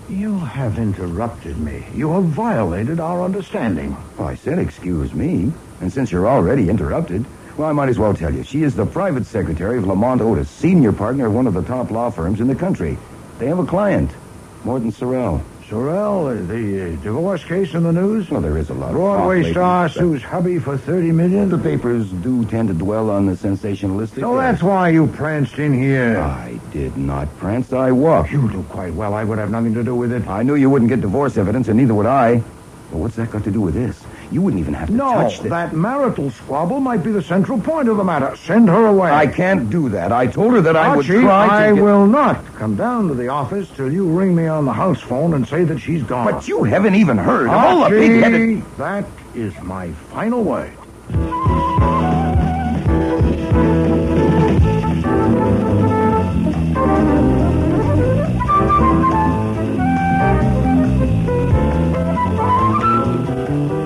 You have interrupted me. You have violated our understanding. Well, I said excuse me, and since you're already interrupted, well, I might as well tell you. She is the private secretary of Lamont Otis, senior partner of one of the top law firms in the country. They have a client, Morton Sorrell. Sorrell, the divorce case in the news? Well, there is a lot of Broadway star sues hubby for $30 million? The papers do tend to dwell on the sensationalistic. So that's why you pranced in here. I did not prance. I walked. You do quite well. I would have nothing to do with it. I knew you wouldn't get divorce evidence, and neither would I. Well, what's that got to do with this? You wouldn't even have to touch this. No, that marital squabble might be the central point of the matter. Send her away. I can't do that. I told her that I would Archie, try to I will not come down to the office till you ring me on the house phone and say that she's gone. But you haven't even heard of Archie, all the big-headed... that is my final word.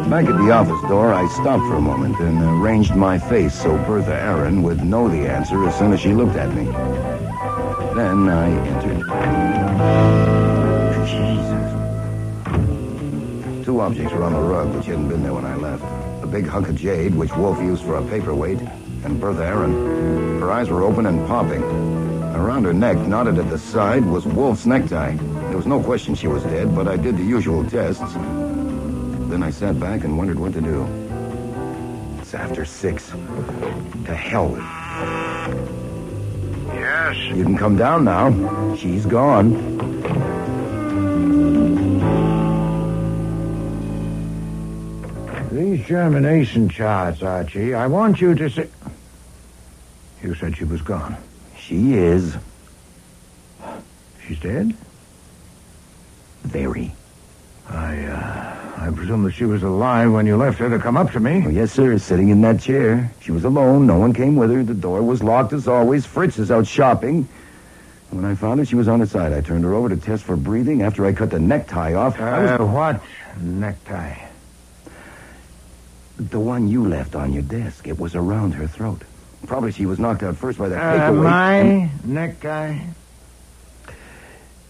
Back at the office door, I stopped for a moment and arranged my face so Bertha Aaron would know the answer as soon as she looked at me. Then I entered. Jesus. Two objects were on the rug, which hadn't been there when I left. A big hunk of jade, which Wolfe used for a paperweight, and Bertha Aaron. Her eyes were open and popping. Around her neck, knotted at the side, was Wolfe's necktie. There was no question she was dead, but I did the usual tests. Then I sat back and wondered what to do. It's after 6. To hell with it. Yes? You can come down now. She's gone. These germination charts, Archie, I want you to say... You said she was gone. She is. She's dead? Very. I presume that she was alive when you left her to come up to me. Oh, yes, sir, sitting in that chair. She was alone. No one came with her. The door was locked as always. Fritz is out shopping. When I found her, she was on her side. I turned her over to test for breathing. After I cut the necktie off... What necktie? The one you left on your desk. It was around her throat. Probably she was knocked out first by that paperweight. My necktie?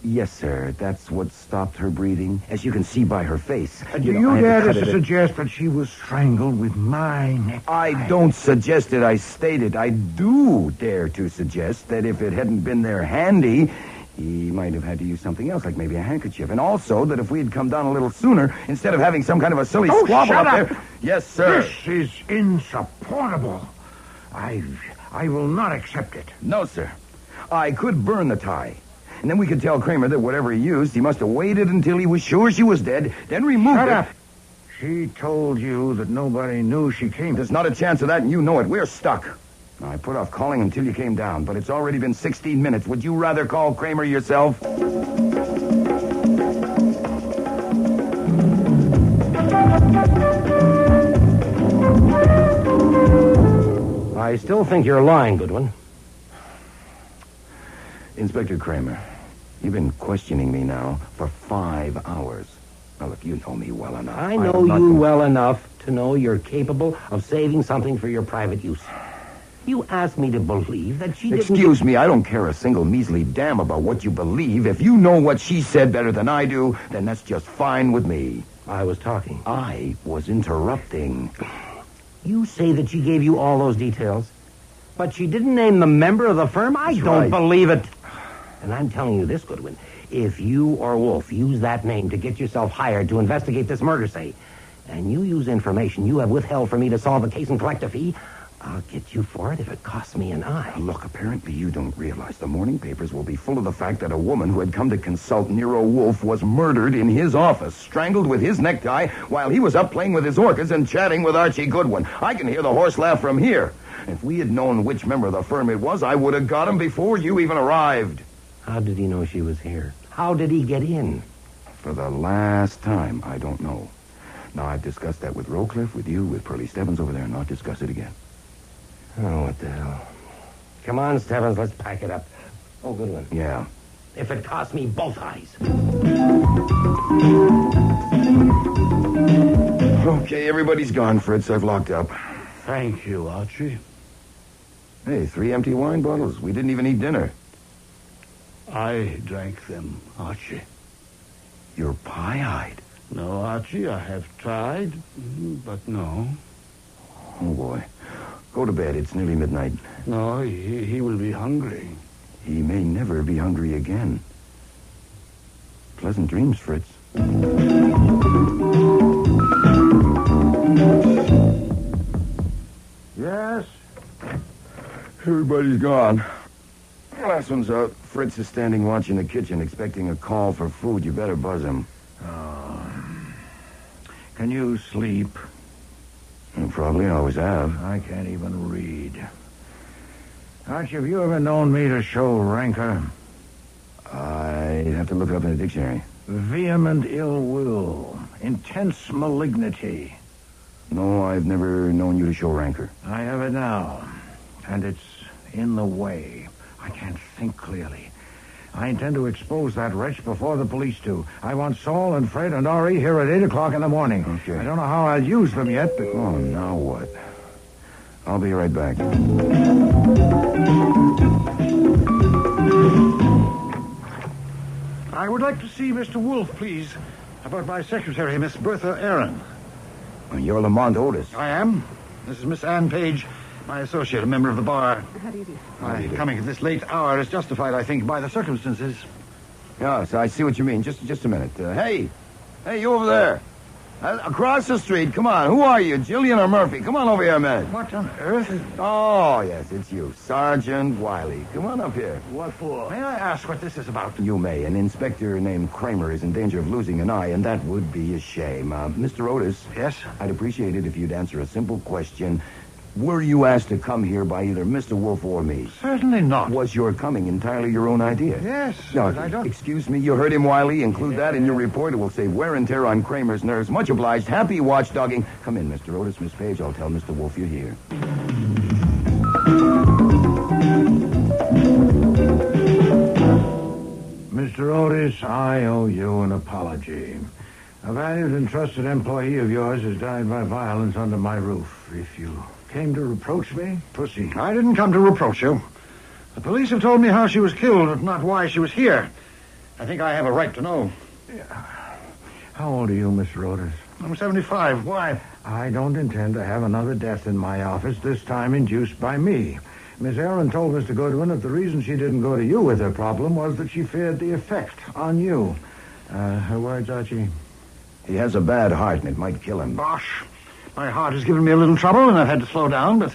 Yes, sir. That's what stopped her breathing, as you can see by her face. Do you dare to suggest that she was strangled with my necktie? I don't suggest it. I state it. I do dare to suggest that if it hadn't been there handy, he might have had to use something else, like maybe a handkerchief. And also that if we had come down a little sooner, instead of having some kind of a silly squabble shut up there... Yes, sir. This is insupportable. I will not accept it. No, sir. I could burn the tie. And then we could tell Kramer that whatever he used, he must have waited until he was sure she was dead, then removed it. Shut up. She told you that nobody knew she came. There's not a chance of that, and you know it. We're stuck. I put off calling until you came down, but it's already been 16 minutes. Would you rather call Kramer yourself? I still think you're lying, Goodwin. Inspector Kramer, you've been questioning me now for 5 hours. Now, look, you know me well enough. I know you well enough to know you're capable of saving something for your private use. You asked me to believe that she didn't... Excuse me, I don't care a single measly damn about what you believe. If you know what she said better than I do, then that's just fine with me. I was talking. I was interrupting. You say that she gave you all those details, but she didn't name the member of the firm? I don't believe it. And I'm telling you this, Goodwin. If you or Wolfe use that name to get yourself hired to investigate this murder, say, and you use information you have withheld from me to solve the case and collect a fee, I'll get you for it if it costs me an eye. Look, apparently you don't realize the morning papers will be full of the fact that a woman who had come to consult Nero Wolfe was murdered in his office, strangled with his necktie, while he was up playing with his orchids and chatting with Archie Goodwin. I can hear the horse laugh from here. If we had known which member of the firm it was, I would have got him before you even arrived. How did he know she was here? How did he get in? For the last time, I don't know. Now, I've discussed that with Rowcliffe, with you, with Pearlie Stebbins over there, and I'll discuss it again. Oh, what the hell. Come on, Stebbins, let's pack it up. Oh, Goodwin. Yeah. If it costs me both eyes. Okay, everybody's gone, Fritz. I've locked up. Thank you, Archie. Hey, 3 empty wine bottles. We didn't even eat dinner. I drank them, Archie. You're pie-eyed. No, Archie, I have tried, but no. Oh, boy. Go to bed. It's nearly midnight. No, he will be hungry. He may never be hungry again. Pleasant dreams, Fritz. Yes? Everybody's gone. Last one's out. Fritz is standing watching the kitchen, expecting a call for food. You better buzz him. Can you sleep? You probably always have. I can't even read. Archie, have you ever known me to show rancor? I'd have to look it up in the dictionary. Vehement ill will. Intense malignity. No, I've never known you to show rancor. I have it now. And it's in the way. I can't think clearly. I intend to expose that wretch before the police do. I want Saul and Fred and Ori here at 8 o'clock in the morning. Okay. I don't know how I'll use them yet, but... Oh, now what? I'll be right back. I would like to see Mr. Wolfe, please, about my secretary, Miss Bertha Aaron. You're Lamont Otis. I am. This is Miss Ann Page, my associate, a member of the bar. How do you do? My coming at this late hour is justified, I think, by the circumstances. Yes, I see what you mean. Just a minute. Hey, you over there. Across the street. Come on. Who are you, Jillian or Murphy? Come on over here a minute. What on earth? Oh, yes, it's you. Sergeant Wiley. Come on up here. What for? May I ask what this is about? You may. An inspector named Kramer is in danger of losing an eye, and that would be a shame. Mr. Otis. Yes? I'd appreciate it if you'd answer a simple question. Were you asked to come here by either Mr. Wolfe or me? Certainly not. Was your coming entirely your own idea? Yes, No, but I don't... excuse me, you heard him, Wiley. Include that in your report. It will save wear and tear on Kramer's nerves. Much obliged. Happy watchdogging. Come in, Mr. Otis. Miss Page, I'll tell Mr. Wolfe you're here. Mr. Otis, I owe you an apology. A valued and trusted employee of yours has died by violence under my roof. If you came to reproach me, proceed. I didn't come to reproach you. The police have told me how she was killed, but not why she was here. I think I have a right to know. How old are you, Mr. Otis? I'm 75. Why? I don't intend to have another death in my office, this time induced by me. Miss Aaron told Mr. Goodwin that the reason she didn't go to you with her problem was that she feared the effect on you. Her words, Archie? He has a bad heart, and it might kill him. Bosh. My heart has given me a little trouble, and I've had to slow down, but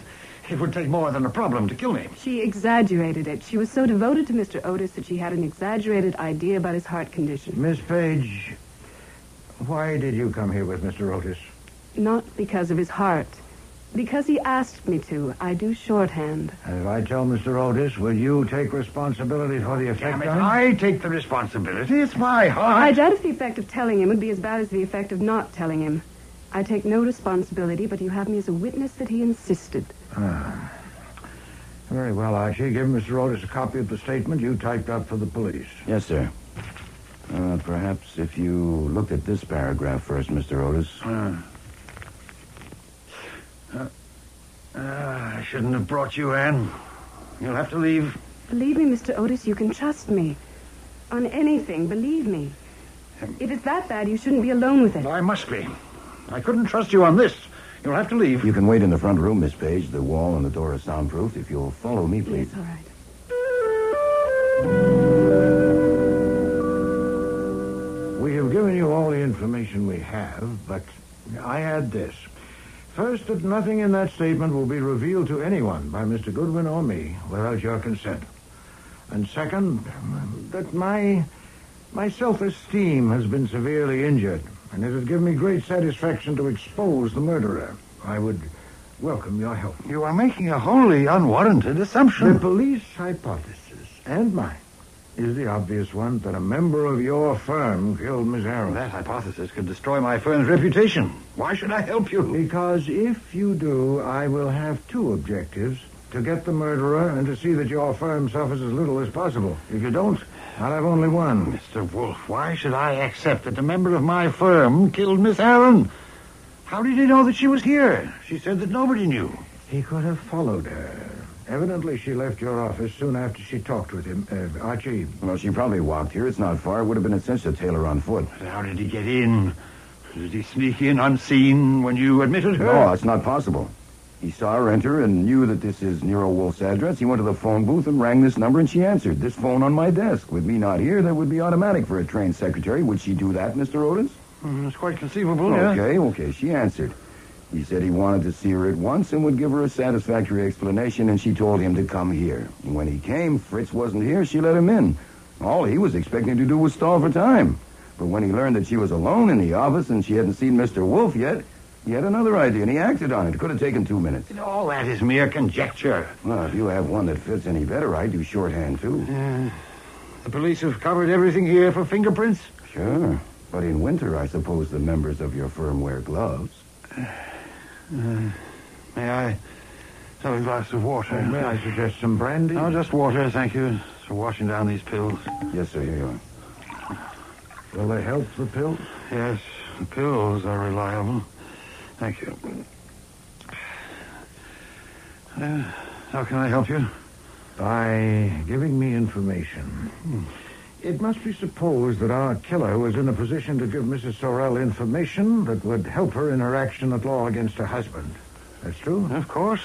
it would take more than a problem to kill me. She exaggerated it. She was so devoted to Mr. Otis that she had an exaggerated idea about his heart condition. Miss Page, why did you come here with Mr. Otis? Not because of his heart. Because he asked me to. I do shorthand. And if I tell Mr. Otis, will you take responsibility for the effect on him? I take the responsibility. It's my heart. I doubt if the effect of telling him would be as bad as the effect of not telling him. I take no responsibility, but you have me as a witness that he insisted. Very well, Archie. Give Mr. Otis a copy of the statement you typed up for the police. Yes, sir. Perhaps if you looked at this paragraph first, Mr. Otis. I shouldn't have brought you, Anne. You'll have to leave. Believe me, Mr. Otis, you can trust me. On anything, believe me. If it's that bad, you shouldn't be alone with it. I must be. I couldn't trust you on this. You'll have to leave. You can wait in the front room, Miss Page. The wall and the door are soundproofed. If you'll follow me, please. Yes, all right. We have given you all the information we have, but I add this. First, that nothing in that statement will be revealed to anyone by Mr. Goodwin or me without your consent. And second, that my self-esteem has been severely injured, and it would give me great satisfaction to expose the murderer. I would welcome your help. You are making a wholly unwarranted assumption. The police hypothesis, and mine, is the obvious one that a member of your firm killed Miss Aaron. That hypothesis could destroy my firm's reputation. Why should I help you? Because if you do, I will have two objectives. To get the murderer and to see that your firm suffers as little as possible. If you don't, I'll have only one. Mr. Wolfe, why should I accept that a member of my firm killed Miss Aaron? How did he know that she was here? She said that nobody knew. He could have followed her. Evidently, she left your office soon after she talked with him. Archie. Well, she probably walked here. It's not far. It would have been a cinch to tail her on foot. How did he get in? Did he sneak in unseen when you admitted her? No, that's not possible. He saw her enter and knew that this is Nero Wolfe's address. He went to the phone booth and rang this number, and she answered. This phone on my desk. With me not here, that would be automatic for a trained secretary. Would she do that, Mr. Otis? It's quite conceivable, yeah. Okay. She answered. He said he wanted to see her at once and would give her a satisfactory explanation, and she told him to come here. And when he came, Fritz wasn't here. She let him in. All he was expecting to do was stall for time. But when he learned that she was alone in the office and she hadn't seen Mr. Wolfe yet, he had another idea, and he acted on it. It could have taken 2 minutes. All that is mere conjecture. Well, if you have one that fits any better, I do shorthand, too. The police have covered everything here for fingerprints? Sure. But in winter, I suppose the members of your firm wear gloves. May I have a glass of water? May I suggest some brandy? No, just water, thank you. For washing down these pills. Yes, sir, here you are. Will they help, the pills? Yes, the pills are reliable. Thank you. How can I help you? By giving me information. It must be supposed that our killer was in a position to give Mrs. Sorrell information that would help her in her action at law against her husband. That's true? Of course.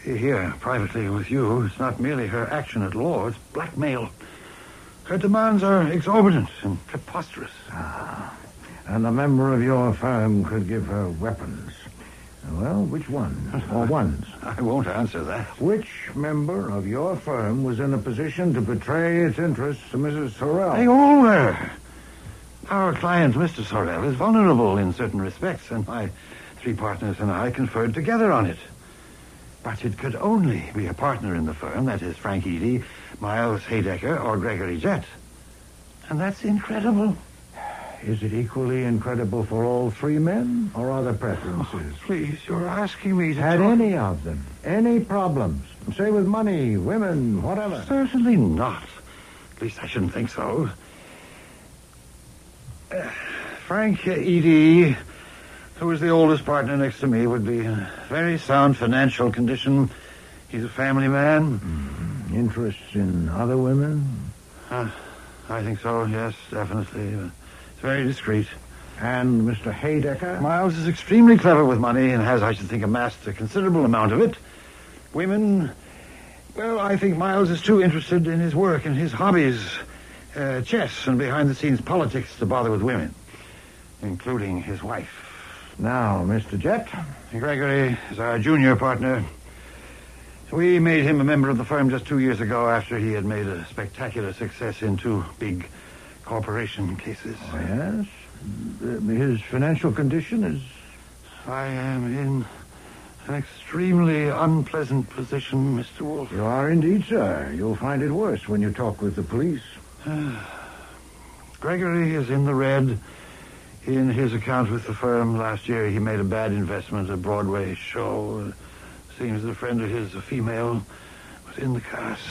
Here, privately with you, it's not merely her action at law, it's blackmail. Her demands are exorbitant and preposterous. And a member of your firm could give her weapons. Well, which one? Or ones? I won't answer that. Which member of your firm was in a position to betray its interests to Mrs. Sorrell? They all were. Our client, Mr. Sorrell, is vulnerable in certain respects, and my 3 partners and I conferred together on it. But it could only be a partner in the firm, that is Frank Eady, Miles Haydecker, or Gregory Jett. And that's incredible. Is it equally incredible for all 3 men, or are there preferences? Please, you're asking me to Had talk... any of them any problems? Say with money, women, whatever. Certainly not. At least I shouldn't think so. Frank Eady, who was the oldest partner next to me, would be in a very sound financial condition. He's a family man. Interests in other women? I think so, yes, definitely. It's very discreet. And Mr. Haydecker? Miles is extremely clever with money and has, I should think, amassed a considerable amount of it. Women, well, I think Miles is too interested in his work and his hobbies, chess and behind-the-scenes politics to bother with women, including his wife. Now, Mr. Jett? Gregory is our junior partner. We made him a member of the firm just 2 years ago after he had made a spectacular success in 2 big corporation cases. Oh, yes? His financial condition is... I am in an extremely unpleasant position, Mr. Wolfe. You are indeed, sir. You'll find it worse when you talk with the police. Gregory is in the red. In his account with the firm last year, he made a bad investment, a Broadway show. Seems a friend of his, a female, was in the cast.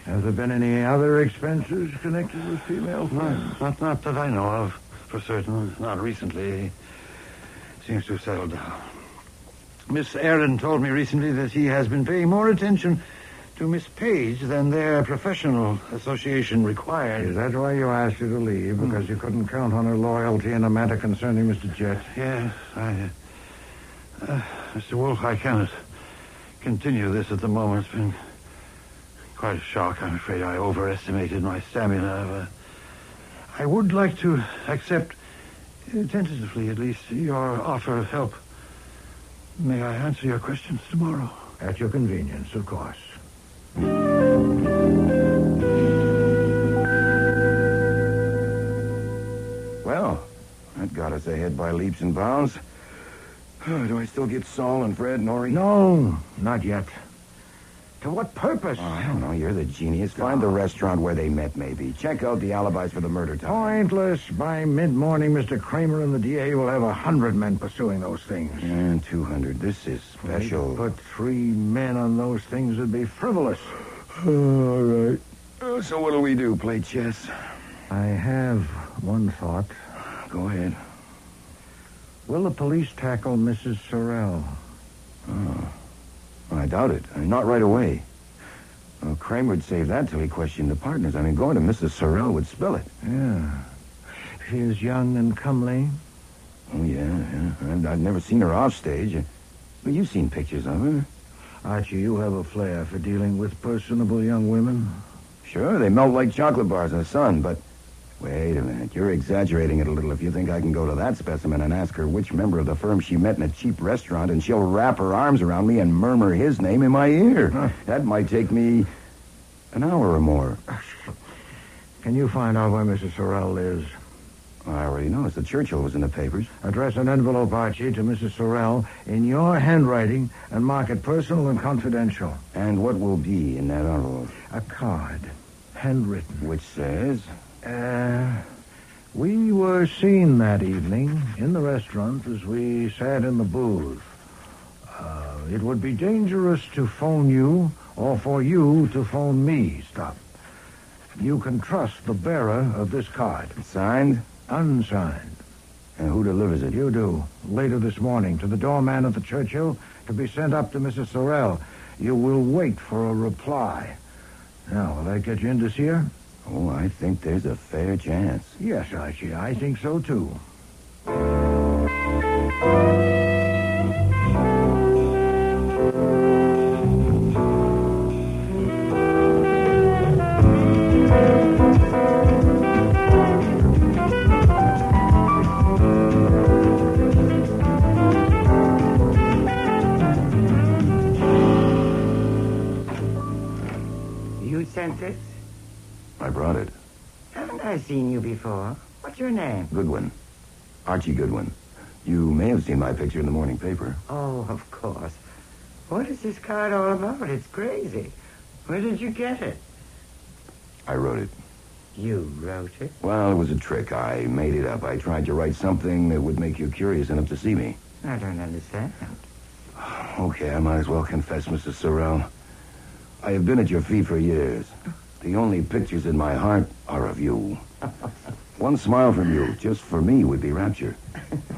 Have there been any other expenses connected with female friends? Not that I know of, for certain. Not recently. He seems to have settled down. Miss Aaron told me recently that he has been paying more attention to Miss Page than their professional association required. Is that why you asked her to leave? Because you couldn't count on her loyalty in a matter concerning Mr. Jett? Yes, Mr. Wolfe, I cannot continue this at the moment. It's been quite a shock. I'm afraid I overestimated my stamina. I would like to accept, tentatively at least, your offer of help. May I answer your questions tomorrow? At your convenience, of course. Well, that got us ahead by leaps and bounds. Do I still get Saul and Fred and Ori? No, not yet. To what purpose? Oh, I don't know. You're the genius. Find the restaurant where they met, maybe. Check out the alibis for the murder time. Pointless. By mid-morning, Mr. Kramer and the DA will have 100 men pursuing those things. And 200. This is special. Put 3 men on those things would be frivolous. All right. So what'll we do? Play chess? I have one thought. Go ahead. Will the police tackle Mrs. Sorrell? Oh, I doubt it. Not right away. Well, Kramer'd save that till he questioned the partners. I mean, going to Mrs. Sorrell would spill it. Yeah. She is young and comely. Oh, yeah. I've never seen her off stage. But you've seen pictures of her. Archie, you have a flair for dealing with personable young women. Sure, they melt like chocolate bars in the sun, but... Wait a minute. You're exaggerating it a little if you think I can go to that specimen and ask her which member of the firm she met in a cheap restaurant, and she'll wrap her arms around me and murmur his name in my ear. Huh. That might take me an hour or more. Can you find out where Mrs. Sorrell lives? I already know. It's the Churchill was in the papers. Address an envelope, Archie, to Mrs. Sorrell in your handwriting and mark it personal and confidential. And what will be in that envelope? A card. Handwritten. Which says... We were seen that evening in the restaurant as we sat in the booth. It would be dangerous to phone you or for you to phone me. Stop. You can trust the bearer of this card. Signed? Unsigned. And who delivers it? You do. Later this morning to the doorman at the Churchill to be sent up to Mrs. Sorrell. You will wait for a reply. Now, will that get you in to see her? Oh, I think there's a fair chance. Yes, Archie, I think so, too. You sent this? I brought it. Haven't I seen you before? What's your name? Goodwin. Archie Goodwin. You may have seen my picture in the morning paper. Oh, of course. What is this card all about? It's crazy. Where did you get it? I wrote it. You wrote it? Well, it was a trick. I made it up. I tried to write something that would make you curious enough to see me. I don't understand. Okay, I might as well confess, Mrs. Sorrell. I have been at your feet for years. The only pictures in my heart are of you. One smile from you, just for me, would be rapture.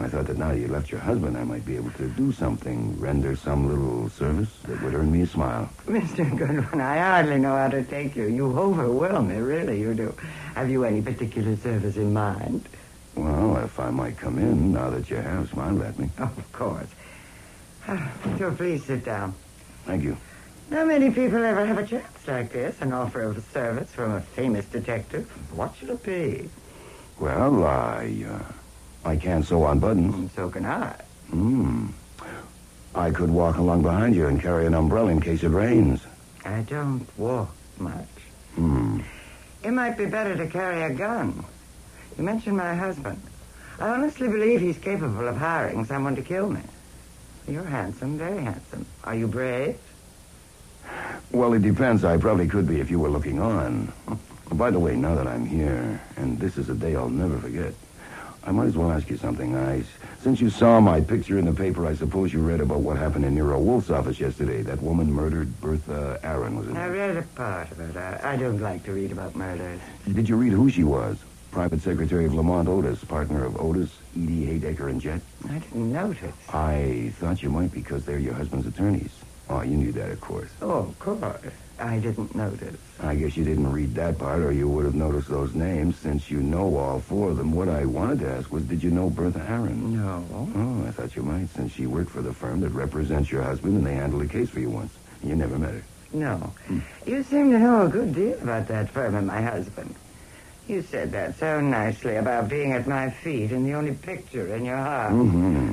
I thought that now you left your husband, I might be able to do something, render some little service that would earn me a smile. Mr. Goodwin, I hardly know how to take you. You overwhelm me, really, you do. Have you any particular service in mind? Well, if I might come in, now that you have smiled at me. Oh, of course. So please sit down. Thank you. Not many people ever have a chance like this, an offer of service from a famous detective. What should it be? Well, I can sew on buttons. So can I. I could walk along behind you and carry an umbrella in case it rains. I don't walk much. It might be better to carry a gun. You mentioned my husband. I honestly believe he's capable of hiring someone to kill me. You're handsome, very handsome. Are you brave? Well, it depends. I probably could be if you were looking on. By the way, now that I'm here, and this is a day I'll never forget, I might as well ask you something. Since you saw my picture in the paper, I suppose you read about what happened in Nero Wolfe's office yesterday. That woman murdered Bertha Aaron, wasn't it? I read a part of it. I don't like to read about murders. Did you read who she was? Private Secretary of Lamont Otis, partner of Otis, Edie, Haydecker, and Jet? I didn't notice. I thought you might because they're your husband's attorneys. Oh, you knew that, of course. Oh, of course. I didn't notice. I guess you didn't read that part, or you would have noticed those names, since you know all four of them. What I wanted to ask was, did you know Bertha Aaron? No. Oh, I thought you might, since she worked for the firm that represents your husband, and they handled a case for you once. You never met her. No. You seem to know a good deal about that firm and my husband. You said that so nicely about being at my feet and the only picture in your heart.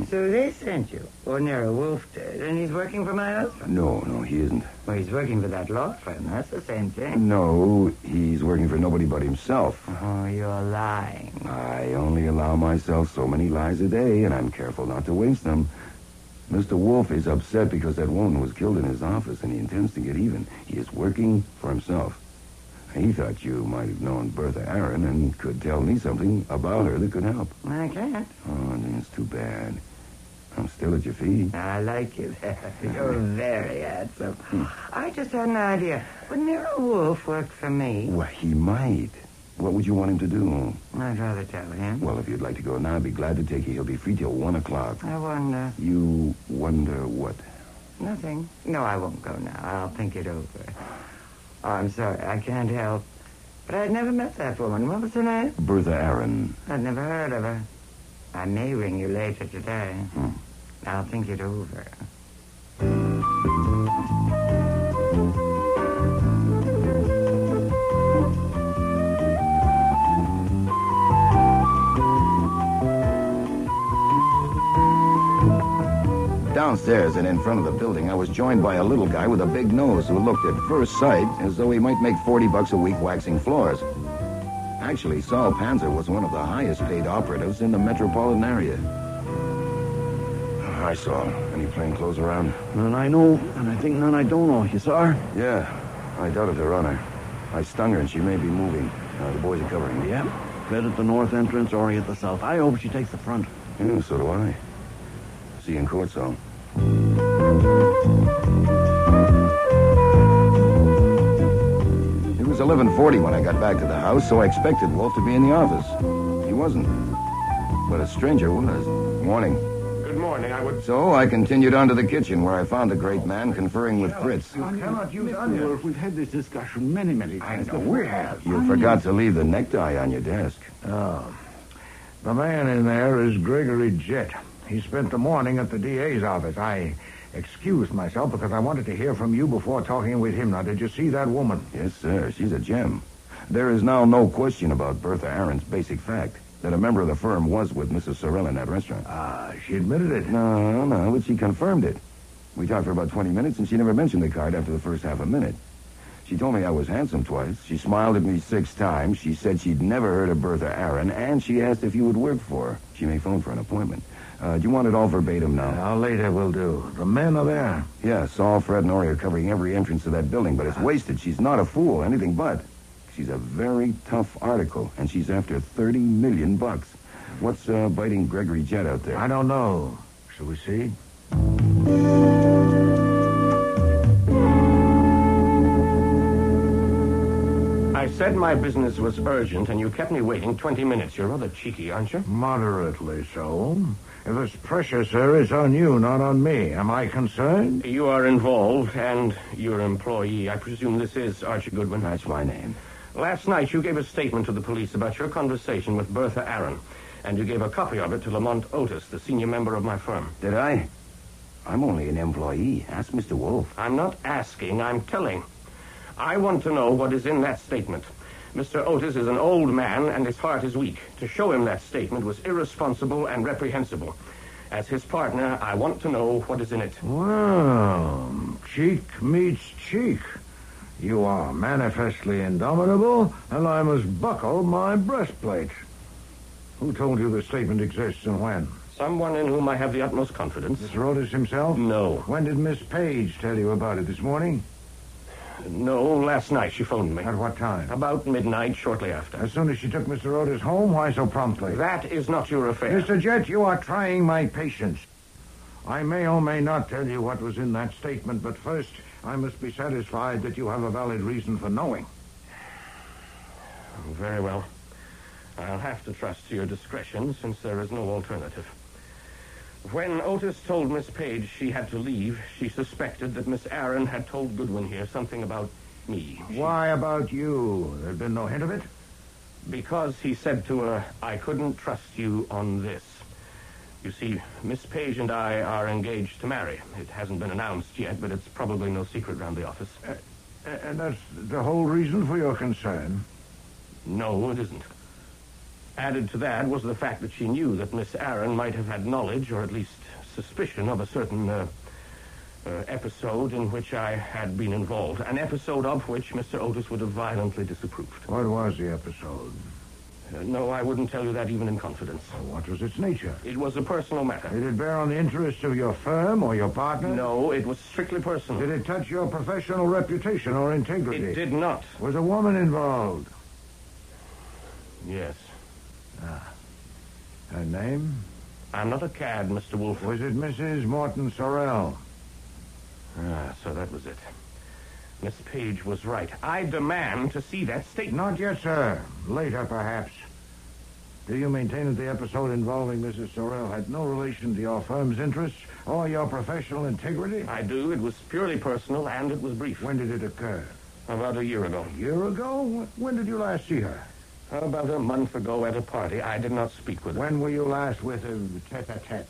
So they sent you, or Nero Wolfe did, and he's working for my husband. No, he isn't. Well, he's working for that law firm. That's the same thing. No, he's working for nobody but himself. Oh, you're lying. I only allow myself so many lies a day, and I'm careful not to waste them. Mr. Wolfe is upset because that woman was killed in his office, and he intends to get even. He is working for himself. He thought you might have known Bertha Aaron and could tell me something about her that could help. I can't. Oh, it's too bad. I'm still at your feet. I like you there. You're very handsome. I just had an idea. Would Nero Wolfe work for me? Well, he might. What would you want him to do? I'd rather tell him. Well, if you'd like to go now, I'd be glad to take you. He'll be free till 1 o'clock. I wonder. You wonder what? Nothing. No, I won't go now. I'll think it over. Oh, I'm sorry. I can't help. But I'd never met that woman. What was her name? Bertha Aaron. I'd never heard of her. I may ring you later today. I'll think it over. Downstairs and in front of the building, I was joined by a little guy with a big nose who looked at first sight as though he might make $40 a week waxing floors. Actually, Saul Panzer was one of the highest paid operatives in the metropolitan area. Hi, Saul. Any plainclothes around? None I know, and I think none I don't know. You saw her? Yeah. I doubted they're on her. I stung her and she may be moving. The boys are covering me. Yeah. Bed at the north entrance or at the south. I hope she takes the front. Yeah, so do I. See you in court, Saul. It was 11:40 when I got back to the house, so I expected Wolfe to be in the office. He wasn't. But a stranger was. Morning. Good morning. So I continued on to the kitchen, where I found the great man conferring with Fritz. You cannot use onions. We've had this discussion many, many times. I know we have. You forgot to leave the necktie on your desk. Oh. The man in there is Gregory Jett. He spent the morning at the DA's office. I excused myself because I wanted to hear from you before talking with him. Now, did you see that woman? Yes, sir. She's a gem. There is now no question about Bertha Aaron's basic fact, that a member of the firm was with Mrs. Sorrell in that restaurant. She admitted it. No, but she confirmed it. We talked for about 20 minutes, and she never mentioned the card after the first half a minute. She told me I was handsome twice. She smiled at me 6 times. She said she'd never heard of Bertha Aaron, and she asked if you would work for her. She may phone for an appointment. Do you want it all verbatim now? Later will do. The men are there. Yeah, Saul, Fred, and Ori are covering every entrance to that building, but it's wasted. She's not a fool, anything but. She's a very tough article, and she's after $30 million. What's biting Gregory Jett out there? I don't know. Shall we see? I said my business was urgent, and you kept me waiting 20 minutes. You're rather cheeky, aren't you? Moderately so. If it's pressure, sir, it's on you, not on me. Am I concerned? You are involved, and your employee. I presume this is Archie Goodwin. That's my name. Last night, you gave a statement to the police about your conversation with Bertha Aaron, and you gave a copy of it to Lamont Otis, the senior member of my firm. Did I? I'm only an employee. Ask Mr. Wolfe. I'm not asking, I'm telling. I want to know what is in that statement. Mr. Otis is an old man, and his heart is weak. To show him that statement was irresponsible and reprehensible. As his partner, I want to know what is in it. Well, cheek meets cheek. You are manifestly indomitable, and I must buckle my breastplate. Who told you the statement exists and when? Someone in whom I have the utmost confidence. Mr. Otis himself? No. When did Miss Page tell you about it, this morning? No, last night she phoned me. At what time? About midnight, shortly after. As soon as she took Mr. Otis home? Why so promptly? That is not your affair. Mr. Jett, you are trying my patience. I may or may not tell you what was in that statement, but first I must be satisfied that you have a valid reason for knowing. Very well. I'll have to trust to your discretion, since there is no alternative. When Otis told Miss Page she had to leave, she suspected that Miss Aaron had told Goodwin here something about me. Why about you? There'd been no hint of it? Because he said to her, I couldn't trust you on this. You see, Miss Page and I are engaged to marry. It hasn't been announced yet, but it's probably no secret around the office. And that's the whole reason for your concern? No, it isn't. Added to that was the fact that she knew that Miss Aaron might have had knowledge, or at least suspicion, of a certain episode in which I had been involved. An episode of which Mr. Otis would have violently disapproved. What was the episode? No, I wouldn't tell you that even in confidence. What was its nature? It was a personal matter. Did it bear on the interests of your firm or your partner? No, it was strictly personal. Did it touch your professional reputation or integrity? It did not. Was a woman involved? Yes. Her name? I'm not a cad, Mr. Wolfe. Was it Mrs. Morton Sorrell? So that was it. Miss Page was right. I demand to see that statement. Not yet, sir. Later, perhaps. Do you maintain that the episode involving Mrs. Sorrell had no relation to your firm's interests or your professional integrity? I do. It was purely personal, and it was brief. When did it occur? About a year ago. A year ago? When did you last see her? About a month ago at a party. I did not speak with her. When were you last with her tete-a-tete?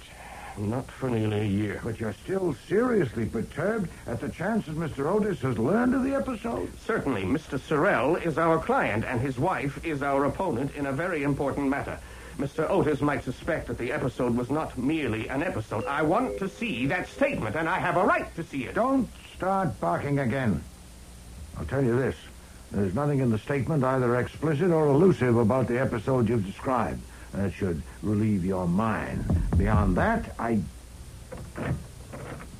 Not for nearly a year. But you're still seriously perturbed at the chance that Mr. Otis has learned of the episode? Certainly. Mr. Sorrell is our client, and his wife is our opponent in a very important matter. Mr. Otis might suspect that the episode was not merely an episode. I want to see that statement, and I have a right to see it. Don't start barking again. I'll tell you this. There's nothing in the statement either explicit or elusive about the episode you've described. That should relieve your mind. Beyond that,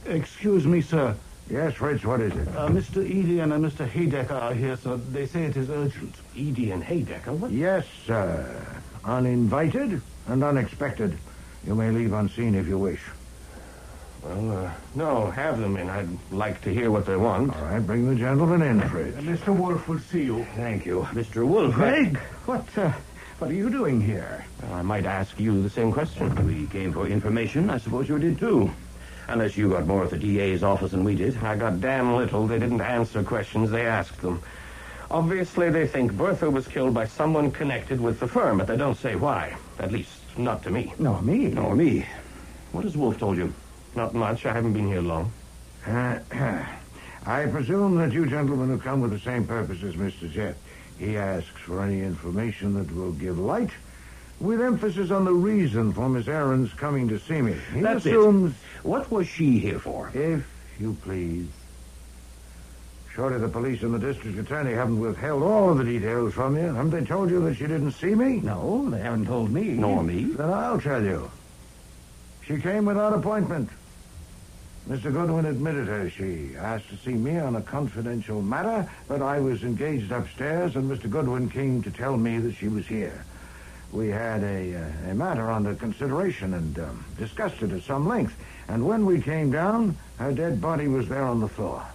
Excuse me, sir. Yes, Fritz, what is it? Mr. Edie and Mr. Haydecker are here, sir. They say it is urgent. Edie and Haydecker? What? Yes, sir. Uninvited and unexpected. You may leave unseen if you wish. Well, no, have them in. I'd like to hear what they want. All right, bring the gentleman in, Fritz. Mr. Wolfe will see you. Thank you. Mr. Wolfe. Craig, what are you doing here? Well, I might ask you the same question. We came for information. I suppose you did, too. Unless you got more at the DA's office than we did. I got damn little. They didn't answer questions. They asked them. Obviously, they think Bertha was killed by someone connected with the firm, but they don't say why. At least, not to me. Nor me. Nor me. What has Wolfe told you? Not much. I haven't been here long. I presume that you gentlemen have come with the same purpose as Mr. Jet. He asks for any information that will give light, with emphasis on the reason for Miss Aaron's coming to see me. He That's assumes... it. What was she here for? If you please. Surely the police and the district attorney haven't withheld all of the details from you. Haven't they told you that she didn't see me? No, they haven't told me. Nor me. Then I'll tell you. She came without appointment. Mr. Goodwin admitted her. She asked to see me on a confidential matter, but I was engaged upstairs, and Mr. Goodwin came to tell me that she was here. We had a matter under consideration and discussed it at some length. And when we came down, her dead body was there on the floor.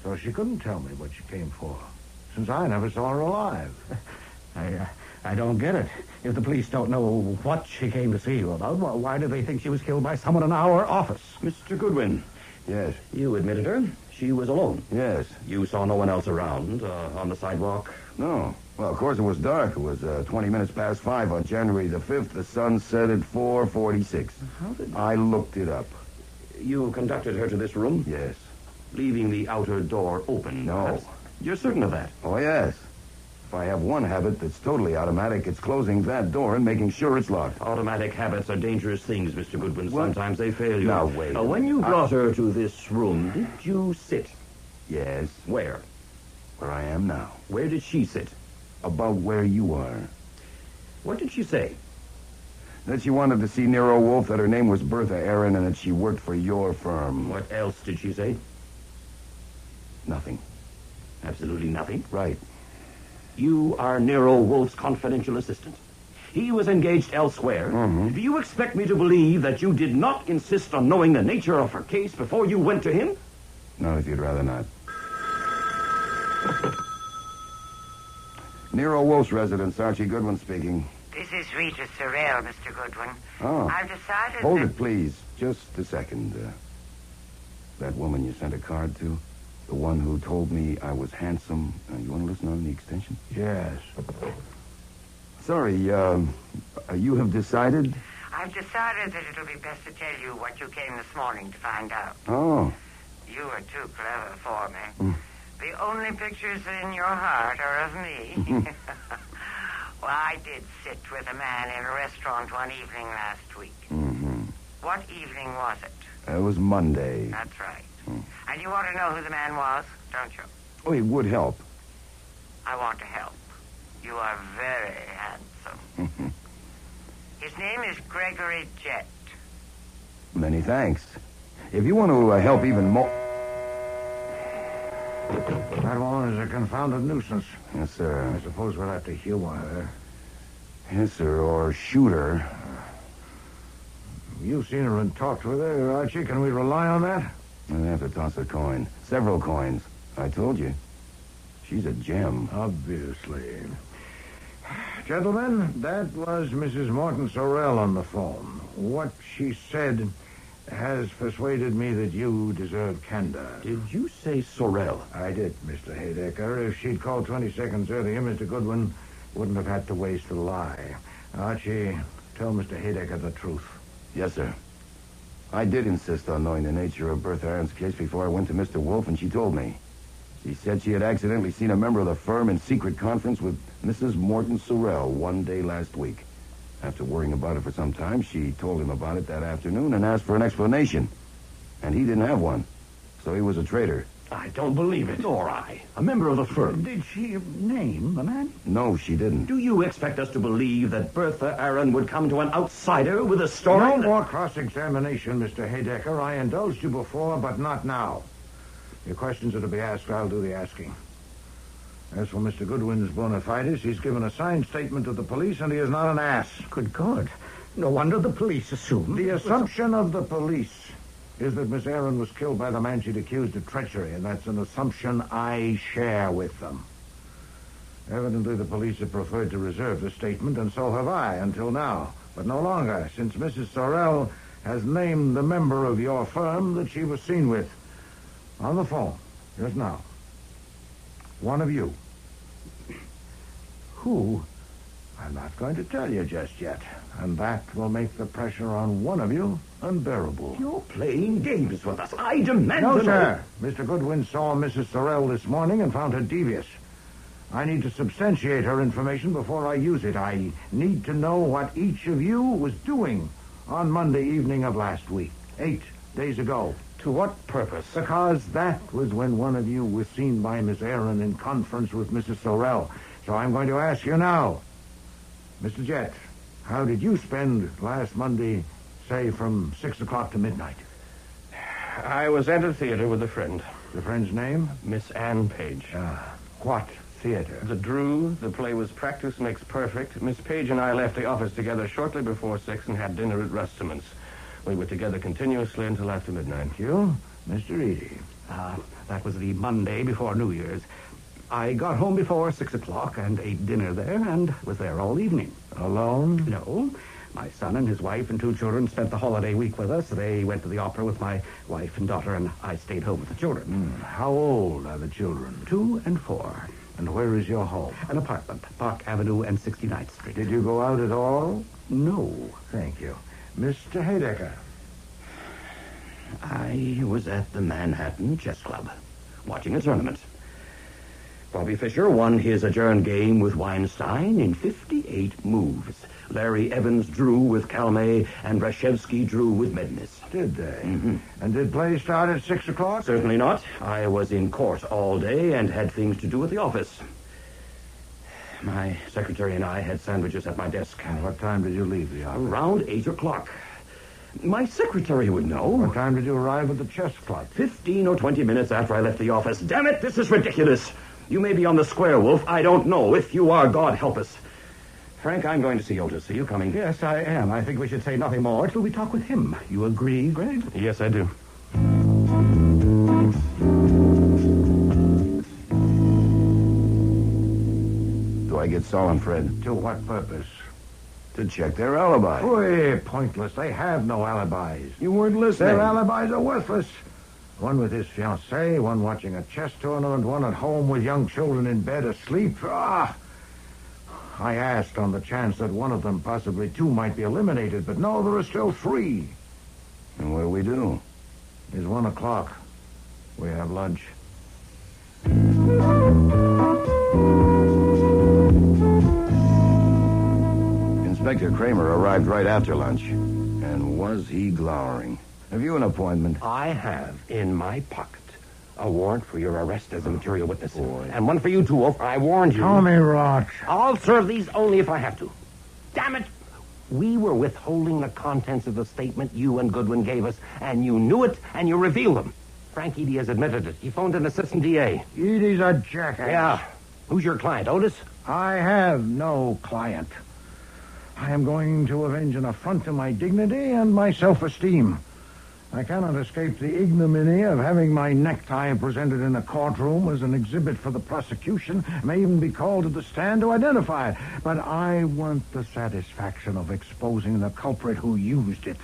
So she couldn't tell me what she came for, since I never saw her alive. I don't get it. If the police don't know what she came to see you about, why do they think she was killed by someone in our office? Mr. Goodwin. Yes. You admitted her. She was alone. Yes. You saw no one else around on the sidewalk? No. Well, of course it was dark. It was 20 minutes past 5 on January the 5th. The sun set at 4:46. How did... I looked it up. You conducted her to this room? Yes. Leaving the outer door open? No. You're certain of that? Oh, yes. If I have one habit that's totally automatic, it's closing that door and making sure it's locked. Automatic habits are dangerous things, Mr. Goodwin. What? Sometimes they fail you. Now, wait. When you brought her to this room, did you sit? Yes. Where? Where I am now. Where did she sit? About where you are. What did she say? That she wanted to see Nero Wolfe, that her name was Bertha Aaron, and that she worked for your firm. What else did she say? Nothing. Absolutely nothing? Right. You are Nero Wolfe's confidential assistant. He was engaged elsewhere. Mm-hmm. Do you expect me to believe that you did not insist on knowing the nature of her case before you went to him? Not if you'd rather not. Nero Wolfe's residence, Archie Goodwin speaking. This is Rita Sorrell, Mr. Goodwin. Oh. I've decided Hold that... it, please. Just a second. That woman you sent a card to? The one who told me I was handsome. You want to listen on the extension? Yes. Sorry, you have decided? I've decided that it'll be best to tell you what you came this morning to find out. Oh. You are too clever for me. The only pictures in your heart are of me. Well, I did sit with a man in a restaurant one evening last week. Mm-hmm. What evening was it? It was Monday. That's right. And you want to know who the man was, don't you? Oh, it would help. I want to help. You are very handsome. His name is Gregory Jett. Many thanks. If you want to help even more... That woman is a confounded nuisance. Yes, sir. I suppose we'll have to humor her. Yes, sir, or shoot her. You've seen her and talked with her, Archie. Can we rely on that? I have to toss a coin. Several coins. I told you. She's a gem. Obviously. Gentlemen, that was Mrs. Morton Sorrell on the phone. What she said has persuaded me that you deserve candor. Did you say Sorrell? I did, Mr. Haydecker. If she'd called 20 seconds earlier, Mr. Goodwin wouldn't have had to waste a lie. Archie, tell Mr. Haydecker the truth. Yes, sir. I did insist on knowing the nature of Bertha Aaron's case before I went to Mr. Wolfe, and she told me. She said she had accidentally seen a member of the firm in secret conference with Mrs. Morton Sorrell one day last week. After worrying about it for some time, she told him about it that afternoon and asked for an explanation. And he didn't have one, so he was a traitor. I don't believe it. Nor I. A member of the firm. Did she name the man? No, she didn't. Do you expect us to believe that Bertha Aaron would come to an outsider with a story? No more cross-examination, Mr. Haydecker. I indulged you before, but not now. Your questions are to be asked, I'll do the asking. As for Mr. Goodwin's bona fides, he's given a signed statement to the police, and he is not an ass. Good God. No wonder the police assumed. The assumption of the police is that Miss Aaron was killed by the man she'd accused of treachery, and that's an assumption I share with them. Evidently, the police have preferred to reserve the statement, and so have I, until now. But no longer, since Mrs. Sorrell has named the member of your firm that she was seen with. On the phone, just now. One of you. Who? I'm not going to tell you just yet. And that will make the pressure on one of you unbearable. You're playing games with us. I demand No, to know. sir. Mr. Goodwin saw Mrs. Sorrell this morning and found her devious. I need to substantiate her information before I use it. I need to know what each of you was doing on Monday evening of last week, 8 days ago. To what purpose? Because that was when one of you was seen by Miss Aaron in conference with Mrs. Sorrell. So I'm going to ask you now. Mr. Jett, how did you spend last Monday, say, from 6 o'clock to midnight? I was at a theater with a friend. The friend's name? Miss Ann Page. What theater? The Drew. The play was Practice Makes Perfect. Miss Page and I left the office together shortly before 6 and had dinner at Rustiman's. We were together continuously until after midnight. Thank you. Mr. Eady. That was the Monday before New Year's. I got home before 6 o'clock and ate dinner there and was there all evening. Alone? No. My son and his wife and 2 children spent the holiday week with us. They went to the opera with my wife and daughter, and I stayed home with the children. How old are the children? 2 and 4. And where is your home? An apartment, Park Avenue and 69th Street. Did you go out at all? No. Thank you. Mr. Haydecker. I was at the Manhattan Chess Club, watching a tournament. Bobby Fischer won his adjourned game with Weinstein in 58 moves. Larry Evans drew with Calmet, and Rashevsky drew with Mednis. Did they? Mm-hmm. And did play start at 6 o'clock? Certainly not. I was in court all day and had things to do at the office. My secretary and I had sandwiches at my desk. And what time did you leave the office? Around 8 o'clock. My secretary would know. What time did you arrive at the chess club? 15 or 20 minutes after I left the office. Damn it, this is ridiculous. You may be on the square, Wolf. I don't know. If you are, God help us. Frank, I'm going to see Otis. Are you coming? Yes, I am. I think we should say nothing more till we talk with him. You agree, Greg? Yes, I do. Do I get Saul and Fred? To what purpose? To check their alibi. Boy, pointless. They have no alibis. You weren't listening. Their alibis are worthless. One with his fiancée, one watching a chess tournament, one at home with young children in bed asleep. I asked on the chance that one of them, possibly 2, might be eliminated, but no, there are still 3. And what do we do? It's 1 o'clock. We have lunch. Inspector Kramer arrived right after lunch. And was he glowering? Have you an appointment? I have in my pocket a warrant for your arrest as a material witness. And one for you, too, Wolf. I warned you. Tommy Rot. I'll serve these only if I have to. Damn it! We were withholding the contents of the statement you and Goodwin gave us, and you knew it, and you revealed them. Frank Eady has admitted it. He phoned an assistant DA. Eady's a jackass. Yeah. Who's your client, Otis? I have no client. I am going to avenge an affront to my dignity and my self-esteem. I cannot escape the ignominy of having my necktie presented in a courtroom as an exhibit for the prosecution. I may even be called to the stand to identify it. But I want the satisfaction of exposing the culprit who used it.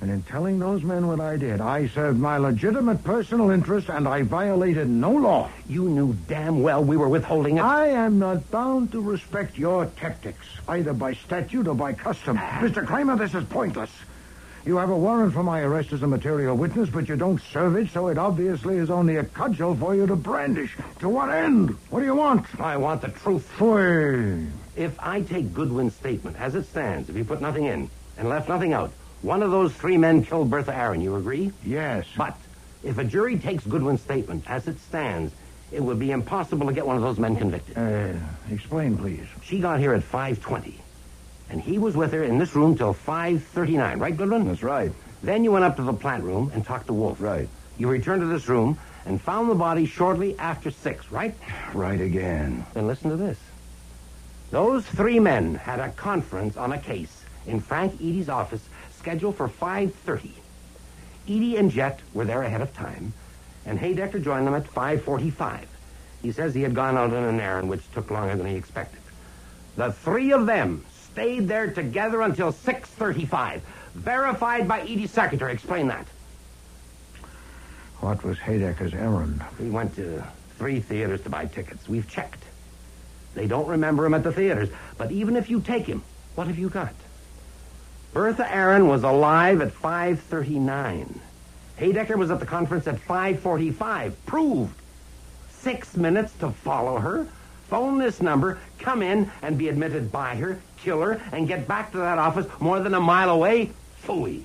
And in telling those men what I did, I served my legitimate personal interest, and I violated no law. You knew damn well we were withholding it. I am not bound to respect your tactics, either by statute or by custom. Mr. Kramer, this is pointless. You have a warrant for my arrest as a material witness, but you don't serve it, so it obviously is only a cudgel for you to brandish. To what end? What do you want? I want the truth. Fui. If I take Goodwin's statement as it stands, if he put nothing in and left nothing out, one of those 3 men killed Bertha Aaron, you agree? Yes. But if a jury takes Goodwin's statement as it stands, it would be impossible to get one of those men convicted. Explain, please. She got here at 5:20. And he was with her in this room till 5:39, right, Goodwin? That's right. Then you went up to the plant room and talked to Wolfe. Right. You returned to this room and found the body shortly after 6, right? Right again. Then listen to this. Those 3 men had a conference on a case in Frank Eady's office scheduled for 5:30. Eady and Jet were there ahead of time, and Haydecker joined them at 5:45. He says he had gone out on an errand which took longer than he expected. The 3 of them stayed there together until 6:35. Verified by Eady's secretary. Explain that. What was Haydecker's errand? He went to 3 theaters to buy tickets. We've checked. They don't remember him at the theaters. But even if you take him, what have you got? Bertha Aaron was alive at 5:39. Haydecker was at the conference at 5:45. Proved. 6 minutes to follow her, phone this number, come in and be admitted by her, kill her, and get back to that office more than a mile away? Phooey.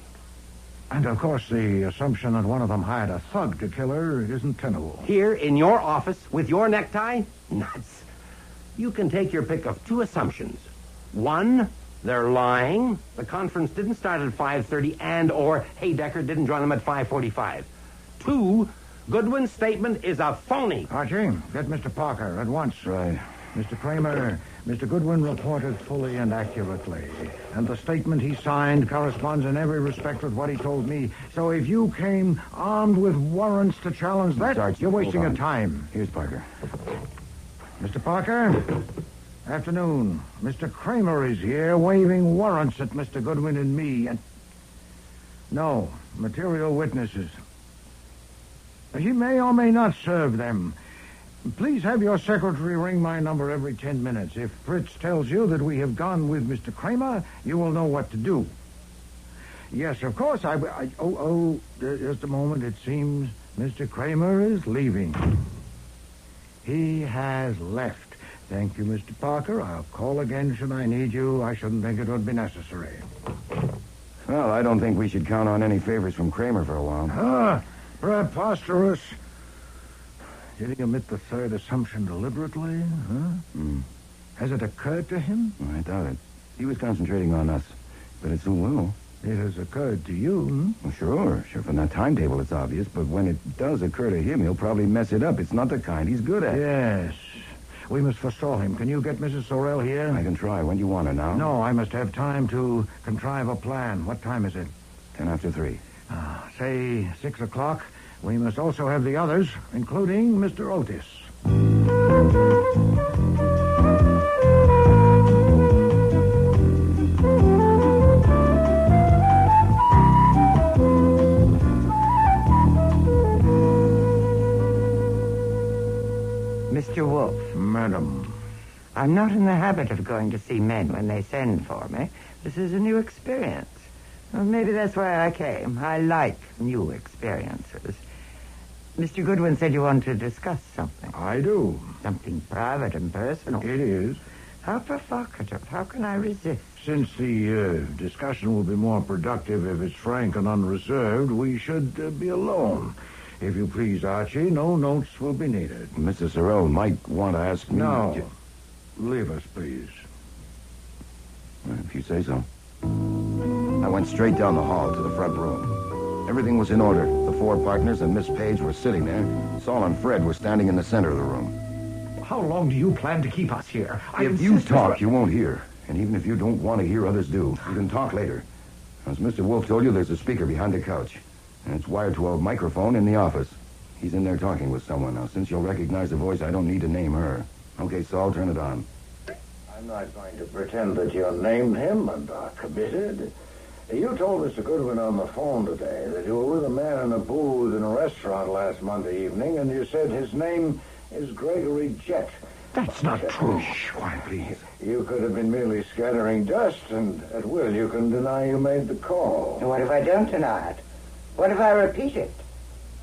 And, of course, the assumption that one of them hired a thug to kill her isn't tenable. Here in your office with your necktie? Nuts. You can take your pick of 2 assumptions. 1, they're lying. The conference didn't start at 5:30 and or Haydecker didn't join them at 5:45. 2, Goodwin's statement is a phony. Archie, get Mr. Parker at once. Right. Mr. Kramer, Mr. Goodwin reported fully and accurately, and the statement he signed corresponds in every respect with what he told me. So if you came armed with warrants to challenge that, Sarge, you're wasting hold on. your time. Here's Parker. Mr. Parker, afternoon. Mr. Kramer is here waving warrants at Mr. Goodwin and me. And no, material witnesses. He may or may not serve them. Please have your secretary ring my number every 10 minutes. If Fritz tells you that we have gone with Mr. Kramer, you will know what to do. Yes, of course, just a moment. It seems Mr. Kramer is leaving. He has left. Thank you, Mr. Parker. I'll call again should I need you. I shouldn't think it would be necessary. Well, I don't think we should count on any favors from Kramer for a while. Preposterous. Did he omit the 3rd assumption deliberately? Has it occurred to him? I doubt it. He was concentrating on us, but it soon will. It has occurred to you, Well, sure. From that timetable, it's obvious. But when it does occur to him, he'll probably mess it up. It's not the kind he's good at. Yes. We must forestall him. Can you get Mrs. Sorrell here? I can try. When do you want her now? No, I must have time to contrive a plan. What time is it? 10 after 3. Say 6 o'clock. We must also have the others, including Mr. Otis. Mr. Wolfe. Madam. I'm not in the habit of going to see men when they send for me. This is a new experience. Well, maybe that's why I came. I like new experiences. Mr. Goodwin said you wanted to discuss something. I do. Something private and personal. It is. How provocative. How can I resist? Since the discussion will be more productive if it's frank and unreserved, we should be alone. If you please, Archie, no notes will be needed. Mrs. Sorrell might want to ask me... No. Leave us, please. If you say so. I went straight down the hall to the front room. Everything was in order. The 4 partners and Miss Page were sitting there. Saul and Fred were standing in the center of the room. How long do you plan to keep us here? If you talk, you won't hear. And even if you don't want to hear, others do. You can talk later. As Mr. Wolfe told you, there's a speaker behind the couch. And it's wired to a microphone in the office. He's in there talking with someone. Now, since you'll recognize the voice, I don't need to name her. Okay, Saul, turn it on. I'm not going to pretend that you named him and are committed. You told Mr. Goodwin on the phone today that you were with a man in a booth in a restaurant last Monday evening, and you said his name is Gregory Jett. That's not true. Quiet, please. You could have been merely scattering dust, and at will you can deny you made the call. And what if I don't deny it? What if I repeat it?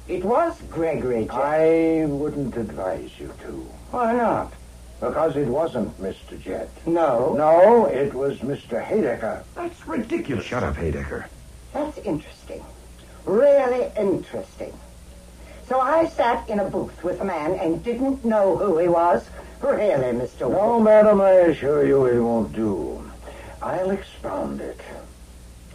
It was Gregory Jett. I wouldn't advise you to. Why not? Because it wasn't Mr. Jett. No. No, it was Mr. Haydecker. That's ridiculous. Shut up, Haydecker. That's interesting. Really interesting. So I sat in a booth with a man and didn't know who he was? Really, Mr. No, Wolfe? madam, I assure you it won't do. I'll expound it.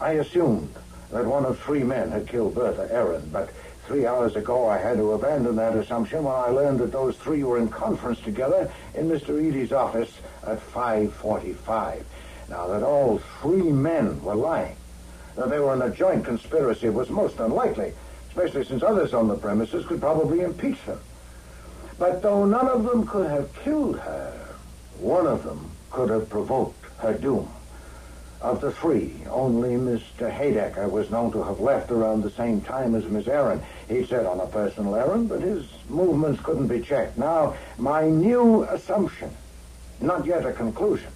I assumed that one of 3 men had killed Bertha Aaron, but 3 hours ago I had to abandon that assumption when I learned that those 3 were in conference together in Mr. Eady's office at 5:45. Now, that all 3 men were lying, that they were in a joint conspiracy was most unlikely, especially since others on the premises could probably impeach them. But though none of them could have killed her, one of them could have provoked her doom. Of the 3, only Mr. Haydecker was known to have left around the same time as Miss Aaron. He said on a personal errand, but his movements couldn't be checked. Now, my new assumption, not yet a conclusion,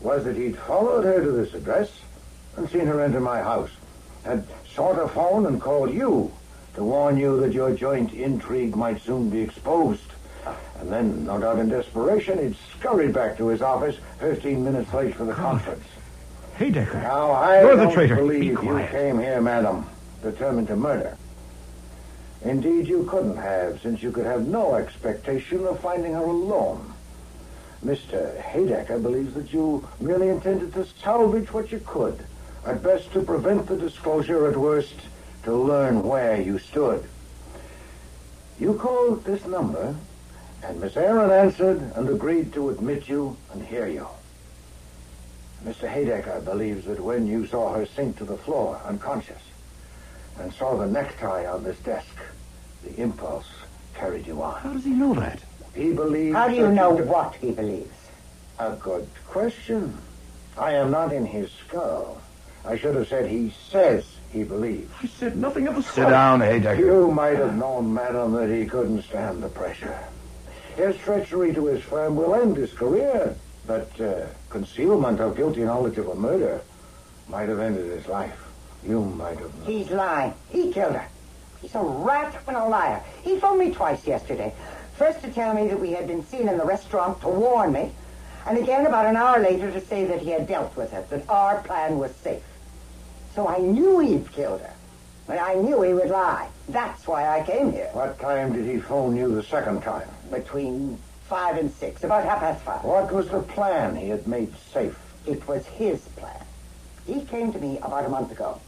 was that he'd followed her to this address and seen her enter my house, had sought a phone and called you to warn you that your joint intrigue might soon be exposed. And then, no doubt in desperation, he'd scurried back to his office 15 minutes late for the conference. Haydecker. Now, I You're the don't traitor. believe Be you quiet. came here, madam, determined to murder. Indeed, you couldn't have, since you could have no expectation of finding her alone. Mr. Haydecker believes that you merely intended to salvage what you could, at best to prevent the disclosure, at worst to learn where you stood. You called this number, and Miss Aaron answered and agreed to admit you and hear you. Mr. Haydecker believes that when you saw her sink to the floor, unconscious, and saw the necktie on this desk, the impulse carried you on. How does he know that? He believes... How do you know what he believes? A good question. I am not in his skull. I should have said he says he believes. I said nothing of the sort. Sit down, Haydecker. You might have known, madam, that he couldn't stand the pressure. His treachery to his firm will end his career, but concealment of guilty knowledge of a murder might have ended his life. You might have known. He's lying. He killed her. He's a rat and a liar. He phoned me twice yesterday. First to tell me that we had been seen in the restaurant to warn me, and again about an hour later to say that he had dealt with her, that our plan was safe. So I knew he'd killed her, and I knew he would lie. That's why I came here. What time did he phone you the second time? Between 5 and 6, about 5:30. What was the plan he had made safe? It was his plan. He came to me about a month ago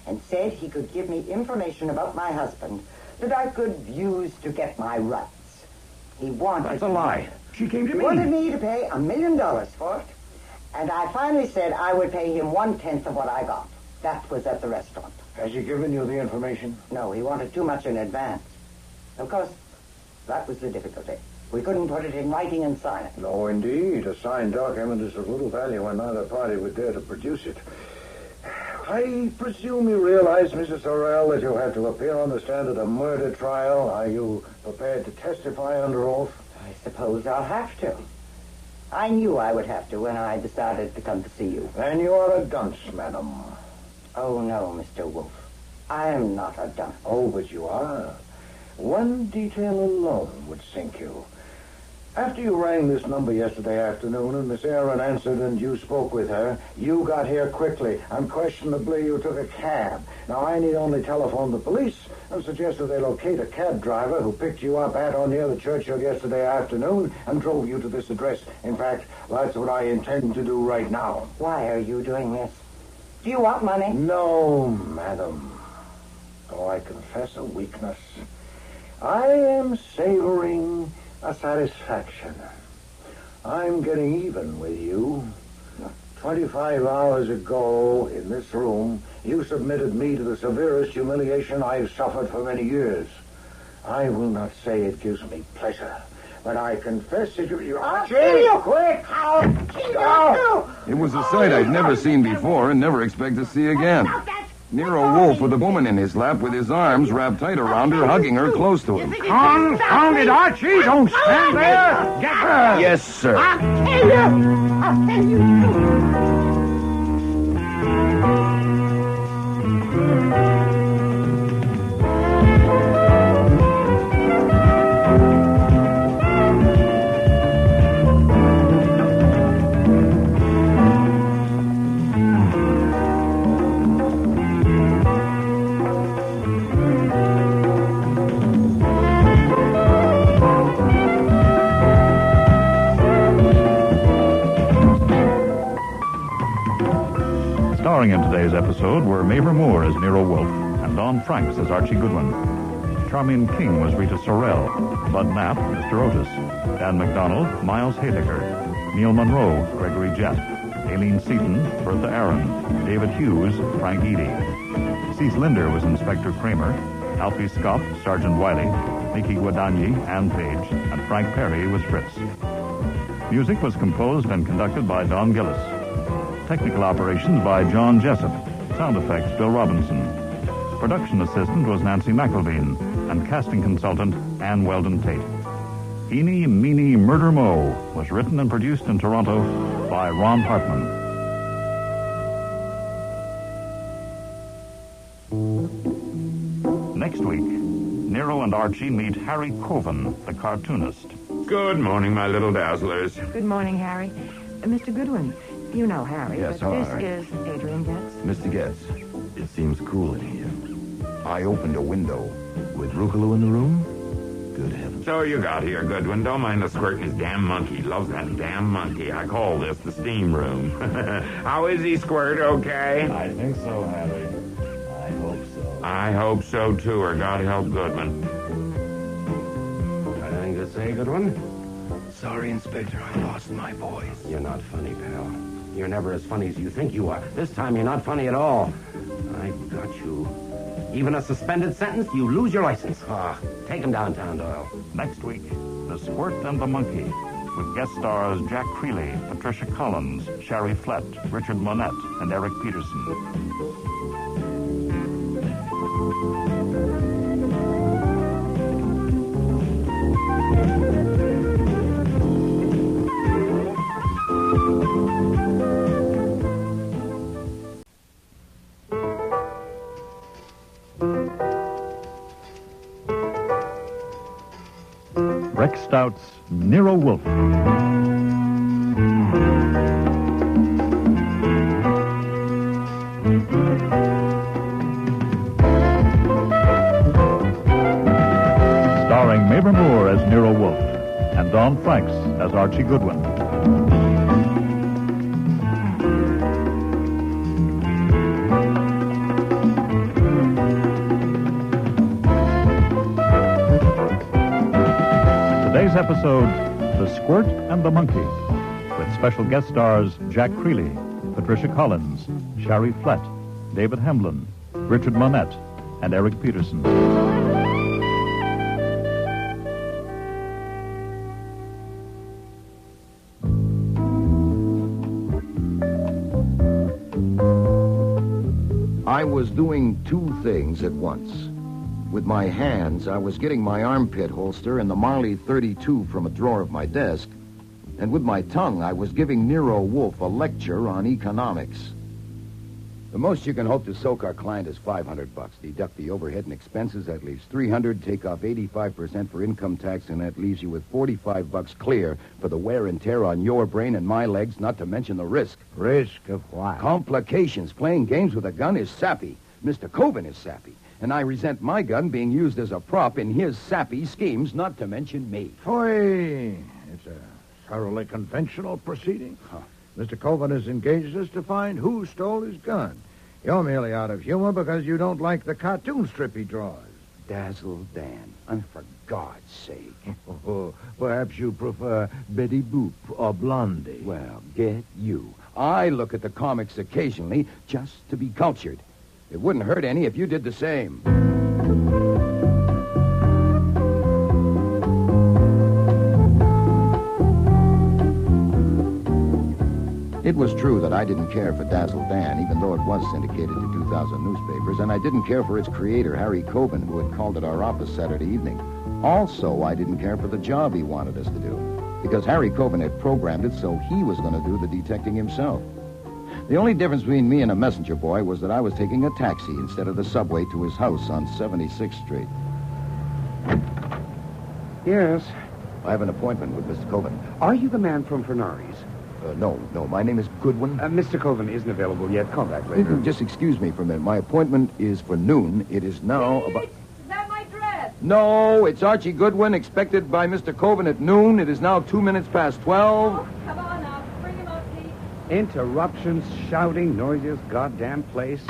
and said he could give me information about my husband that I could use to get my rights. He wanted... That's a lie. She came to He me. wanted me to pay $1 million for it, and I finally said I would pay him 1/10 of what I got. That was at the restaurant. Has he given you the information? No, he wanted too much in advance. Of course, that was the difficulty. We couldn't put it in writing and sign it. No, indeed. A signed document is of little value when neither party would dare to produce it. I presume you realize, Mrs. Sorrell, that you'll have to appear on the stand at a murder trial. Are you prepared to testify under oath? I suppose I'll have to. I knew I would have to when I decided to come to see you. Then you are a dunce, madam. Oh, no, Mr. Wolfe. I am not a dunce. Oh, but you are. One detail alone would sink you. After you rang this number yesterday afternoon and Miss Aaron answered and you spoke with her, you got here quickly. Unquestionably, you took a cab. Now, I need only telephone the police and suggest that they locate a cab driver who picked you up at or near the churchyard yesterday afternoon and drove you to this address. In fact, that's what I intend to do right now. Why are you doing this? Do you want money? No, madam. Oh, I confess a weakness. I am savoring a satisfaction. I'm getting even with you. 25 hours ago, in this room, you submitted me to the severest humiliation I've suffered for many years. I will not say it gives me pleasure, but I confess it. Archie! Quick! It was a sight I'd never seen before and never expect to see again. Nero Wolfe with a woman in his lap with his arms wrapped tight around her, hugging her close to him. Confound it, Archie! Don't stand there! Get her! Yes, sir. I'll kill you! I'll kill you! Starring in today's episode were Mavor Moore as Nero Wolfe and Don Franks as Archie Goodwin. Charmian King was Rita Sorrell, Bud Knapp, Mr. Otis, Dan McDonald, Miles Haydicker, Neil Monroe, Gregory Jett, Aileen Seaton, Bertha Aaron, David Hughes, Frank Eady. Cease Linder was Inspector Kramer, Alfie Scott, Sergeant Wiley, Mickey Guadagni, Ann Page, and Frank Perry was Fritz. Music was composed and conducted by Don Gillis. Technical operations by John Jessup. Sound effects, Bill Robinson. Production assistant was Nancy McElveen, and casting consultant, Ann Weldon Tate. Eeny, Meeny, Murder Mo was written and produced in Toronto by Ron Hartman. Next week, Nero and Archie meet Harry Coven, the cartoonist. Good morning, my little dazzlers. Good morning, Harry. Mr. Goodwin, you know Harry, Yes, but hello, this Harry. is Adrian Getz. Mr. Getz, it seems cool in here. I opened a window. With Rucolo in the room? Good heavens. So you got here, Goodwin. Don't mind the squirting his damn monkey. Loves that damn monkey. I call this the steam room. How is he, Squirt? Okay? I think so, Harry. I hope so. I hope so, too, or God help Goodman. Anything to say, Goodwin? Sorry, Inspector, I lost my voice. You're not funny, pal. You're never as funny as you think you are. This time you're not funny at all. I've got you. Even a suspended sentence, you lose your license. Take him downtown, Doyle. Next week, The Squirt and the Monkey, with guest stars Jack Creeley, Patricia Collins, Sherry Flett, Richard Monette, and Eric Peterson. Rex Stout's Nero Wolfe. Starring Mavor Moore as Nero Wolfe and Don Franks as Archie Goodwin. Today's episode, The Squirt and the Monkey, with special guest stars Jack Creeley, Patricia Collins, Sherry Flett, David Hemlin, Richard Monette, and Eric Peterson. I was doing two things at once. With my hands, I was getting my armpit holster and the Marley 32 from a drawer of my desk, and with my tongue, I was giving Nero Wolfe a lecture on economics. The most you can hope to soak our client is $500. Deduct the overhead and expenses, that leaves $300. Take off 85% for income tax, and that leaves you with $45 clear for the wear and tear on your brain and my legs, not to mention the risk. Risk of what? Complications. Playing games with a gun is sappy. Mr. Coven is sappy. And I resent my gun being used as a prop in his sappy schemes, not to mention me. Foy! It's a thoroughly conventional proceeding. Mr. Coven has engaged us to find who stole his gun. You're merely out of humor because you don't like the cartoon strip he draws. Dazzle Dan, and for God's sake. Perhaps you prefer Betty Boop or Blondie. Well, get you. I look at the comics occasionally just to be cultured. It wouldn't hurt any if you did the same. It was true that I didn't care for Dazzle Dan, even though it was syndicated to 2,000 newspapers, and I didn't care for its creator, Harry Coben, who had called at our office Saturday evening. Also, I didn't care for the job he wanted us to do, because Harry Coben had programmed it so he was going to do the detecting himself. The only difference between me and a messenger boy was that I was taking a taxi instead of the subway to his house on 76th Street. Yes. I have an appointment with Mr. Coben. Are you the man from Fernari's? No. My name is Goodwin. Mr. Coben isn't available yet. Call back later. Just excuse me for a minute. My appointment is for noon. It is now about... Is that my dress? No, it's Archie Goodwin, expected by Mr. Coben at noon. It is now 2 minutes past 12. Oh, come on now. Bring him up, Pete. Interruptions, shouting, noisiest goddamn place.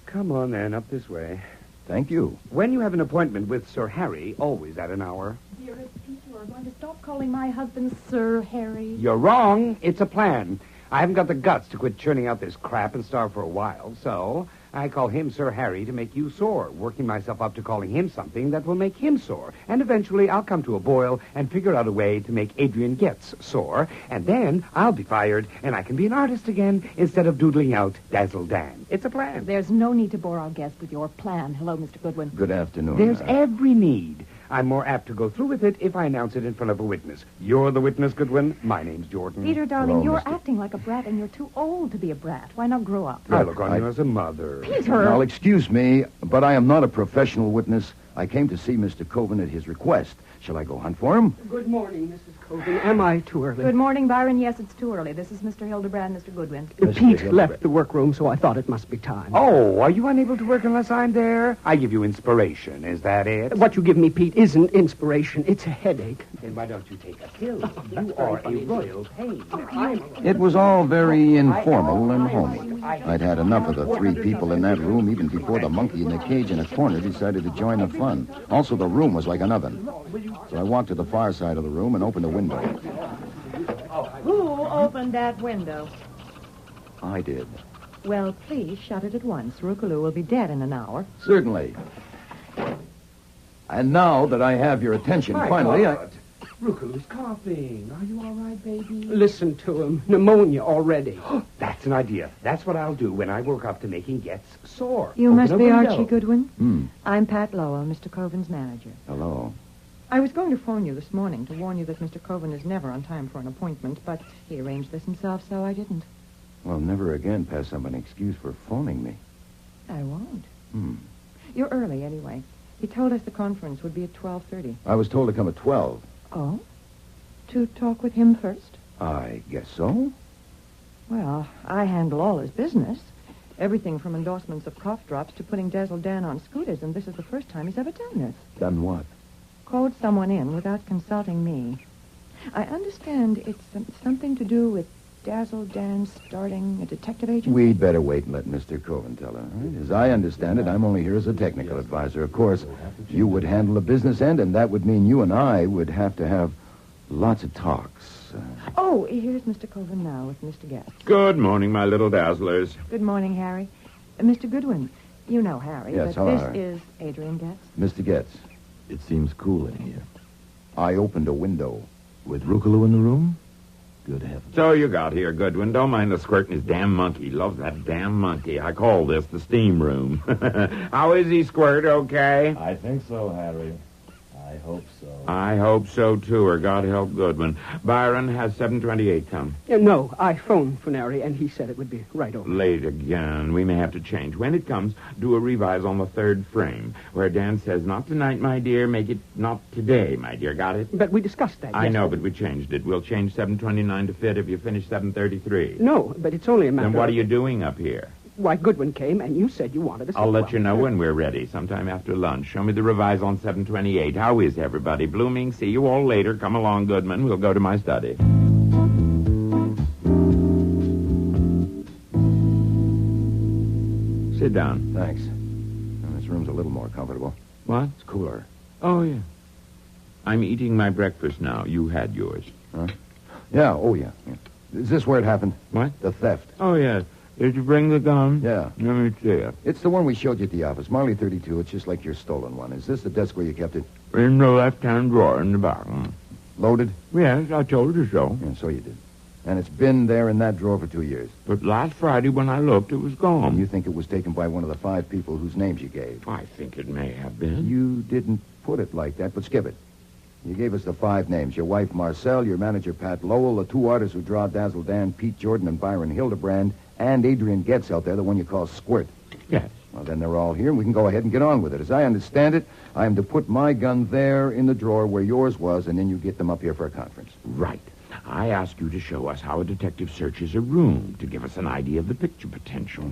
Come on, then, up this way. Thank you. When you have an appointment with Sir Harry, always at an hour. Dearest Pete, you are going to stop calling my husband Sir Harry. You're wrong. It's a plan. I haven't got the guts to quit churning out this crap and starve for a while, so I call him Sir Harry to make you sore, working myself up to calling him something that will make him sore. And eventually I'll come to a boil and figure out a way to make Adrian Getz sore, and then I'll be fired, and I can be an artist again instead of doodling out Dazzle Dan. It's a plan. There's no need to bore our guest with your plan. Hello, Mr. Goodwin. Good afternoon. There's every need. I'm more apt to go through with it if I announce it in front of a witness. You're the witness, Goodwin. My name's Jordan. Peter, darling, Hello, you're Mr. acting like a brat, and you're too old to be a brat. Why not grow up? I look on you as a mother. Peter! Now, excuse me, but I am not a professional witness. I came to see Mr. Coben at his request. Shall I go hunt for him? Good morning, Mrs. Coben. Am I too early? Good morning, Byron. Yes, it's too early. This is Mr. Hildebrand, Mr. Goodwin. Pete left the workroom, so I thought it must be time. Oh, are you unable to work unless I'm there? I give you inspiration. Is that it? What you give me, Pete, isn't inspiration. It's a headache. Then why don't you take a pill? You are a royal pain. It was all very informal and homey. I'd had enough of the three people in that room even before the monkey in the cage in a corner decided to join the fun. Also, the room was like an oven. So I walked to the far side of the room and opened a window. Who opened that window? I did. Well, please shut it at once. Rukaloo will be dead in an hour. Certainly. And now that I have your attention, finally, Rukaloo's coughing. Are you all right, baby? Listen to him. Pneumonia already. That's an idea. That's what I'll do when I work up to making Getz sore. You Open must a be window. Archie Goodwin. I'm Pat Lowell, Mr. Coven's manager. Hello. I was going to phone you this morning to warn you that Mr. Coven is never on time for an appointment, but he arranged this himself, so I didn't. Well, never again pass up an excuse for phoning me. I won't. You're early, anyway. He told us the conference would be at 12:30. I was told to come at 12. Oh? To talk with him first? I guess so. Well, I handle all his business. Everything from endorsements of cough drops to putting Dazzle Dan on scooters, and this is the first time he's ever done this. Done what? Called someone in without consulting me. I understand it's something to do with Dazzle Dan starting a detective agency. We'd better wait and let Mr. Coven tell her. Right? As I understand it, I'm only here as a technical advisor. Of course, you would handle the business end, and that would mean you and I would have to have lots of talks. Oh, here's Mr. Coven now with Mr. Getz. Good morning, my little dazzlers. Good morning, Harry. Mr. Goodwin, you know Harry, Yes, but hello, this Harry. is Adrian Getz. Mr. Getz, it seems cool in here. I opened a window. With Rukaloo in the room? Good heavens. So you got here, Goodwin. Don't mind the squirting his damn monkey. Loves that damn monkey. I call this the steam room. How is he, Squirt? Okay? I think so, Harry. I hope so. I hope so, too, or God help Goodwin. Byron has 7:28 come. No, I phoned Fernari, and he said it would be right over. Late again. We may have to change. When it comes, do a revise on the third frame, where Dan says, not tonight, my dear, make it not today, my dear. Got it? But we discussed that. I know, yesterday. but we changed it. We'll change 7:29 to fit if you finish 7:33. No, but it's only a matter Then what of... are you doing up here? Why, Goodwin came, and you said you wanted us... I'll let you know when we're ready, sometime after lunch. Show me the revise on 7:28. How is everybody? Blooming, see you all later. Come along, Goodman. We'll go to my study. Sit down. Thanks. Well, this room's a little more comfortable. What? It's cooler. Oh, yeah. I'm eating my breakfast now. You had yours. Huh? Yeah, oh, yeah. Is this where it happened? What? The theft. Oh, yes. Did you bring the gun? Yeah. Let me see it. It's the one we showed you at the office. Marley 32. It's just like your stolen one. Is this the desk where you kept it? In the left-hand drawer in the back. Loaded? Yes, I told you so. Yeah, so you did. And it's been there in that drawer for 2 years. But last Friday when I looked, it was gone. And you think it was taken by one of the 5 people whose names you gave? I think it may have been. You didn't put it like that, but skip it. You gave us the 5 names. Your wife, Marcel, your manager, Pat Lowell, the 2 artists who draw Dazzle Dan, Pete Jordan and Byron Hildebrand, and Adrian Getz out there, the one you call Squirt. Yes. Well, then they're all here, and we can go ahead and get on with it. As I understand it, I am to put my gun there in the drawer where yours was, and then you get them up here for a conference. Right. I ask you to show us how a detective searches a room to give us an idea of the picture potential.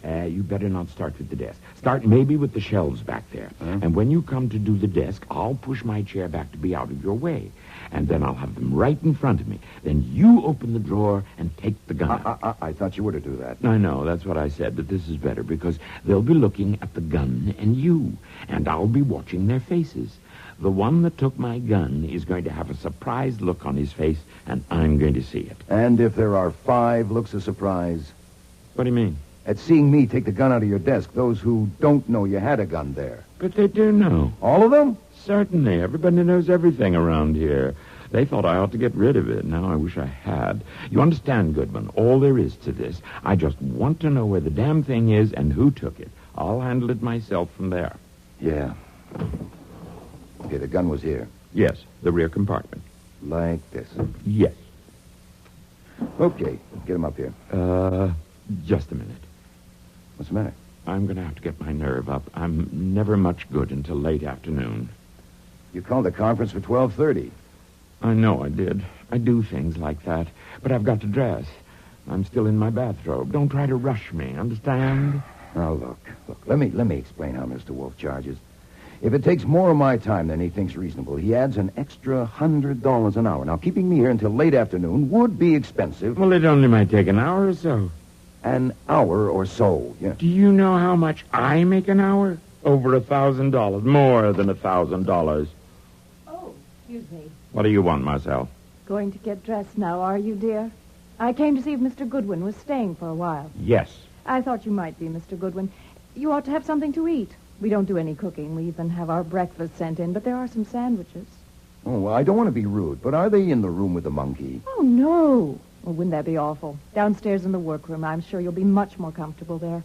You better not start with the desk. Start maybe with the shelves back there. And when you come to do the desk, I'll push my chair back to be out of your way. And then I'll have them right in front of me. Then you open the drawer and take the gun out. I thought you were to do that. I know, that's what I said, but this is better because they'll be looking at the gun and you, and I'll be watching their faces. The one that took my gun is going to have a surprised look on his face, and I'm going to see it. And if there are 5 looks of surprise? What do you mean? At seeing me take the gun out of your desk, those who don't know you had a gun there. But they do know. All of them? Certainly. Everybody knows everything around here. They thought I ought to get rid of it. Now I wish I had. You understand, Goodwin, all there is to this. I just want to know where the damn thing is and who took it. I'll handle it myself from there. Yeah. Okay, the gun was here. Yes, the rear compartment. Like this? Yes. Okay, get him up here. Just a minute. What's the matter? I'm going to have to get my nerve up. I'm never much good until late afternoon. You called the conference for 12:30. I know I did. I do things like that. But I've got to dress. I'm still in my bathrobe. Don't try to rush me, understand? Now, look. Let me explain how Mr. Wolfe charges. If it takes more of my time than he thinks reasonable, he adds an extra $100 an hour. Now, keeping me here until late afternoon would be expensive. Well, it only might take an hour or so. An hour or so, yeah. Do you know how much I make an hour? Over $1,000. More than $1,000. Oh, excuse me. What do you want, Marcel? Going to get dressed now, are you, dear? I came to see if Mr. Goodwin was staying for a while. Yes. I thought you might be, Mr. Goodwin. You ought to have something to eat. We don't do any cooking. We even have our breakfast sent in, but there are some sandwiches. Oh, well, I don't want to be rude, but are they in the room with the monkey? Oh, no. Well, wouldn't that be awful? Downstairs in the workroom. I'm sure you'll be much more comfortable there.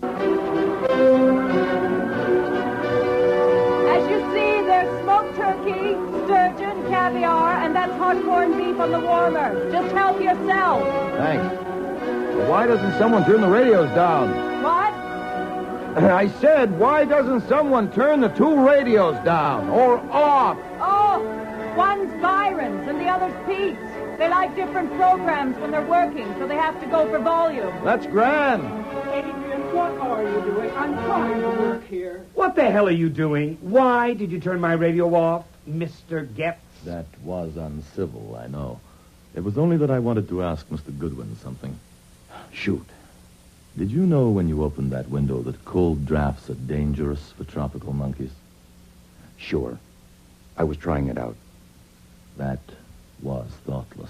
As you see, there's smoked turkey, sturgeon, caviar, and that's hot corned beef on the warmer. Just help yourself. Thanks. Well, why doesn't someone turn the radios down? What? I said, why doesn't someone turn the 2 radios down or off? Oh, one's Byron's and the other's Pete's. They like different programs when they're working, so they have to go for volume. That's grand. Adrian, what are you doing? I'm trying to work here. What the hell are you doing? Why did you turn my radio off, Mr. Getz? That was uncivil, I know. It was only that I wanted to ask Mr. Goodwin something. Shoot. Did you know when you opened that window that cold drafts are dangerous for tropical monkeys? Sure. I was trying it out. That was thoughtless.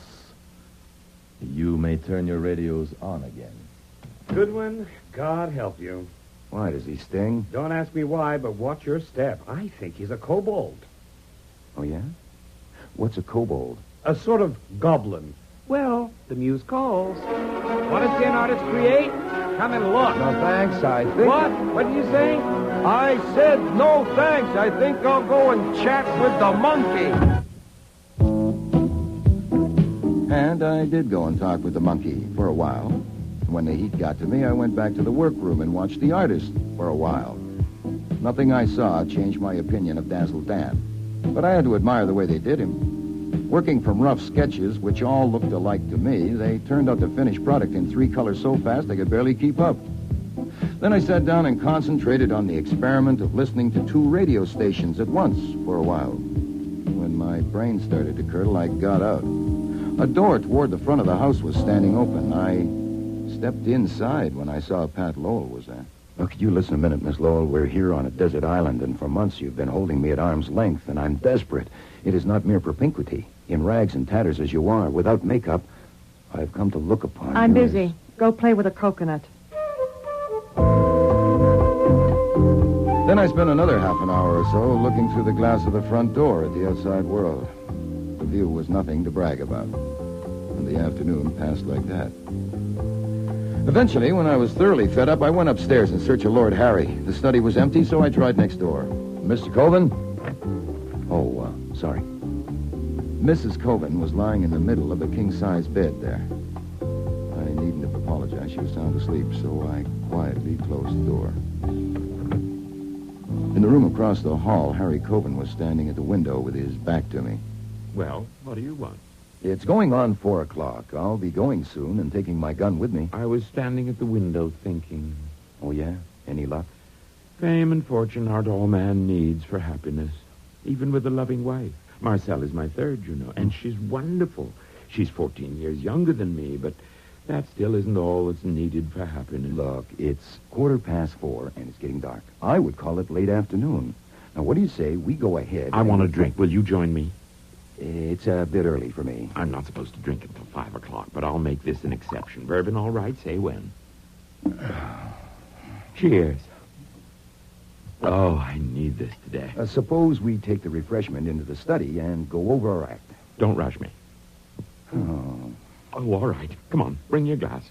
You may turn your radios on again. Goodwin, God help you. Why, does he sting? Don't ask me why, but watch your step. I think he's a kobold. Oh, yeah? What's a kobold? A sort of goblin. Well, the muse calls. Want to see an artist create? Come and look. No, thanks, I think... What? What did you say? I said no thanks. I think I'll go and chat with the monkey. And I did go and talk with the monkey for a while. When the heat got to me, I went back to the workroom and watched the artist for a while. Nothing I saw changed my opinion of Dazzle Dan. But I had to admire the way they did him. Working from rough sketches, which all looked alike to me, they turned out the finished product in 3 colors so fast they could barely keep up. Then I sat down and concentrated on the experiment of listening to 2 radio stations at once for a while. When my brain started to curdle, I got out. A door toward the front of the house was standing open. I stepped inside when I saw Pat Lowell was there. Look, you listen a minute, Miss Lowell. We're here on a desert island, and for months you've been holding me at arm's length, and I'm desperate. It is not mere propinquity. In rags and tatters as you are, without makeup, I've come to look upon I'm you as- busy. Go play with a coconut. Then I spent another half an hour or so looking through the glass of the front door at the outside world. The view was nothing to brag about. And the afternoon passed like that. Eventually, when I was thoroughly fed up, I went upstairs in search of Lord Harry. The study was empty, so I tried next door. Mr. Coven? Oh, sorry. Mrs. Coven was lying in the middle of a king-size bed there. I needn't have apologized. She was sound asleep, so I quietly closed the door. In the room across the hall, Harry Coven was standing at the window with his back to me. Well, what do you want? It's going on 4 o'clock. I'll be going soon and taking my gun with me. I was standing at the window thinking. Oh, yeah? Any luck? Fame and fortune aren't all man needs for happiness, even with a loving wife. Marcelle is my third, you know, and she's wonderful. She's 14 years younger than me, but that still isn't all that's needed for happiness. Look, it's 4:15, and it's getting dark. I would call it late afternoon. Now, what do you say we go ahead? I want a drink. Will you join me? It's a bit early for me. I'm not supposed to drink until 5 o'clock, but I'll make this an exception. Bourbon, all right? Say when. Cheers. Oh, I need this today. Suppose we take the refreshment into the study and go over our act. Don't rush me. Oh. Oh, all right. Come on, bring your glass.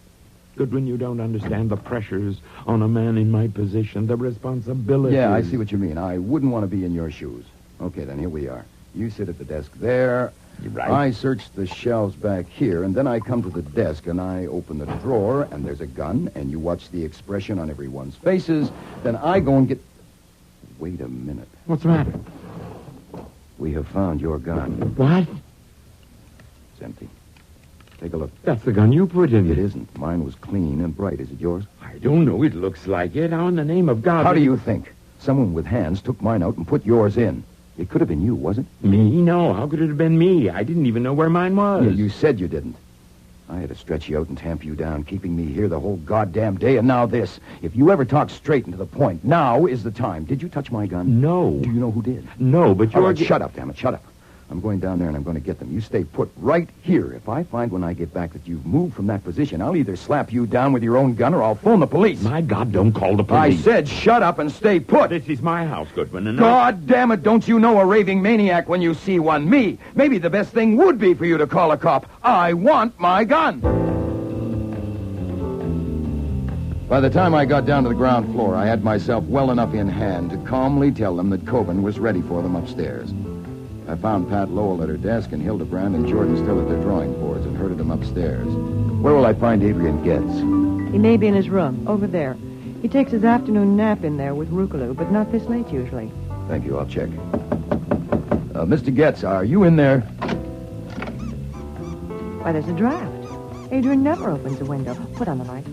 Goodwin, you don't understand the pressures on a man in my position, the responsibilities. Yeah, I see what you mean. I wouldn't want to be in your shoes. Okay, then, here we are. You sit at the desk there. You're right. I search the shelves back here, and then I come to the desk, and I open the drawer, and there's a gun, and you watch the expression on everyone's faces. Then I go and get... Wait a minute. What's the matter? We have found your gun. What? It's empty. Take a look. That's the gun you put in. It isn't. Mine was clean and bright. Is it yours? I don't know. It looks like it. How in the name of God... How do you think? Someone with hands took mine out and put yours in. It could have been you, was it? Me? No. How could it have been me? I didn't even know where mine was. Yeah, you said you didn't. I had to stretch you out and tamp you down, keeping me here the whole goddamn day, and now this. If you ever talk straight and to the point, now is the time. Did you touch my gun? No. Do you know who did? No, but you're... All right, shut up, damn it, shut up. I'm going down there and I'm going to get them. You stay put right here. If I find when I get back that you've moved from that position, I'll either slap you down with your own gun or I'll phone the police. My God, don't call the police. I said shut up and stay put. This is my house, Goodwin, and God damn it, don't you know a raving maniac when you see one? Me. Maybe the best thing would be for you to call a cop. I want my gun. By the time I got down to the ground floor, I had myself well enough in hand to calmly tell them that Coven was ready for them upstairs. I found Pat Lowell at her desk and Hildebrand and Jordan still at their drawing boards and herded them upstairs. Where will I find Adrian Getz? He may be in his room, over there. He takes his afternoon nap in there with Rucaloo, but not this late usually. Thank you, I'll check. Mr. Getz, are you in there? Why, there's a draft. Adrian never opens a window. Put on the light.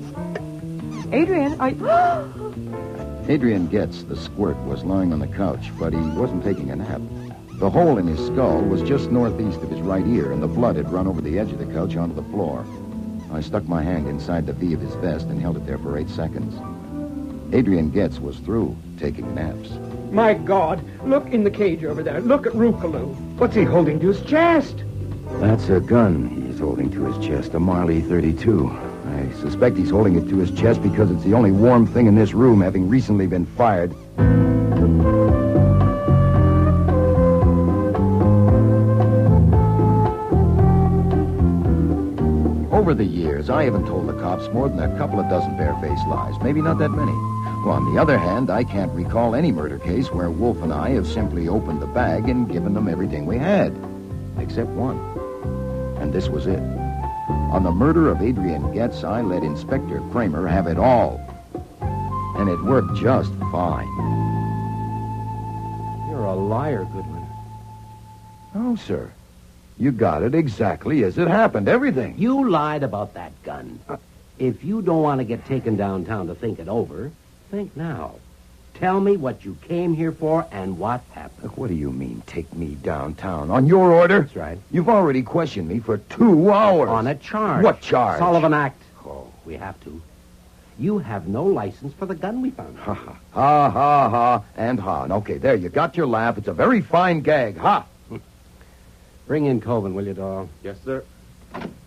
Adrian, Adrian Getz, the squirt, was lying on the couch, but he wasn't taking a nap. The hole in his skull was just northeast of his right ear, and the blood had run over the edge of the couch onto the floor. I stuck my hand inside the V of his vest and held it there for 8 seconds. Adrian Getz was through taking naps. My God, look in the cage over there. Look at Rucaloo. What's he holding to his chest? That's a gun he's holding to his chest, a Marley 32. I suspect he's holding it to his chest because it's the only warm thing in this room, having recently been fired. Over the years, I haven't told the cops more than a couple of dozen barefaced lies. Maybe not that many. Well, on the other hand, I can't recall any murder case where Wolfe and I have simply opened the bag and given them everything we had. Except one. And this was it. On the murder of Adrian Getz, I let Inspector Kramer have it all. And it worked just fine. You're a liar, Goodwin. Oh, sir. You got it exactly as it happened, everything. You lied about that gun. If you don't want to get taken downtown to think it over, think now. Tell me what you came here for and what happened. Look, what do you mean, take me downtown? On your order? That's right. You've already questioned me for 2 hours. On a charge. What charge? Sullivan Act. Oh, we have to. You have no license for the gun we found. Ha, ha. Ha, ha, ha, and ha. Okay, there, you got your laugh. It's a very fine gag. Ha! Bring in Coven, will you, Doyle? Yes, sir.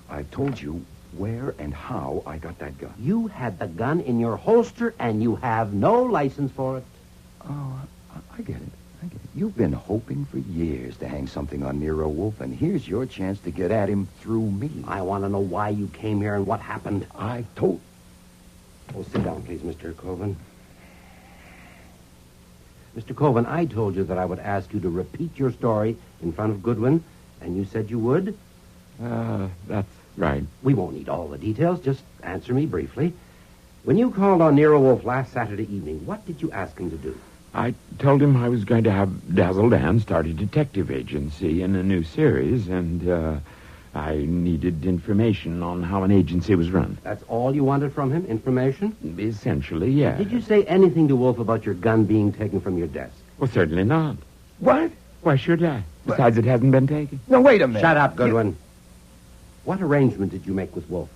I've told you where and how I got that gun. You had the gun in your holster, and you have no license for it. Oh, I get it. You've been hoping for years to hang something on Nero Wolfe, and here's your chance to get at him through me. I want to know why you came here and what happened. I told... Oh, sit down, please, Mr. Coven. Mr. Coven, I told you that I would ask you to repeat your story in front of Goodwin, and you said you would? That's right. We won't need all the details. Just answer me briefly. When you called on Nero Wolfe last Saturday evening, what did you ask him to do? I told him I was going to have Dazzle Dan start a detective agency in a new series, and I needed information on how an agency was run. That's all you wanted from him? Information? Essentially, yeah. Did you say anything to Wolfe about your gun being taken from your desk? Well, certainly not. What? Why should I? Besides, it hasn't been taken. No, wait a minute. Shut up, Goodwin. What arrangement did you make with Wolfe,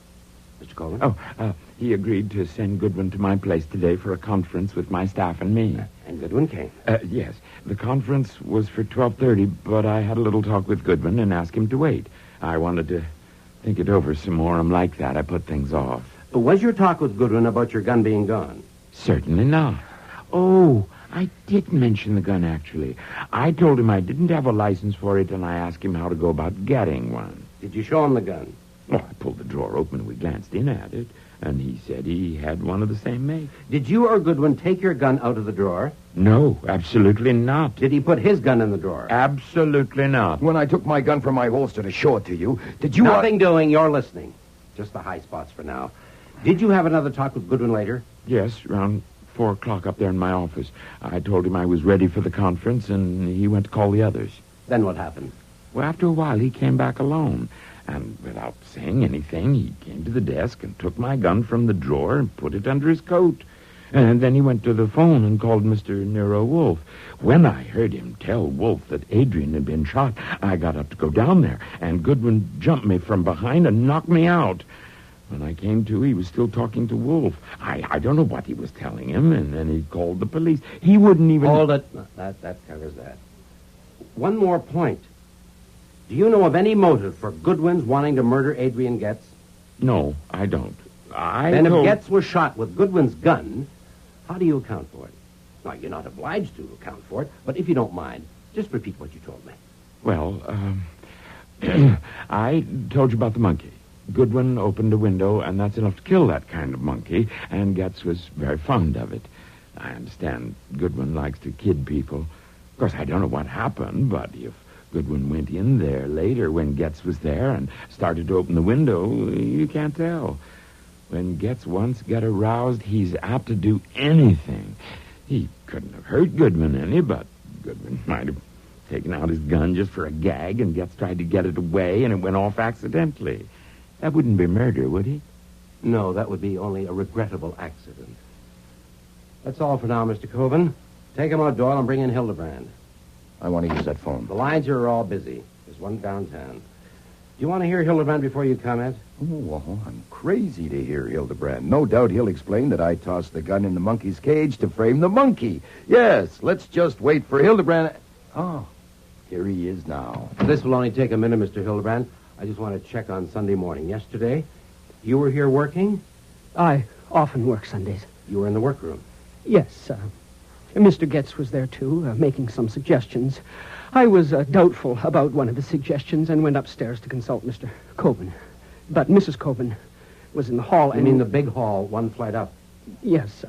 Mr. Coven? Oh, he agreed to send Goodwin to my place today for a conference with my staff and me. And Goodwin came? Yes. The conference was for 12:30, but I had a little talk with Goodwin and asked him to wait. I wanted to think it over some more. I'm like that. I put things off. Was your talk with Goodwin about your gun being gone? Certainly not. Oh, I did mention the gun, actually. I told him I didn't have a license for it, and I asked him how to go about getting one. Did you show him the gun? Well, I pulled the drawer open and we glanced in at it, and he said he had one of the same make. Did you or Goodwin take your gun out of the drawer? No, absolutely not. Did he put his gun in the drawer? Absolutely not. When I took my gun from my holster to show it to you, did you... Nothing doing. You're listening. Just the high spots for now. Did you have another talk with Goodwin later? Yes, around 4 o'clock up there in my office. I told him I was ready for the conference, and he went to call the others. Then what happened? Well, after a while, he came back alone. And without saying anything, he came to the desk and took my gun from the drawer and put it under his coat. And then he went to the phone and called Mr. Nero Wolfe. When I heard him tell Wolfe that Adrian had been shot, I got up to go down there, and Goodwin jumped me from behind and knocked me out. When I came to, he was still talking to Wolfe. I don't know what he was telling him, and then he called the police. He wouldn't even... Hold it. That covers that. One more point. Do you know of any motive for Goodwin's wanting to murder Adrian Getz? No, I don't. Then if Getz was shot with Goodwin's gun, how do you account for it? Now, you're not obliged to account for it, but if you don't mind, just repeat what you told me. Well, I told you about the monkey. Goodwin opened a window, and that's enough to kill that kind of monkey, and Getz was very fond of it. I understand Goodwin likes to kid people. Of course, I don't know what happened, but if Goodwin went in there later when Getz was there and started to open the window, you can't tell. When Getz once got aroused, he's apt to do anything. He couldn't have hurt Goodwin any, but Goodwin might have taken out his gun just for a gag, and Getz tried to get it away, and it went off accidentally. That wouldn't be murder, would he? No, that would be only a regrettable accident. That's all for now, Mr. Coven. Take him out, Doyle, and bring in Hildebrand. I want to use that phone. The lines here are all busy. There's one downtown. Do you want to hear Hildebrand before you comment? Oh, well, I'm crazy to hear Hildebrand. No doubt he'll explain that I tossed the gun in the monkey's cage to frame the monkey. Yes, let's just wait for Hildebrand. Oh, here he is now. This will only take a minute, Mr. Hildebrand. I just want to check on Sunday morning. Yesterday, you were here working? I often work Sundays. You were in the workroom? Yes, Mr. Getz was there, too, making some suggestions. I was doubtful about one of his suggestions and went upstairs to consult Mr. Coven. But Mrs. Coven was in the hall and... You mean the big hall, one flight up? Yes.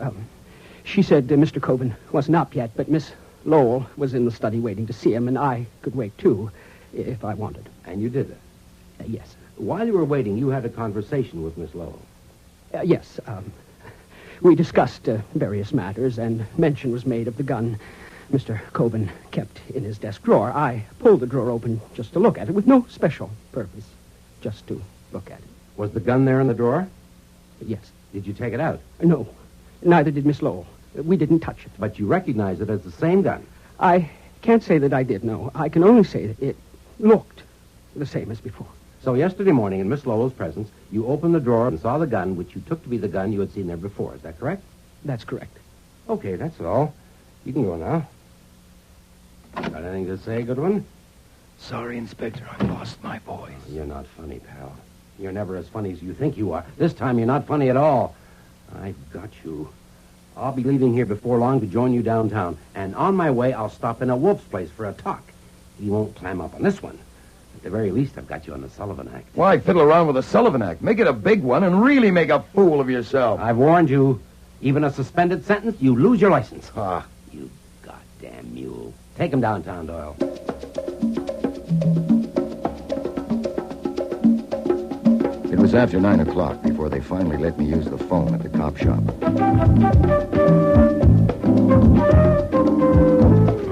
She said Mr. Coven wasn't up yet, but Miss Lowell was in the study waiting to see him, and I could wait, too, if I wanted. And you did that? Yes. While you were waiting, you had a conversation with Miss Lowell? Yes. We discussed various matters, and mention was made of the gun Mr. Coven kept in his desk drawer. I pulled the drawer open just to look at it, with no special purpose, just to look at it. Was the gun there in the drawer? Yes. Did you take it out? No. Neither did Miss Lowell. We didn't touch it. But you recognize it as the same gun? I can't say that I did, no. I can only say that it looked the same as before. So yesterday morning, in Miss Lowell's presence, you opened the drawer and saw the gun, which you took to be the gun you had seen there before. Is that correct? That's correct. Okay, that's all. You can go now. Got anything to say, Goodwin? Sorry, Inspector, I lost my voice. You're not funny, pal. You're never as funny as you think you are. This time you're not funny at all. I've got you. I'll be leaving here before long to join you downtown. And on my way, I'll stop in a Wolf's place for a talk. He won't clam up on this one. At the very least, I've got you on the Sullivan Act. Why fiddle around with the Sullivan Act? Make it a big one and really make a fool of yourself. I've warned you. Even a suspended sentence, you lose your license. Ah. You goddamn mule. Take him downtown, Doyle. It was after 9 o'clock before they finally let me use the phone at the cop shop.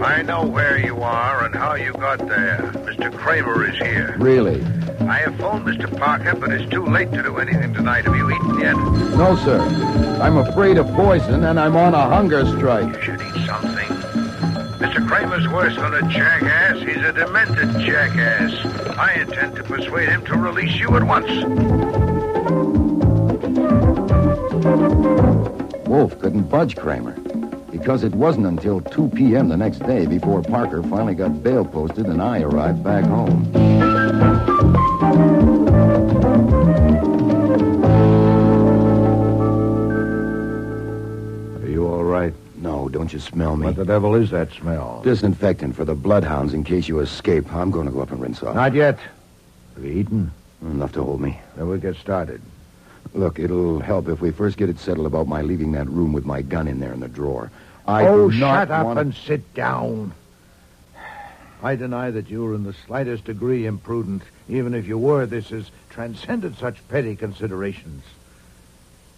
I know where you are and how you got there. Mr. Kramer is here. Really? I have phoned Mr. Parker, but it's too late to do anything tonight. Have you eaten yet? No, sir. I'm afraid of poison, and I'm on a hunger strike. You should eat something. Mr. Kramer's worse than a jackass. He's a demented jackass. I intend to persuade him to release you at once. Wolfe couldn't budge Kramer because it wasn't until 2 p.m. the next day before Parker finally got bail posted and I arrived back home. Are you all right? No, don't you smell me? What the devil is that smell? Disinfectant for the bloodhounds in case you escape. I'm going to go up and rinse off. Not yet. Have you eaten? Enough to hold me. Then we'll get started. Look, it'll help if we first get it settled about my leaving that room with my gun in there in the drawer. Shut up and sit down. I deny that you were in the slightest degree imprudent. Even if you were, this has transcended such petty considerations.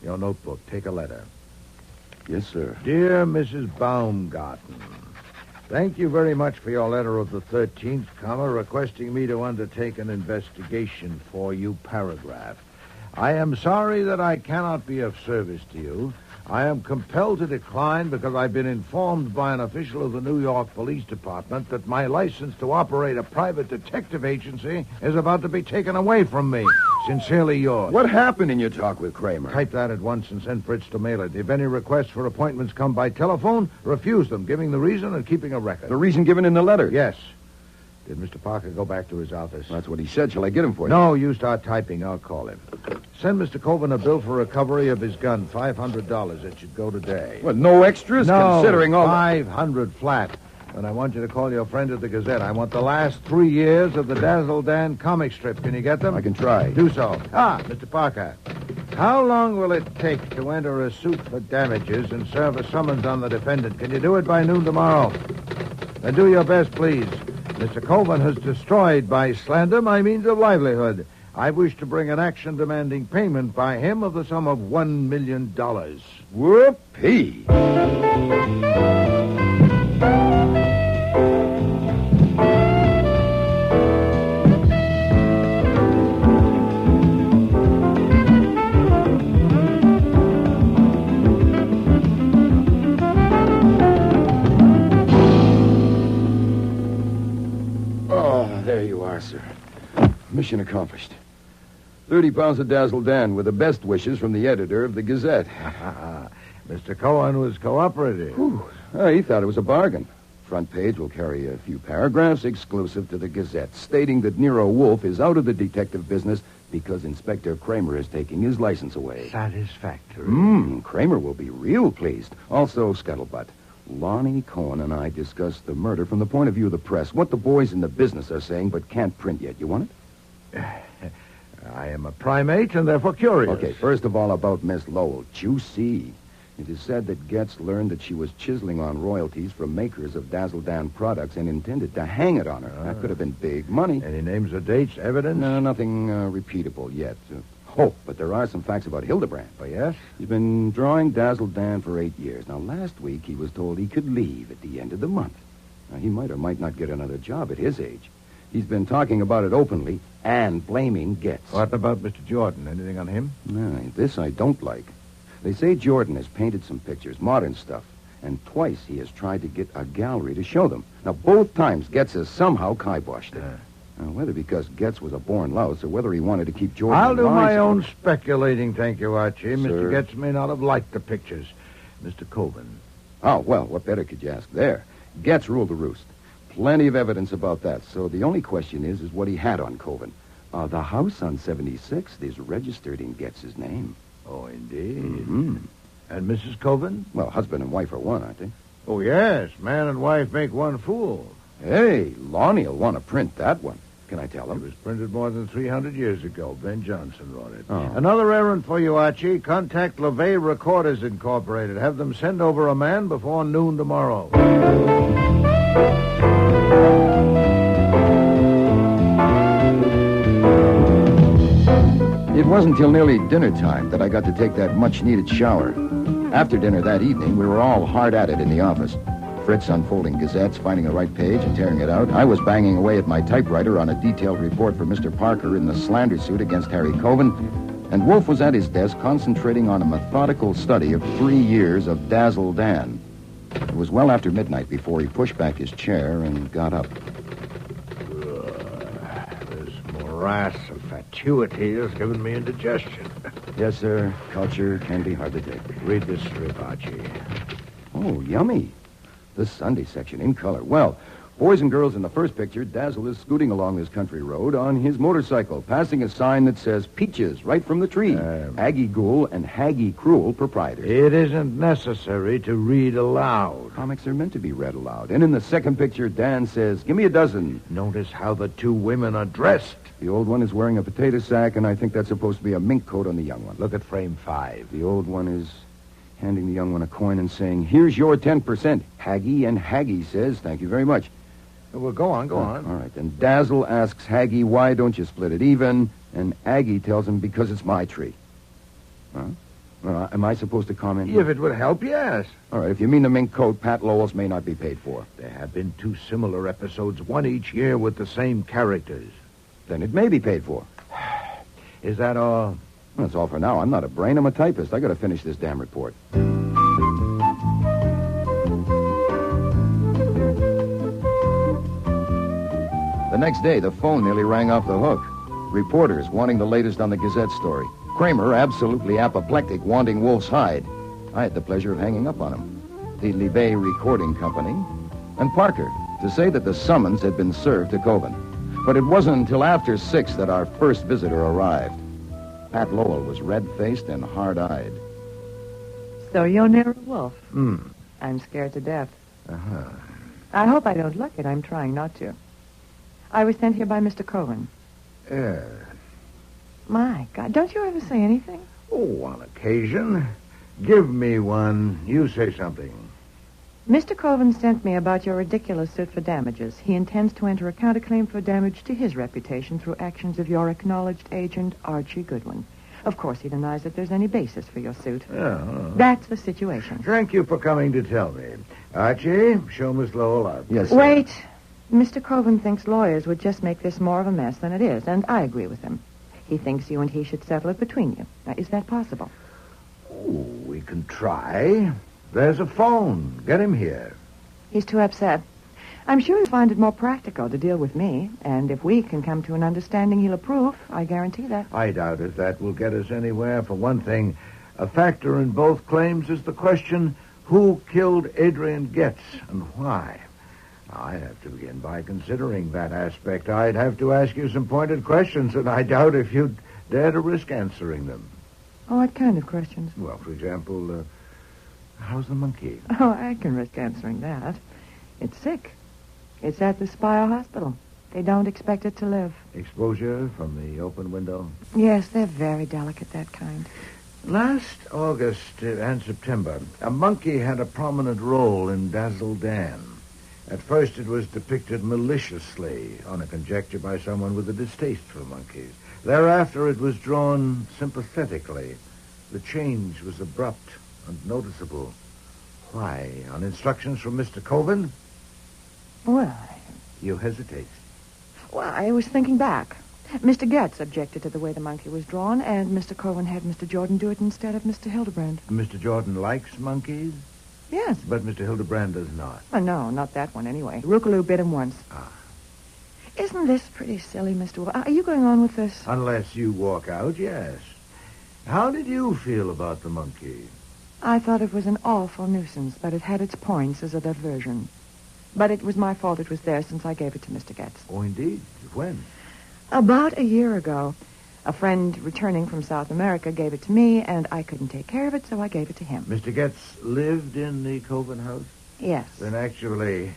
Your notebook, take a letter. Yes, sir. Dear Mrs. Baumgarten, thank you very much for your letter of the 13th, requesting me to undertake an investigation for you, paragraph. I am sorry that I cannot be of service to you. I am compelled to decline because I've been informed by an official of the New York Police Department that my license to operate a private detective agency is about to be taken away from me. Sincerely yours. What happened in your talk with Kramer? Type that at once and send Fritz to mail it. If any requests for appointments come by telephone, refuse them, giving the reason and keeping a record. The reason given in the letter? Yes. Did Mr. Parker go back to his office? That's what he said. Shall I get him for you? No, you start typing. I'll call him. Send Mr. Coben a bill for recovery of his gun, $500. It should go today. What, no extras? No, considering all $500 flat. And I want you to call your friend at the Gazette. I want the last 3 years of the Dazzle Dan comic strip. Can you get them? I can try. Do so. Mr. Parker, how long will it take to enter a suit for damages and serve a summons on the defendant? Can you do it by noon tomorrow? Then do your best, please. Mr. Coben has destroyed by slander my means of livelihood. I wish to bring an action demanding payment by him of the sum of $1 million. Whoopee! There you are, sir. Mission accomplished. 30 pounds of Dazzle Dan with the best wishes from the editor of the Gazette. Mr. Cohen was cooperative. He thought it was a bargain. Front page will carry a few paragraphs exclusive to the Gazette, stating that Nero Wolfe is out of the detective business because Inspector Kramer is taking his license away. Satisfactory. Kramer will be real pleased. Also, scuttlebutt. Lonnie Cohen and I discussed the murder from the point of view of the press, what the boys in the business are saying, but can't print yet. You want it? I am a primate and therefore curious. Okay, first of all, about Miss Lowell. Juicy. It is said that Getz learned that she was chiseling on royalties from makers of Dazzle Dan products and intended to hang it on her. That could have been big money. Any names or dates, evidence? No, nothing repeatable yet. But there are some facts about Hildebrand. Oh, yes? He's been drawing Dazzle Dan for 8 years. Now, last week he was told he could leave at the end of the month. Now, he might or might not get another job at his age. He's been talking about it openly and blaming Getz. What about Mr. Jordan? Anything on him? No, this I don't like. They say Jordan has painted some pictures, modern stuff, and twice he has tried to get a gallery to show them. Now, both times Getz has somehow kiboshed it. Whether because Getz was a born louse or whether he wanted to keep Jordan I'll do alive. my own speculating, thank you, Archie. Sir. Mr. Getz may not have liked the pictures. Mr. Coben. Oh, well, what better could you ask there? Getz ruled the roost. Plenty of evidence about that, so the only question is what he had on Coven. The house on 76 is registered in Getz's name. Oh, indeed. Mm-hmm. And Mrs. Coven? Well, husband and wife are one, aren't they? Oh, yes. Man and wife make one fool. Hey, Lonnie will want to print that one. Can I tell him? It was printed more than 300 years ago. Ben Jonson wrote it. Oh. Another errand for you, Archie. Contact LeVay Recorders Incorporated. Have them send over a man before noon tomorrow. It wasn't till nearly dinner time that I got to take that much-needed shower. After dinner that evening, we were all hard at it in the office. Fritz unfolding gazettes, finding the right page, and tearing it out. I was banging away at my typewriter on a detailed report for Mr. Parker in the slander suit against Harry Coven. And Wolfe was at his desk concentrating on a methodical study of 3 years of Dazzle Dan. It was well after midnight before he pushed back his chair and got up. This morass of fatuity has given me indigestion. Yes, sir. Culture can be hard to take. Read this strip, Archie. Oh, yummy. The Sunday section in color. Well, boys and girls in the first picture, Dazzle is scooting along this country road on his motorcycle, passing a sign that says Peaches right from the tree. Aggie Ghoul and Haggie Cruel proprietors. It isn't necessary to read aloud. Comics are meant to be read aloud. And in the second picture, Dan says, give me a dozen. Notice how the two women are dressed. The old one is wearing a potato sack, and I think that's supposed to be a mink coat on the young one. Look at frame 5. The old one is handing the young one a coin and saying, here's your 10%. Haggie, and Haggie says, thank you very much. Well, go on. All right. And Dazzle asks Haggie, why don't you split it even? And Aggie tells him, because it's my tree. Huh? Well, am I supposed to comment? If it would help, yes. All right, if you mean the mink coat, Pat Lowell's may not be paid for. There have been 2 similar episodes, one each year with the same characters. Then it may be paid for. Is that all? Well, that's all for now. I'm not a brain. I'm a typist. I got to finish this damn report. The next day, the phone nearly rang off the hook. Reporters wanting the latest on the Gazette story. Kramer, absolutely apoplectic, wanting Wolfe's hide. I had the pleasure of hanging up on him. The LeVay Recording Company. And Parker, to say that the summons had been served to Coven. But it wasn't until after 6 that our first visitor arrived. Pat Lowell was red-faced and hard-eyed. So you're Nero Wolfe? I'm scared to death. Uh-huh. I hope I don't look it. I'm trying not to. I was sent here by Mr. Coven. Yeah. My God, don't you ever say anything? Oh, on occasion. Give me one. You say something. Mr. Coven sent me about your ridiculous suit for damages. He intends to enter a counterclaim for damage to his reputation through actions of your acknowledged agent, Archie Goodwin. Of course, he denies that there's any basis for your suit. Yeah. That's the situation. Thank you for coming to tell me. Archie, show Miss Lowell up. Yes, sir. Wait. Mr. Coven thinks lawyers would just make this more of a mess than it is, and I agree with him. He thinks you and he should settle it between you. Now, is that possible? Oh, we can try. There's a phone. Get him here. He's too upset. I'm sure he'll find it more practical to deal with me, and if we can come to an understanding, he'll approve. I guarantee that. I doubt if that will get us anywhere. For one thing, a factor in both claims is the question, who killed Adrian Getz and why? I have to begin by considering that aspect. I'd have to ask you some pointed questions, and I doubt if you'd dare to risk answering them. Oh, what kind of questions? Well, for example, how's the monkey? Oh, I can risk answering that. It's sick. It's at the Spire Hospital. They don't expect it to live. Exposure from the open window? Yes, they're very delicate, that kind. Last August and September, a monkey had a prominent role in Dazzle Dan. At first, it was depicted maliciously on a conjecture by someone with a distaste for monkeys. Thereafter, it was drawn sympathetically. The change was abrupt and noticeable. Why? On instructions from Mr. Coven? Well, You hesitate. Well, I was thinking back. Mr. Getz objected to the way the monkey was drawn, and Mr. Coven had Mr. Jordan do it instead of Mr. Hildebrand. Mr. Jordan likes monkeys? Yes. But Mr. Hildebrand does not. Oh, no, not that one anyway. Rookaloo bit him once. Ah. Isn't this pretty silly, Mr. Wolfe? Are you going on with this? Unless you walk out, yes. How did you feel about the monkey? I thought it was an awful nuisance, but it had its points as a diversion. But it was my fault it was there since I gave it to Mr. Getz. Oh, indeed? When? About a year ago. A friend returning from South America gave it to me, and I couldn't take care of it, so I gave it to him. Mr. Getz lived in the Coven house? Yes. Then actually,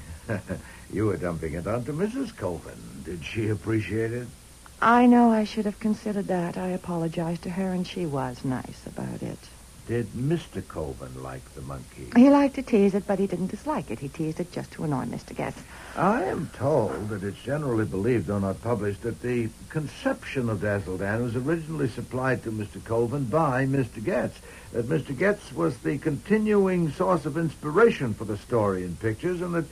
you were dumping it onto Mrs. Coven. Did she appreciate it? I know I should have considered that. I apologized to her, and she was nice about it. Did Mr. Coven like the monkey? He liked to tease it, but he didn't dislike it. He teased it just to annoy Mr. Getz. I am told that it's generally believed, though not published, that the conception of Dazzledan was originally supplied to Mr. Coven by Mr. Getz. That Mr. Getz was the continuing source of inspiration for the story and pictures, and that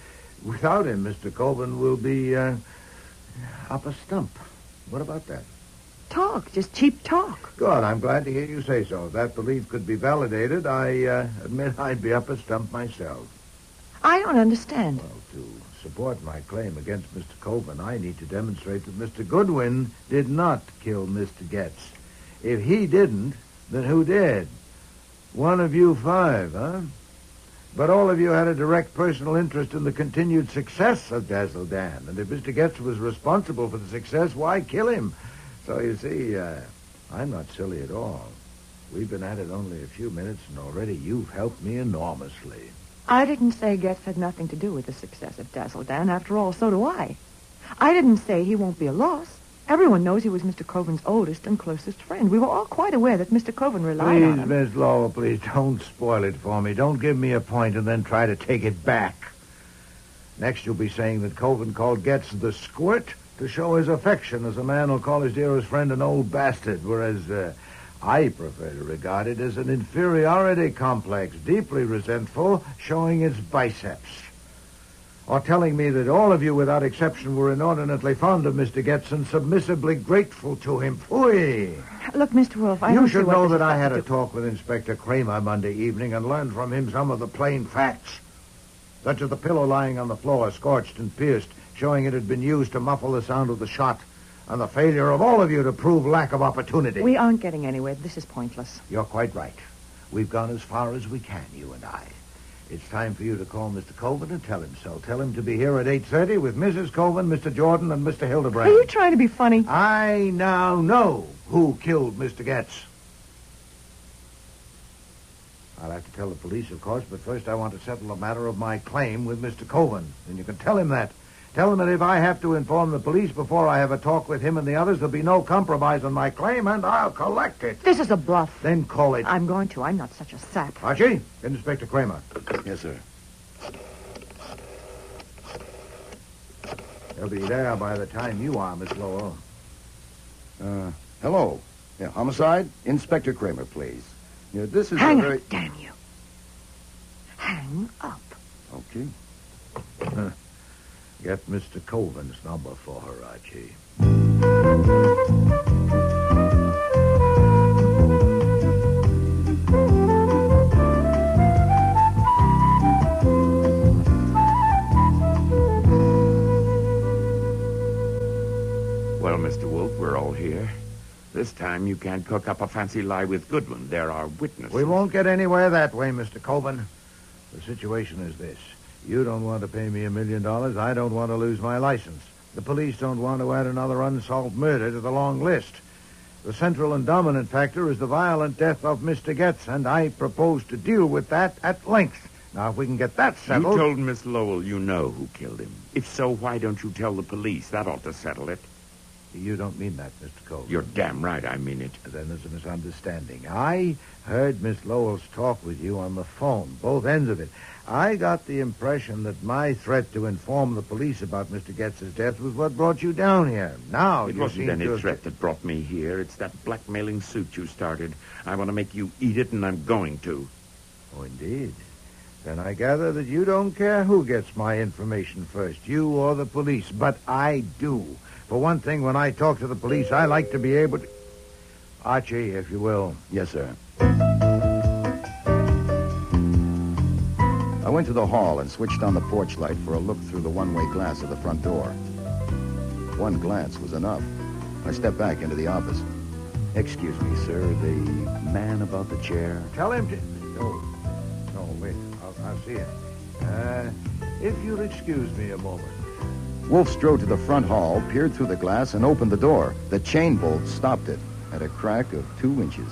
without him, Mr. Coven will be up a stump. What about that? Talk, just cheap talk. Good, I'm glad to hear you say so. If that belief could be validated, I admit I'd be up a stump myself. I don't understand. Well, to support my claim against Mr. Coven, I need to demonstrate that Mr. Goodwin did not kill Mr. Getz. If he didn't, then who did? One of you 5, huh? But all of you had a direct personal interest in the continued success of Dazzledan. And if Mr. Getz was responsible for the success, why kill him? So, you see, I'm not silly at all. We've been at it only a few minutes, and already you've helped me enormously. I didn't say Getz had nothing to do with the success of Dazzledan. After all, so do I. I didn't say he won't be a loss. Everyone knows he was Mr. Coven's oldest and closest friend. We were all quite aware that Mr. Coven relied on him. Please, Miss Lowell, please don't spoil it for me. Don't give me a point and then try to take it back. Next, you'll be saying that Coven called Getz the squirt to show his affection, as a man will call his dearest friend an old bastard, whereas I prefer to regard it as an inferiority complex, deeply resentful, showing its biceps. Or telling me that all of you, without exception, were inordinately fond of Mr. Getz and submissively grateful to him. Phooey! Look, Mr. Wolfe, I You don't should see what know this that I has had to a do- talk with Inspector Kramer Monday evening and learned from him some of the plain facts, such as the pillow lying on the floor, scorched and pierced, showing it had been used to muffle the sound of the shot, and the failure of all of you to prove lack of opportunity. We aren't getting anywhere. This is pointless. You're quite right. We've gone as far as we can, you and I. It's time for you to call Mr. Coven and tell him so. Tell him to be here at 8:30 with Mrs. Coven, Mr. Jordan, and Mr. Hildebrand. Are you trying to be funny? I now know who killed Mr. Getz. I'll have to tell the police, of course, but first I want to settle the matter of my claim with Mr. Coven. And you can tell him that. Tell him that if I have to inform the police before I have a talk with him and the others, there'll be no compromise on my claim, and I'll collect it. This is a bluff. Then call it. I'm going to. I'm not such a sap. Archie, Inspector Kramer. Yes, sir. He'll be there by the time you are, Miss Lowell. Hello. Yeah, homicide? Inspector Kramer, please. Yeah, this is Hang a very... up, damn you. Hang up. Okay. Get Mr. Coven's number for her, Archie. Well, Mr. Wolfe, we're all here. This time you can't cook up a fancy lie with Goodwin. There are witnesses. We won't get anywhere that way, Mr. Coven. The situation is this. You don't want to pay me $1 million. I don't want to lose my license. The police don't want to add another unsolved murder to the long list. The central and dominant factor is the violent death of Mr. Getz, and I propose to deal with that at length. Now, if we can get that settled... You told Miss Lowell you know who killed him. If so, why don't you tell the police? That ought to settle it. You don't mean that, Mr. Coven. You're damn right I mean it. Then there's a misunderstanding. I heard Miss Lowell's talk with you on the phone, both ends of it. I got the impression that my threat to inform the police about Mr. Getz's death was what brought you down here. Now, It you wasn't seem any to... threat that brought me here. It's that blackmailing suit you started. I want to make you eat it, and I'm going to. Oh, indeed. Then I gather that you don't care who gets my information first, you or the police. But I do. For one thing, when I talk to the police, I like to be able to... Archie, if you will. Yes, sir. I went to the hall and switched on the porch light for a look through the one-way glass of the front door. One glance was enough. I stepped back into the office. Excuse me, sir, the man about the chair. Tell him to... No, wait. I'll see him. If you'll excuse me a moment. Wolfe strode to the front hall, peered through the glass, and opened the door. The chain bolt stopped it at a crack of 2 inches.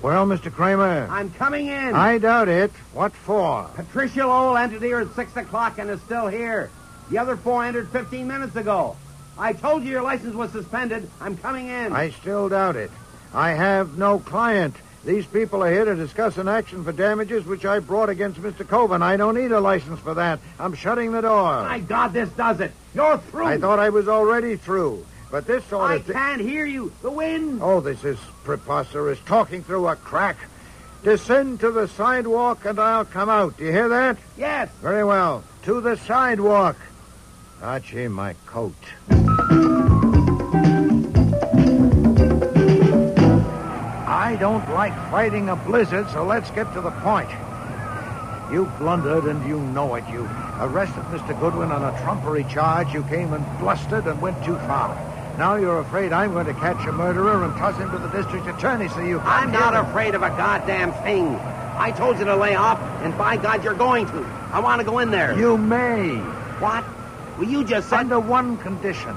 Well, Mr. Kramer? I'm coming in. I doubt it. What for? Patricia Lowell entered here at 6 o'clock and is still here. The other 4 entered 15 minutes ago. I told you your license was suspended. I'm coming in. I still doubt it. I have no client. These people are here to discuss an action for damages which I brought against Mr. Coben. I don't need a license for that. I'm shutting the door. My God, this does it. You're through. I thought I was already through. But this sort of... I can't hear you. The wind. Oh, this is preposterous. Talking through a crack. Descend to the sidewalk and I'll come out. Do you hear that? Yes. Very well. To the sidewalk. Archie, my coat. I don't like fighting a blizzard, so let's get to the point. You blundered, and you know it. You arrested Mr. Goodwin on a trumpery charge. You came and blustered and went too far. Now you're afraid I'm going to catch a murderer and toss him to the district attorney so you... I'm not afraid of a goddamn thing. I told you to lay off, and by God, you're going to. I want to go in there. You may. What? Well, you just said... Under one condition.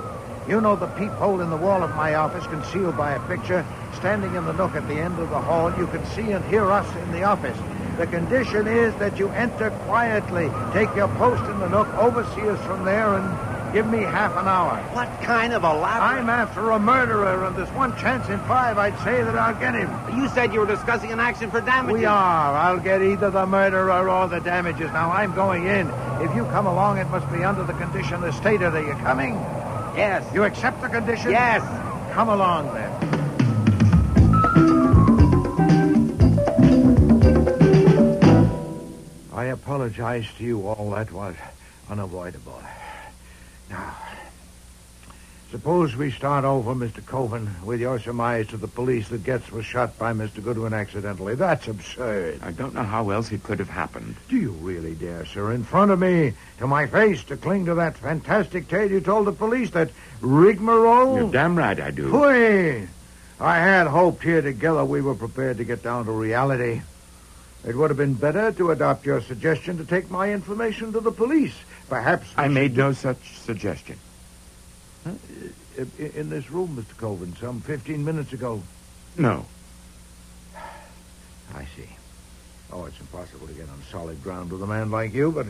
You know the peephole in the wall of my office concealed by a picture? Standing in the nook at the end of the hall, you can see and hear us in the office. The condition is that you enter quietly, take your post in the nook, oversee us from there, and give me half an hour. What kind of elaborate... I'm after a murderer, and there's one chance in 5 I'd say that I'll get him. You said you were discussing an action for damages. We are. I'll get either the murderer or the damages. Now, I'm going in. If you come along, it must be under the condition as stated. Are you coming? Yes. You accept the condition? Yes. Come along, then. I apologize to you all. That was unavoidable. Now, suppose we start over, Mr. Coven, with your surmise to the police that Getz was shot by Mr. Goodwin accidentally. That's absurd. I don't know how else it could have happened. Do you really dare, sir, in front of me, to my face, to cling to that fantastic tale you told the police, that rigmarole? You're damn right I do. Phooey! I had hoped here together we were prepared to get down to reality. It would have been better to adopt your suggestion to take my information to the police. Perhaps... I made no such suggestion. Huh? In this room, Mr. Coven, some 15 minutes ago. No. I see. Oh, it's impossible to get on solid ground with a man like you, but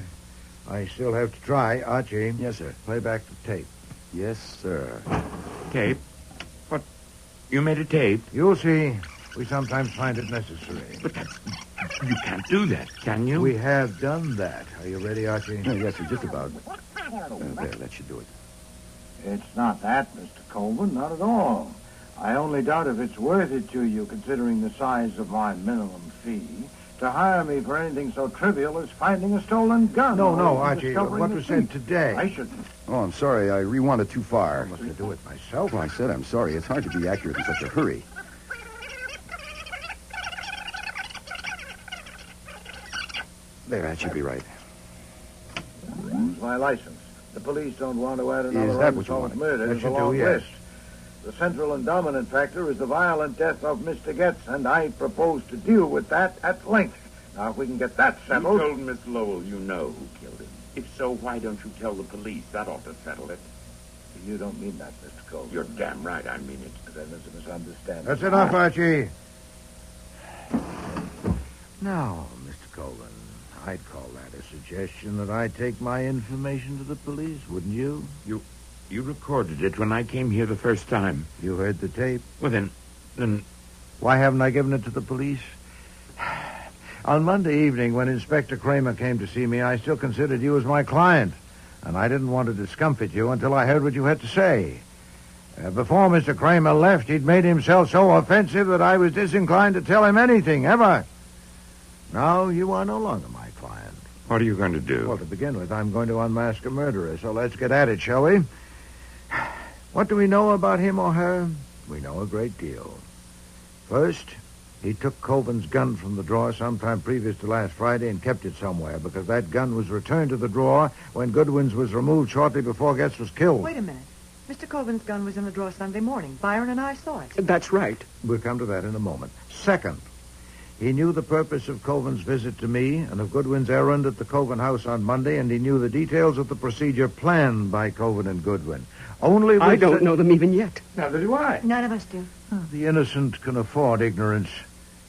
I still have to try. Archie. Yes, sir. Play back the tape. Yes, sir. Tape? What? You made a tape? You'll see. We sometimes find it necessary. But that's... You can't do that, can you? We have done that. Are you ready, Archie? Oh, yes, sir, just about. There, that should do it. It's not that, Mr. Coleman, not at all. I only doubt if it's worth it to you, considering the size of my minimum fee, to hire me for anything so trivial as finding a stolen gun. No, Archie, what was said today? I shouldn't. Oh, I'm sorry. I rewound it too far. Must I do it myself? Well, I said I'm sorry. It's hard to be accurate in such a hurry. There, that should be right. It's my license. The police don't want to add another Is that what you unsolved wanted? murder That to should the do, long yes. list. The central and dominant factor is the violent death of Mr. Getz, and I propose to deal with that at length. Now, if we can get that settled... You told Miss Lowell you know who killed him. If so, why don't you tell the police? That ought to settle it. You don't mean that, Mr. Cole. You're damn right I mean it. Then there's a misunderstanding. That's enough, Archie. Now, Mr. Colvin, I'd call that a suggestion that I take my information to the police, wouldn't you? You recorded it when I came here the first time. You heard the tape? Well, then... Why haven't I given it to the police? On Monday evening, when Inspector Kramer came to see me, I still considered you as my client, and I didn't want to discomfort you until I heard what you had to say. Before Mr. Kramer left, he'd made himself so offensive that I was disinclined to tell him anything, ever. Now, you are no longer my client. What are you going to do? Well, to begin with, I'm going to unmask a murderer, so let's get at it, shall we? What do we know about him or her? We know a great deal. First, he took Colvin's gun from the drawer sometime previous to last Friday and kept it somewhere, because that gun was returned to the drawer when Goodwin's was removed shortly before Getz was killed. Wait a minute. Mr. Colvin's gun was in the drawer Sunday morning. Byron and I saw it. That's right. We'll come to that in a moment. Second, He knew the purpose of Coven's visit to me and of Goodwin's errand at the Coven house on Monday, and he knew the details of the procedure planned by Coven and Goodwin. Only I don't know them even yet. Neither do I. None of us do. The innocent can afford ignorance.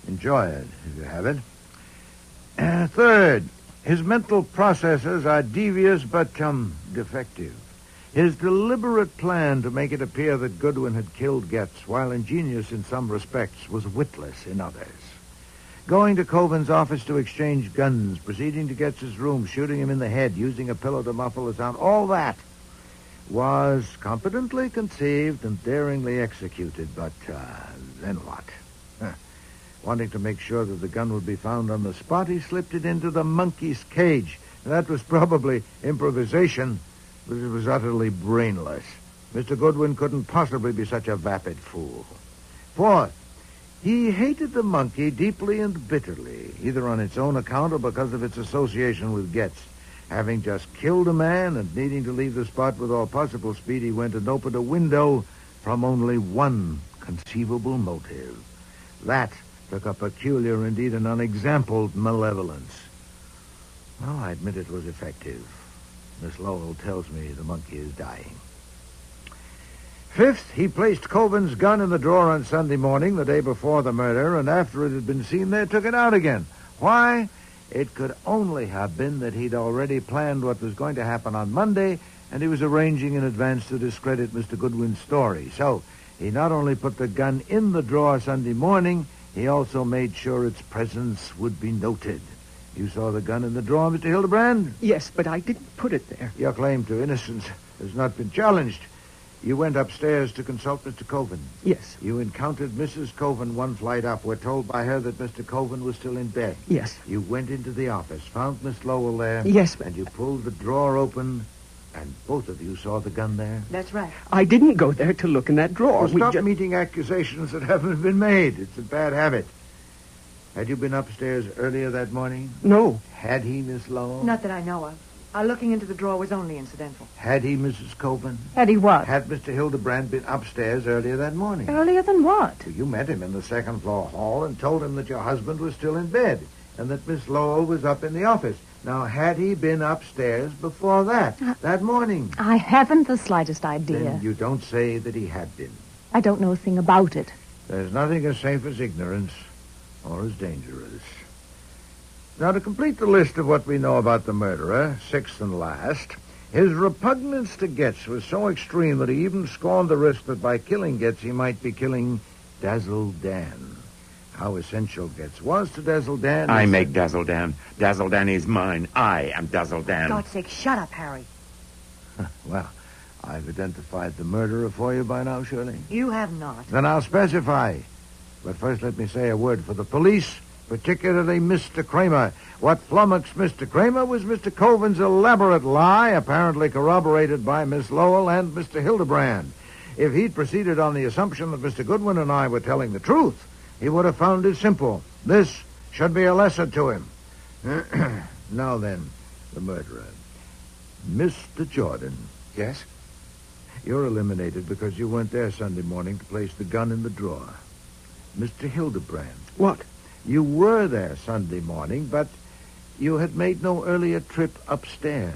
Enjoy it, if you have it. Third, his mental processes are devious but, defective. His deliberate plan to make it appear that Goodwin had killed Getz, while ingenious in some respects, was witless in others. Going to Coven's office to exchange guns, proceeding to Getz's room, shooting him in the head, using a pillow to muffle the sound, all that was competently conceived and daringly executed, but then what? Wanting to make sure that the gun would be found on the spot, he slipped it into the monkey's cage. That was probably improvisation, but it was utterly brainless. Mr. Goodwin couldn't possibly be such a vapid fool. Fourth, he hated the monkey deeply and bitterly, either on its own account or because of its association with Getz. Having just killed a man and needing to leave the spot with all possible speed, he went and opened a window from only one conceivable motive. That took a peculiar, indeed an unexampled malevolence. Well, I admit it was effective. Miss Lowell tells me the monkey is dying. Fifth, he placed Coven's gun in the drawer on Sunday morning, the day before the murder, and after it had been seen there, took it out again. Why? It could only have been that he'd already planned what was going to happen on Monday, and he was arranging in advance to discredit Mr. Goodwin's story. So he not only put the gun in the drawer Sunday morning, he also made sure its presence would be noted. You saw the gun in the drawer, Mr. Hildebrand? Yes, but I didn't put it there. Your claim to innocence has not been challenged. You went upstairs to consult Mr. Coven. Yes. You encountered Mrs. Coven one flight up. We're told by her that Mr. Coven was still in bed. Yes. You went into the office, found Miss Lowell there. Yes, but... And you pulled the drawer open, and both of you saw the gun there. That's right. I didn't go there to look in that drawer. Well, stop meeting accusations that haven't been made. It's a bad habit. Had you been upstairs earlier that morning? No. Had he, Miss Lowell? Not that I know of. Our looking into the drawer was only incidental. Had he, Mrs. Coven? Had he what? Had Mr. Hildebrand been upstairs earlier that morning? Earlier than what? Well, you met him in the second-floor hall and told him that your husband was still in bed and that Miss Lowell was up in the office. Now, had he been upstairs before that morning? I haven't the slightest idea. Then you don't say that he had been. I don't know a thing about it. There's nothing as safe as ignorance or as dangerous. Now, to complete the list of what we know about the murderer, sixth and last, his repugnance to Getz was so extreme that he even scorned the risk that by killing Getz he might be killing Dazzle Dan. How essential Getz was to Dazzle Dan... I make Dazzle Dan. Dazzle Dan is mine. I am Dazzle Dan. For God's sake, shut up, Harry. Well, I've identified the murderer for you by now, Shirley. You have not. Then I'll specify. But first let me say a word for the police, particularly Mr. Kramer. What flummoxed Mr. Kramer was Mr. Coven's elaborate lie, apparently corroborated by Miss Lowell and Mr. Hildebrand. If he'd proceeded on the assumption that Mr. Goodwin and I were telling the truth, he would have found it simple. This should be a lesson to him. Now then, the murderer. Mr. Jordan. Yes? You're eliminated because you went there Sunday morning to place the gun in the drawer. Mr. Hildebrand. What? You were there Sunday morning, but you had made no earlier trip upstairs.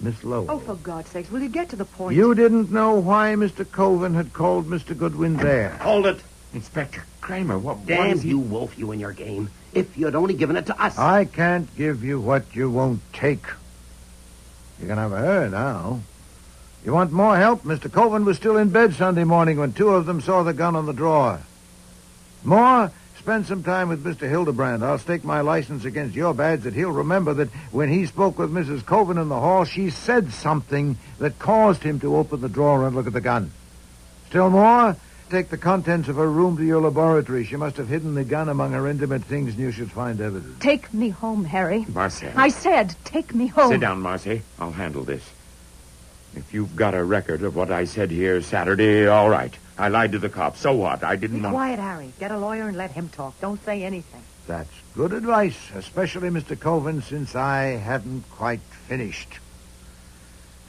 Miss Lowell. Oh, for God's sakes, will you get to the point? You didn't know why Mr. Coven had called Mr. Goodwin there. Hold it. Inspector Kramer, what Damn is he... you, Wolf, you and your game. If you'd only given it to us. I can't give you what you won't take. You can have her now. You want more help? Mr. Coven was still in bed Sunday morning when two of them saw the gun on the drawer. More? Spend some time with Mr. Hildebrand. I'll stake my license against your badge that he'll remember that when he spoke with Mrs. Coven in the hall, she said something that caused him to open the drawer and look at the gun. Still more? Take the contents of her room to your laboratory. She must have hidden the gun among her intimate things, and you should find evidence. Take me home, Harry. Marcel. I said, take me home. Sit down, Marcy. I'll handle this. If you've got a record of what I said here Saturday, all right. I lied to the cops. So what? I didn't Be quiet, Harry. Get a lawyer and let him talk. Don't say anything. That's good advice, especially, Mr. Coven, since I hadn't quite finished.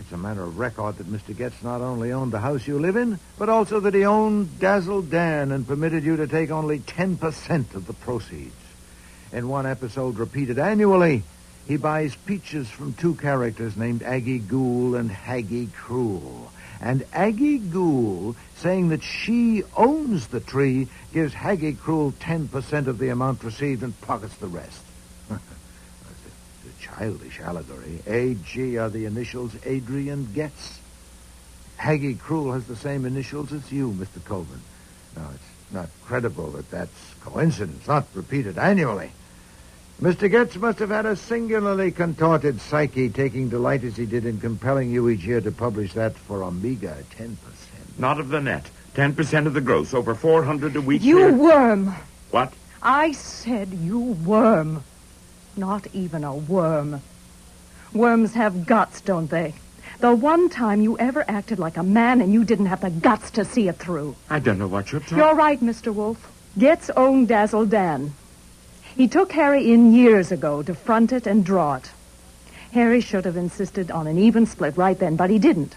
It's a matter of record that Mr. Getz not only owned the house you live in, but also that he owned Dazzle Dan and permitted you to take only 10% of the proceeds. In one episode repeated annually, he buys peaches from two characters named Aggie Ghoul and Haggie Cruel. And Aggie Ghoul, saying that she owns the tree, gives Haggie Cruel 10% of the amount received and pockets the rest. It's a childish allegory. A.G. are the initials Adrian Getz. Haggie Cruel has the same initials as you, Mr. Colvin. Now, it's not credible that that's coincidence, not repeated annually. Mr. Getz must have had a singularly contorted psyche, taking delight as he did in compelling you each year to publish that for a meager 10%. Not of the net. 10% of the gross, over 400 a week. You worm. What? I said you worm. Not even a worm. Worms have guts, don't they? The one time you ever acted like a man and you didn't have the guts to see it through. I don't know what you're talking... You're right, Mr. Wolfe. Getz owned Dazzle Dan. He took Harry in years ago to front it and draw it. Harry should have insisted on an even split right then, but he didn't.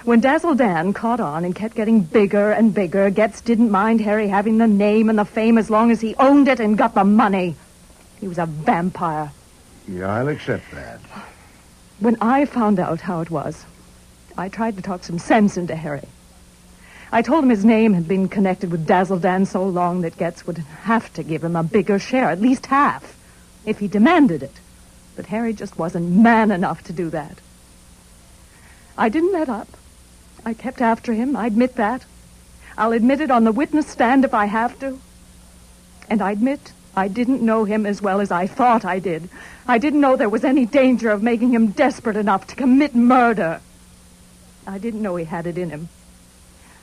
When Dazzle Dan caught on and kept getting bigger and bigger, Getz didn't mind Harry having the name and the fame as long as he owned it and got the money. He was a vampire. Yeah, I'll accept that. When I found out how it was, I tried to talk some sense into Harry. I told him his name had been connected with Dazzle Dan so long that Getz would have to give him a bigger share, at least half, if he demanded it. But Harry just wasn't man enough to do that. I didn't let up. I kept after him, I admit that. I'll admit it on the witness stand if I have to. And I admit I didn't know him as well as I thought I did. I didn't know there was any danger of making him desperate enough to commit murder. I didn't know he had it in him.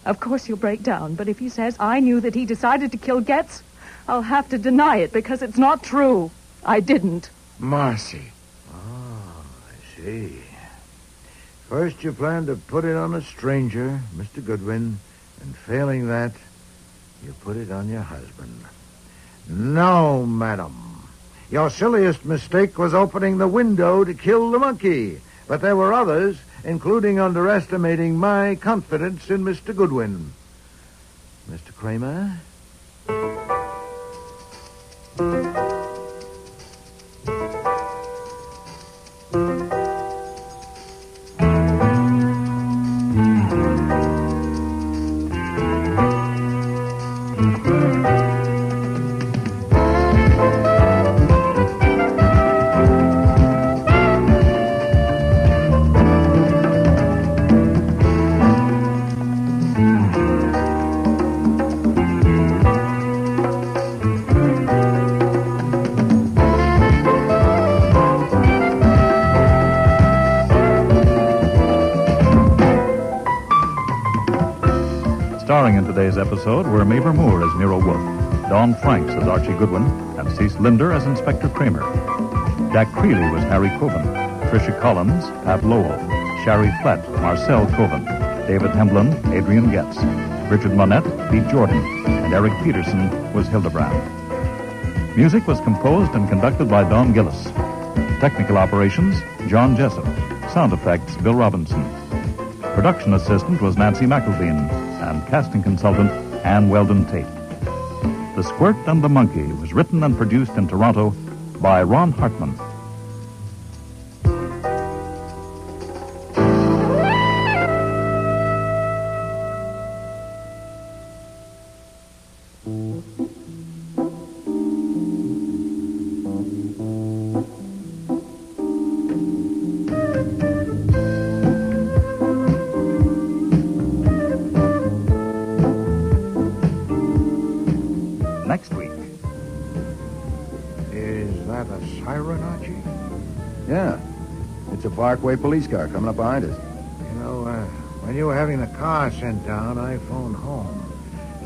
Of course he'll break down, but if he says I knew that he decided to kill Getz, I'll have to deny it because it's not true. I didn't. Marcy. Oh, I see. First you planned to put it on a stranger, Mr. Goodwin, and failing that, you put it on your husband. No, madam. Your silliest mistake was opening the window to kill the monkey. But there were others, including underestimating my confidence in Mr. Goodwin. Mr. Kramer? Starring in today's episode were Mavor Moore as Nero Wolfe, Dawn Franks as Archie Goodwin, and Cece Linder as Inspector Kramer. Jack Creeley was Harry Coven, Tricia Collins, Pat Lowell, Shari Flett, Marcel Coven, David Hemblin, Adrian Getz, Richard Monette, Pete Jordan, and Eric Peterson was Hildebrand. Music was composed and conducted by Don Gillis. Technical operations, John Jessup. Sound effects, Bill Robinson. Production assistant was Nancy McElveen, and casting consultant, Ann Weldon Tate. The Squirt and the Monkey was written and produced in Toronto by Ron Hartman. Next week. Is that a siren, Archie? Yeah. It's a Parkway police car coming up behind us. You know, when you were having the car sent down, I phoned home.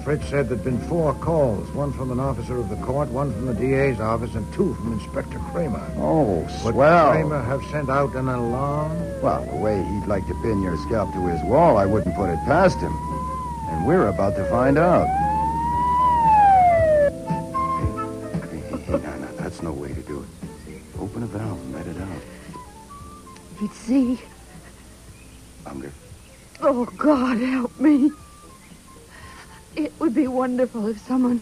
Fritz said there'd been 4 calls, one from an officer of the court, one from the DA's office, and 2 from Inspector Kramer. Oh, swell. Would Kramer have sent out an alarm? Well, the way he'd like to pin your scalp to his wall, I wouldn't put it past him. And we're about to find out. Hey, no, that's no way to do it. Open a valve and let it out. He'd see. Oh, God, help me. It would be wonderful if someone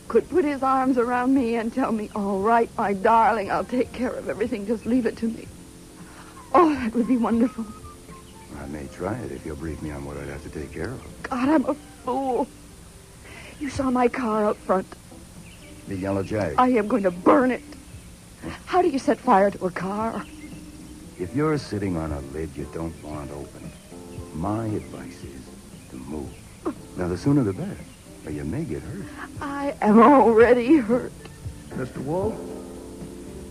could put his arms around me and tell me, all right, my darling, I'll take care of everything. Just leave it to me. Oh, that would be wonderful. I may try it if you'll brief me on what I'd have to take care of. God, I'm a fool. You saw my car out front. The yellow Jag. I am going to burn it. How do you set fire to a car? If you're sitting on a lid you don't want open, my advice is to move. Now, the sooner the better, or you may get hurt. I am already hurt. Mr. Wolfe,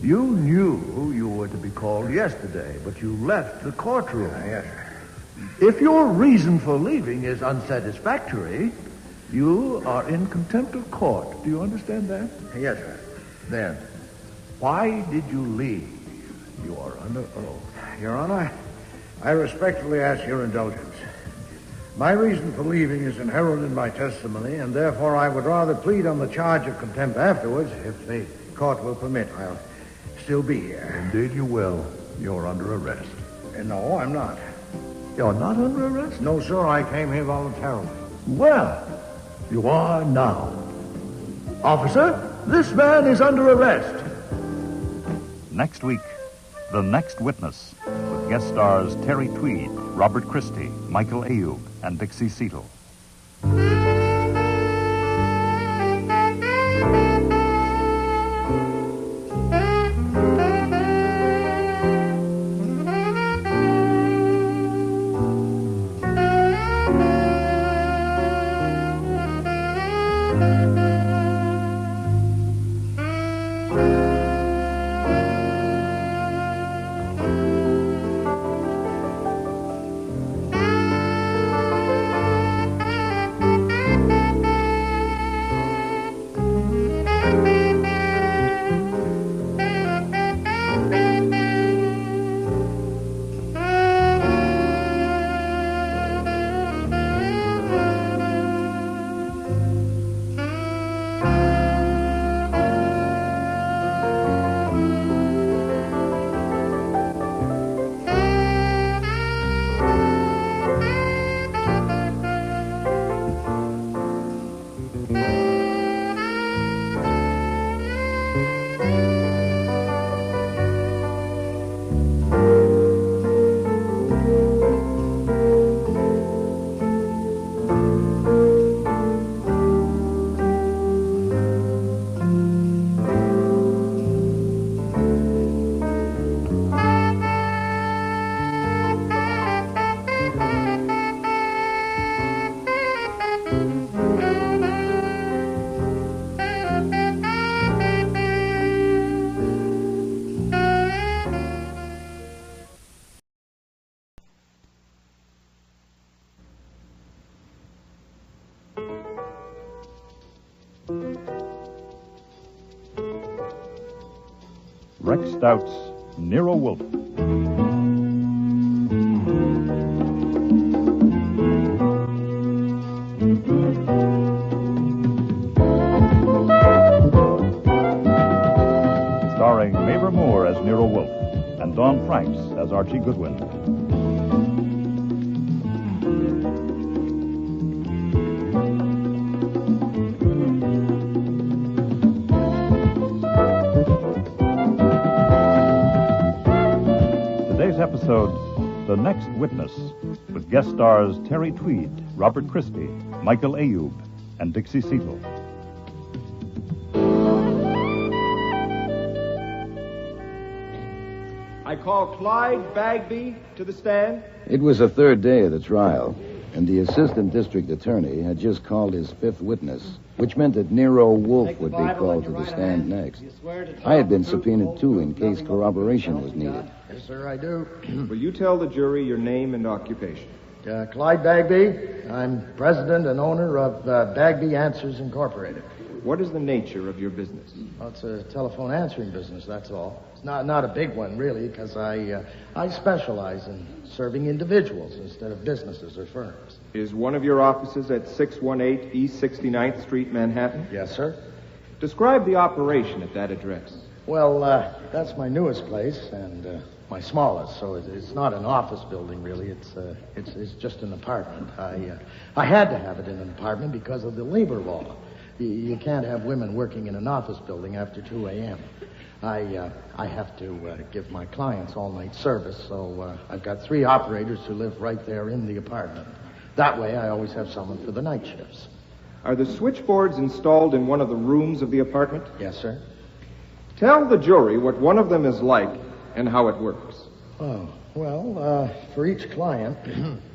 you knew you were to be called yesterday, but you left the courtroom. Yes. If your reason for leaving is unsatisfactory, you are in contempt of court. Do you understand that? Yes, sir. Then, why did you leave? You are under oath. Your Honor, I respectfully ask your indulgence. My reason for leaving is inherent in my testimony, and therefore I would rather plead on the charge of contempt afterwards, if the court will permit. I'll still be here. Indeed you will. You're under arrest. No, I'm not. You're not under arrest? No, sir, I came here voluntarily. Well, you are now. Officer, this man is under arrest. Next week, The Next Witness, with guest stars Terry Tweed, Robert Christie, Michael Ayub, and Dixie Seatle. Rex Stout's Nero Wolfe. Starring Mavor Moore as Nero Wolfe and Dawn Franks as Archie Goodwin. Today's episode, The Next Witness, with guest stars Terry Tweed, Robert Christie, Michael Ayub, and Dixie Seatle. I call Clyde Bagby to the stand. It was the third day of the trial, and the assistant district attorney had just called his fifth witness, which meant that Nero Wolfe would be called to the stand next. I had been subpoenaed, too, in case corroboration was needed. Yes, sir, I do. Will you tell the jury your name and occupation? Clyde Bagby. I'm president and owner of Bagby Answers Incorporated. What is the nature of your business? Well, it's a telephone answering business, that's all. It's not a big one, really, because I specialize in serving individuals instead of businesses or firms. Is one of your offices at 618 East 69th Street, Manhattan? Yes, sir. Describe the operation at that address. Well, that's my newest place and my smallest, so it's not an office building, really. It's just an apartment. I had to have it in an apartment because of the labor law. You can't have women working in an office building after 2 a.m. I have to give my clients all-night service, so I've got 3 operators who live right there in the apartment. That way, I always have someone for the night shifts. Are the switchboards installed in one of the rooms of the apartment? Yes, sir. Tell the jury what one of them is like and how it works. Oh, well, for each client,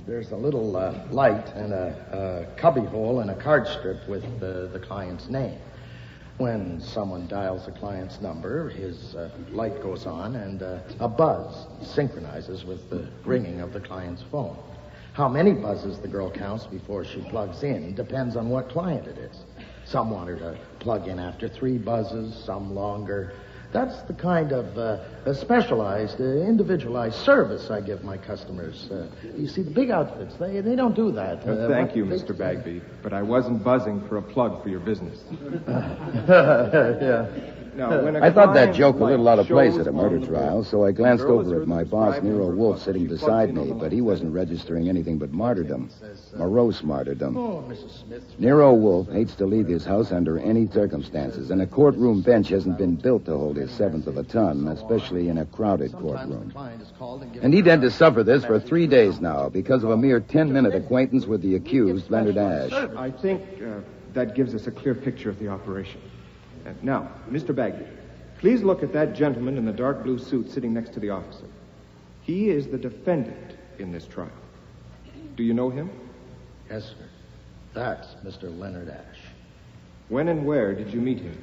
there's a little light and a cubby hole and a card strip with the client's name. When someone dials the client's number, his light goes on and a buzz synchronizes with the ringing of the client's phone. How many buzzes the girl counts before she plugs in depends on what client it is. Some want her to plug in after 3 buzzes, some longer. That's the kind of specialized, individualized service I give my customers. You see, the big outfits, they don't do that. Thank you, Mr. Bagby, but I wasn't buzzing for a plug for your business. Yeah. Now, when I thought that joke a little out of place at a murder trial, so I glanced over at my boss, Nero Wolfe, sitting beside me, but he wasn't registering anything but martyrdom. Morose martyrdom. Oh, Mrs. Smith. Nero Wolfe hates to leave his house under any circumstances, and a courtroom bench hasn't been built to hold his 1/7 of a ton, especially in a crowded courtroom. And he'd had to suffer this for 3 days now because of a mere 10-minute acquaintance with the accused, Leonard Ash. I think that gives us a clear picture of the operation. Now, Mr. Bagby, please look at that gentleman in the dark blue suit sitting next to the officer. He is the defendant in this trial. Do you know him? Yes, sir. That's Mr. Leonard Ash. When and where did you meet him?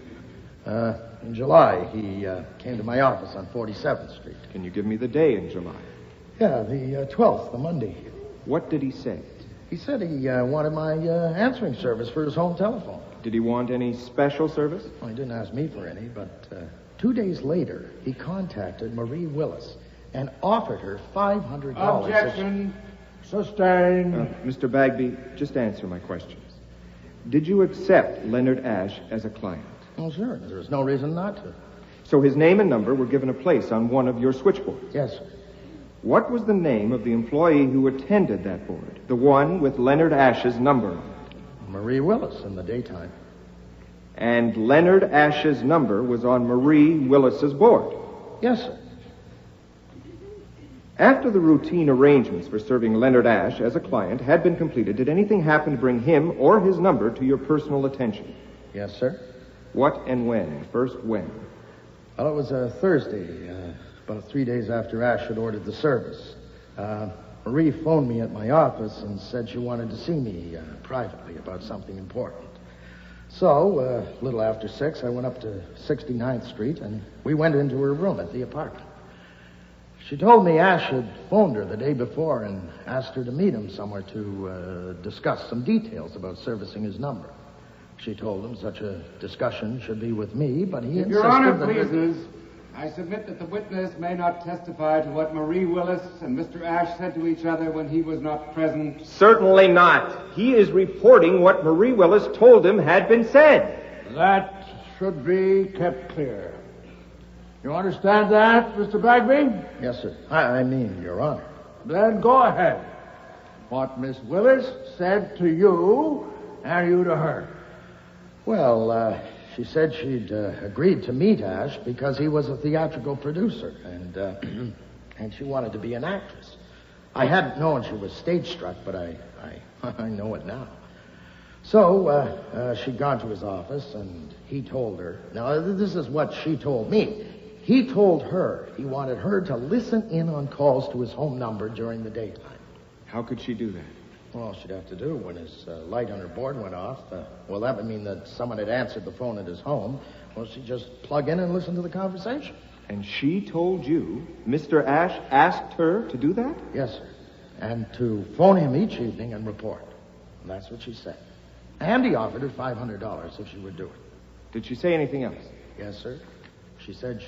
In July, he came to my office on 47th Street. Can you give me the day in July? Yeah, the 12th, the Monday. What did he say? He said he wanted my answering service for his home telephone. Did he want any special service? Well, he didn't ask me for any, but 2 days later, he contacted Marie Willis and offered her $500. Objection. Sustained. Mr. Bagby, just answer my questions. Did you accept Leonard Ash as a client? Oh, sure. There was no reason not to. So his name and number were given a place on one of your switchboards? Yes, sir. What was the name of the employee who attended that board? The one with Leonard Ash's number on it? Marie Willis in the daytime. And Leonard Ash's number was on Marie Willis's board? Yes, sir. After the routine arrangements for serving Leonard Ash as a client had been completed, did anything happen to bring him or his number to your personal attention? Yes, sir. What and when? First, when? Well, it was a Thursday, about 3 days after Ash had ordered the service. Marie phoned me at my office and said she wanted to see me privately about something important. So, a little after 6, I went up to 69th Street, and we went into her room at the apartment. She told me Ash had phoned her the day before and asked her to meet him somewhere to discuss some details about servicing his number. She told him such a discussion should be with me, but he insisted Your Honor that... pleases, I submit that the witness may not testify to what Marie Willis and Mr. Ash said to each other when he was not present. Certainly not. He is reporting what Marie Willis told him had been said. That should be kept clear. You understand that, Mr. Bagby? Yes, sir. I mean, Your Honor. Then go ahead. What Miss Willis said to you, and you to her. Well, she said she'd agreed to meet Ash because he was a theatrical producer, and she wanted to be an actress. I hadn't known she was stage-struck, but I know it now. So, she'd gone to his office, and he told her... Now, this is what she told me. He told her he wanted her to listen in on calls to his home number during the daytime. How could she do that? Well, all she'd have to do when his light on her board went off, well, that would mean that someone had answered the phone at his home. Well, she'd just plug in and listen to the conversation. And she told you Mr. Ash asked her to do that? Yes, sir. And to phone him each evening and report. And that's what she said. And he offered her $500 if she would do it. Did she say anything else? Yes, sir. She said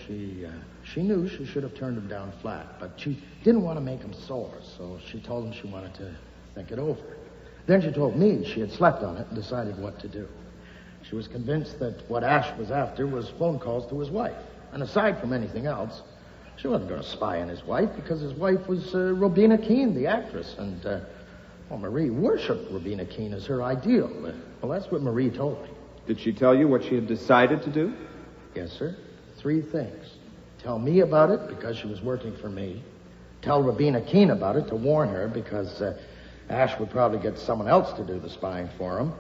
she knew she should have turned him down flat, but she didn't want to make him sore, so she told him she wanted to think it over. Then she told me she had slept on it and decided what to do. She was convinced that what Ash was after was phone calls to his wife. And aside from anything else, she wasn't going to spy on his wife because his wife was Robina Keene, the actress. And, Marie worshipped Robina Keene as her ideal. Well, that's what Marie told me. Did she tell you what she had decided to do? Yes, sir. 3 things. Tell me about it because she was working for me. Tell Robina Keene about it to warn her because Ash would probably get someone else to do the spying for him.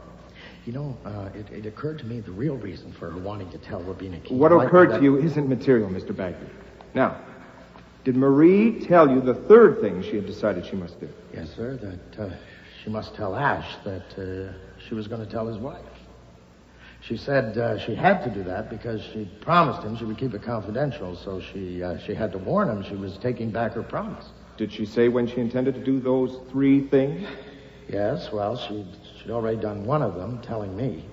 You know, it occurred to me the real reason for her wanting to tell Robina Keene. What occurred to you isn't material, Mr. Bagby. Now, did Marie tell you the 3rd thing she had decided she must do? Yes, sir, that she must tell Ash that she was going to tell his wife. She said she had to do that because she promised him she would keep it confidential, so she had to warn him she was taking back her promise. Did she say when she intended to do those 3 things? Yes, well, she'd already done one of them, telling me.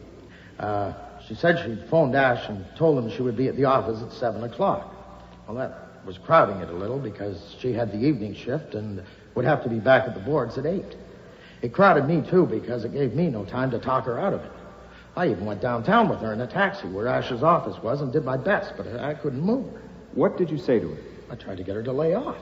She said she'd phoned Ash and told him she would be at the office at 7 o'clock. Well, that was crowding it a little because she had the evening shift and would have to be back at the boards at 8. It crowded me, too, because it gave me no time to talk her out of it. I even went downtown with her in a taxi where Ash's office was and did my best, but I couldn't move her. What did you say to her? I tried to get her to lay off.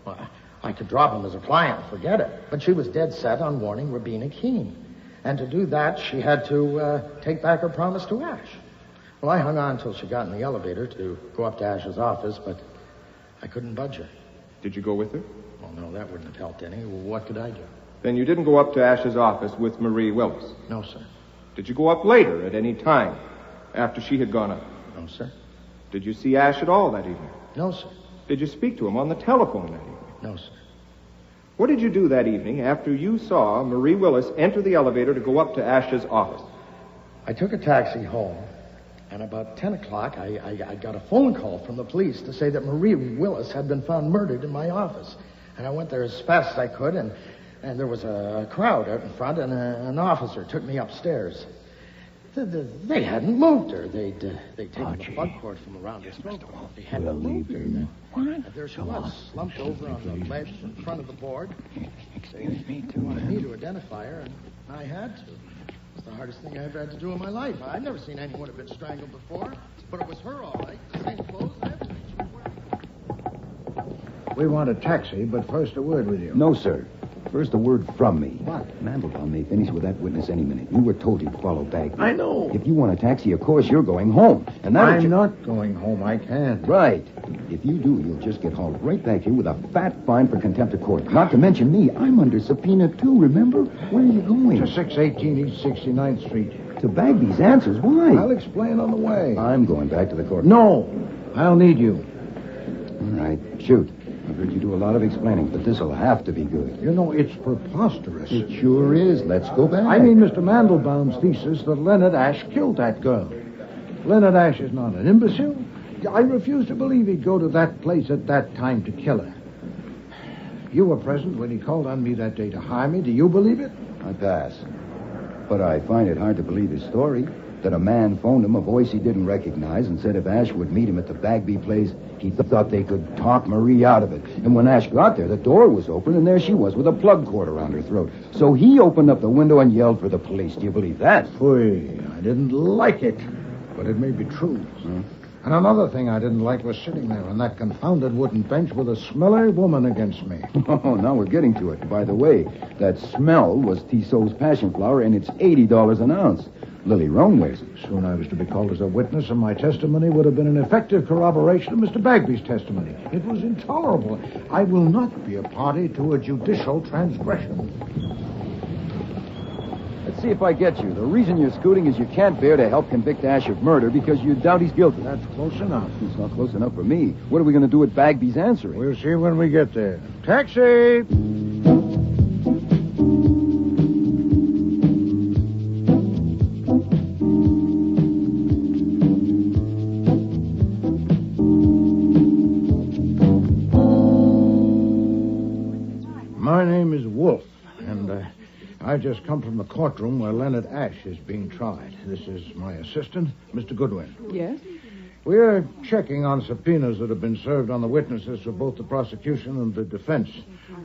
Well, I could drop him as a client and forget it, but she was dead set on warning Robina Keene. And to do that, she had to take back her promise to Ash. Well, I hung on until she got in the elevator to go up to Ash's office, but I couldn't budge her. Did you go with her? Well, no, that wouldn't have helped any. What could I do? Then you didn't go up to Ash's office with Marie Willis? No, sir. Did you go up later at any time after she had gone up? No, sir. Did you see Ash at all that evening? No, sir. Did you speak to him on the telephone that evening? No, sir. What did you do that evening after you saw Marie Willis enter the elevator to go up to Ash's office? I took a taxi home, and about 10 o'clock, I got a phone call from the police to say that Marie Willis had been found murdered in my office. And I went there as fast as I could, and there was a crowd out in front, and an officer took me upstairs. They hadn't moved her. They'd taken the plug cord from around her throat. They hadn't moved her. And there she was, slumped over on the ledge in front of the board. They wanted me to identify her, and I had to. It was the hardest thing I ever had to do in my life. I'd never seen anyone have been strangled before, but it was her, all right. The same clothes and everything she was wearing. We want a taxi, but first a word with you. No, sir. First, a word from me. What? Mandelbaum may finish with that witness any minute. You were told you'd follow back. I know. If you want a taxi, of course, you're going home. And I'm not going home. I can't. Right. If you do, you'll just get hauled right back here with a fat fine for contempt of court. Not to mention me. I'm under subpoena, too, remember? Where are you going? To 618 East 69th Street. To Bagby's answers. Why? I'll explain on the way. I'm going back to the court. No. I'll need you. All right. Shoot. I've heard you do a lot of explaining, but this'll have to be good. You know, it's preposterous. It sure is. Let's go back. I mean Mr. Mandelbaum's thesis that Leonard Ash killed that girl. Leonard Ash is not an imbecile. I refuse to believe he'd go to that place at that time to kill her. You were present when he called on me that day to hire me. Do you believe it? I pass. But I find it hard to believe his story. That a man phoned him, a voice he didn't recognize, and said if Ash would meet him at the Bagby place, he thought they could talk Marie out of it. And when Ash got there, the door was open, and there she was with a plug cord around her throat. So he opened up the window and yelled for the police. Do you believe that? Pooey, I didn't like it, but it may be true. And another thing I didn't like was sitting there on that confounded wooden bench with a smelly woman against me. Oh, now we're getting to it. By the way, that smell was Tissot's passion flower, and it's $80 an ounce. Lily Romeways. Soon I was to be called as a witness, and my testimony would have been an effective corroboration of Mr. Bagby's testimony. It was intolerable. I will not be a party to a judicial transgression. Let's see if I get you. The reason you're scooting is you can't bear to help convict Ash of murder because you doubt he's guilty. That's close enough. It's not close enough for me. What are we going to do with Bagby's answering? We'll see when we get there. Taxi! My name is Wolfe, and I've just come from the courtroom where Leonard Ash is being tried. This is my assistant, Mr. Goodwin. Yes? We're checking on subpoenas that have been served on the witnesses for both the prosecution and the defense.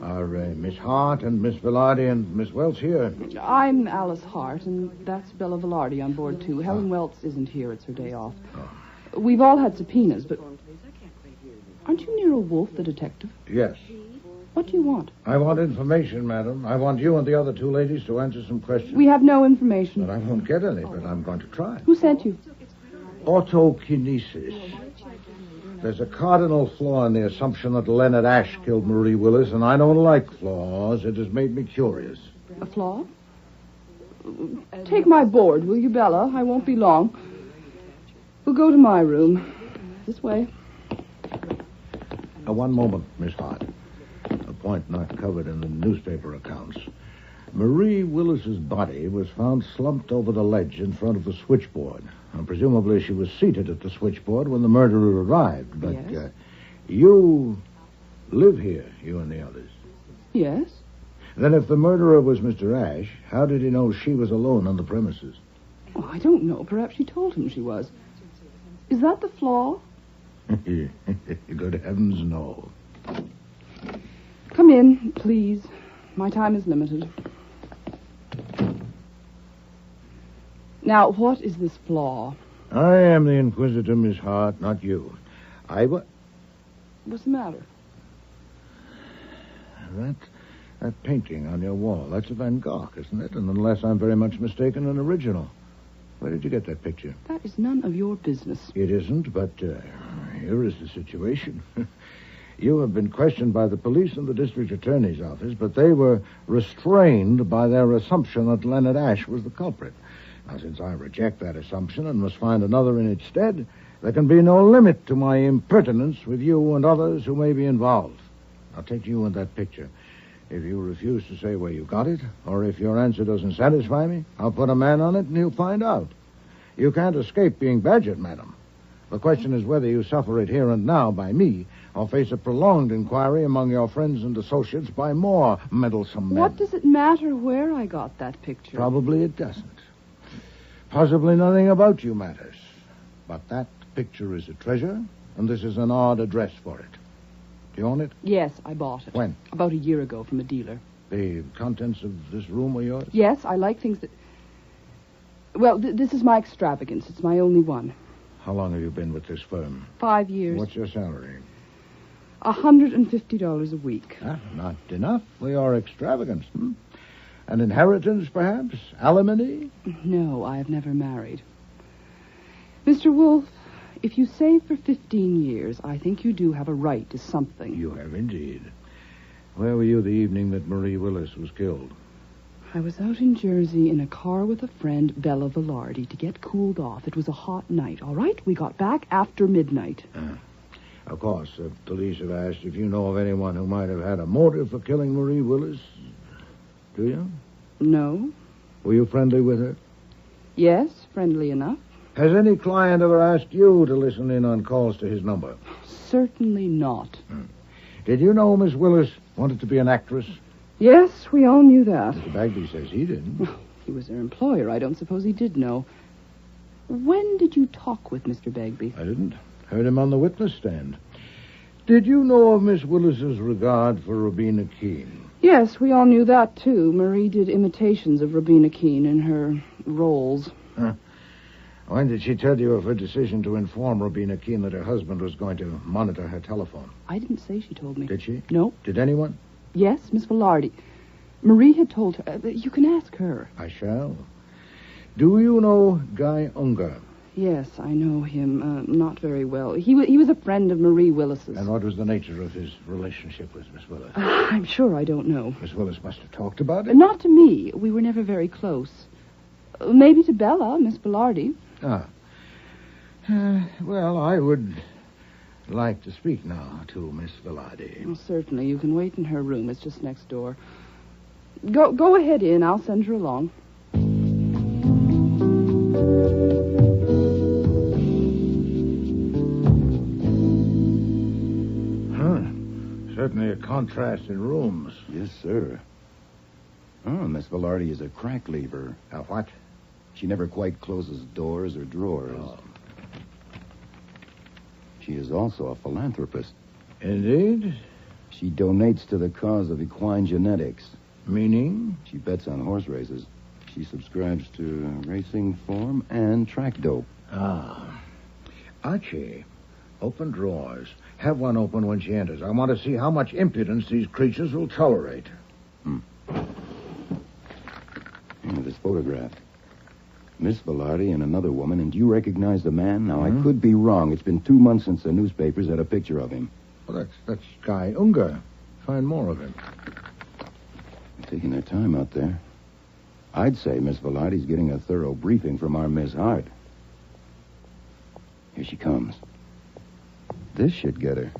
Are Miss Hart and Miss Velarde and Miss Welts here? I'm Alice Hart, and that's Bella Velarde on board, too. Helen Welts isn't here. It's her day off. We've all had subpoenas, but Aren't you Nero Wolfe, the detective? Yes. What do you want? I want information, madam. I want you and the other two ladies to answer some questions. We have no information. But I won't get any, but I'm going to try. Who sent you? Autokinesis. There's a cardinal flaw in the assumption that Leonard Ashe killed Marie Willis, and I don't like flaws. It has made me curious. A flaw? Take my board, will you, Bella? I won't be long. We'll go to my room. This way. One moment, Miss Hart. A point not covered in the newspaper accounts. Marie Willis's body was found slumped over the ledge in front of the switchboard. And presumably she was seated at the switchboard when the murderer arrived. But Yes. You live here, you and the others. Yes? Then if the murderer was Mr. Ashe, how did he know she was alone on the premises? Oh, I don't know. Perhaps she told him she was. Is that the flaw? Good heavens, no. Come in, please. My time is limited. Now, what is this flaw? I am the inquisitor, Miss Hart, not you. What's the matter? That painting on your wall, that's a Van Gogh, isn't it? And unless I'm very much mistaken, an original. Where did you get that picture? That is none of your business. It isn't, but here is the situation. You have been questioned by the police and the district attorney's office, but they were restrained by their assumption that Leonard Ashe was the culprit. Now, since I reject that assumption and must find another in its stead, there can be no limit to my impertinence with you and others who may be involved. I'll take you and that picture. If you refuse to say where you got it, or if your answer doesn't satisfy me, I'll put a man on it and he'll find out. You can't escape being badgered, madam. The question is whether you suffer it here and now by me, or face a prolonged inquiry among your friends and associates by more meddlesome men. What does it matter where I got that picture? Probably it doesn't. Possibly nothing about you matters. But that picture is a treasure, and this is an odd address for it. Do you own it? Yes, I bought it. When? About a year ago from a dealer. The contents of this room were yours? Yes, I like things that... Well, this is my extravagance. It's my only one. How long have you been with this firm? 5 years. What's your salary? $150 a week. Not enough for your extravagance, hmm? An inheritance, perhaps? Alimony? No, I have never married. Mr. Wolfe, if you save for 15 years, I think you do have a right to something. You have indeed. Where were you the evening that Marie Willis was killed? I was out in Jersey in a car with a friend, Bella Velarde, to get cooled off. It was a hot night, all right? We got back after midnight. Of course, the police have asked if you know of anyone who might have had a motive for killing Marie Willis. Do you? No. Were you friendly with her? Yes, friendly enough. Has any client ever asked you to listen in on calls to his number? Certainly not. Did you know Miss Willis wanted to be an actress? Yes, we all knew that. Mr. Bagby says he didn't. He was their employer. I don't suppose he did know. When did you talk with Mr. Bagby? I didn't. Heard him on the witness stand. Did you know of Miss Willis's regard for Robina Keene? Yes, we all knew that, too. Marie did imitations of Robina Keene in her roles. When did she tell you of her decision to inform Robina Keene that her husband was going to monitor her telephone? I didn't say she told me. Did she? No. Did anyone? Yes, Miss Velarde. Marie had told her. You can ask her. I shall. Do you know Guy Unger? Yes, I know him. Not very well. He was a friend of Marie Willis's. And what was the nature of his relationship with Miss Willis? I'm sure I don't know. Miss Willis must have talked about it. Not to me. We were never very close. Maybe to Bella, Miss Velarde. Well, I would like to speak now to Miss Velarde. Well, certainly. You can wait in her room. It's just next door. Go ahead in. I'll send her along. Certainly a contrast in rooms. Yes, sir. Oh, Miss Velarde is a crack lever. A what? She never quite closes doors or drawers. Oh. She is also a philanthropist. Indeed? She donates to the cause of equine genetics. Meaning? She bets on horse races. She subscribes to racing form and track dope. Archie, Open drawers. Have one open when she enters. I want to see how much impudence these creatures will tolerate. This photograph. Miss Velarde and another woman, and do you recognize the man? Now, I could be wrong. It's been 2 months since the newspapers had a picture of him. Well, that's Guy Unger. Find more of him. They're taking their time out there. I'd say Miss Velarde's getting a thorough briefing from our Miss Hart. Here she comes. This should get her.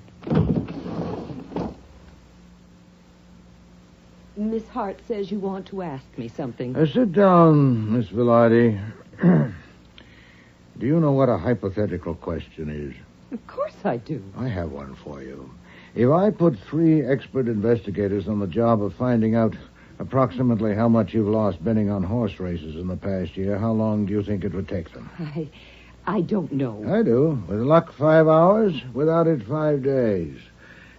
Miss Hart says you want to ask me something. Sit down, Miss Velarde. Do you know what a hypothetical question is? Of course I do. I have one for you. If I put 3 expert investigators on the job of finding out approximately how much you've lost betting on horse races in the past year, how long do you think it would take them? I don't know. I do. With luck, 5 hours. Without it, 5 days.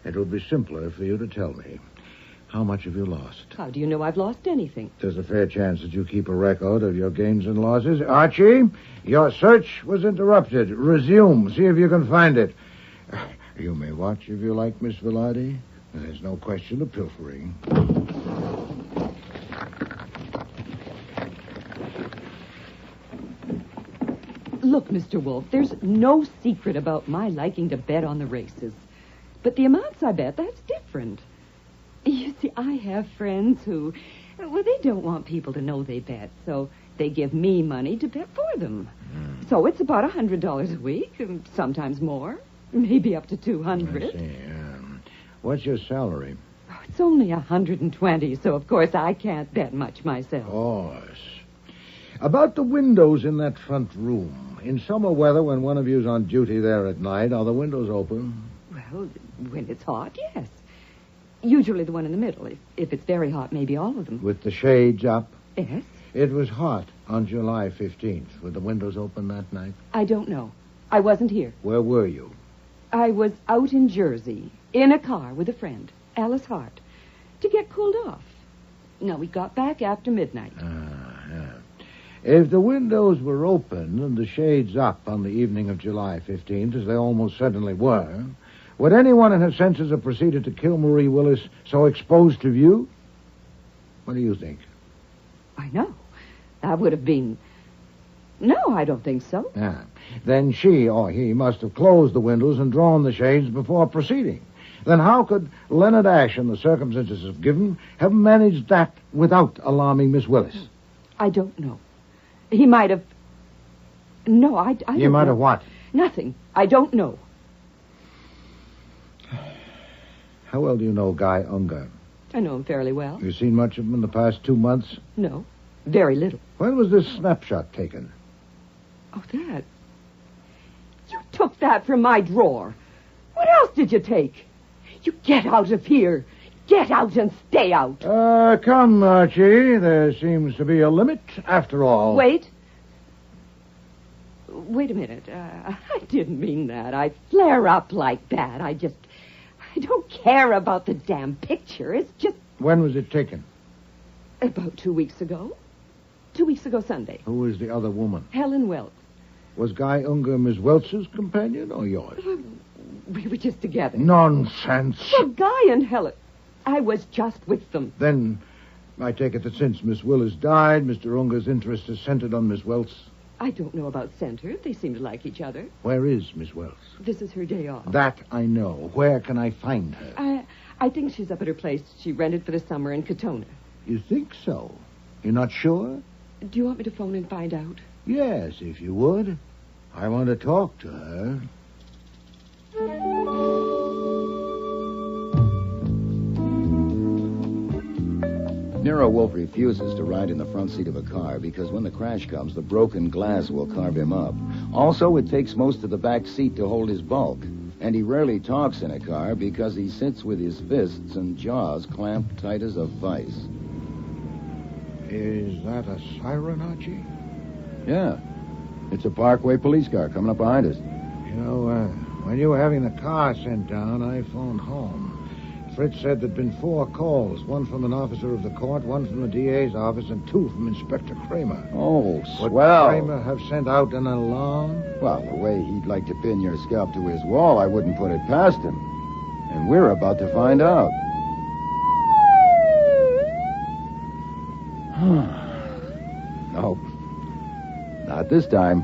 It would be simpler for you to tell me. How much have you lost? How do you know I've lost anything? There's a fair chance that you keep a record of your gains and losses. Archie, your search was interrupted. Resume. See if you can find it. You may watch if you like, Miss Velarde. There's no question of pilfering. Look, Mr. Wolfe, there's no secret about my liking to bet on the races. But the amounts I bet, that's different. You see, I have friends who, well, they don't want people to know they bet, so they give me money to bet for them. So it's about $100 a week, and sometimes more, maybe up to $200. I see. What's your salary? Oh, it's only $120, so of course I can't bet much myself. Of course. About the windows in that front room. In summer weather, when one of you's on duty there at night, are the windows open? Well, when it's hot, yes. Usually the one in the middle. If it's very hot, maybe all of them. With the shades up? Yes. It was hot on July 15th. Were the windows open that night? I don't know. I wasn't here. Where were you? I was out in Jersey, in a car with a friend, Alice Hart, to get cooled off. Now, we got back after midnight. If the windows were open and the shades up on the evening of July 15th, as they almost certainly were, would anyone in her senses have proceeded to kill Marie Willis so exposed to view? What do you think? I know. That would have been... No, I don't think so. Then she or he must have closed the windows and drawn the shades before proceeding. Then how could Leonard Ashe, in the circumstances of given, have managed that without alarming Miss Willis? I don't know. He might have... No, I don't You might know. have what? Nothing. I don't know. How well do you know Guy Unger? I know him fairly well. You seen much of him in the past 2 months? No, very little. When was this snapshot taken? Oh, that. You took that from my drawer. What else did you take? You get out of here. Get out and stay out. Come, Archie. There seems to be a limit, after all. Wait. Wait a minute. I didn't mean that. I flare up like that. I don't care about the damn picture. It's just... When was it taken? About 2 weeks ago. 2 weeks ago Sunday. Who was the other woman? Helen Welch. Was Guy Unger Miss Welch's companion or yours? We were just together. Nonsense. Well, Guy and Helen. I was just with them. Then I take it that since Miss Willis died, Mr. Unger's interest is centered on Miss Welch. I don't know about center. They seem to like each other. Where is Miss Welch? This is her day off. That I know. Where can I find her? I think she's up at her place she rented for the summer in Katona. You think so? You're not sure? Do you want me to phone and find out? Yes, if you would. I want to talk to her. Nero Wolfe refuses to ride in the front seat of a car because when the crash comes, the broken glass will carve him up. Also, it takes most of the back seat to hold his bulk. And he rarely talks in a car because he sits with his fists and jaws clamped tight as a vice. Is that a siren, Archie? Yeah. It's a Parkway police car coming up behind us. You know, when you were having the car sent down, I phoned home. Fritz said there'd been 4 calls, one from an officer of the court, one from the DA's office, and 2 from Inspector Kramer. Oh, Would swell. Kramer have sent out an alarm? Well, the way he'd like to pin your scalp to his wall, I wouldn't put it past him. And we're about to find out. Nope. Not this time.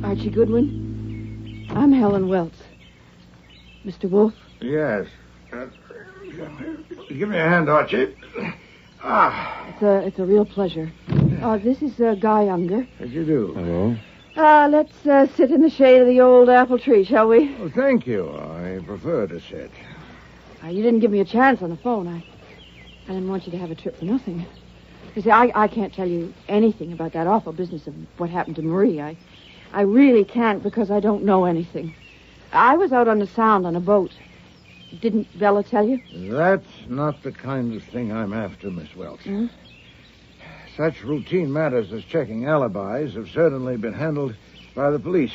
Archie Goodwin, I'm Helen Welts. Mr. Wolfe? Yes. Give me a hand, Archie. It's a real pleasure. This is Guy Unger. How'd you do? Hello. Let's sit in the shade of the old apple tree, shall we? Oh, thank you. I prefer to sit. You didn't give me a chance on the phone. I didn't want you to have a trip for nothing. You see, I can't tell you anything about that awful business of what happened to Marie. I really can't because I don't know anything. I was out on the Sound on a boat. Didn't Bella tell you? That's not the kind of thing I'm after, Miss Welch. Hmm? Such routine matters as checking alibis have certainly been handled by the police.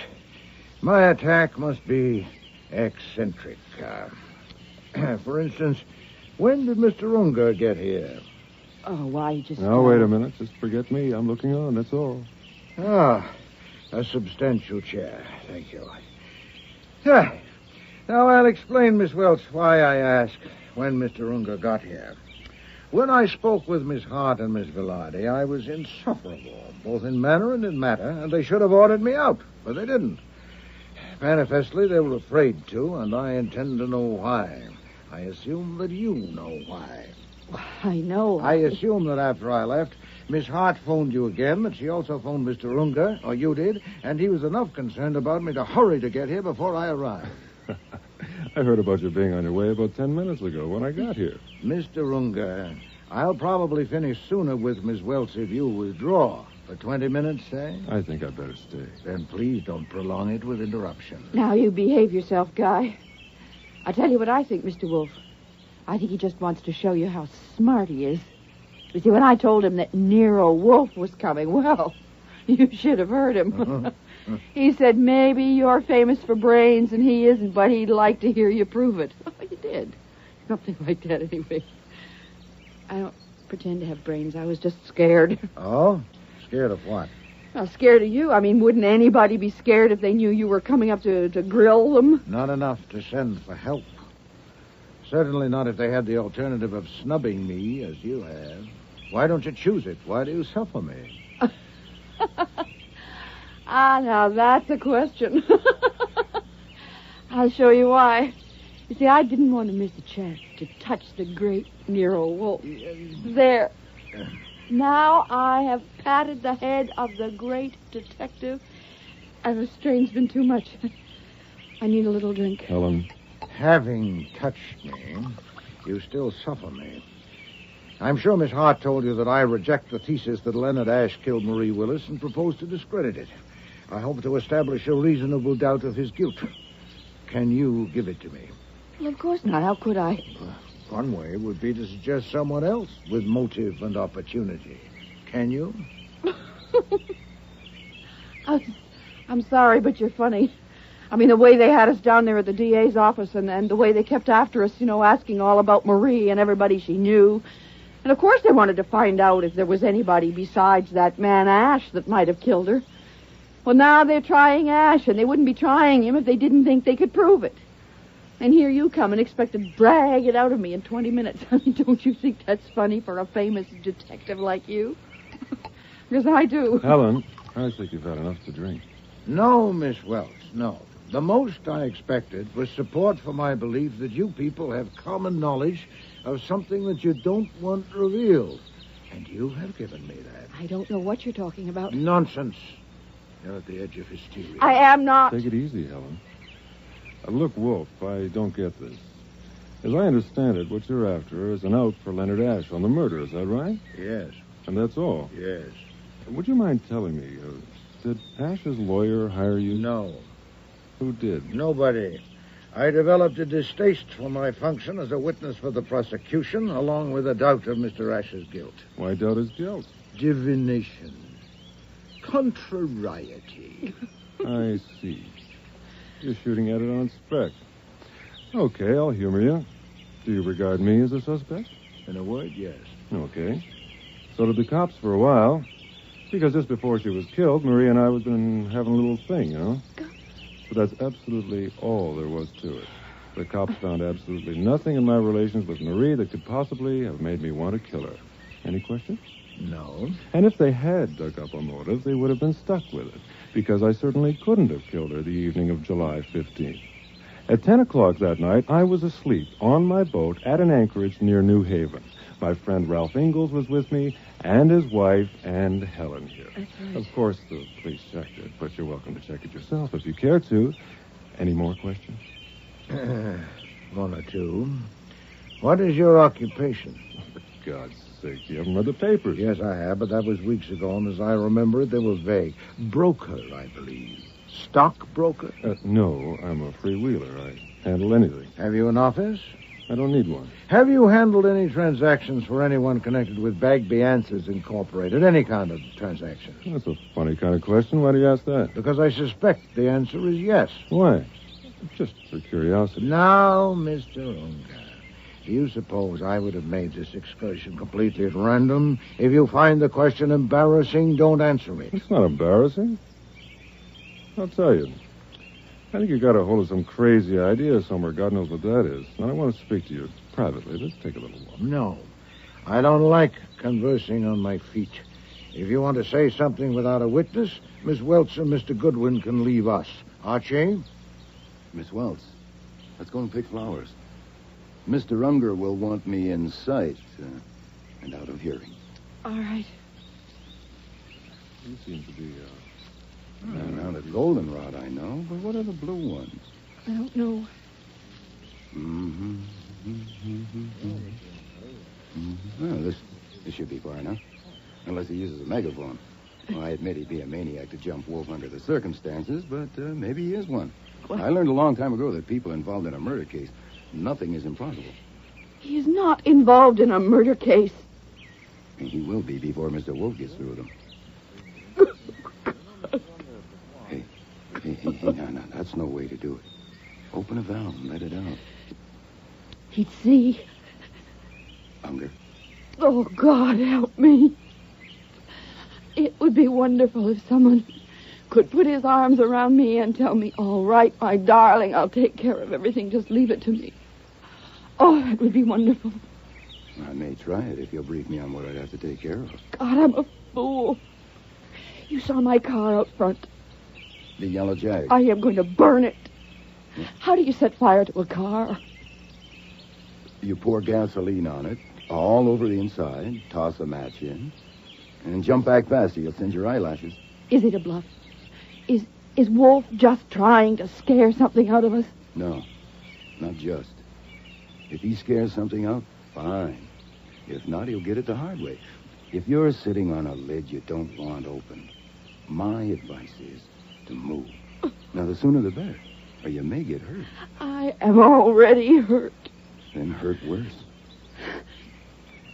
My attack must be eccentric. For instance, when did Mr. Unger get here? Oh, why, just... Now, wait a minute. Just forget me. I'm looking on, that's all. A substantial chair. Thank you. Now, I'll explain, Miss Welch, why I ask when Mr. Unger got here. When I spoke with Miss Hart and Miss Velarde, I was insufferable, both in manner and in matter, and they should have ordered me out, but they didn't. Manifestly, they were afraid to, and I intend to know why. I assume that you know why. I know. I assume that after I left, Miss Hart phoned you again, that she also phoned Mr. Unger, or you did, and he was enough concerned about me to hurry to get here before I arrived. I heard about you being on your way about 10 minutes ago when I got here. Mr. Unger, I'll probably finish sooner with Miss Welch if you withdraw. For 20 minutes, say? I think I'd better stay. Then please don't prolong it with interruption. Now you behave yourself, Guy. I'll tell you what I think, Mr. Wolfe. I think he just wants to show you how smart he is. You see, when I told him that Nero Wolfe was coming, well, you should have heard him. He said, maybe you're famous for brains and he isn't, but he'd like to hear you prove it. Oh, you did. Something like that, anyway. I don't pretend to have brains. I was just scared. Oh? Scared of what? Well, scared of you. I mean, wouldn't anybody be scared if they knew you were coming up to grill them? Not enough to send for help. Certainly not if they had the alternative of snubbing me, as you have. Why don't you choose it? Why do you suffer me? Now that's a question. I'll show you why. You see, I didn't want to miss a chance to touch the great Nero Wolfe. There. Now I have patted the head of the great detective, and the strain's been too much. I need a little drink. Helen. Having touched me, you still suffer me. I'm sure Miss Hart told you that I reject the thesis that Leonard Ashe killed Marie Willis and propose to discredit it. I hope to establish a reasonable doubt of his guilt. Can you give it to me? Well, of course not. How could I? One way would be to suggest someone else with motive and opportunity. Can you? I'm sorry, but you're funny. I mean, the way they had us down there at the DA's office and the way they kept after us, asking all about Marie and everybody she knew. And, of course, they wanted to find out if there was anybody besides that man Ashe that might have killed her. Well, now they're trying Ashe, and they wouldn't be trying him if they didn't think they could prove it. And here you come and expect to drag it out of me in 20 minutes. I mean, don't you think that's funny for a famous detective like you? Because I do. Helen, I think you've had enough to drink. No, Miss Welch, no. The most I expected was support for my belief that you people have common knowledge of something that you don't want revealed. And you have given me that. I don't know what you're talking about. Nonsense. You're at the edge of hysteria. I am not. Take it easy, Helen. Look, Wolfe, I don't get this. As I understand it, what you're after is an out for Leonard Ashe on the murder, is that right? Yes. And that's all? Yes. Would you mind telling me, did Ashe's lawyer hire you? No. Who did? Nobody. I developed a distaste for my function as a witness for the prosecution, along with a doubt of Mr. Ashe's guilt. Why doubt his guilt? Divination. contrariety. I see. You're shooting at it on spec. Okay, I'll humor you. Do you regard me as a suspect? In a word, yes. Okay. So did the cops for a while. Because just before she was killed, Marie and I had been having a little thing, you know? But that's absolutely all there was to it. The cops found absolutely nothing in my relations with Marie that could possibly have made me want to kill her. Any questions? No. And if they had dug up a motive, they would have been stuck with it, because I certainly couldn't have killed her the evening of July 15th. At 10 o'clock that night, I was asleep on my boat at an anchorage near New Haven. My friend Ralph Ingalls was with me, and his wife, and Helen here. That's right. Of course, the police checked it, but you're welcome to check it yourself if you care to. Any more questions? One or two. What is your occupation? For God's sake, you haven't read the papers. Yes, I have, but that was weeks ago, and as I remember it, they were vague. Broker, I believe. Stockbroker? No, I'm a freewheeler. I handle anything. Have you an office? I don't need one. Have you handled any transactions for anyone connected with Bagby Answers Incorporated? Any kind of transaction? That's a funny kind of question. Why do you ask that? Because I suspect the answer is yes. Why? Just for curiosity. Now, Mr. Unger, do you suppose I would have made this excursion completely at random? If you find the question embarrassing, don't answer it. It's not embarrassing. I'll tell you. I think you got a hold of some crazy idea somewhere. God knows what that is. And I want to speak to you privately. Let's take a little walk. No. I don't like conversing on my feet. If you want to say something without a witness, Miss Welch and Mr. Goodwin can leave us. Archie? Miss Welch, let's go and pick flowers. Mr. Unger will want me in sight and out of hearing. All right. You seem to be, Now, the goldenrod I know, but what are the blue ones? I don't know. Well, this should be far enough. Unless he uses a megaphone. Well, I admit he'd be a maniac to jump Wolf under the circumstances, but maybe he is one. What? I learned a long time ago that people involved in a murder case, nothing is impossible. He is not involved in a murder case. And he will be before Mr. Wolf gets through with him. Hey, no, that's no way to do it. Open a valve and let it out. He'd see. Unger. Oh, God, help me. It would be wonderful if someone could put his arms around me and tell me, all right, my darling, I'll take care of everything. Just leave it to me. Oh, that would be wonderful. I may try it if you'll brief me on what I'd have to take care of. God, I'm a fool. You saw my car out front. The yellow Jag. I am going to burn it. How do you set fire to a car? You pour gasoline on it, all over the inside, toss a match in, and jump back faster. You'll singe your eyelashes. Is it a bluff? Is Wolf just trying to scare something out of us? No, not just. If he scares something out, fine. If not, he'll get it the hard way. If you're sitting on a lid you don't want open, my advice is to move. Now, the sooner the better, or you may get hurt. I am already hurt. Then hurt worse.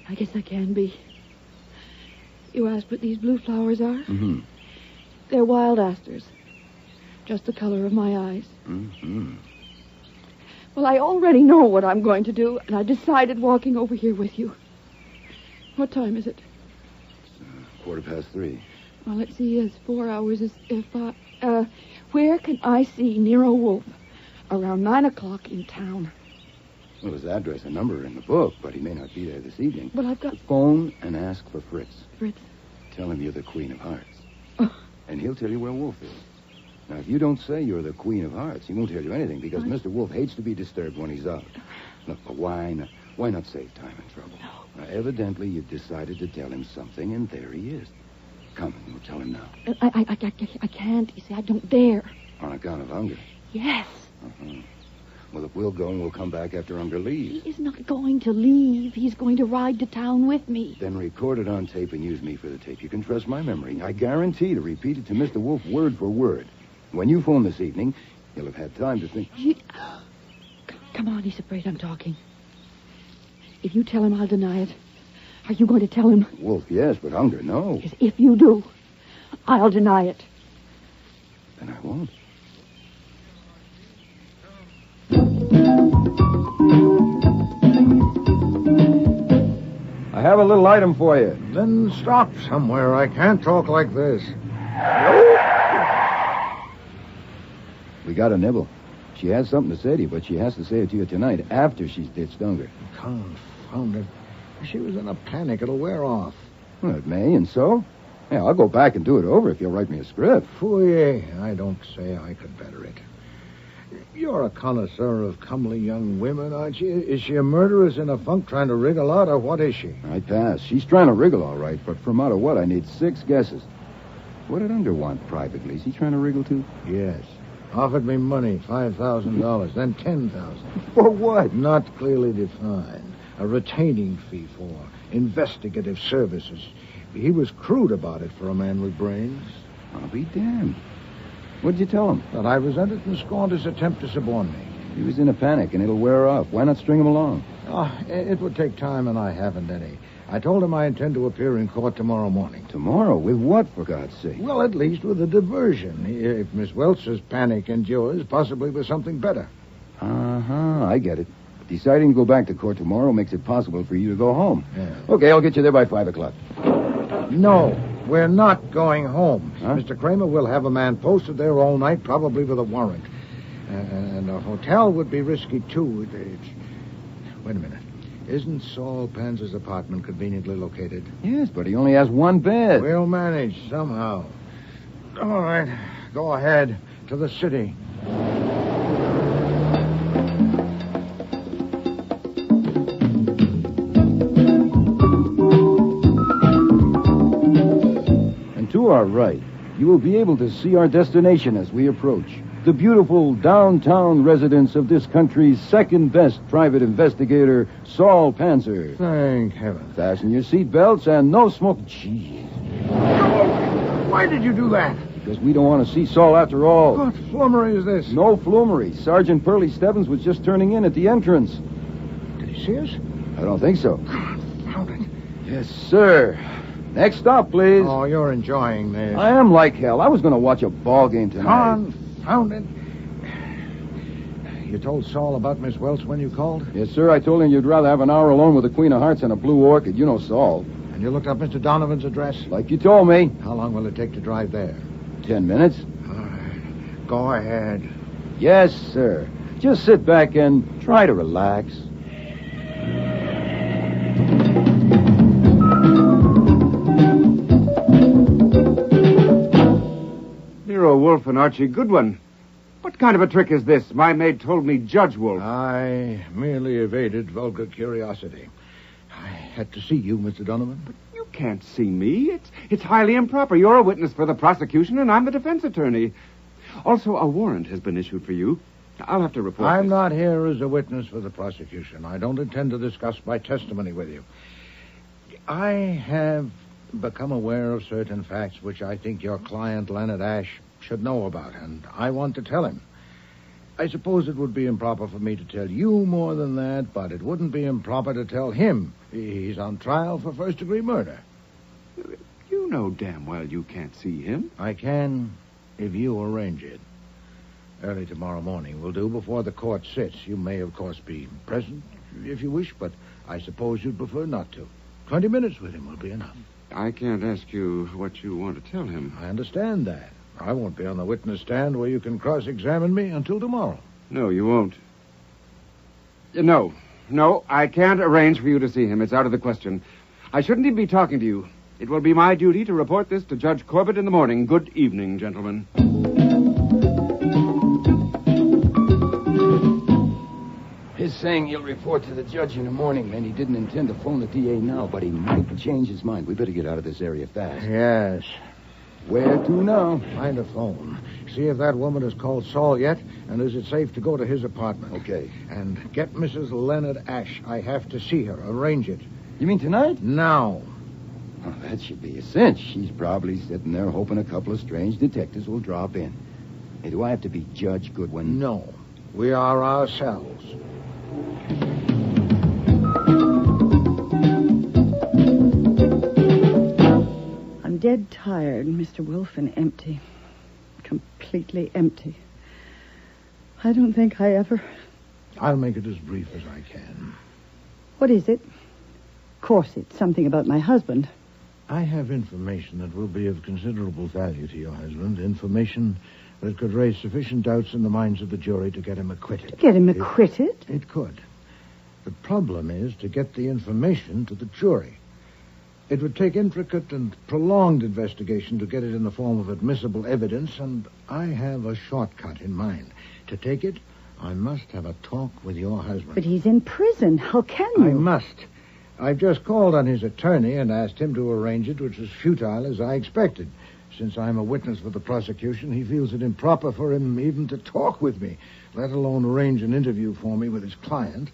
I guess I can be. You asked what these blue flowers are? Mm-hmm. They're wild asters. Just the color of my eyes. Mm-hmm. Well, I already know what I'm going to do, and I decided walking over here with you. What time is it? It's 3:15. Well, let's see, it's 4 hours. Where can I see Nero Wolfe? Around 9 o'clock in town. Well, his address and number are in the book, but he may not be there this evening. But I've got... Phone and ask for Fritz. Fritz? Tell him you're the Queen of Hearts. And he'll tell you where Wolf is. Now, if you don't say you're the Queen of Hearts, he won't tell you anything, because Mr. Wolf hates to be disturbed when he's out. Look, but why not save time and trouble? No. Now, evidently, you've decided to tell him something, and there he is. Come, we'll tell him now. I can't. You see, I don't dare. On account of Unger? Yes. Uh-huh. Well, if we'll go and we'll come back after Unger leaves. He is not going to leave. He's going to ride to town with me. Then record it on tape and use me for the tape. You can trust my memory. I guarantee to repeat it to Mr. Wolf word for word. When you phone this evening, he'll have had time to think. Come on, he's afraid I'm talking. If you tell him, I'll deny it. Are you going to tell him? Wolf, yes, but Unger, no. If you do, I'll deny it. Then I won't. I have a little item for you. Then stop somewhere. I can't talk like this. We got a nibble. She has something to say to you, but she has to say it to you tonight after she's ditched Unger. Confound it. She was in a panic. It'll wear off. Well, it may, and so? Yeah, I'll go back and do it over if you'll write me a script. Fooey, I don't say I could better it. You're a connoisseur of comely young women, aren't you? Is she a murderess in a funk trying to wriggle out, or what is she? I pass. She's trying to wriggle, all right, but from out of what, I need 6 guesses. What did Unger want privately? Is he trying to wriggle, too? Yes. Offered me money, $5,000, then $10,000. For what? Not clearly defined. A retaining fee for investigative services. He was crude about it for a man with brains. I'll be damned. What'd you tell him? That I resented and scorned his attempt to suborn me. He was in a panic, and it'll wear off. Why not string him along? It would take time, and I haven't any. I told him I intend to appear in court tomorrow morning. Tomorrow? With what, for God's sake? Well, at least with a diversion. If Miss Welch's panic endures, possibly with something better. Uh-huh, I get it. Deciding to go back to court tomorrow makes it possible for you to go home. Yeah. Okay, I'll get you there by 5 o'clock. No, we're not going home. Huh? Mr. Kramer will have a man posted there all night, probably with a warrant. And a hotel would be risky, too. Wait a minute. Isn't Saul Panzer's apartment conveniently located? Yes, but he only has 1 bed. We'll manage somehow. All right, go ahead to the city. And to our right, you will be able to see our destination as we approach. The beautiful downtown residence of this country's second-best private investigator, Saul Panzer. Thank heaven. Fasten your seatbelts and no smoke. Jeez. Why did you do that? Because we don't want to see Saul after all. What flummery is this? No flummery. Sergeant Pearlie Stebbins was just turning in at the entrance. Did he see us? I don't think so. Confound it. Yes, sir. Next stop, please. Oh, you're enjoying this. I am like hell. I was going to watch a ball game tonight. Confound it. You told Saul about Miss Welch when you called? Yes, sir. I told him you'd rather have an hour alone with the Queen of Hearts and a blue orchid. You know Saul. And you looked up Mr. Donovan's address? Like you told me. How long will it take to drive there? 10 minutes. All right. Go ahead. Yes, sir. Just sit back and try to relax. Nero Wolfe and Archie Goodwin. What kind of a trick is this? My maid told me Judge Wolfe. I merely evaded vulgar curiosity. I had to see you, Mr. Donovan. But you can't see me. It's highly improper. You're a witness for the prosecution, and I'm the defense attorney. Also, a warrant has been issued for you. I'll have to report I'm this. not here as a witness for the prosecution. I don't intend to discuss my testimony with you. I have become aware of certain facts which I think your client, Leonard Ash, should know about, and I want to tell him. I suppose it would be improper for me to tell you more than that, but it wouldn't be improper to tell him. He's on trial for first-degree murder. You know damn well you can't see him. I can if you arrange it. Early tomorrow morning will do, before the court sits. You may, of course, be present if you wish, but I suppose you'd prefer not to. 20 minutes with him will be enough. I can't ask you what you want to tell him. I understand that. I won't be on the witness stand where you can cross-examine me until tomorrow. No, you won't. No, I can't arrange for you to see him. It's out of the question. I shouldn't even be talking to you. It will be my duty to report this to Judge Corbett in the morning. Good evening, gentlemen. His saying he'll report to the judge in the morning, and he didn't intend to phone the DA now, but he might change his mind. We better get out of this area fast. Yes. Where to now? Find a phone. See if that woman has called Saul yet, and is it safe to go to his apartment. Okay. And get Mrs. Leonard Ash. I have to see her. Arrange it. You mean tonight? Now. Oh, that should be a cinch. She's probably sitting there hoping a couple of strange detectives will drop in. Hey, do I have to be Judge Goodwin? No. We are ourselves. I'm I'm dead tired, Mr. Wolfe, and empty. Completely empty. I don't think I ever... I'll make it as brief as I can. What is it? Of course, it's something about my husband. I have information that will be of considerable value to your husband. Information that could raise sufficient doubts in the minds of the jury to get him acquitted. To get him acquitted? It could. The problem is to get the information to the jury. It would take intricate and prolonged investigation to get it in the form of admissible evidence, and I have a shortcut in mind. To take it, I must have a talk with your husband. But he's in prison. How can you? I must. I've just called on his attorney and asked him to arrange it, which was futile as I expected. Since I'm a witness for the prosecution, he feels it improper for him even to talk with me, let alone arrange an interview for me with his client.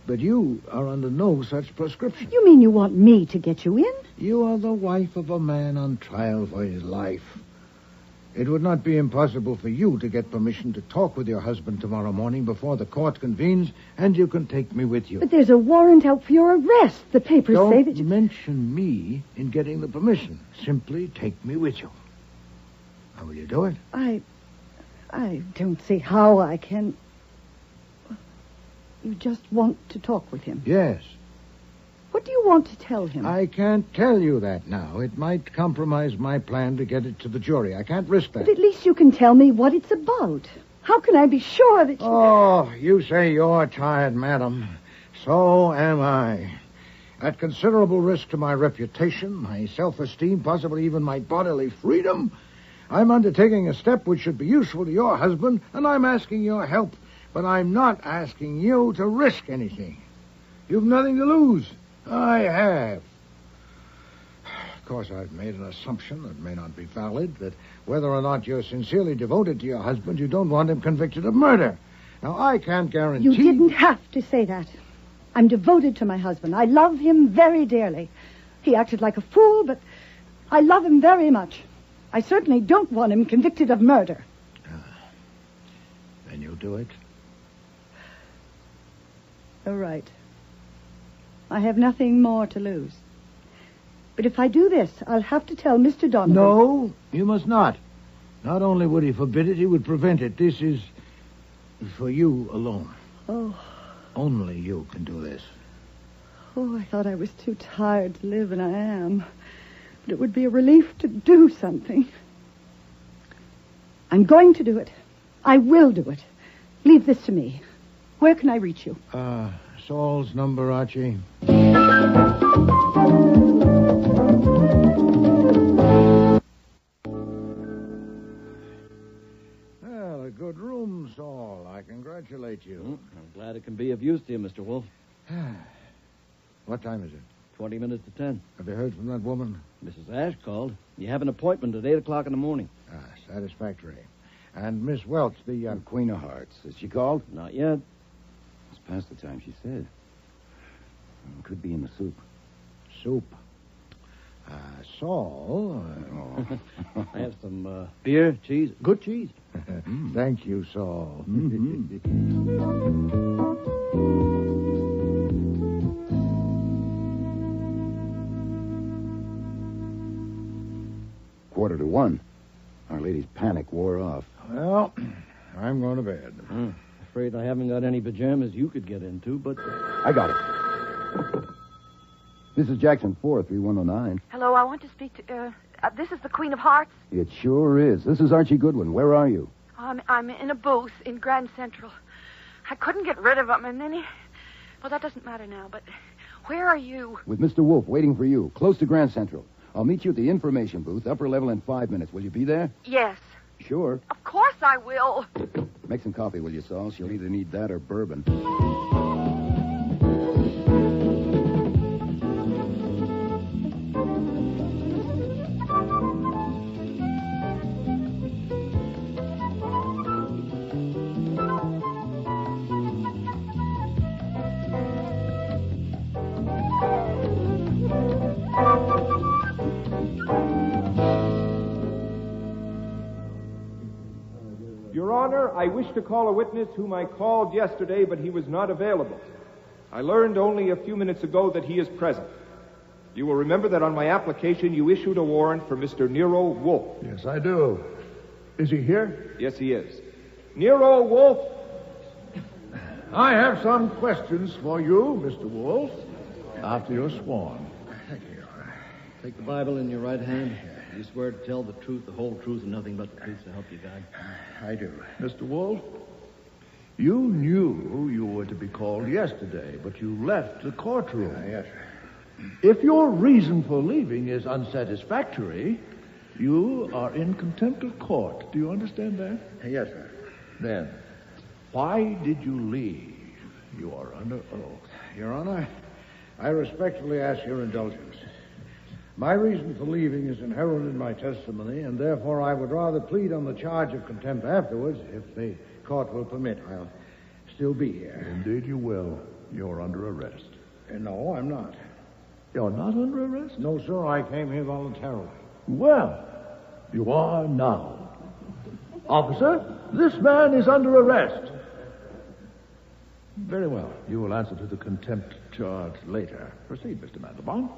But you are under no such prescription. You mean you want me to get you in? You are the wife of a man on trial for his life. It would not be impossible for you to get permission to talk with your husband tomorrow morning before the court convenes, and you can take me with you. But there's a warrant out for your arrest. The papers say that you... Don't mention me in getting the permission. Simply take me with you. How will you do it? I don't see how I can... You just want to talk with him? Yes. What do you want to tell him? I can't tell you that now. It might compromise my plan to get it to the jury. I can't risk that. But at least you can tell me what it's about. How can I be sure that you... Oh, you say you're tired, madam. So am I. At considerable risk to my reputation, my self-esteem, possibly even my bodily freedom, I'm undertaking a step which should be useful to your husband, and I'm asking your help. But I'm not asking you to risk anything. You've nothing to lose. I have. Of course, I've made an assumption that may not be valid, that whether or not you're sincerely devoted to your husband, you don't want him convicted of murder. Now, I can't guarantee... You didn't have to say that. I'm devoted to my husband. I love him very dearly. He acted like a fool, but I love him very much. I certainly don't want him convicted of murder. Then you'll do it? All right. I have nothing more to lose. But if I do this, I'll have to tell Mr. Donovan... No, you must not. Not only would he forbid it, he would prevent it. This is for you alone. Oh. Only you can do this. Oh, I thought I was too tired to live, and I am. But it would be a relief to do something. I'm going to do it. I will do it. Leave this to me. Where can I reach you? Saul's number, Archie. Well, a good room, Saul. I congratulate you. I'm glad it can be of use to you, Mr. Wolfe. What time is it? 20 minutes to 10. Have you heard from that woman? Mrs. Ash called. You have an appointment at 8 o'clock in the morning. Satisfactory. And Miss Welch, the... Queen of Hearts. Has she called? Not yet. It's past the time she said. Could be in the soup. Soup. Saul... I have some beer, cheese. Good cheese. Thank you, Saul. Quarter to 1. Our lady's panic wore off. Well, I'm going to bed. Afraid I haven't got any pajamas you could get into, but... I got it. This is Jackson 4, 3109. Hello, I want to speak to... this is the Queen of Hearts. It sure is. This is Archie Goodwin. Where are you? I'm in a booth in Grand Central. I couldn't get rid of him, and then he... Well, that doesn't matter now, but where are you? With Mr. Wolfe, waiting for you, close to Grand Central. I'll meet you at the information booth, upper level, in 5 minutes. Will you be there? Yes. Sure. Of course I will. Make some coffee, will you, Saul? She'll either need that or bourbon. Your Honor, I wish to call a witness whom I called yesterday, but he was not available. I learned only a few minutes ago that he is present. You will remember that on my application you issued a warrant for Mr. Nero Wolfe. Yes, I do. Is he here? Yes, he is. Nero Wolfe! I have some questions for you, Mr. Wolfe, after you're sworn. Thank you. Take the Bible in your right hand. You swear to tell the truth, the whole truth, and nothing but the truth to help you God? I do. Mr. Wolfe, you knew you were to be called yesterday, but you left the courtroom. Yes, sir. If your reason for leaving is unsatisfactory, you are in contempt of court. Do you understand that? Yes, sir. Then, why did you leave? You are under oath. Your Honor, I respectfully ask your indulgence. My reason for leaving is inherent in my testimony, and therefore I would rather plead on the charge of contempt afterwards, if the court will permit. I'll still be here. Indeed you will. You're under arrest. No, I'm not. You're not under arrest? No, sir, I came here voluntarily. Well, you are now. Officer, this man is under arrest. Very well. You will answer to the contempt charge later. Proceed, Mr. Mandelbaum.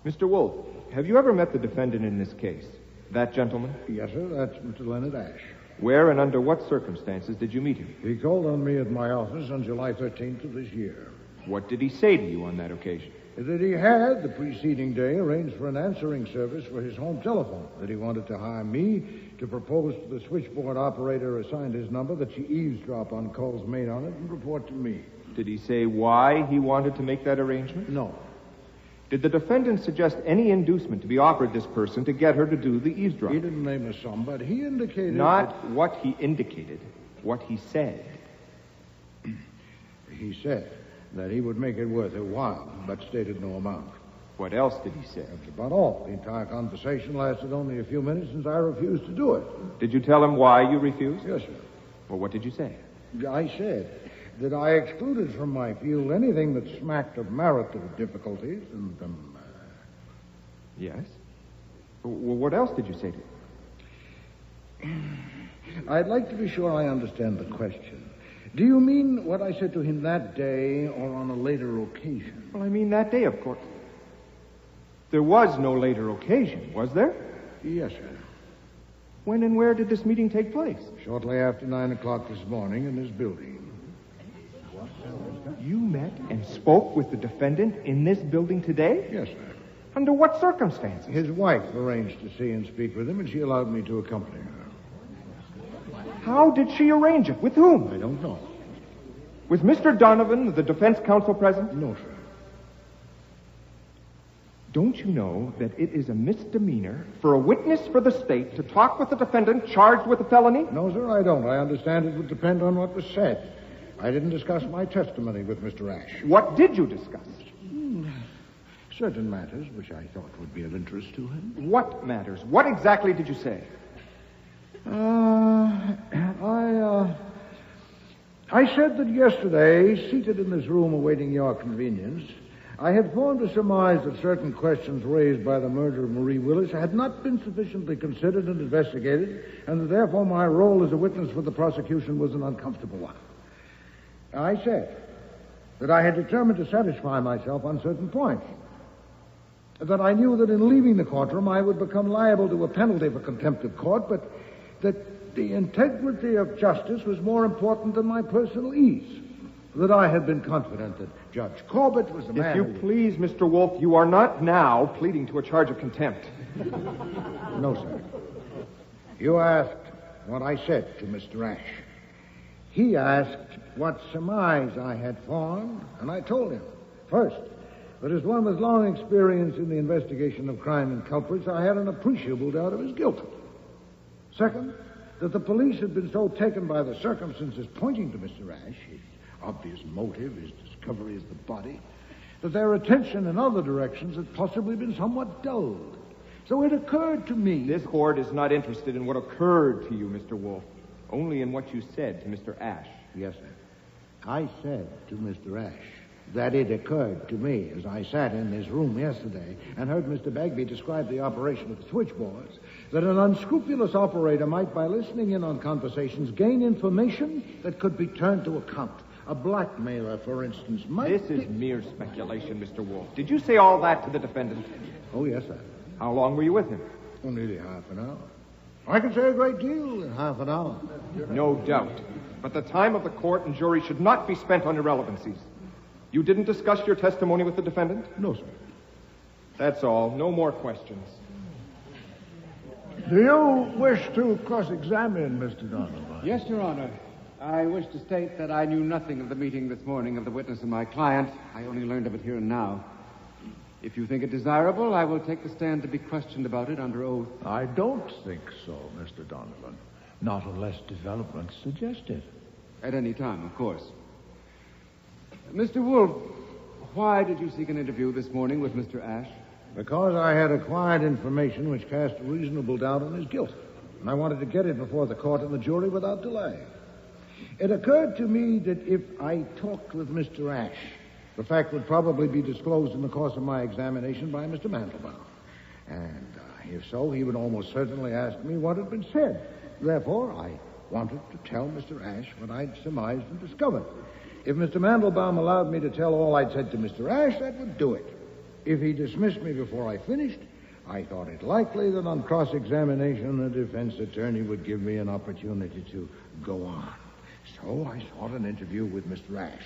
Mr. Wolfe, have you ever met the defendant in this case? That gentleman? Yes, sir, that's Mr. Leonard Ash. Where and under what circumstances did you meet him? He called on me at my office on July 13th of this year. What did he say to you on that occasion? That he had, the preceding day, arranged for an answering service for his home telephone. That he wanted to hire me to propose to the switchboard operator assigned his number that she eavesdrop on calls made on it and report to me. Did he say why he wanted to make that arrangement? No. Did the defendant suggest any inducement to be offered this person to get her to do the eavesdropping? He didn't name a sum, but he indicated... Not what he indicated, what he said. He said that he would make it worth a while, but stated no amount. What else did he say? That's about all. The entire conversation lasted only a few minutes since I refused to do it. Did you tell him why you refused? Yes, sir. Well, what did you say? I said that I excluded from my field anything that smacked of marital difficulties and, Yes? Well, what else did you say to him? I'd like to be sure I understand the question. Do you mean what I said to him that day or on a later occasion? Well, I mean that day, of course. There was no later occasion, was there? Yes, sir. When and where did this meeting take place? Shortly after 9 o'clock this morning in this building. You met and spoke with the defendant in this building today? Yes, sir. Under what circumstances? His wife arranged to see and speak with him, and she allowed me to accompany her. How did she arrange it? With whom? I don't know. With Mr. Donovan, the defense counsel, present? No, sir. Don't you know that it is a misdemeanor for a witness for the state to talk with a defendant charged with a felony? No, sir, I don't. I understand it would depend on what was said. I didn't discuss my testimony with Mr. Ash. What did you discuss? Certain matters which I thought would be of interest to him. What matters? What exactly did you say? I said that yesterday, seated in this room awaiting your convenience, I had formed a surmise that certain questions raised by the murder of Marie Willis had not been sufficiently considered and investigated, and that therefore my role as a witness for the prosecution was an uncomfortable one. I said that I had determined to satisfy myself on certain points. That I knew that in leaving the courtroom I would become liable to a penalty for contempt of court, but that the integrity of justice was more important than my personal ease. That I had been confident that Judge Corbett was the man... If you please, Mr. Wolfe, you are not now pleading to a charge of contempt. No, sir. You asked what I said to Mr. Ash. He asked what surmise I had formed, and I told him, first, that as one with long experience in the investigation of crime and culprits, I had an appreciable doubt of his guilt. Second, that the police had been so taken by the circumstances pointing to Mr. Ash, his obvious motive, his discovery as the body, that their attention in other directions had possibly been somewhat dulled. So it occurred to me... This court is not interested in what occurred to you, Mr. Wolfe, only in what you said to Mr. Ash. Yes, sir. I said to Mr. Ash that it occurred to me as I sat in this room yesterday and heard Mr. Bagby describe the operation of the switchboards, that an unscrupulous operator might, by listening in on conversations, gain information that could be turned to account. A blackmailer, for instance, might... This is mere speculation, Mr. Wolfe. Did you say all that to the defendant? Oh, yes, sir. How long were you with him? Oh, nearly half an hour. I can say a great deal in half an hour. No doubt. But the time of the court and jury should not be spent on irrelevancies. You didn't discuss your testimony with the defendant? No, sir. That's all. No more questions. Do you wish to cross-examine Mr. Donovan? Yes, Your Honor. I wish to state that I knew nothing of the meeting this morning of the witness and my client. I only learned of it here and now. If you think it desirable, I will take the stand to be questioned about it under oath. I don't think so, Mr. Donovan. Not unless developments suggest it. At any time, of course. Mr. Wolfe, why did you seek an interview this morning with Mr. Ash? Because I had acquired information which cast a reasonable doubt on his guilt. And I wanted to get it before the court and the jury without delay. It occurred to me that if I talked with Mr. Ash, the fact would probably be disclosed in the course of my examination by Mr. Mandelbaum. And if so, he would almost certainly ask me what had been said. Therefore, I wanted to tell Mr. Ash what I'd surmised and discovered. If Mr. Mandelbaum allowed me to tell all I'd said to Mr. Ash, that would do it. If he dismissed me before I finished, I thought it likely that on cross-examination, the defense attorney would give me an opportunity to go on. So I sought an interview with Mr. Ash.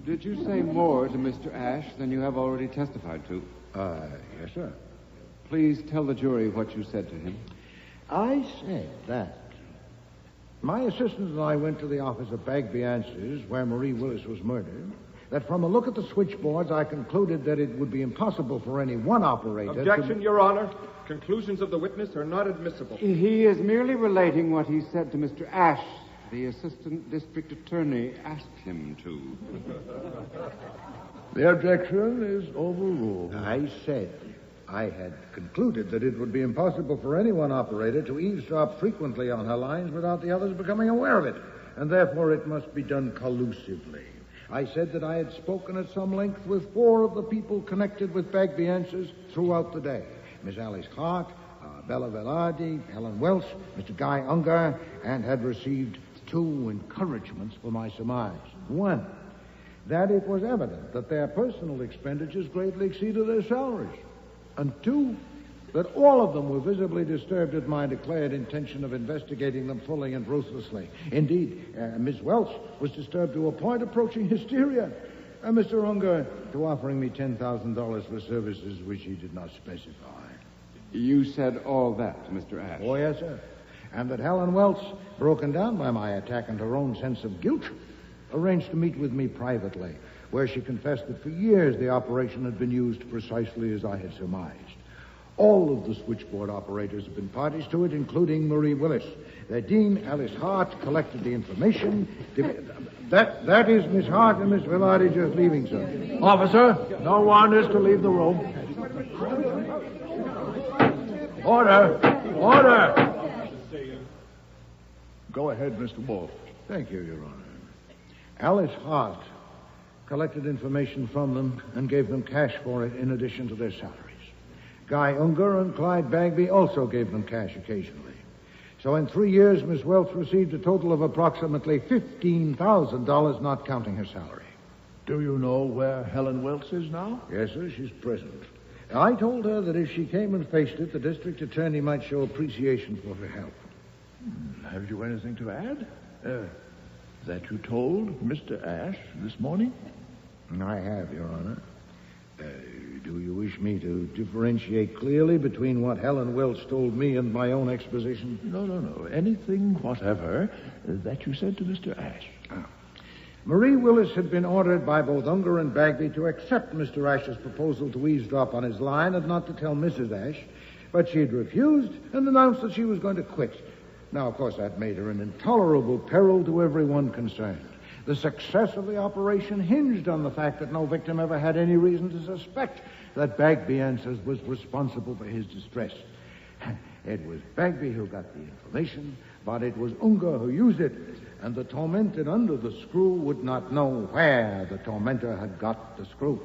Did you say more to Mr. Ash than you have already testified to? Yes, sir. Please tell the jury what you said to him. I said that my assistant and I went to the office of Bagby Answers, where Marie Willis was murdered, that from a look at the switchboards, I concluded that it would be impossible for any one operator Objection, Your Honor. Conclusions of the witness are not admissible. He is merely relating what he said to Mr. Ash. The assistant district attorney asked him to. The objection is overruled. I said I had concluded that it would be impossible for any one operator to eavesdrop frequently on her lines without the others becoming aware of it, and therefore it must be done collusively. I said that I had spoken at some length with 4 of the people connected with Bagby Answers throughout the day. Miss Alice Hart, Bella Velarde, Helen Welch, Mr. Guy Unger, and had received 2 encouragements for my surmise. 1, that it was evident that their personal expenditures greatly exceeded their salaries. And 2, that all of them were visibly disturbed at my declared intention of investigating them fully and ruthlessly. Indeed, Miss Welch was disturbed to a point approaching hysteria, and Mr. Unger to offering me $10,000 for services which he did not specify. You said all that to Mr. Ash? Oh, yes, sir. And that Helen Welch, broken down by my attack and her own sense of guilt, arranged to meet with me privately, where she confessed that for years the operation had been used precisely as I had surmised. All of the switchboard operators have been parties to it, including Marie Willis. Their dean, Alice Hart, collected the information. That is Miss Hart and Miss Velarde just leaving, sir. Officer, no one is to leave the room. Order! Order! Go ahead, Mr. Wolfe. Thank you, Your Honor. Alice Hart collected information from them and gave them cash for it in addition to their salaries. Guy Unger and Clyde Bagby also gave them cash occasionally. So in 3 years, Miss Welch received a total of approximately $15,000, not counting her salary. Do you know where Helen Welch is now? Yes, sir, she's present. I told her that if she came and faced it, the district attorney might show appreciation for her help. Have you anything to add? That you told Mr. Ash this morning? I have, Your Honor. Do you wish me to differentiate clearly between what Helen Welch told me and my own exposition? No. Anything whatever that you said to Mr. Ash. Marie Willis had been ordered by both Unger and Bagby to accept Mr. Ash's proposal to eavesdrop on his line and not to tell Mrs. Ash, but she had refused and announced that she was going to quit. Now, of course, that made her an intolerable peril to everyone concerned. The success of the operation hinged on the fact that no victim ever had any reason to suspect that Bagby Answers was responsible for his distress. It was Bagby who got the information, but it was Unger who used it, and the tormented under the screw would not know where the tormentor had got the screw.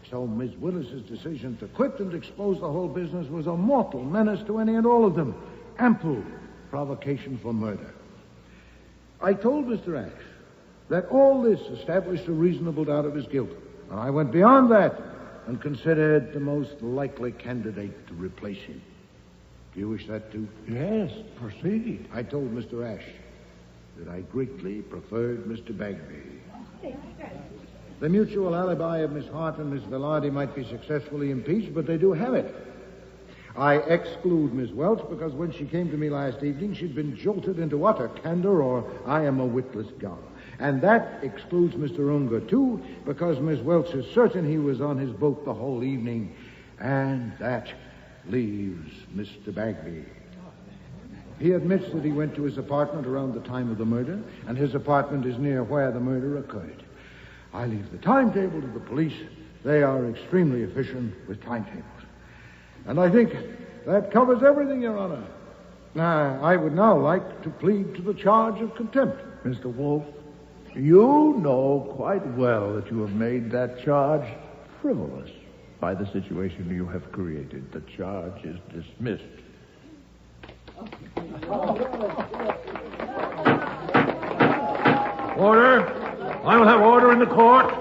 So Miss Willis's decision to quit and expose the whole business was a mortal menace to any and all of them. Ample provocation for murder. I told Mr. Ash that all this established a reasonable doubt of his guilt. And I went beyond that and considered the most likely candidate to replace him. Do you wish that too? Yes, proceed. I told Mr. Ash that I greatly preferred Mr. Bagby. The mutual alibi of Miss Hart and Miss Velarde might be successfully impeached, but they do have it. I exclude Miss Welch because when she came to me last evening, she'd been jolted into utter candor, or I am a witless gull. And that excludes Mr. Unger, too, because Miss Welch is certain he was on his boat the whole evening. And that leaves Mr. Bagby. He admits that he went to his apartment around the time of the murder, and his apartment is near where the murder occurred. I leave the timetable to the police. They are extremely efficient with timetables. And I think that covers everything, Your Honor. I would now like to plead to the charge of contempt. Mr. Wolfe, you know quite well that you have made that charge frivolous by the situation you have created. The charge is dismissed. Order! I will have order in the court.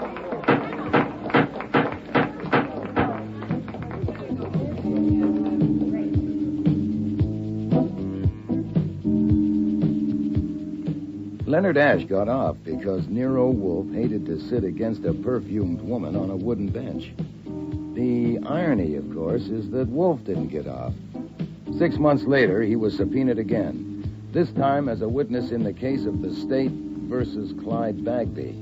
Leonard Ash got off because Nero Wolfe hated to sit against a perfumed woman on a wooden bench. The irony, of course, is that Wolfe didn't get off. 6 months later, he was subpoenaed again, this time as a witness in the case of the State versus Clyde Bagby.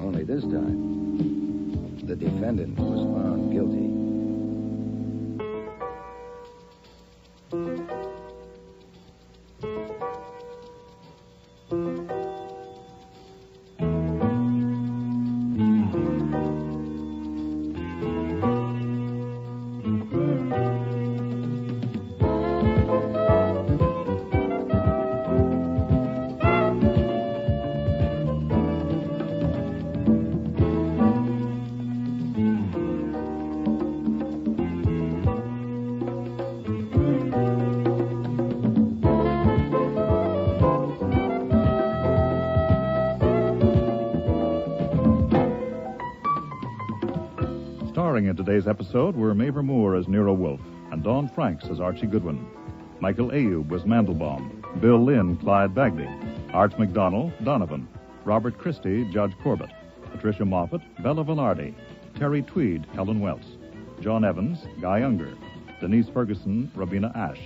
Only this time, the defendant was found guilty. Starring in today's episode were Mavor Moore as Nero Wolfe and Dawn Franks as Archie Goodwin. Michael Ayub was Mandelbaum, Bill Lynn, Clyde Bagby, Art McDonnell, Donovan, Robert Christie, Judge Corbett, Patricia Moffat, Bella Velarde, Terry Tweed, Helen Welts, John Evans, Guy Unger, Denise Ferguson, Robina Ash,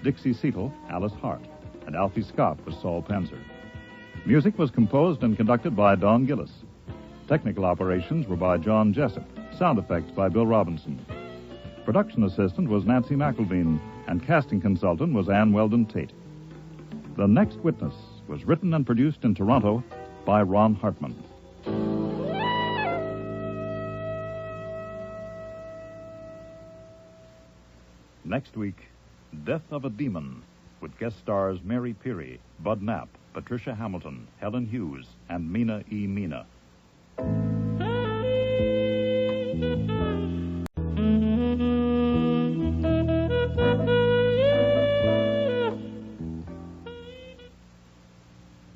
Dixie Seatle, Alice Hart, and Alfie Scott was Saul Panzer. Music was composed and conducted by Don Gillis. Technical operations were by John Jessup. Sound effects by Bill Robinson. Production assistant was Nancy McElveen, and casting consultant was Ann Weldon Tate. The Next Witness was written and produced in Toronto by Ron Hartman. Next week, Death of a Demon, with guest stars Mary Peary, Bud Knapp, Patricia Hamilton, Helen Hughes, and Mina E. Mina.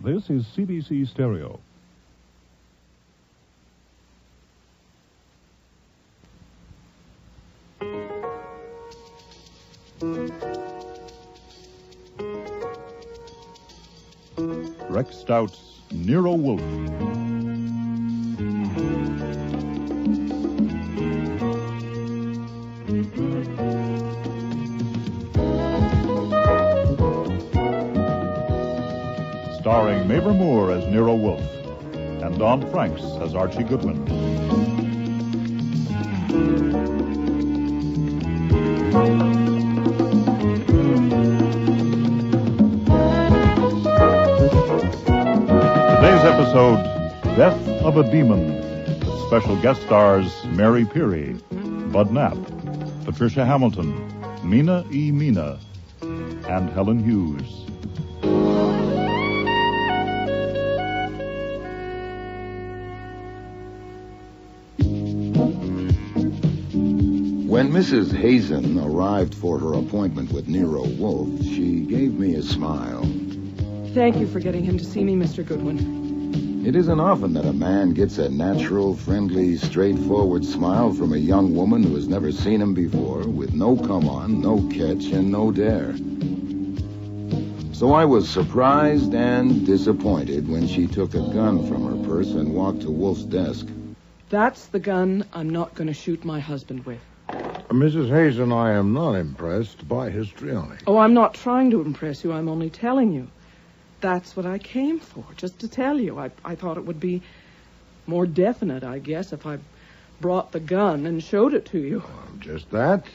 This is CBC Stereo. Rex Stout's Nero Wolfe. Starring Mavor Moore as Nero Wolfe and Dawn Franks as Archie Goodwin. Today's episode, Death of a Demon, with special guest stars Mary Peary, Bud Knapp, Patricia Hamilton, Mina E. Mina, and Helen Hughes. When Mrs. Hazen arrived for her appointment with Nero Wolfe, she gave me a smile. Thank you for getting him to see me, Mr. Goodwin. It isn't often that a man gets a natural, friendly, straightforward smile from a young woman who has never seen him before, with no come-on, no catch, and no dare. So I was surprised and disappointed when she took a gun from her purse and walked to Wolfe's desk. That's the gun I'm not going to shoot my husband with. Mrs. Hazen, I am not impressed by histrionic. Oh, I'm not trying to impress you. I'm only telling you. That's what I came for, just to tell you. I thought it would be more definite, I guess, if I brought the gun and showed it to you. Just that?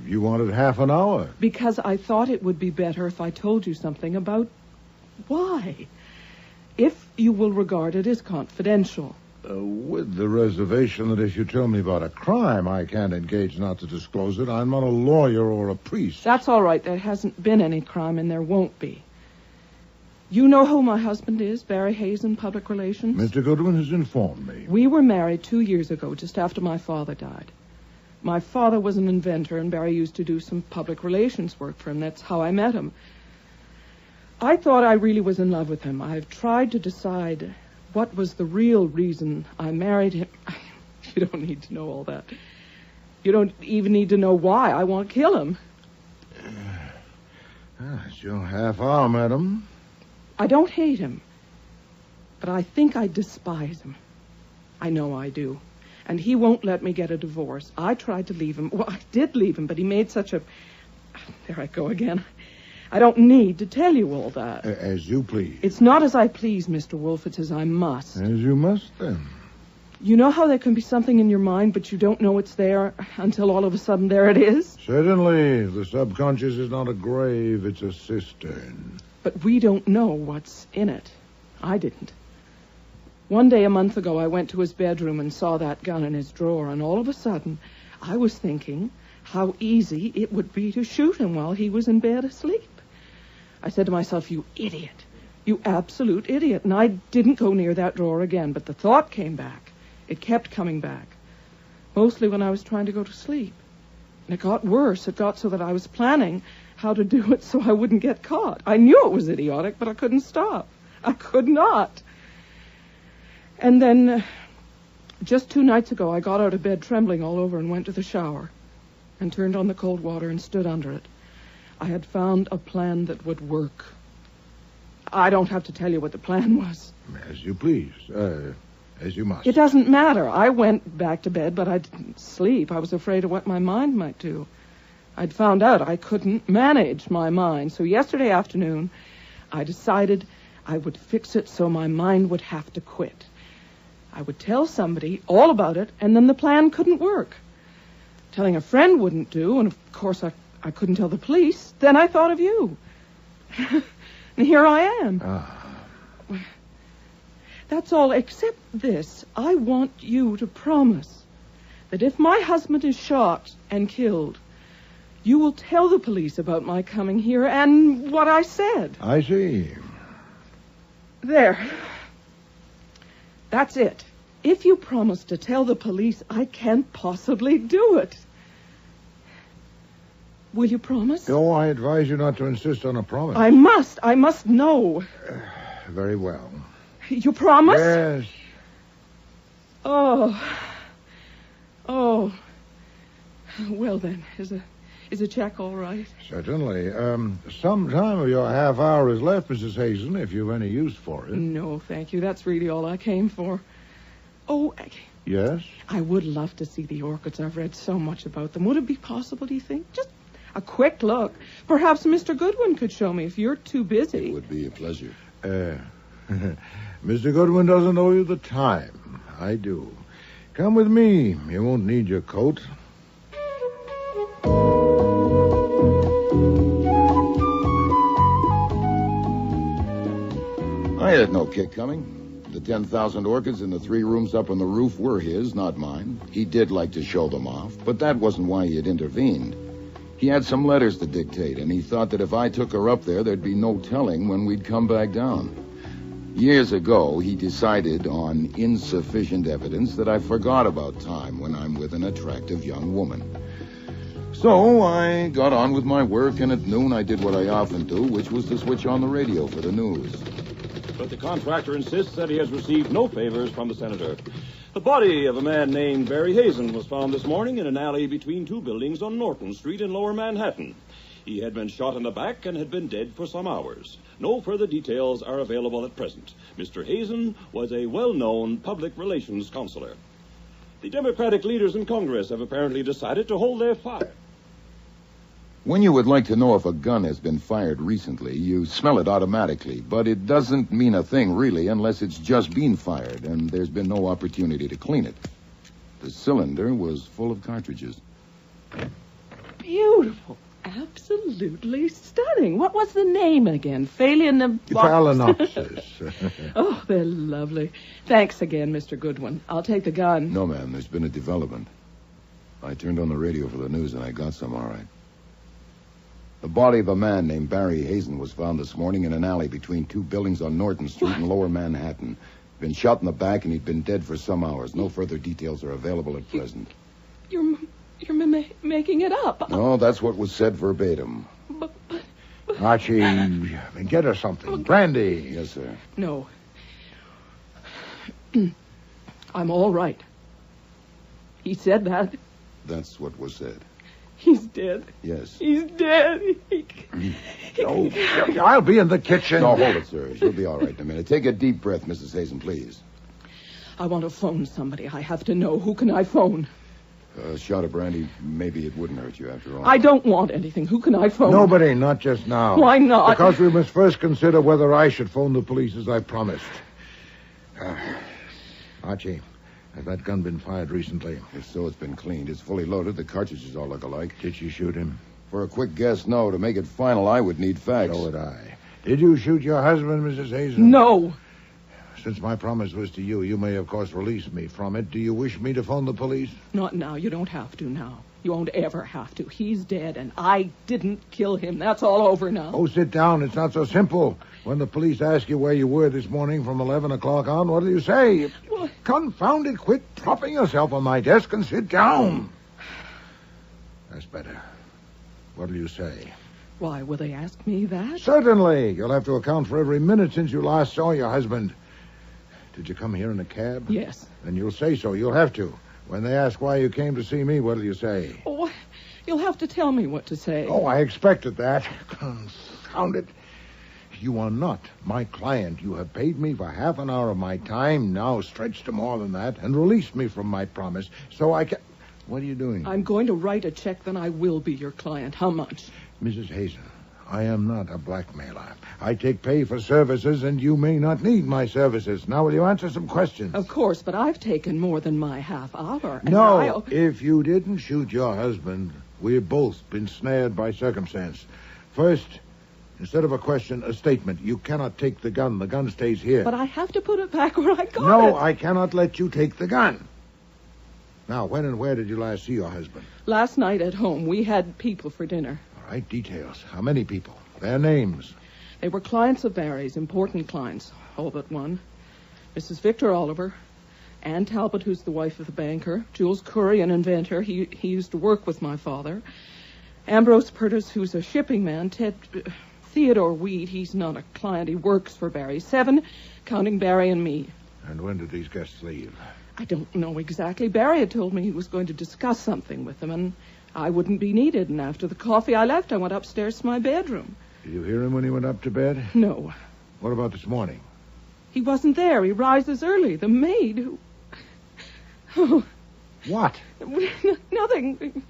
You wanted half an hour. Because I thought it would be better if I told you something about why. If you will regard it as confidential. With the reservation that if you tell me about a crime, I can't engage not to disclose it. I'm not a lawyer or a priest. That's all right. There hasn't been any crime, and there won't be. You know who my husband is, Barry Hazen, Public Relations? Mr. Goodwin has informed me. We were married 2 years ago, just after my father died. My father was an inventor, and Barry used to do some public relations work for him. That's how I met him. I thought I really was in love with him. I've tried to decide what was the real reason I married him. You don't need to know all that. You don't even need to know why I want to kill him. It's your half hour, madam. I don't hate him, but I think I despise him. I know I do. And he won't let me get a divorce. I tried to leave him. Well, I did leave him, but he made such a... There I go again. I don't need to tell you all that. As you please. It's not as I please, Mr. Wolfe. It's as I must. As you must, then. You know how there can be something in your mind, but you don't know it's there until all of a sudden there it is? Certainly. The subconscious is not a grave, it's a cistern. But we don't know what's in it. I didn't. One day a month ago, I went to his bedroom and saw that gun in his drawer, and all of a sudden, I was thinking how easy it would be to shoot him while he was in bed asleep. I said to myself, you idiot. You absolute idiot. And I didn't go near that drawer again, but the thought came back. It kept coming back. Mostly when I was trying to go to sleep. And it got worse. It got so that I was planning how to do it so I wouldn't get caught. I knew it was idiotic, but I couldn't stop. I could not. And then, just 2 nights ago, I got out of bed trembling all over and went to the shower and turned on the cold water and stood under it. I had found a plan that would work. I don't have to tell you what the plan was. As you please. As you must. It doesn't matter. I went back to bed, but I didn't sleep. I was afraid of what my mind might do. I'd found out I couldn't manage my mind. So yesterday afternoon, I decided I would fix it so my mind would have to quit. I would tell somebody all about it, and then the plan couldn't work. Telling a friend wouldn't do, and of course I couldn't tell the police. Then I thought of you. And here I am. That's all except this. I want you to promise that if my husband is shot and killed, you will tell the police about my coming here and what I said. I see. There. That's it. If you promise to tell the police, I can't possibly do it. Will you promise? No, I advise you not to insist on a promise. I must know. Very well. You promise? Yes. Oh. Well then, is a check all right? Certainly. Some time of your half hour is left, Mrs. Hazen, if you've any use for it. No, thank you. That's really all I came for. Oh, yes? I would love to see the orchids. I've read so much about them. Would it be possible, do you think? Just a quick look. Perhaps Mr. Goodwin could show me if you're too busy. It would be a pleasure. Mr. Goodwin doesn't owe you the time. I do. Come with me. You won't need your coat. I had no kick coming. The 10,000 orchids in the 3 rooms up on the roof were his, not mine. He did like to show them off, but that wasn't why he had intervened. He had some letters to dictate, and he thought that if I took her up there'd be no telling when we'd come back down. Years ago, he decided on insufficient evidence that I forgot about time when I'm with an attractive young woman. So I got on with my work, and at noon I did what I often do, which was to switch on the radio for the news. but the contractor insists that he has received no favors from the senator. The body of a man named Barry Hazen was found this morning in an alley between two buildings on Norton Street in Lower Manhattan. He had been shot in the back and had been dead for some hours. No further details are available at present. Mr. Hazen was a well-known public relations counselor. The Democratic leaders in Congress have apparently decided to hold their fire. When you would like to know if a gun has been fired recently, you smell it automatically, but it doesn't mean a thing, really, unless it's just been fired, and there's been no opportunity to clean it. The cylinder was full of cartridges. Beautiful. Absolutely stunning. What was the name again? Phalaenopsis. Oh, they're lovely. Thanks again, Mr. Goodwin. I'll take the gun. No, ma'am, there's been a development. I turned on the radio for the news, and I got some, all right. The body of a man named Barry Hazen was found this morning in an alley between two buildings on Norton Street in Lower Manhattan. Been shot in the back, and he'd been dead for some hours. No further details are available at present. You're making it up. No, that's what was said verbatim. Archie, get her something. Brandy. Yes, sir. No. I'm all right. He said that. That's what was said. He's dead. Yes. He's dead. I'll be in the kitchen. No, hold it, sir. She'll be all right in a minute. Take a deep breath, Mrs. Hazen, please. I want to phone somebody. I have to know. Who can I phone? A shot of brandy, maybe it wouldn't hurt you after all. I don't want anything. Who can I phone? Nobody, not just now. Why not? Because we must first consider whether I should phone the police as I promised. Archie, has that gun been fired recently? If so, it's been cleaned. It's fully loaded. The cartridges all look alike. Did she shoot him? For a quick guess, no. To make it final, I would need facts. So would I. Did you shoot your husband, Mrs. Hazen? No. Since my promise was to you, you may, of course, release me from it. Do you wish me to phone the police? Not now. You don't have to now. You won't ever have to. He's dead, and I didn't kill him. That's all over now. Oh, sit down. It's not so simple. When the police ask you where you were this morning from 11 o'clock on, what do you say? What? Confound it. Quit propping yourself on my desk and sit down. That's better. What'll you say? Why, will they ask me that? Certainly. You'll have to account for every minute since you last saw your husband. Did you come here in a cab? Yes. Then you'll say so. You'll have to. When they ask why you came to see me, what'll you say? Oh, you'll have to tell me what to say. Oh, I expected that. Confound it. You are not my client. You have paid me for half an hour of my time, now stretched to more than that, and released me from my promise, so I can... What are you doing? I'm going to write a check, then I will be your client. How much? Mrs. Hazen, I am not a blackmailer. I take pay for services, and you may not need my services. Now, will you answer some questions? Of course, but I've taken more than my half hour. No, if you didn't shoot your husband, we've both been snared by circumstance. First, instead of a question, a statement. You cannot take the gun. The gun stays here. But I have to put it back where I got it. No, I cannot let you take the gun. Now, when and where did you last see your husband? Last night at home. We had people for dinner. All right, details. How many people? Their names. They were clients of Barry's, important clients, all but one. Mrs. Victor Oliver, Ann Talbot, who's the wife of the banker, Jules Curry, an inventor. He used to work with my father. Ambrose Purtis, who's a shipping man. Theodore Weed, he's not a client. He works for Barry. 7, counting Barry and me. And when did these guests leave? I don't know exactly. Barry had told me he was going to discuss something with them, and I wouldn't be needed. And after the coffee I left, I went upstairs to my bedroom. Did you hear him when he went up to bed? No. What about this morning? He wasn't there. He rises early. The maid who... Oh. What? Nothing.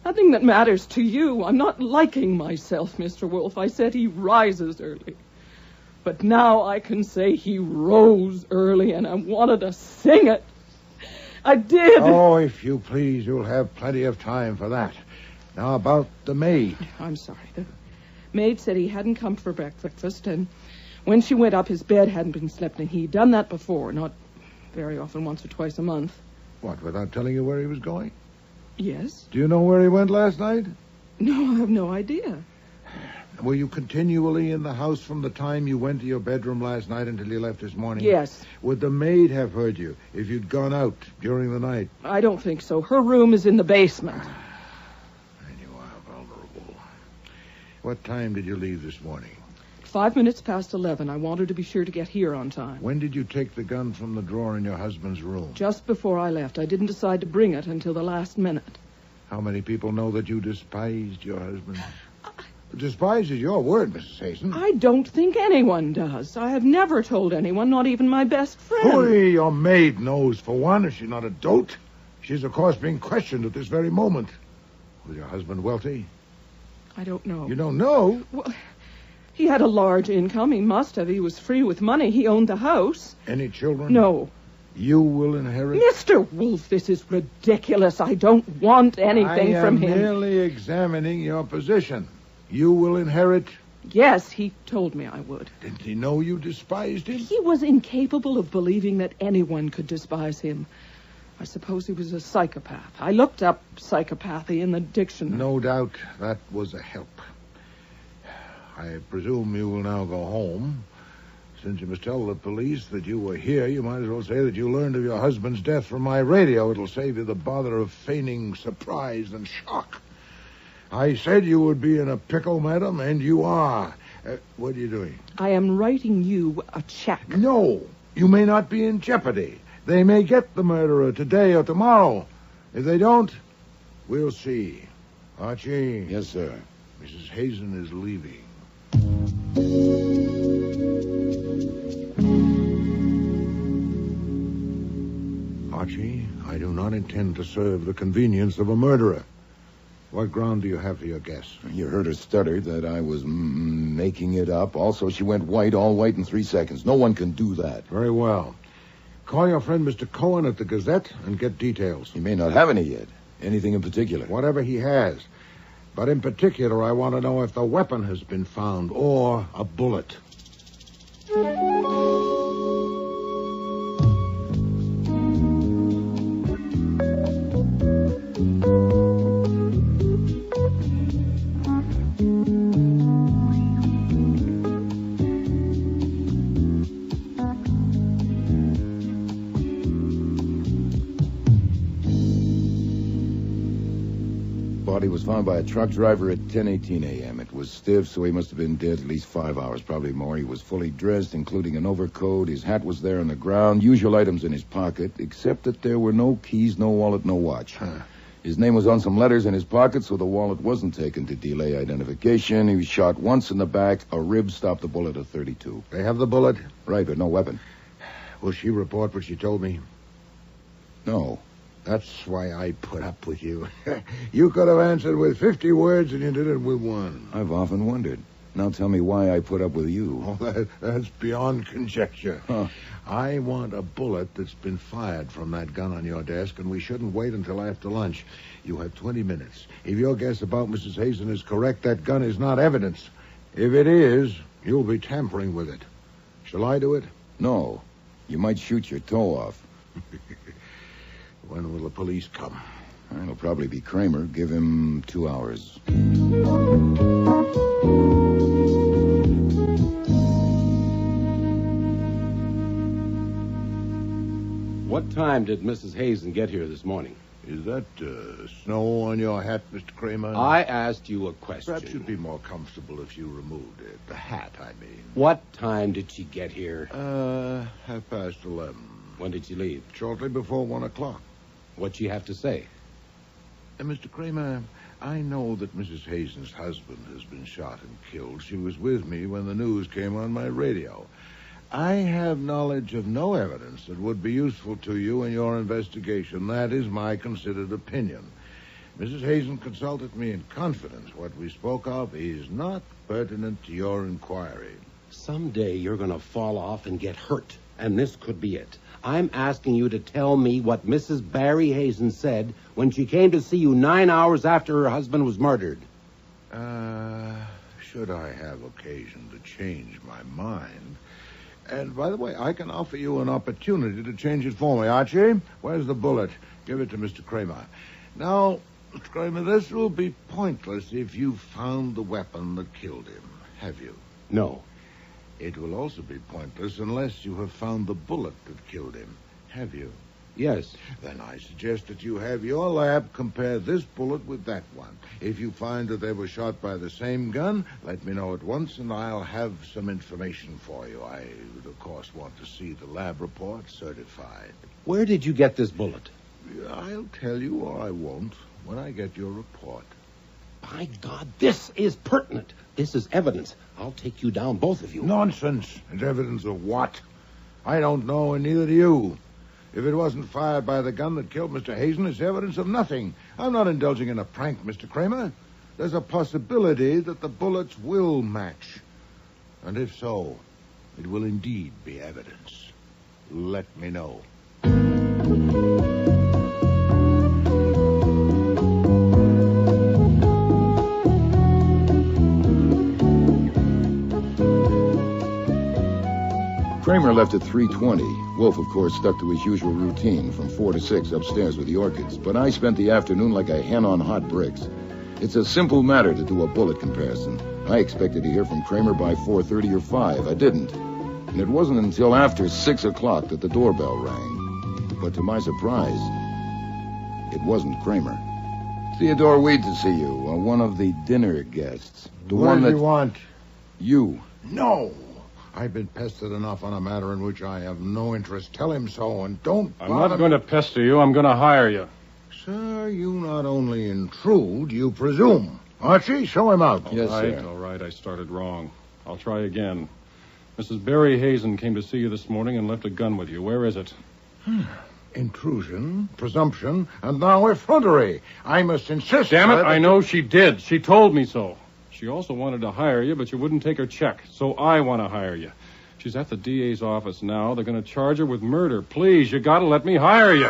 Nothing that matters to you. I'm not liking myself, Mr. Wolfe. I said he rises early. But now I can say he rose early, and I wanted to sing it. I did. Oh, if you please, you'll have plenty of time for that. Now, about the maid. I'm sorry. The maid said he hadn't come for breakfast, and when she went up, his bed hadn't been slept in. He'd done that before, not very often, once or twice a month. What, without telling you where he was going? Yes. Do you know where he went last night? No, I have no idea. Were you continually in the house from the time you went to your bedroom last night until you left this morning? Yes. Would the maid have heard you if you'd gone out during the night? I don't think so. Her room is in the basement. And you are vulnerable. What time did you leave this morning? 5 minutes past 11. I want her to be sure to get here on time. When did you take the gun from the drawer in your husband's room? Just before I left. I didn't decide to bring it until the last minute. How many people know that you despised your husband? Despise is your word, Mrs. Hazen. I don't think anyone does. I have never told anyone, not even my best friend. Boy, your maid knows, for one. Is she not a dolt? She's, of course, being questioned at this very moment. Was your husband wealthy? I don't know. You don't know? Well, he had a large income. He must have. He was free with money. He owned the house. Any children? No. You will inherit? Mr. Wolfe, this is ridiculous. I don't want anything from him. I am merely examining your position. You will inherit? Yes, he told me I would. Didn't he know you despised him? He was incapable of believing that anyone could despise him. I suppose he was a psychopath. I looked up psychopathy in the dictionary. No doubt that was a help. I presume you will now go home. Since you must tell the police that you were here, you might as well say that you learned of your husband's death from my radio. It'll save you the bother of feigning surprise and shock. I said you would be in a pickle, madam, and you are. What are you doing? I am writing you a check. No, you may not be in jeopardy. They may get the murderer today or tomorrow. If they don't, we'll see. Archie. Yes, sir. Mrs. Hazen is leaving. Archie, I do not intend to serve the convenience of a murderer. What ground do you have for your guess? You heard her stutter that I was making it up. Also, she went white, all white in 3 seconds. No one can do that. Very well. Call your friend Mr. Cohen at the Gazette and get details. He may not have any yet. Anything in particular? Whatever he has. But in particular, I want to know if the weapon has been found or a bullet. Body was found by a truck driver at 10:18 a.m. It was stiff, so he must have been dead at least 5 hours, probably more. He was fully dressed, including an overcoat. His hat was there on the ground. Usual items in his pocket, except that there were no keys, no wallet, no watch. His name was on some letters in his pocket, so the wallet wasn't taken to delay identification. He was shot once in the back. A rib stopped the bullet at 32. They have the bullet? Right, but no weapon. Will she report what she told me? No. That's why I put up with you. You could have answered with 50 words, and you did it with 1. I've often wondered. Now tell me why I put up with you. Oh, that's beyond conjecture. Huh. I want a bullet that's been fired from that gun on your desk, and we shouldn't wait until after lunch. You have 20 minutes. If your guess about Mrs. Hazen is correct, that gun is not evidence. If it is, you'll be tampering with it. Shall I do it? No. You might shoot your toe off. When will the police come? It'll probably be Kramer. Give him 2 hours. What time did Mrs. Hazen get here this morning? Is that snow on your hat, Mr. Kramer? I asked you a question. Perhaps you'd be more comfortable if you removed it. The hat, I mean. What time did she get here? 11:30. When did she leave? Shortly before 1 o'clock. What'd she have to say? Mr. Kramer, I know that Mrs. Hazen's husband has been shot and killed. She was with me when the news came on my radio. I have knowledge of no evidence that would be useful to you in your investigation. That is my considered opinion. Mrs. Hazen consulted me in confidence. What we spoke of is not pertinent to your inquiry. Someday you're going to fall off and get hurt, and this could be it. I'm asking you to tell me what Mrs. Barry Hazen said when she came to see you 9 hours after her husband was murdered. Should I have occasion to change my mind. And, by the way, I can offer you an opportunity to change it for me. Archie, where's the bullet? Give it to Mr. Kramer. Now, Mr. Kramer, this will be pointless if you found the weapon that killed him. Have you? No. It will also be pointless unless you have found the bullet that killed him. Have you? Yes. Then I suggest that you have your lab compare this bullet with that one. If you find that they were shot by the same gun, let me know at once, and I'll have some information for you. I would, of course, want to see the lab report certified. Where did you get this bullet? I'll tell you, or I won't, when I get your report. By God, this is pertinent. This is evidence. I'll take you down, both of you. Nonsense. And evidence of what? I don't know, and neither do you. If it wasn't fired by the gun that killed Mr. Hazen, it's evidence of nothing. I'm not indulging in a prank, Mr. Kramer. There's a possibility that the bullets will match. And if so, it will indeed be evidence. Let me know. Kramer left at 3:20. Wolfe, of course, stuck to his usual routine from 4 to 6 upstairs with the Orchids. But I spent the afternoon like a hen on hot bricks. It's a simple matter to do a bullet comparison. I expected to hear from Kramer by 4:30 or 5. I didn't. And it wasn't until after 6 o'clock that the doorbell rang. But to my surprise, it wasn't Kramer. Theodore Weed to see you, one of the dinner guests. The What one do that... you want? You. No. I've been pestered enough on a matter in which I have no interest. Tell him so, and don't I'm not going to pester you. I'm going to hire you. Sir, you not only intrude, you presume. Archie, show him out. All right, I started wrong. I'll try again. Mrs. Barry Hazen came to see you this morning and left a gun with you. Where is it? Intrusion, presumption, and now effrontery. I must insist. Damn it, sir, I know she did. She told me so. She also wanted to hire you, but you wouldn't take her check, so I want to hire you. She's at the DA's office now. They're going to charge her with murder. Please, you got to let me hire you.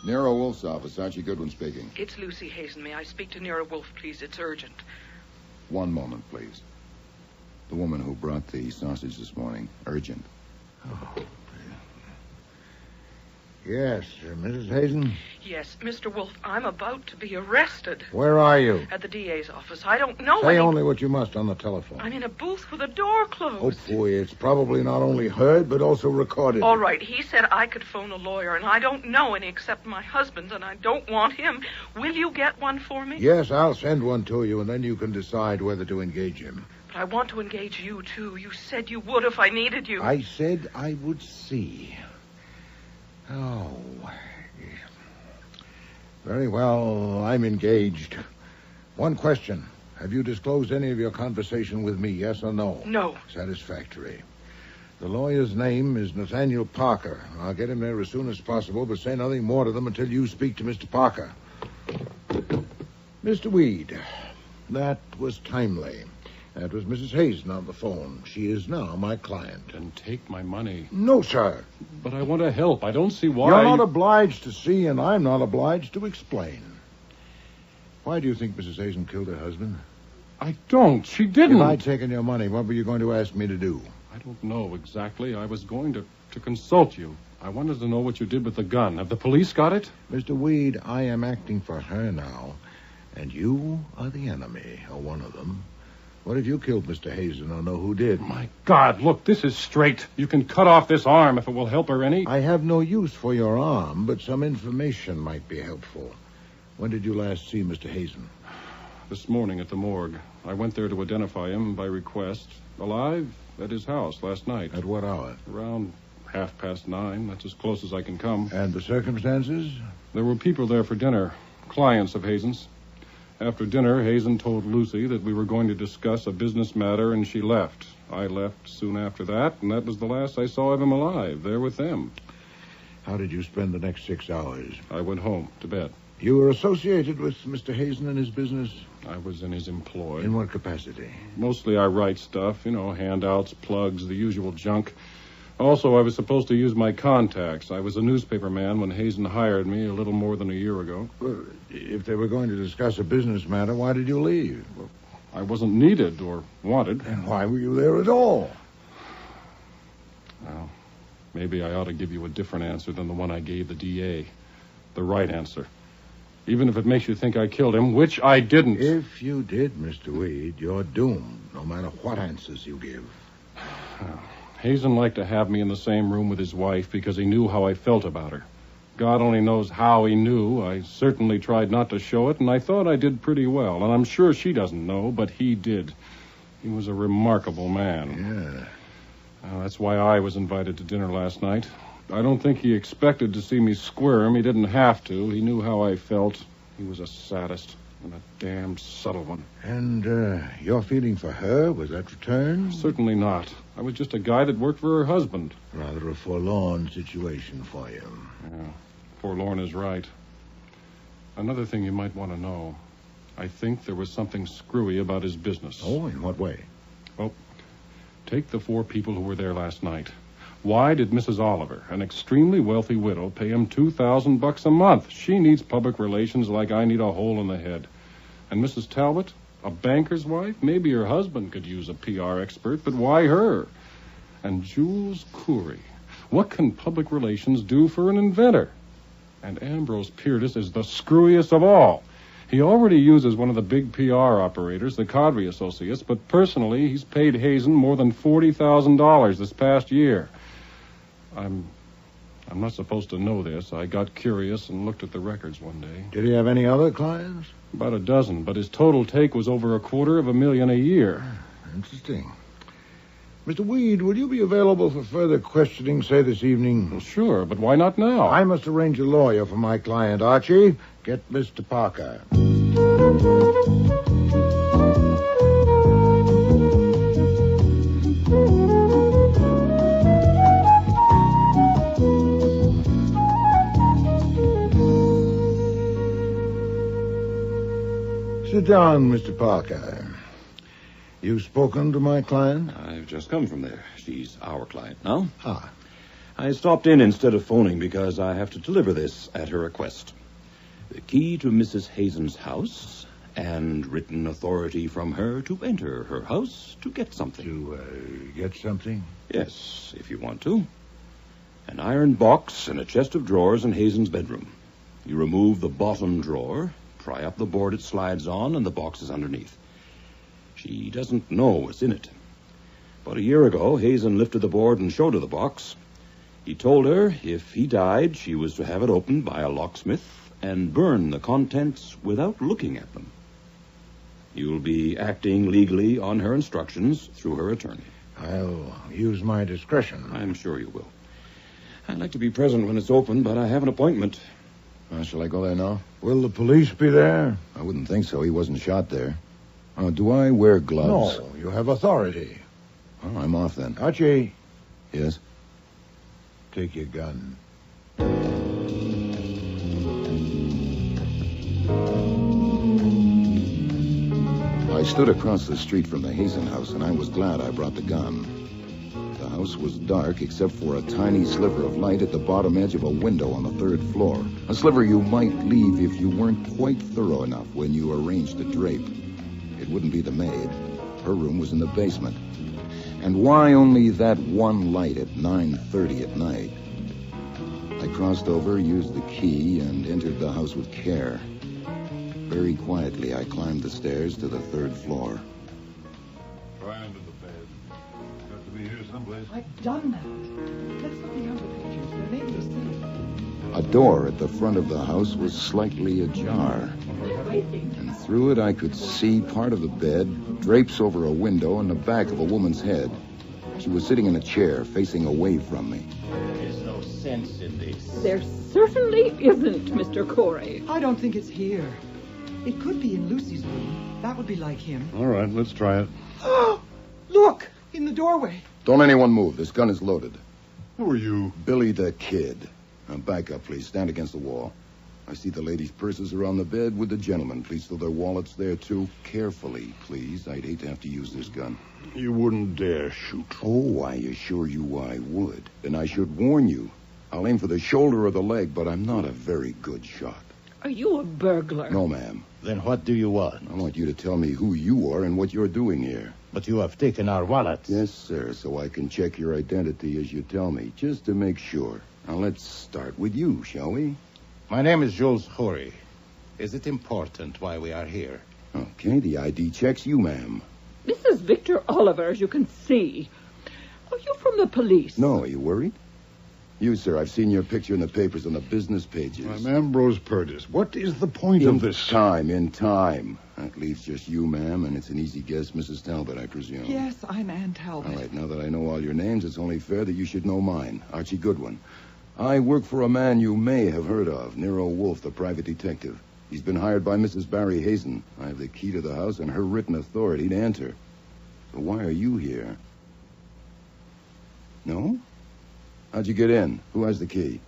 Nero Wolfe's office, Archie Goodwin speaking. It's Lucy Hazen. May I speak to Nero Wolfe, please? It's urgent. One moment, please. The woman who brought the sausage this morning. Urgent. Yes, Mrs. Hazen? Yes, Mr. Wolfe, I'm about to be arrested. Where are you? At the DA's office. I don't know Say only what you must on the telephone. I'm in a booth with a door closed. Oh, boy, it's probably not only heard, but also recorded. All right, he said I could phone a lawyer, and I don't know any except my husband's, and I don't want him. Will you get one for me? Yes, I'll send one to you, and then you can decide whether to engage him. But I want to engage you, too. You said you would if I needed you. I said I would see. Oh. Very well, I'm engaged. One question. Have you disclosed any of your conversation with me, yes or no? No. Satisfactory. The lawyer's name is Nathaniel Parker. I'll get him there as soon as possible, but say nothing more to them until you speak to Mr. Parker. Mr. Weed, that was timely. That was Mrs. Hazen on the phone. She is now my client. And take my money. No, sir. But I want to help. I don't see why. You're not obliged to see, and I'm not obliged to explain. Why do you think Mrs. Hazen killed her husband? I don't. She didn't. If I'd taken your money, what were you going to ask me to do? I don't know exactly. I was going to consult you. I wanted to know what you did with the gun. Have the police got it? Mr. Weed, I am acting for her now, and you are the enemy, or one of them. What if you killed Mr. Hazen? I know who did. My God, look, this is straight. You can cut off this arm if it will help her any. I have no use for your arm, but some information might be helpful. When did you last see Mr. Hazen? This morning at the morgue. I went there to identify him by request. Alive at his house last night. At what hour? Around 9:30. That's as close as I can come. And the circumstances? There were people there for dinner. Clients of Hazen's. After dinner, Hazen told Lucy that we were going to discuss a business matter, and she left. I left soon after that, and that was the last I saw of him alive, there with them. How did you spend the next 6 hours? I went home, to bed. You were associated with Mr. Hazen and his business? I was in his employ. In what capacity? Mostly I write stuff, handouts, plugs, the usual junk. Also, I was supposed to use my contacts. I was a newspaper man when Hazen hired me a little more than a year ago. Well, if they were going to discuss a business matter, why did you leave? Well, I wasn't needed or wanted. And why were you there at all? Well, maybe I ought to give you a different answer than the one I gave the DA. The right answer. Even if it makes you think I killed him, which I didn't. If you did, Mr. Weed, you're doomed, no matter what answers you give. Hazen liked to have me in the same room with his wife because he knew how I felt about her. God only knows how he knew. I certainly tried not to show it, and I thought I did pretty well. And I'm sure she doesn't know, but he did. He was a remarkable man. Yeah. That's why I was invited to dinner last night. I don't think he expected to see me squirm. He didn't have to. He knew how I felt. He was a sadist, and a damned subtle one. And your feeling for her, was that returned? Certainly not. I was just a guy that worked for her husband. Rather a forlorn situation for you. Yeah, forlorn is right. Another thing you might want to know. I think there was something screwy about his business. Oh, in what way? Well, take the 4 people who were there last night. Why did Mrs. Oliver, an extremely wealthy widow, pay him $2,000 a month? She needs public relations like I need a hole in the head. And Mrs. Talbot, a banker's wife? Maybe her husband could use a PR expert, but why her? And Jules Coury. What can public relations do for an inventor? And Ambrose Piertis is the screwiest of all. He already uses one of the big PR operators, the Codry Associates, but personally, he's paid Hazen more than $40,000 this past year. I'm not supposed to know this. I got curious and looked at the records one day. Did he have any other clients? About a dozen, but his total take was over $250,000 a year. Interesting. Mr. Weed, will you be available for further questioning, say, this evening? Well, sure, but why not now? I must arrange a lawyer for my client, Archie. Get Mr. Parker. Sit down, Mr. Parker. You've spoken to my client? I've just come from there. She's our client now. Ah. I stopped in instead of phoning because I have to deliver this at her request. The key to Mrs. Hazen's house and written authority from her to enter her house to get something. To get something? Yes, if you want to. An iron box and a chest of drawers in Hazen's bedroom. You remove the bottom drawer, pry up the board it slides on, and the box is underneath. She doesn't know what's in it. About a year ago, Hazen lifted the board and showed her the box. He told her if he died, she was to have it opened by a locksmith and burn the contents without looking at them. You'll be acting legally on her instructions through her attorney. I'll use my discretion. I'm sure you will. I'd like to be present when it's open, but I have an appointment. Shall I go there now? Will the police be there? I wouldn't think so. He wasn't shot there. Do I wear gloves? No, you have authority. Oh, I'm off then. Archie. Yes? Take your gun. I stood across the street from the Hazen house, and I was glad I brought the gun. The house was dark except for a tiny sliver of light at the bottom edge of a window on the 3rd floor. A sliver you might leave if you weren't quite thorough enough when you arranged the drape. It wouldn't be the maid. Her room was in the basement. And why only that one light at 9:30 at night? I crossed over, used the key, and entered the house with care. Very quietly, I climbed the stairs to the 3rd floor. Try under the bed. Got to be here someplace. I've done that. Let's look beyond the pictures. There may be a safe. A door at the front of the house was slightly ajar. And through it, I could see part of the bed, drapes over a window, and the back of a woman's head. She was sitting in a chair, facing away from me. There's no sense in this. There certainly isn't, Mr. Corey. I don't think it's here. It could be in Lucy's room. That would be like him. All right, let's try it. Look! In the doorway. Don't anyone move. This gun is loaded. Who are you? Billy the Kid. Now back up, please. Stand against the wall. I see the ladies' purses are on the bed with the gentlemen. Please throw their wallets there, too. Carefully, please. I'd hate to have to use this gun. You wouldn't dare shoot. Oh, I assure you I would. Then I should warn you. I'll aim for the shoulder or the leg, but I'm not a very good shot. Are you a burglar? No, ma'am. Then what do you want? I want you to tell me who you are and what you're doing here. But you have taken our wallets. Yes, sir, so I can check your identity as you tell me, just to make sure. Now, let's start with you, shall we? My name is Jules Coury. Is it important why we are here? Okay, the ID checks you, ma'am. This is Victor Oliver, as you can see. Are you from the police? No, are you worried? You, sir, I've seen your picture in the papers on the business pages. I'm Ambrose Purtis. What is the point in of this? In time. That leaves just you, ma'am, and it's an easy guess, Mrs. Talbot, I presume. Yes, I'm Ann Talbot. All right, now that I know all your names, it's only fair that you should know mine, Archie Goodwin. I work for a man you may have heard of, Nero Wolfe, the private detective. He's been hired by Mrs. Barry Hazen. I have the key to the house and her written authority to enter. So why are you here? No? How'd you get in? Who has the key?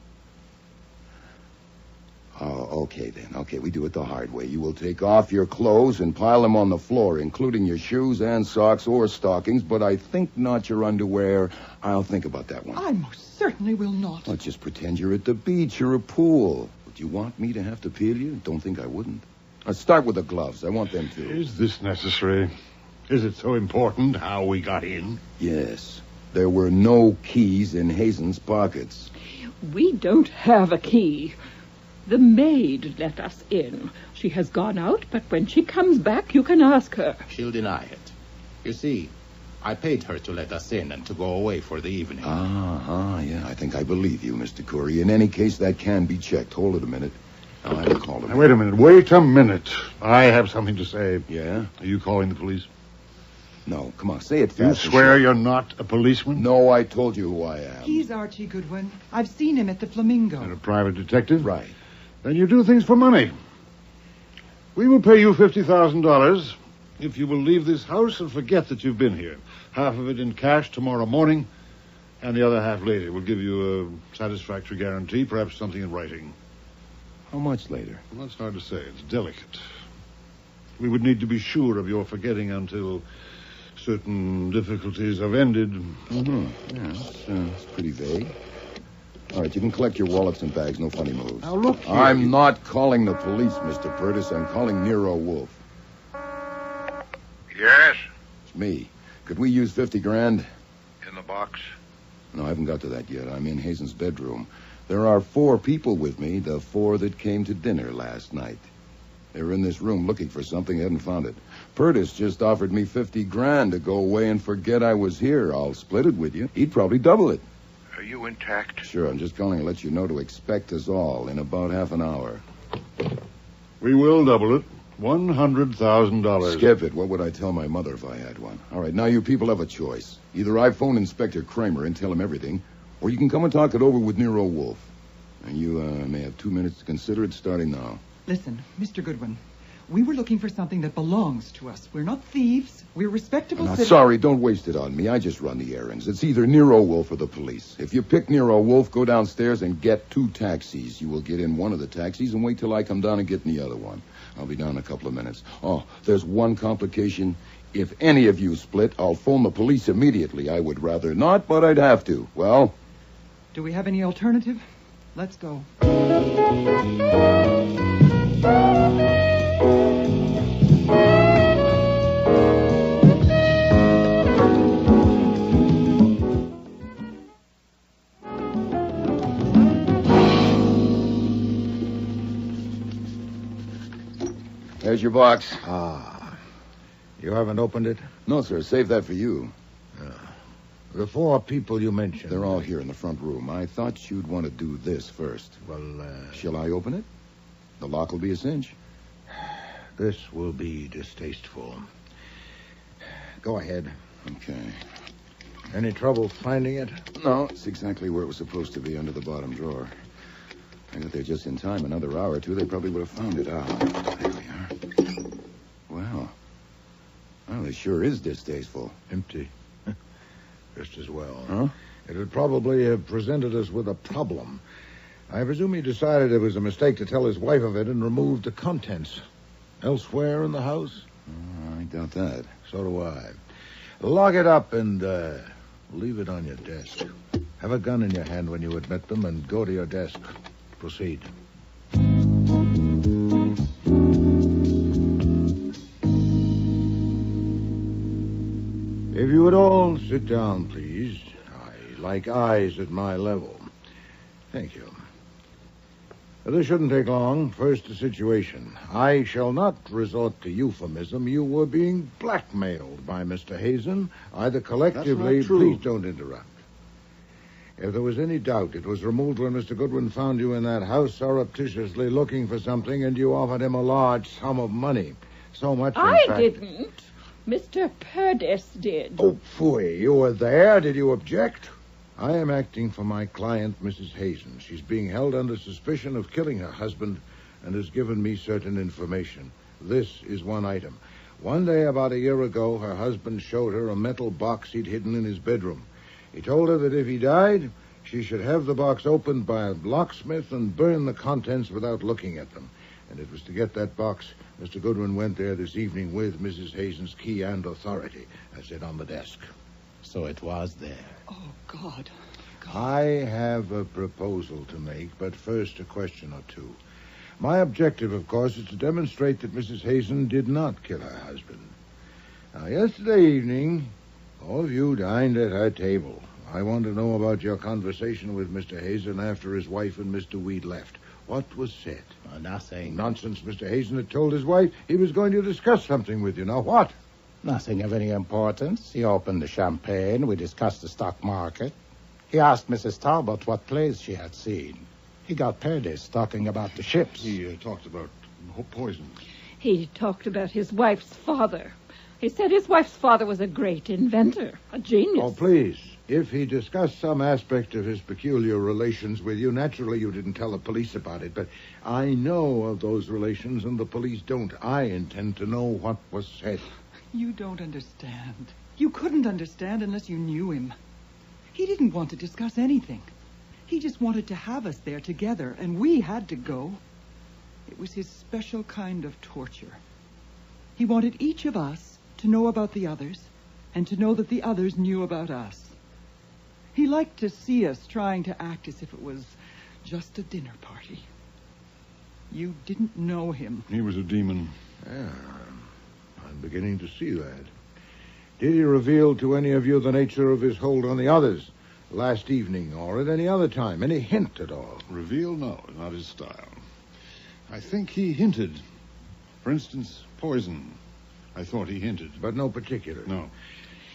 Oh, okay then. Okay, we do it the hard way. You will take off your clothes and pile them on the floor, including your shoes and socks or stockings, but I think not your underwear. I'll think about that one. I most certainly will not. Let's just pretend you're at the beach or a pool. Would you want me to have to peel you? Don't think I wouldn't. Let's start with the gloves. I want them too. Is this necessary? Is it so important how we got in? Yes. There were no keys in Hazen's pockets. We don't have a key. The maid let us in. She has gone out, but when she comes back, you can ask her. She'll deny it. You see, I paid her to let us in and to go away for the evening. Yeah, I think I believe you, Mr. Curry. In any case, that can be checked. Hold it a minute. I'll have to call him. Now, wait a minute. I have something to say. Yeah? Are you calling the police? No, come on, say it fast. You swear you're not a policeman? No, I told you who I am. He's Archie Goodwin. I've seen him at the Flamingo. And a private detective? Right. Then you do things for money. We will pay you $50,000 if you will leave this house and forget that you've been here. Half of it in cash tomorrow morning, and the other half later. We'll give you a satisfactory guarantee, perhaps something in writing. How much later? Well, that's hard to say. It's delicate. We would need to be sure of your forgetting until certain difficulties have ended. Mm-hmm. Yeah, it's pretty vague. All right, you can collect your wallets and bags. No funny moves. Now, look here. I'm not calling the police, Mr. Purtis. I'm calling Nero Wolfe. Yes? It's me. Could we use $50,000? In the box? No, I haven't got to that yet. I'm in Hazen's bedroom. There are 4 people with me, the 4 that came to dinner last night. They were in this room looking for something, hadn't found it. Purtis just offered me $50,000 to go away and forget I was here. I'll split it with you. He'd probably double it. Are you intact? Sure, I'm just calling to let you know to expect us all in about half an hour. We will double it. $100,000. Skip it. What would I tell my mother if I had one? All right, now you people have a choice. Either I phone Inspector Kramer and tell him everything, or you can come and talk it over with Nero Wolfe. And you may have 2 minutes to consider it starting now. Listen, Mr. Goodwin, we were looking for something that belongs to us. We're not thieves. We're respectable citizens. Sorry, don't waste it on me. I just run the errands. It's either Nero Wolfe or the police. If you pick Nero Wolfe, go downstairs and get 2 taxis. You will get in one of the taxis and wait till I come down and get in the other one. I'll be down in a couple of minutes. Oh, there's one complication. If any of you split, I'll phone the police immediately. I would rather not, but I'd have to. Well? Do we have any alternative? Let's go. There's your box. You haven't opened it? No, sir. Save that for you. The 4 people you mentioned. They're all here in the front room. I thought you'd want to do this first. Well, Shall I open it? The lock will be a cinch. This will be distasteful. Go ahead. Okay. Any trouble finding it? No, it's exactly where it was supposed to be, under the bottom drawer. I got there just in time. Another hour or 2, they probably would have found it. There we are. Well, this sure is distasteful. Empty. Just as well. Huh? It would probably have presented us with a problem. I presume he decided it was a mistake to tell his wife of it and removed the contents. Elsewhere in the house? I doubt that. So do I. Lock it up and leave it on your desk. Have a gun in your hand when you admit them and go to your desk. Proceed. If you would all sit down, please. I like eyes at my level. Thank you. This shouldn't take long. First, the situation. I shall not resort to euphemism. You were being blackmailed by Mr. Hazen, either collectively... That's not true. Please don't interrupt. If there was any doubt, it was removed when Mr. Goodwin found you in that house surreptitiously looking for something, and you offered him a large sum of money. So much, in fact... didn't. Mr. Purdes did. Oh, phooey. You were there. Did you object? I am acting for my client, Mrs. Hazen. She's being held under suspicion of killing her husband and has given me certain information. This is one item. One day, about a year ago, her husband showed her a metal box he'd hidden in his bedroom. He told her that if he died, she should have the box opened by a locksmith and burn the contents without looking at them. And it was to get that box Mr. Goodwin went there this evening with Mrs. Hazen's key and authority, as it on the desk. So it was there. Oh, God. I have a proposal to make, but first a question or two. My objective, of course, is to demonstrate that Mrs. Hazen did not kill her husband. Now, yesterday evening, all of you dined at her table. I want to know about your conversation with Mr. Hazen after his wife and Mr. Weed left. What was said? Nothing. Nonsense. Mr. Hazen had told his wife he was going to discuss something with you. Now, what? Nothing of any importance. He opened the champagne. We discussed the stock market. He asked Mrs. Talbot what plays she had seen. He got Purdes talking about the ships. He talked about poison. He talked about his wife's father. He said his wife's father was a great inventor, a genius. Oh, please. If he discussed some aspect of his peculiar relations with you, naturally you didn't tell the police about it, but I know of those relations and the police don't. I intend to know what was said. You don't understand. You couldn't understand unless you knew him. He didn't want to discuss anything. He just wanted to have us there together, and we had to go. It was his special kind of torture. He wanted each of us to know about the others, and to know that the others knew about us. He liked to see us trying to act as if it was just a dinner party. You didn't know him. He was a demon. Yeah, I'm beginning to see that. Did he reveal to any of you the nature of his hold on the others last evening or at any other time? Any hint at all? Reveal? No, not his style. I think he hinted. For instance, poison. I thought he hinted. But no particular? No.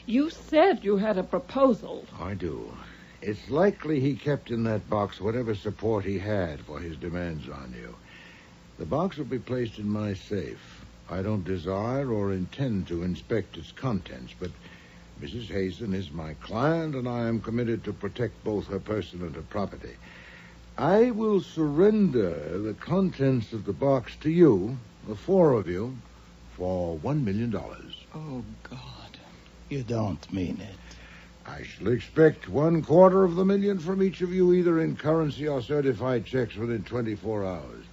You said you had a proposal. I do. It's likely he kept in that box whatever support he had for his demands on you. The box will be placed in my safe. I don't desire or intend to inspect its contents, but Mrs. Hazen is my client, and I am committed to protect both her person and her property. I will surrender the contents of the box to you, the four of you, for $1 million. Oh, God. You don't mean it. I shall expect $250,000 from each of you, either in currency or certified checks, within 24 hours.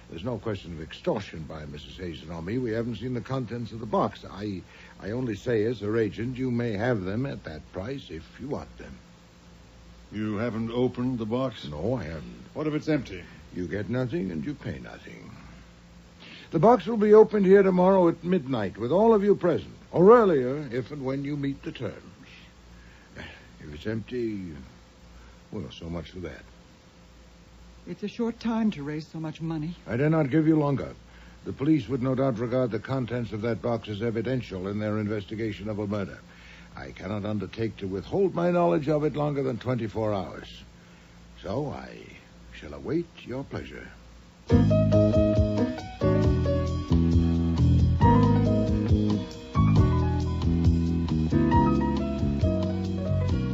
There's no question of extortion by Mrs. Hazen or me. We haven't seen the contents of the box. I only say, as her agent, you may have them at that price if you want them. You haven't opened the box? No, I haven't. What if it's empty? You get nothing and you pay nothing. The box will be opened here tomorrow at midnight with all of you present, or earlier if and when you meet the terms. If it's empty, well, so much for that. It's a short time to raise so much money. I dare not give you longer. The police would no doubt regard the contents of that box as evidential in their investigation of a murder. I cannot undertake to withhold my knowledge of it longer than 24 hours. So I shall await your pleasure.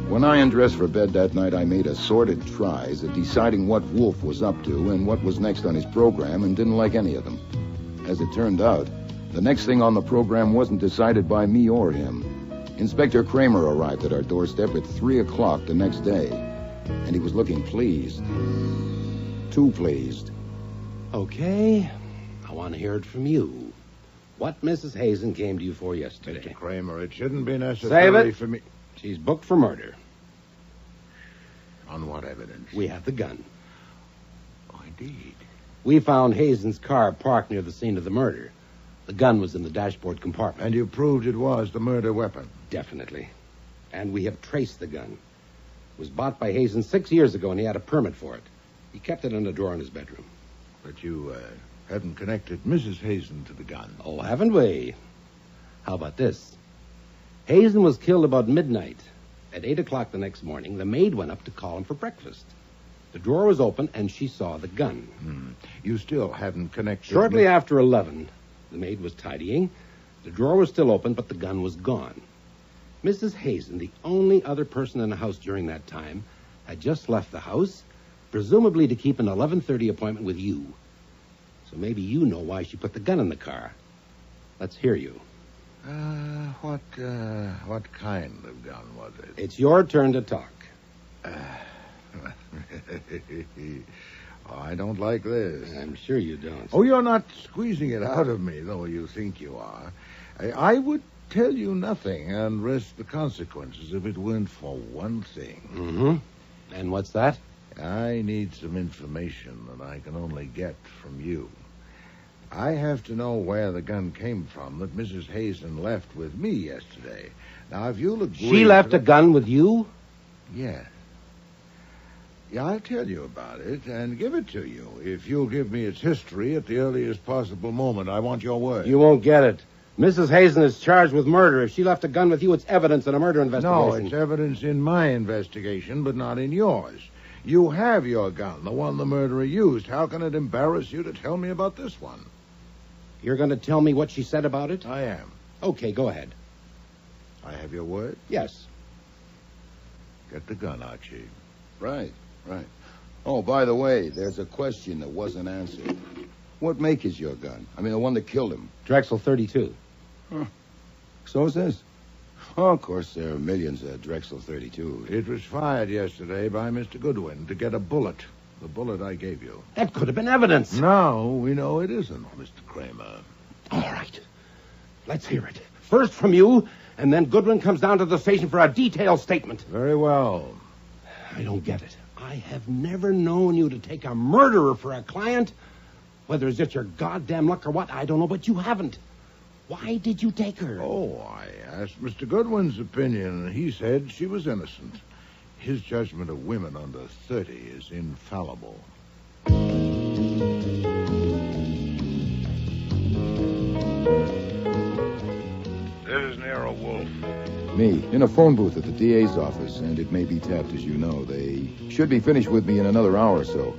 When I undressed for bed that night, I made assorted tries at deciding what Wolfe was up to and what was next on his program, and didn't like any of them. As it turned out, the next thing on the program wasn't decided by me or him. Inspector Kramer arrived at our doorstep at 3 o'clock the next day, and he was looking pleased. Too pleased. Okay, I want to hear it from you. What Mrs. Hazen came to you for yesterday? Mr. Kramer, it shouldn't be necessary for me... She's booked for murder. On what evidence? We have the gun. Oh, indeed. We found Hazen's car parked near the scene of the murder. The gun was in the dashboard compartment. And you proved it was the murder weapon? Definitely. And we have traced the gun. It was bought by Hazen 6 years ago, and he had a permit for it. He kept it in a drawer in his bedroom. But you haven't connected Mrs. Hazen to the gun. Oh, haven't we? How about this? Hazen was killed about midnight. At 8 o'clock the next morning, the maid went up to call him for breakfast. The drawer was open, and she saw the gun. You still haven't connected... Shortly after 11, the maid was tidying. The drawer was still open, but the gun was gone. Mrs. Hazen, the only other person in the house during that time, had just left the house, presumably to keep an 11:30 appointment with you. So maybe you know why she put the gun in the car. Let's hear you. What kind of gun was it? It's your turn to talk. I don't like this. I'm sure you don't. Oh, you're not squeezing it out of me, though you think you are. I would tell you nothing and risk the consequences if it weren't for one thing. Mm-hmm. And what's that? I need some information that I can only get from you. I have to know where the gun came from that Mrs. Hazen left with me yesterday. Now, if you'll agree... She left a gun with you? Yes. Yeah, I'll tell you about it and give it to you. If you'll give me its history at the earliest possible moment, I want your word. You won't get it. Mrs. Hazen is charged with murder. If she left a gun with you, it's evidence in a murder investigation. No, it's evidence in my investigation, but not in yours. You have your gun, the one the murderer used. How can it embarrass you to tell me about this one? You're going to tell me what she said about it? I am. Okay, go ahead. I have your word? Yes. Get the gun, Archie. Right. Oh, by the way, there's a question that wasn't answered. What make is your gun? I mean, the one that killed him. Drexel 32. So is this. Oh, of course, there are millions of Drexel 32. It was fired yesterday by Mr. Goodwin to get a bullet. The bullet I gave you. That could have been evidence. No, we know it isn't, Mr. Kramer. All right. Let's hear it. First from you, and then Goodwin comes down to the station for a detailed statement. Very well. I don't get it. I have never known you to take a murderer for a client. Whether it's just your goddamn luck or what, I don't know, but you haven't. Why did you take her? Oh, I asked Mr. Goodwin's opinion, and he said she was innocent. His judgment of women under 30 is infallible. This is Nero Wolfe. Me, in a phone booth at the DA's office, and it may be tapped, as you know. They should be finished with me in another hour or so.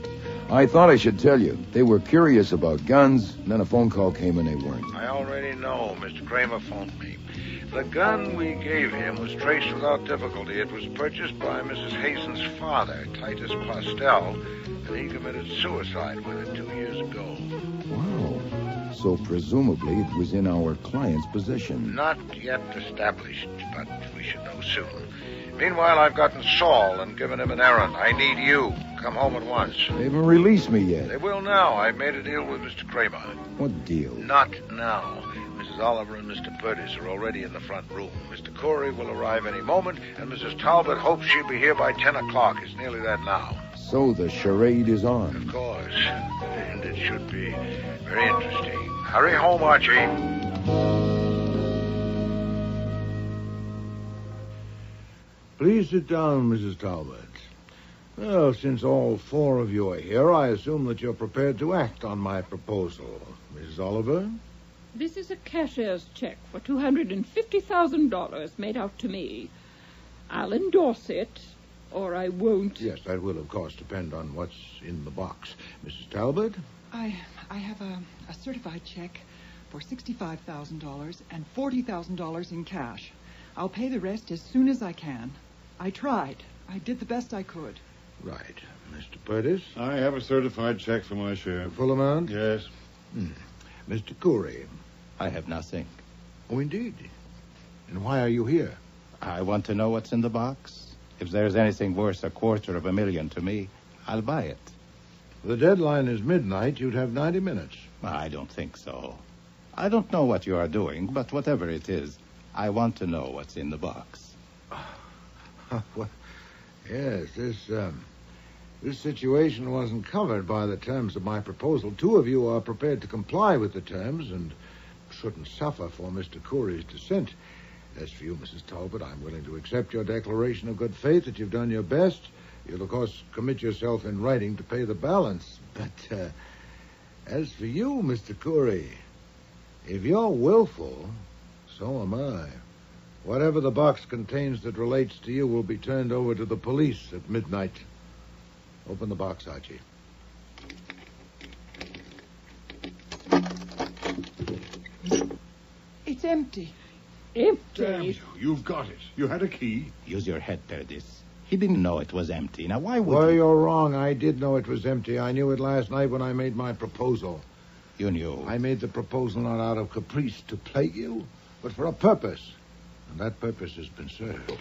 I thought I should tell you. They were curious about guns, and then a phone call came and they weren't. I already know. Mr. Kramer phoned me. The gun we gave him was traced without difficulty. It was purchased by Mrs. Hazen's father, Titus Postel, and he committed suicide with it 2 years ago. Wow. So presumably it was in our client's possession. Not yet established, but we should know soon. Meanwhile, I've gotten Saul and given him an errand. I need you. Come home at once. They haven't released me yet. They will now. I've made a deal with Mr. Kramer. What deal? Not now. Mrs. Oliver and Mr. Purtis are already in the front room. Mr. Corey will arrive any moment, and Mrs. Talbot hopes she'll be here by 10 o'clock. It's nearly that now. So the charade is on. Of course. And it should be very interesting. Hurry home, Archie. Please sit down, Mrs. Talbot. Well, since all four of you are here, I assume that you're prepared to act on my proposal. Mrs. Oliver? This is a cashier's check for $250,000 made out to me. I'll endorse it, or I won't. Yes, that will, of course, depend on what's in the box. Mrs. Talbot? I have a certified check for $65,000 and $40,000 in cash. I'll pay the rest as soon as I can. I tried. I did the best I could. Right. Mr. Purtis? I have a certified check for my share. Full amount? Yes. Mr. Corey? I have nothing. Oh, indeed. And why are you here? I want to know what's in the box. If there's anything worth $250,000 to me, I'll buy it. The deadline is midnight. You'd have 90 minutes. I don't think so. I don't know what you are doing, but whatever it is, I want to know what's in the box. Well, yes, this situation wasn't covered by the terms of my proposal. Two of you are prepared to comply with the terms and shouldn't suffer for Mr. Corey's dissent. As for you, Mrs. Talbot, I'm willing to accept your declaration of good faith that you've done your best. You'll, of course, commit yourself in writing to pay the balance. But as for you, Mr. Curry, if you're willful, so am I. Whatever the box contains that relates to you will be turned over to the police at midnight. Open the box, Archie. It's empty. Empty? Damn you. You've got it. You had a key. Use your head, Paradis. He didn't know it was empty. Now, why would Well, he? you're wrong. I did know it was empty. I knew it last night when I made my proposal. You knew? I made the proposal not out of caprice to plague you, but for a purpose. And that purpose has been served.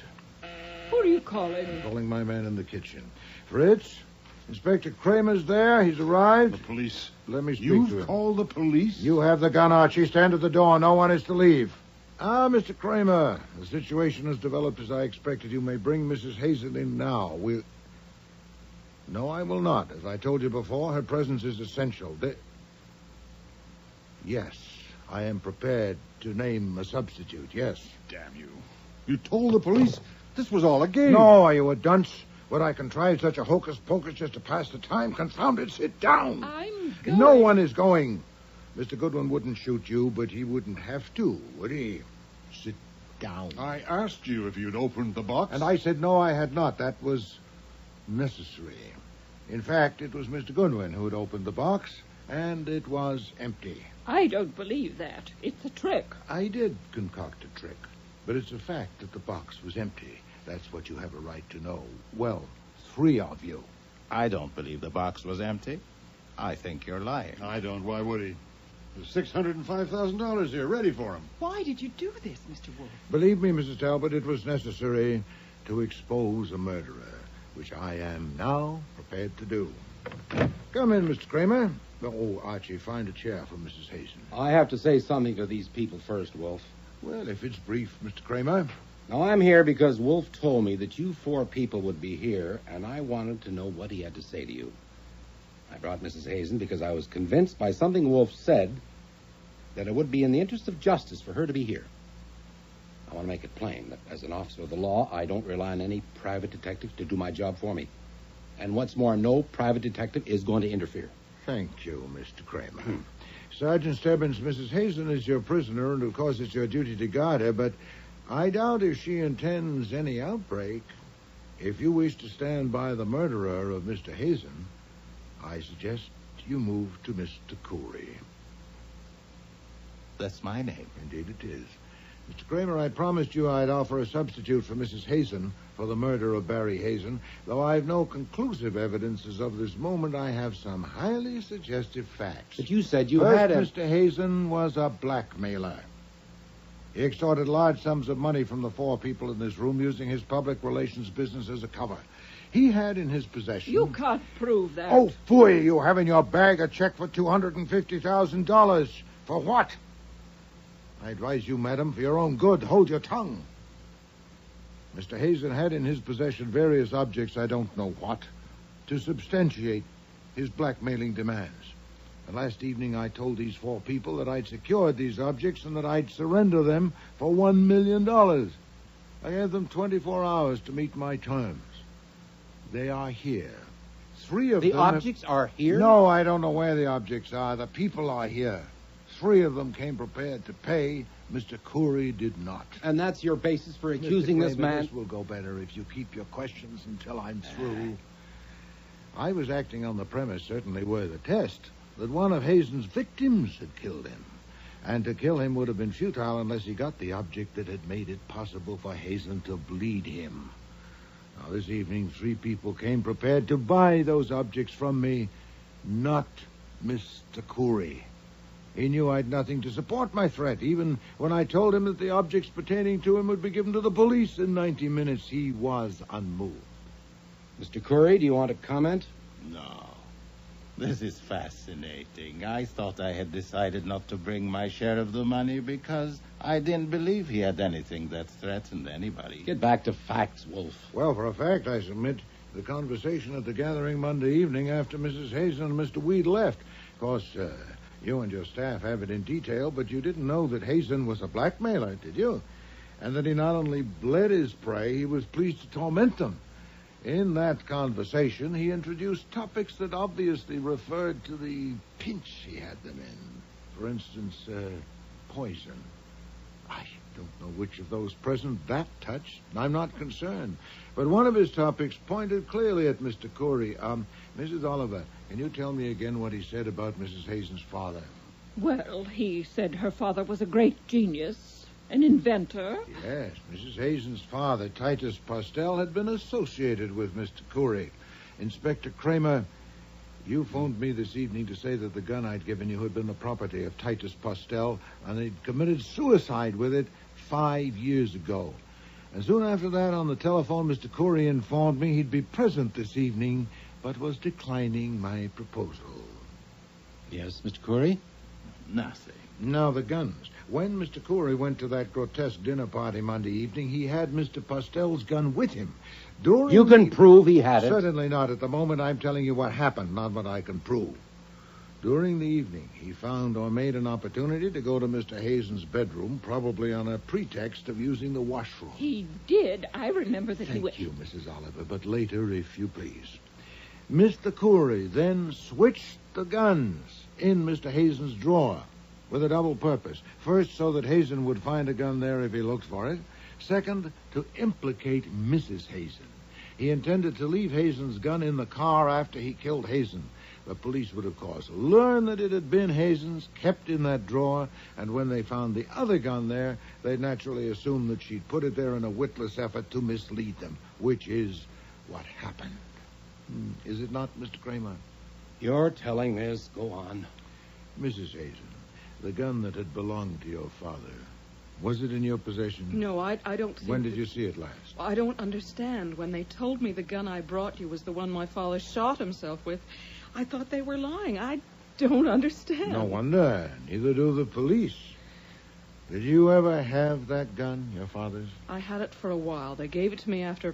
Who are you calling? I'm calling my man in the kitchen. Fritz, Inspector Kramer's there. He's arrived. The police. Let me speak to him. You've called the police? You have the gun, Archie. Stand at the door. No one is to leave. Mr. Kramer, the situation has developed as I expected. You may bring Mrs. Hazen in now. No, I will not. As I told you before, her presence is essential. Yes, I am prepared to name a substitute, yes. Damn you. You told the police this was all a game. No, are you a dunce? Would I contrive such a hocus-pocus just to pass the time? Confound it, sit down. I'm going. No one is going. Mr. Goodwin wouldn't shoot you, but he wouldn't have to, would he? Sit down. I asked you if you'd opened the box. And I said no, I had not. That was necessary. In fact, it was Mr. Goodwin who had opened the box, and it was empty. I don't believe that. It's a trick. I did concoct a trick, but it's a fact that the box was empty. That's what you have a right to know. Well, 3 of you. I don't believe the box was empty. I think you're lying. I don't. Why would he? There's $605,000 here, ready for him. Why did you do this, Mr. Wolfe? Believe me, Mrs. Talbot, it was necessary to expose a murderer, which I am now prepared to do. Come in, Mr. Kramer. Oh, Archie, find a chair for Mrs. Hazen. I have to say something to these people first, Wolfe. Well, if it's brief, Mr. Kramer. Now, I'm here because Wolfe told me that you 4 people would be here, and I wanted to know what he had to say to you. I brought Mrs. Hazen because I was convinced by something Wolfe said that it would be in the interest of justice for her to be here. I want to make it plain that as an officer of the law, I don't rely on any private detective to do my job for me. And what's more, no private detective is going to interfere. Thank you, Mr. Kramer. Sergeant Stebbins, Mrs. Hazen is your prisoner, and of course it's your duty to guard her, but I doubt if she intends any outbreak. If you wish to stand by the murderer of Mr. Hazen, I suggest you move to Mr. Curry. That's my name. Indeed it is. Mr. Kramer, I promised you I'd offer a substitute for Mrs. Hazen for the murder of Barry Hazen. Though I've no conclusive evidence as of this moment, I have some highly suggestive facts. But you said you First, had a... Mr. Hazen was a blackmailer. He extorted large sums of money from the 4 people in this room using his public relations business as a cover. He had in his possession... You can't prove that. Oh, phooey, you have in your bag a check for $250,000. For what? I advise you, madam, for your own good, hold your tongue. Mr. Hazen had in his possession various objects, I don't know what, to substantiate his blackmailing demands. And last evening I told these 4 people that I'd secured these objects and that I'd surrender them for $1 million. I gave them 24 hours to meet my terms. They are here. 3 of them... The objects are here? No, I don't know where the objects are. The people are here. 3 of them came prepared to pay. Mr. Curry did not. And that's your basis for accusing this man? This will go better if you keep your questions until I'm through. I was acting on the premise, certainly worth a test, that one of Hazen's victims had killed him. And to kill him would have been futile unless he got the object that had made it possible for Hazen to bleed him. Now, this evening, 3 people came prepared to buy those objects from me, not Mr. Curry. He knew I'd nothing to support my threat. Even when I told him that the objects pertaining to him would be given to the police in 90 minutes, he was unmoved. Mr. Curry, do you want to comment? No. This is fascinating. I thought I had decided not to bring my share of the money because I didn't believe he had anything that threatened anybody. Get back to facts, Wolfe. Well, for a fact, I submit the conversation at the gathering Monday evening after Mrs. Hazen and Mr. Weed left. Of course, you and your staff have it in detail, but you didn't know that Hazen was a blackmailer, did you? And that he not only bled his prey, he was pleased to torment them. In that conversation, he introduced topics that obviously referred to the pinch he had them in. For instance, poison. I don't know which of those present that touched. I'm not concerned. But one of his topics pointed clearly at Mr. Corey. Mrs. Oliver, can you tell me again what he said about Mrs. Hazen's father? Well, he said her father was a great genius, an inventor. Yes, Mrs. Hazen's father, Titus Postel, had been associated with Mr. Corey. Inspector Kramer, you phoned me this evening to say that the gun I'd given you had been the property of Titus Postel, and he'd committed suicide with it 5 years ago. And soon after that, on the telephone, Mr. Corey informed me he'd be present this evening, but was declining my proposal. Yes, Mr. Corey? Nothing. Now, the guns. When Mr. Corey went to that grotesque dinner party Monday evening, he had Mr. Postel's gun with him. You can prove he had it. Certainly not. At the moment, I'm telling you what happened, not what I can prove. During the evening, he found or made an opportunity to go to Mr. Hazen's bedroom, probably on a pretext of using the washroom. He did. I remember that he went... Thank you, Mrs. Oliver, but later, if you please. Mr. Corey then switched the guns in Mr. Hazen's drawer with a double purpose. First, so that Hazen would find a gun there if he looked for it. Second, to implicate Mrs. Hazen. He intended to leave Hazen's gun in the car after he killed Hazen. The police would, of course, learn that it had been Hazen's, kept in that drawer, and when they found the other gun there, they'd naturally assume that she'd put it there in a witless effort to mislead them, which is what happened. Is it not, Mr. Kramer? You're telling this. Go on. Mrs. Hazen, the gun that had belonged to your father, was it in your possession? No, I don't think... When did you see it last? I don't understand. When they told me the gun I brought you was the one my father shot himself with, I thought they were lying. I don't understand. No wonder. Neither do the police. Did you ever have that gun, your father's? I had it for a while. They gave it to me after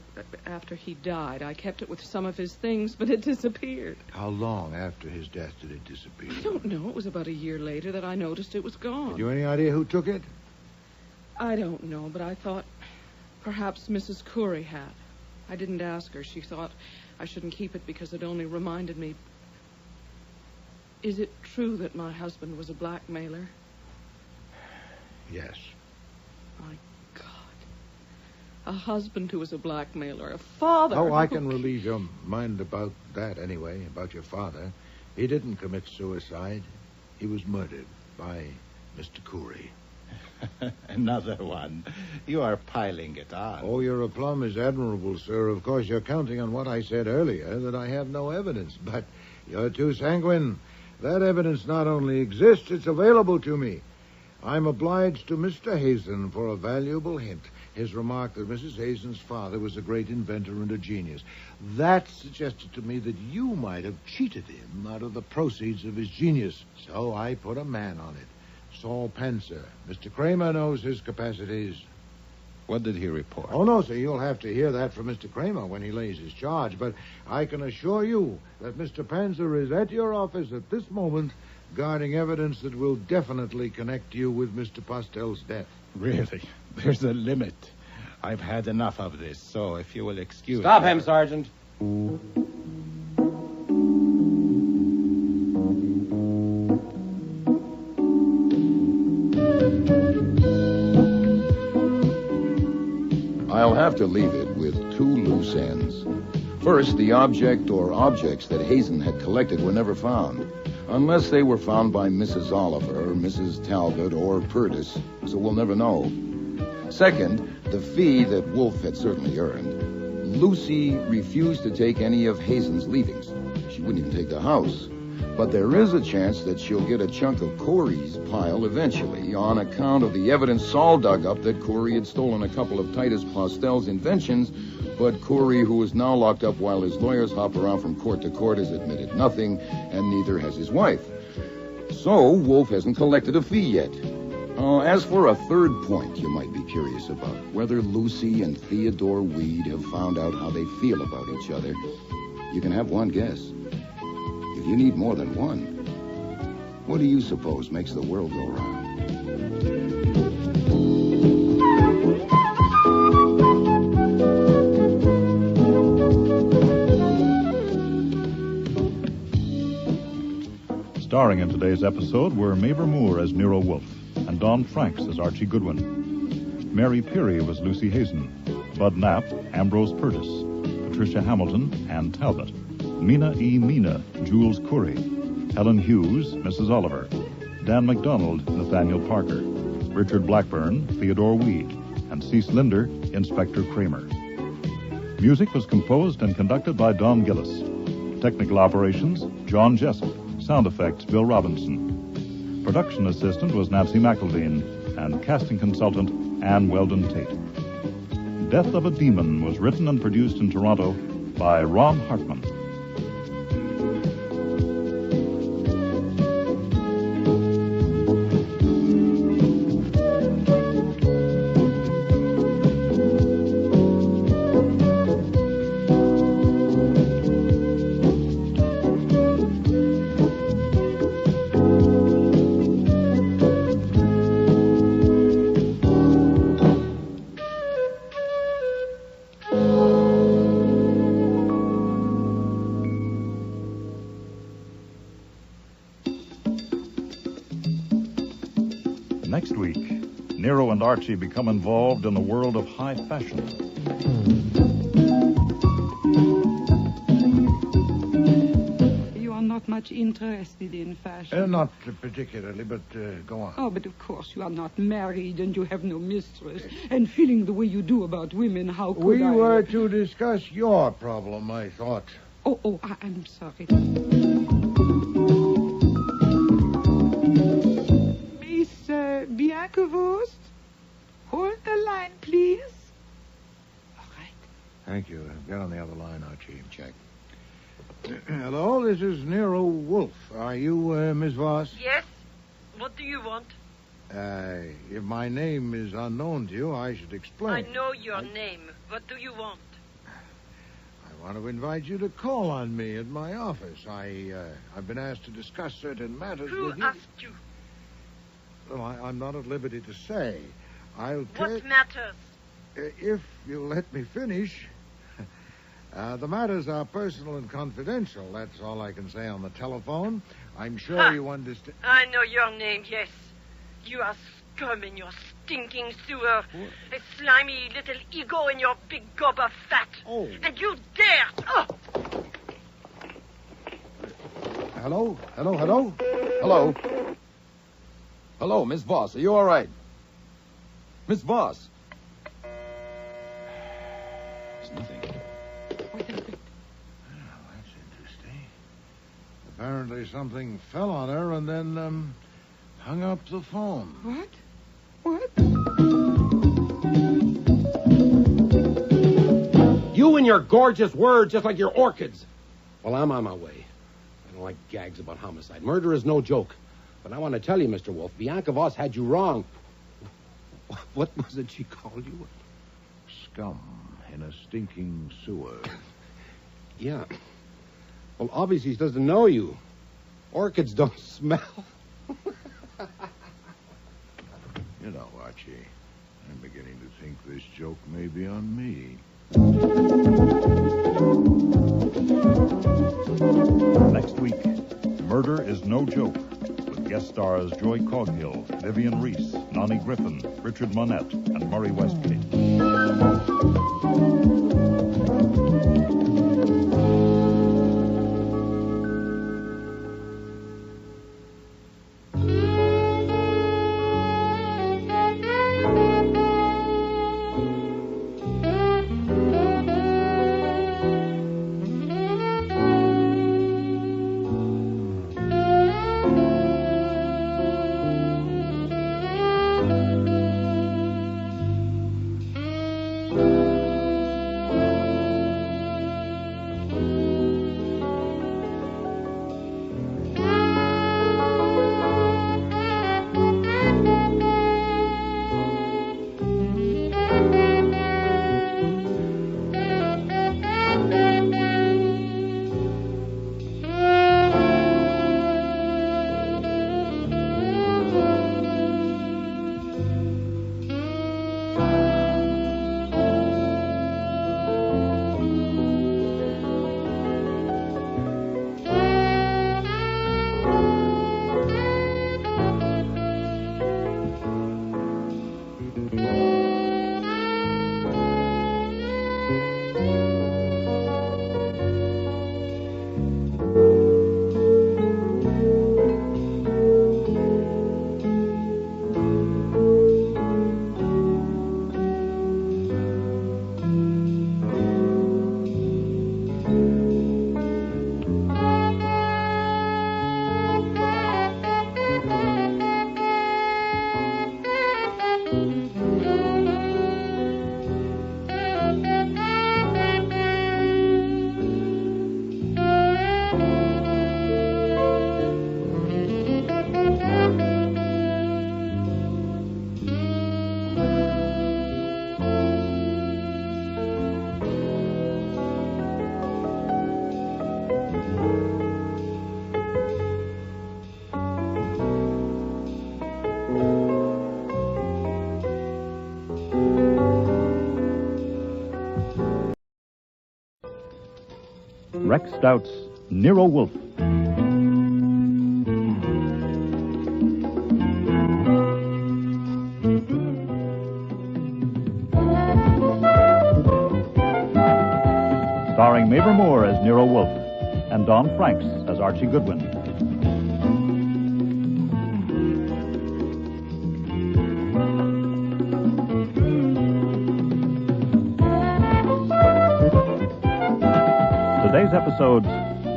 he died. I kept it with some of his things, but it disappeared. How long after his death did it disappear? I don't know. It was about a year later that I noticed it was gone. Have you any idea who took it? I don't know, but I thought perhaps Mrs. Corey had. I didn't ask her. She thought I shouldn't keep it because it only reminded me. Is it true that my husband was a blackmailer? Yes. My God. A husband who was a blackmailer. A father. Oh, I can relieve your mind about that anyway, about your father. He didn't commit suicide. He was murdered by Mr. Corey. Another one. You are piling it on. Oh, your aplomb is admirable, sir. Of course, you're counting on what I said earlier, that I have no evidence. But you're too sanguine. That evidence not only exists, it's available to me. I'm obliged to Mr. Hazen for a valuable hint. His remark that Mrs. Hazen's father was a great inventor and a genius. That suggested to me that you might have cheated him out of the proceeds of his genius. So I put a man on it. Saul Pencer. Mr. Kramer knows his capacities. What did he report? Oh, no, sir. You'll have to hear that from Mr. Kramer when he lays his charge. But I can assure you that Mr. Pencer is at your office at this moment guarding evidence that will definitely connect you with Mr. Postel's death. Really? There's a limit. I've had enough of this, so if you will excuse me... Stop him, Sergeant. I'll have to leave it with two loose ends. First, the object or objects that Hazen had collected were never found, unless they were found by Mrs. Oliver, Mrs. Talbot, or Purtis, so we'll never know. Second, the fee that Wolfe had certainly earned. Lucy refused to take any of Hazen's leavings. She wouldn't even take the house. But there is a chance that she'll get a chunk of Corey's pile eventually on account of the evidence Saul dug up that Corey had stolen a couple of Titus Postel's inventions, but Corey, who is now locked up while his lawyers hop around from court to court, has admitted nothing, and neither has his wife. So Wolfe hasn't collected a fee yet. As for a third point you might be curious about, whether Lucy and Theodore Weed have found out how they feel about each other, you can have one guess. If you need more than one, what do you suppose makes the world go round? Starring in today's episode were Mavor Moore as Nero Wolfe and Don Franks as Archie Goodwin. Mary Peary was Lucy Hazen. Bud Knapp, Ambrose Purtis. Patricia Hamilton, Ann Talbot. Mina E. Mina, Jules Curry. Helen Hughes, Mrs. Oliver. Dan McDonald, Nathaniel Parker. Richard Blackburn, Theodore Weed. And Cease Linder, Inspector Kramer. Music was composed and conducted by Don Gillis. Technical operations, John Jessup. Sound effects, Bill Robinson. Production assistant was Nancy McElveen, and casting consultant, Ann Weldon Tate. Death of a Demon was written and produced in Toronto by Ron Hartman. Next week, Nero and Archie become involved in the world of high fashion. You are not much interested in fashion. Not particularly, but go on. Oh, but of course you are not married and you have no mistress. And feeling the way you do about women, how could We I... were to discuss your problem, I thought. I'm sorry. Bianca-Wurst, hold the line, please. All right. Thank you. Get on the other line, Archie. Check. Hello, this is Nero Wolfe. Are you Miss Voss? Yes. What do you want? If my name is unknown to you, I should explain. I know your name. What do you want? I want to invite you to call on me at my office. I've been asked to discuss certain matters with you. Who asked you? Well, I'm not at liberty to say. What matters? If you'll let me finish. The matters are personal and confidential. That's all I can say on the telephone. I'm sure you understand. I know your name, yes. You are scum in your stinking sewer. A slimy little ego in your big gob of fat. Oh. And you dared. Oh. Hello? Hello? Hello, Miss Voss. Are you all right? Miss Voss. There's nothing. That's interesting. Apparently something fell on her and then, hung up the phone. What? You and your gorgeous words, just like your orchids. Well, I'm on my way. I don't like gags about homicide. Murder is no joke. But I want to tell you, Mr. Wolfe, Bianca Voss had you wrong. What was it she called you? Scum in a stinking sewer. Yeah. Well, obviously she doesn't know you. Orchids don't smell. You know, Archie, I'm beginning to think this joke may be on me. Next week, Murder is No Joke. Guest stars Joy Coghill, Vivian Reese, Nani Griffin, Richard Monette, and Murray Westgate. Rex Stout's Nero Wolfe. Starring Mabel Moore as Nero Wolfe and Don Franks as Archie Goodwin. Today's episode's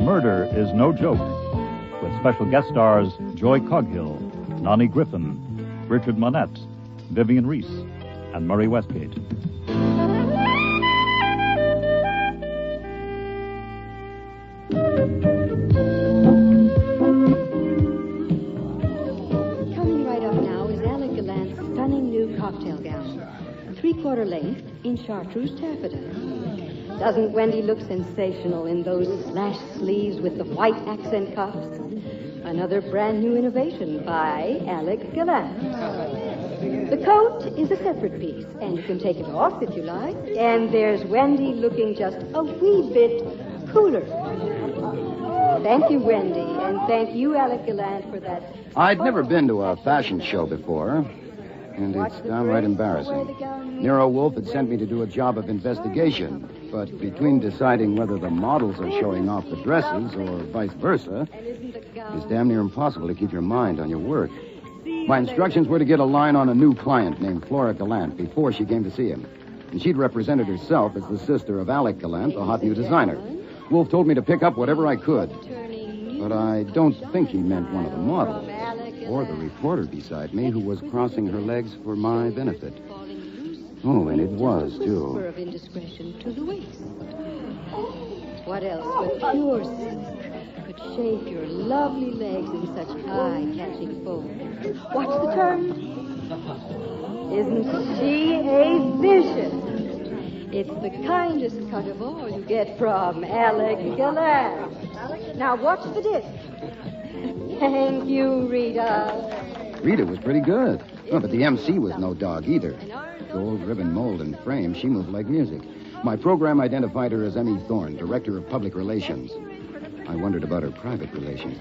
Murder is No Joke, with special guest stars Joy Coghill, Nani Griffin, Richard Monette, Vivian Reese, and Murray Westgate. Coming right up now is Alec Gallant's stunning new cocktail gown, 3/4 length in chartreuse taffeta. Doesn't Wendy look sensational in those slash sleeves with the white accent cuffs? Another brand new innovation by Alec Gallant. The coat is a separate piece, and you can take it off if you like. And there's Wendy looking just a wee bit cooler. Thank you, Wendy, and thank you, Alec Gallant, for that. I'd never been to a fashion show before, and it's downright embarrassing. Nero Wolfe had sent me to do a job of investigation, but between deciding whether the models are showing off the dresses or vice versa, it's damn near impossible to keep your mind on your work. My instructions were to get a line on a new client named Flora Gallant before she came to see him, and she'd represented herself as the sister of Alec Gallant, the hot new designer. Wolfe told me to pick up whatever I could, but I don't think he meant one of the models or the reporter beside me who was crossing her legs for my benefit. Oh, and it was, too. Whisper of indiscretion to the waist. What else but pure silk could shape your lovely legs in such eye-catching folds? What's the term? Isn't she a vision? It's the kindest cut of all you get from Alec Gallant. Now, watch the disc. Thank you, Rita. Rita was pretty good. Oh, but the MC was no dog either. Gold ribbon mold and frame, she moved like music. My program identified her as Emmy Thorne, Director of Public Relations. I wondered about her private relations.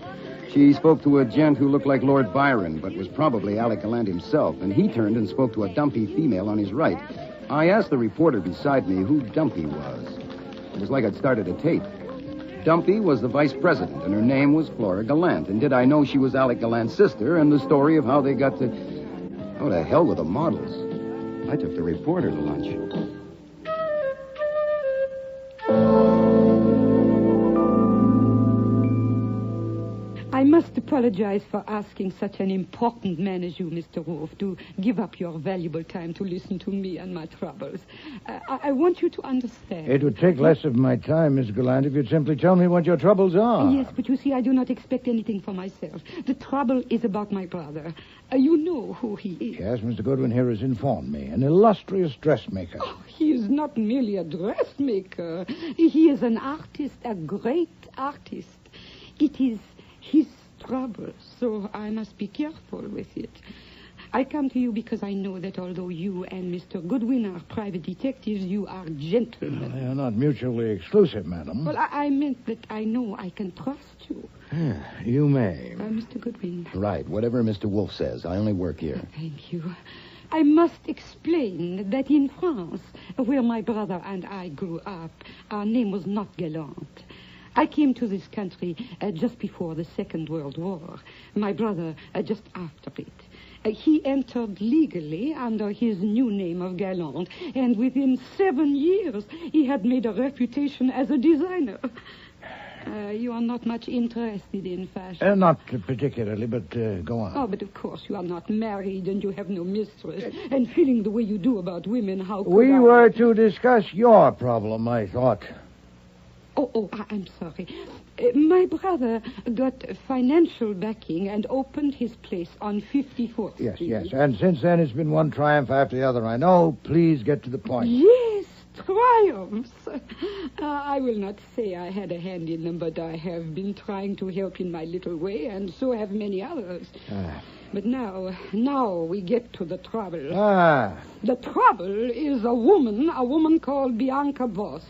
She spoke to a gent who looked like Lord Byron, but was probably Alec Gallant himself, and he turned and spoke to a dumpy female on his right. I asked the reporter beside me who Dumpy was. It was like I'd started a tape. Dumpy was the vice president, and her name was Flora Gallant. And did I know she was Alec Gallant's sister, and the story of how they got to... Oh, to hell with the models. I took the reporter to lunch. I must apologize for asking such an important man as you, Mr. Wolfe, to give up your valuable time to listen to me and my troubles. I want you to understand. It would take less of my time, Miss Gallant, if you'd simply tell me what your troubles are. Yes, but you see, I do not expect anything for myself. The trouble is about my brother. You know who he is. Yes, Mr. Goodwin here has informed me. An illustrious dressmaker. Oh, he is not merely a dressmaker. He is an artist, a great artist. It is his trouble, so I must be careful with it. I come to you because I know that although you and Mr. Goodwin are private detectives, you are gentlemen. They are not mutually exclusive, madam. Well, I meant that I know I can trust you. You may. Mr. Goodwin. Right, whatever Mr. Wolfe says. I only work here. Thank you. I must explain that in France, where my brother and I grew up, our name was not Gallant. I came to this country just before the Second World War. My brother just after it. He entered legally under his new name of Gallant, and within 7 years he had made a reputation as a designer. You are not much interested in fashion. Not particularly, but go on. Oh, but of course you are not married and you have no mistress. And feeling the way you do about women, how could We I... were to discuss your problem, I thought. I'm sorry. My brother got financial backing and opened his place on 54th Street. Yes. And since then, it's been one triumph after the other. I know. Please get to the point. Yes, triumphs. I will not say I had a hand in them, but I have been trying to help in my little way, and so have many others. But now we get to the trouble. The trouble is a woman called Bianca Voss.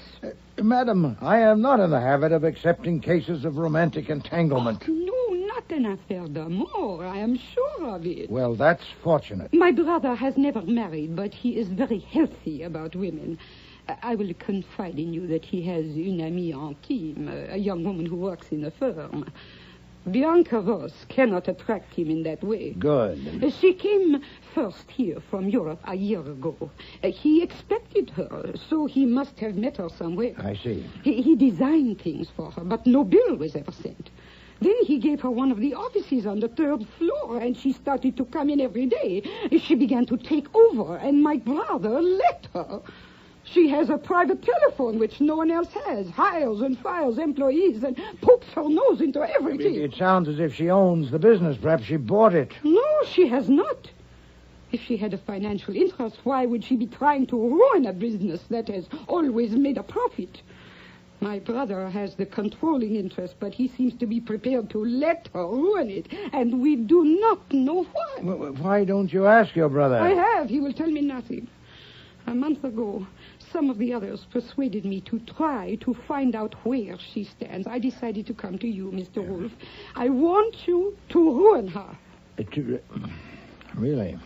Madam, I am not in the habit of accepting cases of romantic entanglement. Oh, no, not an affaire d'amour. I am sure of it. Well, that's fortunate. My brother has never married, but he is very healthy about women. I will confide in you that he has une amie intime, a young woman who works in a firm. Bianca Ross cannot attract him in that way. Good. She came first here from Europe a year ago. He expected her, so he must have met her somewhere. I see. He designed things for her, but no bill was ever sent. Then he gave her one of the offices on the 3rd floor, and she started to come in every day. She began to take over, and my brother let her. She has a private telephone, which no one else has, hires and fires employees, and pokes her nose into everything. It sounds as if she owns the business. Perhaps she bought it. No, she has not. If she had a financial interest, why would she be trying to ruin a business that has always made a profit? My brother has the controlling interest, but he seems to be prepared to let her ruin it, and we do not know why. Why don't you ask your brother? I have. He will tell me nothing. A month ago, some of the others persuaded me to try to find out where she stands. I decided to come to you, Mr. Wolfe. I want you to ruin her. Really?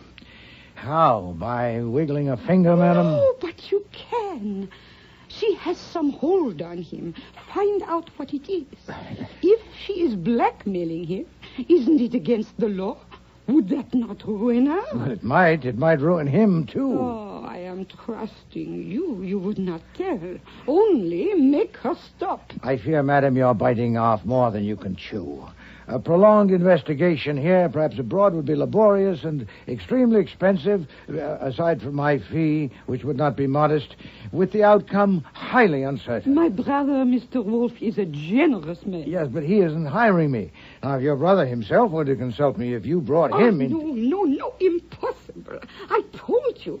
How? By wiggling a finger, madam? No, but you can. She has some hold on him. Find out what it is. If she is blackmailing him, isn't it against the law? Would that not ruin her? Well, it might. It might ruin him, too. Oh, I am trusting you. You would not tell. Only make her stop. I fear, madam, you're biting off more than you can chew. A prolonged investigation here, perhaps abroad, would be laborious and extremely expensive, aside from my fee, which would not be modest, with the outcome highly uncertain. My brother, Mr. Wolfe, is a generous man. Yes, but he isn't hiring me. Now, if your brother himself were to consult me, if you brought him in... No, impossible. I told you.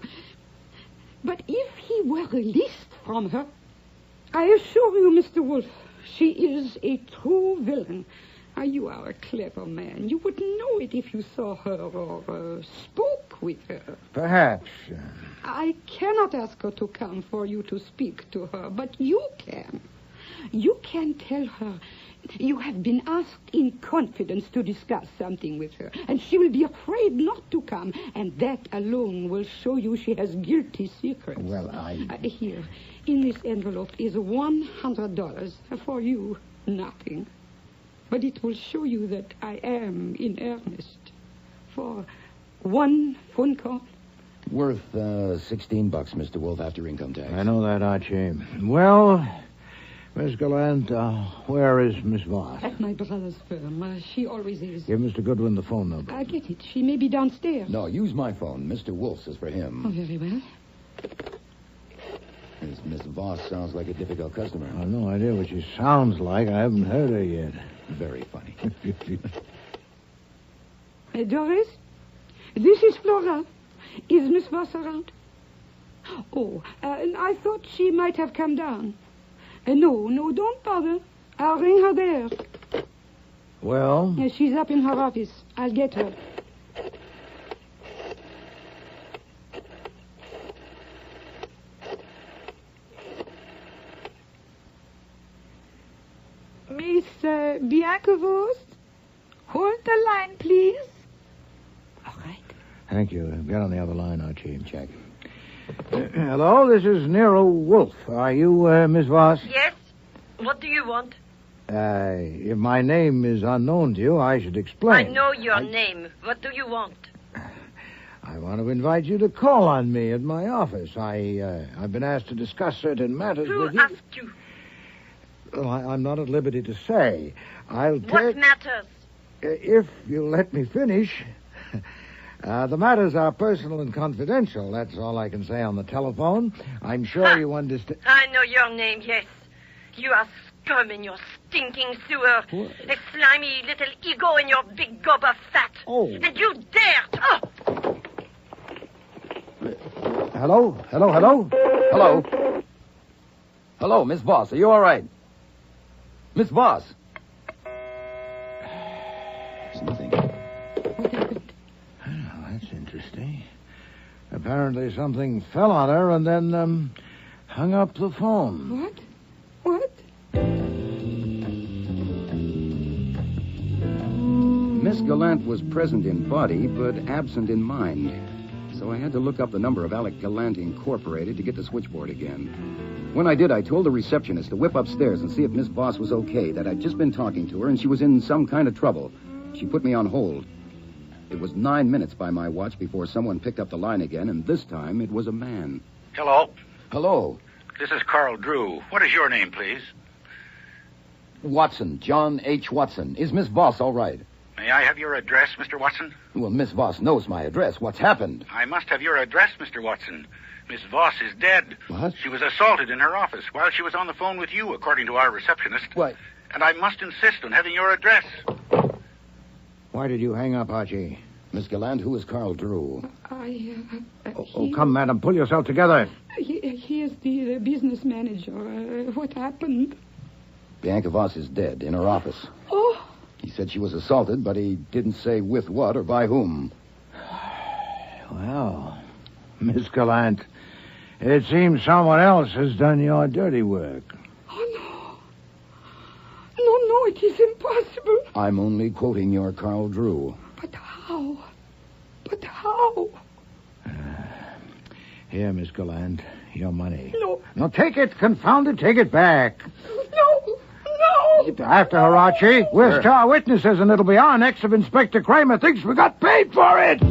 But if he were released from her, I assure you, Mr. Wolfe, she is a true villain. You are a clever man. You would know it if you saw her or spoke with her. Perhaps. I cannot ask her to come for you to speak to her, but you can. You can tell her you have been asked in confidence to discuss something with her, and she will be afraid not to come, and that alone will show you she has guilty secrets. Well, Here, in this envelope is $100 for you. Nothing. But it will show you that I am in earnest. For one phone call. Worth $16, Mr. Wolfe, after income tax. I know that, Archie. Well, Miss Gallant, where is Miss Voss? At my brother's firm. She always is. Give Mr. Goodwin the phone number. I get it. She may be downstairs. No, use my phone. Mr. Wolfe's is for him. Oh, very well. Miss Voss sounds like a difficult customer. I've no idea what she sounds like. I haven't heard her yet. Very funny. Doris, this is Flora. Is Miss Voss around? Oh, I thought she might have come down. No, don't bother. I'll ring her there. Well? She's up in her office. I'll get her. Miss Bianca Voss, hold the line, please. All right. Thank you. Get on the other line, Archie. Check. Hello, this is Nero Wolfe. Are you Miss Voss? Yes. What do you want? If my name is unknown to you, I should explain. I know your name. What do you want? I want to invite you to call on me at my office. I've been asked to discuss certain matters with you. Who asked you? Well, I'm not at liberty to say. What matters? If you'll let me finish. The matters are personal and confidential. That's all I can say on the telephone. I'm sure you understand. I know your name, yes. You are scum in your stinking sewer. What? A slimy little ego in your big gob of fat. Oh. And you dared. Oh! Hello? Hello? Hello, Miss Voss. Are you all right? Miss Voss. There's nothing. Oh, that's interesting. Apparently something fell on her and then hung up the phone. What? Miss Gallant was present in body, but absent in mind. So I had to look up the number of Alec Gallant Incorporated to get the switchboard again. When I did, I told the receptionist to whip upstairs and see if Miss Voss was okay, that I'd just been talking to her and she was in some kind of trouble. She put me on hold. It was 9 minutes by my watch before someone picked up the line again, and this time it was a man. Hello. Hello. This is Carl Drew. What is your name, please? Watson, John H. Watson. Is Miss Voss all right? May I have your address, Mr. Watson? Well, Miss Voss knows my address. What's happened? I must have your address, Mr. Watson. Miss Voss is dead. What? She was assaulted in her office while she was on the phone with you, according to our receptionist. What? And I must insist on having your address. Why did you hang up, Archie? Miss Gallant, who is Carl Drew? Come, madam, pull yourself together. He is the business manager. What happened? Bianca Voss is dead in her office. Oh. He said she was assaulted, but he didn't say with what or by whom. Well, Miss Gallant, it seems someone else has done your dirty work. Oh, no, it is impossible. I'm only quoting your Carl Drew. But how? Here, Miss Gallant, your money. No. No, take it, confound it, take it back. No. After her, Archie. We're Sure. star witnesses, and it'll be our next if Inspector Kramer thinks we got paid for it.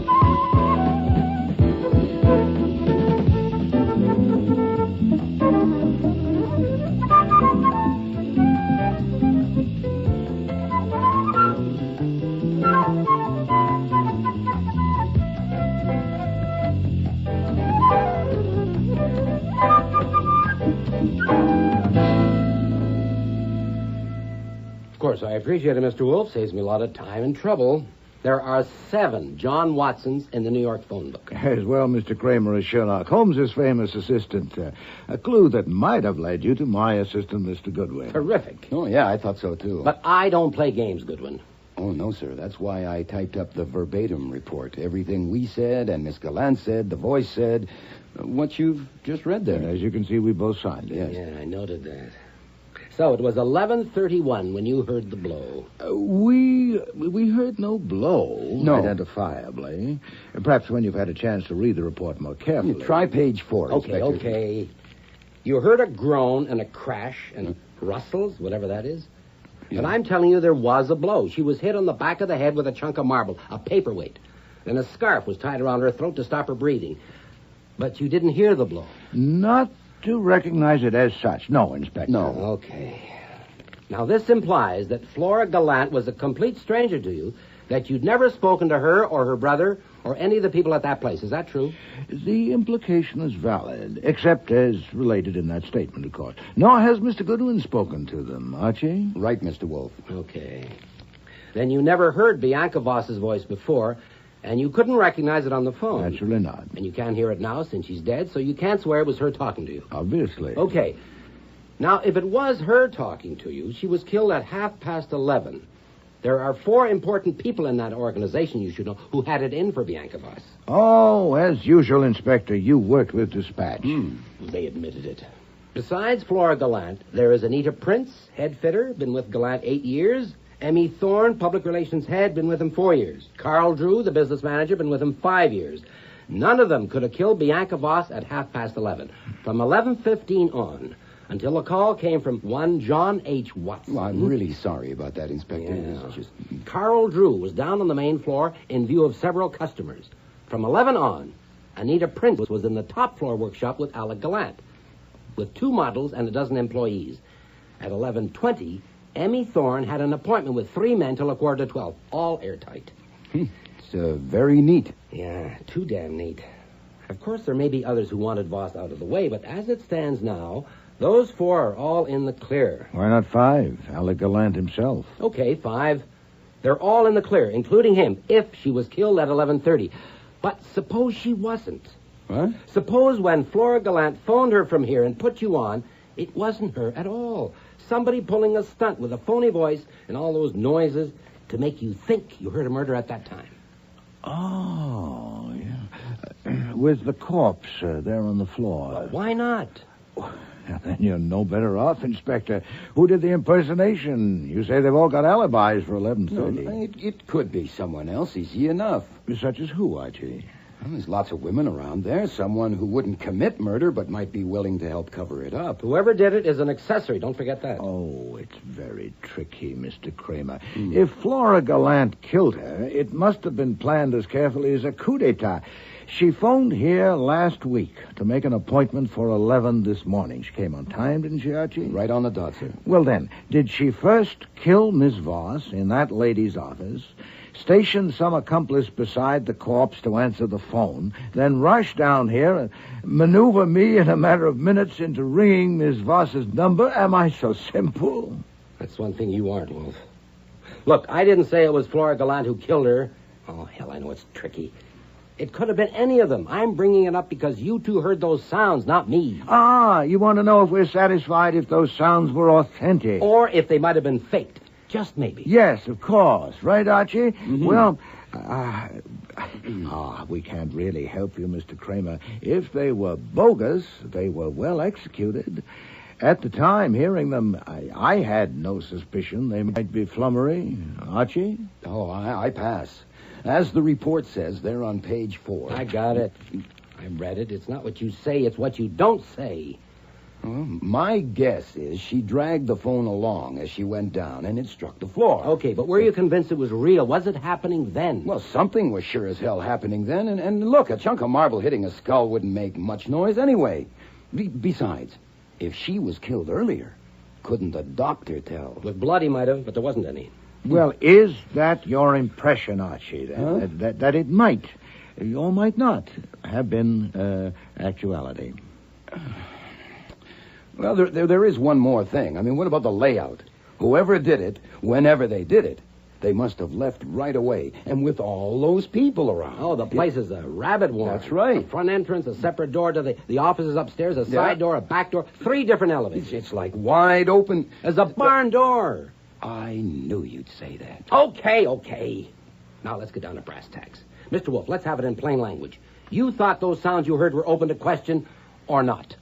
Of course, I appreciate it, Mr. Wolfe. Saves me a lot of time and trouble. There are 7 John Watsons in the New York phone book. As well, Mr. Kramer, as Sherlock Holmes' famous assistant. A clue that might have led you to my assistant, Mr. Goodwin. Terrific. Oh, yeah, I thought so, too. But I don't play games, Goodwin. Oh, no, sir. That's why I typed up the verbatim report. Everything we said and Miss Gallant said, the voice said, what you've just read there. And as you can see, we both signed it. Yes. Yeah, I noted that. So it was 11:31 when you heard the blow. We heard no blow. No. Identifiably. Perhaps when you've had a chance to read the report more carefully. Try page 4, Okay, Inspector. okay. You heard a groan and a crash and rustles, whatever that is. Yeah. And I'm telling you there was a blow. She was hit on the back of the head with a chunk of marble, a paperweight. Then a scarf was tied around her throat to stop her breathing. But you didn't hear the blow. Not to recognize it as such. No, Inspector. No. Okay. Now, this implies that Flora Gallant was a complete stranger to you, that you'd never spoken to her or her brother or any of the people at that place. Is that true? The implication is valid, except as related in that statement, of course. Nor has Mr. Goodwin spoken to them, Archie. Right, Mr. Wolfe. Okay. Then you never heard Bianca Voss's voice before, and you couldn't recognize it on the phone. Naturally not. And you can't hear it now since she's dead, so you can't swear it was her talking to you. Obviously. Okay. Now, if it was her talking to you, she was killed at 11:30. There are 4 important people in that organization, you should know, who had it in for Bianca Voss. Oh, as usual, Inspector, you worked with dispatch. They admitted it. Besides Flora Gallant, there is Anita Prince, head fitter, been with Gallant 8 years. Emmy Thorne, public relations head, been with him 4 years. Carl Drew, the business manager, been with him 5 years. None of them could have killed Bianca Voss at 11:30. From 11:15 on, until a call came from one John H. Watson. Well, I'm really sorry about that, Inspector. Yeah. It's just... Carl Drew was down on the main floor in view of several customers. From 11 on, Anita Prince was in the top floor workshop with Alec Gallant, with 2 models and a dozen employees. At 11:20, Emmy Thorne had an appointment with 3 men till 11:45, all airtight. It's very neat. Yeah, too damn neat. Of course, there may be others who wanted Voss out of the way, but as it stands now, those 4 are all in the clear. Why not 5? Alec Gallant himself. Okay, 5. They're all in the clear, including him, if she was killed at 11:30. But suppose she wasn't. What? Suppose when Flora Gallant phoned her from here and put you on, it wasn't her at all. Somebody pulling a stunt with a phony voice and all those noises to make you think you heard a murder at that time. Oh, yeah. With the corpse there on the floor. Why not? Then you're no better off, Inspector. Who did the impersonation? You say they've all got alibis for 11:30. No, it could be someone else, easy enough. Such as who, Archie? Well, there's lots of women around there. Someone who wouldn't commit murder but might be willing to help cover it up. Whoever did it is an accessory. Don't forget that. Oh, it's very tricky, Mr. Kramer. If Flora Gallant killed her, it must have been planned as carefully as a coup d'etat. She phoned here last week to make an appointment for 11 this morning. She came on time, didn't she, Archie? Right on the dot, sir. Well, then, did she first kill Miss Voss in that lady's office, station some accomplice beside the corpse to answer the phone, then rush down here and maneuver me in a matter of minutes into ringing Miss Voss's number? Am I so simple? That's one thing you aren't, Wolf. Look, I didn't say it was Flora Gallant who killed her. Oh, hell, I know it's tricky. It could have been any of them. I'm bringing it up because you two heard those sounds, not me. Ah, you want to know if we're satisfied if those sounds were authentic? Or if they might have been faked. Just maybe. Yes, of course. Right, Archie? Mm-hmm. Well, we can't really help you, Mr. Kramer. If they were bogus, they were well executed. At the time, hearing them, I had no suspicion they might be flummery. Archie? Oh, I pass. As the report says, they're on page 4. I got it. I read it. It's not what you say, it's what you don't say. Well, my guess is she dragged the phone along as she went down, and it struck the floor. Okay, but were you convinced it was real? Was it happening then? Well, something was sure as hell happening then, and look, a chunk of marble hitting a skull wouldn't make much noise anyway. Besides, if she was killed earlier, couldn't the doctor tell? With blood he might have, but there wasn't any. Well, is that your impression, Archie, that it might, or might not, have been actuality? Well, there is one more thing. I mean, what about the layout? Whoever did it, whenever they did it, they must have left right away, and with all those people around. Oh, the place is a rabbit warren. That's right. A front entrance, a separate door to the offices upstairs, a side door, a back door, 3 different elevators. It's like wide open. There's a barn door. I knew you'd say that. Okay. Now let's get down to brass tacks. Mr. Wolfe, let's have it in plain language. You thought those sounds you heard were open to question or not?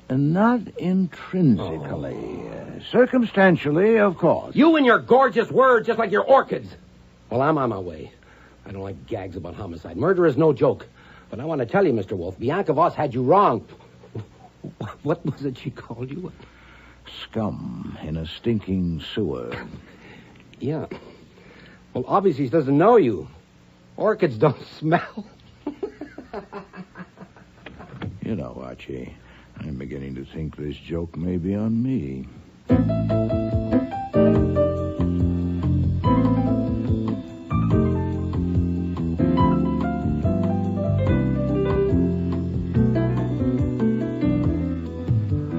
Not intrinsically. Circumstantially, of course. You and your gorgeous words, just like your orchids. Well, I'm on my way. I don't like gags about homicide. Murder is no joke. But I want to tell you, Mr. Wolfe, Bianca Voss had you wrong. What was it she called you? Scum in a stinking sewer. Yeah. Well, obviously she doesn't know you. Orchids don't smell. You know, Archie, I'm beginning to think this joke may be on me.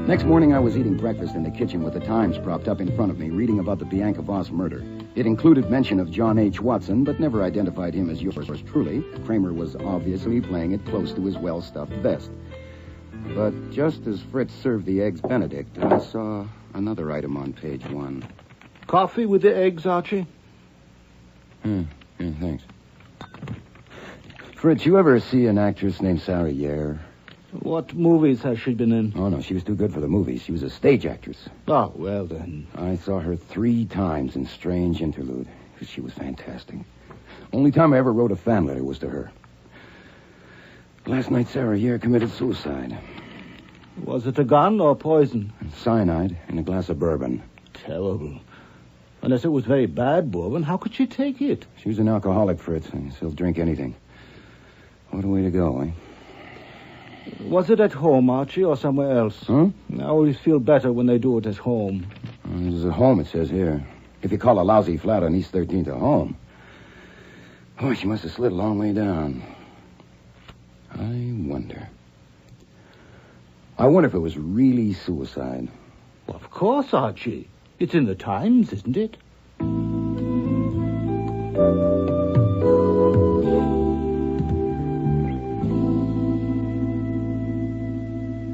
Next morning, I was eating breakfast in the kitchen with the Times propped up in front of me, reading about the Bianca Voss murder. It included mention of John H. Watson, but never identified him as yours truly. Kramer was obviously playing it close to his well-stuffed vest. But just as Fritz served the eggs Benedict, I saw another item on page 1. Coffee with the eggs, Archie? Yeah, thanks. Fritz, you ever see an actress named Sarah Yair? What movies has she been in? Oh, no, she was too good for the movies. She was a stage actress. Oh, well then. I saw her 3 times in Strange Interlude. She was fantastic. Only time I ever wrote a fan letter was to her. Last night, Sarah Yair committed suicide. Was it a gun or poison? Cyanide in a glass of bourbon. Terrible. Unless it was very bad bourbon, how could she take it? She was an alcoholic, Fritz. She'll drink anything. What a way to go, eh? Was it at home, Archie, or somewhere else? Huh? I always feel better when they do it at home. It was at home, it says here. If you call a lousy flat on East 13th a home. Boy, she must have slid a long way down. I wonder if it was really suicide. Well, of course, Archie. It's in the Times, isn't it?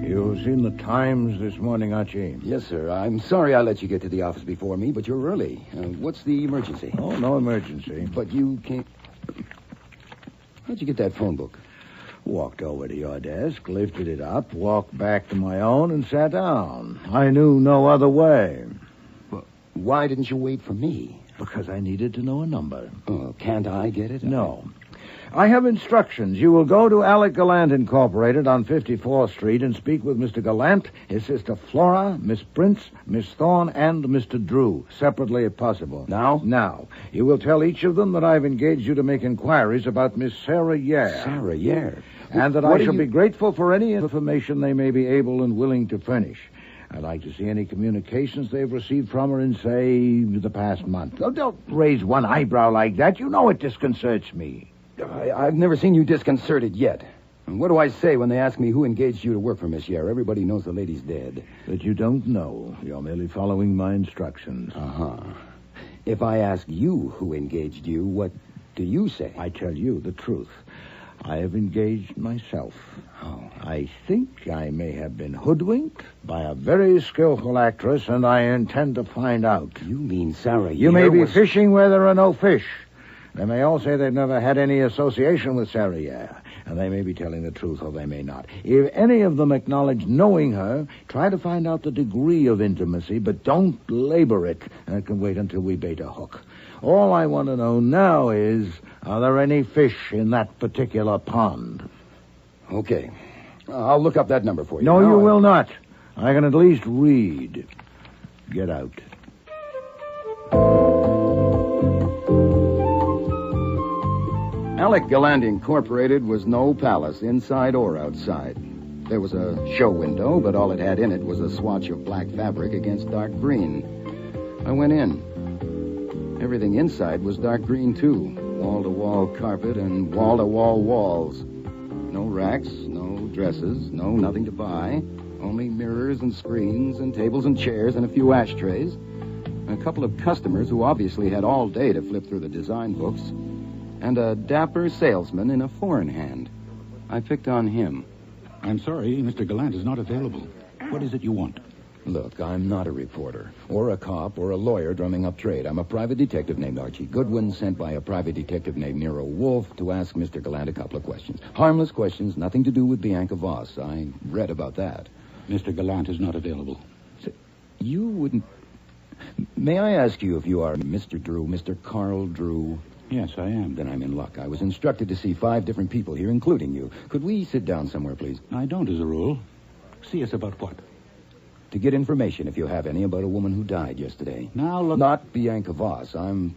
You seen the Times this morning, Archie? Yes, sir. I'm sorry I let you get to the office before me, but you're early. What's the emergency? Oh, no emergency. But you can't... How'd you get that phone book? Walked over to your desk, lifted it up, walked back to my own, and sat down. I knew no other way. Well, why didn't you wait for me? Because I needed to know a number. Oh, can't I get it? No. I have instructions. You will go to Alec Gallant Incorporated on 54th Street and speak with Mr. Gallant, his sister Flora, Miss Prince, Miss Thorne, and Mr. Drew, separately if possible. Now? Now. You will tell each of them that I've engaged you to make inquiries about Miss Sarah Yare. Sarah Yare? And that I shall be grateful for any information they may be able and willing to furnish. I'd like to see any communications they've received from her in, say, the past month. Oh, don't raise one eyebrow like that. You know it disconcerts me. I've never seen you disconcerted yet. And what do I say when they ask me who engaged you to work for Miss Yare? Everybody knows the lady's dead. But you don't know. You're merely following my instructions. Uh-huh. If I ask you who engaged you, what do you say? I tell you the truth. I have engaged myself. Oh. I think I may have been hoodwinked by a very skillful actress, and I intend to find out. You mean Sarah Yare You may be was... fishing where there are no fish. They may all say they've never had any association with Sarah Yare, and they may be telling the truth or they may not. If any of them acknowledge knowing her, try to find out the degree of intimacy, but don't labor it. That can wait until we bait a hook. All I want to know now is, are there any fish in that particular pond? Okay. I'll look up that number for you. No, you will not. I can at least read. Get out. Alec Gallant Incorporated was no palace, inside or outside. There was a show window, but all it had in it was a swatch of black fabric against dark green. I went in. Everything inside was dark green, too. Wall-to-wall carpet and wall-to-wall walls. No racks, no dresses, nothing to buy. Only mirrors and screens and tables and chairs and a few ashtrays. And a couple of customers who obviously had all day to flip through the design books. And a dapper salesman in a four-in hand. I picked on him. I'm sorry, Mr. Gallant is not available. What is it you want? Look, I'm not a reporter, or a cop, or a lawyer drumming up trade. I'm a private detective named Archie Goodwin, sent by a private detective named Nero Wolfe to ask Mr. Gallant a couple of questions. Harmless questions, nothing to do with Bianca Voss. I read about that. Mr. Gallant is not available. So, you wouldn't... May I ask you if you are Mr. Drew, Mr. Carl Drew? Yes, I am. Then I'm in luck. I was instructed to see 5 different people here, including you. Could we sit down somewhere, please? I don't, as a rule. See us about what? To get information, if you have any, about a woman who died yesterday. Now, look... Not Bianca Voss. I'm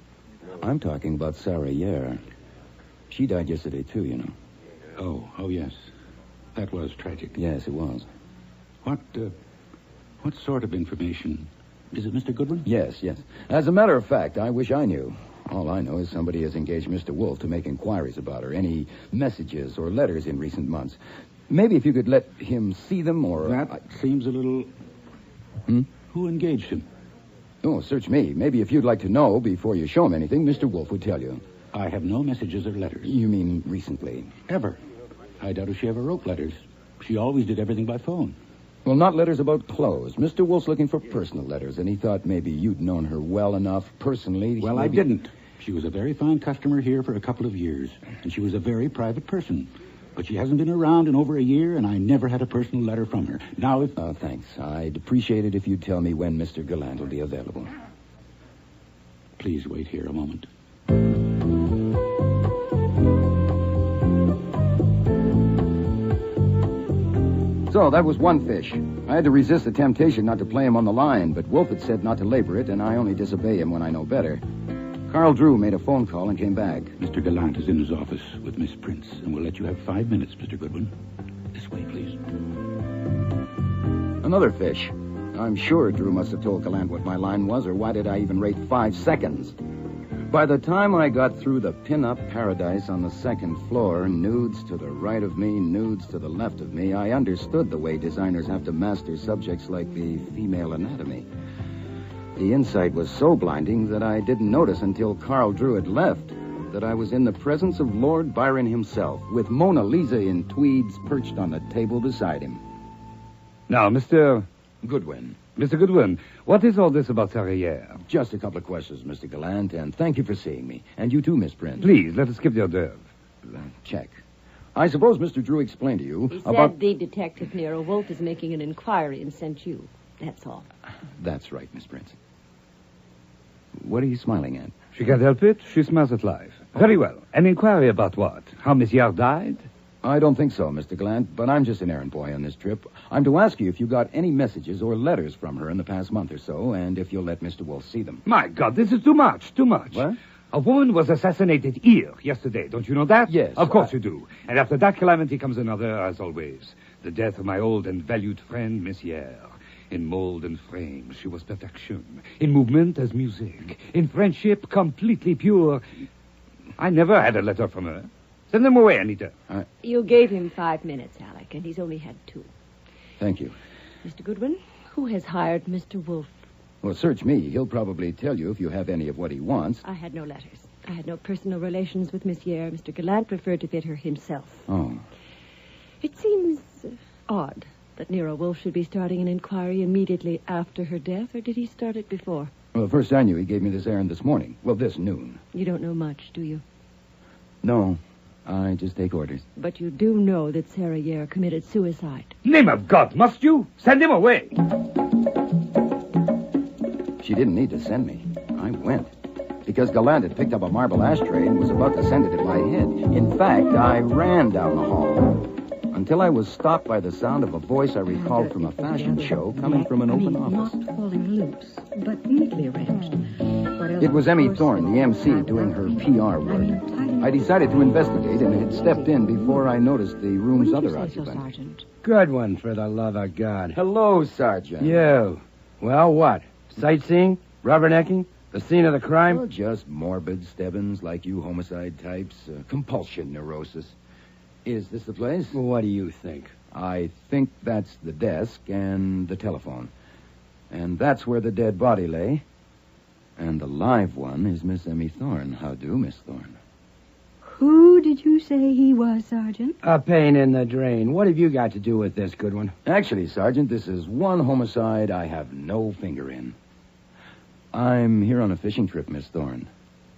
talking about Sarah Yare. She died yesterday, too, you know. Oh, yes. That was tragic. Yes, it was. What sort of information? Is it Mr. Goodwin? Yes. As a matter of fact, I wish I knew. All I know is somebody has engaged Mr. Wolfe to make inquiries about her. Any messages or letters in recent months. Maybe if you could let him see them, or... That seems a little... Who engaged him? Oh, search me. Maybe if you'd like to know before you show him anything, Mr. Wolfe would tell you. I have no messages or letters. You mean recently? Ever. I doubt if she ever wrote letters. She always did everything by phone. Well, not letters about clothes. Mr. Wolfe's looking for personal letters, and he thought maybe you'd known her well enough personally. Well, I didn't. She was a very fine customer here for a couple of years, and she was a very private person. But she hasn't been around in over a year, and I never had a personal letter from her. Now, if... Oh, thanks. I'd appreciate it if you'd tell me when Mr. Gallant will be available. Please wait here a moment. So, that was one fish. I had to resist the temptation not to play him on the line, but Wolfe had said not to labor it, and I only disobey him when I know better. Carl Drew made a phone call and came back. Mr. Gallant is in his office with Miss Prince, and we'll let you have 5 minutes, Mr. Goodwin. This way, please. Another fish. I'm sure Drew must have told Gallant what my line was, or why did I even rate 5 seconds? By the time I got through the pin-up paradise on the second floor, nudes to the right of me, nudes to the left of me, I understood the way designers have to master subjects like the female anatomy. The insight was so blinding that I didn't notice until Carl Drew had left that I was in the presence of Lord Byron himself, with Mona Lisa in tweeds perched on the table beside him. Now, Mr. Goodwin. Mr. Goodwin, what is all this about Sarah Yare? Just a couple of questions, Mr. Gallant, and thank you for seeing me. And you too, Miss Prince. Please, let us skip the hors d'oeuvre. Check. I suppose Mr. Drew explained to you He about... said the detective, Nero Wolfe, is making an inquiry and sent you. That's all. That's right, Miss Prince. What are you smiling at? She can't help it. She smells it live. Very well. An inquiry about what? How Miss Yard died? I don't think so, Mr. Gallant, but I'm just an errand boy on this trip. I'm to ask you if you got any messages or letters from her in the past month or so, and if you'll let Mr. Wolfe see them. My God, this is too much. What? A woman was assassinated here yesterday. Don't you know that? Yes. Of course you do. And after that calamity comes another, as always. The death of my old and valued friend, Miss Yare. In mold and frame, she was perfection. In movement, as music. In friendship, completely pure. I never had a letter from her. Send them away, Anita. You gave him 5 minutes, Alec, and he's only had 2. Thank you. Mr. Goodwin, who has hired Mr. Wolfe? Well, search me. He'll probably tell you if you have any of what he wants. I had no letters. I had no personal relations with Miss Yare. Mr. Gallant preferred to fit her himself. Oh. It seems odd that Nero Wolfe should be starting an inquiry immediately after her death, or did he start it before? Well, first I knew he gave me this errand this morning. Well, this noon. You don't know much, do you? No, I just take orders. But you do know that Sarah Yare committed suicide. Name of God, must you? Send him away. She didn't need to send me. I went. Because Gallant had picked up a marble ashtray and was about to send it at my head. In fact, I ran down the hall until I was stopped by the sound of a voice I recalled from a fashion show coming from an open office. Not falling loose, but neatly arranged. It was Emmy Thorne, the MC, doing her PR work. I decided to investigate and had stepped in before I noticed the room's other occupant. Goodwin, for the love of God. Hello, Sergeant. You. Well, what? Sightseeing? Rubbernecking? The scene of the crime? Well, just morbid Stebbins like you homicide types. Compulsion neurosis. Is this the place? Well, what do you think? I think that's the desk and the telephone. And that's where the dead body lay. And the live one is Miss Emmy Thorne. How do, Miss Thorne? Who did you say he was, Sergeant? A pain in the drain. What have you got to do with this, Goodwin? Actually, Sergeant, this is one homicide I have no finger in. I'm here on a fishing trip, Miss Thorne.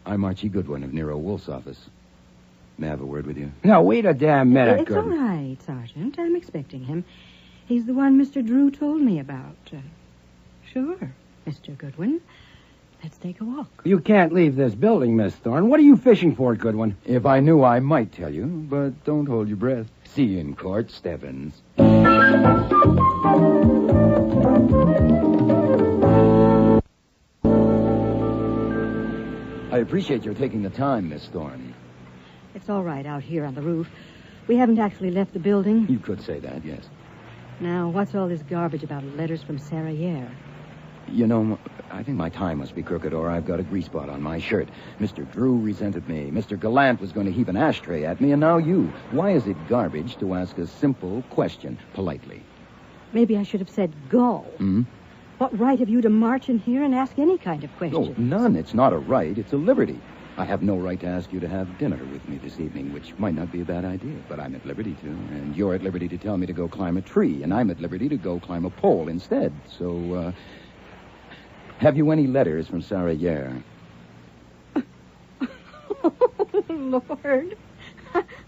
I'm Archie Goodwin of Nero Wolfe's office. May I have a word with you? Now, wait a damn minute, It's all Goodwin. right, Sergeant. I'm expecting him. He's the one Mr. Drew told me about. Sure, Mr. Goodwin. Let's take a walk. You can't leave this building, Miss Thorne. What are you fishing for, Goodwin? If I knew, I might tell you, but don't hold your breath. See you in court, Stebbins. I appreciate your taking the time, Miss Thorne. It's all right out here on the roof. We haven't actually left the building. You could say that, yes. Now, what's all this garbage about letters from Sarah Yare? You know, I think my tie must be crooked, or I've got a grease spot on my shirt. Mr. Drew resented me. Mr. Gallant was going to heave an ashtray at me, and now you. Why is it garbage to ask a simple question politely? Maybe I should have said go. Hmm? What right have you to march in here and ask any kind of question? Oh, none. It's not a right. It's a liberty. I have no right to ask you to have dinner with me this evening, which might not be a bad idea, but I'm at liberty to. And you're at liberty to tell me to go climb a tree, and I'm at liberty to go climb a pole instead. So, have you any letters from Sarah Yare? Oh, Lord.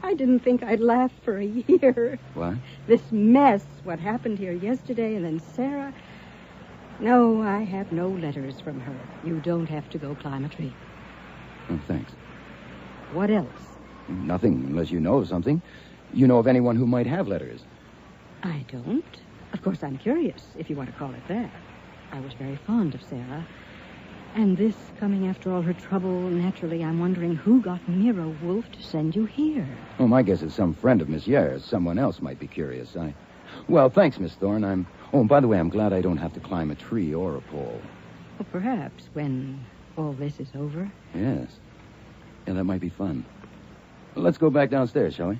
I didn't think I'd last for a year. What? This mess, what happened here yesterday, and then Sarah. No, I have no letters from her. You don't have to go climb a tree. Oh, thanks. What else? Nothing, unless you know of something. You know of anyone who might have letters? I don't. Of course, I'm curious, if you want to call it that. I was very fond of Sarah. And this coming after all her trouble, naturally, I'm wondering who got Nero Wolfe to send you here. Oh, my guess is some friend of Miss Yare's. Someone else might be curious. Well, thanks, Miss Thorne. Oh, and by the way, I'm glad I don't have to climb a tree or a pole. Well, perhaps when all this is over. Yes. Yeah, that might be fun. Let's go back downstairs, shall we?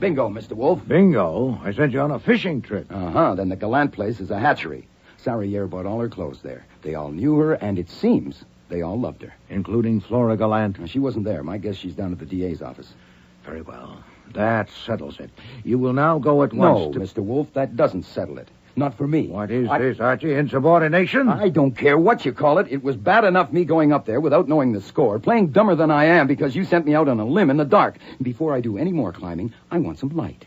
Bingo, Mr. Wolfe. Bingo? I sent you on a fishing trip. Uh-huh. Then the Gallant place is a hatchery. Sarah Yare bought all her clothes there. They all knew her, and it seems they all loved her. Including Flora Gallant? She wasn't there. My guess she's down at the DA's office. Very well. That settles it. You will now go at once No, Mr. Wolfe, that doesn't settle it. Not for me. What is this, Archie? Insubordination? I don't care what you call it. It was bad enough me going up there without knowing the score, playing dumber than I am because you sent me out on a limb in the dark. Before I do any more climbing, I want some light.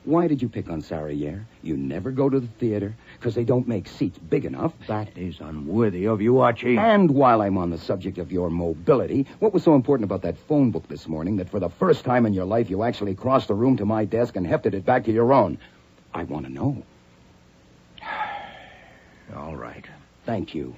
Why did you pick on Sarah Yare? You never go to the theater because they don't make seats big enough. That is unworthy of you, Archie. And while I'm on the subject of your mobility, what was so important about that phone book this morning that for the first time in your life you actually crossed the room to my desk and hefted it back to your own? I want to know. All right. Thank you.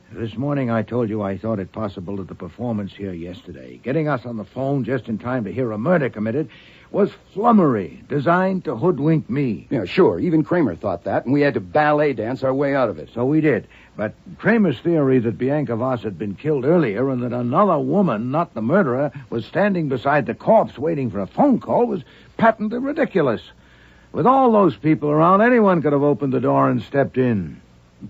This morning I told you I thought it possible that the performance here yesterday, getting us on the phone just in time to hear a murder committed, was flummery designed to hoodwink me. Yeah, sure. Even Kramer thought that, and we had to ballet dance our way out of it. So we did. But Kramer's theory that Bianca Voss had been killed earlier and that another woman, not the murderer, was standing beside the corpse waiting for a phone call was patently ridiculous. With all those people around, anyone could have opened the door and stepped in.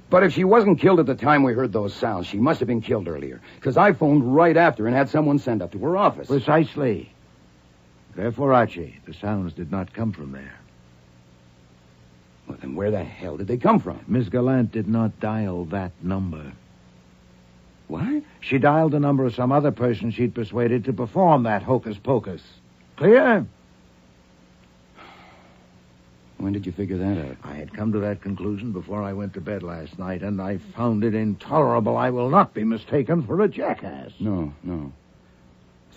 But if she wasn't killed at the time we heard those sounds, she must have been killed earlier, because I phoned right after and had someone sent up to her office. Precisely. Therefore, Archie, the sounds did not come from there. Well, then where the hell did they come from? Miss Gallant did not dial that number. What? She dialed the number of some other person she'd persuaded to perform that hocus-pocus. Clear? When did you figure that out? I had come to that conclusion before I went to bed last night, and I found it intolerable. I will not be mistaken for a jackass. No.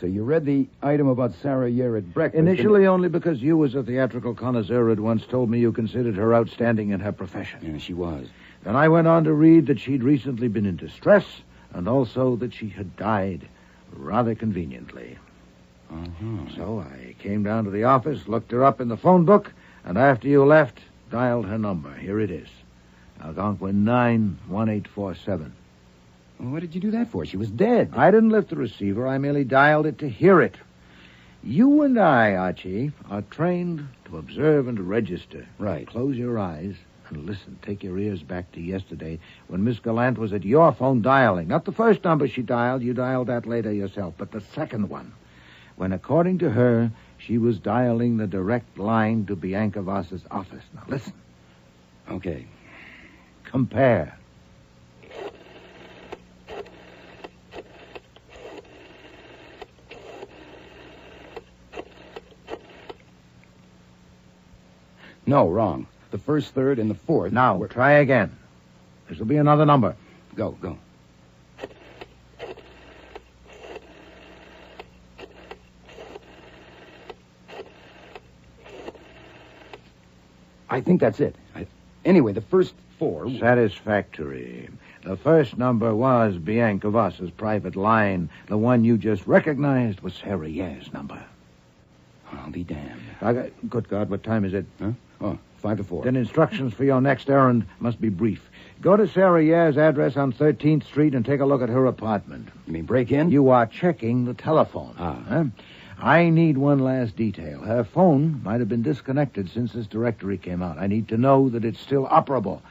So you read the item about Sarah Yare at breakfast? Initially only because you, as a theatrical connoisseur, had once told me you considered her outstanding in her profession. Yeah, she was. Then I went on to read that she'd recently been in distress, and also that she had died rather conveniently. Uh-huh. So I came down to the office, looked her up in the phone book, and after you left, dialed her number. Here it is. Algonquin 91847. Well, what did you do that for? She was dead. I didn't lift the receiver. I merely dialed it to hear it. You and I, Archie, are trained to observe and to register. Right. Close your eyes and listen. Take your ears back to yesterday when Miss Gallant was at your phone dialing. Not the first number she dialed. You dialed that later yourself. But the second one. When, according to her, she was dialing the direct line to Bianca Voss's office. Now, listen. Okay. Compare. No, wrong. The first, third, and the fourth. Now, try again. This will be another number. Go. I think that's it. Anyway, the first four... Satisfactory. The first number was Bianca Voss's private line. The one you just recognized was Sarah Yare's number. I'll be damned. Good God, what time is it? Huh? Oh, 5 to 4. Then instructions for your next errand must be brief. Go to Sarah Yare's address on 13th Street and take a look at her apartment. You mean break in? You are checking the telephone. Huh? I need one last detail. Her phone might have been disconnected since this directory came out. I need to know that it's still operable.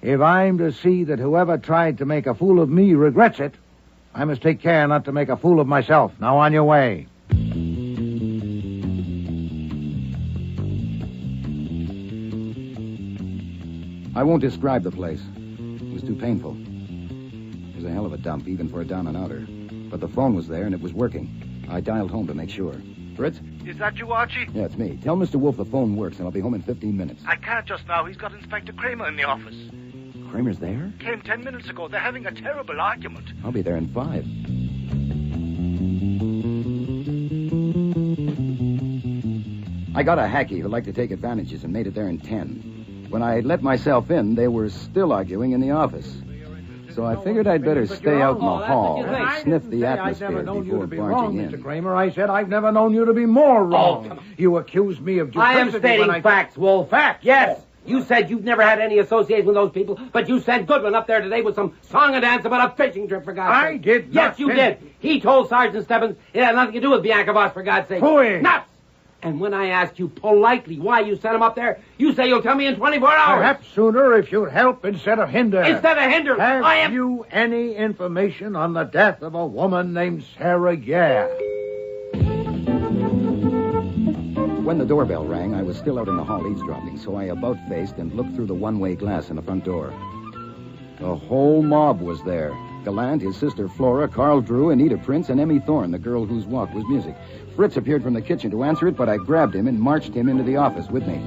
If I'm to see that whoever tried to make a fool of me regrets it, I must take care not to make a fool of myself. Now on your way. I won't describe the place. It was too painful. It was a hell of a dump, even for a down and outer. But the phone was there, and it was working. I dialed home to make sure. Fritz? Is that you, Archie? Yeah, it's me. Tell Mr. Wolfe the phone works, and I'll be home in 15 minutes. I can't just now. He's got Inspector Kramer in the office. Kramer's there? Came 10 minutes ago. They're having a terrible argument. I'll be there in 5. I got a hacky that liked to take advantages and made it there in 10. When I let myself in, they were still arguing in the office. So I figured I'd better stay out in the hall and sniff the atmosphere before barging in. Mr. Kramer, I said I've never known you to be more wrong. You accused me of duplicity. I am stating facts, Wolf. Facts, yes. You said you've never had any association with those people, but you sent Goodwin up there today with some song and dance about a fishing trip, for God's sake. I did not. Yes, you did. He told Sergeant Stebbins it had nothing to do with Bianca Voss, for God's sake. Phooey. Nuts! And when I asked you politely why you sent him up there, you say you'll tell me in 24 hours. Perhaps sooner if you'd help instead of hinder. Instead of hinder, Have you any information on the death of a woman named Sarah Yare? When the doorbell rang, I was still out in the hall eavesdropping, so I about-faced and looked through the one-way glass in the front door. The whole mob was there. Gallant, his sister Flora, Carl Drew, Anita Prince, and Emmy Thorne, the girl whose walk was music. Fritz appeared from the kitchen to answer it, but I grabbed him and marched him into the office with me.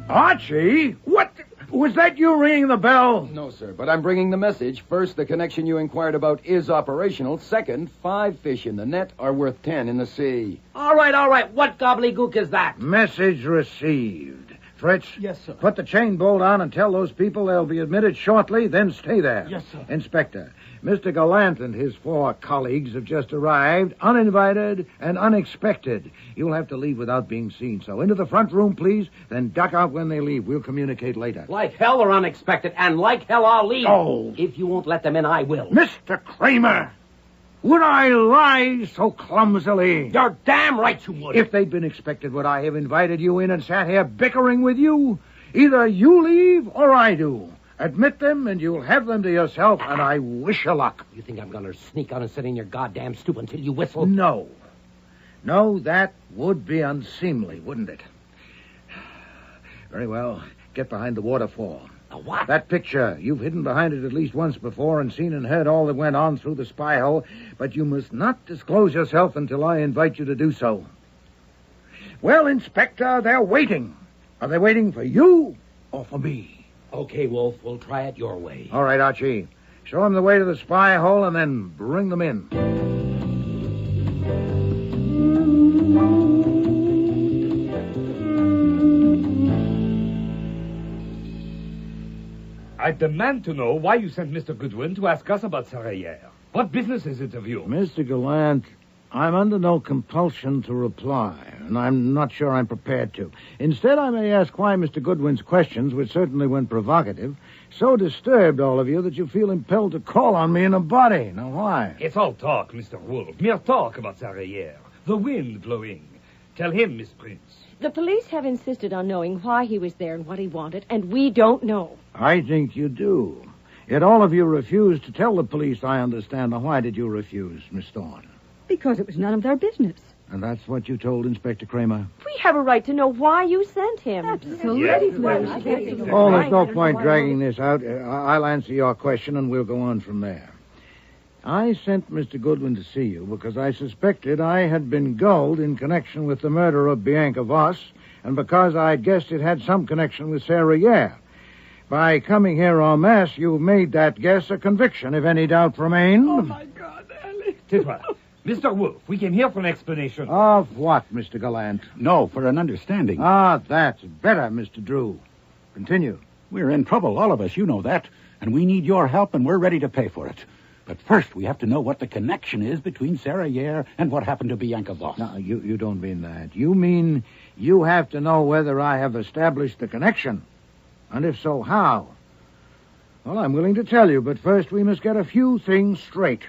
Archie? What? Was that you ringing the bell? No, sir, but I'm bringing the message. First, the connection you inquired about is operational. Second, 5 fish in the net are worth 10 in the sea. All right. What gobbledygook is that? Message received. Fritz? Yes, sir. Put the chain bolt on and tell those people they'll be admitted shortly, then stay there. Yes, sir. Inspector, Mr. Gallant and his 4 colleagues have just arrived, uninvited and unexpected. You'll have to leave without being seen. So into the front room, please, then duck out when they leave. We'll communicate later. Like hell they're unexpected, and like hell I'll leave. Oh. If you won't let them in, I will. Mr. Kramer! Would I lie so clumsily? You're damn right you would. If they'd been expected, would I have invited you in and sat here bickering with you? Either you leave or I do. Admit them, and you'll have them to yourself, and I wish you luck. You think I'm going to sneak on and sit in your goddamn stoop until you whistle? No. No, that would be unseemly, wouldn't it? Very well. Get behind the waterfall. A what? That picture. You've hidden behind it at least once before and seen and heard all that went on through the spy hole, but you must not disclose yourself until I invite you to do so. Well, Inspector, they're waiting. Are they waiting for you or for me? Okay, Wolf, we'll try it your way. All right, Archie. Show them the way to the spy hole and then bring them in. I demand to know why you sent Mr. Goodwin to ask us about Sarah Yare. What business is it of you? Mr. Gallant, I'm under no compulsion to reply, and I'm not sure I'm prepared to. Instead, I may ask why Mr. Goodwin's questions, which certainly when provocative, so disturbed all of you that you feel impelled to call on me in a body. Now, why? It's all talk, Mr. Wolfe. Mere talk about Sarah Yare. The wind blowing. Tell him, Miss Prince. The police have insisted on knowing why he was there and what he wanted, and we don't know. I think you do. Yet all of you refused to tell the police, I understand. Now, why did you refuse, Miss Thorne? Because it was none of their business. And that's what you told Inspector Kramer? We have a right to know why you sent him. Absolutely. Oh, there's no point dragging this out. I'll answer your question, and we'll go on from there. I sent Mr. Goodwin to see you because I suspected I had been gulled in connection with the murder of Bianca Voss, and because I'd guessed it had some connection with Sarah Yare. By coming here en masse, you made that guess a conviction, if any doubt remained. Oh, my God, Ellie. Tais-toi. Mr. Wolfe, we came here for an explanation. Of what, Mr. Gallant? No, for an understanding. Ah, that's better, Mr. Drew. Continue. We're in trouble, all of us, you know that. And we need your help, and we're ready to pay for it. But first, we have to know what the connection is between Sarah Yare and what happened to Bianca Voss. No, you don't mean that. You mean you have to know whether I have established the connection. And if so, how? Well, I'm willing to tell you, but first we must get a few things straight.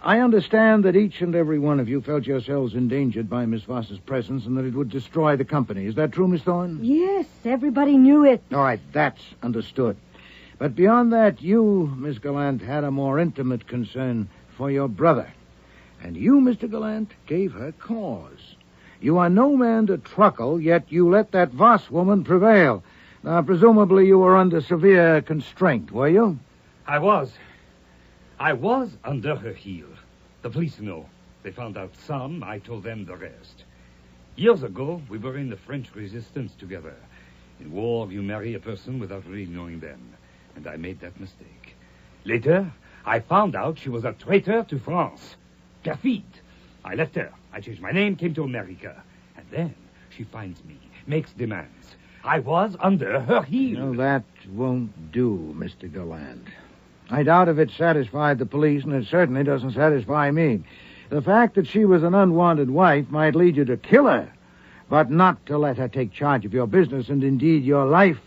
I understand that each and every one of you felt yourselves endangered by Miss Voss's presence and that it would destroy the company. Is that true, Miss Thorne? Yes, everybody knew it. All right, that's understood. But beyond that, you, Miss Gallant, had a more intimate concern for your brother. And you, Mr. Gallant, gave her cause. You are no man to truckle, yet you let that Voss woman prevail. Now, presumably you were under severe constraint, were you? I was under her heel. The police know. They found out some. I told them the rest. Years ago, we were in the French resistance together. In war, you marry a person without really knowing them. And I made that mistake. Later, I found out she was a traitor to France. Perfide. I left her. I changed my name, came to America. And then she finds me, makes demands. I was under her heel. No, that won't do, Mr. Gallant. I doubt if it satisfied the police, and it certainly doesn't satisfy me. The fact that she was an unwanted wife might lead you to kill her, but not to let her take charge of your business and indeed your life.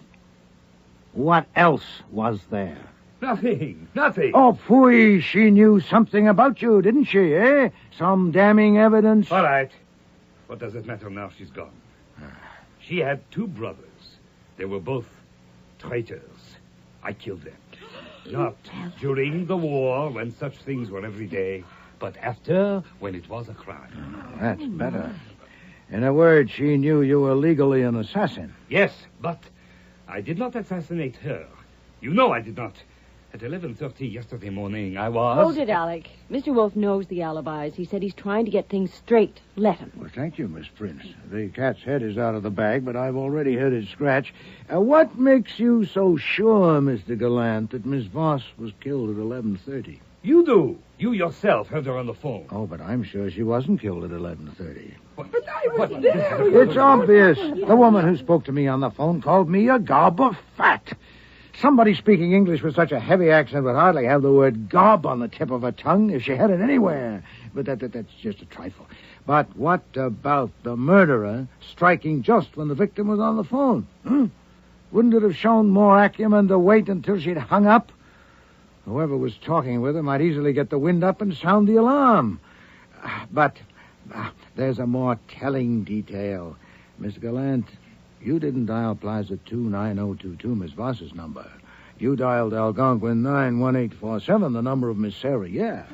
What else was there? Nothing. Oh, phooey, she knew something about you, didn't she, eh? Some damning evidence? All right. What does it matter now she's gone? She had 2 brothers. They were both traitors. I killed them. Not during the war, when such things were every day, but after, when it was a crime. That's better. In a word, she knew you were legally an assassin. Yes, but I did not assassinate her. You know I did not. At 11:30 yesterday morning, I was... Hold it, Alec. Mr. Wolfe knows the alibis. He said he's trying to get things straight. Let him. Well, thank you, Miss Prince. The cat's head is out of the bag, but I've already heard it scratch. What makes you so sure, Mr. Gallant, that Miss Voss was killed at 11:30? You do. You yourself heard her on the phone. Oh, but I'm sure she wasn't killed at 11:30. But I was there. It's obvious. The woman who spoke to me on the phone called me a gob of fat. Somebody speaking English with such a heavy accent would hardly have the word gob on the tip of her tongue if she had it anywhere. But that's just a trifle. But what about the murderer striking just when the victim was on the phone? Wouldn't it have shown more acumen to wait until she'd hung up? Whoever was talking with her might easily get the wind up and sound the alarm. But there's a more telling detail. Miss Gallant, you didn't dial Plaza 29022, Miss Voss's number. You dialed Algonquin 91847, the number of Miss Sarah Yare.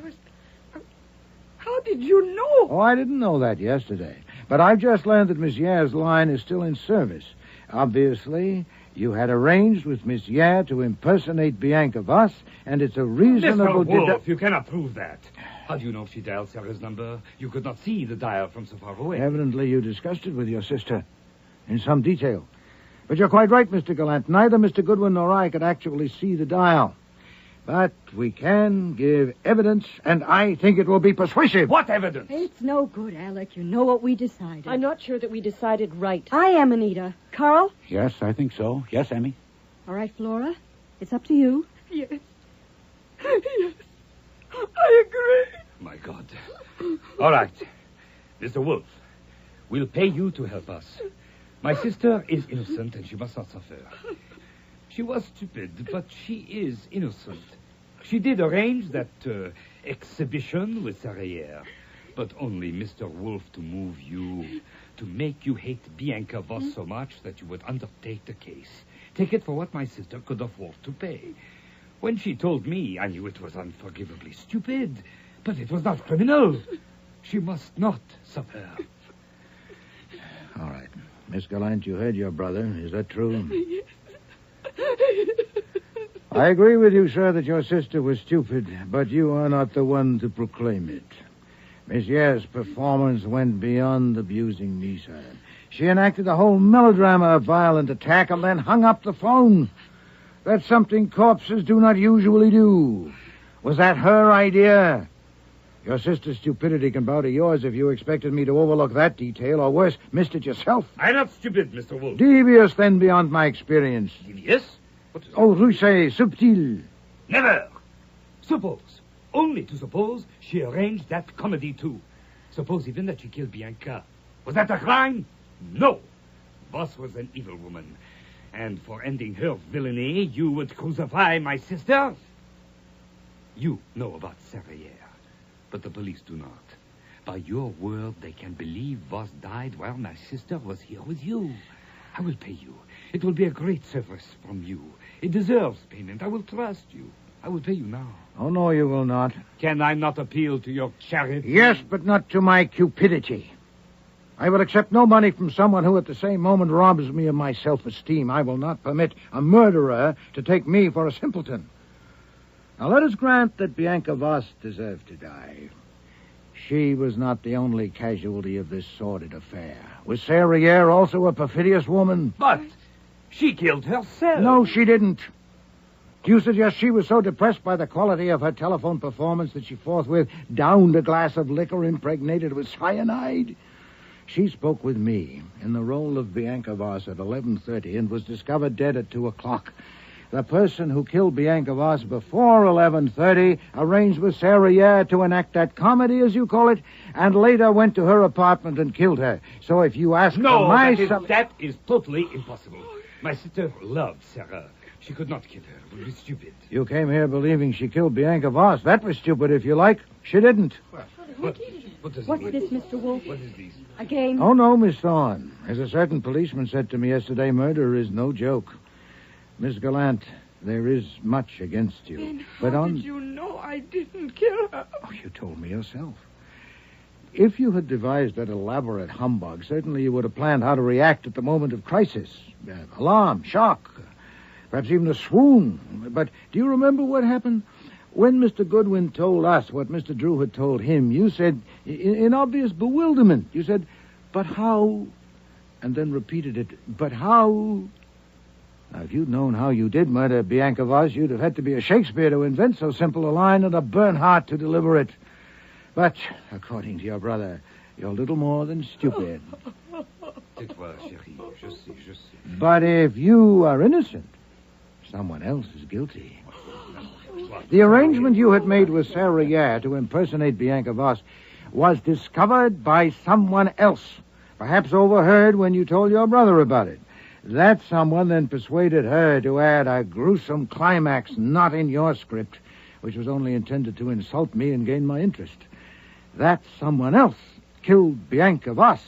How did you know? Oh, I didn't know that yesterday. But I've just learned that Miss Yare's line is still in service. Obviously, you had arranged with Miss Yare to impersonate Bianca Voss, and it's a reasonable... Mr. Wolfe, you cannot prove that. How do you know if she dialed Sarah's number? You could not see the dial from so far away. Evidently, you discussed it with your sister in some detail. But you're quite right, Mr. Gallant. Neither Mr. Goodwin nor I could actually see the dial. But we can give evidence, and I think it will be persuasive. What evidence? It's no good, Alec. You know what we decided. I'm not sure that we decided right. I am, Anita. Carl? Yes, I think so. Yes, Emmy? All right, Flora. It's up to you. Yes. Yes. I agree. My God. All right. Mr. Wolfe, we'll pay you to help us. My sister is innocent, and she must not suffer. She was stupid, but she is innocent. She did arrange that exhibition with Sarah Yare, but only Mr. Wolfe to move you, to make you hate Bianca Voss so much that you would undertake the case. Take it for what my sister could afford to pay. When she told me, I knew it was unforgivably stupid, but it was not criminal. She must not suffer. All right. Miss Gallant, you heard your brother. Is that true? Yes. I agree with you, sir, that your sister was stupid, but you are not the one to proclaim it. Miss Yare's performance went beyond abusing me, sir. She enacted a whole melodrama of violent attack and then hung up the phone. That's something corpses do not usually do. Was that her idea? Your sister's stupidity can bow to yours if you expected me to overlook that detail, or worse, missed it yourself. I'm not stupid, Mr. Wolfe. Devious, then, beyond my experience. Devious? Oh, rusé, subtil. Never. Suppose, only to suppose, she arranged that comedy, too. Suppose even that she killed Bianca. Was that a crime? No. Voss was an evil woman. And for ending her villainy, you would crucify my sister? You know about Sarah Yare, but the police do not. By your word, they can believe Voss died while my sister was here with you. I will pay you. It will be a great service from you. It deserves payment. I will trust you. I will pay you now. Oh, no, you will not. Can I not appeal to your charity? Yes, but not to my cupidity. I will accept no money from someone who at the same moment robs me of my self-esteem. I will not permit a murderer to take me for a simpleton. Now, let us grant that Bianca Voss deserved to die. She was not the only casualty of this sordid affair. Was Sarah Yare also a perfidious woman? But she killed herself. No, she didn't. Do you suggest she was so depressed by the quality of her telephone performance that she forthwith downed a glass of liquor impregnated with cyanide? She spoke with me in the role of Bianca Voss at 11:30 and was discovered dead at 2 o'clock. The person who killed Bianca Voss before 11:30 arranged with Sarah Yare to enact that comedy, as you call it, and later went to her apartment and killed her. So if you ask No, my... that is totally impossible. My sister loved Sarah. She could not kill her. It would be stupid. You came here believing she killed Bianca Voss. That was stupid, if you like. She didn't. But What's this, Mr. Wolfe? What is this? A game? Oh, no, Miss Thorne. As a certain policeman said to me yesterday, murder is no joke. Miss Gallant, there is much against you. Then but how did you know I didn't kill her? Oh, you told me yourself. If you had devised that elaborate humbug, certainly you would have planned how to react at the moment of crisis. Alarm, shock, perhaps even a swoon. But do you remember what happened? When Mr. Goodwin told us what Mr. Drew had told him, you said, in obvious bewilderment, you said, but how? And then repeated it, but how? Now, if you'd known how you did murder Bianca Voss, you'd have had to be a Shakespeare to invent so simple a line and a Bernhardt to deliver it. But, according to your brother, you're little more than stupid. Tais-toi, chérie. Je sais. But if you are innocent, someone else is guilty. The arrangement you had made with Sarah Yare to impersonate Bianca Voss was discovered by someone else, perhaps overheard when you told your brother about it. That someone then persuaded her to add a gruesome climax not in your script, which was only intended to insult me and gain my interest. That someone else killed Bianca Voss.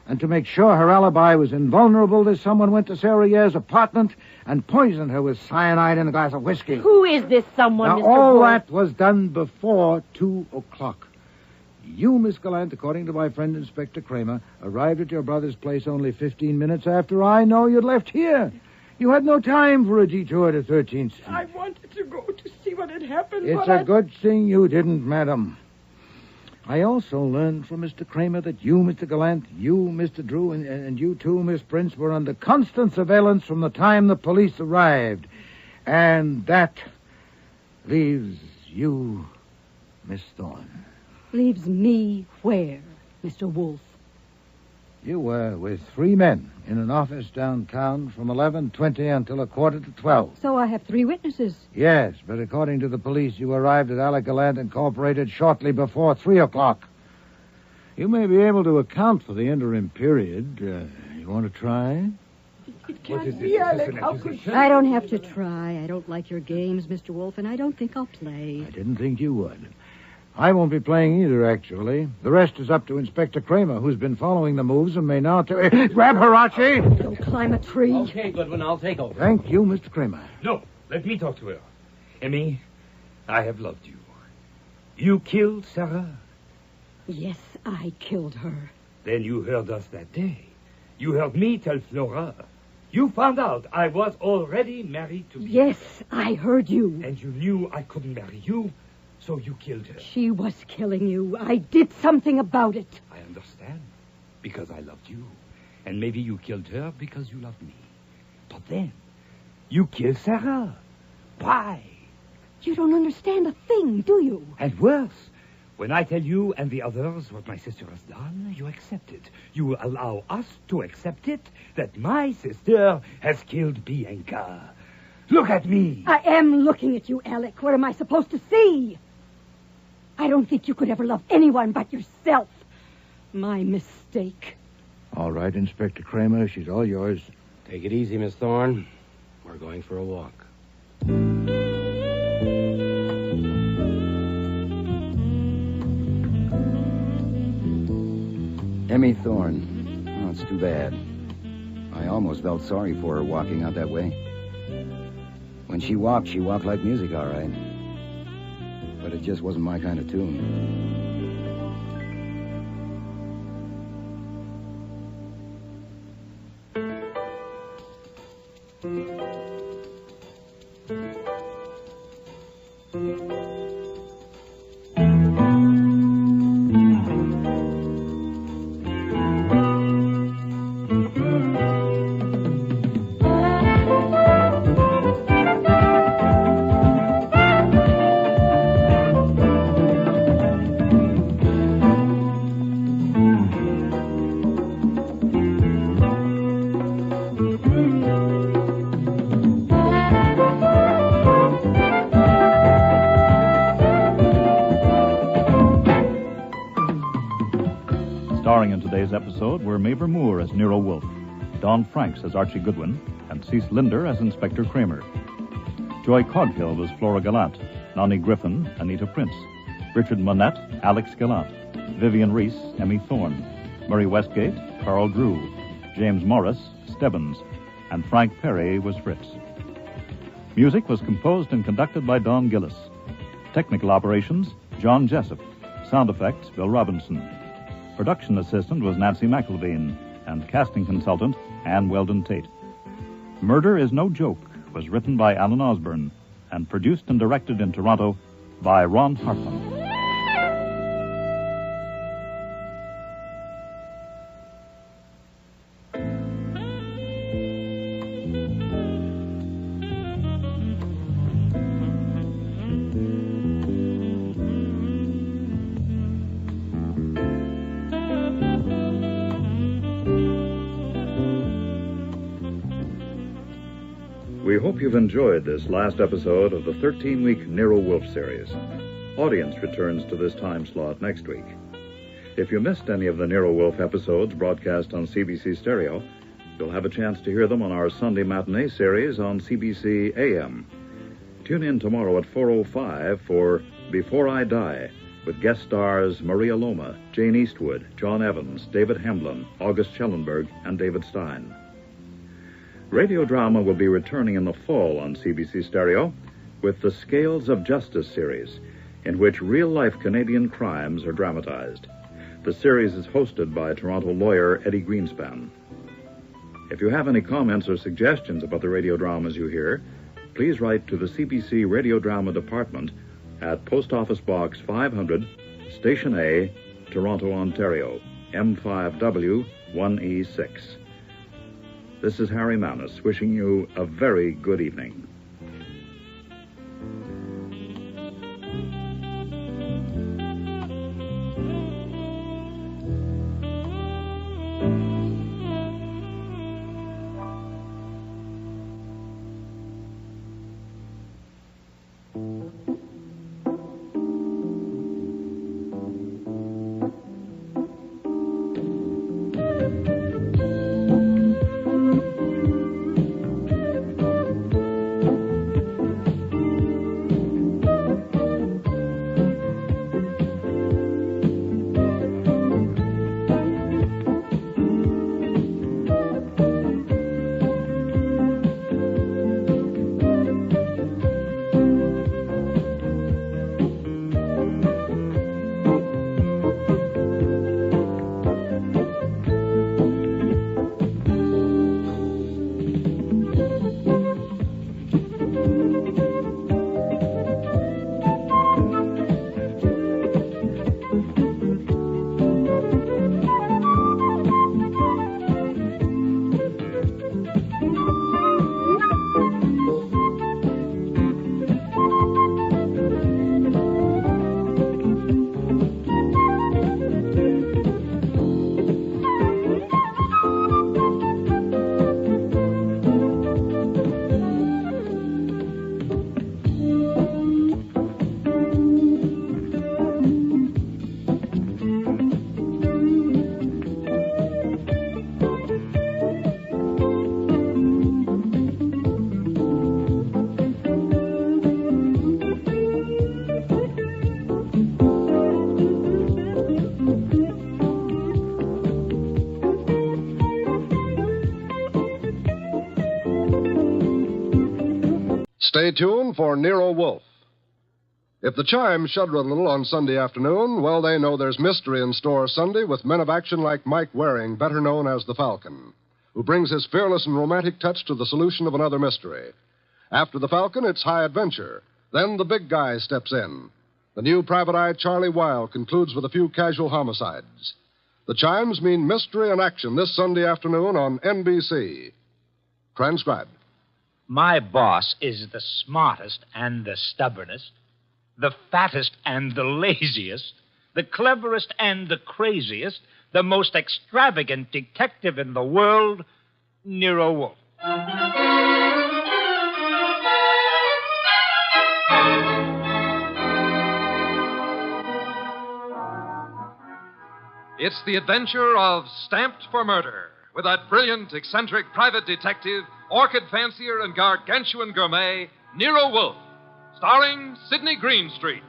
And to make sure her alibi was invulnerable, this someone went to Sarah Yare's apartment and poisoned her with cyanide in a glass of whiskey. Who is this someone, Now, Mr. all Wolfe? that was done before 2 o'clock. You, Miss Gallant, according to my friend Inspector Kramer, arrived at your brother's place only 15 minutes after I know you'd left here. You had no time for a detour to 13th Street. I wanted to go to see what had happened, It's but a good thing you didn't, madam. I also learned from Mr. Kramer that you, Mr. Gallant, you, Mr. Drew, and you too, Miss Prince, were under constant surveillance from the time the police arrived. And that leaves you, Miss Thorne. Leaves me where, Mr. Wolfe? You were with 3 men in an office downtown from 11:20 until 11:45. So I have 3 witnesses. Yes, but according to the police, you arrived at Alec Gallant Incorporated shortly before 3 o'clock. You may be able to account for the interim period. You want to try? It can't be, Alec. How could you? I don't have to try. I don't like your games, Mr. Wolfe, and I don't think I'll play. I didn't think you would. I won't be playing either, actually. The rest is up to Inspector Kramer, who's been following the moves and may now... Grab her, Archie! Don't climb a tree. Okay, Goodwin, I'll take over. Thank you, Mr. Kramer. No, let me talk to her. Emmy, I have loved you. You killed Sarah? Yes, I killed her. Then you heard us that day. You heard me tell Flora. You found out I was already married to Bianca. Yes, I heard you. And you knew I couldn't marry you, so you killed her. She was killing you. I did something about it. I understand. Because I loved you. And maybe you killed her because you loved me. But then, you killed Sarah. Why? You don't understand a thing, do you? And worse, when I tell you and the others what my sister has done, you accept it. You allow us to accept it that my sister has killed Bianca. Look at me. I am looking at you, Alec. What am I supposed to see? I don't think you could ever love anyone but yourself. My mistake. All right, Inspector Kramer, she's all yours. Take it easy, Miss Thorne. We're going for a walk. Emmy Thorne. Oh, it's too bad. I almost felt sorry for her walking out that way. When she walked like music, all right. But it just wasn't my kind of tune. Starring in today's episode were Mabel Moore as Nero Wolfe, Don Franks as Archie Goodwin, and Cease Linder as Inspector Kramer. Joy Coghill was Flora Gallant, Nani Griffin, Anita Prince, Richard Monette, Alex Gallant, Vivian Reese, Emmy Thorne, Murray Westgate, Carl Drew, James Morris, Stebbins, and Frank Perry was Fritz. Music was composed and conducted by Don Gillis. Technical operations, John Jessup. Sound effects, Bill Robinson. Production assistant was Nancy McElveen, and casting consultant, Ann Weldon Tate. Murder is No Joke was written by Alan Osborne and produced and directed in Toronto by Ron Hartman. We hope you've enjoyed this last episode of the 13-week Nero Wolfe series. Audience returns to this time slot next week. If you missed any of the Nero Wolfe episodes broadcast on CBC Stereo, you'll have a chance to hear them on our Sunday matinee series on CBC AM. Tune in tomorrow at 4:05 for Before I Die, with guest stars Maria Loma, Jane Eastwood, John Evans, David Hemblin, August Schellenberg, and David Stein. Radio drama will be returning in the fall on CBC Stereo with the Scales of Justice series, in which real-life Canadian crimes are dramatized. The series is hosted by Toronto lawyer Eddie Greenspan. If you have any comments or suggestions about the radio dramas you hear, please write to the CBC Radio Drama Department at Post Office Box 500, Station A, Toronto, Ontario, M5W 1E6. This is Harry Manus wishing you a very good evening. Stay tuned for Nero Wolfe. If the chimes shudder a little on Sunday afternoon, well, they know there's mystery in store Sunday with men of action like Mike Waring, better known as the Falcon, who brings his fearless and romantic touch to the solution of another mystery. After the Falcon, it's high adventure. Then the big guy steps in. The new private eye Charlie Wilde concludes with a few casual homicides. The chimes mean mystery and action this Sunday afternoon on NBC. Transcribed. My boss is the smartest and the stubbornest, the fattest and the laziest, the cleverest and the craziest, the most extravagant detective in the world, Nero Wolfe. It's the adventure of Stamped for Murder, with that brilliant, eccentric private detective, orchid fancier, and gargantuan gourmet, Nero Wolfe, starring Sidney Greenstreet.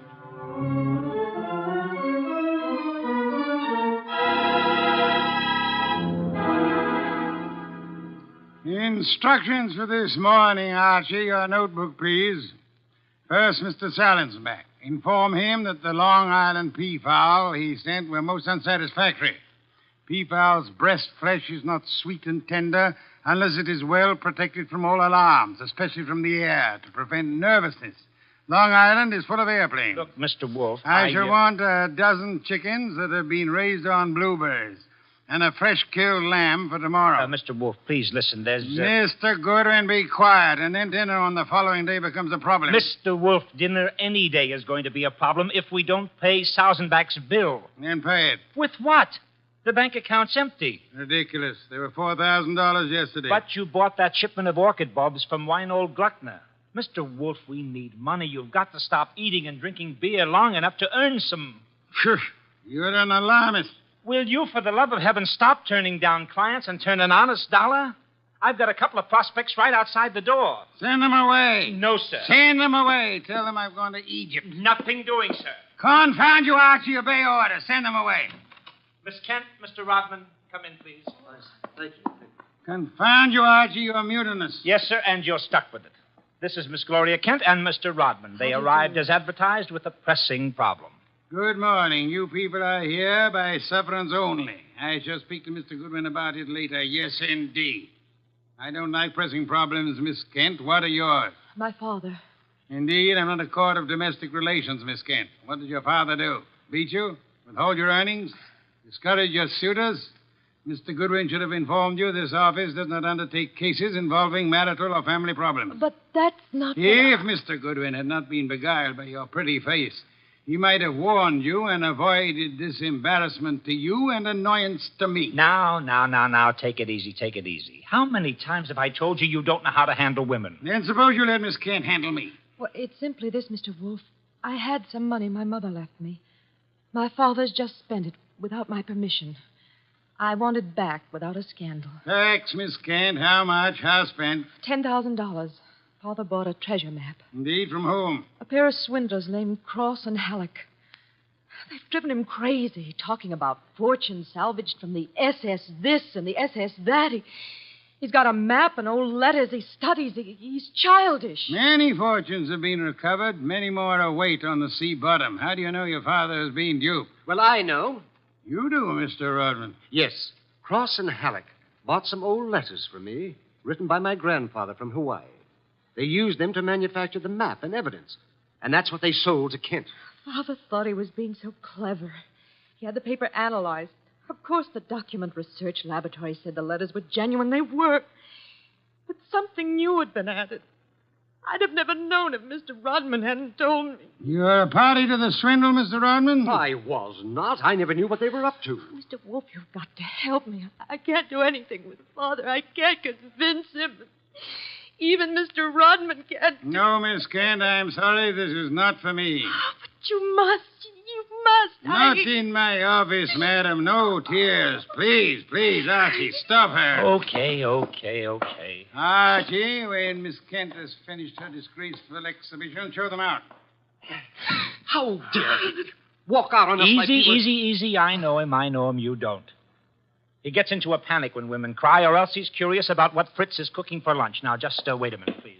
instructions for this morning, Archie. Your notebook, please. First, Mr. Salinsbeck. Inform him that the Long Island peafowl he sent were most unsatisfactory. Peafowl's breast flesh is not sweet and tender unless it is well protected from all alarms, especially from the air, to prevent nervousness. Long Island is full of airplanes. Look, Mr. Wolfe, I shall want a dozen chickens that have been raised on blueberries and a fresh-killed lamb for tomorrow. Mr. Wolfe, please listen. There's... Mr. Goodwin, be quiet, and then dinner on the following day becomes a problem. Mr. Wolfe, dinner any day is going to be a problem if we don't pay Sausenbach's bill. Then pay it. With what? The bank account's empty. Ridiculous. There were $4,000 yesterday. But you bought that shipment of orchid bulbs from Winold Gluckner. Mr. Wolfe, we need money. You've got to stop eating and drinking beer long enough to earn some. Phew, you're an alarmist. Will you, for the love of heaven, stop turning down clients and turn an honest dollar? I've got a couple of prospects right outside the door. Send them away. No, sir. Send them away. Tell them I've gone to Egypt. Nothing doing, sir. Confound you, Archie. Obey orders. Send them away. Miss Kent, Mr. Rodman, come in, please. Thank you. Confound you, Archie. You're mutinous. Yes, sir, and you're stuck with it. This is Miss Gloria Kent and Mr. Rodman. They arrived as advertised with a pressing problem. Good morning. You people are here by sufferance only. I shall speak to Mr. Goodwin about it later. Yes, indeed. I don't like pressing problems, Miss Kent. What are yours? My father. Indeed, I'm not a court of domestic relations, Miss Kent. What did your father do? Beat you? Withhold your earnings? Discourage your suitors? Mr. Goodwin should have informed you this office does not undertake cases involving marital or family problems. But that's not... If Mr. Goodwin had not been beguiled by your pretty face, he might have warned you and avoided this embarrassment to you and annoyance to me. Now, take it easy, take it easy. How many times have I told you you don't know how to handle women? Then suppose you let Miss Kent handle me. Well, it's simply this, Mr. Wolfe. I had some money my mother left me. My father's just spent it without my permission. I want it back without a scandal. Thanks, Miss Kent. How much? How spent? $10,000. Father bought a treasure map. Indeed, from whom? A pair of swindlers named Cross and Halleck. They've driven him crazy, talking about fortune salvaged from the SS this and the SS that. He's got a map and old letters he studies. He's childish. Many fortunes have been recovered. Many more await on the sea bottom. How do you know your father has been duped? Well, I know. You do, Mr. Rodman. Yes. Cross and Halleck bought some old letters from me, written by my grandfather from Hawaii. They used them to manufacture the map and evidence. And that's what they sold to Kent. Father thought he was being so clever. He had the paper analyzed. Of course, the document research laboratory said the letters were genuine. They were. But something new had been added. I'd have never known if Mr. Rodman hadn't told me. You're a party to the swindle, Mr. Rodman? I was not. I never knew what they were up to. Mr. Wolfe, you've got to help me. I can't do anything with Father. I can't convince him. Even Mr. Rodman can't. No, Miss Kent, I'm sorry. This is not for me. But you must. You must. Not in my office, madam. No tears. Please, Archie, stop her. Okay. Archie, when Miss Kent has finished her disgraceful exhibition, show them out. How dare he walk out on us like he was... Easy. I know him. You don't. He gets into a panic when women cry, or else he's curious about what Fritz is cooking for lunch. Now, just wait a minute, please.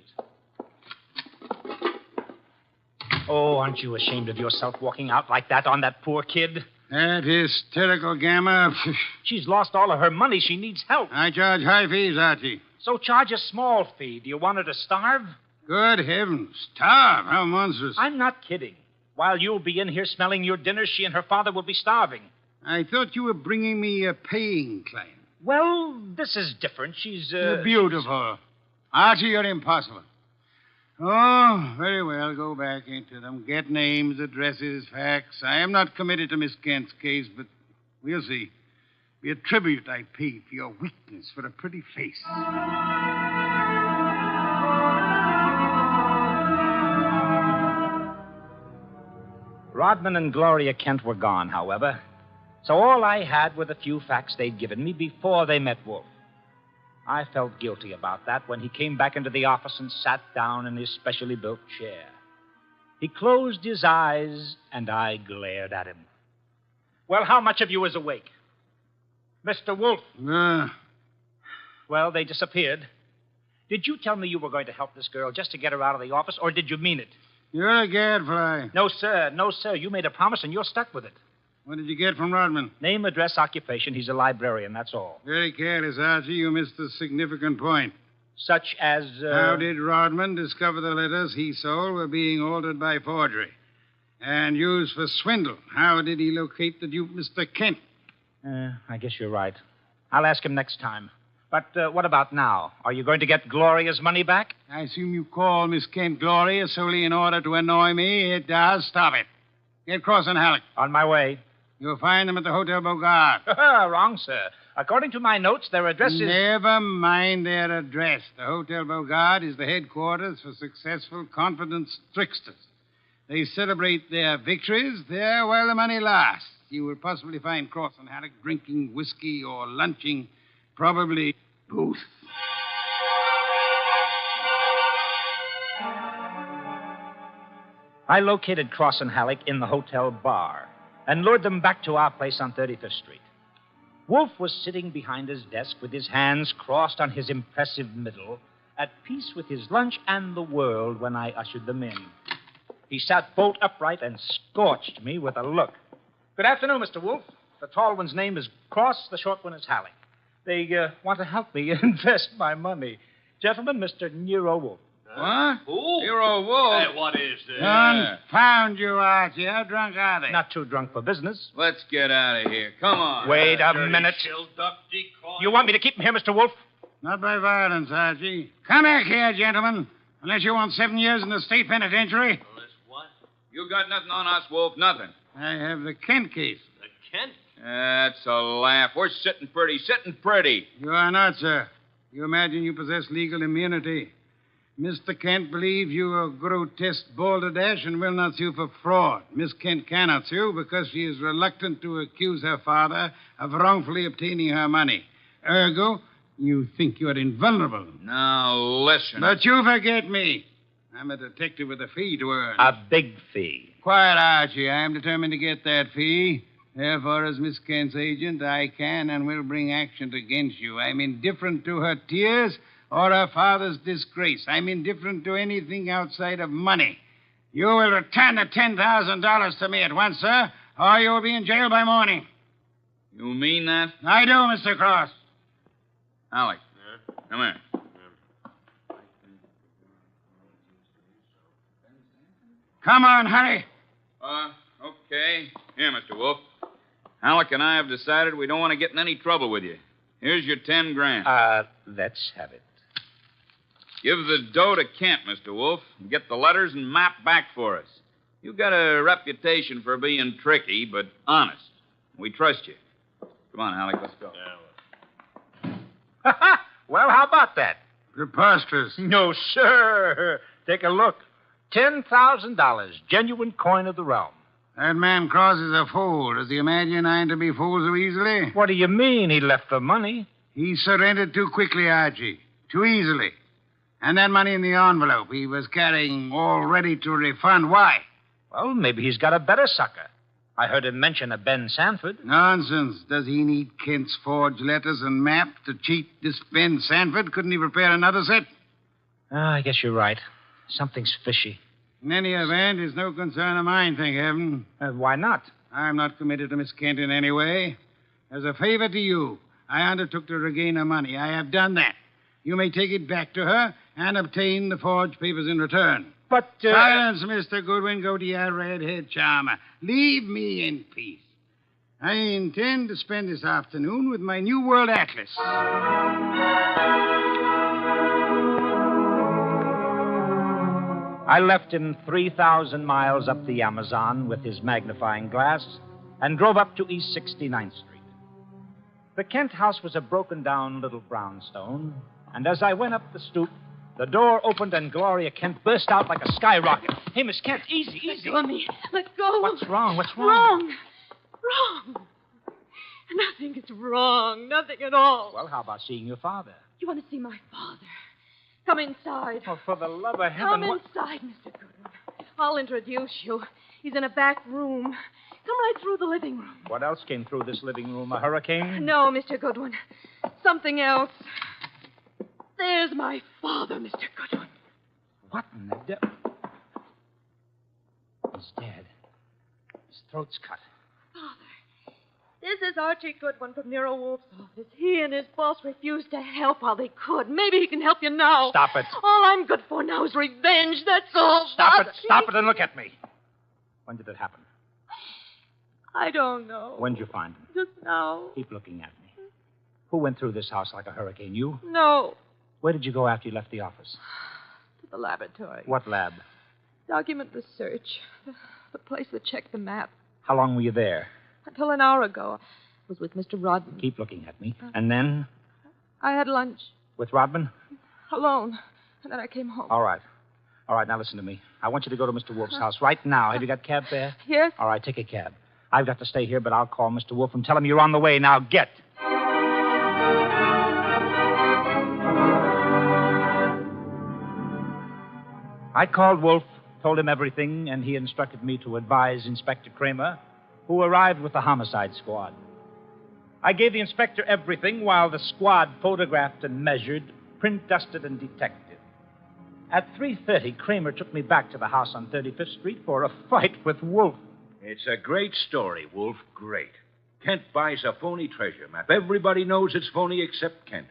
Oh, aren't you ashamed of yourself walking out like that on that poor kid? That hysterical gamma. She's lost all of her money. She needs help. I charge high fees, Archie. So charge a small fee. Do you want her to starve? Good heavens. Starve? How monstrous. I'm not kidding. While you'll be in here smelling your dinner, she and her father will be starving. I thought you were bringing me a paying client. Well, this is different. She's, You're beautiful. Archie, you're impossible. Oh, very well. Go back into them. Get names, addresses, facts. I am not committed to Miss Kent's case, but we'll see. Be a tribute I pay for your weakness for a pretty face. Rodman and Gloria Kent were gone, however. So all I had were the few facts they'd given me before they met Wolfe. I felt guilty about that when he came back into the office and sat down in his specially built chair. He closed his eyes, and I glared at him. Well, how much of you is awake? Mr. Wolfe. Ah. Well, they disappeared. Did you tell me you were going to help this girl just to get her out of the office, or did you mean it? You're a gadfly. No, sir. No, sir. You made a promise, and you're stuck with it. What did you get from Rodman? Name, address, occupation. He's a librarian, that's all. Very careless, Archie. You missed a significant point. Such as, How did Rodman discover the letters he sold were being altered by forgery and used for swindle? How did he locate the dupe, Mr. Kent? I guess you're right. I'll ask him next time. But what about now? Are you going to get Gloria's money back? I assume you call Miss Kent Gloria solely in order to annoy me. It does. Stop it. Get Cross and Halleck. On my way. You'll find them at the Hotel Bogart. Wrong, sir. According to my notes, their address is... Never mind their address. The Hotel Bogart is the headquarters for successful, confident tricksters. They celebrate their victories there while the money lasts. You will possibly find Cross and Halleck drinking whiskey or lunching, probably both. I located Cross and Halleck in the hotel bar and lured them back to our place on 35th Street. Wolfe was sitting behind his desk with his hands crossed on his impressive middle, at peace with his lunch and the world when I ushered them in. He sat bolt upright and scorched me with a look. Good afternoon, Mr. Wolfe. The tall one's name is Cross, the short one is Halleck. They want to help me invest my money. Gentlemen, Mr. Nero Wolfe. What? Who? Nero Wolfe. Hey, what is this? Confound you, Archie. How drunk are they? Not too drunk for business. Let's get out of here. Come on. Wait a minute. You want me to keep him here, Mr. Wolfe? Not by violence, Archie. Come back here, gentlemen. Unless you want 7 years in the state penitentiary. What? You got nothing on us, Wolf. Nothing. I have the Kent case. The Kent? That's a laugh. We're sitting pretty. You are not, sir. You imagine you possess legal immunity. Mr. Kent believes you a grotesque balderdash and will not sue for fraud. Miss Kent cannot sue because she is reluctant to accuse her father of wrongfully obtaining her money. Ergo, you think you're invulnerable. Now, listen. But you forget me. I'm a detective with a fee to earn. A big fee. Quiet, Archie. I am determined to get that fee. Therefore, as Miss Kent's agent, I can and will bring action against you. I'm indifferent to her tears or her father's disgrace. I'm indifferent to anything outside of money. You will return the $10,000 to me at once, sir, or you will be in jail by morning. You mean that? I do, Mr. Cross. Alec. Come here. Come on, hurry. Okay. Here, Mr. Wolfe. Alec and I have decided we don't want to get in any trouble with you. Here's your $10,000. Let's have it. Give the dough to Kent, Mr. Wolfe, and get the letters and map back for us. You've got a reputation for being tricky, but honest. We trust you. Come on, Alec, let's go. Well, how about that? Preposterous. No, sir. Take a look. $10,000, genuine coin of the realm. That man Cross is a fool. Does he imagine I'm to be fooled so easily? What do you mean he left the money? He surrendered too quickly, Archie. Too easily. And that money in the envelope he was carrying all ready to refund. Why? Well, maybe he's got a better sucker. I heard him mention a Ben Sanford. Nonsense. Does he need Kent's forged letters and map to cheat this Ben Sanford? Couldn't he prepare another set? I guess you're right. Something's fishy. In any event, it's no concern of mine, thank heaven. Why not? I'm not committed to Miss Kent in any way. As a favor to you, I undertook to regain her money. I have done that. You may take it back to her and obtain the forged papers in return. But, Silence, Mr. Goodwin. Go to your redhead charmer. Leave me in peace. I intend to spend this afternoon with my New World Atlas. I left him 3,000 miles up the Amazon with his magnifying glass and drove up to East 69th Street. The Kent house was a broken-down little brownstone, and as I went up the stoop, the door opened and Gloria Kent burst out like a skyrocket. Hey, Miss Kent, easy. Let go of me. Let go. What's wrong? Wrong. Nothing is wrong. Nothing at all. Well, how about seeing your father? You want to see my father? Come inside. Oh, for the love of heaven. Come inside, Mr. Goodwin. I'll introduce you. He's in a back room. Come right through the living room. What else came through this living room? A hurricane? No, Mr. Goodwin. Something else. There's my father, Mr. Goodwin. What in the devil? He's dead. His throat's cut. Father, this is Archie Goodwin from Nero Wolfe's office. He and his boss refused to help while they could. Maybe he can help you now. Stop it. All I'm good for now is revenge. That's all. Stop Father. it. Stop it and look at me. When did it happen? I don't know. When did you find him? Just now. Keep looking at me. Who went through this house like a hurricane? You? No. Where did you go after you left the office? To the laboratory. What lab? Document research. The place that checked the map. How long were you there? Until an hour ago. I was with Mr. Rodman. Keep looking at me. And then? I had lunch. With Rodman? Alone. And then I came home. All right. All right, now listen to me. I want you to go to Mr. Wolfe's house right now. Have you got cab fare? Yes. All right, take a cab. I've got to stay here, but I'll call Mr. Wolfe and tell him you're on the way. Now, get. I called Wolfe, told him everything, and he instructed me to advise Inspector Kramer, who arrived with the homicide squad. I gave the inspector everything while the squad photographed and measured, print dusted and detected. At 3:30, Kramer took me back to the house on 35th Street for a fight with Wolfe. It's a great story, Wolf. Great. Kent buys a phony treasure map. Everybody knows it's phony except Kent.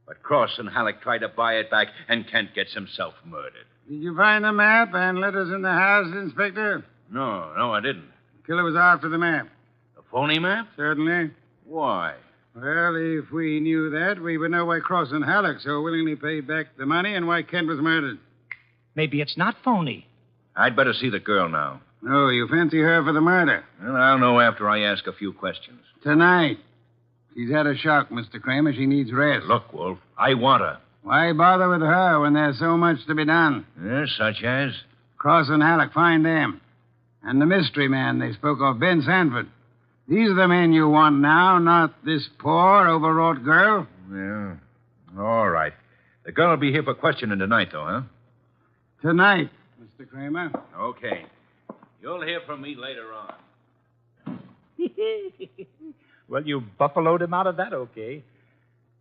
But Cross and Halleck try to buy it back, and Kent gets himself murdered. Did you find the map and letters in the house, Inspector? No, I didn't. The killer was after the map. A phony map? Certainly. Why? Well, if we knew that, we would know why Cross and Halleck so willingly paid back the money and why Kent was murdered. Maybe it's not phony. I'd better see the girl now. No, you fancy her for the murder. Well, I'll know after I ask a few questions. Tonight. She's had a shock, Mr. Kramer. She needs rest. Look, Wolf, I want her. Why bother with her when there's so much to be done? Yes, such as? Cross and Halleck, find them. And the mystery man they spoke of, Ben Sanford. These are the men you want now, not this poor, overwrought girl. Yeah. All right. The girl will be here for questioning tonight, though, huh? Tonight, Mr. Kramer. Okay. You'll hear from me later on. Well, you buffaloed him out of that, okay.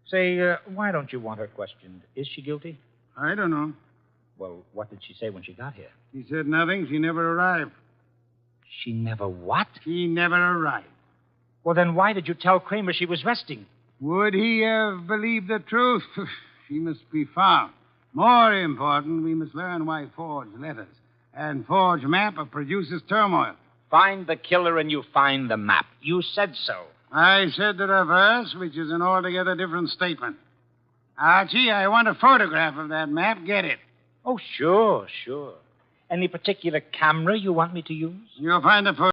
Say, why don't you want her questioned? Is she guilty? I don't know. Well, what did she say when she got here? She said nothing. She never arrived. She never what? She never arrived. Well, then why did you tell Kramer she was resting? Would he have believed the truth? She must be found. More important, we must learn why forged letters and forged map produces turmoil. Find the killer and you find the map. You said so. I said the reverse, which is an altogether different statement. Archie, I want a photograph of that map. Get it. Oh, sure. Any particular camera you want me to use? You'll find the photo.